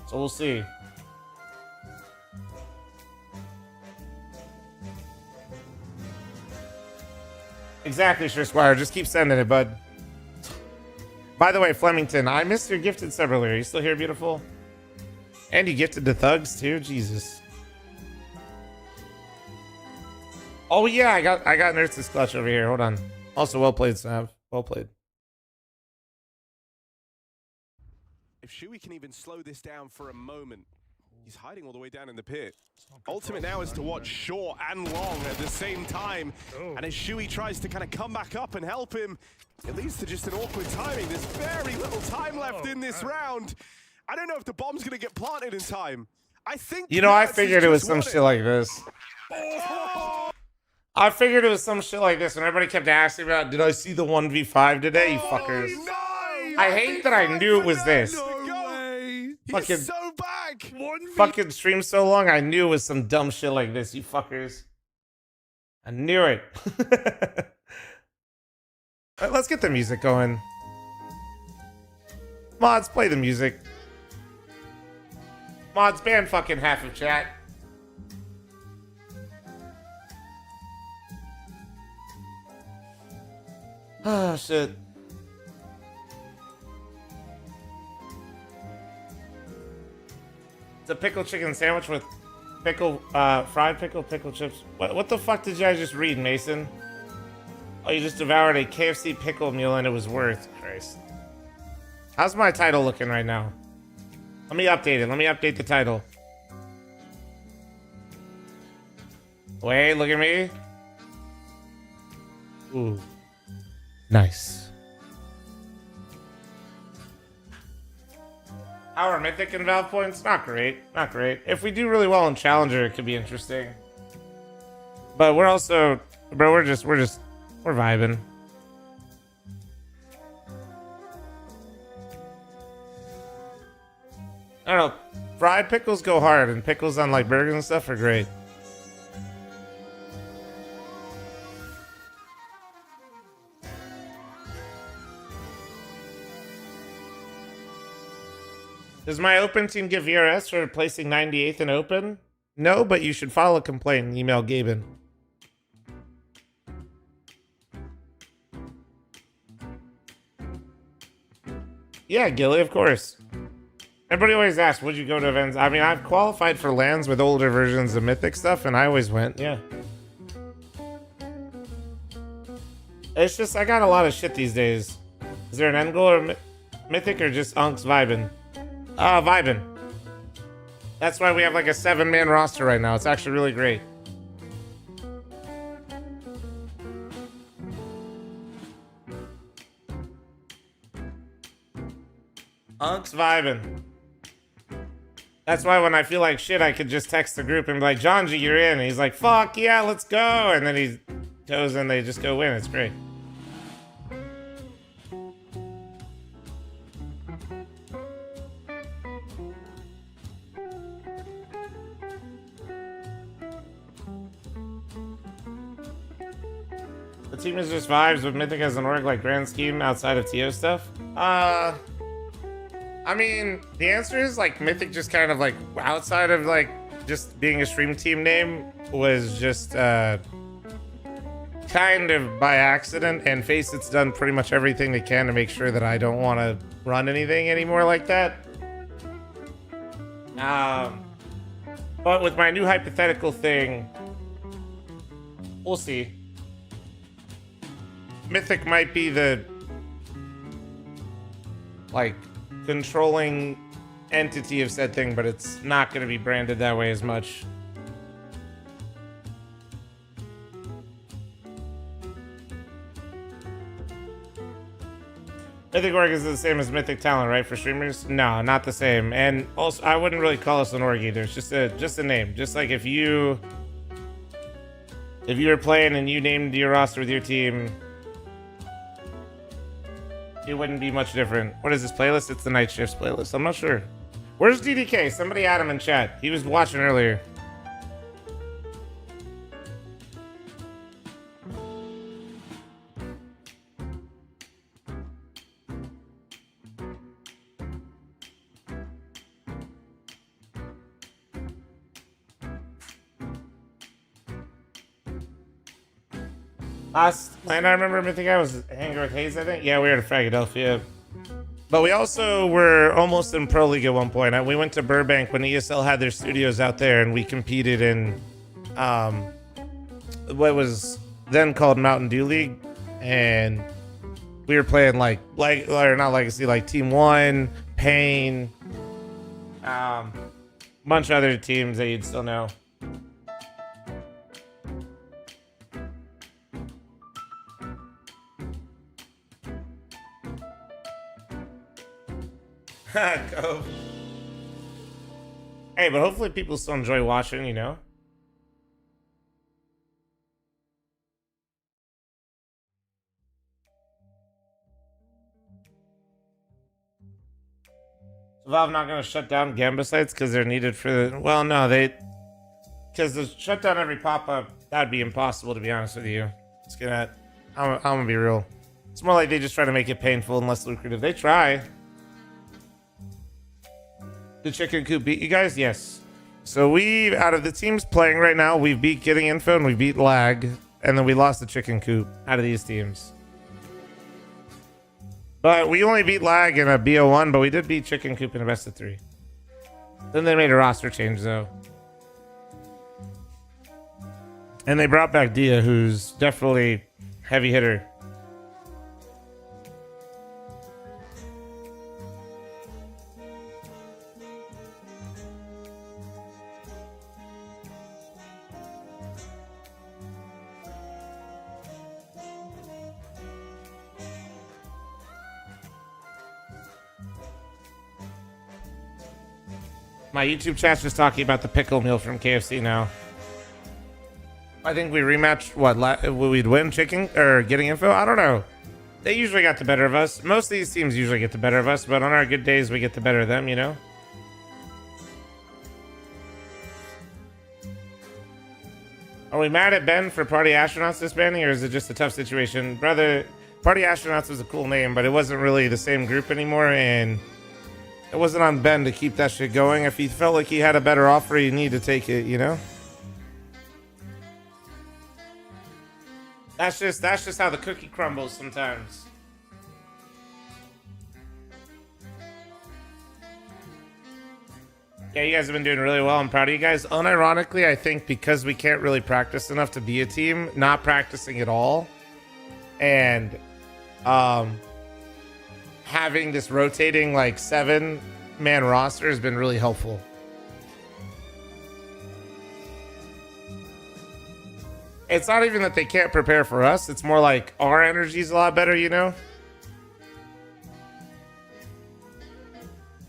So we'll see. Exactly, Sure Squire. Just keep sending it, bud. By the way, Flemington, I missed your gifted sub earlier. You still here, beautiful? And you gifted the thugs too? Jesus. Oh yeah, I got Nurse's clutch over here. Hold on. Also, well played, Sav. Well played. If Shuey can even slow this down for a moment, he's hiding all the way down in the pit. Ultimate now is to watch short and long at the same time. And as Shuey tries to kind of come back up and help him, it leads to just an awkward timing. There's very little time left in this round. I don't know if the bomb's going to get planted in time. I think... You know, I figured it was some shit like this. I figured it was some shit like this, and everybody kept asking about, did I see the 1v5 today, you fuckers? I hate that I knew it was this. Fucking, so back. Fucking stream so long, I knew it was some dumb shit like this, you fuckers. I knew it. All right, let's get the music going. Mods, play the music. Mods, ban fucking half of chat. Oh, shit. It's a pickle chicken sandwich with pickle, fried pickle chips. What the fuck did you guys just read, Mason? Oh, you just devoured a KFC pickle meal and it was worth. Christ. How's my title looking right now? Let me update it. Let me update the title. Wait, look at me. Ooh. Nice. Our mythic and Valve points? Not great. Not great. If we do really well in Challenger, it could be interesting. But we're also... Bro, we're vibing. I don't know. Fried pickles go hard, and pickles on like burgers and stuff are great. Does my open team give VRS for placing 98th in open? No, but you should file a complaint and email Gavin. Yeah, Gilly, of course. Everybody always asks, would you go to events? I mean, I've qualified for LANs with older versions of Mythic stuff, and I always went, yeah. It's just, I got a lot of shit these days. Is there an end goal or Mythic or just Unks vibing? Vibing. That's why we have like a 7-man roster right now. It's actually really great. Unks vibing. That's why when I feel like shit, I could just text the group and be like, John G, you're in. And he's like, fuck yeah, let's go. And then he goes and they just go win. It's great. The team is just vibes, but Mythic has an org like grand scheme outside of TO stuff. I mean, the answer is like Mythic just kind of like outside of like just being a stream team name was just kind of by accident, and Facet's done pretty much everything they can to make sure that I don't want to run anything anymore like that. But with my new hypothetical thing, we'll see. Mythic might be the like controlling entity of said thing, but it's not going to be branded that way as much. Mythic org is the same as Mythic talent, right, for streamers? No, not the same. And also, I wouldn't really call us an org either. It's just a name. Just like if you were playing and you named your roster with your team, it wouldn't be much different. What is this playlist? It's the Night Shifts playlist. I'm not sure. Where's DDK? Somebody add him in chat. He was watching earlier. Last land I remember, I think I was hanging with Hayes, I think. Yeah, we were in Philadelphia. But we also were almost in Pro League at one point. We went to Burbank when ESL had their studios out there, and we competed in what was then called Mountain Dew League. And we were playing like or not Legacy, like Team One, Pain, bunch of other teams that you'd still know. Go. Hey, but hopefully people still enjoy watching, you know? So Valve not going to shut down Gamba sites because they're needed for the... Well, no, because to shut down every pop-up, that'd be impossible, to be honest with you. It's gonna... I'm gonna be real. It's more like they just try to make it painful and less lucrative. They try. The chicken coop beat you guys? Yes. So we, out of the teams playing right now, we've beat Getting Info and we beat Lag. And then we lost the chicken coop out of these teams. But we only beat Lag in a BO1, but we did beat Chicken Coop in a best of 3. Then they made a roster change, though. And they brought back Dia, who's definitely heavy hitter. My YouTube chat's just talking about the pickle meal from KFC now. I think we rematched, we'd win chicken or Getting Info? I don't know. They usually got the better of us. Most of these teams usually get the better of us, but on our good days, we get the better of them, you know? Are we mad at Ben for Party Astronauts disbanding, or is it just a tough situation? Brother, Party Astronauts was a cool name, but it wasn't really the same group anymore, and it wasn't on Ben to keep that shit going. If he felt like he had a better offer, he needed to take it, you know? That's just how the cookie crumbles sometimes. Yeah, you guys have been doing really well. I'm proud of you guys. Unironically, I think because we can't really practice enough to be a team, not practicing at all, and having this rotating like 7-man roster has been really helpful. It's not even that they can't prepare for us. It's more like our energy's a lot better, you know?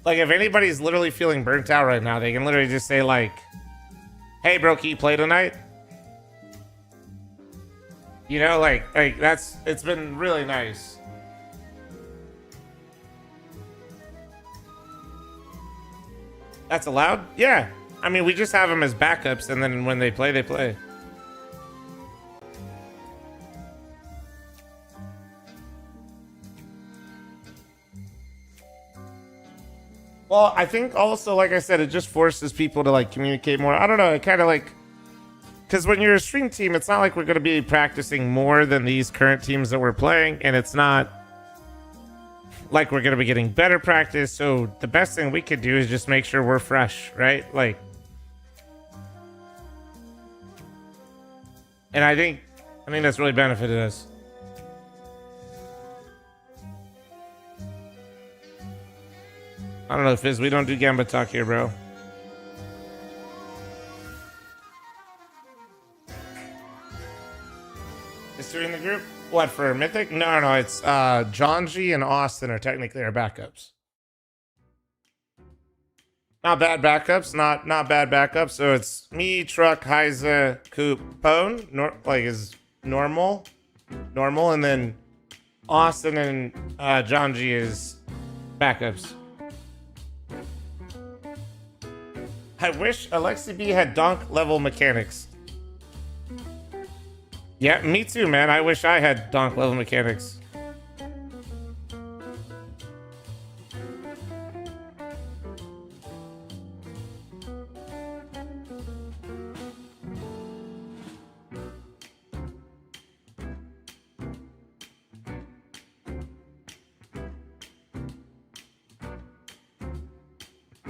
Like if anybody's literally feeling burnt out right now, they can literally just say like, hey bro, can you play tonight? You know, like it's been really nice. That's allowed? Yeah. I mean, we just have them as backups, and then when they play, they play. Well, I think also, like I said, it just forces people to like communicate more. I don't know. It kind of like, because when you're a stream team, it's not like we're going to be practicing more than these current teams that we're playing, and it's not like we're going to be getting better practice. So the best thing we could do is just make sure we're fresh, right? Like, and I think that's really benefited us. I don't know, Fizz. We don't do Gamba talk here, bro. Is there in the group? What, for Mythic? No, it's John G and Austin are technically our backups. Not bad backups, not bad backups. So it's me, Truck, Heiza, Coop, Pone, is normal, and then Austin and John G is backups. I wish Alexi B had donk level mechanics. Yeah, me too, man. I wish I had donk level mechanics.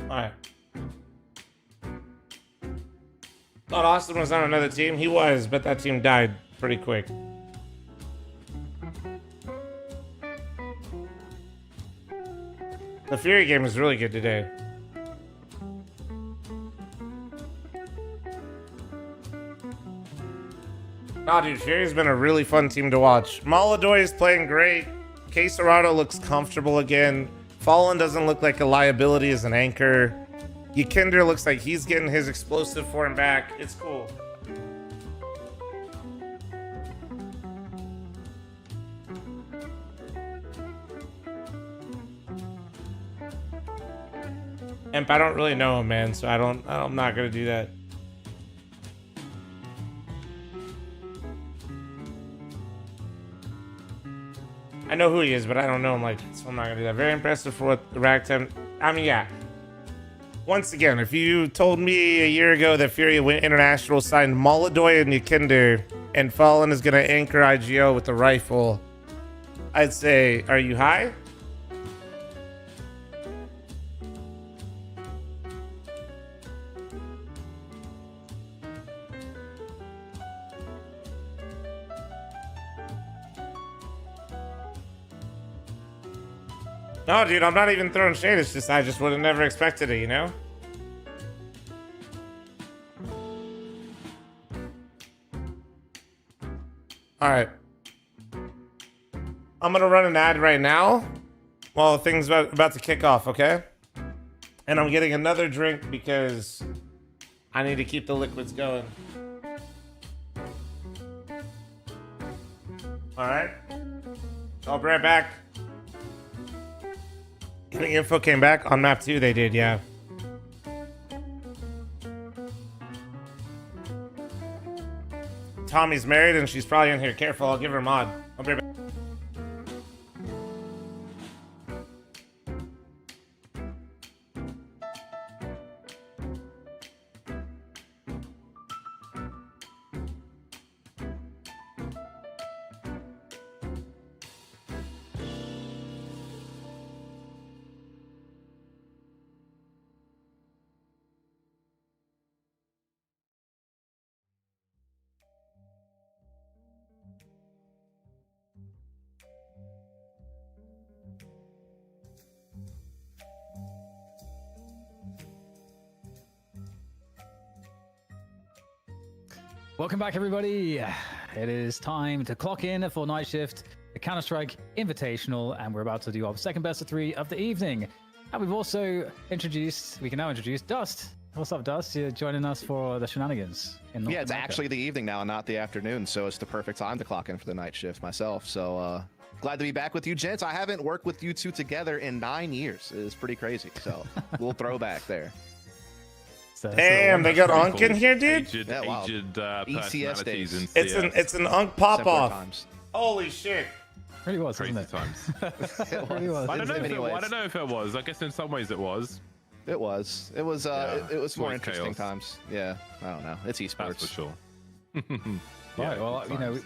Alright. Thought Austin was on another team. He was, but that team died pretty quick. The Furia game is really good today. Oh, dude, Fury's been a really fun team to watch. Maladoy is playing great. Quesarado looks comfortable again. Fallen doesn't look like a liability as an anchor. Yakinder looks like he's getting his explosive form back. It's cool. Imp, I don't really know him, man, so I'm not gonna do that. I know who he is, but I don't know him like that, so I'm not gonna do that. Very impressive for what the Ragtime. I mean, yeah. Once again, if you told me a year ago that Furia went international, signed Maladoy and Yakinder, and Fallen is gonna anchor IGO with a rifle, I'd say, are you high? No, dude, I'm not even throwing shade. It's just I just would have never expected it, you know? Alright. I'm gonna run an ad right now while things about to kick off, okay? And I'm getting another drink because I need to keep the liquids going. Alright. I'll be right back. The info came back on map 2. They did, yeah. Tommy's married and she's probably in here. Careful, I'll give her a mod. I'll be right back. Welcome back, everybody. It is time to clock in for night shift, the Counter-Strike Invitational, and we're about to do our second best of 3 of the evening. And we can now introduce Dust. What's up, Dust? You're joining us for the shenanigans. Yeah, it's actually the evening now and not the afternoon, so it's the perfect time to clock in for the night shift myself. So glad to be back with you, gents. I haven't worked with you two together in 9 years. It's pretty crazy, so we'll throw back there. Damn, they got Unk in here, dude. Aged ECS personalities days. in It's CS. an Unk pop off. Holy shit. Really was, Crazy wasn't it? times. It really was. I don't know if it was. I guess in some ways it was. It was. It was. It was more always interesting chaos. times. Yeah. I don't know. It's esports. That's for sure. Right. Well, you know,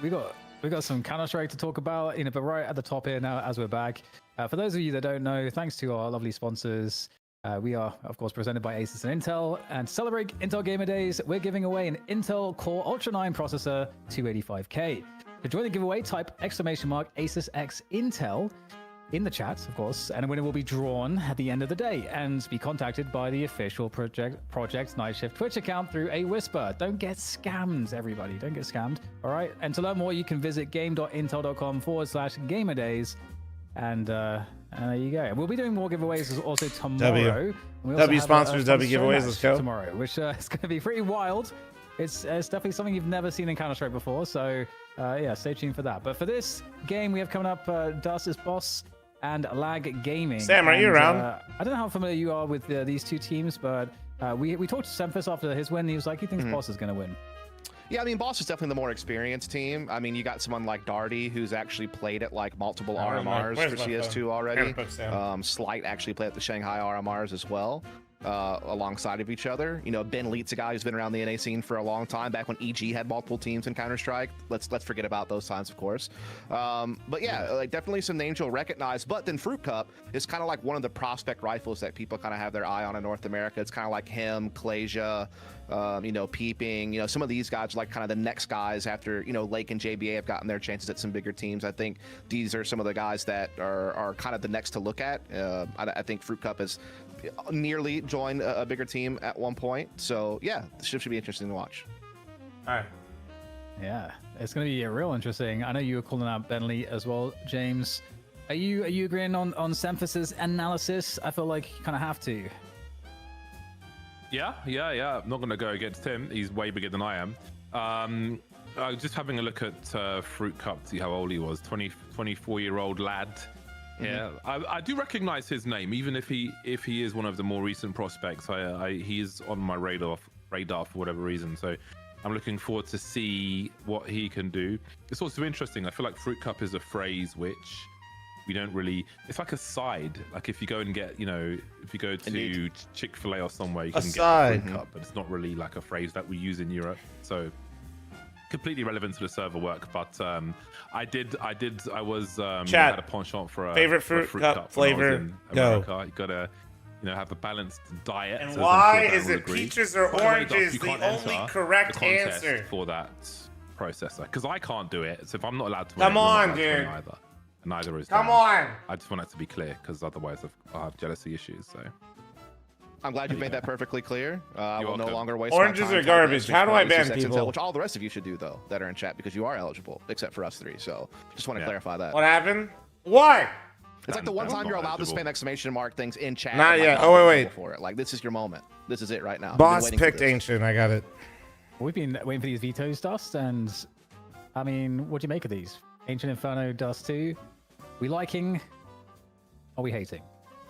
we got some Counter-Strike to talk about. You know, but right at the top here now, as we're back. For those of you that don't know, thanks to our lovely sponsors, we are, of course, presented by Asus and Intel. And to celebrate Intel Gamer Days, we're giving away an Intel Core Ultra 9 processor, 285K. To join the giveaway, type !Asus X Intel in the chat, of course, and a winner will be drawn at the end of the day and be contacted by the official Project Night Shift Twitch account through a whisper. Don't get scammed, everybody. Don't get scammed. All right. And to learn more, you can visit game.intel.com/gamerdays. And there you go. We'll be doing more giveaways also tomorrow. W sponsors, W giveaways. Let's go. Tomorrow, which is going to be pretty wild. It's definitely something you've never seen in Counter-Strike before. So, yeah, stay tuned for that. But for this game, we have coming up Dust's Boss and Lag Gaming. Sam, are you around? I don't know how familiar you are with these two teams, but we talked to Semphis after his win. He was like, he thinks Boss is going to win. Yeah, I mean, Boss is definitely the more experienced team. I mean, you got someone like Darty, who's actually played at like multiple RMRs for CS2 already. Slight actually played at the Shanghai RMRs as well, alongside of each other. You know, Ben Leet's a guy who's been around the NA scene for a long time, back when EG had multiple teams in Counter-Strike. Let's forget about those times, of course. But yeah, like definitely some names you'll recognize. But then Fruit Cup is kind of like one of the prospect rifles that people kind of have their eye on in North America. It's kind of like him, Clasia, you know, Peeping, you know, some of these guys are like kind of the next guys after, you know, Lake and JBA have gotten their chances at some bigger teams. I think these are some of the guys that are kind of the next to look at. I think Fruit Cup has nearly joined a bigger team at one point. So yeah, this should be interesting to watch. All right. Yeah, it's going to be real interesting. I know you were calling out Bentley as well, James. Are you agreeing on Semphis's analysis? I feel like you kind of have to. Yeah. I'm not going to go against him. He's way bigger than I am. Just having a look at Fruit Cup, see how old he was. 24-year-old lad. Yeah, I do recognize his name, even if he is one of the more recent prospects. He is on my radar for whatever reason. So I'm looking forward to see what he can do. It's also interesting. I feel like Fruit Cup is a phrase which we don't really. It's like a side. Like if you go and get, you know, if you go to Chick-fil-A or somewhere, you can get a Fruit Cup, but it's not really like a phrase that we use in Europe. So completely relevant to the server work, but I was had a penchant for a favorite fruit cup flavor. In America. You gotta, you know, have a balanced diet. And so why sure is it peaches or oranges? The only correct answer for that processor, because I can't do it. So if I'm not allowed to, come on, dude. Neither is. Come on. I just want that to be clear, because otherwise I'll have jealousy issues. So. I'm glad you made that perfectly clear. I will no longer waste oranges my time are garbage. How do I ban people? Which all the rest of you should do, though, that are in chat, because you are eligible, except for us three. So just want to clarify that. What happened? What? It's like the one time you're allowed to spam exclamation mark things in chat. Not yet. Oh, wait. For it. Like, this is your moment. This is it right now. Boss picked Ancient. I got it. We've been waiting for these vetoes, Dust, and I mean, what do you make of these? Ancient Inferno, Dust 2. We liking? Are we hating?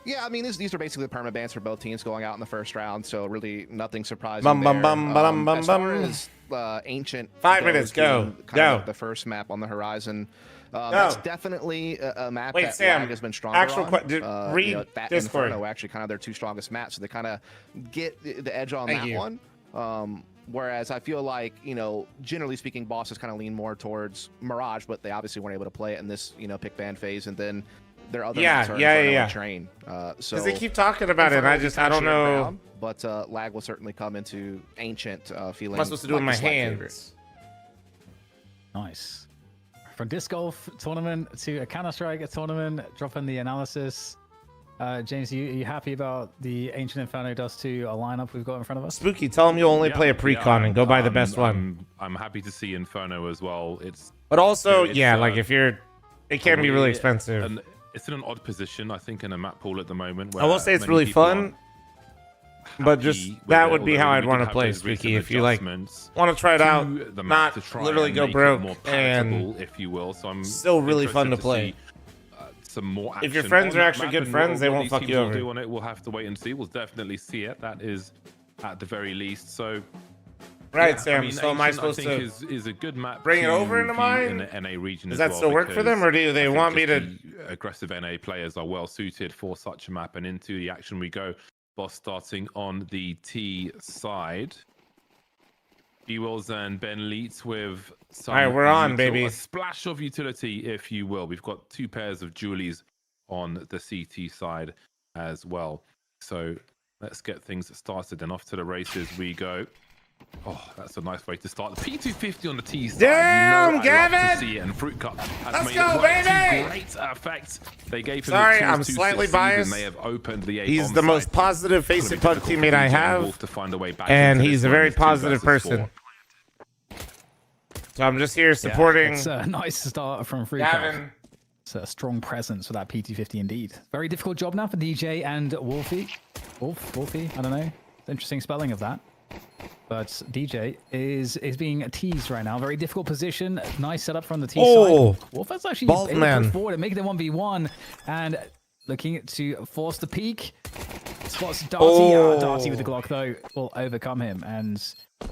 Yeah, I mean, these are basically the permanent bans for both teams going out in the first round, so really nothing surprising as far as Ancient 5 minutes, go. The first map on the horizon. That's definitely a map that Sam, Lag has been stronger on. Read you know, that Discord. Inferno actually kind of their two strongest maps, so they kind of get the edge on that one. Whereas I feel like, you know, generally speaking, bosses kind of lean more towards Mirage, but they obviously weren't able to play it in this, you know, pick ban phase, and then their other train. So because they keep talking about it, and I don't know. Ground, but Lag will certainly come into Ancient feeling. What am I supposed to do with my hands? Favorite. Nice. From disc golf tournament to a Counter-Strike tournament, dropping the analysis. James, are you happy about the Ancient Inferno Dust 2 lineup we've got in front of us? Spooky, tell them you'll only play a pre-con and go buy the best one. I'm happy to see Inferno as well. But also, like if you're, it can be really expensive. And it's in an odd position, I think, in a map pool at the moment. I will say it's really fun, but just that would be how I'd want to play Spooky. If you like want to try it out, not literally go broke, and if you will. So I'm still really fun to play. Some more if your friends are actually good friends, they won't fuck you over. Do on it, we'll have to wait and see. We'll definitely see it. That is at the very least. So Right, Yeah, Sam. I mean, so am I Ancient, supposed think to is a good map bring it to over into view mine? in the NA region? Does as that well, still work for them, or do because they I think want me just to? the aggressive NA players are well suited for such a map, and into the action we go. Boss starting on the T side. B-Wills and Ben Leets with some All right, we're on, util- baby. a splash of utility, if you will. We've got 2 pairs of Julies on the CT side as well. So let's get things started, and off to the races we go. Oh, that's a nice way to start. The P250 on the T side. Damn, I love Gavin! to see it, and Fruit Cup has Let's made go, it work baby! to great effect. They gave him Sorry, the I'm tools to slightly succeed, biased. and they have opened the He's A-bomb the most site. positive face and pug teammate I have, To find a way back and into he's this a one. very It's 2 positive versus person. 4. So I'm just here supporting. It's a nice start from Fruit Cup. Gavin. It's a strong presence for that PT50 indeed. Very difficult job now for DJ and Wolfie. Wolfie, I don't know. Interesting spelling of that. But DJ is being teased right now. Very difficult position. Nice setup from the T Oh, side. Wolf has actually bald able to man. push forward and make it a 1v1. And looking to force the peak. Spots Darty. Oh. Darty with the Glock, though, will overcome him. And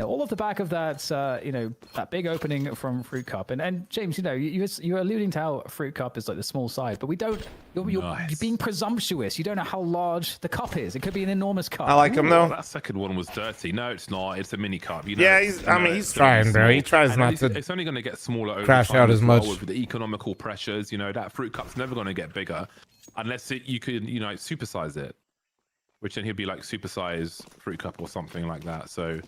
all off the back of that, that big opening from Fruit Cup. And James, you're alluding to how Fruit Cup is like the small side, but we don't. You're being presumptuous. You don't know how large the cup is. It could be an enormous cup. I like him though. That second one was dirty. No, it's not. It's a mini cup. You know, Yeah, it's- he's. you I know, mean, it's he's gonna be trying, bro. He small. tries And not it's, to. It's only going to get smaller over crash time out as well much. with the economical pressures. You know, that Fruit Cup's never going to get bigger unless you could, supersize it. Which then he'd be like supersize Fruit Cup or something like that. So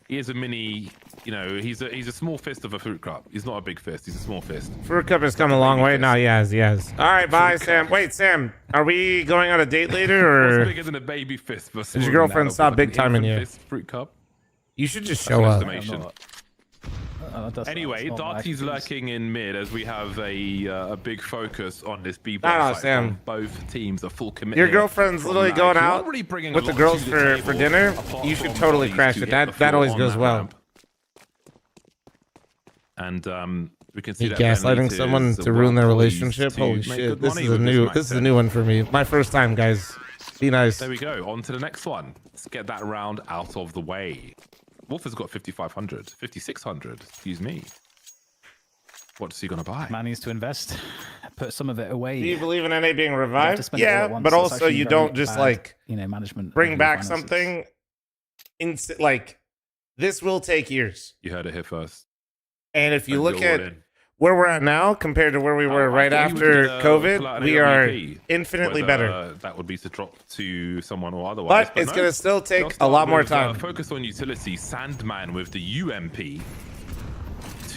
he is a mini, he's a small fist of a Fruit Cup. He's not a big fist. He's a small fist. Fruit Cup has come a long way now. He has. All right, bye, Sam. Wait, Sam, are we going on a date later, What's or bigger than a baby fist? But does your girlfriend stop big timing you? Fruit Cup. You should just That's show an up. estimation. Anyway, Darty's lurking in mid as we have a big focus on this B No, bomb site. Sam. From both teams are full commitment. Your girlfriend's literally going out Really bringing with a the lot girls to the for table, dinner. apart You should from totally bodies crash to it. hit the That floor always on goes that well. ramp. And we can see You that Ben gaslighting Leeds someone is to ruin their well poised relationship. to Holy make shit! good This money is a with new. Mac This is a 10. new one for me. My first time, guys. Be nice. There we go. On to the next one. Let's get that round out of the way. Wolf has got 5,500, 5,600. Excuse me. What's he gonna buy? Man needs to invest, put some of it away. Do you believe in NA being You have to revived? spend it all Yeah, at once. but It's also actually you very don't just bad, management. bring of back your something. Like this will take years. You heard it here first. And if you And look you're at all in. where we're at now compared to where we were right I thought he after would, COVID, pull out an we are AWP, infinitely whether, better. That would be to drop to someone or otherwise. But it's no, going to still take they'll a start lot more with, time. Focus on utility. Sandman with the UMP.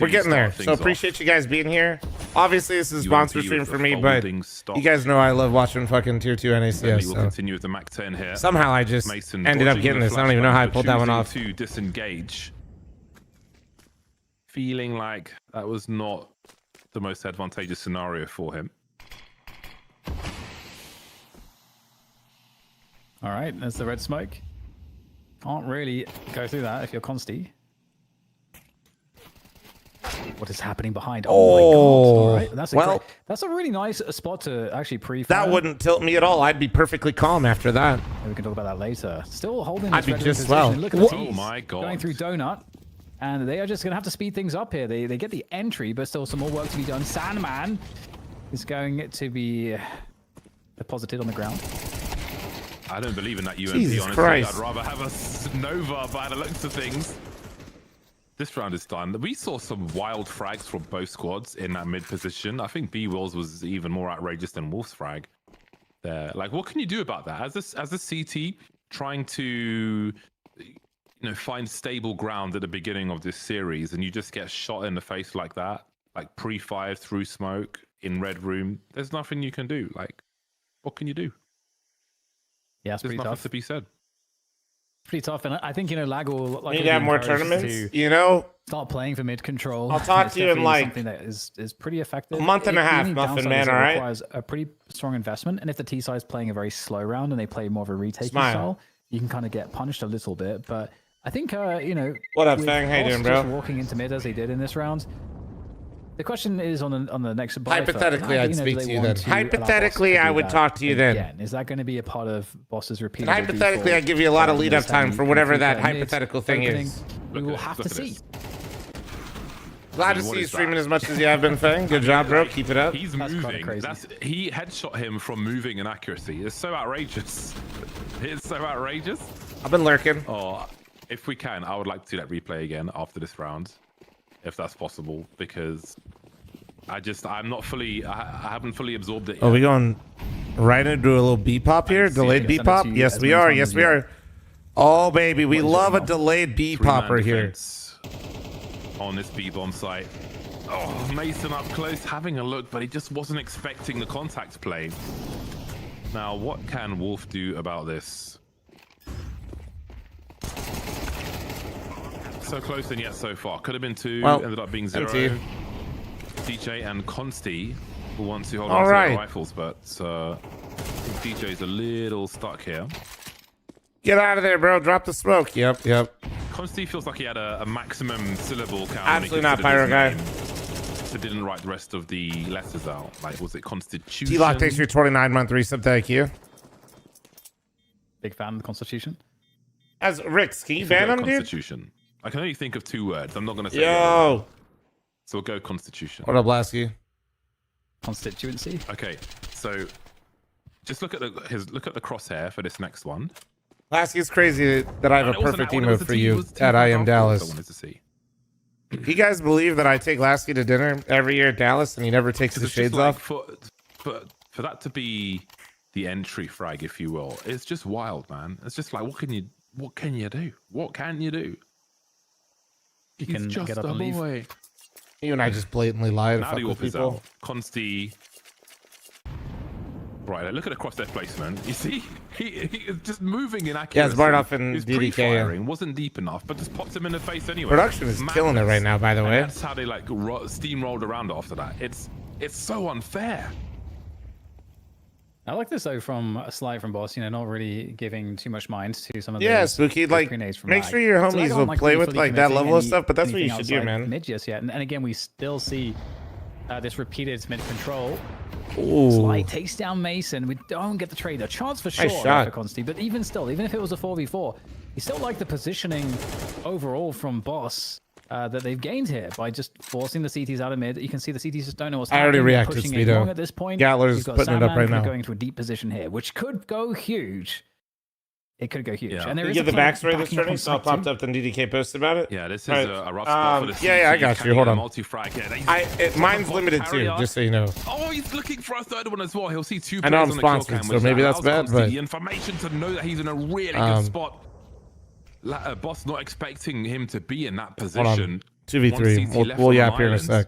We're getting there. start So things off. appreciate you guys being here. Obviously, this is a UMP sponsor stream with for the me, but folding stock. you guys know I love watching fucking tier 2 Bentley NACS. will So. continue with the Mac 10 here. Somehow I just Mason ended up dodging getting the this. I don't even know how I flashbang, pulled that one choosing off. To disengage. Feeling like that was not the most advantageous scenario for him. All right, there's the red smoke. Can't really go through that if you're Consti. What is happening behind? Oh, my God. All right, that's a really nice spot to actually pre-fire. That wouldn't tilt me at all. I'd be perfectly calm after that. We can talk about that later. Still holding I'd this be red just position. well. Look at the Oh tees my God. going through Donut. And they are just going to have to speed things up here. They get the entry, but still some more work to be done. Sandman is going to be deposited on the ground. I don't believe in that UMP, Jesus honestly. Christ. I'd rather have a Nova by the looks of things. This round is done. We saw some wild frags from both squads in that mid position. I think B-Wills was even more outrageous than Wolf's frag there. Like, what can you do about that? As a CT, trying to find stable ground at the beginning of this series, and you just get shot in the face like that, like pre-fired through smoke in red room. There's nothing you can do. Like, what can you do? Yeah, it's There's pretty nothing tough. to be said. Pretty tough, and I think Lag will We need to have more tournaments. Start playing for mid control. I'll talk It's to you in definitely like something that is pretty effective. a month and a The half, only Muffin downside Man, is it all right? requires a pretty strong investment, and if the T side is playing a very slow round and they play more of a retaking Smile. style, you can kind of get punished a little bit. But I think What up, with Fang? How you Boss doing, bro? just walking into mid as they did in this round, The question is on the next. Hypothetically, I'd speak to you then. Allow Hypothetically, Boss to I do would that talk to you then. again. Is that going to be a part of Boss's repeated? Hypothetically, I'd give you a lot of lead up time for whatever that hypothetical thing is. We will have to see. Glad to see you streaming as much as you have been, Fang. Good job, bro. Keep it up. He's moving. He headshot him from moving and accuracy. It's so outrageous. It's so outrageous. I've been lurking. Oh, if we can, I would like to see that replay again after this round, if that's possible, because I'm not fully, I haven't fully absorbed it yet. Are we going right into a little B pop here? Delayed B pop? Yes, we are. Yes, we are. Oh, baby, we love a delayed B popper here. On this B bomb site. Oh, Mason up close having a look, but he just wasn't expecting the contact play. Now, what can Wolf do about this? So close and yet so far. Could have been 2, ended up being 0. MT. DJ and Consti will want to hold on to their rifles, but DJ's a little stuck here. Get out of there, bro. Drop the smoke. Yep. Consti feels like he had a maximum syllable count. Absolutely not Pyro guy. So didn't write the rest of the letters out. Like, was it Constitution? T-Lock takes your 29-month resub. Thank you. Big fan of the Constitution. As Ricks, can you ban him, dude? Constitution. I can only think of 2 words. I'm not going to say Yo. So we'll go Constitution. What up, Lasky? Constituency. Okay, so just look at the crosshair for this next one. Lasky, it's crazy that I have a perfect emote for you at I Am Dallas. I wanted to see. You guys believe that I take Lasky to dinner every year at Dallas and he never takes the shades off? For that to be the entry frag, if you will, it's just wild, man. It's just like, what can you do? What can you do? You can get up and leave. You and I just blatantly lie to fuck with people. Consti. Right, look at the crosshair placement. You see, he is just moving in accuracy. Yeah, it's Bardoff and His DDK. pre-firing wasn't deep enough, but just popped him in the face anyway. Production is killing it right now, by the way. That's how they like steamrolled around after that. It's so unfair. I like this though from a slide from Boss, not really giving too much mind to some of the Spooky, like, make sure your homies will play with like that level of stuff, but that's what you should do, man. Mid just yet, and again, we still see this repeated mid control. Ooh. Slide takes down Mason. We don't get the trade. A chance for sure for Consti, but even still, even if it was a 4v4, you still like the positioning overall from Boss that they've gained here by just forcing the CTs out of mid. You can see the CTs just don't know what's happening. I already reacted, Speedo. At this point, Gatler's putting it up right now. Going to a deep position here, which could go huge. It could go huge. Yeah. And there you is give the backstory of this turning, so I popped up, then DDK posted about it. Yeah, this is a rough spot for the CT. Yeah, I got you. Hold on. Multi-frag. Yeah, mine's limited too, just so you know. Oh, he's looking for a third one as well. He'll see 2 I know I'm players on the kill sponsored, cam, so maybe that's bad, but the information to know that he's in a really good spot. Boss not expecting him to be in that position. 2v3. We'll yap here in a sec.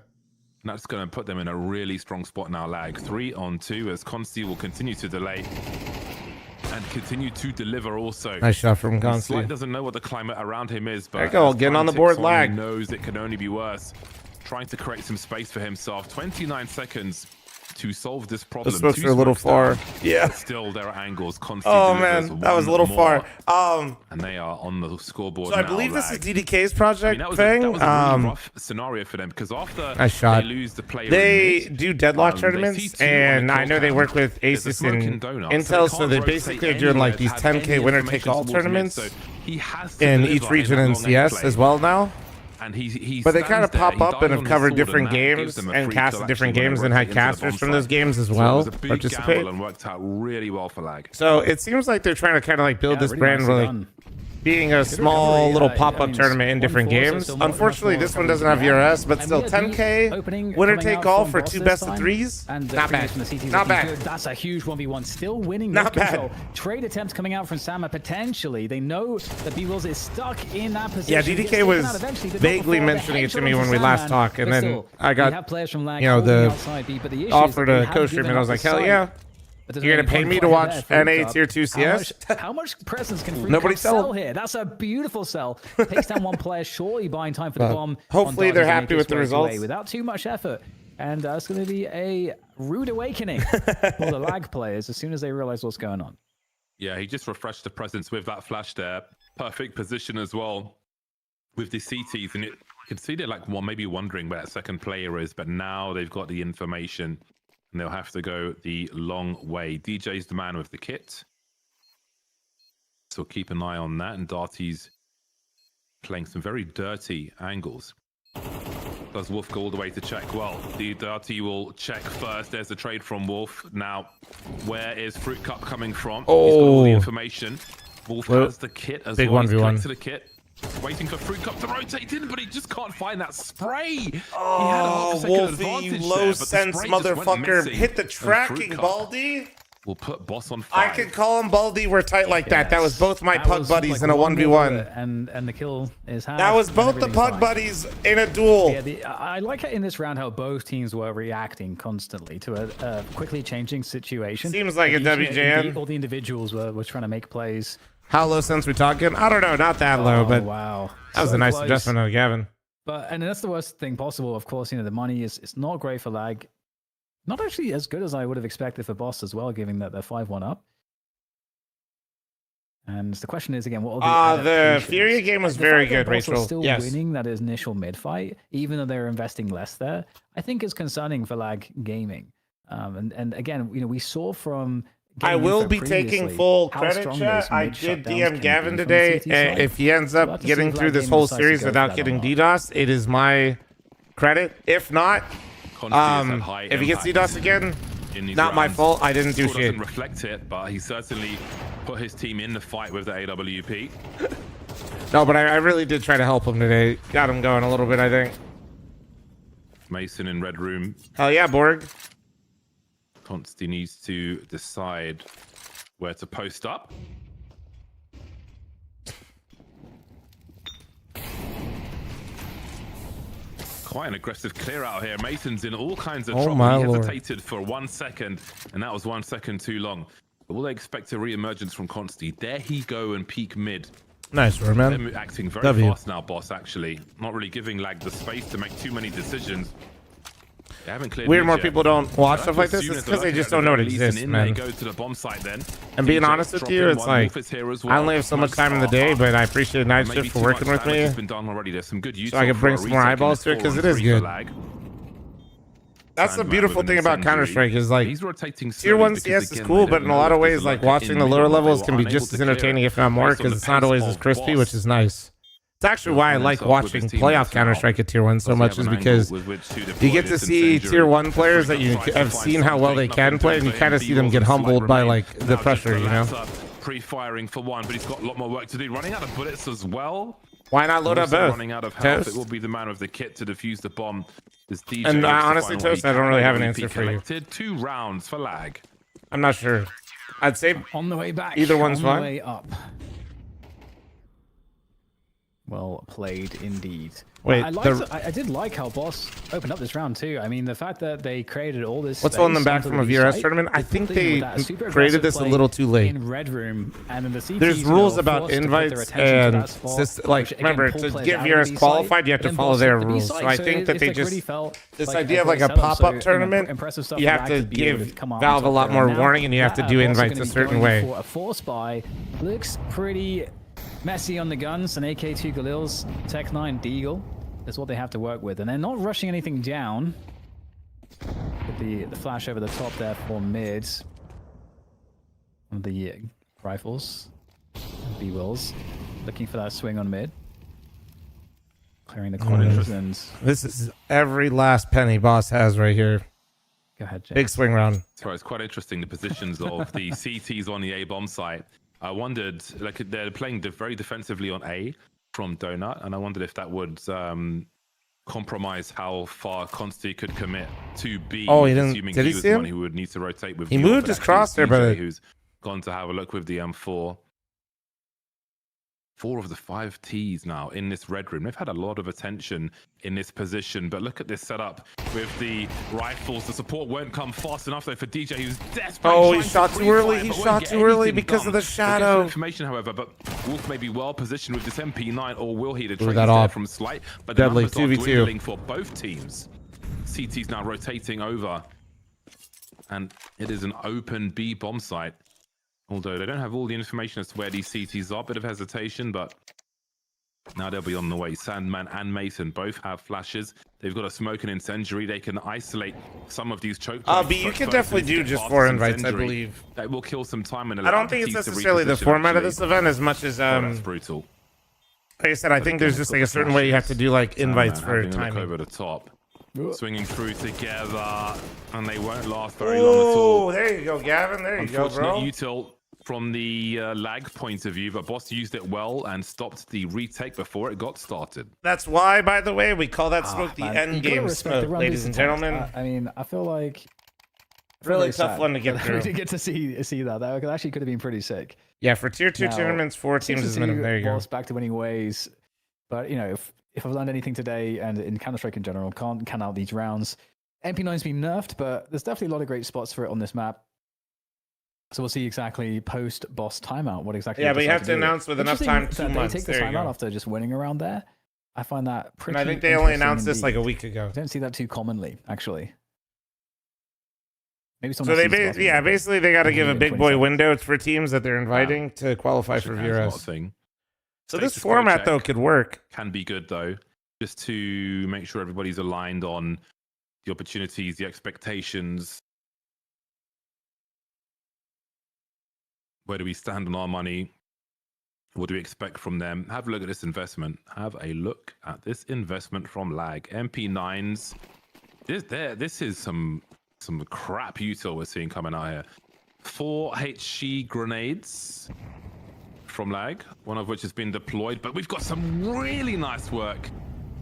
And that's going to put them in a really strong spot now. Lag 3-on-2 as Consti will continue to delay and continue to deliver also. Nice shot from Consti. Slight doesn't know what the climate around him is, but there you go, getting on the board. Lag. He knows it can only be worse. Trying to create some space for himself. 29 seconds to solve this problem. The smokes are a little far. Yeah. Still, there are angles. Consti man, that was a little far. And they are on the scoreboard. So I believe this is DDK's project thing. That was a really rough scenario for them because after they lose the player, they do deadlock tournaments, and I know they work with Asus and Intel, so they basically are doing like these 10K winner take all tournaments in each region in CS as well now. But they kind of pop up and have covered different games and casted different games and had casters from those games as well participate. And worked out really well for Lag. So it seems like they're trying to kind of like build this brand really being a small little pop-up tournament in different games. Unfortunately, this one doesn't have VRS, but still 10K winner take all for 2 best of 3s. Not bad. Not bad. That's a huge 1v1. Still winning. Not bad. Trade attempts coming out from Sama potentially. They know that B-Wills is stuck in that position. Yeah, DDK was vaguely mentioning it to me when we last talked, and then I got, the offer to co-stream, and I was like, hell yeah. You're gonna pay me to watch NA Tier 2 CS? How much presence can nobody sell here? That's a beautiful sell. Takes down one player, surely buying time for the bomb. Hopefully they're happy with the results. Without too much effort. And it's going to be a rude awakening for the Lag players as soon as they realize what's going on. Yeah, he just refreshed the presence with that flash there. Perfect position as well with the CTs, and I could see they're like maybe wondering where that second player is, but now they've got the information and they'll have to go the long way. DJ's the man with the kit. So keep an eye on that. And Darty's playing some very dirty angles. Does Wolf go all the way to check? Well, the Darty will check first. There's the trade from Wolf. Now, where is Fruit Cup coming from? He's got all the information. Wolf has the kit as big well. He's 1v1. collected the kit. Waiting for Fruit Cup to rotate in, but he just can't find that spray. Oh, Wolfie, low sense motherfucker. Hit the tracking, Baldy. We'll put Boss on fire. I could call him Baldy. We're tight like that. That was both my pug buddies in a 1v1. And the kill is half. That was both the pug buddies in a duel. Yeah, I like it in this round how both teams were reacting constantly to a quickly changing situation. Seems like a WJN. All the individuals were trying to make plays. How low sense we talking? I don't know, not that low, but wow, that was a nice adjustment of Gavin. And that's the worst thing possible. Of course, the money is not great for lag. Not actually as good as I would have expected for Boss as well, given that they're 5-1 up. And the question is again, what are the Furia game was very good, Rachel. Still winning that initial mid fight, even though they're investing less there, I think is concerning for lag gaming. And again, we saw from. I will be taking full credit, chat. I did DM Gavin today. If he ends up getting through this whole series without getting DDoS, it is my credit. If not, if he gets DDoS again, not my fault. I didn't do shit. Doesn't reflect it, but he certainly put his team in the fight with the AWP. No, but I really did try to help him today. Got him going a little bit, I think. Mason in red room. Hell yeah, Borg. Consti needs to decide where to post up. Quite an aggressive clear out here. Mason's in all kinds of trouble. He hesitated for 1 second, and that was 1 second too long. But will they expect a re-emergence from Consti? There he go and peak mid. Nice, man. They're acting very fast now, Boss, actually. Not really giving lag the space to make too many decisions. They haven't cleared Weird more people don't watch stuff like this. It's because they just don't know it exists, man. Go to the bomb site then. And being honest with you, it's like I only have so much time in the day, but I appreciate Night Shift for working with me, so I can bring some more eyeballs to it because it is good. That's the beautiful thing about Counter-Strike is like Tier 1 CS is cool, but in a lot of ways, like watching the lower levels can be just as entertaining, if not more, because it's not always as crispy, which is nice. It's actually why I like watching playoff Counter-Strike at Tier 1 so much, is because you get to see Tier 1 players that you have seen how well they can play, and you kind of see them get humbled by like the pressure, Pre-firing for one, but he's got a lot more work to do. Running out of bullets as well. Why not load up both? Running out of health. It will be the man with the kit to defuse the bomb. And honestly, Toast, I don't really have an answer for you. 2 rounds for lag. I'm not sure. I'd say on the way back. Either one's fine. On the way up. Well played indeed. Wait, I did like how Boss opened up this round too. I mean, the fact that they created all this. What's holding them back from a VRS tournament? I think they created this a little too late. In Red Room, and then the there's rules about invites and like remember to get VRS qualified, you have to follow their rules. So I think that they just this idea of like a pop-up tournament, you have to give Valve a lot more warning, and you have to do invites a certain way. A force buy looks pretty messy on the guns, and AK2 Galil's Tech 9 Deagle is what they have to work with, and they're not rushing anything down. With the flash over the top there for mids. One of the rifles, B-Wills, looking for that swing on mid. Clearing the corners, and this is every last penny Boss has right here. Go ahead, James. Big swing round. So it's quite interesting, the positions of the CTs on the A bomb site. I wondered, like they're playing very defensively on A from Donut, and I wondered if that would compromise how far Consti could commit to B. Oh, he didn't. Assuming Did he was see him? one who would need to rotate with. He moved his crosshair, but who's gone to have a look with the M4. 4 of the 5 Ts now in this red room. They've had a lot of attention in this position, but look at this setup with the rifles. The support won't come fast enough though for DJ, who's desperate. Oh, he shot too early. He shot too early because of the shadow. Information, however, but Wolf may be well positioned with this MP9, or will he? The trade that from Slight, but deadly the numbers are 2v2 dwindling for both teams. CT's now rotating over, and it is an open B bomb site. Although they don't have all the information as to where these CTs are, bit of hesitation, but Now they'll be on the way. Sandman and Mason both have flashes. They've got a smoke and incendiary. They can isolate some of these choke points. But you can definitely do just 4 invites, I believe. That will kill some time. And I don't think it's necessarily the format of this event as much as that's brutal. Like I said, I think there's just like a certain way you have to do like invites for timing. Over the top, swinging through together, and they won't last very long at all. Oh, there you go, Gavin. There you go, bro. Util from the lag point of view, but Boss used it well and stopped the retake before it got started. That's why, by the way, we call that smoke the end game smoke, ladies and gentlemen. I mean, I feel like really tough one to get through. We did get to see that. That actually could have been pretty sick. Yeah, for tier 2 tournaments, 4 teams is minimum. There you go. Back to winning ways, but you know, if I've learned anything today, and in Counter-Strike in general, can't count out these rounds. MP9's been nerfed, but there's definitely a lot of great spots for it on this map. So we'll see exactly post-boss timeout what exactly. Yeah, but you have to announce with enough time. 2 months. They take the timeout after just winning around there. I find that pretty. And I think they only announced this like a week ago. I don't see that too commonly, actually. Maybe so they basically they got to give a big boy window for teams that they're inviting to qualify for VRS. So this format though could work. Can be good though, just to make sure everybody's aligned on the opportunities, the expectations. Where do we stand on our money? What do we expect from them? Have a look at this investment. Have a look at this investment from Lag. MP9s. This is some crap util we're seeing coming out here. 4 HG grenades from Lag, one of which has been deployed, but we've got some really nice work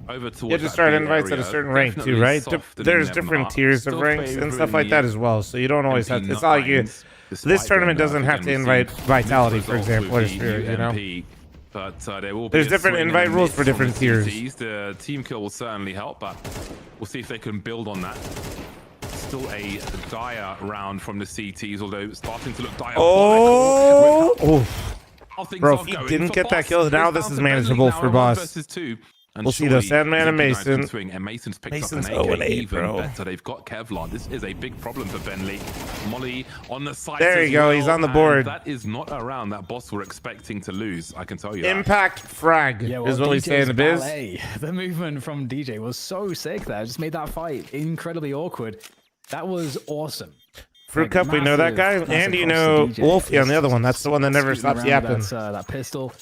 over towards. You have to start invites at a certain rank too, right? There's different tiers of ranks and stuff like that as well, so you don't always have to. It's not like you. This tournament doesn't have to invite Vitality, for example, or Furia, you know? But there will be there's different invite rules for different tiers. The team kill will certainly help, but we'll see if they can build on that. Still a dire round from the CTs, although it's starting to look dire. Oh! Bro, if he didn't get that kill, now this is manageable for Boss. We'll see though, Sandman and Mason. Mason's picked Mason's up an 0-8, even bro. better. They've got Kevlar. This is a big problem for Bentley. Molly on the side. There you go. He's on the board. That is not a round that Boss were expecting to lose. I can tell you. Impact frag is what we say in the biz. The movement from DJ was so sick there. Just made that fight incredibly awkward. That was awesome. Fruit Cup, we know that guy, and you know Wolfie on the other one. That's the one that never stops yapping. That pistol.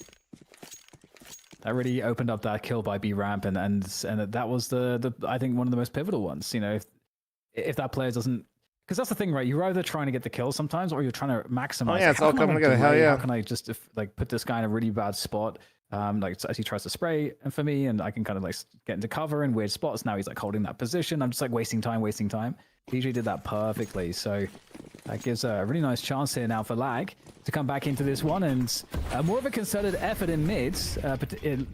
That really opened up that kill by B Ramp, and that was the I think one of the most pivotal ones. You know, if that player doesn't, because that's the thing, right? You're either trying to get the kill sometimes, or you're trying to maximize. Oh yeah, it's all coming together. Hell yeah! How can I just like put this guy in a really bad spot? Like as he tries to spray, and for me, and I can kind of like get into cover in weird spots. Now he's like holding that position. I'm just like wasting time. DJ did that perfectly, so that gives a really nice chance here now for Lag to come back into this one, and more of a concerted effort in mids,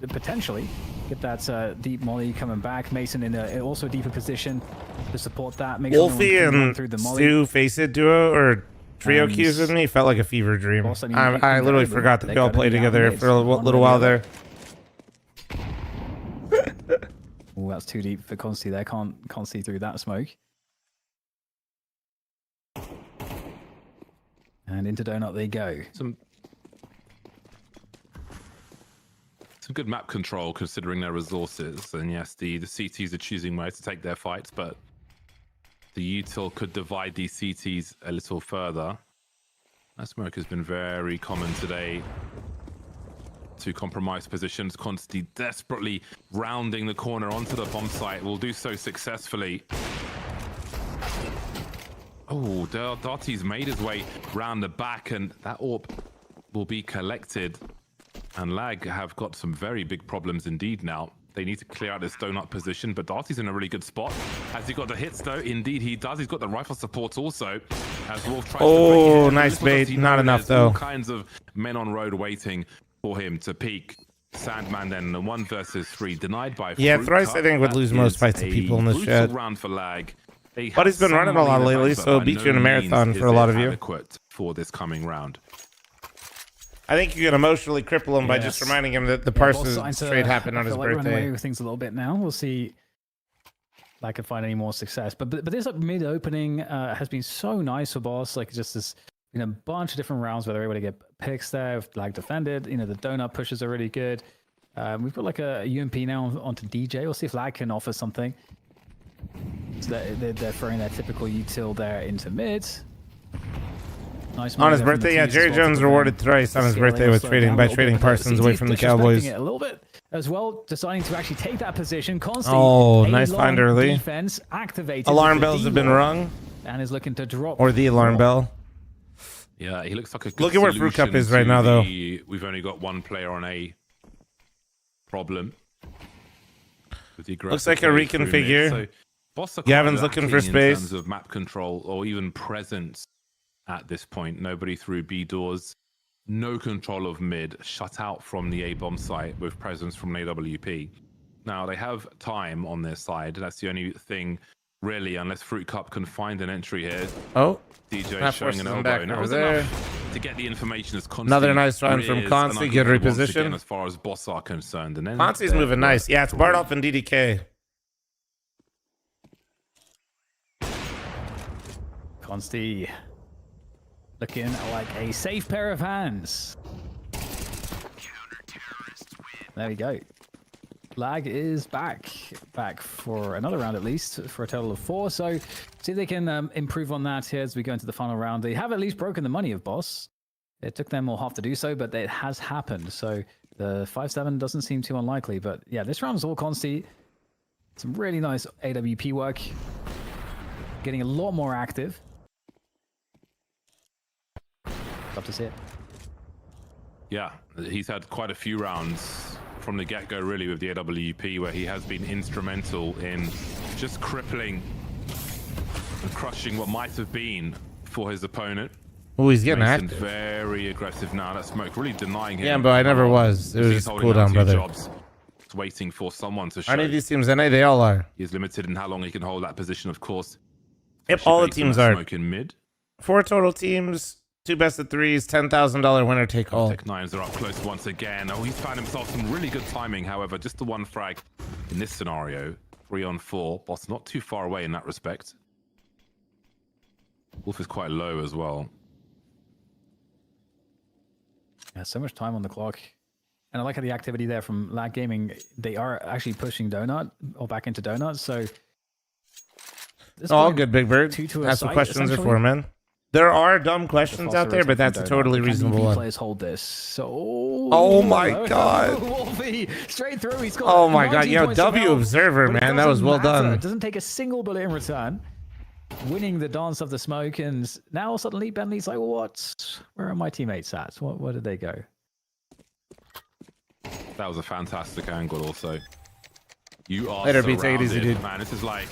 potentially get that deep molly coming back. Mason in also a deeper position to support that. Wolfie and Stu face it duo or trio queues with me felt like a fever dream. I literally forgot that we all played together for a little while there. Oh, that's too deep for Consti there. Can't see through that smoke. And into Donut they go. Some good map control considering their resources. And yes, the CTs are choosing where to take their fights, but the util could divide these CTs a little further. That smoke has been very common today to compromise positions. Constantly desperately rounding the corner onto the bomb site. Will do so successfully. Oh, Darty's made his way round the back, and that orb will be collected. And Lag have got some very big problems indeed now. They need to clear out this donut position, but Darty's in a really good spot. Has he got the hits though? Indeed he does. He's got the rifle support also. As Wolf tries to nice bait. Not enough though. All kinds of men on road waiting for him to peek. Sandman then 1 versus 3 denied by Thrice I think would lose most fights to people in this shed. Round for Lag. But he's been running a lot lately, so he'll beat you in a marathon for a lot of you. Adequate for this coming round. I think you can emotionally cripple him by just reminding him that the Parsons trade happened on his birthday. Running away with things a little bit now. We'll see if I can find any more success. But this mid opening has been so nice for Boss. Like just this, a bunch of different rounds where they're able to get picks there. Lag defended. The donut pushes are really good. We've got like a UMP now onto DJ. We'll see if Lag can offer something. So they're throwing their typical util there into mid. Nice on his birthday, yeah, Jerry Jones rewarded thrice on his birthday with trading Parsons away from the Cowboys. A little bit as well, deciding to actually take that position. Constantly, oh, nice find early. Defense activated. Alarm bells have been rung. And is looking to drop. Or the alarm bell. Yeah, he looks like a good look at where Fruit Cup is right now, though. We've only got one player on A problem. Looks like a reconfigure. So Gavin's looking for space. In terms of map control or even presence at this point. Nobody through B doors. No control of mid. Shut out from the A bomb site with presence from an AWP. Now, they have time on their side. That's the only thing, really, unless Fruit Cup can find an entry here. Oh. DJ showing an elbow. Now, was enough to get the information as Consti. Another nice run from Consti. Good reposition. As far as boss are concerned. And then Consti's moving nice. Yeah, it's Bardolph and DDK. Consti looking like a safe pair of hands. There we go. Lag is back for another round at least, for a total of 4. So see if they can improve on that here as we go into the final round. They have at least broken the money of boss. It took them all half to do so, but it has happened. So the 5-7 doesn't seem too unlikely. But yeah, this round is all Consti. Some really nice AWP work. Getting a lot more active. Love to see it. Yeah, he's had quite a few rounds from the get-go, really, with the AWP, where he has been instrumental in just crippling and crushing what might have been for his opponent. Oh, he's getting Mason active. Very aggressive now. That smoke really denying him. Yeah, but I never was. It was just cooldown, brother. Jobs, waiting for someone to show. Any of these teams, NA, they all are. He's limited in how long he can hold that position, of course. Yep, all the teams are. Smoke in mid. 4 total teams. 2 best of 3s, $10,000 winner take all. Tech 9s are up close once again. Oh, he's found himself some really good timing. However, just the one frag in this scenario. 3 on 4. Boss not too far away in that respect. Wolf is quite low as well. Yeah, so much time on the clock. And I like how the activity there from Lag Gaming, they are actually pushing Donut, or back into Donut, so... All good, Big Bird. That's what questions are for, man. There are dumb questions out there, but that's a totally reasonable one. Players hold this. So, oh my god! Wolfie, straight through. He's got. Oh my god! Yo, W Observer, man, that was well done. It doesn't take a single bullet in return. Winning the dance of the smoke, and now suddenly Bentley's like, "What? Where are my teammates at? Where did they go?" That was a fantastic angle, also. You are later, take it easy, dude. Man, this is like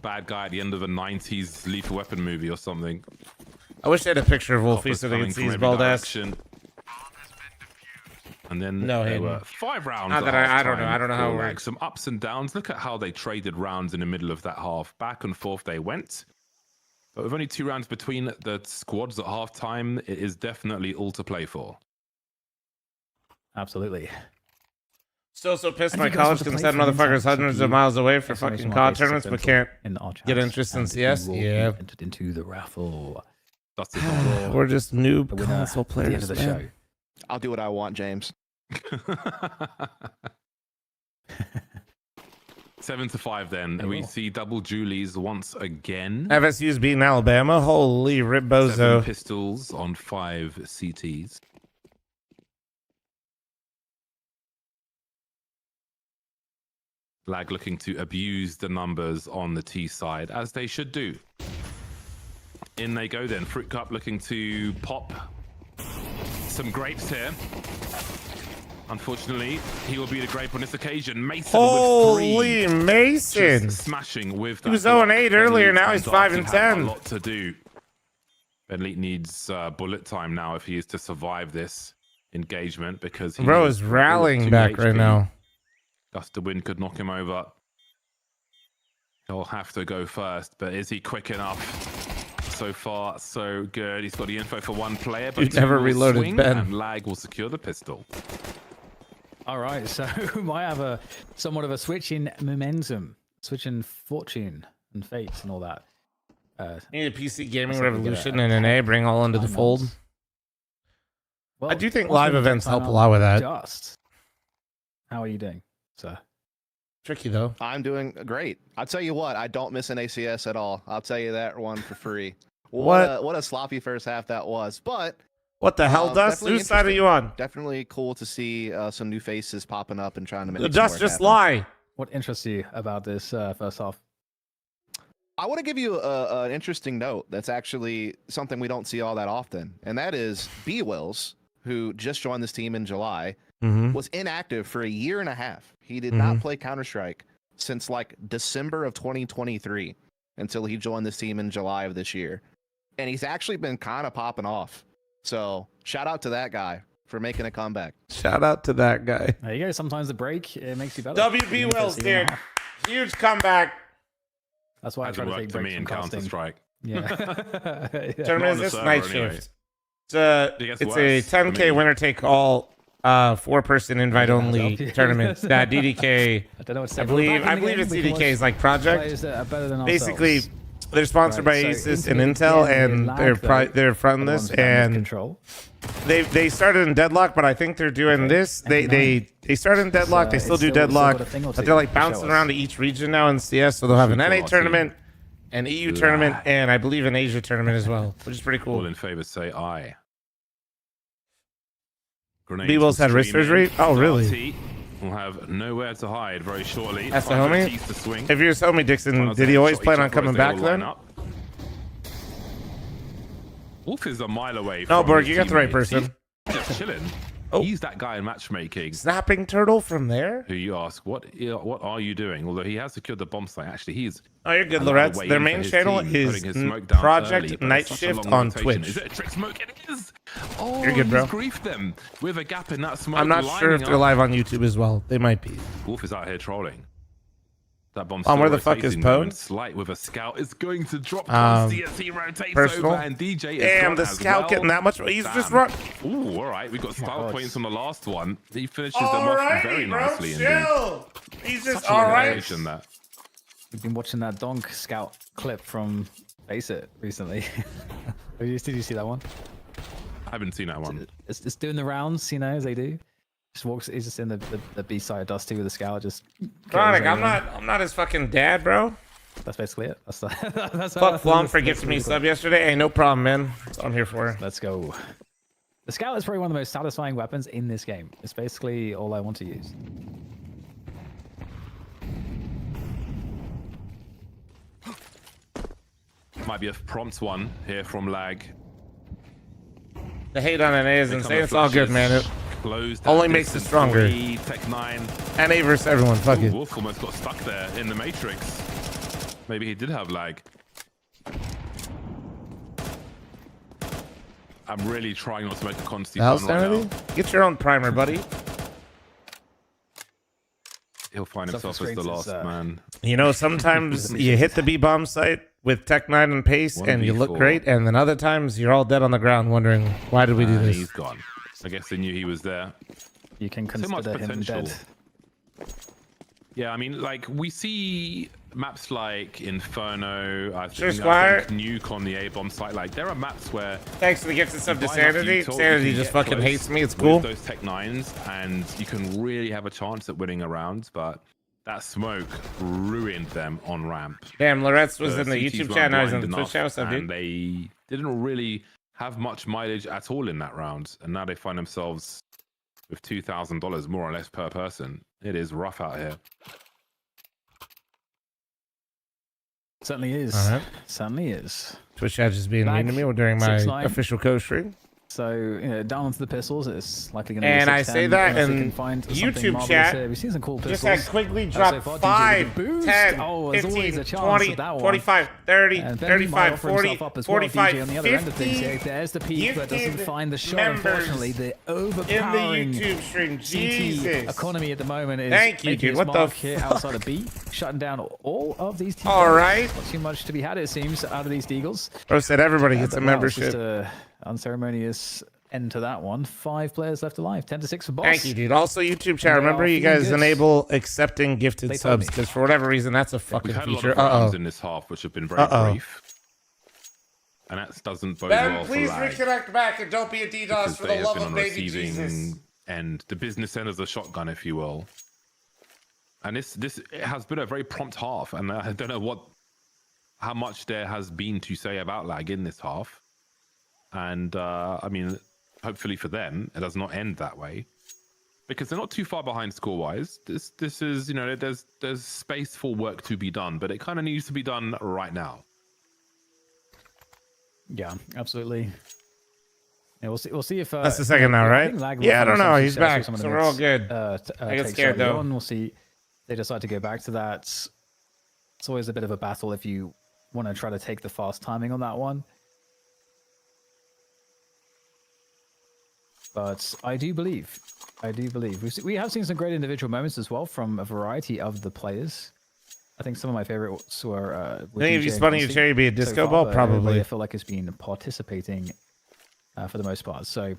bad guy at the end of a 90s Lethal Weapon movie or something. I wish I had a picture of Wolfie so they could see his bald ass. And then no, there were 5 rounds. Not that I don't know. I don't know how it works. Some ups and downs. Look at how they traded rounds in the middle of that half. Back and forth they went. But with only 2 rounds between the squads at halftime, it is definitely all to play for. Absolutely. Still so pissed my college can send motherfuckers hundreds of miles away for fucking COD tournaments, but can't get interest in CS. Yeah. Entered into the raffle. We're just noob console players. The show. I'll do what I want, James. 7-5 then. We see double Julies once again. FSU's beating Alabama. Holy rip bozo. 7 pistols on 5 CTs. Lag looking to abuse the numbers on the T side, as they should do. In they go then. Fruit Cup looking to pop some grapes here. Unfortunately, he will be the grape on this occasion. Mason Holy with 3. Mason! Just smashing with that. He was 0-8 earlier, now he's 5-10. A lot to do. Benleet needs bullet time now if he is to survive this engagement, because bro is rallying back right now. Gust of wind could knock him over. He'll have to go first, but is he quick enough? So far, so good. He's got the info for 1 player, but he never reloaded Ben. And Lag will secure the pistol. All right, so I have somewhat of a switch in momentum, switch in fortune and fate and all that. Need a PC gaming revolution and an A bring all into the fold. Well, I do think live events help a lot with that. How are you doing, sir? Tricky though. I'm doing great. I'll tell you what, I don't miss an ACS at all. I'll tell you that one for free. What a sloppy first half that was. But what the hell, Dust? Whose side are you on? Definitely cool to see some new faces popping up and trying to make the Dust just lie. What interests you about this first half? I want to give you an interesting note that's actually something we don't see all that often, and that is B-Wills, who just joined this team in July, was inactive for a year and a half. He did not play Counter-Strike since like December of 2023 until he joined this team in July of this year. And he's actually been kind of popping off. So shout out to that guy for making a comeback. Shout out to that guy. There you go. Sometimes the break, it makes you better. WB Wills, dude. Huge comeback. That's why I try to take breaks from Counter-Strike. Yeah. Tournament is this night shift. It's a 10K winner take all 4-person invite only tournament that DDK. I don't know what's I believe it's DDK's like project. Basically, they're sponsored by Asus and Intel, and they're from this, and they started in Deadlock, but I think they're doing this. They started in Deadlock. They still do Deadlock, but they're like bouncing around to each region now in CS. So they'll have an NA tournament, an EU tournament, and I believe an Asia tournament as well, which is pretty cool. All in favor say aye. B-Wills had wrist surgery? Oh, really? We'll have nowhere to hide very shortly. That's the homie? If you're his homie, Dixon, did he always plan on coming back then? Wolf is a mile away. No, Borg, you got the right person. He's just chilling. He's that guy in matchmaking. Snapping turtle from there? Who you ask, what are you doing? Although he has secured the bomb site. Actually, he's... Oh, you're good, Loretz. Their main channel is Project Night Shift on Twitch. Is it a trick smoke? It is! Oh, you're good, bro. He's griefed them with a gap in that smoke. I'm not sure if they're live on YouTube as well. They might be. Wolf is out here trolling. That bomb where the fuck is Poe? Slight with a scout is going to drop. CSC rotates personal. over, and DJ is damn, the scout getting that much. He's just run. Ooh, all right. We got style points on the last one. He finishes them off very nicely. Chill. He's just all right. We've been watching that Donk scout clip from Face It recently. Did you see that one? I haven't seen that one. It's doing the rounds, you know, as they do. Just walks. He's just in the B side of Dusty with the scout. Just Chronic. I'm not his fucking dad, bro. That's basically it. That's fuck fl0m for gifting me sub yesterday. Hey, no problem, man. That's what I'm here for. Let's go. The scout is probably one of the most satisfying weapons in this game. It's basically all I want to use. Might be a prompt one here from Lag. The hate on NA is insane. It's all good, man. It only makes it stronger. Tech 9. NA versus everyone. Fuck it. Wolf almost got stuck there in the Matrix. Maybe he did have lag. I'm really trying not to make a constant run right now. Get your own primer, buddy. He'll find himself as the last man. You know, sometimes you hit the B-bomb site with Tech 9 and Pace, and you look great, and then other times you're all dead on the ground wondering, why did we do this? He's gone. I guess they knew he was there. You can consider him dead. Yeah, I mean, like, we see maps like Inferno, I think Nuke on the A-bomb site. Like, there are maps where... Thanks for the gifted sub to Sanity. Sanity just fucking hates me. It's cool. With those Tech 9s, and you can really have a chance at winning a round, but that smoke ruined them on ramp. Damn, Loretz was in the YouTube chat, now he's in the Twitch channel, so dude. And they didn't really have much mileage at all in that round, and now they find themselves with $2,000 more or less per person. It is rough out here. Certainly is. Certainly is. Twitch chat just being mean to me during my official co-stream. So, you know, down onto the pistols, it's likely going to be and I say that in YouTube chat, we've seen some cool pistols. Just had quickly drop 5, 10, 15, 20, 25, 30, 35, 40, 45, on the other end of things here. There's the peak, but doesn't find the shot. Unfortunately, the overpowering in the YouTube stream. Jesus. economy at the moment is thank you, dude. What the here outside of B, shutting down all of these teams. All right. Not too much to be had, it seems, out of these Deagles. Bro said everybody gets a membership. Unceremonious end to that one. 5 players left alive. 10-6 for boss. Thank you, dude. Also, YouTube chat. Remember, you guys enable accepting gifted subs because for whatever reason, that's a fucking feature. We've had a lot of rounds in this half, which have been very brief, and that doesn't bode well for please lag. reconnect back and don't be a DDoS for the love of baby Jesus. end, the business end of the shotgun, if you will. And this has been a very prompt half, and I don't know how much there has been to say about lag in this half. And I mean, hopefully for them, it does not end that way, because they're not too far behind score-wise. This is, you know, there's space for work to be done, but it kind of needs to be done right now. Yeah, absolutely. Yeah, we'll see if that's the second now, right? Yeah, I don't know. He's back, so we're all good. I get scared though. We'll see. They decide to go back to that. It's always a bit of a battle if you want to try to take the fast timing on that one. But I do believe we have seen some great individual moments as well from a variety of the players. I think some of my favorites were. I think if you spun your cherry, be a disco ball, probably. I feel like it's been participating for the most part. So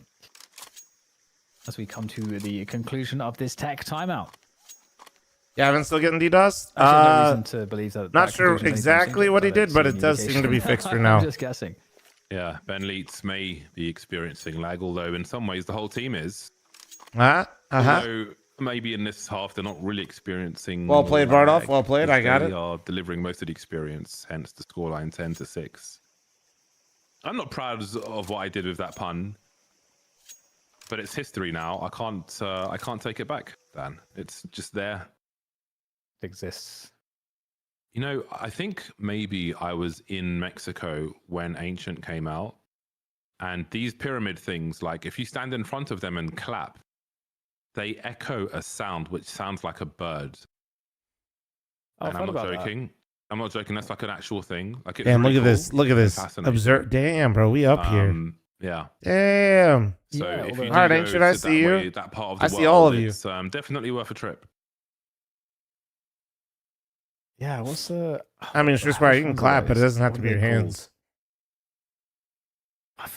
as we come to the conclusion of this tech timeout. Gavin's still getting DDoS? No reason to believe that. Not sure exactly what he did, but it does seem to be fixed for now. I'm just guessing. Yeah, Ben Leeds may be experiencing lag, although in some ways the whole team is. Uh-huh. Maybe in this half they're not really experiencing. Well played, Bardolph. Well played. I got it. They are delivering most of the experience, hence the scoreline 10-6. I'm not proud of what I did with that pun, but it's history now. I can't take it back, Dan. It's just there. It exists. You know, I think maybe I was in Mexico when Ancient came out, and these pyramid things, like if you stand in front of them and clap, they echo a sound which sounds like a bird. Oh, and I'm not joking. I'm not joking. That's like an actual thing. Like, damn, look at this. Look at this. Observe. Damn, bro. We up here. Yeah. Damn. So if you all right, Ancient, I see you. That part of the I see all of you. It's definitely worth a trip. Yeah, what's the... I mean, it's just where you can clap, but it doesn't have to be your hands.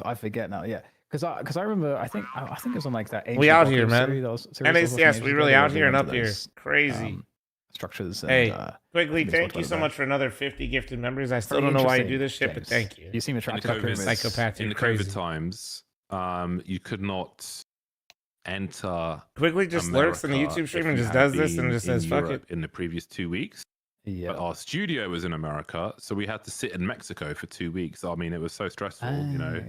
I forget now, yeah. Because I remember, I think it was on like that... We out here, man. NACS, we really out here and up here. Crazy. Structures. Hey, Quigley, thank you so much for another 50 gifted members. I still don't know why you do this shit, but thank you. You seem attracted to psychopath. In the COVID times, you could not enter... Quigley just lurks in the YouTube stream and just does this and just says, fuck it. In the previous 2 weeks. Yeah. But our studio was in America, so we had to sit in Mexico for 2 weeks. I mean, it was so stressful, you know,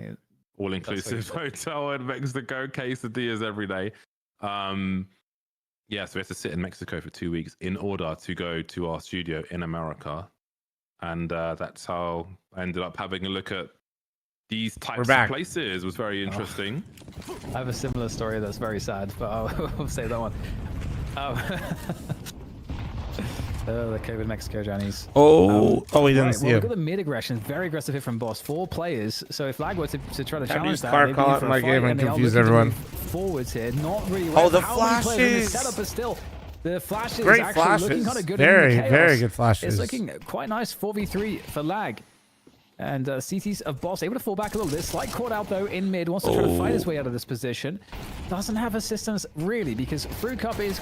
all-inclusive hotel in Mexico, quesadillas every day. Yeah, so we had to sit in Mexico for 2 weeks in order to go to our studio in America. And that's how I ended up having a look at these types of places. It was very interesting. I have a similar story that's very sad, but I'll say that one. The COVID Mexico Johnnies. We didn't see it. Look at the mid aggression. Very aggressive hit from Boss. 4 players. So if Lag were to try to challenge that, car call out in my game and confuse everyone. Forwards here, not really well. Oh, the flashes! Setup is still. The flashes great actually flashes. Looking kind of good. Very good flashes. It's looking quite nice 4v3 for Lag. And CTs of Boss able to fall back a little bit. Slight caught out though in mid. Wants to try to fight his way out of this position. Doesn't have assistance really because Fruit Cup is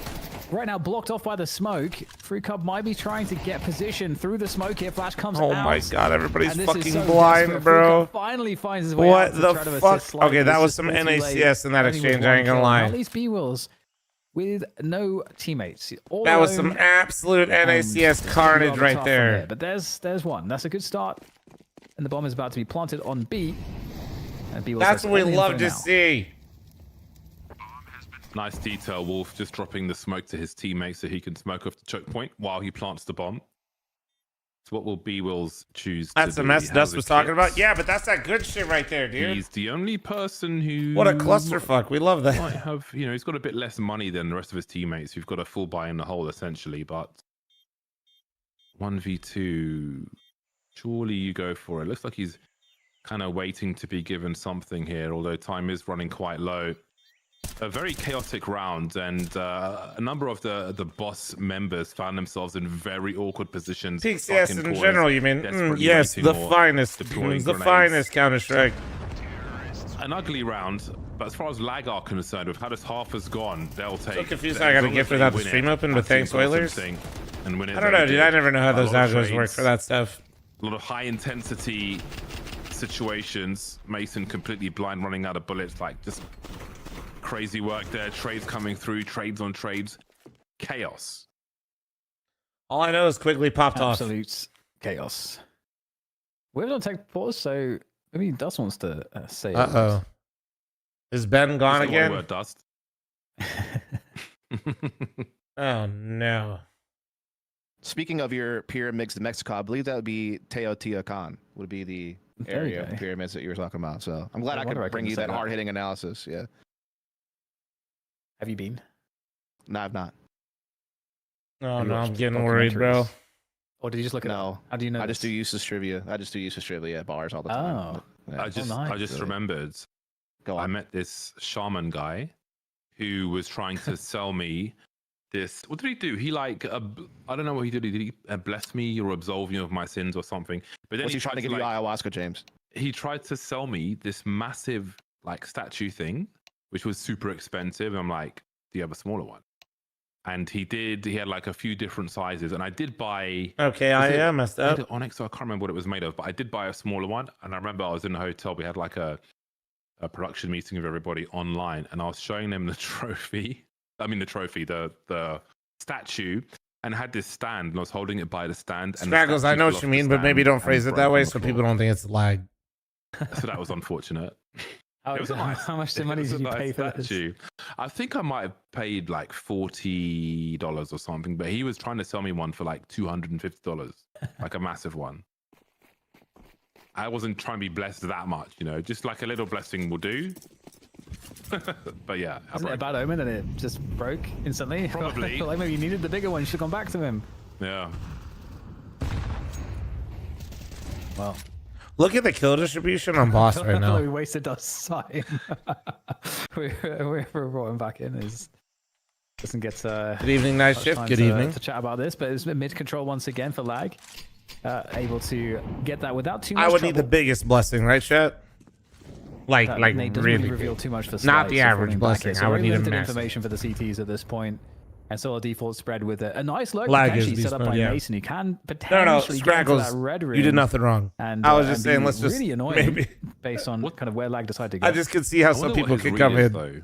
right now blocked off by the smoke. Fruit Cup might be trying to get position through the smoke here. Flash comes out. Oh my god, everybody's fucking blind, bro. Finally finds his way what out the to try to fuck? Okay, that was some NACS in that exchange. I ain't gonna lie. At least B-Wills with no teammates. That was some absolute NACS carnage right there. But there's one. That's a good start. And the bomb is about to be planted on B. And B that's what we love to see. Nice detail, Wolf just dropping the smoke to his teammates so he can smoke off the choke point while he plants the bomb. So what will B-Wills choose that's the mess Dust was talking about? Yeah, but that's that good shit right there, dude. He's the only person who... What a clusterfuck. We love that. Might have, you know, he's got a bit less money than the rest of his teammates who've got a full buy in the hole, essentially, but 1v2... Surely you go for it. Looks like he's kind of waiting to be given something here, although time is running quite low. A very chaotic round, and a number of the boss members found themselves in very awkward positions. PCS in general, you mean? Yes, the finest. The finest Counter-Strike. An ugly round, but as far as lag are concerned, with how this half has gone, they'll take... So confused I got a gift without the stream open, but thanks, Oilers. And win it. I don't know, dude. I never know how those algos work for that stuff. A lot of high-intensity situations. Mason completely blind, running out of bullets, like just crazy work there. Trades coming through, trades on trades. Chaos. All I know is quickly popped off. Absolute chaos. We're going to take pause, so maybe Dust wants to say Uh-oh. Is Ben gone again? Word, Dust. Oh, no. Speaking of your pyramids in Mexico, I believe that would be Teotihuacan, would be the area of pyramids that you were talking about. So I'm glad I could bring you that hard-hitting analysis. Yeah. Have you been? No, I've not. Oh, no, I'm getting worried, bro. Or did you just look at No. How do you know? I just do useless trivia. at bars all the time. Oh. Yeah. I just remembered. I met this shaman guy who was trying to sell me this. What did he do? He I don't know what he did. Did he bless me or absolve me of my sins or something? But then Was he trying to give you ayahuasca, James? He tried to sell me this massive statue thing, which was super expensive. And I'm like, do you have a smaller one? And he did. He had a few different sizes, and I did buy. Okay, I messed up. Onyx, I can't remember what it was made of, but I did buy a smaller one. And I remember I was in a hotel. We had a production meeting with everybody online, and I was showing them the trophy. I mean, the statue, and had this stand, and I was holding it by the stand. And Straggles, I know what you mean, but maybe don't phrase it that way so people don't think it's lag. So that was unfortunate. How much money did you pay for statue. I think I might have paid $40 or something, but he was trying to sell me one for $250, a massive one. I wasn't trying to be blessed that much, just a little blessing will do. But yeah, isn't it a bad omen that it just broke instantly? Probably. I feel like maybe you needed the bigger one. You should have gone back to him. Yeah. Well, look at the kill distribution on boss right now. We wasted our time. we brought him back in. Doesn't get good evening, night shift. Good evening. To chat about this, but it's mid control once again for lag. Able to get that without too much. I would trouble. need the biggest blessing, right, chat? Like Nate doesn't really reveal too much for not the Slice, average blessing. So I would need a limited massive. information for the CTs at this point, and so a default spread with a nice lurk Lag is potentially set up by yeah. Mason. You can potentially get into that red room. You did nothing wrong. And I was just saying, be let's just really annoying maybe based on kind of where lag decided to go. I just could see how some people could come in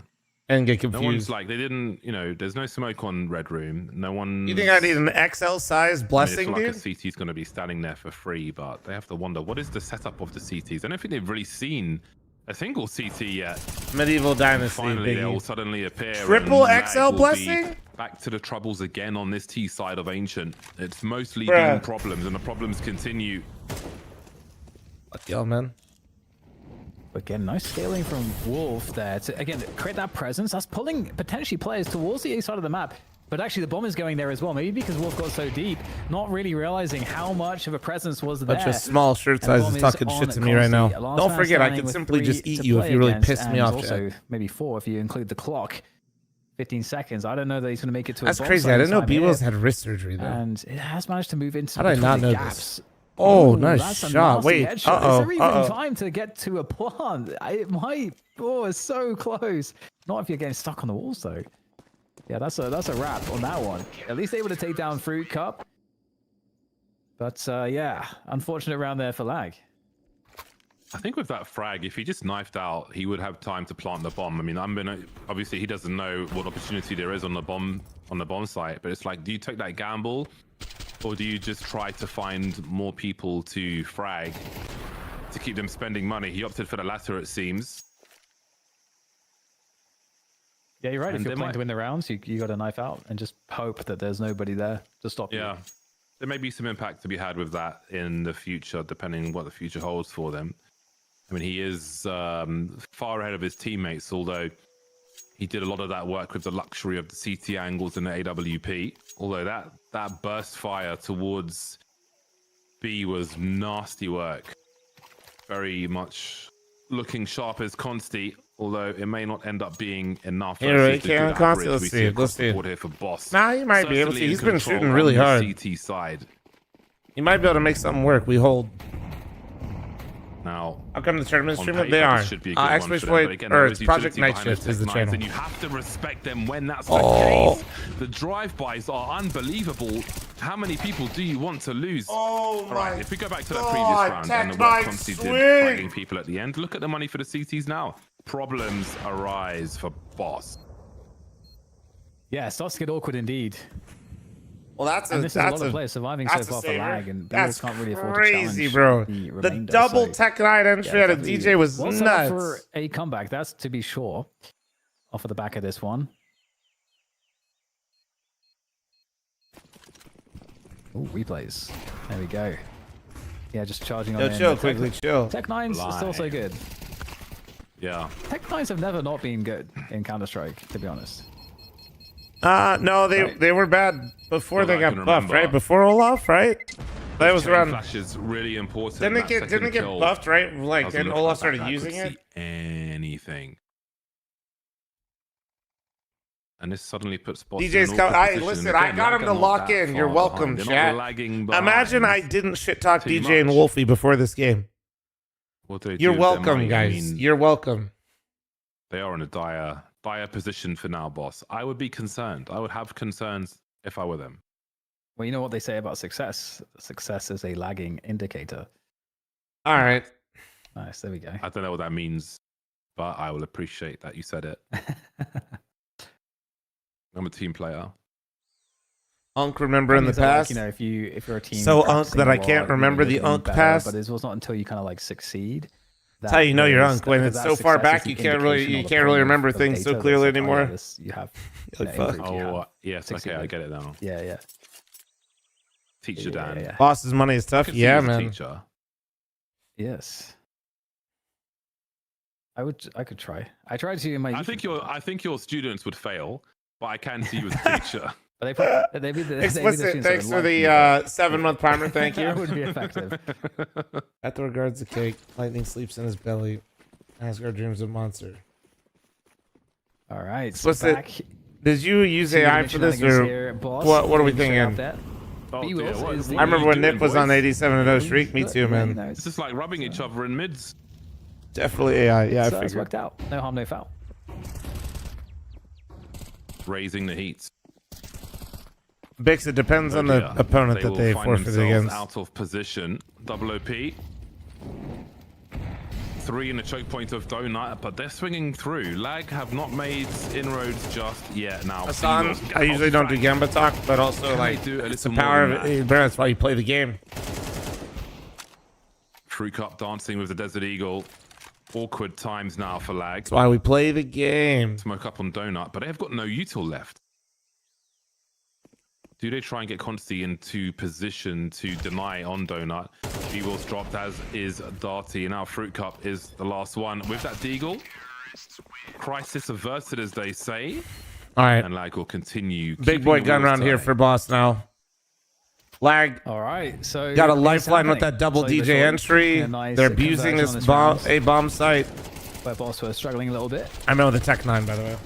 and get confused. No one's they didn't, there's no smoke on red room. No one. You think I need an XL size blessing, dude? dude? A CT's going to be standing there for free, but they have to wonder what is the setup of the CTs. I don't think they've really seen a single CT yet. Medieval Dynasty. Finally, biggie. they'll suddenly appear. Triple and XL lag will blessing? be back to the troubles again on this T side of Ancient. It's mostly Bruh. been problems, and the problems continue. Fuck y'all, man. Again, nice scaling from Wolf there to, again, create that presence. That's pulling potentially players towards the A side of the map. But actually, the bomb is going there as well. Maybe because Wolf got so deep, not really realizing how much of a presence was there. Bunch of small shirt sizes talking shit to me right now. Don't forget, I could simply just eat you if you really piss me off. Also, maybe 4 if you include the clock. 15 seconds. I don't know that he's going to make it to That's a bomb crazy. I didn't know time B-Wills here. had wrist surgery, though. And it has managed to move into How did I not the know gaps. this? Oh, Ooh, nice that's a shot. nasty Wait. headshot. Is there even time to get to a plant? It might. Oh, it's so close. Not if you're getting stuck on the walls, though. Yeah, that's a wrap on that one. At least able to take down Fruit Cup. But yeah, unfortunate round there for lag. I think with that frag, if he just knifed out, he would have time to plant the bomb. I mean, obviously he doesn't know what opportunity there is on the bomb site, but it's do you take that gamble, or do you just try to find more people to frag to keep them spending money? He opted for the latter, it seems. Yeah, you're right. And if you're playing to win the rounds, you got to knife out and just hope that there's nobody there to stop you. Yeah, there may be some impact to be had with that in the future, depending on what the future holds for them. I mean, he is far ahead of his teammates, although he did a lot of that work with the luxury of the CT angles and the AWP. Although that burst fire towards B was nasty work. Very much looking sharp as Consti, although it may not end up being enough. Here, can Consti, let's see. Let's see. Here for Boss. Nah, he might be able to. Certainly He's in been control shooting really on hard. the CT side. He might be able to make something work. We hold. Now, I'll come to the tournament on stream. paper, They are. this should be a good one for them, but Exploit, again, or there it's is Project utility Night behind Shift is the Tech channel. Knights, and you have to respect them when that's the Oh. case. The drive-bys are unbelievable. How many people do you want to lose? Oh All right, if we go back to that previous God, round Tech and what Knights Consti did swing. fragging people at the end, look at the money for the CTs now. problems arise for Boss. Yeah, it starts to get awkward indeed. Well, that's and this is a lot of players surviving so far for lag, and that's can't really afford crazy, to bro. the The remainder, double so, Tech 9 entry out of DJ was well set up nuts. for a comeback, that's to be sure. Off of the back of this one. Oh, replays. There we go. Yeah, just charging on Yo, in. chill, quickly, chill. Tech 9's are still so good. Yeah. Tech 9s have never not been good in Counter-Strike, to be honest. No, they were bad before they got buffed, right? Before Olaf, right? That was around. Flash is really important. Didn't it get buffed, right? Like, then Olaf started using it. Anything. And this suddenly puts Boss DJ's in an come. awkward I position. listen. Again, I got him Lag to are not lock that in. You're far welcome, behind. They're not chat. lagging behind Imagine I didn't shit talk too DJ and much. Wolfie before this game. What do they You're do with their welcome, money? guys. I mean, You're welcome. they are in a dire position for now, Boss. I would be concerned. I would have concerns if I were them. Well, you know what they say about success. Success is a lagging indicator. All right. Nice. There we go. I don't know what that means, but I will appreciate that you said it. I'm a team player. Unk remember in the Things are like, past. you know, if you're a team, So Unk practicing that a I lot, can't remember you're the getting Unk better, pass. But it was not until you kind of like succeed. That's how you know you're Unk when it's that so far success back is you the can't really indication or the remember point of things so data clearly that's like, oh, anymore. yeah, this, you have Like, fuck. improved, you have Oh, yes, okay, succeeded. I get it now. Yeah. Teacher Dan. Yeah. Boss's money is I tough. could see Yeah, you as a man. teacher. Yes. I could try. I tried to in my. I think your students would fail, but I can see you as a teacher. But maybe the Explicit. Thanks for the 7-month primer. Thank you. That would be effective. At the regards the cake, lightning sleeps in his belly. Asgard dreams of monster. All right. So Explicit. back Did you use to AI the for this, shenanigans or here, boss. what are we Getting straight out thinking? there. Oh, B dear, Wills what- is what I remember are when you Nip doing, was on boys? 87-0 streak. Me too, man. It's just like rubbing each other in mids. Definitely AI. Yeah, I So it's figured. worked out. No harm, no foul. Raising the heat. Bix, it depends on Oh, the dear. opponent that will they find forfeited themselves against. out of position. Double OP. 3 in the choke point of Donut, but they're swinging through. Lag have not made inroads just yet. Now, Hassan, Seagulls I usually don't do Gamba talk, but also Can like they do a it's the little power more of than it. That's why you play the game. Fruit Cup dancing with the Desert Eagle. Awkward times now for Lag. That's why we play the game. Smoke up on Donut, but they have got no util left. Do they try and get Consti into position to deny on Donut? Eagle's dropped, as is Darty. And now Fruit Cup is the last one. With that Deagle, crisis averted, as they say. All right. And Lag will continue. Big boy gun round here for boss now. Lag. All right. So Got a it's lifeline with happening. that double So DJ they entry. a nice They're abusing conversion on this round, bomb site. Where boss was struggling a little bit. I know the Tech 9, by the way.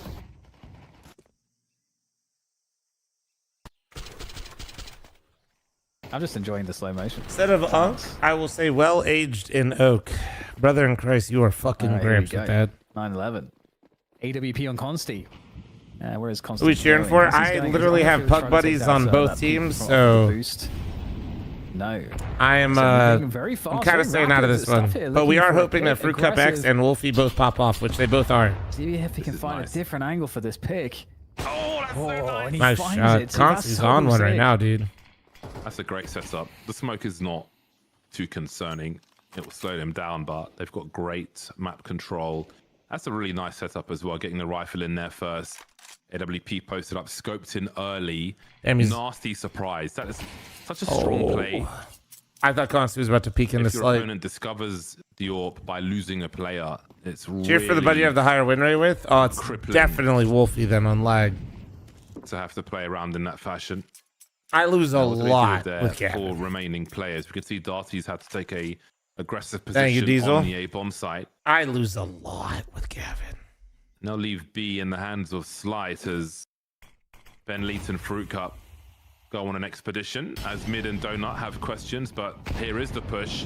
I'm just enjoying the slow motion. Instead of Unk, I will say well aged in oak. Brother in Christ, you are fucking gramps with that. 9-11. AWP on Consti. Where's Consti? Who are we cheering going? for? Consti's I going- literally he's have trying puck to take buddies that, on that both peak teams, from so the boost. No. I am So moving very fast, I'm kind of very staying out of rapid this one. stuff here, But we looking are for a hoping that quick, Fruit Cup X aggressive- and Wolfie both pop off, which they both are. See if he can find a different angle for this pick. Oh, that's so nice. And he Nice finds shot. it. So that's Consti's so on one right sick. now, dude. That's a great setup. The smoke is not too concerning. It will slow them down, but they've got great map control. That's a really nice setup as well, getting the rifle in there first. AWP posted up, scoped in early. Damn, he's- Nasty surprise. That is such a strong play. I thought Consti was about to peek in If this your light. opponent discovers the AWP by losing a player, it's Cheer for the buddy you have the higher win rate with. Oh, it's crippling. definitely Wolfie then on lag. to have to play around in that fashion. I lose a Now, what do they do lot there with for Gavin. remaining players? We can see Darty's had to take a aggressive Thank you, position Diesel. on the A bomb site. I lose a lot with Gavin. Now leave B in the hands of Slight as Ben Leet and Fruit Cup go on an expedition, as Mid and Donut have questions, but here is the push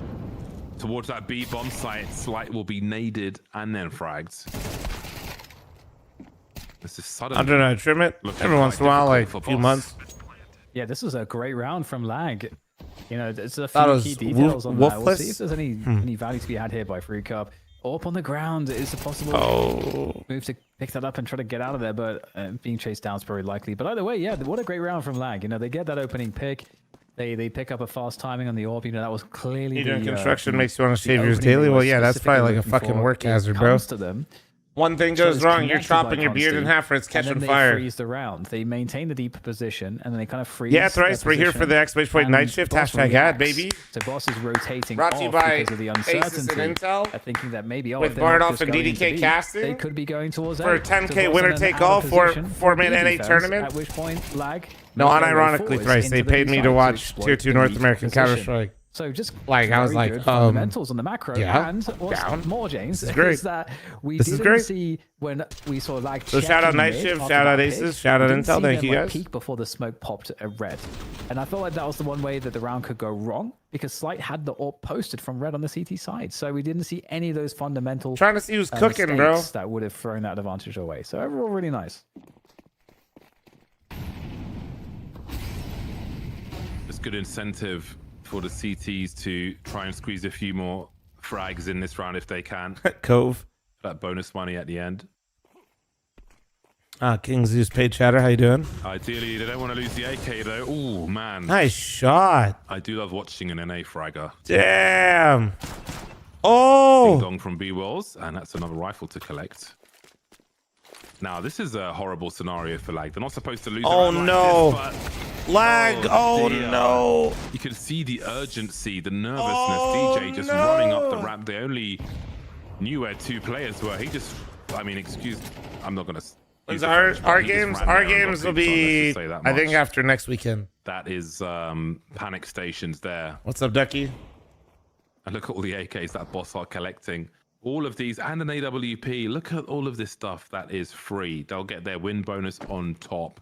towards that B bomb site. Slight will be naded and then fragged. This is sudden. I don't know, trim it Looking every once in a while, quite like a difficult few for months. Yeah, this was a great round from Lag. You know, there's a Thought it few was key details on that. We'll wolfless. see if there's any value to be had here by Fruit Cup. AWP on the ground is a possible move to pick that up and try to get out of there, but being chased down is probably likely. But either way, yeah, what a great round from Lag. You know, they get that opening pick. They pick up a fast timing on the AWP. You know, that was clearly you doing construction makes you want to shave yours daily. Well, yeah, that's probably like a fucking work hazard, bro. To them. One thing goes wrong, you're chopping your beard in half, or it's catching fire. They freeze the round. They maintain the deep position, and then they kind of freeze. Yeah, thrice. We're here for the exclamation point night shift. Hashtag ad, baby. So Boss is rotating Brought to you by because of the uncertainty. And Intel. Thinking that maybe with Bardoff and DDK casting. They could be going towards for a 10K winner take all for 4-man NA tournament. At which point, Lag. No, unironically, thrice. They paid me to watch Tier 2 North American Counter-Strike. So just like I was like fundamentals on the macro, yeah, and what's more, James, is that we didn't see when we saw Lag. So shout out Night Shift, shout out Aces, shout out Intel, thank you guys. Peak before the smoke popped a red, and I felt like that was the one way that the round could go wrong because Slight had the AWP posted from red on the CT side, so we didn't see any of those fundamental. Trying to see who's cooking, bro. That would have thrown that advantage away. So overall, really nice. It's good incentive for the CTs to try and squeeze a few more frags in this round if they can. Cove. That bonus money at the end. King Zeus paid chatter, how you doing? Ideally, they don't want to lose the AK though. Oh man. Nice shot. I do love watching an NA fragger. Damn. Oh. Ding dong from B-Walls, and that's another rifle to collect. Now, this is a horrible scenario for Lag. They're not supposed to lose. Oh no. Like this, Lag. Oh no. You can see the urgency, the nervousness. DJ just running up the ramp. They only knew where two players were. He just, I mean, excuse, I'm not going to. Our games will be, I think, after next weekend. That is panic stations there. What's up, Ducky? And look at all the AKs that Boss are collecting. All of these and an AWP. Look at all of this stuff that is free. They'll get their win bonus on top.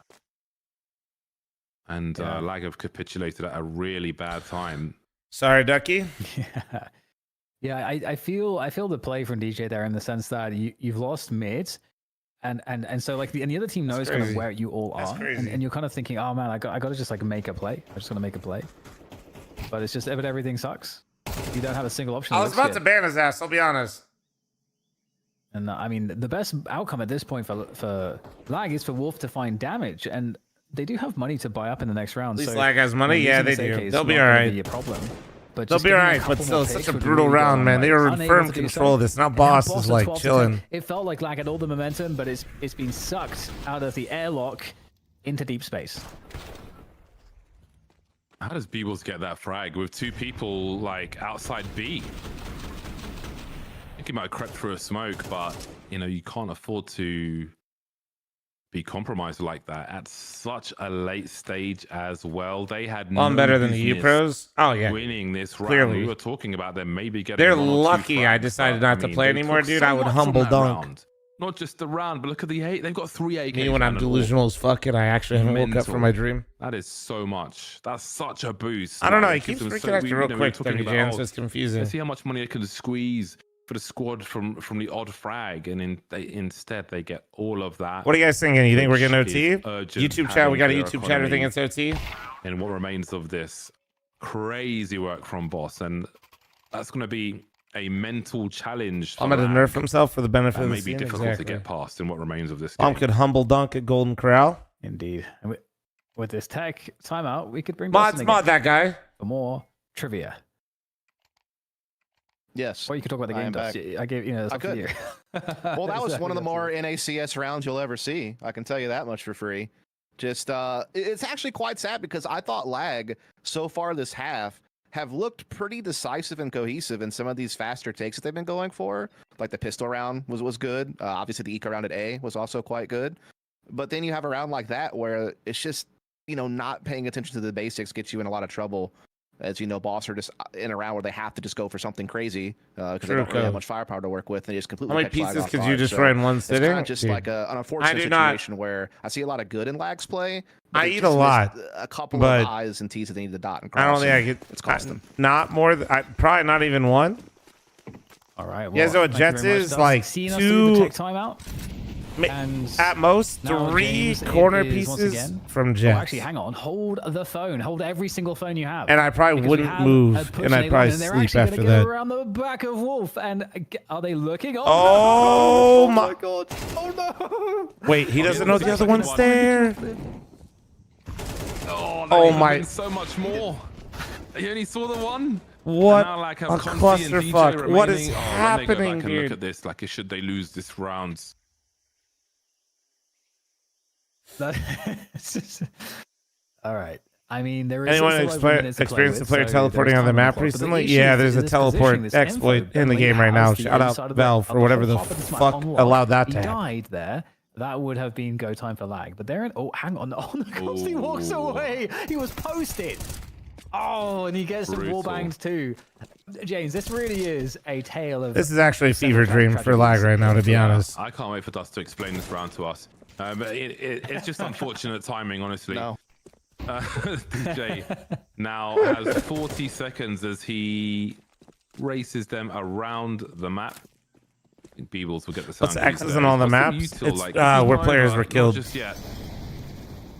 And Lag have capitulated at a really bad time. Sorry, Ducky. Yeah, I feel the play from DJ there in the sense that you've lost mid, and so like the other team knows kind of where you all are, and you're kind of thinking, oh man, I got to just like make a play. I'm just gonna make a play, but it's just everything sucks. You don't have a single option. I was about to ban his ass. I'll be honest. And I mean, the best outcome at this point for Lag is for Wolf to find damage, and they do have money to buy up in the next round. At least Lag has money. Yeah, they do. They'll be all right. A problem. But they'll be all right, but still, it's such a brutal round, man. They were in firm control of this. Now Boss is like chilling. It felt like Lag had all the momentum, but it's been sucked out of the airlock into deep space. How does B-Walls get that frag with two people like outside B? I think he might have crept through a smoke, but you know, you can't afford to be compromised like that at such a late stage as well. They had no better than the U-Pros. Oh yeah, winning this round. Clearly. We were talking about them maybe getting. They're lucky I decided not to play anymore, dude. I would humble dunk. Round. Not just the round, but look at the 8. They've got 3 AKs. Me when I'm delusional as fuck and I actually haven't woke up from my dream. That is so much. That's such a boost. I don't know. He keeps freaking after real quick, WJ, so it's confusing. Let's see how much money they could squeeze for the squad from the odd frag, and instead they get all of that. What are you guys thinking? You think we're getting OT? YouTube chat. We got a YouTube chat. Everything it's OT. And what remains of this crazy work from Boss, and that's going to be a mental challenge. I'm going to nerf himself for the benefit of the scene. May be difficult to get past in what remains of this game. Mom could humble dunk at Golden Corral. Indeed. And with this tech timeout, we could bring mod that guy for more trivia. Yes. Or you could talk about the game. I gave I could. Well, that was one of the more NACS rounds you'll ever see. I can tell you that much for free. Just it's actually quite sad because I thought Lag so far this half have looked pretty decisive and cohesive in some of these faster takes that they've been going for. Like the pistol round was good. Obviously the eco round at A was also quite good. But then you have a round like that where it's just, you know, not paying attention to the basics gets you in a lot of trouble. As you know, Boss are just in a round where they have to just go for something crazy because they don't really have much firepower to work with. And they just completely. How many pieces could you destroy in one sitting? It's kind of just like an unfortunate situation where I see a lot of good in Lag's play. I eat a lot. A couple of I's and T's that they need to dot and cross. I don't think I could. It's cost them. Not more. Probably not even one. All right. Well, yeah, so Jets is like 2. Timeout. And at most now 3 James, it corner is once pieces again- from Oh, Jets. actually, hang on. Hold the phone. Hold every single phone you have. And I probably Because we wouldn't have move, a push and I'd they probably want, and they're sleep actually after gonna go that. around the back of Wolf. And are they looking? Oh, Oh, no! my God! Oh no! Wait, he doesn't know the other one's there. Oh my! So much more. He only saw the one. What And now, like, have a Conti and DJ clusterfuck! What is remaining. Let me go happening, back and look dude? at this. Like, should they lose this round? All right. I mean, there is Anyone still over minutes to play experienced the with, player so teleporting there's on the time map clock. But the recently? issue Yeah, is there's a this teleport positioning, this exploit info, in the Bentley game right now. has the Shout other out side of Valve the for whatever the top of map fuck unlocked. allowed that He to happen. died there. That would have been go time for lag. But they're in. Oh, hang on. Oh, the Consti walks away. He was posted. Oh, and he gets the wall banged too. James, this really is a tale of. This is actually a fever dream for lag right now, to be honest. I can't wait for Dust to explain this round to us. But it's just unfortunate timing, honestly. No. DJ now has 40 seconds as he races them around the map. I think Beebles will get the sound. What's X's on all the maps? It's where players were killed. Just yet.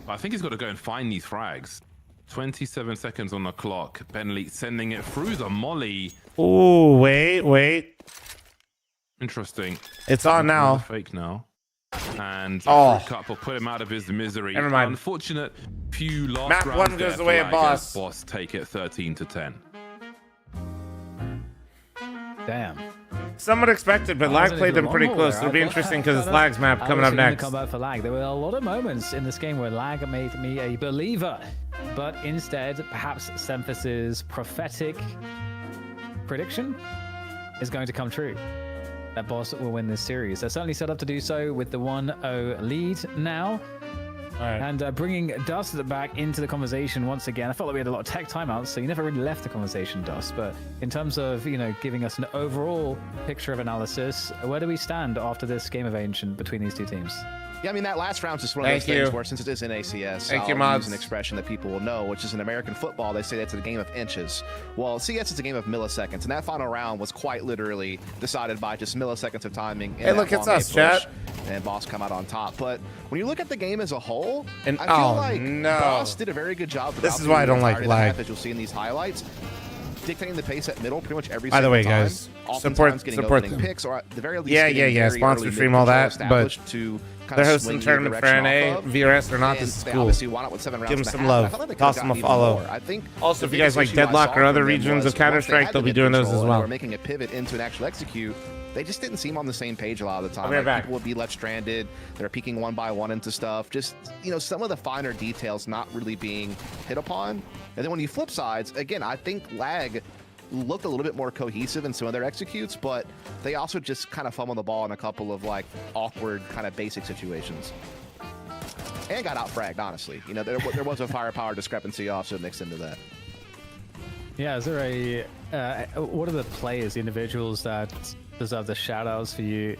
I think he's got to go and find these frags. 27 seconds on the clock. Bentley sending it through the molly. Oh, wait. Interesting. It's on now. Fake now. And Cup will put him out of his misery. Never mind. Unfortunate few last Map rounds 1 goes there away for at Lag Boss. as Boss take it 13-10. Damn. Somewhat expected, but lag played them pretty close. It'll be interesting because it's lag's map coming up next. Come out for lag. There were a lot of moments in this game where lag made me a believer, but instead, perhaps Semphasis' prophetic prediction is going to come true. That Boss will win this series. They're certainly set up to do so with the 1-0 lead now. And bringing Dust back into the conversation once again. I felt like we had a lot of tech timeouts, so you never really left the conversation, Dust. But in terms of, giving us an overall picture of analysis, where do we stand after this game of Ancient between these two teams? Yeah, I mean, that last round's just one of those things where, since it is in ACS, I'll use an expression that people will know, which is in American football, they say that's a game of inches. Well, CS is a game of milliseconds, and that final round was quite literally decided by just milliseconds of timing. Hey, look, it's us, chat. And Boss come out on top. But when you look at the game as a whole, and I feel like Boss did a very good job. This is why I don't like lag. As you'll see in these highlights, dictating the pace at middle pretty much every By the way, time. guys, support them. Picks, or at the very least, yeah. Sponsor stream all that, but they're hosting tournament for NA. VRS or not, this is cool. Give them some love. Toss them a follow. Also, if you guys like Deadlock or other regions of Counter-Strike, they'll be doing those as well. We're making a pivot into an actual execute. They just didn't seem on the same page a lot of the time. People would be left stranded. They're peeking one by one into stuff. Just, some of the finer details not really being hit upon. And then when you flip sides, again, I think lag looked a little bit more cohesive in some of their executes, but they also just kind of fumbled the ball in a couple of awkward kind of basic situations. And got out-fragged, honestly. There was a firepower discrepancy also mixed into that. Yeah, is there what are the players, the individuals that deserve the shout-outs for you?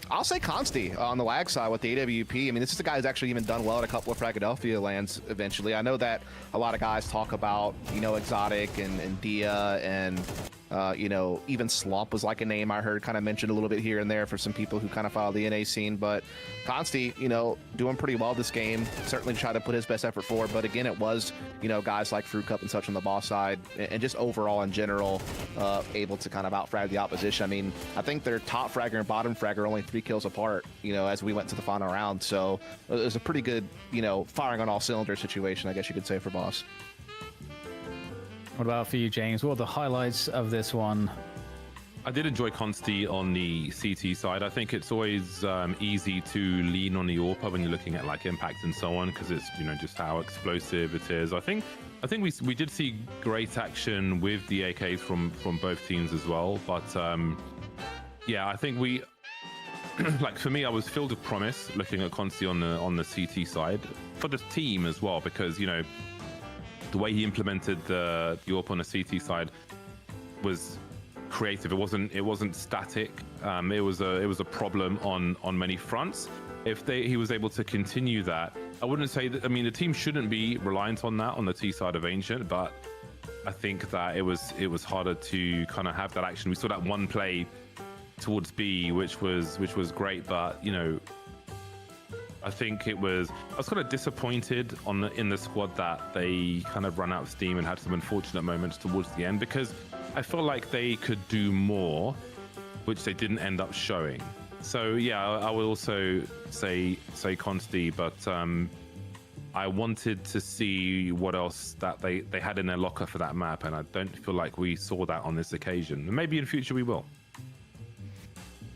I'll say Consti on the lag side with the AWP. I mean, this is a guy who's actually even done well at a couple of Philadelphia lands eventually. I know that a lot of guys talk about, Exotic and Dia and, even Slump was like a name I heard kind of mentioned a little bit here and there for some people who kind of follow the NA scene. But Consti, doing pretty well this game. Certainly tried to put his best effort forward. But again, it was, guys like Fruit Cup and such on the boss side and just overall in general able to kind of out-frag the opposition. I mean, I think their top fragger and bottom fragger are only 3 kills apart, as we went to the final round. So it was a pretty good, firing on all cylinders situation, I guess you could say, for Boss. What about for you, James? What are the highlights of this one? I did enjoy Consti on the CT side. I think it's always easy to lean on the AWP when you're looking at impact and so on, because it's just how explosive it is. I think we did see great action with the AKs from both teams as well. But yeah, I think we for me, I was filled with promise looking at Consti on the CT side for the team as well, because the way he implemented the AWP on the CT side was creative. It wasn't static. It was a problem on many fronts. If he was able to continue that, I wouldn't say that. I mean, the team shouldn't be reliant on that on the T side of Ancient, but I think that it was harder to kind of have that action. We saw that one play towards B, which was great, but you know, I think I was kind of disappointed in the squad that they kind of run out of steam and had some unfortunate moments towards the end, because I feel like they could do more, which they didn't end up showing. So yeah, I will also say Consti, but I wanted to see what else that they had in their locker for that map, and I don't feel like we saw that on this occasion. Maybe in future we will.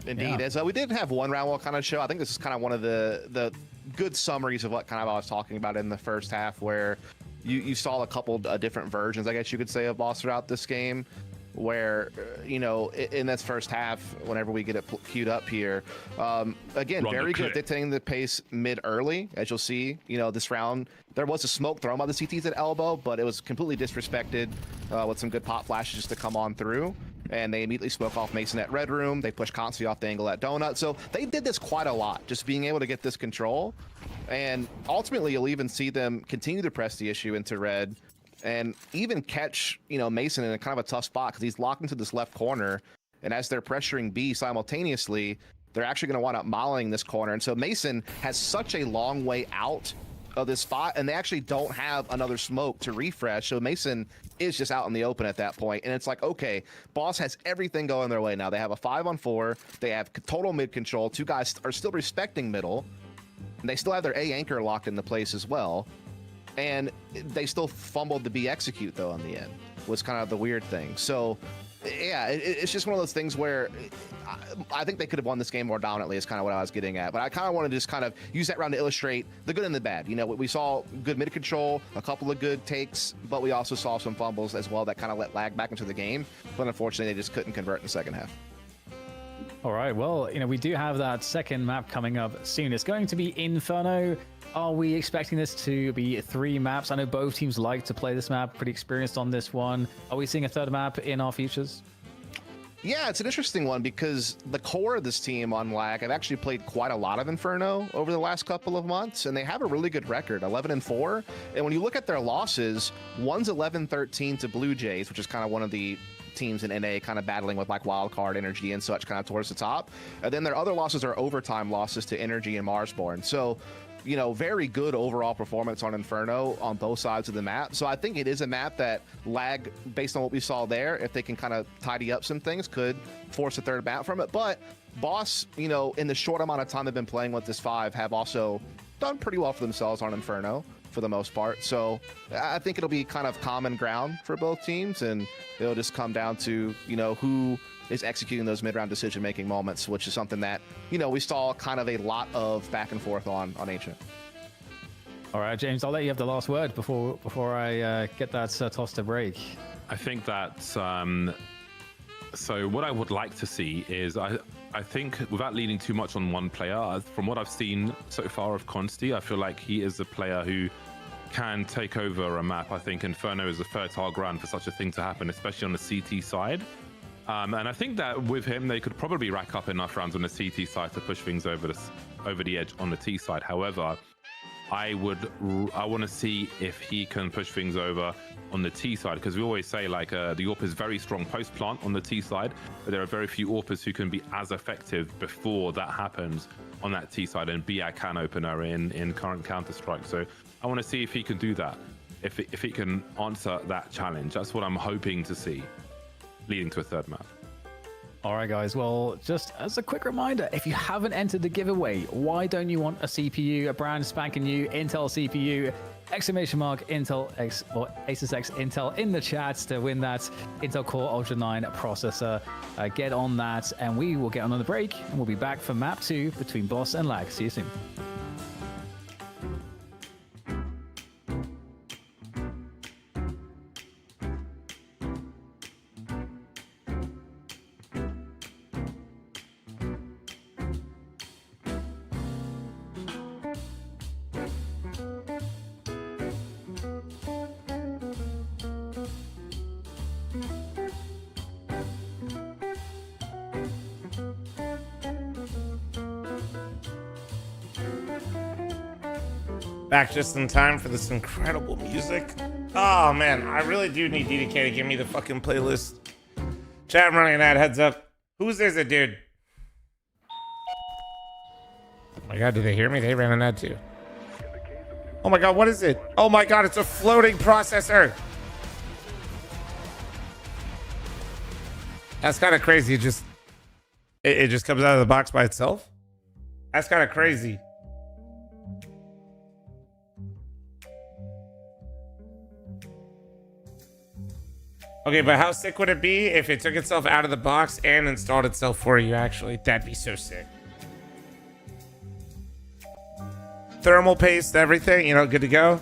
Indeed, as we did have one round we'll kind of show. I think this is kind of one of the good summaries of what kind of I was talking about in the first half, where you saw a couple different versions, I guess you could say, of Boss throughout this game. Where you know, in this first half, whenever we get it queued up here, again, very good at dictating the pace mid early. As you'll see, you know, this round there was a smoke thrown by the CTs at elbow, but it was completely disrespected with some good pop flashes just to come on through. And they immediately spoke off Mason at Red Room. They pushed Consti off the angle at Donut. So they did this quite a lot, just being able to get this control. And ultimately, you'll even see them continue to press the issue into Red and even catch, you know, Mason in a kind of a tough spot because he's locked into this left corner. And as they're pressuring B simultaneously, they're actually going to wind up mauling this corner. And so Mason has such a long way out of this spot, and they actually don't have another smoke to refresh. So Mason is just out in the open at that point. And it's like, okay, Boss has everything going their way now. They have a 5-on-4. They have total mid control. Two guys are still respecting middle. And they still have their A anchor locked into place as well. And they still fumbled the B execute, though, on the end, was kind of the weird thing. So, yeah, it's just one of those things where I think they could have won this game more dominantly is kind of what I was getting at. But I kind of want to just kind of use that round to illustrate the good and the bad. You know, we saw good mid control, a couple of good takes, but we also saw some fumbles as well that kind of let lag back into the game. But unfortunately, they just couldn't convert in the second half. All right, well, you know, we do have that second map coming up soon. It's going to be Inferno. Are we expecting this to be 3 maps? I know both teams like to play this map, pretty experienced on this one. Are we seeing a third map in our futures? Yeah, it's an interesting one because the core of this team on lag have actually played quite a lot of Inferno over the last couple of months, and they have a really good record, 11-4. And when you look at their losses, one's 11-13 to Blue Jays, which is kind of one of the teams in NA kind of battling with like wildcard energy and such kind of towards the top. And then their other losses are overtime losses to Energy and Marsborn. So, you know, very good overall performance on Inferno on both sides of the map. So I think it is a map that lag, based on what we saw there, if they can kind of tidy up some things, could force a third map from it. But Boss, you know, in the short amount of time they've been playing with this 5, have also done pretty well for themselves on Inferno for the most part. So I think it'll be kind of common ground for both teams, and it'll just come down to, you know, who is executing those mid-round decision-making moments, which is something that, you know, we saw kind of a lot of back and forth on Ancient. All right, James, I'll let you have the last word before I get that toss to break. I think that so what I would like to see is I think, without leaning too much on one player, from what I've seen so far of Consti, I feel like he is a player who can take over a map. I think Inferno is a fertile ground for such a thing to happen, especially on the CT side. And I think that with him, they could probably rack up enough rounds on the CT side to push things over the edge on the T side. However, I want to see if he can push things over on the T side, because we always say like the AWP is very strong post plant on the T side, but there are very few AWPers who can be as effective before that happens on that T side and be a can opener in current Counter-Strike. So I want to see if he can do that, if he can answer that challenge. That's what I'm hoping to see, leading to a third map. All right, guys. Well, just as a quick reminder, if you haven't entered the giveaway, why don't you want a CPU, a brand spanking new Intel CPU, exclamation mark Intel X or Asus X Intel in the chat to win that Intel Core Ultra 9 processor. Get on that, and we will get on the break, and we'll be back for map 2 between Boss and Lag. See you soon. Back just in time for this incredible music. Oh man, I really do need DDK to give me the fucking playlist. Chat, I'm running an ad, heads up. Whose is it, dude? my god, do they hear me? They ran an ad too. Oh my god, what is it? Oh my god, it's a floating processor. That's kind of crazy. It just comes out of the box by itself. That's kind of crazy. Okay, but how sick would it be if it took itself out of the box and installed itself for you, actually? That'd be so sick. Thermal paste, everything, you know, good to go.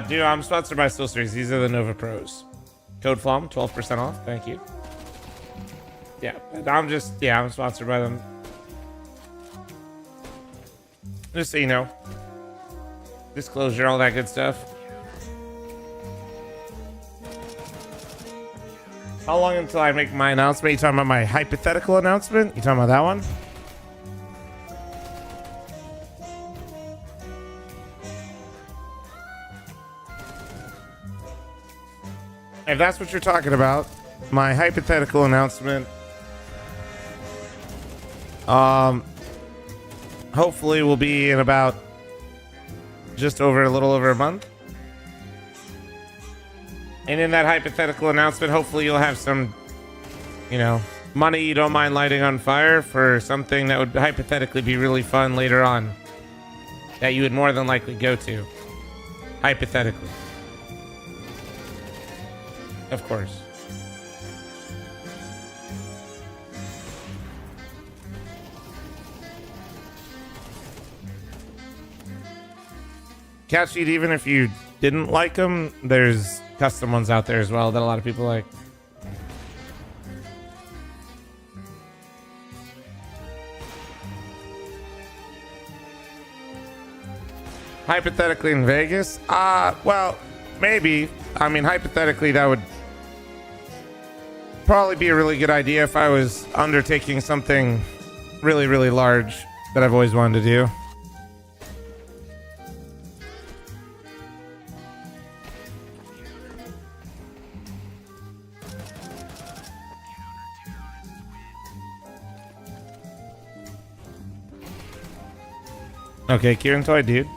Dude, I'm sponsored by SteelSeries. These are the Nova Pros. Code fl0m, 12% off. Thank you. Yeah, I'm sponsored by them. Just so you know. Disclosure, all that good stuff. How long until I make my announcement? You talking about my hypothetical announcement? You talking about that one? If that's what you're talking about, my hypothetical announcement, hopefully will be in about a little over a month. And in that hypothetical announcement, hopefully you'll have some, you know, money you don't mind lighting on fire for something that would hypothetically be really fun later on that you would more than likely go to. Hypothetically. Of course. Cat sheet, even if you didn't like them, there's custom ones out there as well that a lot of people like. Hypothetically in Vegas? Well, maybe. I mean, hypothetically, that would probably be a really good idea if I was undertaking something really, really large that I've always wanted to do. Okay, Kieran Toy, dude.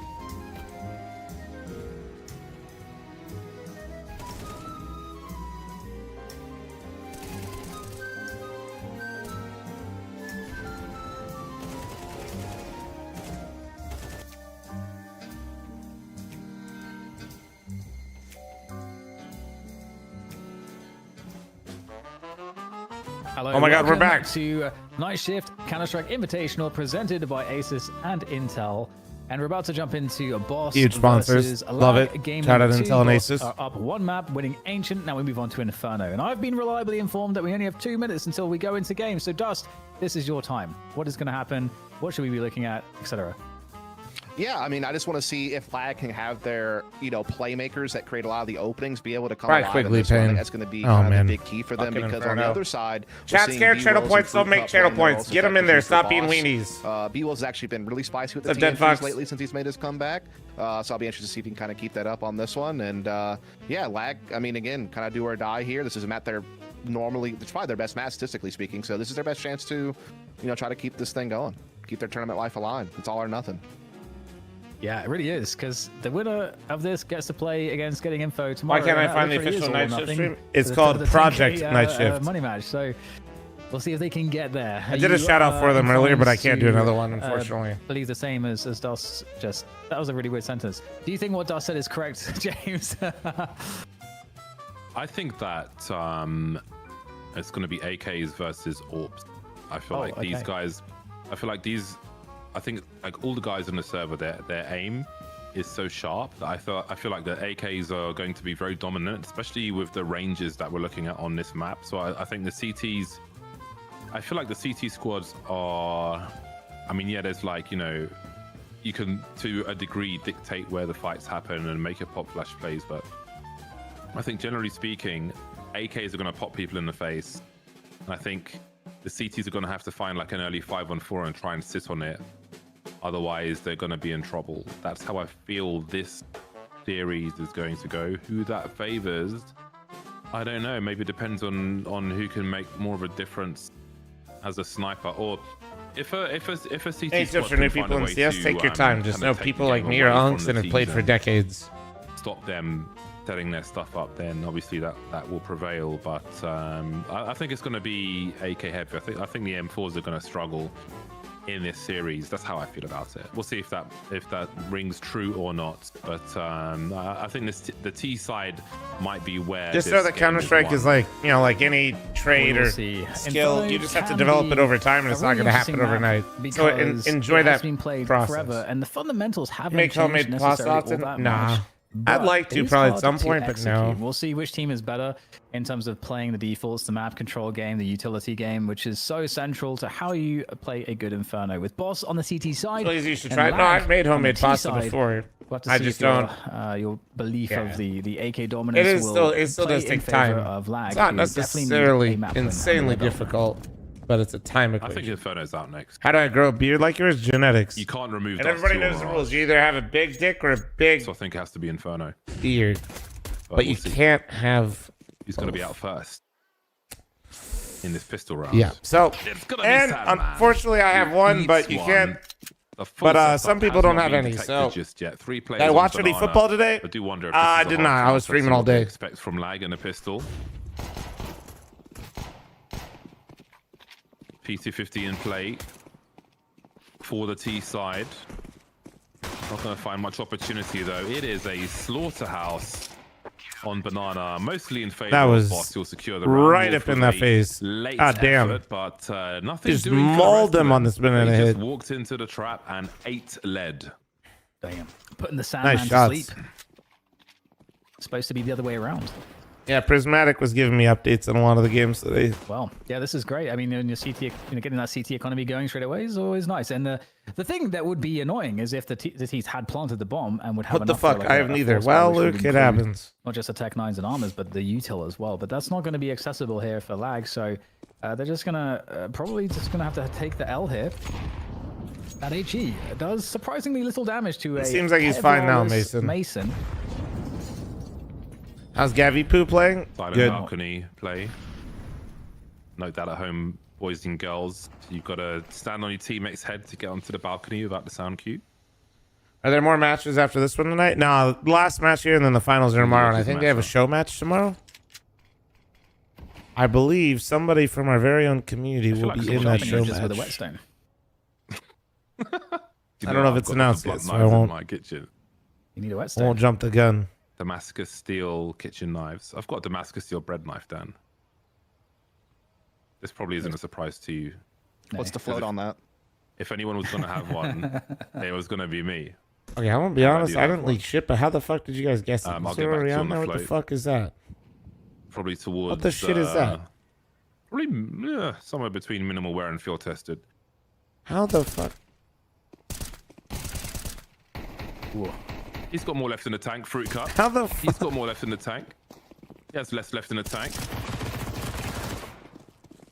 Hello, oh my god, we're welcome back to Night Shift Counter-Strike Invitational presented by Asus and Intel. And we're about to jump into a boss. Huge sponsors. versus a Love lag. it. Game Shout out number Intel and Boss Asus. are up one map, winning Ancient. Now we move on to Inferno. And I've been reliably informed that we only have 2 minutes until we go into game. So Dust, this is your time. What is going to happen? What should we be looking at, etc.? Yeah, I mean, I just want to see if Lag can have their, you know, playmakers that create a lot of the openings be able to come Right, alive. quickly, in this one. I think Pain. that's going to be Oh, kind of man. the big key for them Fucking because on Inferno. the other side, Chat scared channel points, don't make channel points. Get them in there. Stop being weenies. weenies. B-Will's actually been really spicy with the The dead TNTs fox. lately since he's made his comeback. So I'll be interested to see if he can kind of keep that up on this one. And yeah, Lag, I mean, again, kind of do or die here. This is a map they're normally, it's probably their best match statistically speaking. So this is their best chance to, you know, try to keep this thing going, keep their tournament life alive. It's all or nothing. Yeah, it really is, because the winner of this gets to play against Getting Info tomorrow. Why can't I and that find the literally is official all or Night Shift nothing stream? for It's the- called for the 10K, Project Night Shift. Money match. So we'll see if they can get there. I did a shout out for them earlier, but I can't do inclined another one, to, unfortunately. believe the same as Dos just... That was a really weird sentence. Do you think what Dos said is correct, James? I think that it's going to be AKs versus AWPs. I feel like these guys, I think like all the guys on the server, their aim is so sharp that I feel like the AKs are going to be very dominant, especially with the ranges that we're looking at on this map. So I think the CTs, I feel like the CT squads are, I mean, yeah, there's like, you know, you can to a degree dictate where the fights happen and make a pop flash plays, but I think generally speaking, AKs are going to pop people in the face. And I think the CTs are going to have to find like an early 5-on-4 and try and sit on it. Otherwise, they're going to be in trouble. That's how I feel this series is going to go. Who that favors, I don't know. Maybe it depends on who can make more of a difference as a sniper, or if a CT Hey, squad for new can find people a in way CS, to, take your time. Just kinda know take people the like game me are away from unks the and have played for season, decades. stop them setting their stuff up, then obviously that will prevail. But I think it's going to be AK heavy. I think the M4s are going to struggle in this series. That's how I feel about it. We'll see if that rings true or not. But I think the T side might be where. Just know that Counter-Strike is like, you know, like any trade or skill. You just have to develop it over time, and it's not going to happen overnight. So enjoy that process. Forever, and the fundamentals haven't Make changed homemade pasta necessarily often? all that Nah. much. I'd But like to it is probably at harder some to point, but no. execute. We'll see which team is better in terms of playing the defaults, the map control game, the utility game, which is so central to how you play a good Inferno. With Boss on the CT side, Please, you should and try it. No, Lag I've made on the homemade T pasta side. before. We'll have to I see just if your belief of the AK dominance It is will still, it still play does in take favor time. of Lag, It's not who definitely need necessarily a map win insanely under their belt. difficult, but it's a time I equation. think Inferno's out next. How do I grow a beard like yours? Genetics. You can't remove. And everybody knows the rules. You either have a big dick or a big. So I think it has to be Inferno. Beard. But you can't have. He's going to be out first in this pistol round. Yeah. So, It's gonna be and sad, man. unfortunately, I have one, Each but you one. can't. The full But setup some people has don't not have been any. detected So, just yet. 3 players did I on watch any Banana. football today? I do wonder. If I this is did a not. hard I was counter, streaming so all what they day. Expect from Lag and a pistol. P250 in play for the T side. Not going to find much opportunity though. It is a slaughterhouse on Banana, mostly in favor That was of Boss. He'll secure the round. right Wolf up in with that a face. late God damn. effort, but nothing Just doing for the mauled rest of him on this banana He just hit. walked into the trap and 8 lead. Damn. Putting the Sandman Nice to shots. sleep. Supposed to be the other way around. Yeah, Prismatic was giving me updates on a lot of the games today. Well, yeah, this is great. I mean, in your CT, getting that CT economy going straight away is always nice. And the thing that would be annoying is if the T's had planted the bomb and would have What the enough for, fuck? like, I a have neither. force Well, fire, which would Luke, it include happens. Not just the Tech 9s and armors, but the util as well. But that's not going to be accessible here for Lag. So they're just going to probably have to take the L here. That HE does surprisingly little damage to It seems like he's fine now, Kevlarless Mason. How's Gavi Poo playing? Silent Good. balcony play. Note that at home, boys and girls. You've got to stand on your teammate's head to get onto the balcony without the sound cue. Are there more matches after this one tonight? No, the last match here and then the finals are tomorrow. And I think they have a show match tomorrow. I believe somebody from our very own community will be in that show match. With a whetstone. I don't know if it's announced yet, so I won't. My kitchen. You need a I whetstone. won't jump the gun. Damascus steel kitchen knives. I've got a Damascus steel bread knife, Dan. This probably isn't a surprise to you. What's the float on that? If anyone was going to have one, it was going to be me. Okay, I'm gonna be honest. do I have didn't leak shit, but how the fuck did you guys guess it? I'll Is get there back to you already on the What the float. fuck is that? Probably towards. What the shit is that? Probably somewhere between minimal wear and field tested. How the fuck? Whoa. He's got more left in the tank. Fruit cut. How the fuck? He's got more left in the tank. He has less left in the tank.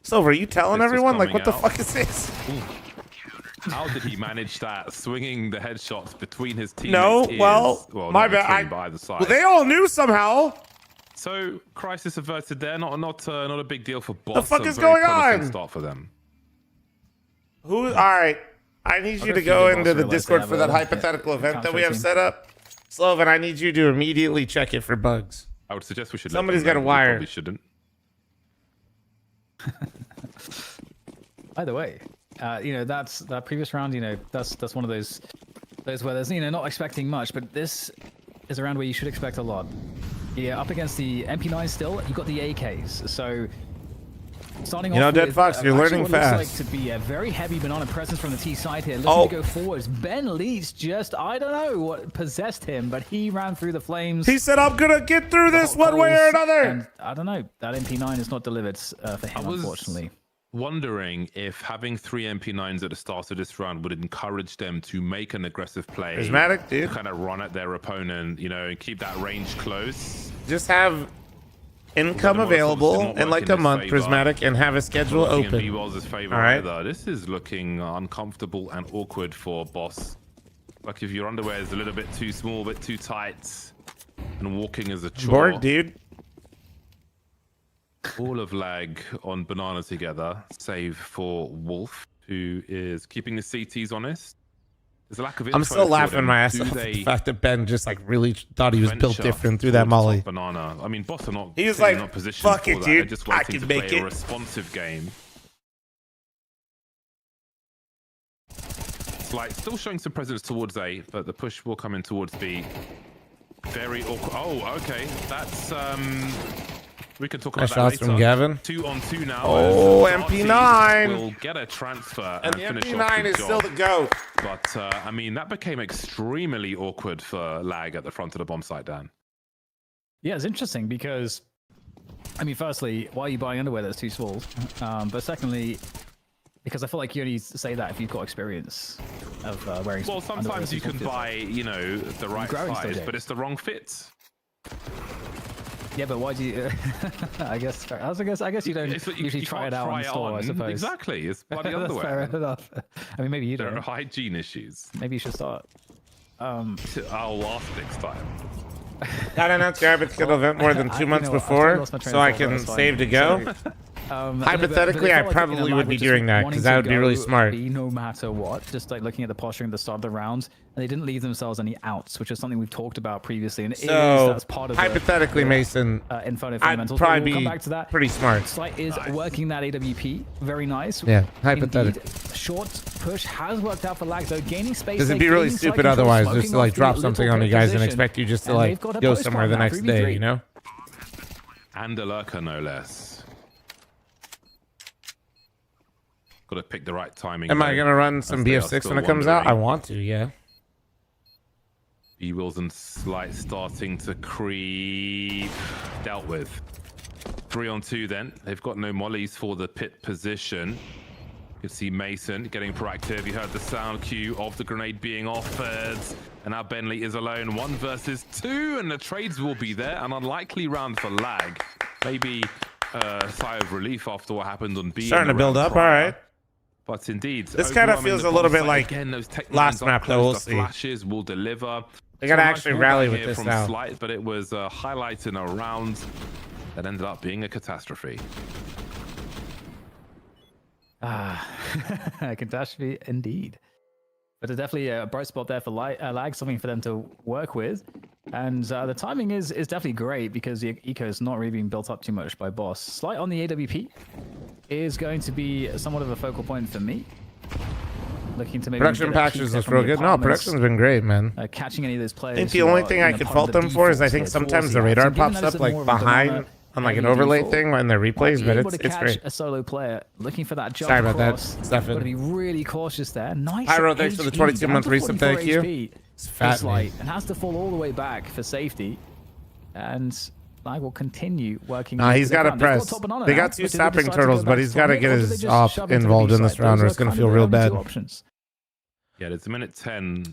Silver, are you telling This was everyone? Like, coming what the out. fuck is this? How did he manage that? Swinging the headshots between his teammates. No, ears. well, my not bad. between, but either side. Well, they all knew somehow. So crisis averted there. Not a big deal for Boss. The fuck A is very going promising on? Start for them. Who? All right. I need you to go into the Discord for that hypothetical event that we have set up. Sloven, I need you to immediately check it for bugs. I would suggest we should. Somebody's let got a them know. We wire. Probably shouldn't. Either way, that previous round, that's one of those where there's not expecting much, but this is a round where you should expect a lot. Yeah, up against the MP9 still, you got the AKs, so starting off Dead with, Fox, you're actually learning what fast. looks like to be a very heavy banana presence from the T side here, looking to go forwards. Ben Leeds just, I don't know what possessed him, but he ran through the flames. He said, "I'm gonna get through this one way or another." And I don't know, that MP9 is not delivered for him, unfortunately. Wondering if having 3 MP9s at the start of this round would encourage them to make an aggressive play. Prismatic, dude. Kind of run at their opponent, and keep that range close. Just have income available in like a month, Prismatic, and have a schedule open. Favor All right. either. This is looking uncomfortable and awkward for Boss. Like if your underwear is a little bit too small, a bit too tight, and walking is a chore. Bored, dude. All of lag on Banana together, save for Wolf, who is keeping the CTs honest. There's a lack of info. I'm still for laughing them. my ass Do off at they the fact that Ben just like really thought he was built venture different through that towards molly. top Banana. I mean, Boss are not. He was clearly like, not positioned "Fuck for it, that. dude. They're just I waiting can to make play it." a responsive game. Slight, still showing some presence towards A, but the push will come in towards B. Very awkward. Oh, okay. That's we can talk about Nice that shots later. from Gavin. 2-on-2 now. Oh, as MP9. will get a transfer And the finish off MP9 the is job. still the GOAT. But I mean, that became extremely awkward for lag at the front of the bomb site, Dan. Yeah, it's interesting because, I mean, firstly, why are you buying underwear that's too small? But secondly, because I feel like you only say that if you've got experience of wearing. Well, sometimes you can buy, you know, the right size, but it's the wrong fit. Yeah, but why do you? I guess you don't usually try it out on the store. I suppose Exactly, it's bloody That's underwear. fair enough. I mean, maybe you There don't. are hygiene issues. Maybe you should start. I'll ask next time. Got enough garbage to event more than 2 months before, so I can save to go. Hypothetically, I probably would be doing that because that would be really smart. No matter what, just like looking at the posturing at the start of the round, and they didn't leave themselves any outs, which is something we've talked about previously. And that's part of hypothetically, Mason, Inferno I'd fundamentals. probably We'll come be back to that. pretty smart. Slight is working that AWP, very nice. Yeah, hypothetically. Indeed, short push has worked out for lag though, gaining space. Because it'd be really stupid otherwise just to like drop something on you guys and expect you just to like go somewhere the next day, you know? And a lurker, no less. Got to pick the right timing. Am I gonna run some BF6 when it comes out? I want to, yeah. B-Wills and Slight starting to creep. Dealt with. 3-on-2 then. They've got no mollies for the pit position. You can see Mason getting proactive. You heard the sound cue of the grenade being offered. And now Bentley is alone. 1 versus 2, and the trades will be there. An unlikely round for lag. Maybe a sigh of relief after what happened on B. Starting to build up, all right. But indeed, this kind of feels a little bit like last map, though. We'll see. Flashes will deliver. They gotta actually rally with this now. Slight, but it was a highlight in a round that ended up being a catastrophe. Catastrophe indeed. But it's definitely a bright spot there for lag, something for them to work with. And the timing is definitely great because the eco is not really being built up too much by Boss. Slight on the AWP is going to be somewhat of a focal point for me. Looking to maybe production patches looks real good. No, production's been great, man. Catching any of those players. I think the only thing I could fault them for is I think sometimes the radar pops up like behind on like an overlay thing in their replays, but it's great. A solo player looking for that jump. Sorry about that, Got Stefan. to be really cautious there. Nice. Pyro, thanks for the 22-month resub. Thank you. It's fat, man. And has to fall all the way back for safety, and Lag will continue working. He's got to press. They got 2 sapping turtles, but he's got to get his op involved in this round, or it's going to feel real bad. Yeah, it's a minute 10.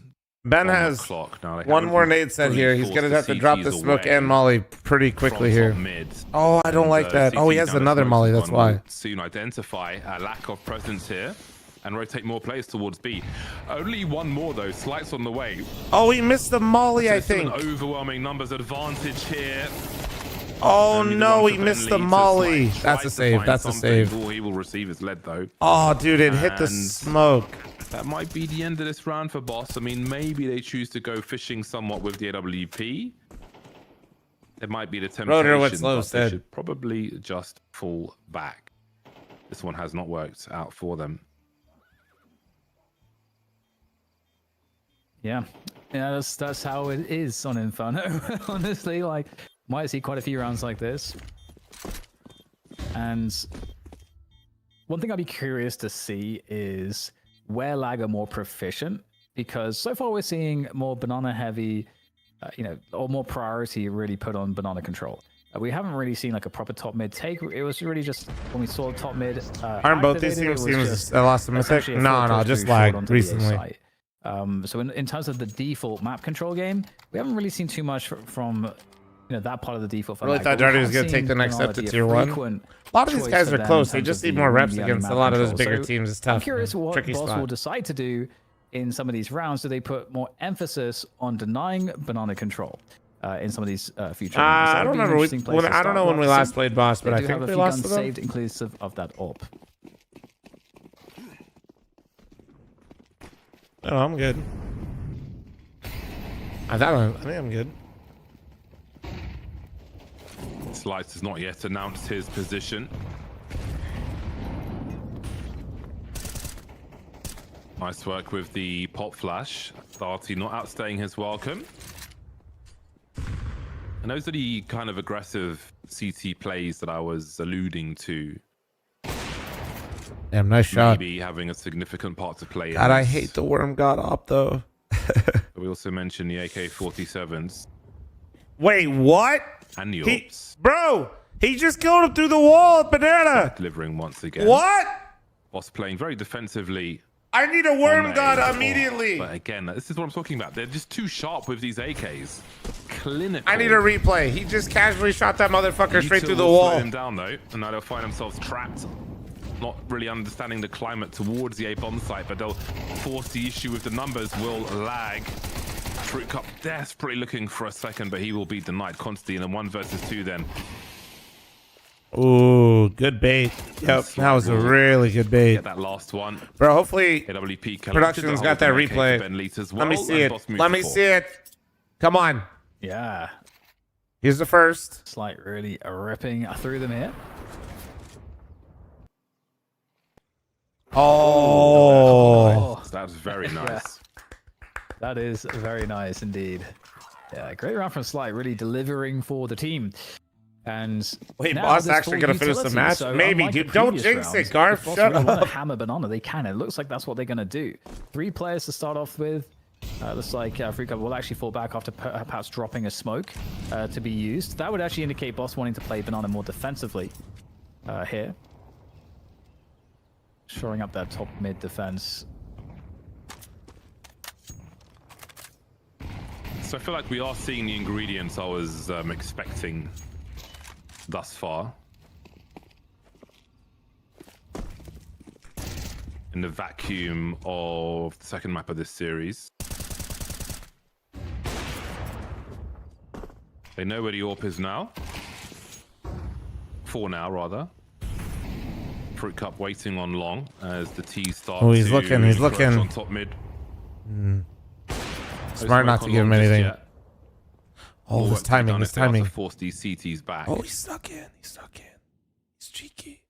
Ben has one more nade set here. He's going to have to drop the smoke and molly pretty quickly here. Oh, I don't like that. Oh, he has another molly. That's why. Soon identify a lack of presence here and rotate more players towards B. Only one more though. Slights on the way. Oh, he missed the molly, I think. An overwhelming numbers advantage here. Oh no, he missed the molly. That's a save. That's a save. He will receive his lead though. Oh, dude, it hit the smoke. That might be the end of this round for Boss. I mean, maybe they choose to go fishing somewhat with the AWP. It might be the temptation, Rotor, what's low but they said. should probably just fall back. This one has not worked out for them. Yeah, that's how it is on Inferno. Honestly, like, might see quite a few rounds like this. And one thing I'd be curious to see is where lag are more proficient, because so far we're seeing more banana heavy, or more priority really put on banana control. We haven't really seen like a proper top mid take. It was really just when we saw top mid. Aren't both these teams lost a mythic? No, just lag recently. So in terms of the default map control game, we haven't really seen too much from that part of the default. I really thought Darty was going to take the next step to tier 1. A lot of these guys are close. They just need more reps against a lot of those bigger teams. It's tough. I'm curious what Tricky Boss spot. will decide to do in some of these rounds. Do they put more emphasis on denying banana control in some of these future rounds? I don't remember. I don't know when we last played Boss, but I think we lost to them. Saved inclusive of that AWP. No, I'm good. I think I'm good. Slice has not yet announced his position. Nice work with the pop flash. Darty not outstaying his welcome. And those are the kind of aggressive CT plays that I was alluding to. Damn, nice shot. Maybe having a significant part to play. God, I hate the worm god op though. We also mentioned the AK-47s. Wait, what? And the AWPs. Bro, he just killed him through the wall at Banana. Delivering once again. What? Boss playing very defensively. I need a worm god immediately. But again, this is what I'm talking about. They're just too sharp with these AKs. Clinical. I need a replay. He just casually shot that motherfucker straight through the Slow wall. him down though, and now they'll find themselves trapped. Not really understanding the climate towards the A bomb site, but they'll force the issue with the numbers. Will lag. Fruit Cup desperately looking for a second, but he will be denied constantly in a 1 versus 2 then. Ooh, good bait. Yep, that was a really good bait. Get that last one. Bro, hopefully AWP production's got that replay. Let me see it. Let me see it. Come on. Yeah. Here's the first. It's like really ripping through them here. Oh. That's very nice. That is very nice indeed. Yeah, great round from Slight, really delivering for the team. And wait, now Boss there's actually full gonna finish the utility, match? so Maybe, unlike dude. the Don't previous jinx rounds, it, Garf. if Boss Shut really wanna up. hammer Banana, they can. It looks like that's what they're gonna do. 3 players to start off with. Looks like Fruit Cup will actually fall back after perhaps dropping a smoke to be used. That would actually indicate Boss wanting to play Banana more defensively here. Shoring up that top mid defense. So I feel like we are seeing the ingredients I was expecting thus far. In the vacuum of the second map of this series. They know where the AWP is now. 4 now, rather. Fruit Cup waiting on long as the T starts. Oh, he's looking. He's looking. On top mid. Smart not to give him anything. Yet. Oh, this timing. This timing. Force these CTs back. Oh, he's stuck in. He's stuck in. He's cheeky.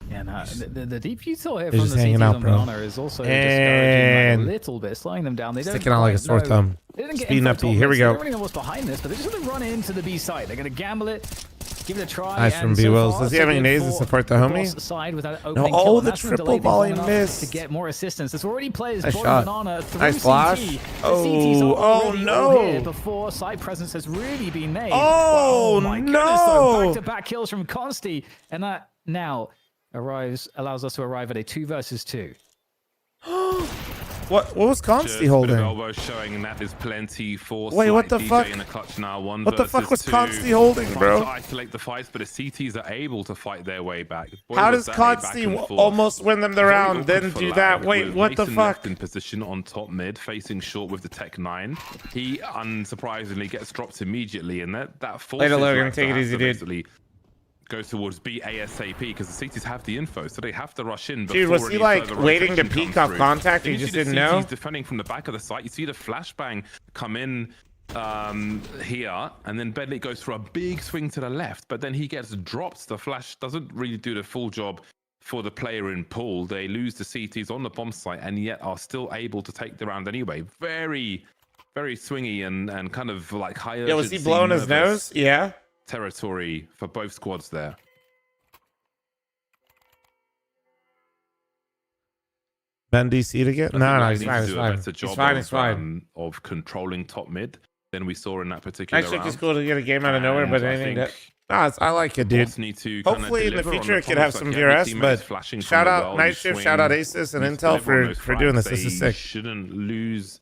Yeah, no, the deep util here They're from just the hanging CTs out, on bro. Banana is also discouraging a little bit, slowing them down. They don't Sticking out like a sore quite know. thumb. They didn't get Speeding info up top B. Here mid, we so go. They don't really know what's behind this, but they're just going to run into the B site. They're going to gamble it, give it a try. Nice from and B so Wills. far, Does he so have any good nades to for support the the homie? Boss side with that No. opening Oh, kill, and the that's gonna triple delay things long volley enough missed. to get more assistance. There's already players Nice joining shot. Banana through Nice CT. flash. The Oh, CTs are already no. all here before site presence has really been made. Oh, my no. goodness, though. Back-to-back kills from Consti, and that now allows us to arrive at a 2 versus 2. What was Consti holding? Elbow showing that there's plenty for. Wait, what the DJ fuck? In the clutch now. What the fuck was 2. Consti holding, Trying bro? to isolate the fights, but the CTs are able to fight their way back. Boy, How was does that a back Consti and forth. almost win them the Very round, awkward then for do Lag, that? Wait, with what the Mason fuck? left in position on top mid, facing short with the Tech 9. He unsurprisingly gets dropped immediately, and that forces Later, Logan. Lag to Take it have easy, to dude. basically go towards B ASAP because the CTs have the info, so they have to rush in. Dude, was before he any like further waiting to rotation peek comes off through. contact? Then He you just see the didn't know. CTs defending from the back of the site. You see the flashbang come in here, and then Bedley goes for a big swing to the left, but then he gets dropped. The flash doesn't really do the full job for the player in pool. They lose the CTs on the bomb site, and yet are still able to take the round anyway. Very, very swingy and kind of like high. Yeah, was he urgency, blowing his nervous nose? Yeah. Territory for both squads there. Ben DC to get? No, he's fine. He's do a fine. better He's job fine. of, He's fine. Of controlling top mid than we saw in that particular Actually, round. it's cool to get a game out of nowhere, And but I anything think that. I like it, dude. Boss need to kinda Hopefully in the deliver on future it could comms, have like some every DRS, teammate but is flashing from shout the out well, Night you Shift, swing, shout out Asus and needs to Intel deliver on for those doing frags. this. This is They sick. shouldn't lose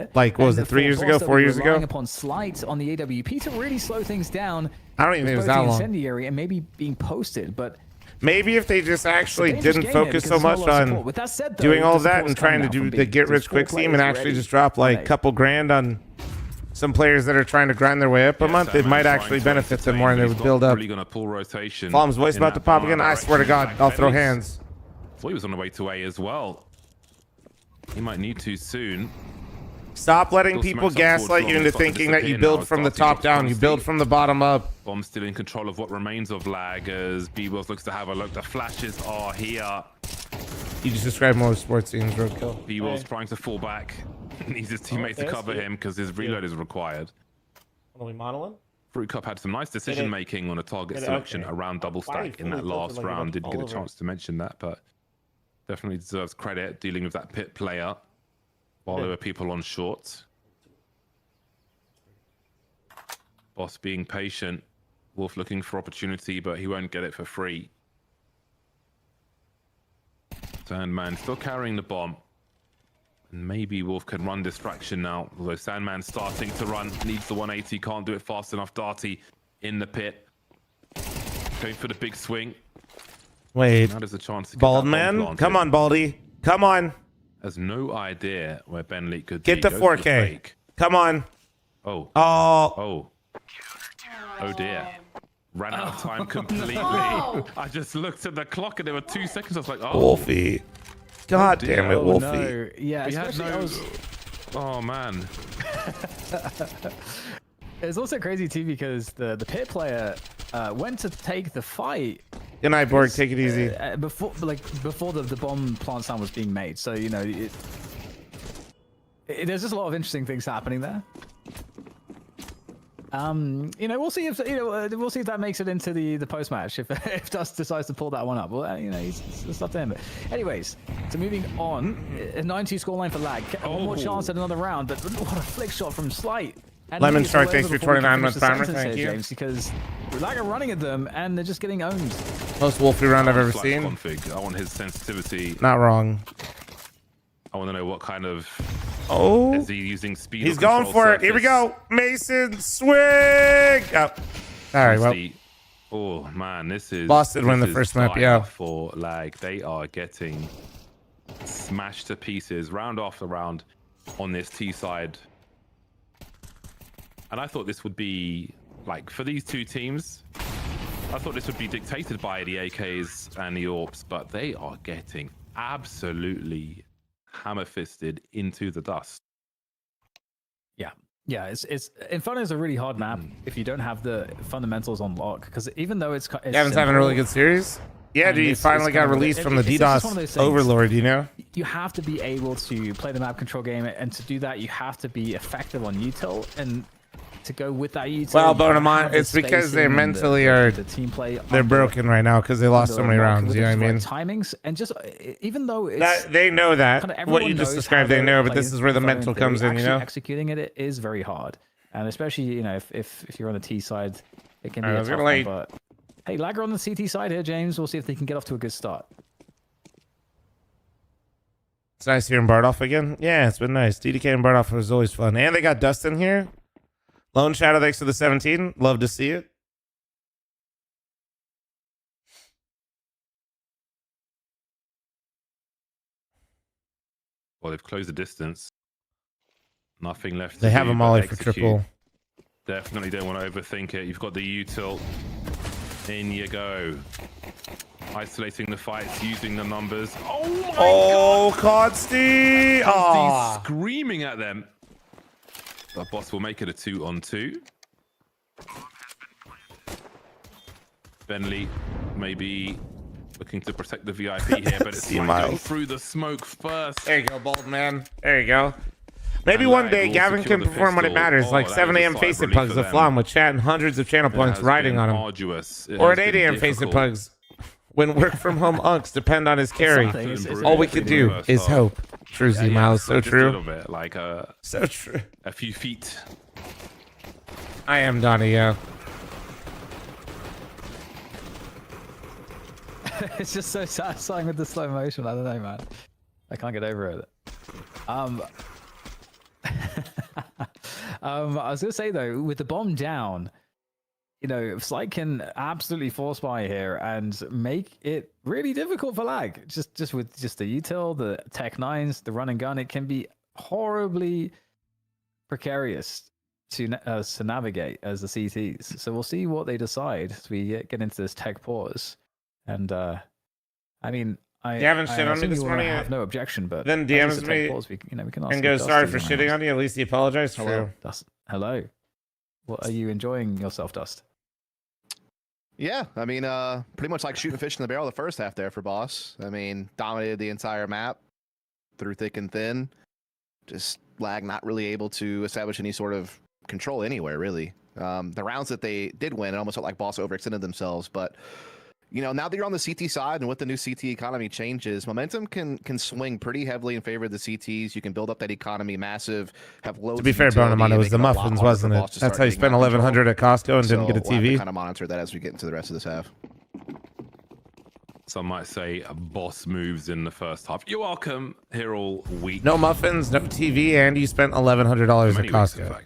here. Like, what was And it, 3 for years ago, Frost, 4 they'll be years ago? relying upon Slight on the AWP to really slow things down. I don't even think it was both that the long. incendiary and maybe being posted, but Maybe if they just actually didn't game focus so much on With that said, though, doing all the that and support's trying to coming do now from the B. get There's rich 4 quick scheme players and actually ready just drop on like A. a couple grand on some players that are trying to grind their way up a month, it might actually benefit them more and they would build up. Really gonna pull rotation. fl0m's voice about to pop again. I swear to God, I'll throw hands. Thought he was on the way to A as well. He might need to soon. Stop letting people gaslight you into thinking that you build from the top down. You build from the bottom up. Bomb still in control of what remains of lag as B-Wills looks to have a look. The flashes are here. You just described more sports teams, roadkill. B-Wills trying to fall back. Needs his teammate to cover him because his reload is required. Are we modeling? Fruit Cup had some nice decision making on a target selection around double stack in that last round. Didn't get a chance to mention that, but definitely deserves credit dealing with that pit player while there were people on short. Boss being patient. Wolf looking for opportunity, but he won't get it for free. Sandman still carrying the bomb. And maybe Wolf can run distraction now. Although Sandman starting to run. Needs the 180. Can't do it fast enough. Darty in the pit. Going for the big swing. Wait. Now there's a chance to get Bald that bomb man? planted. Come on, Baldy. Come on. Has no idea where Benley could Get be. the Goes 4K. for the fake. Come on. Oh. Oh. Oh dear. Ran out of time completely. No. I just looked at the clock and there were 2 seconds. I was like, oh. Wolfie. God damn it, Wolfie. No. Yeah, He had especially no... I was... Oh man. It's also crazy too because the pit player went to take the fight. Good night, Borg. Take it easy. Before the bomb plant sound was being made. So, you know, there's just a lot of interesting things happening there. You know, we'll see if we'll see if that makes it into the post match. If Dust decides to pull that one up, well, you know, it's up to him. But anyways, so moving on, a 9-2 scoreline for Lag. One more chance at another round, but what a flick shot from Slight. And Lemon it's Shark, all thanks over for before we can 29 month finish the timer. sentence Thank here, you. James, because Lag are running at them and they're just getting owned. Most Wolfie round I've ever Flash seen. config. I want his sensitivity. Not wrong. I want to know what kind of... Oh. Is he using speed? He's or going control for it. Here we surface? go. Mason swing. Oh. All right, well. Oh man, this is... Boss did win the first map, yeah. For Lag, they are getting smashed to pieces round after round on this T side. And I thought this would be, like, for these two teams, I thought this would be dictated by the AKs and the AWPs, but they are getting absolutely hammer-fisted into the dust. Yeah, it's Inferno is a really hard map if you don't have the fundamentals on lock, because even though it's Gavin's having a really good series. Yeah, dude, he finally got released from the DDoS overlord, you know? You have to be able to play the map control game, and to do that, you have to be effective on util, and to go with that util. Well, Bonamont, it's because they mentally are... The team play. They're broken right now because they lost so many rounds, you know what I mean? Timings, and just even though it's... They know that. What you just knows described, how they to know, but play this is where the Inferno mental theory. comes in, you know? Actually executing it is very hard. And especially, you know, if you're on the T side, it can be a tough one. But hey, Lagger on the CT side here, James. We'll see if they can get off to a good start. It's nice hearing Bardoff again. Yeah, it's been nice. DDK and Bardoff was always fun. And they got Dustin here. Lone Shadow, thanks for the 17. Love to see it. Well, they've closed the distance. Nothing left to They have do a but molly for execute. triple. Definitely don't want to overthink it. You've got the util. In you go. Isolating the fights, using the numbers. Oh my God! Consti! Consti's screaming at them. But Boss will make it a 2-on-2. Benley maybe looking to protect the VIP here, but it's going through the smoke first. There you go, bold man. There you go. Maybe one day Gavin can perform when it matters, like 7 a.m. face it pugs, the fl0m with chat and hundreds of channel points riding on him. Or at 8 a.m. face it pugs when work from home unks depend on his carry. All we could do is hope. True, Z-Miles, so true. A little bit, like so true. A few feet. I am Donnie, yeah. It's just so satisfying with the slow motion. I don't know, man. I can't get over it. I was gonna say though, with the bomb down, you know, Slight can absolutely force buy here and make it really difficult for lag. Just with the util, the Tech 9s, the run and gun, it can be horribly precarious to navigate as the CTs. So we'll see what they decide as we get into this tech pause. And I mean, Gavin shit on me this morning. I have no objection, but then DMs me pause, we can ask and goes, sorry for shitting on you. At least he apologized. Hello. Hello. What are you enjoying yourself, Dust? Yeah, I mean, pretty much like shooting fish in the barrel the first half there for Boss. I mean, dominated the entire map through thick and thin. Just lag not really able to establish any sort of control anywhere, really. The rounds that they did win, it almost felt like Boss overextended themselves. But, you know, now that you're on the CT side and with the new CT economy changes, momentum can swing pretty heavily in favor of the CTs. You can build up that economy massive, have loads. To be fair, Bonamon, it was the muffins, wasn't it? That's how you spent 1,100 at Costco and didn't get a We'll have to TV. kind of monitor that as we get into the rest of this half. Some might say boss moves in the first half. You're welcome here all week. No muffins, no TV, and you spent $1,100 at Costco.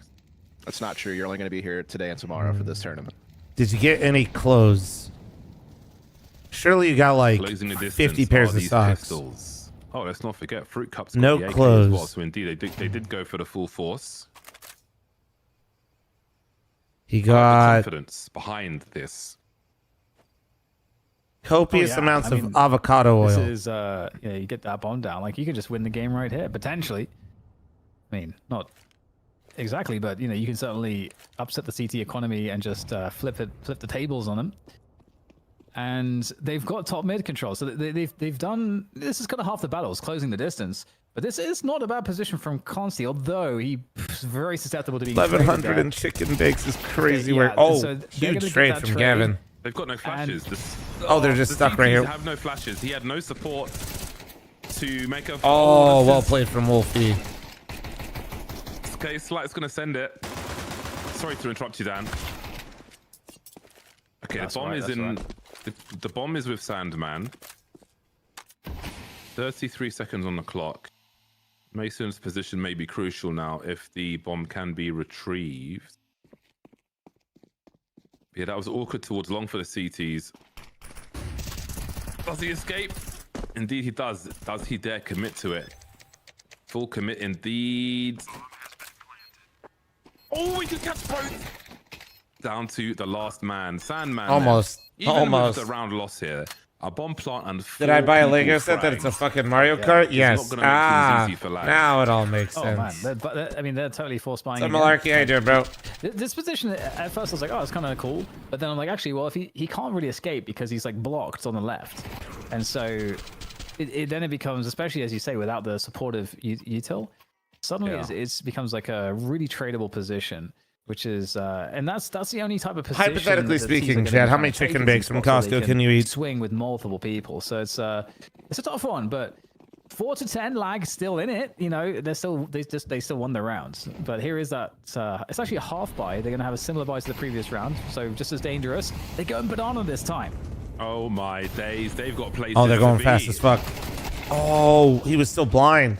That's not true. You're only going to be here today and tomorrow for this tournament. Did you get any clothes? Surely you got like Closing the distance 50 pairs are of these socks. pistols. Oh, let's not forget Fruit Cups. Got No the AK clothes. As well, so indeed, they did go for the full force. He The got confidence behind this. copious amounts of avocado oil. This is, you get that bomb down. Like, you could just win the game right here, potentially. I mean, not exactly, but, you know, you can certainly upset the CT economy and just flip the tables on them. And they've got top mid control, so they've done. This is kind of half the battle, is closing the distance. But this is not a bad position from Consti, although he's very susceptible to being 1,100 and chicken bakes is crazy. Yeah, where so they're huge gonna trade get that from trade. Gavin. They've got no flashes. They're just the stuck right CTs here. Have no flashes. He had no support to make a. Oh, this well is- played from Wolfie. Okay, Slight's gonna send it. Sorry to interrupt you, Dan. Okay, That's the bomb right, is that's in. right. The bomb is with Sandman. 33 seconds on the clock. Mason's position may be crucial now if the bomb can be retrieved. Yeah, that was awkward towards long for the CTs. Does he escape? Indeed he does. Does he dare commit to it? Full commit indeed. Oh, he can catch both. Down to the last man, Sandman. Almost. Even Almost. with the round loss here, a bomb plant and Did I buy a four Lego people set that it's a fragged. fucking Mario Yeah. Kart? It's Yes. not gonna make things easy for lads. Now it all makes Oh sense. man, I mean, they're totally force buying. So again. Malarkey, how you doing, bro? This position, at first I was like, oh, it's kind of cool. But then I'm like, actually, well, if he can't really escape because he's like blocked on the left. And so then it becomes, especially as you say, without the supportive util, suddenly it becomes like a really tradable position. Which is, and that's the only type of position. Hypothetically that teams are speaking, gonna Chad, be how trying many to take chicken in these bakes from spots where Costco they can you eat? Swing with multiple people, so it's a tough one. But 4 to 10 lag still in it. You know, they still won the rounds. But here is that. It's actually a half buy. They're gonna have a similar buy to the previous round, so just as dangerous. They're going banana this time. Oh my days, they've got places. Oh, they're going to fast be. as fuck. Oh, he was still blind.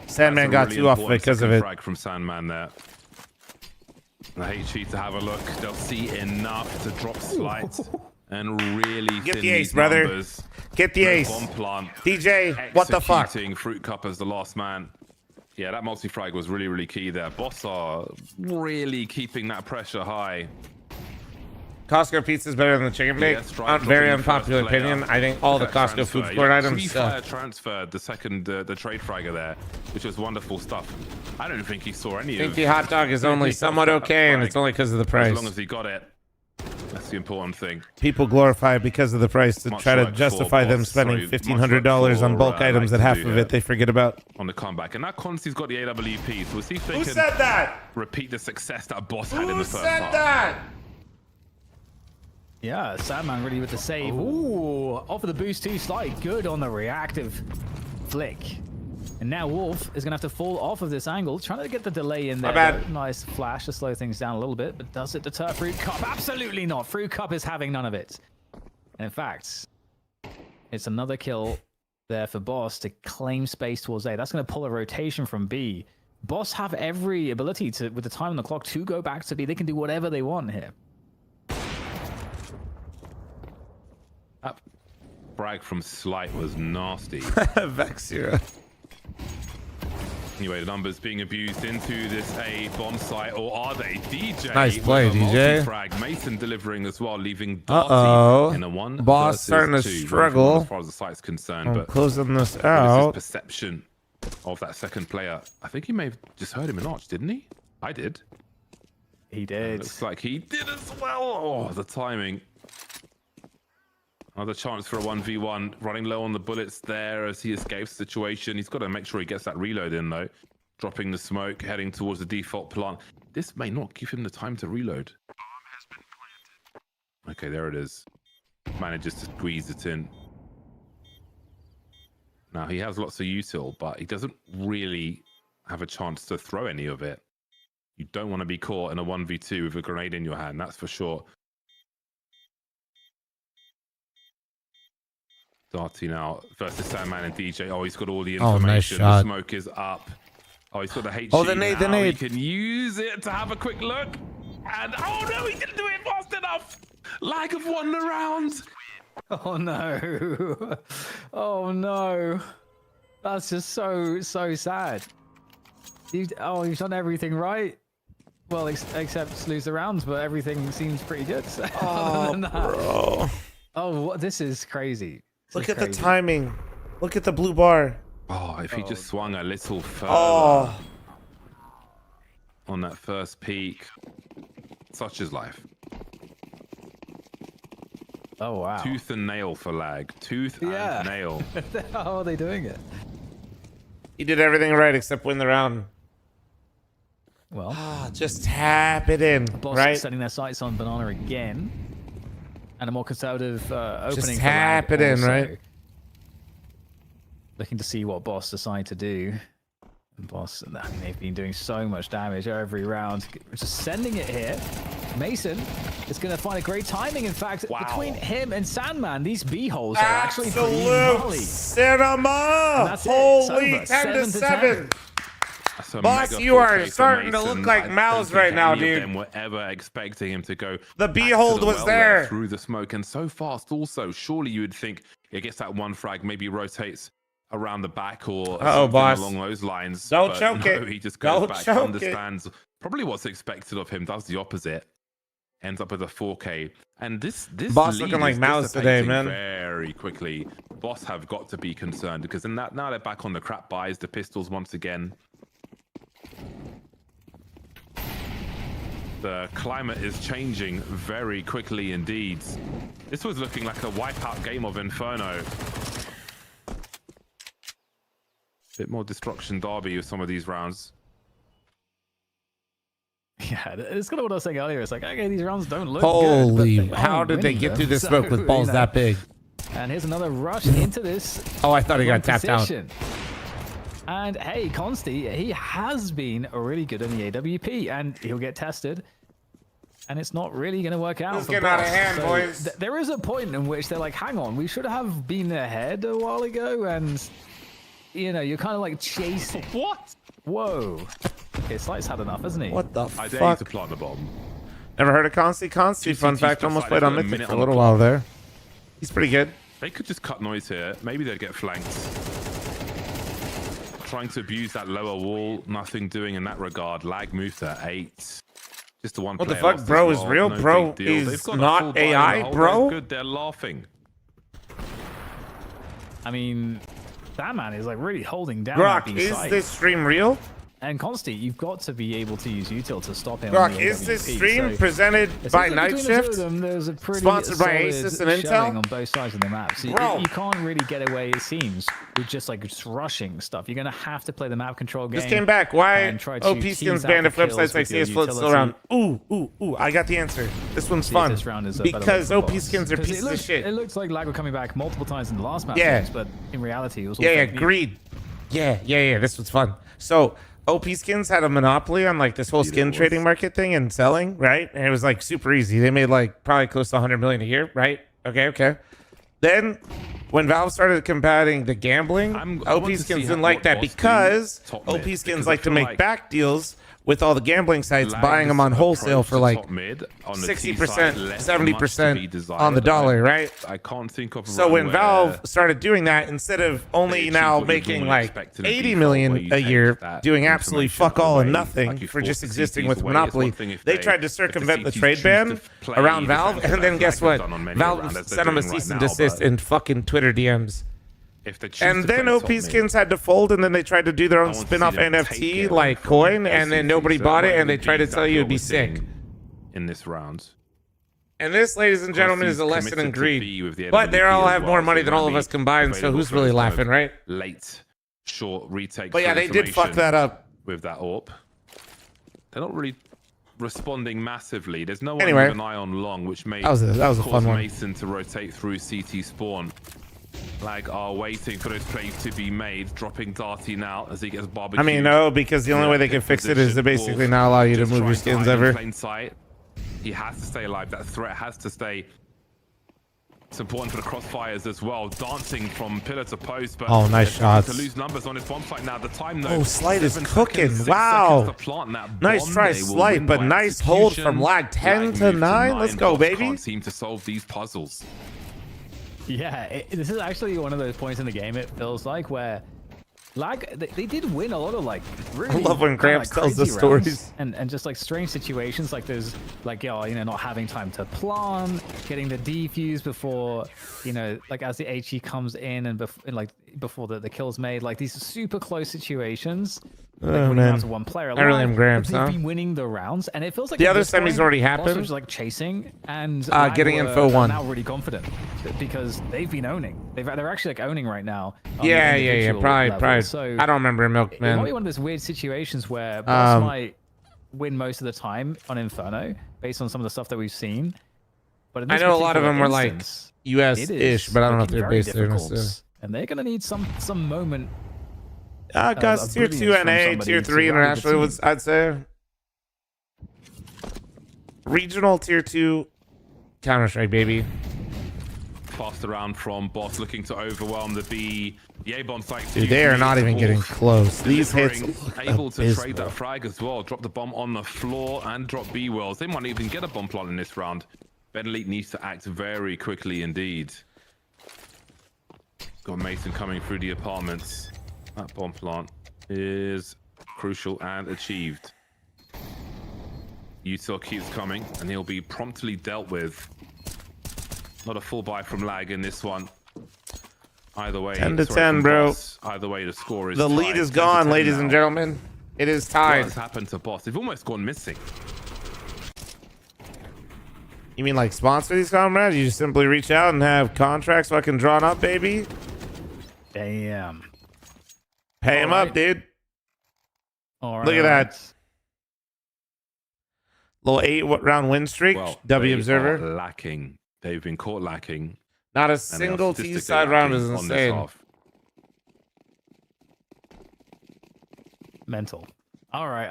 Sandman got Really two off important because of second it. frag from Sandman there. I hate you to have a look. They'll see enough to drop Slight and really Get thin the ace, these brother. numbers. Get the No ace. bomb plant. DJ, what the fuck? Executing Fruit Cup as the last man. Yeah, that multi-frag was really, really key there. Boss are really keeping that pressure high. Costco pizza is better than the chicken bake. Yeah, Stripe Very dropping the unpopular first player. opinion. I think all the Look at that Costco food transfer. court Yeah, items to be fair, suck. transferred the second, the trade fragger there, which was wonderful stuff. I don't think he saw any I think of the hot dog is only somewhat okay, and it's only because of the price. As long as he got it. That's the important thing. People glorify it because of the price to Much try to like justify for them Boss, spending sorry, $1,500 on much bulk like for, items that like half to of do, it they forget about. On the comeback. And that Consti's got the AWP, so we'll see if they Who can said that? repeat the success that Boss had in Who the first said half. that? Yeah, Sandman really with the save. Ooh, off of the boost too, Slight good on the reactive flick. And now Wolf is gonna have to fall off of this angle, trying to get the delay in there. My bad. though. Nice flash to slow things down a little bit, but does it deter Fruit Cup? Absolutely not. Fruit Cup is having none of it. And in fact, it's another kill there for Boss to claim space towards A. That's gonna pull a rotation from B. Boss have every ability to, with the time on the clock, to go back to B. They can do whatever they want here. That frag from Slight was nasty. Vexira. Anyway, the numbers being abused into this A bomb site, or are they? DJ. Nice play, with a DJ. Frag. Mason delivering as well, leaving Uh-oh. Darty in a 1 Boss versus starting to 2, struggle. as far as the site's concerned. I'm But closing this what is his out. perception of that second player? I think he may have just heard him in Arch, didn't he? I did. He did. Looks like he did as well. Oh, the timing. Another chance for a 1v1. Running low on the bullets there as he escapes the situation. He's got to make sure he gets that reload in, though. Dropping the smoke, heading towards the default plant. This may not give him the time to reload. Okay, there it is. Manages to squeeze it in. Now, he has lots of util, but he doesn't really have a chance to throw any of it. You don't want to be caught in a 1v2 with a grenade in your hand, that's for sure. Darty now versus Sandman and DJ. Oh, he's got all the information. Oh, nice The shot. smoke is up. Oh, he's got the HE. Oh, the nade, the now. nade. He can use it to have a quick look. And oh no, he didn't do it fast enough. Lag of 1 round. Oh no. Oh no. That's just so sad. You've done everything right. Well, except lose the rounds, but everything seems pretty good. So, other than that. Bro. Oh, this is crazy. Look at the timing. Look at the blue bar. Oh, if he just swung a little further on that first peak. Such is life. Oh, wow. Tooth and nail for lag. Tooth and nail. How are they doing it? He did everything right except win the round. Well, just tap it in, Boss right? setting their sights on Banana again. And a more conservative opening. Just for tap Lag it in, also. right? Looking to see what Boss decide to do. And Boss, I mean, they've been doing so much damage every round. Just sending it here. Mason is going to find a great timing. In fact, between him and Sandman, these B holes are actually pretty gnarly. Cinema! Holy 10 to 7. Boss, you are starting to look like MOUZ right now, dude. Them were ever expecting him to go. The B-hold was there through the smoke and so fast. Also, surely you would think he gets that one frag, maybe rotates around the back or something boss. along those lines. Don't But choke no, it. He just goes Don't back, choke understands probably what's expected of him, does the opposite, ends up with a 4K. And this Boss lead looking like is MOUZ today, dissipating man. very quickly. Boss have got to be concerned because now they're back on the crap buys, the pistols once again. The climate is changing very quickly indeed. This was looking like a wipeout game of Inferno. Bit more destruction derby with some of these rounds. Yeah, it's kind of what I was saying earlier. It's like, okay, these rounds don't look Holy, good. But how did they get through this smoke with balls that big? And here's another rush into this. Oh, I thought he got tapped out. And hey, Consti, he has been really good in the AWP, and he'll get tested. And it's not really going to work out. Let's for get out of Boss. hand, So boys. There is a point in which they're like, hang on, we should have been ahead a while ago, and you know, you're kind of like chasing. What? Whoa. Okay, Slight's had enough, hasn't he? What the I dare you to fuck? plant the bomb. Never heard of Consti? Consti, fun GCT's fact, almost played on decided to put a Mythic minute for a on the little clock. while there. He's pretty good. They could just cut noise here. Maybe they'd get flanked. Trying to abuse that lower wall. Nothing doing in that regard. Lag moves to 8. Just the one What the player fuck, lost bro, as is well. real? No Bro big deal. is They've got a not full buy in AI, the hole. bro? They're good. They're laughing. I mean, that man is like really holding down. that Grok, B is site. this stream real? And Consti, you've got to be able to use util to stop him. Grok, on the is this AWP. stream So presented it by seems like Night between the two of Shift? them, there's a pretty Sponsored by solid Asus and showing Intel? on both sides of the map. So Bro. you can't really get away, it seems, with just like just rushing stuff. You're going to have to play the map control game. Just came back. Why and try to OP tease skins out banned the if websites kills like with your CS Float still utility. around? Ooh, I got the answer. This one's See if fun. this round is a better Because one for OP Boss. skins are 'Cause pieces of shit. It looks like lag were coming back multiple times in the last match, Yeah. but in reality, it was all Yeah, fake news. agreed. Yeah, this was fun. So OP skins had a monopoly on like this whole skin trading market thing and selling, right? And it was like super easy. They made like probably close to 100 million a year, right? Okay. Then when Valve started combating the gambling, I OP want to skins see didn't like what that Boss do because top OP mid, skins because like I to feel make like back deals with all the gambling sites buying them on wholesale for like 60%, 70% on the dollar, right? I can't think of. So when Valve started doing that, instead of only now making like 80 million a year, doing absolutely fuck all and nothing for just existing with Monopoly, they tried to circumvent the trade ban around Valve, and then guess what? Valve sent them a cease and desist in fucking Twitter DMs. And then OP Skins had to fold, and then they tried to do their own spin-off NFT like coin, and then nobody bought it, and they tried to tell you it'd be sick. In this round. And this, ladies and gentlemen, is a lesson in greed. But they all have more money than all of us combined, so who's really laughing, right? Late, short retake. But yeah, they did fuck that up. With that AWP. They're not really responding massively. There's no one Anyway, with an eye on long, which may that was a fun one. Mason to rotate through CT spawn. Lag are waiting for those plays to be made, dropping Darty now as he gets barbecued. I mean, no, because the only way they can fix it is to basically not allow you to move your skins ever. Plain sight. He has to stay alive. That threat has to stay. It's important for the crossfires as well. Dancing from pillar to post, but oh, nice shots. To lose numbers on his bomb site now. The time though. Oh, Slight is cooking. Wow. Nice try, Slight, but nice hold from Lag. 10 to 9. Let's go, baby. Can't seem to solve these puzzles. Yeah, this is actually one of those points in the game, it feels like, where Lag, they did win a lot of like really, I love when Gramps tells the stories and just like strange situations, like there's like, you know, not having time to plant, getting the defuse before, you know, like as the HE comes in and before the kill's made, like these super close situations. Oh, man. To one player. I really am Gramps, they've huh? been winning the rounds, and it feels like the other semis already happened. Just like chasing and getting info one. Now really confident because they've been owning. They're actually like owning right now. Yeah. Probably. So I don't remember Milkman. It might be one of those weird situations where Boss might win most of the time on Inferno based on some of the stuff that we've seen. But in this I know a lot of them were instance, like US-ish, but I don't know if they're based there. And they're gonna need some moment. Gus, tier 2 NA, tier 3 international, I'd say. Regional tier 2 Counter-Strike, baby. Passed around from Boss, looking to overwhelm the B. The A-bomb site. Dude, they are not even getting close. These hits able to trade that frag as well. Drop the bomb on the floor and drop B wells. They might even get a bomb plant in this round. Ben Elite needs to act very quickly indeed. Got Mason coming through the apartments. That bomb plant is crucial and achieved. Util keeps coming, and he'll be promptly dealt with. Not a full buy from Lag in this one. Either way, 10 to 10, bro. Boss. Either way, the score is the tied. lead is gone, ladies and gentlemen. It is tied. What has happened to Boss? They've almost gone missing. You mean like sponsor these comrades? You just simply reach out and have contracts fucking drawn up, baby? Damn. Pay him up, dude. Look at that. Little 8-round win streak. Well, W Observer. Lacking. They've been caught lacking. Not a single T-side round is insane. Mental. All right.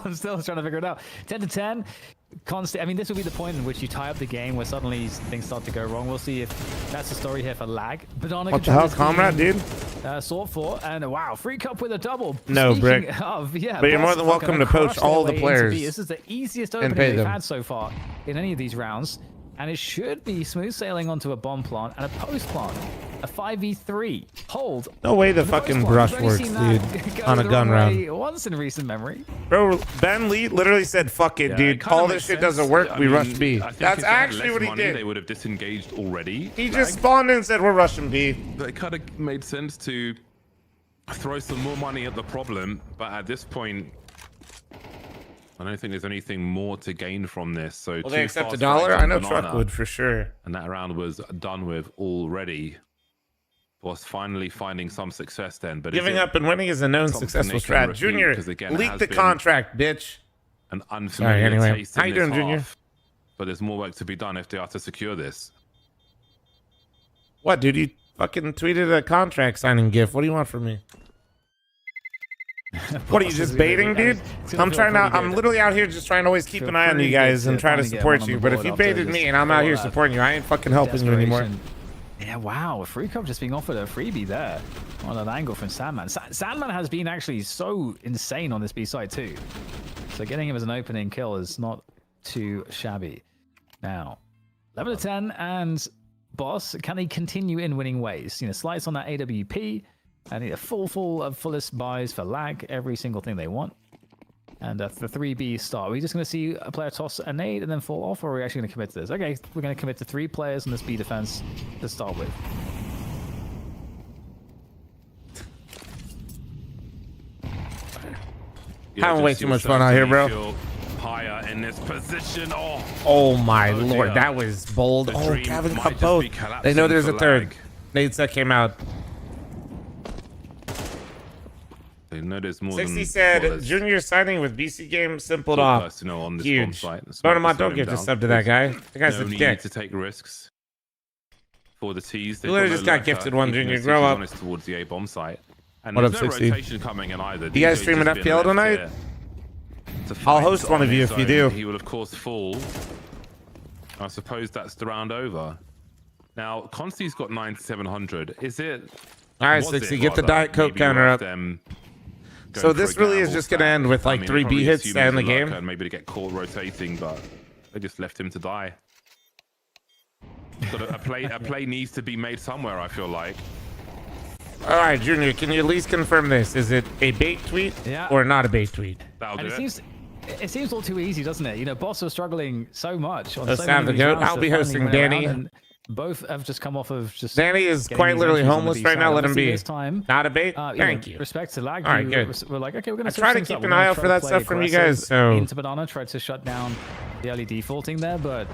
I'm still trying to figure it out. 10 to 10. Constant. I mean, this will be the point in which you tie up the game where suddenly things start to go wrong. We'll see if that's the story here for Lag. What the hell, comrade, dude? Sought for, and wow, free cup with a double. No, Speaking Brick. Of, yeah, but you're more than welcome to poach all the players. This is the easiest opening they've had so far in any of these rounds. And it should be smooth sailing onto a bomb plant and a post plant. A 5v3. Hold. No way the fucking brush works, dude. On a gun round. Once in recent memory. Bro, Ben Lee literally said, fuck it, dude. All this shit doesn't work. We rush B. That's actually what he did. They would have disengaged already. He just spawned in and said, we're rushing B. It kind of made sense to throw some more money at the problem. But at this point, I don't think there's anything more to gain from this. So will they accept $1? I know Truck would for sure. And that round was done with already. Was finally finding some success then. But giving up and winning is a known successful strat. Junior, leak the contract, bitch. An unfamiliar taste. How you doing, Junior? But there's more work to be done if they are to secure this. What, dude? You fucking tweeted a contract signing gif. What do you want from me? What are you just baiting, dude? I'm literally out here just trying to always keep an eye on you guys and try to support you. But if you baited me and I'm out here supporting you, I ain't fucking helping you anymore. Yeah, wow, a free cup just being offered a freebie there on an angle from Sandman. Sandman has been actually so insane on this B side too. So getting him as an opening kill is not too shabby. Now, 11 to 10, and Boss, can he continue in winning ways? You know, slice on that AWP, and a fullest buys for lag, every single thing they want. And the 3B start. Are we just going to see a player toss a nade and then fall off, or are we actually going to commit to this? Okay, we're going to commit to 3 players in this B defense to start with. Having way too much fun out here, bro. Higher in this position. Oh my lord, that was bold. Oh, Gavin got both. They know there's a third. Nade set came out. They know there's more 60 said, Junior signing with BC Game simpled off. Huge. Bonamont, don't give this up to that guy. The guy's a dick. To take risks for the tees. You literally just got gifted one, Junior. Grow up. Towards the A bomb site. And What up, there's no 60? rotation coming in either. You guys streaming FPL tonight? I'll host one of you if you do. He will, of course, fall. I suppose that's the round over. Now, Consti's got 9,700. Is it... All right, 60, get the Diet Coke counter up. So this really is just going to end with like 3 B hits and the game. And maybe to get caught rotating, but they just left him to die. So a play needs to be made somewhere, I feel like. All right, Junior, can you at least confirm this? Is it a bait tweet or not a bait tweet? That'll do It seems all too easy, doesn't it? You know, Boss was struggling so much. On Let's so have many the of these goat. rounds I'll to be finally hosting win Danny. around, and both have just come off of just. Danny is getting quite these literally entries on the homeless B right side. now. Let him Obviously be. this time, Not a bait. you Thank know, you. Respect to lag. All right, good. We're like, okay, we're gonna. I try to switch keep things an up. We're eye gonna out try for to that play stuff from you aggressive guys. So into Banana, tried to shut down the early defaulting there, but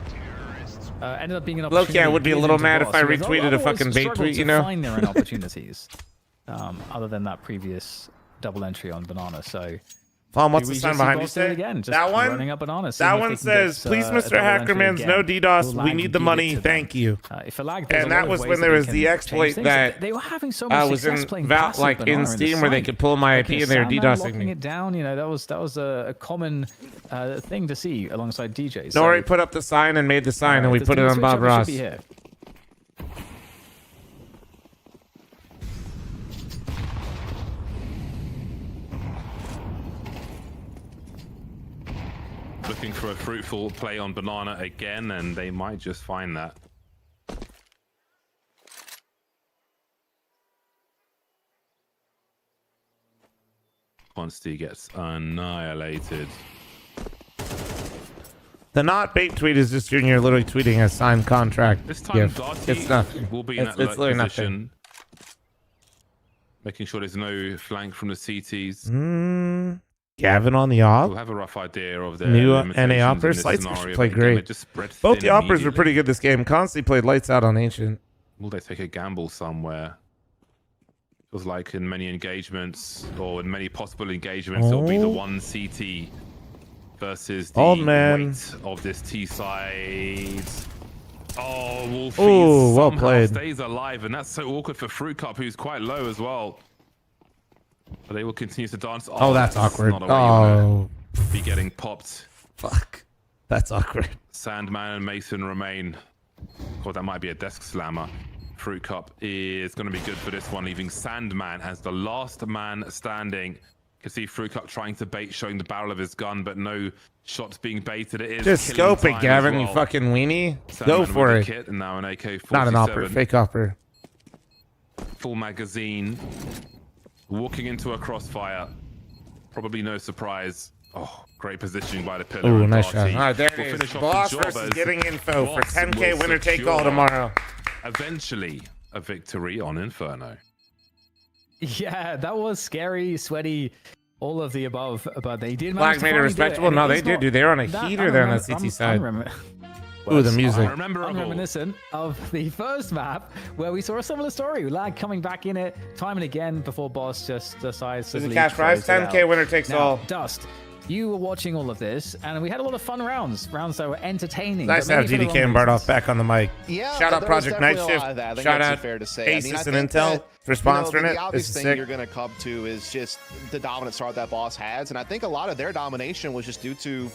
ended up being an Loki, opportunity. I would be a little mad if I Because retweeted a fucking bait struggled tweet, you to know? Find their own opportunities, other than that previous double entry on Banana. So. Fl0m, what's We the sign just behind see you Boss do it say? again, just That one? running up Banana, That one says, please, Mr. Hackermans, no DDoS. We need the money. Thank you. And that was when there was the exploit that they were having so much was success in playing like in Steam where they could pull my IP and they were DDoSing locking me. it down, you know, that was a common thing to see alongside DJs. Nori put up the sign and made the sign, and we put it on Bob Ross. Looking for a fruitful play on Banana again, and they might just find that. Consti gets annihilated. The not bait tweet is just Junior literally tweeting a signed contract. This time, gift. Darty It's nothing. will be in It's that literally position. nothing. Making sure there's no flank from the CTs. Gavin on the op. We'll have a rough idea of their New limitations NA in operators. this Lights scenario, actually played but again, great. they just spread Both the thin operas were immediately. pretty good this game. Constantly played lights out on Ancient. Will they take a gamble somewhere? Feels like in many engagements, or in many possible engagements, it'll be the one CT versus the Old man. weight of this T side. Oh, Wolfie Ooh, well somehow played. stays alive, and that's so awkward for Fruit Cup, who's quite low as well. But they will continue to dance. Oh, that's awkward. Not a way you wanna Oh, be getting popped. fuck. That's awkward. Sandman and Mason remain. God, that might be a desk slammer. Fruit Cup is going to be good for this one, leaving Sandman as the last man standing. You can see Fruit Cup trying to bait, showing the barrel of his gun, but no shots being baited. It is Just killing scope it, time Gavin, as you well. fucking weenie. Sandman Go with for the it. Kit, and now an AK-47. Not an opera, fake opera. Full magazine. Walking into a crossfire. Probably no surprise. Oh, great positioning by the pillar. Ooh, and nice Darty shot. All right, there will it is. finish off Boss the job versus as getting info for Boss 10K will winner take all secure tomorrow. Eventually, a victory on Inferno. Yeah, that was scary, sweaty, all of the above, but they did Flag manage to made it finally do respectable. and No, it they is did, not- dude. They're on a that- heater there on the CT side. Ooh, the music. I'm reminiscent of the first map where we saw a similar story. Lag coming back in it time and again before Boss just decides to There's a leave, cash prize, throws it 10K out. winner takes Now, all. Dust, you were watching all of this, and we had a lot of fun rounds that were entertaining. Nice but to have maybe for the GDK wrong and Bardoff reasons. back on the mic. Yeah, Shout out there was Project definitely Night a Shift. lot of that. I think Shout that's out fair to say. I mean, I Asus and think Intel that, for sponsoring the it. obvious This is thing sick. you're going to come to is just the dominant start that Boss has, and I think a lot of their domination was just due to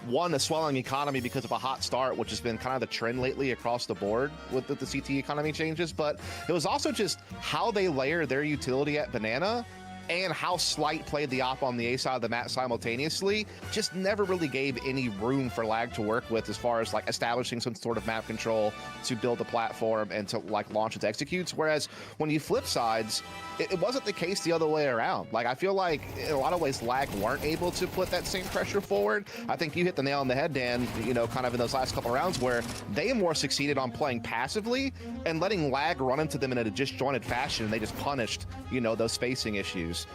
one, a swelling economy because of a hot start, which has been kind of the trend lately across the board with the CT economy changes. But it was also just how they layered their utility at Banana and how Slight played the op on the A side of the map simultaneously just never really gave any room for Lag to work with as far as like establishing some sort of map control to build a platform and to like launch its executes. Whereas when you flip sides, it wasn't the case the other way around. Like, I feel like in a lot of ways Lag weren't able to put that same pressure forward. I think you hit the nail on the head, Dan, you know, kind of in those last couple of rounds where they more succeeded on playing passively and letting Lag run into them in a disjointed fashion, and they just punished, you know, those spacing issues.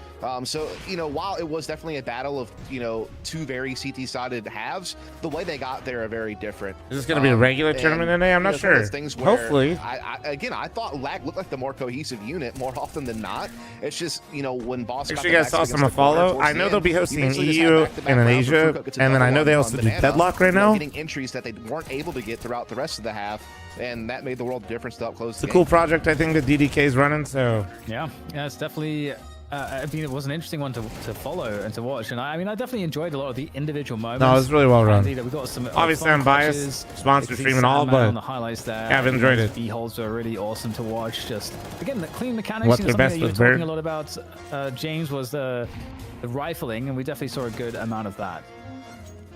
So, you know, while it was definitely a battle of, you know, two very CT-sided halves, the way they got there are very different. Is this going to be a regular tournament today? I'm not sure. Hopefully. I thought Lag looked like the more cohesive unit more often than not. It's just, you know, when Boss Make got sure you guys saw some of follow. I know they'll be hosting in EU and in Asia, and then I know they also do Deadlock right now. Getting entries that they weren't able to get throughout the rest of the half, and that made the world difference to help close It's the a game. cool project, I think, that DDK is running, so. Yeah, it's definitely... I mean, it was an interesting one to follow and to watch, and I mean, I definitely enjoyed a lot of the individual moments. No, it was really well run. We got some obviously I'm biased, sponsor stream and all, but on the highlights there. I've enjoyed it. B-holds were really awesome to watch. Just again, the clean mechanics. What's You know, their best something that with you were Bird? talking a lot about, James, was the rifling, and we definitely saw a good amount of that.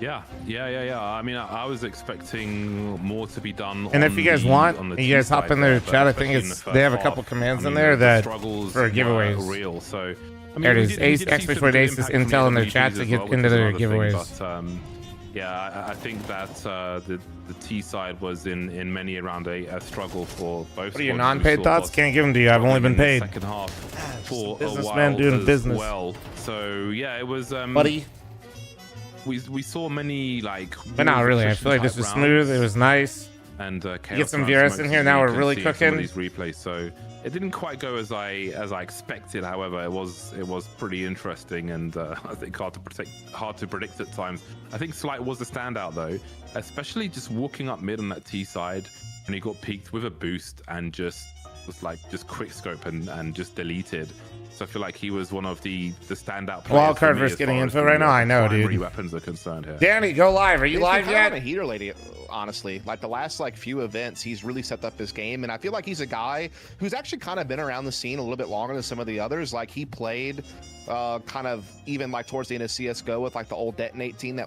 Yeah. I mean, I was expecting more to be done. And if you guys want, on the you guys T hop side in their there, chat. I but think especially in it's the they have a first couple half, commands I in mean, there the that struggles for were giveaways. real. So I mean, There it we is. did- we Ace did see X some Word good Aces impact from intel in their AWPs chat to as get well, which into is their another thing, giveaways. but, yeah, I think that the T side was in many around a struggle for both. What are your squads. We non-paid saw thoughts? both Can't give them to you. I've only been struggling in the paid. Second half for a Businessman while doing as business. well. So yeah, it was Buddy. We saw many like. But not walls really. I attrition feel like this type was smooth. It rounds. was nice. And Get some VRS in here. Now we're really cooking. Some of these replays, so it didn't quite go as I expected. However, it was pretty interesting, and I think hard to predict at times. I think Slight was the standout though, especially just walking up mid on that T side, and he got peeked with a boost and just was like just quick scope and just deleted. So I feel like he was one of the standout players. Wildcard versus getting info right now. I know, primary dude. weapons are concerned here. Danny, go live. Are you He's live been kind yet? of on a heater lately, honestly. Like the last few events, he's really stepped up his game, and I feel like he's a guy who's actually kind of been around the scene a little bit longer than some of the others. Like he played kind of even like towards the end of CS:GO with like the old Detonate team that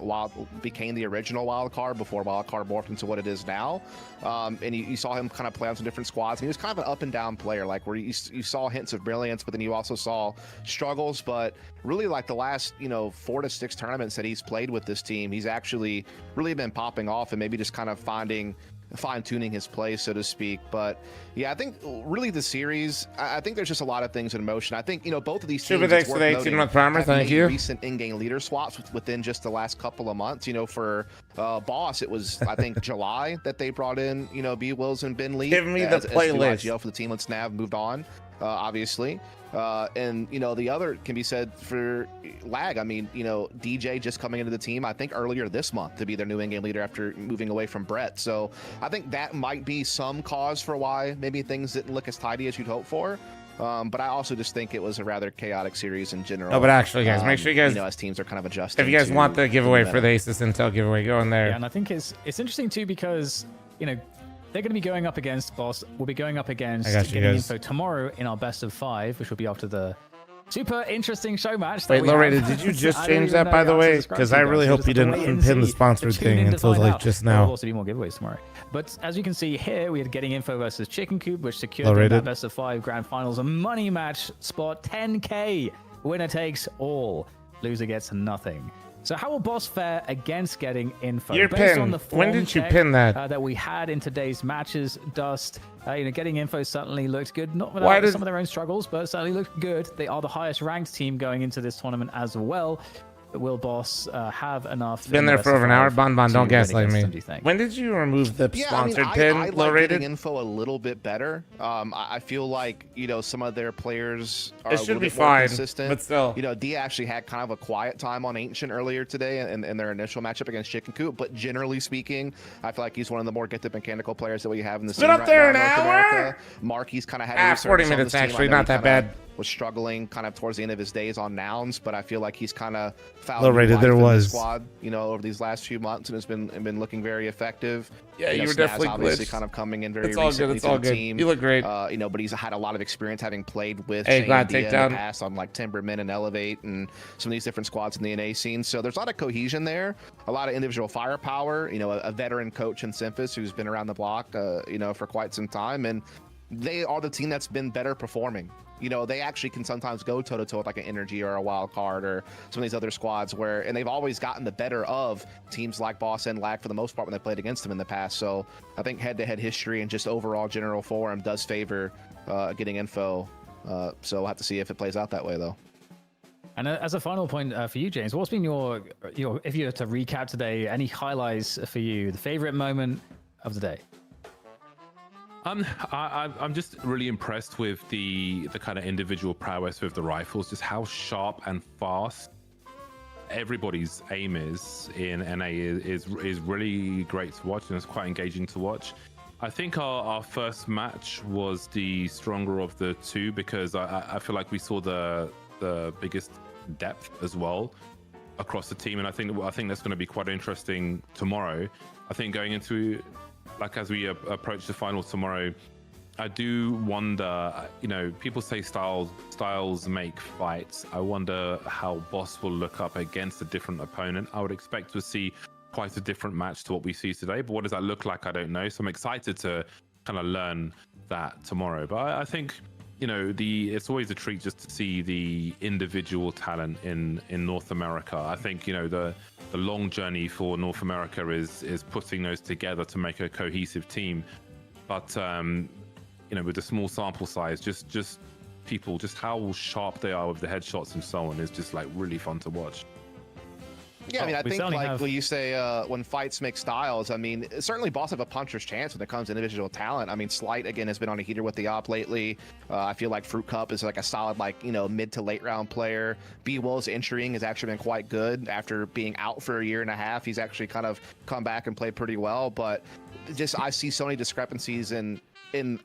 became the original Wildcard before Wildcard morphed into what it is now. And you saw him kind of play on some different squads, and he was kind of an up and down player, like where you saw hints of brilliance, but then you also saw struggles. But really, like the last 4 to 6 tournaments that he's played with this team, he's actually really been popping off and maybe just kind of fine-tuning his play, so to speak. But yeah, I think really the series, I think there's just a lot of things in motion. I think both of these teams, Super thanks for the 18-month primer. Thank you. Recent in-game leader swaps within just the last couple of months. For Boss, it was I think July that they brought in B Wills and Ben Lee. Give me the as playlist. IGL for the team. Let's Nav moved on, obviously. And the other can be said for Lag. I mean, DJ just coming into the team, I think earlier this month to be their new in-game leader after moving away from Brett. So I think that might be some cause for why maybe things didn't look as tidy as you'd hope for. But I also just think it was a rather chaotic series in general. Oh, but actually, guys, make sure you guys, as teams are kind of adjusting. If you guys want the giveaway for the Asus Intel giveaway, go in there. Yeah, and I think it's interesting too because they're going to be going up against Boss. We'll be going up against Getting Info tomorrow in our best of 5, which will be after the super interesting show match. Wait, low rated, did you just change that, by the way? Because I really hope you didn't unpin the sponsored thing until like just now. There'll also be more giveaways tomorrow. But as you can see here, we had Getting Info versus Chicken Coop, which secured the best of 5 grand finals, a money match spot, 10K. Winner takes all. Loser gets nothing. So how will Boss fare against Getting Info? Your Based pin. on the When did you pin that? That we had in today's matches, Dust. Getting Info certainly looked good. Not without some of their own struggles, but certainly looked good. They are the highest ranked team going into this tournament as well. Will Boss have enough? It's been there for over an hour. Bon, don't gaslight me. When did you remove the sponsored pin, I low like rated? Getting Info a little bit better. I feel like some of their players are It a should little be bit more fine, consistent. but still. D actually had kind of a quiet time on Ancient earlier today in their initial matchup against Chicken Coop. But generally speaking, I feel like he's one of the more gifted mechanical players that we have in the scene up right there now an in North hour? America. Mark, he's kind of had 40 minutes actually, not that bad. was struggling kind of towards the end of his days on nouns, but I feel like he's kind of found Low new rated life there in the was. squad, you know, over these last few months, and has been looking very effective. Yeah, you you know, were Snaz definitely obviously glitched. kind of coming in very It's all recently good. It's to all the good. team. You look great. You know, but he's had a lot of experience having played with Hey, Shane glad Dia in takedown. the past on like Timberman and Elevate and some of these different squads in the NA scene. So there's a lot of cohesion there, a lot of individual firepower. You know, a veteran coach in Simphis who's been around the block, you know, for quite some time, and they are the team that's been better performing. You know, they actually can sometimes go toe to toe with like an Energy or a Wild Card or some of these other squads and they've always gotten the better of teams like Boss and Lag for the most part when they played against them in the past. So I think head-to-head history and just overall general form does favor getting info. So we'll have to see if it plays out that way though. And as a final point for you, James, what's been your, if you were to recap today, any highlights for you, the favorite moment of the day? I'm just really impressed with the kind of individual prowess with the rifles, just how sharp and fast everybody's aim is in NA is really great to watch, and it's quite engaging to watch. I think our first match was the stronger of the two because I feel like we saw the biggest depth as well across the team, and I think that's going to be quite interesting tomorrow. I think going into, like, as we approach the finals tomorrow, I do wonder, you know, people say styles make fights. I wonder how Boss will look up against a different opponent. I would expect to see quite a different match to what we see today, but what does that look like? I don't know. So I'm excited to kind of learn that tomorrow. But I think, you know, it's always a treat just to see the individual talent in North America. I think, you know, the long journey for North America is putting those together to make a cohesive team. But you know, with the small sample size, just people, just how sharp they are with the headshots and so on is just like really fun to watch. Yeah, I mean, I think like when you say when fights make styles, I mean, certainly Boss have a puncher's chance when it comes to individual talent. I mean, Slight again has been on a heater with the op lately. I feel like Fruit Cup is like a solid, like, you know, mid to late round player. B Will's entering has actually been quite good after being out for a year and a half. He's actually kind of come back and played pretty well, but just I see so many discrepancies in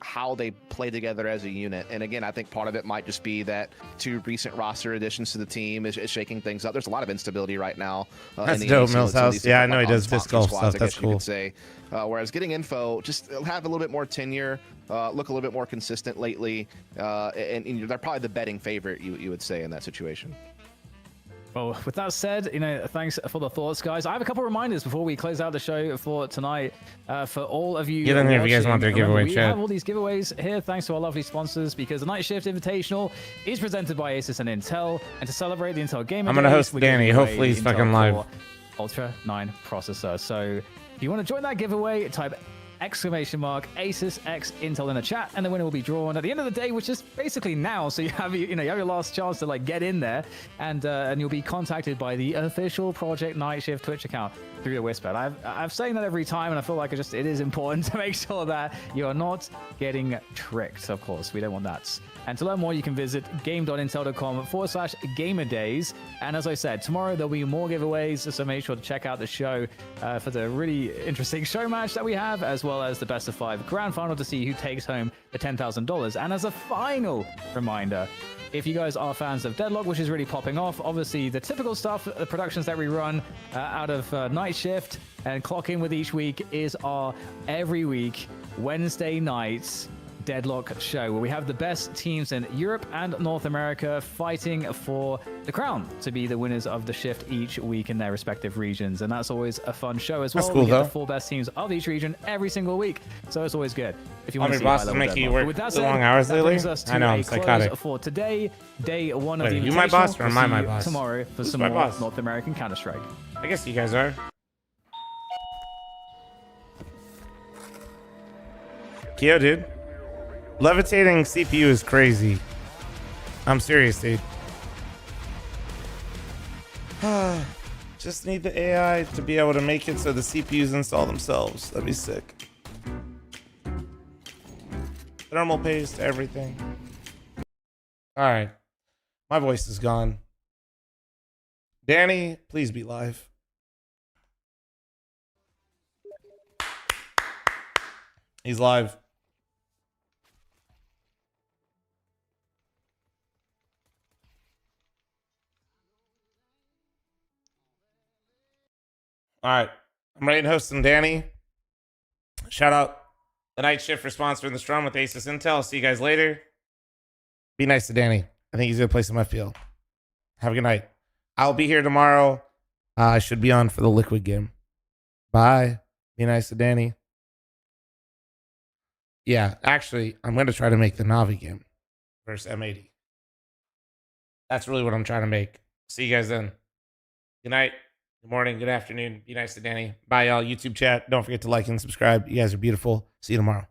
how they play together as a unit. And again, I think part of it might just be that 2 recent roster additions to the team is shaking things up. There's a lot of instability right now. That's in the dope, NA Mill's scene, house. Yeah, I know he does top disc golf squads, stuff. I That's guess you cool. could say. Whereas getting info, just have a little bit more tenure, look a little bit more consistent lately, and they're probably the betting favorite, you would say, in that situation. Well, with that said, you know, thanks for the thoughts, guys. I have a couple reminders before we close out the show for tonight. For all of you, Get in there if you guys want their remember, giveaway we chat. have all these giveaways here thanks to our lovely sponsors, because the Night Shift Invitational is presented by Asus and Intel, and to celebrate the Intel Gamer I'm gonna Days, host we're Danny. giving away Hopefully he's the Intel fucking live. Core Ultra 9 processor. So if you want to join that giveaway, type !Asus X Intel in the chat, and the winner will be drawn at the end of the day, which is basically now. So you have your last chance to like get in there, and you'll be contacted by the official Project Night Shift Twitch account through the Whisper. And I'm saying that every time, and I feel like it is important to make sure that you are not getting tricked. Of course, we don't want that. And to learn more, you can visit game.intel.com/gamerdays. And as I said, tomorrow there'll be more giveaways, so make sure to check out the show for the really interesting show match that we have, as well as the best of 5 grand final to see who takes home the $10,000. And as a final reminder, if you guys are fans of Deadlock, which is really popping off, obviously the typical stuff, the productions that we run out of Night Shift and clock in with each week is our every week Wednesday nights Deadlock show, where we have the best teams in Europe and North America fighting for the crown to be the winners of the shift each week in their respective regions. And that's always a fun show as well. That's cool, we get though. the 4 best teams of each region every single week, so it's always good. If you want to see Boss is high-level making you Deadlock. work But with that the said, long hours that lately. brings us to I know, a I'm close psychotic. for today, day 1 of Wait, the are you my boss or Invitational. am I We'll my see you boss? tomorrow for Who's some my more boss? North American Counter-Strike. I guess you guys are. Kyo, dude. Levitating CPU is crazy. I'm serious, dude. Just need the AI to be able to make it so the CPUs install themselves. That'd be sick. Thermal paste, everything. Alright. My voice is gone. Danny, please be live. He's live. All right. I'm ready to host some Danny. Shout out the night shift for sponsoring the Strum with Asus Intel. I'll see you guys later. Be nice to Danny. I think he's going to play some FPL. Have a good night. I'll be here tomorrow. I should be on for the Liquid game. Bye. Be nice to Danny. Yeah, actually, I'm going to try to make the Navi game versus M80. That's really what I'm trying to make. See you guys then. Good night, good morning, good afternoon. Be nice to Danny. Bye, y'all. YouTube chat. Don't forget to like and subscribe. You guys are beautiful. See you tomorrow.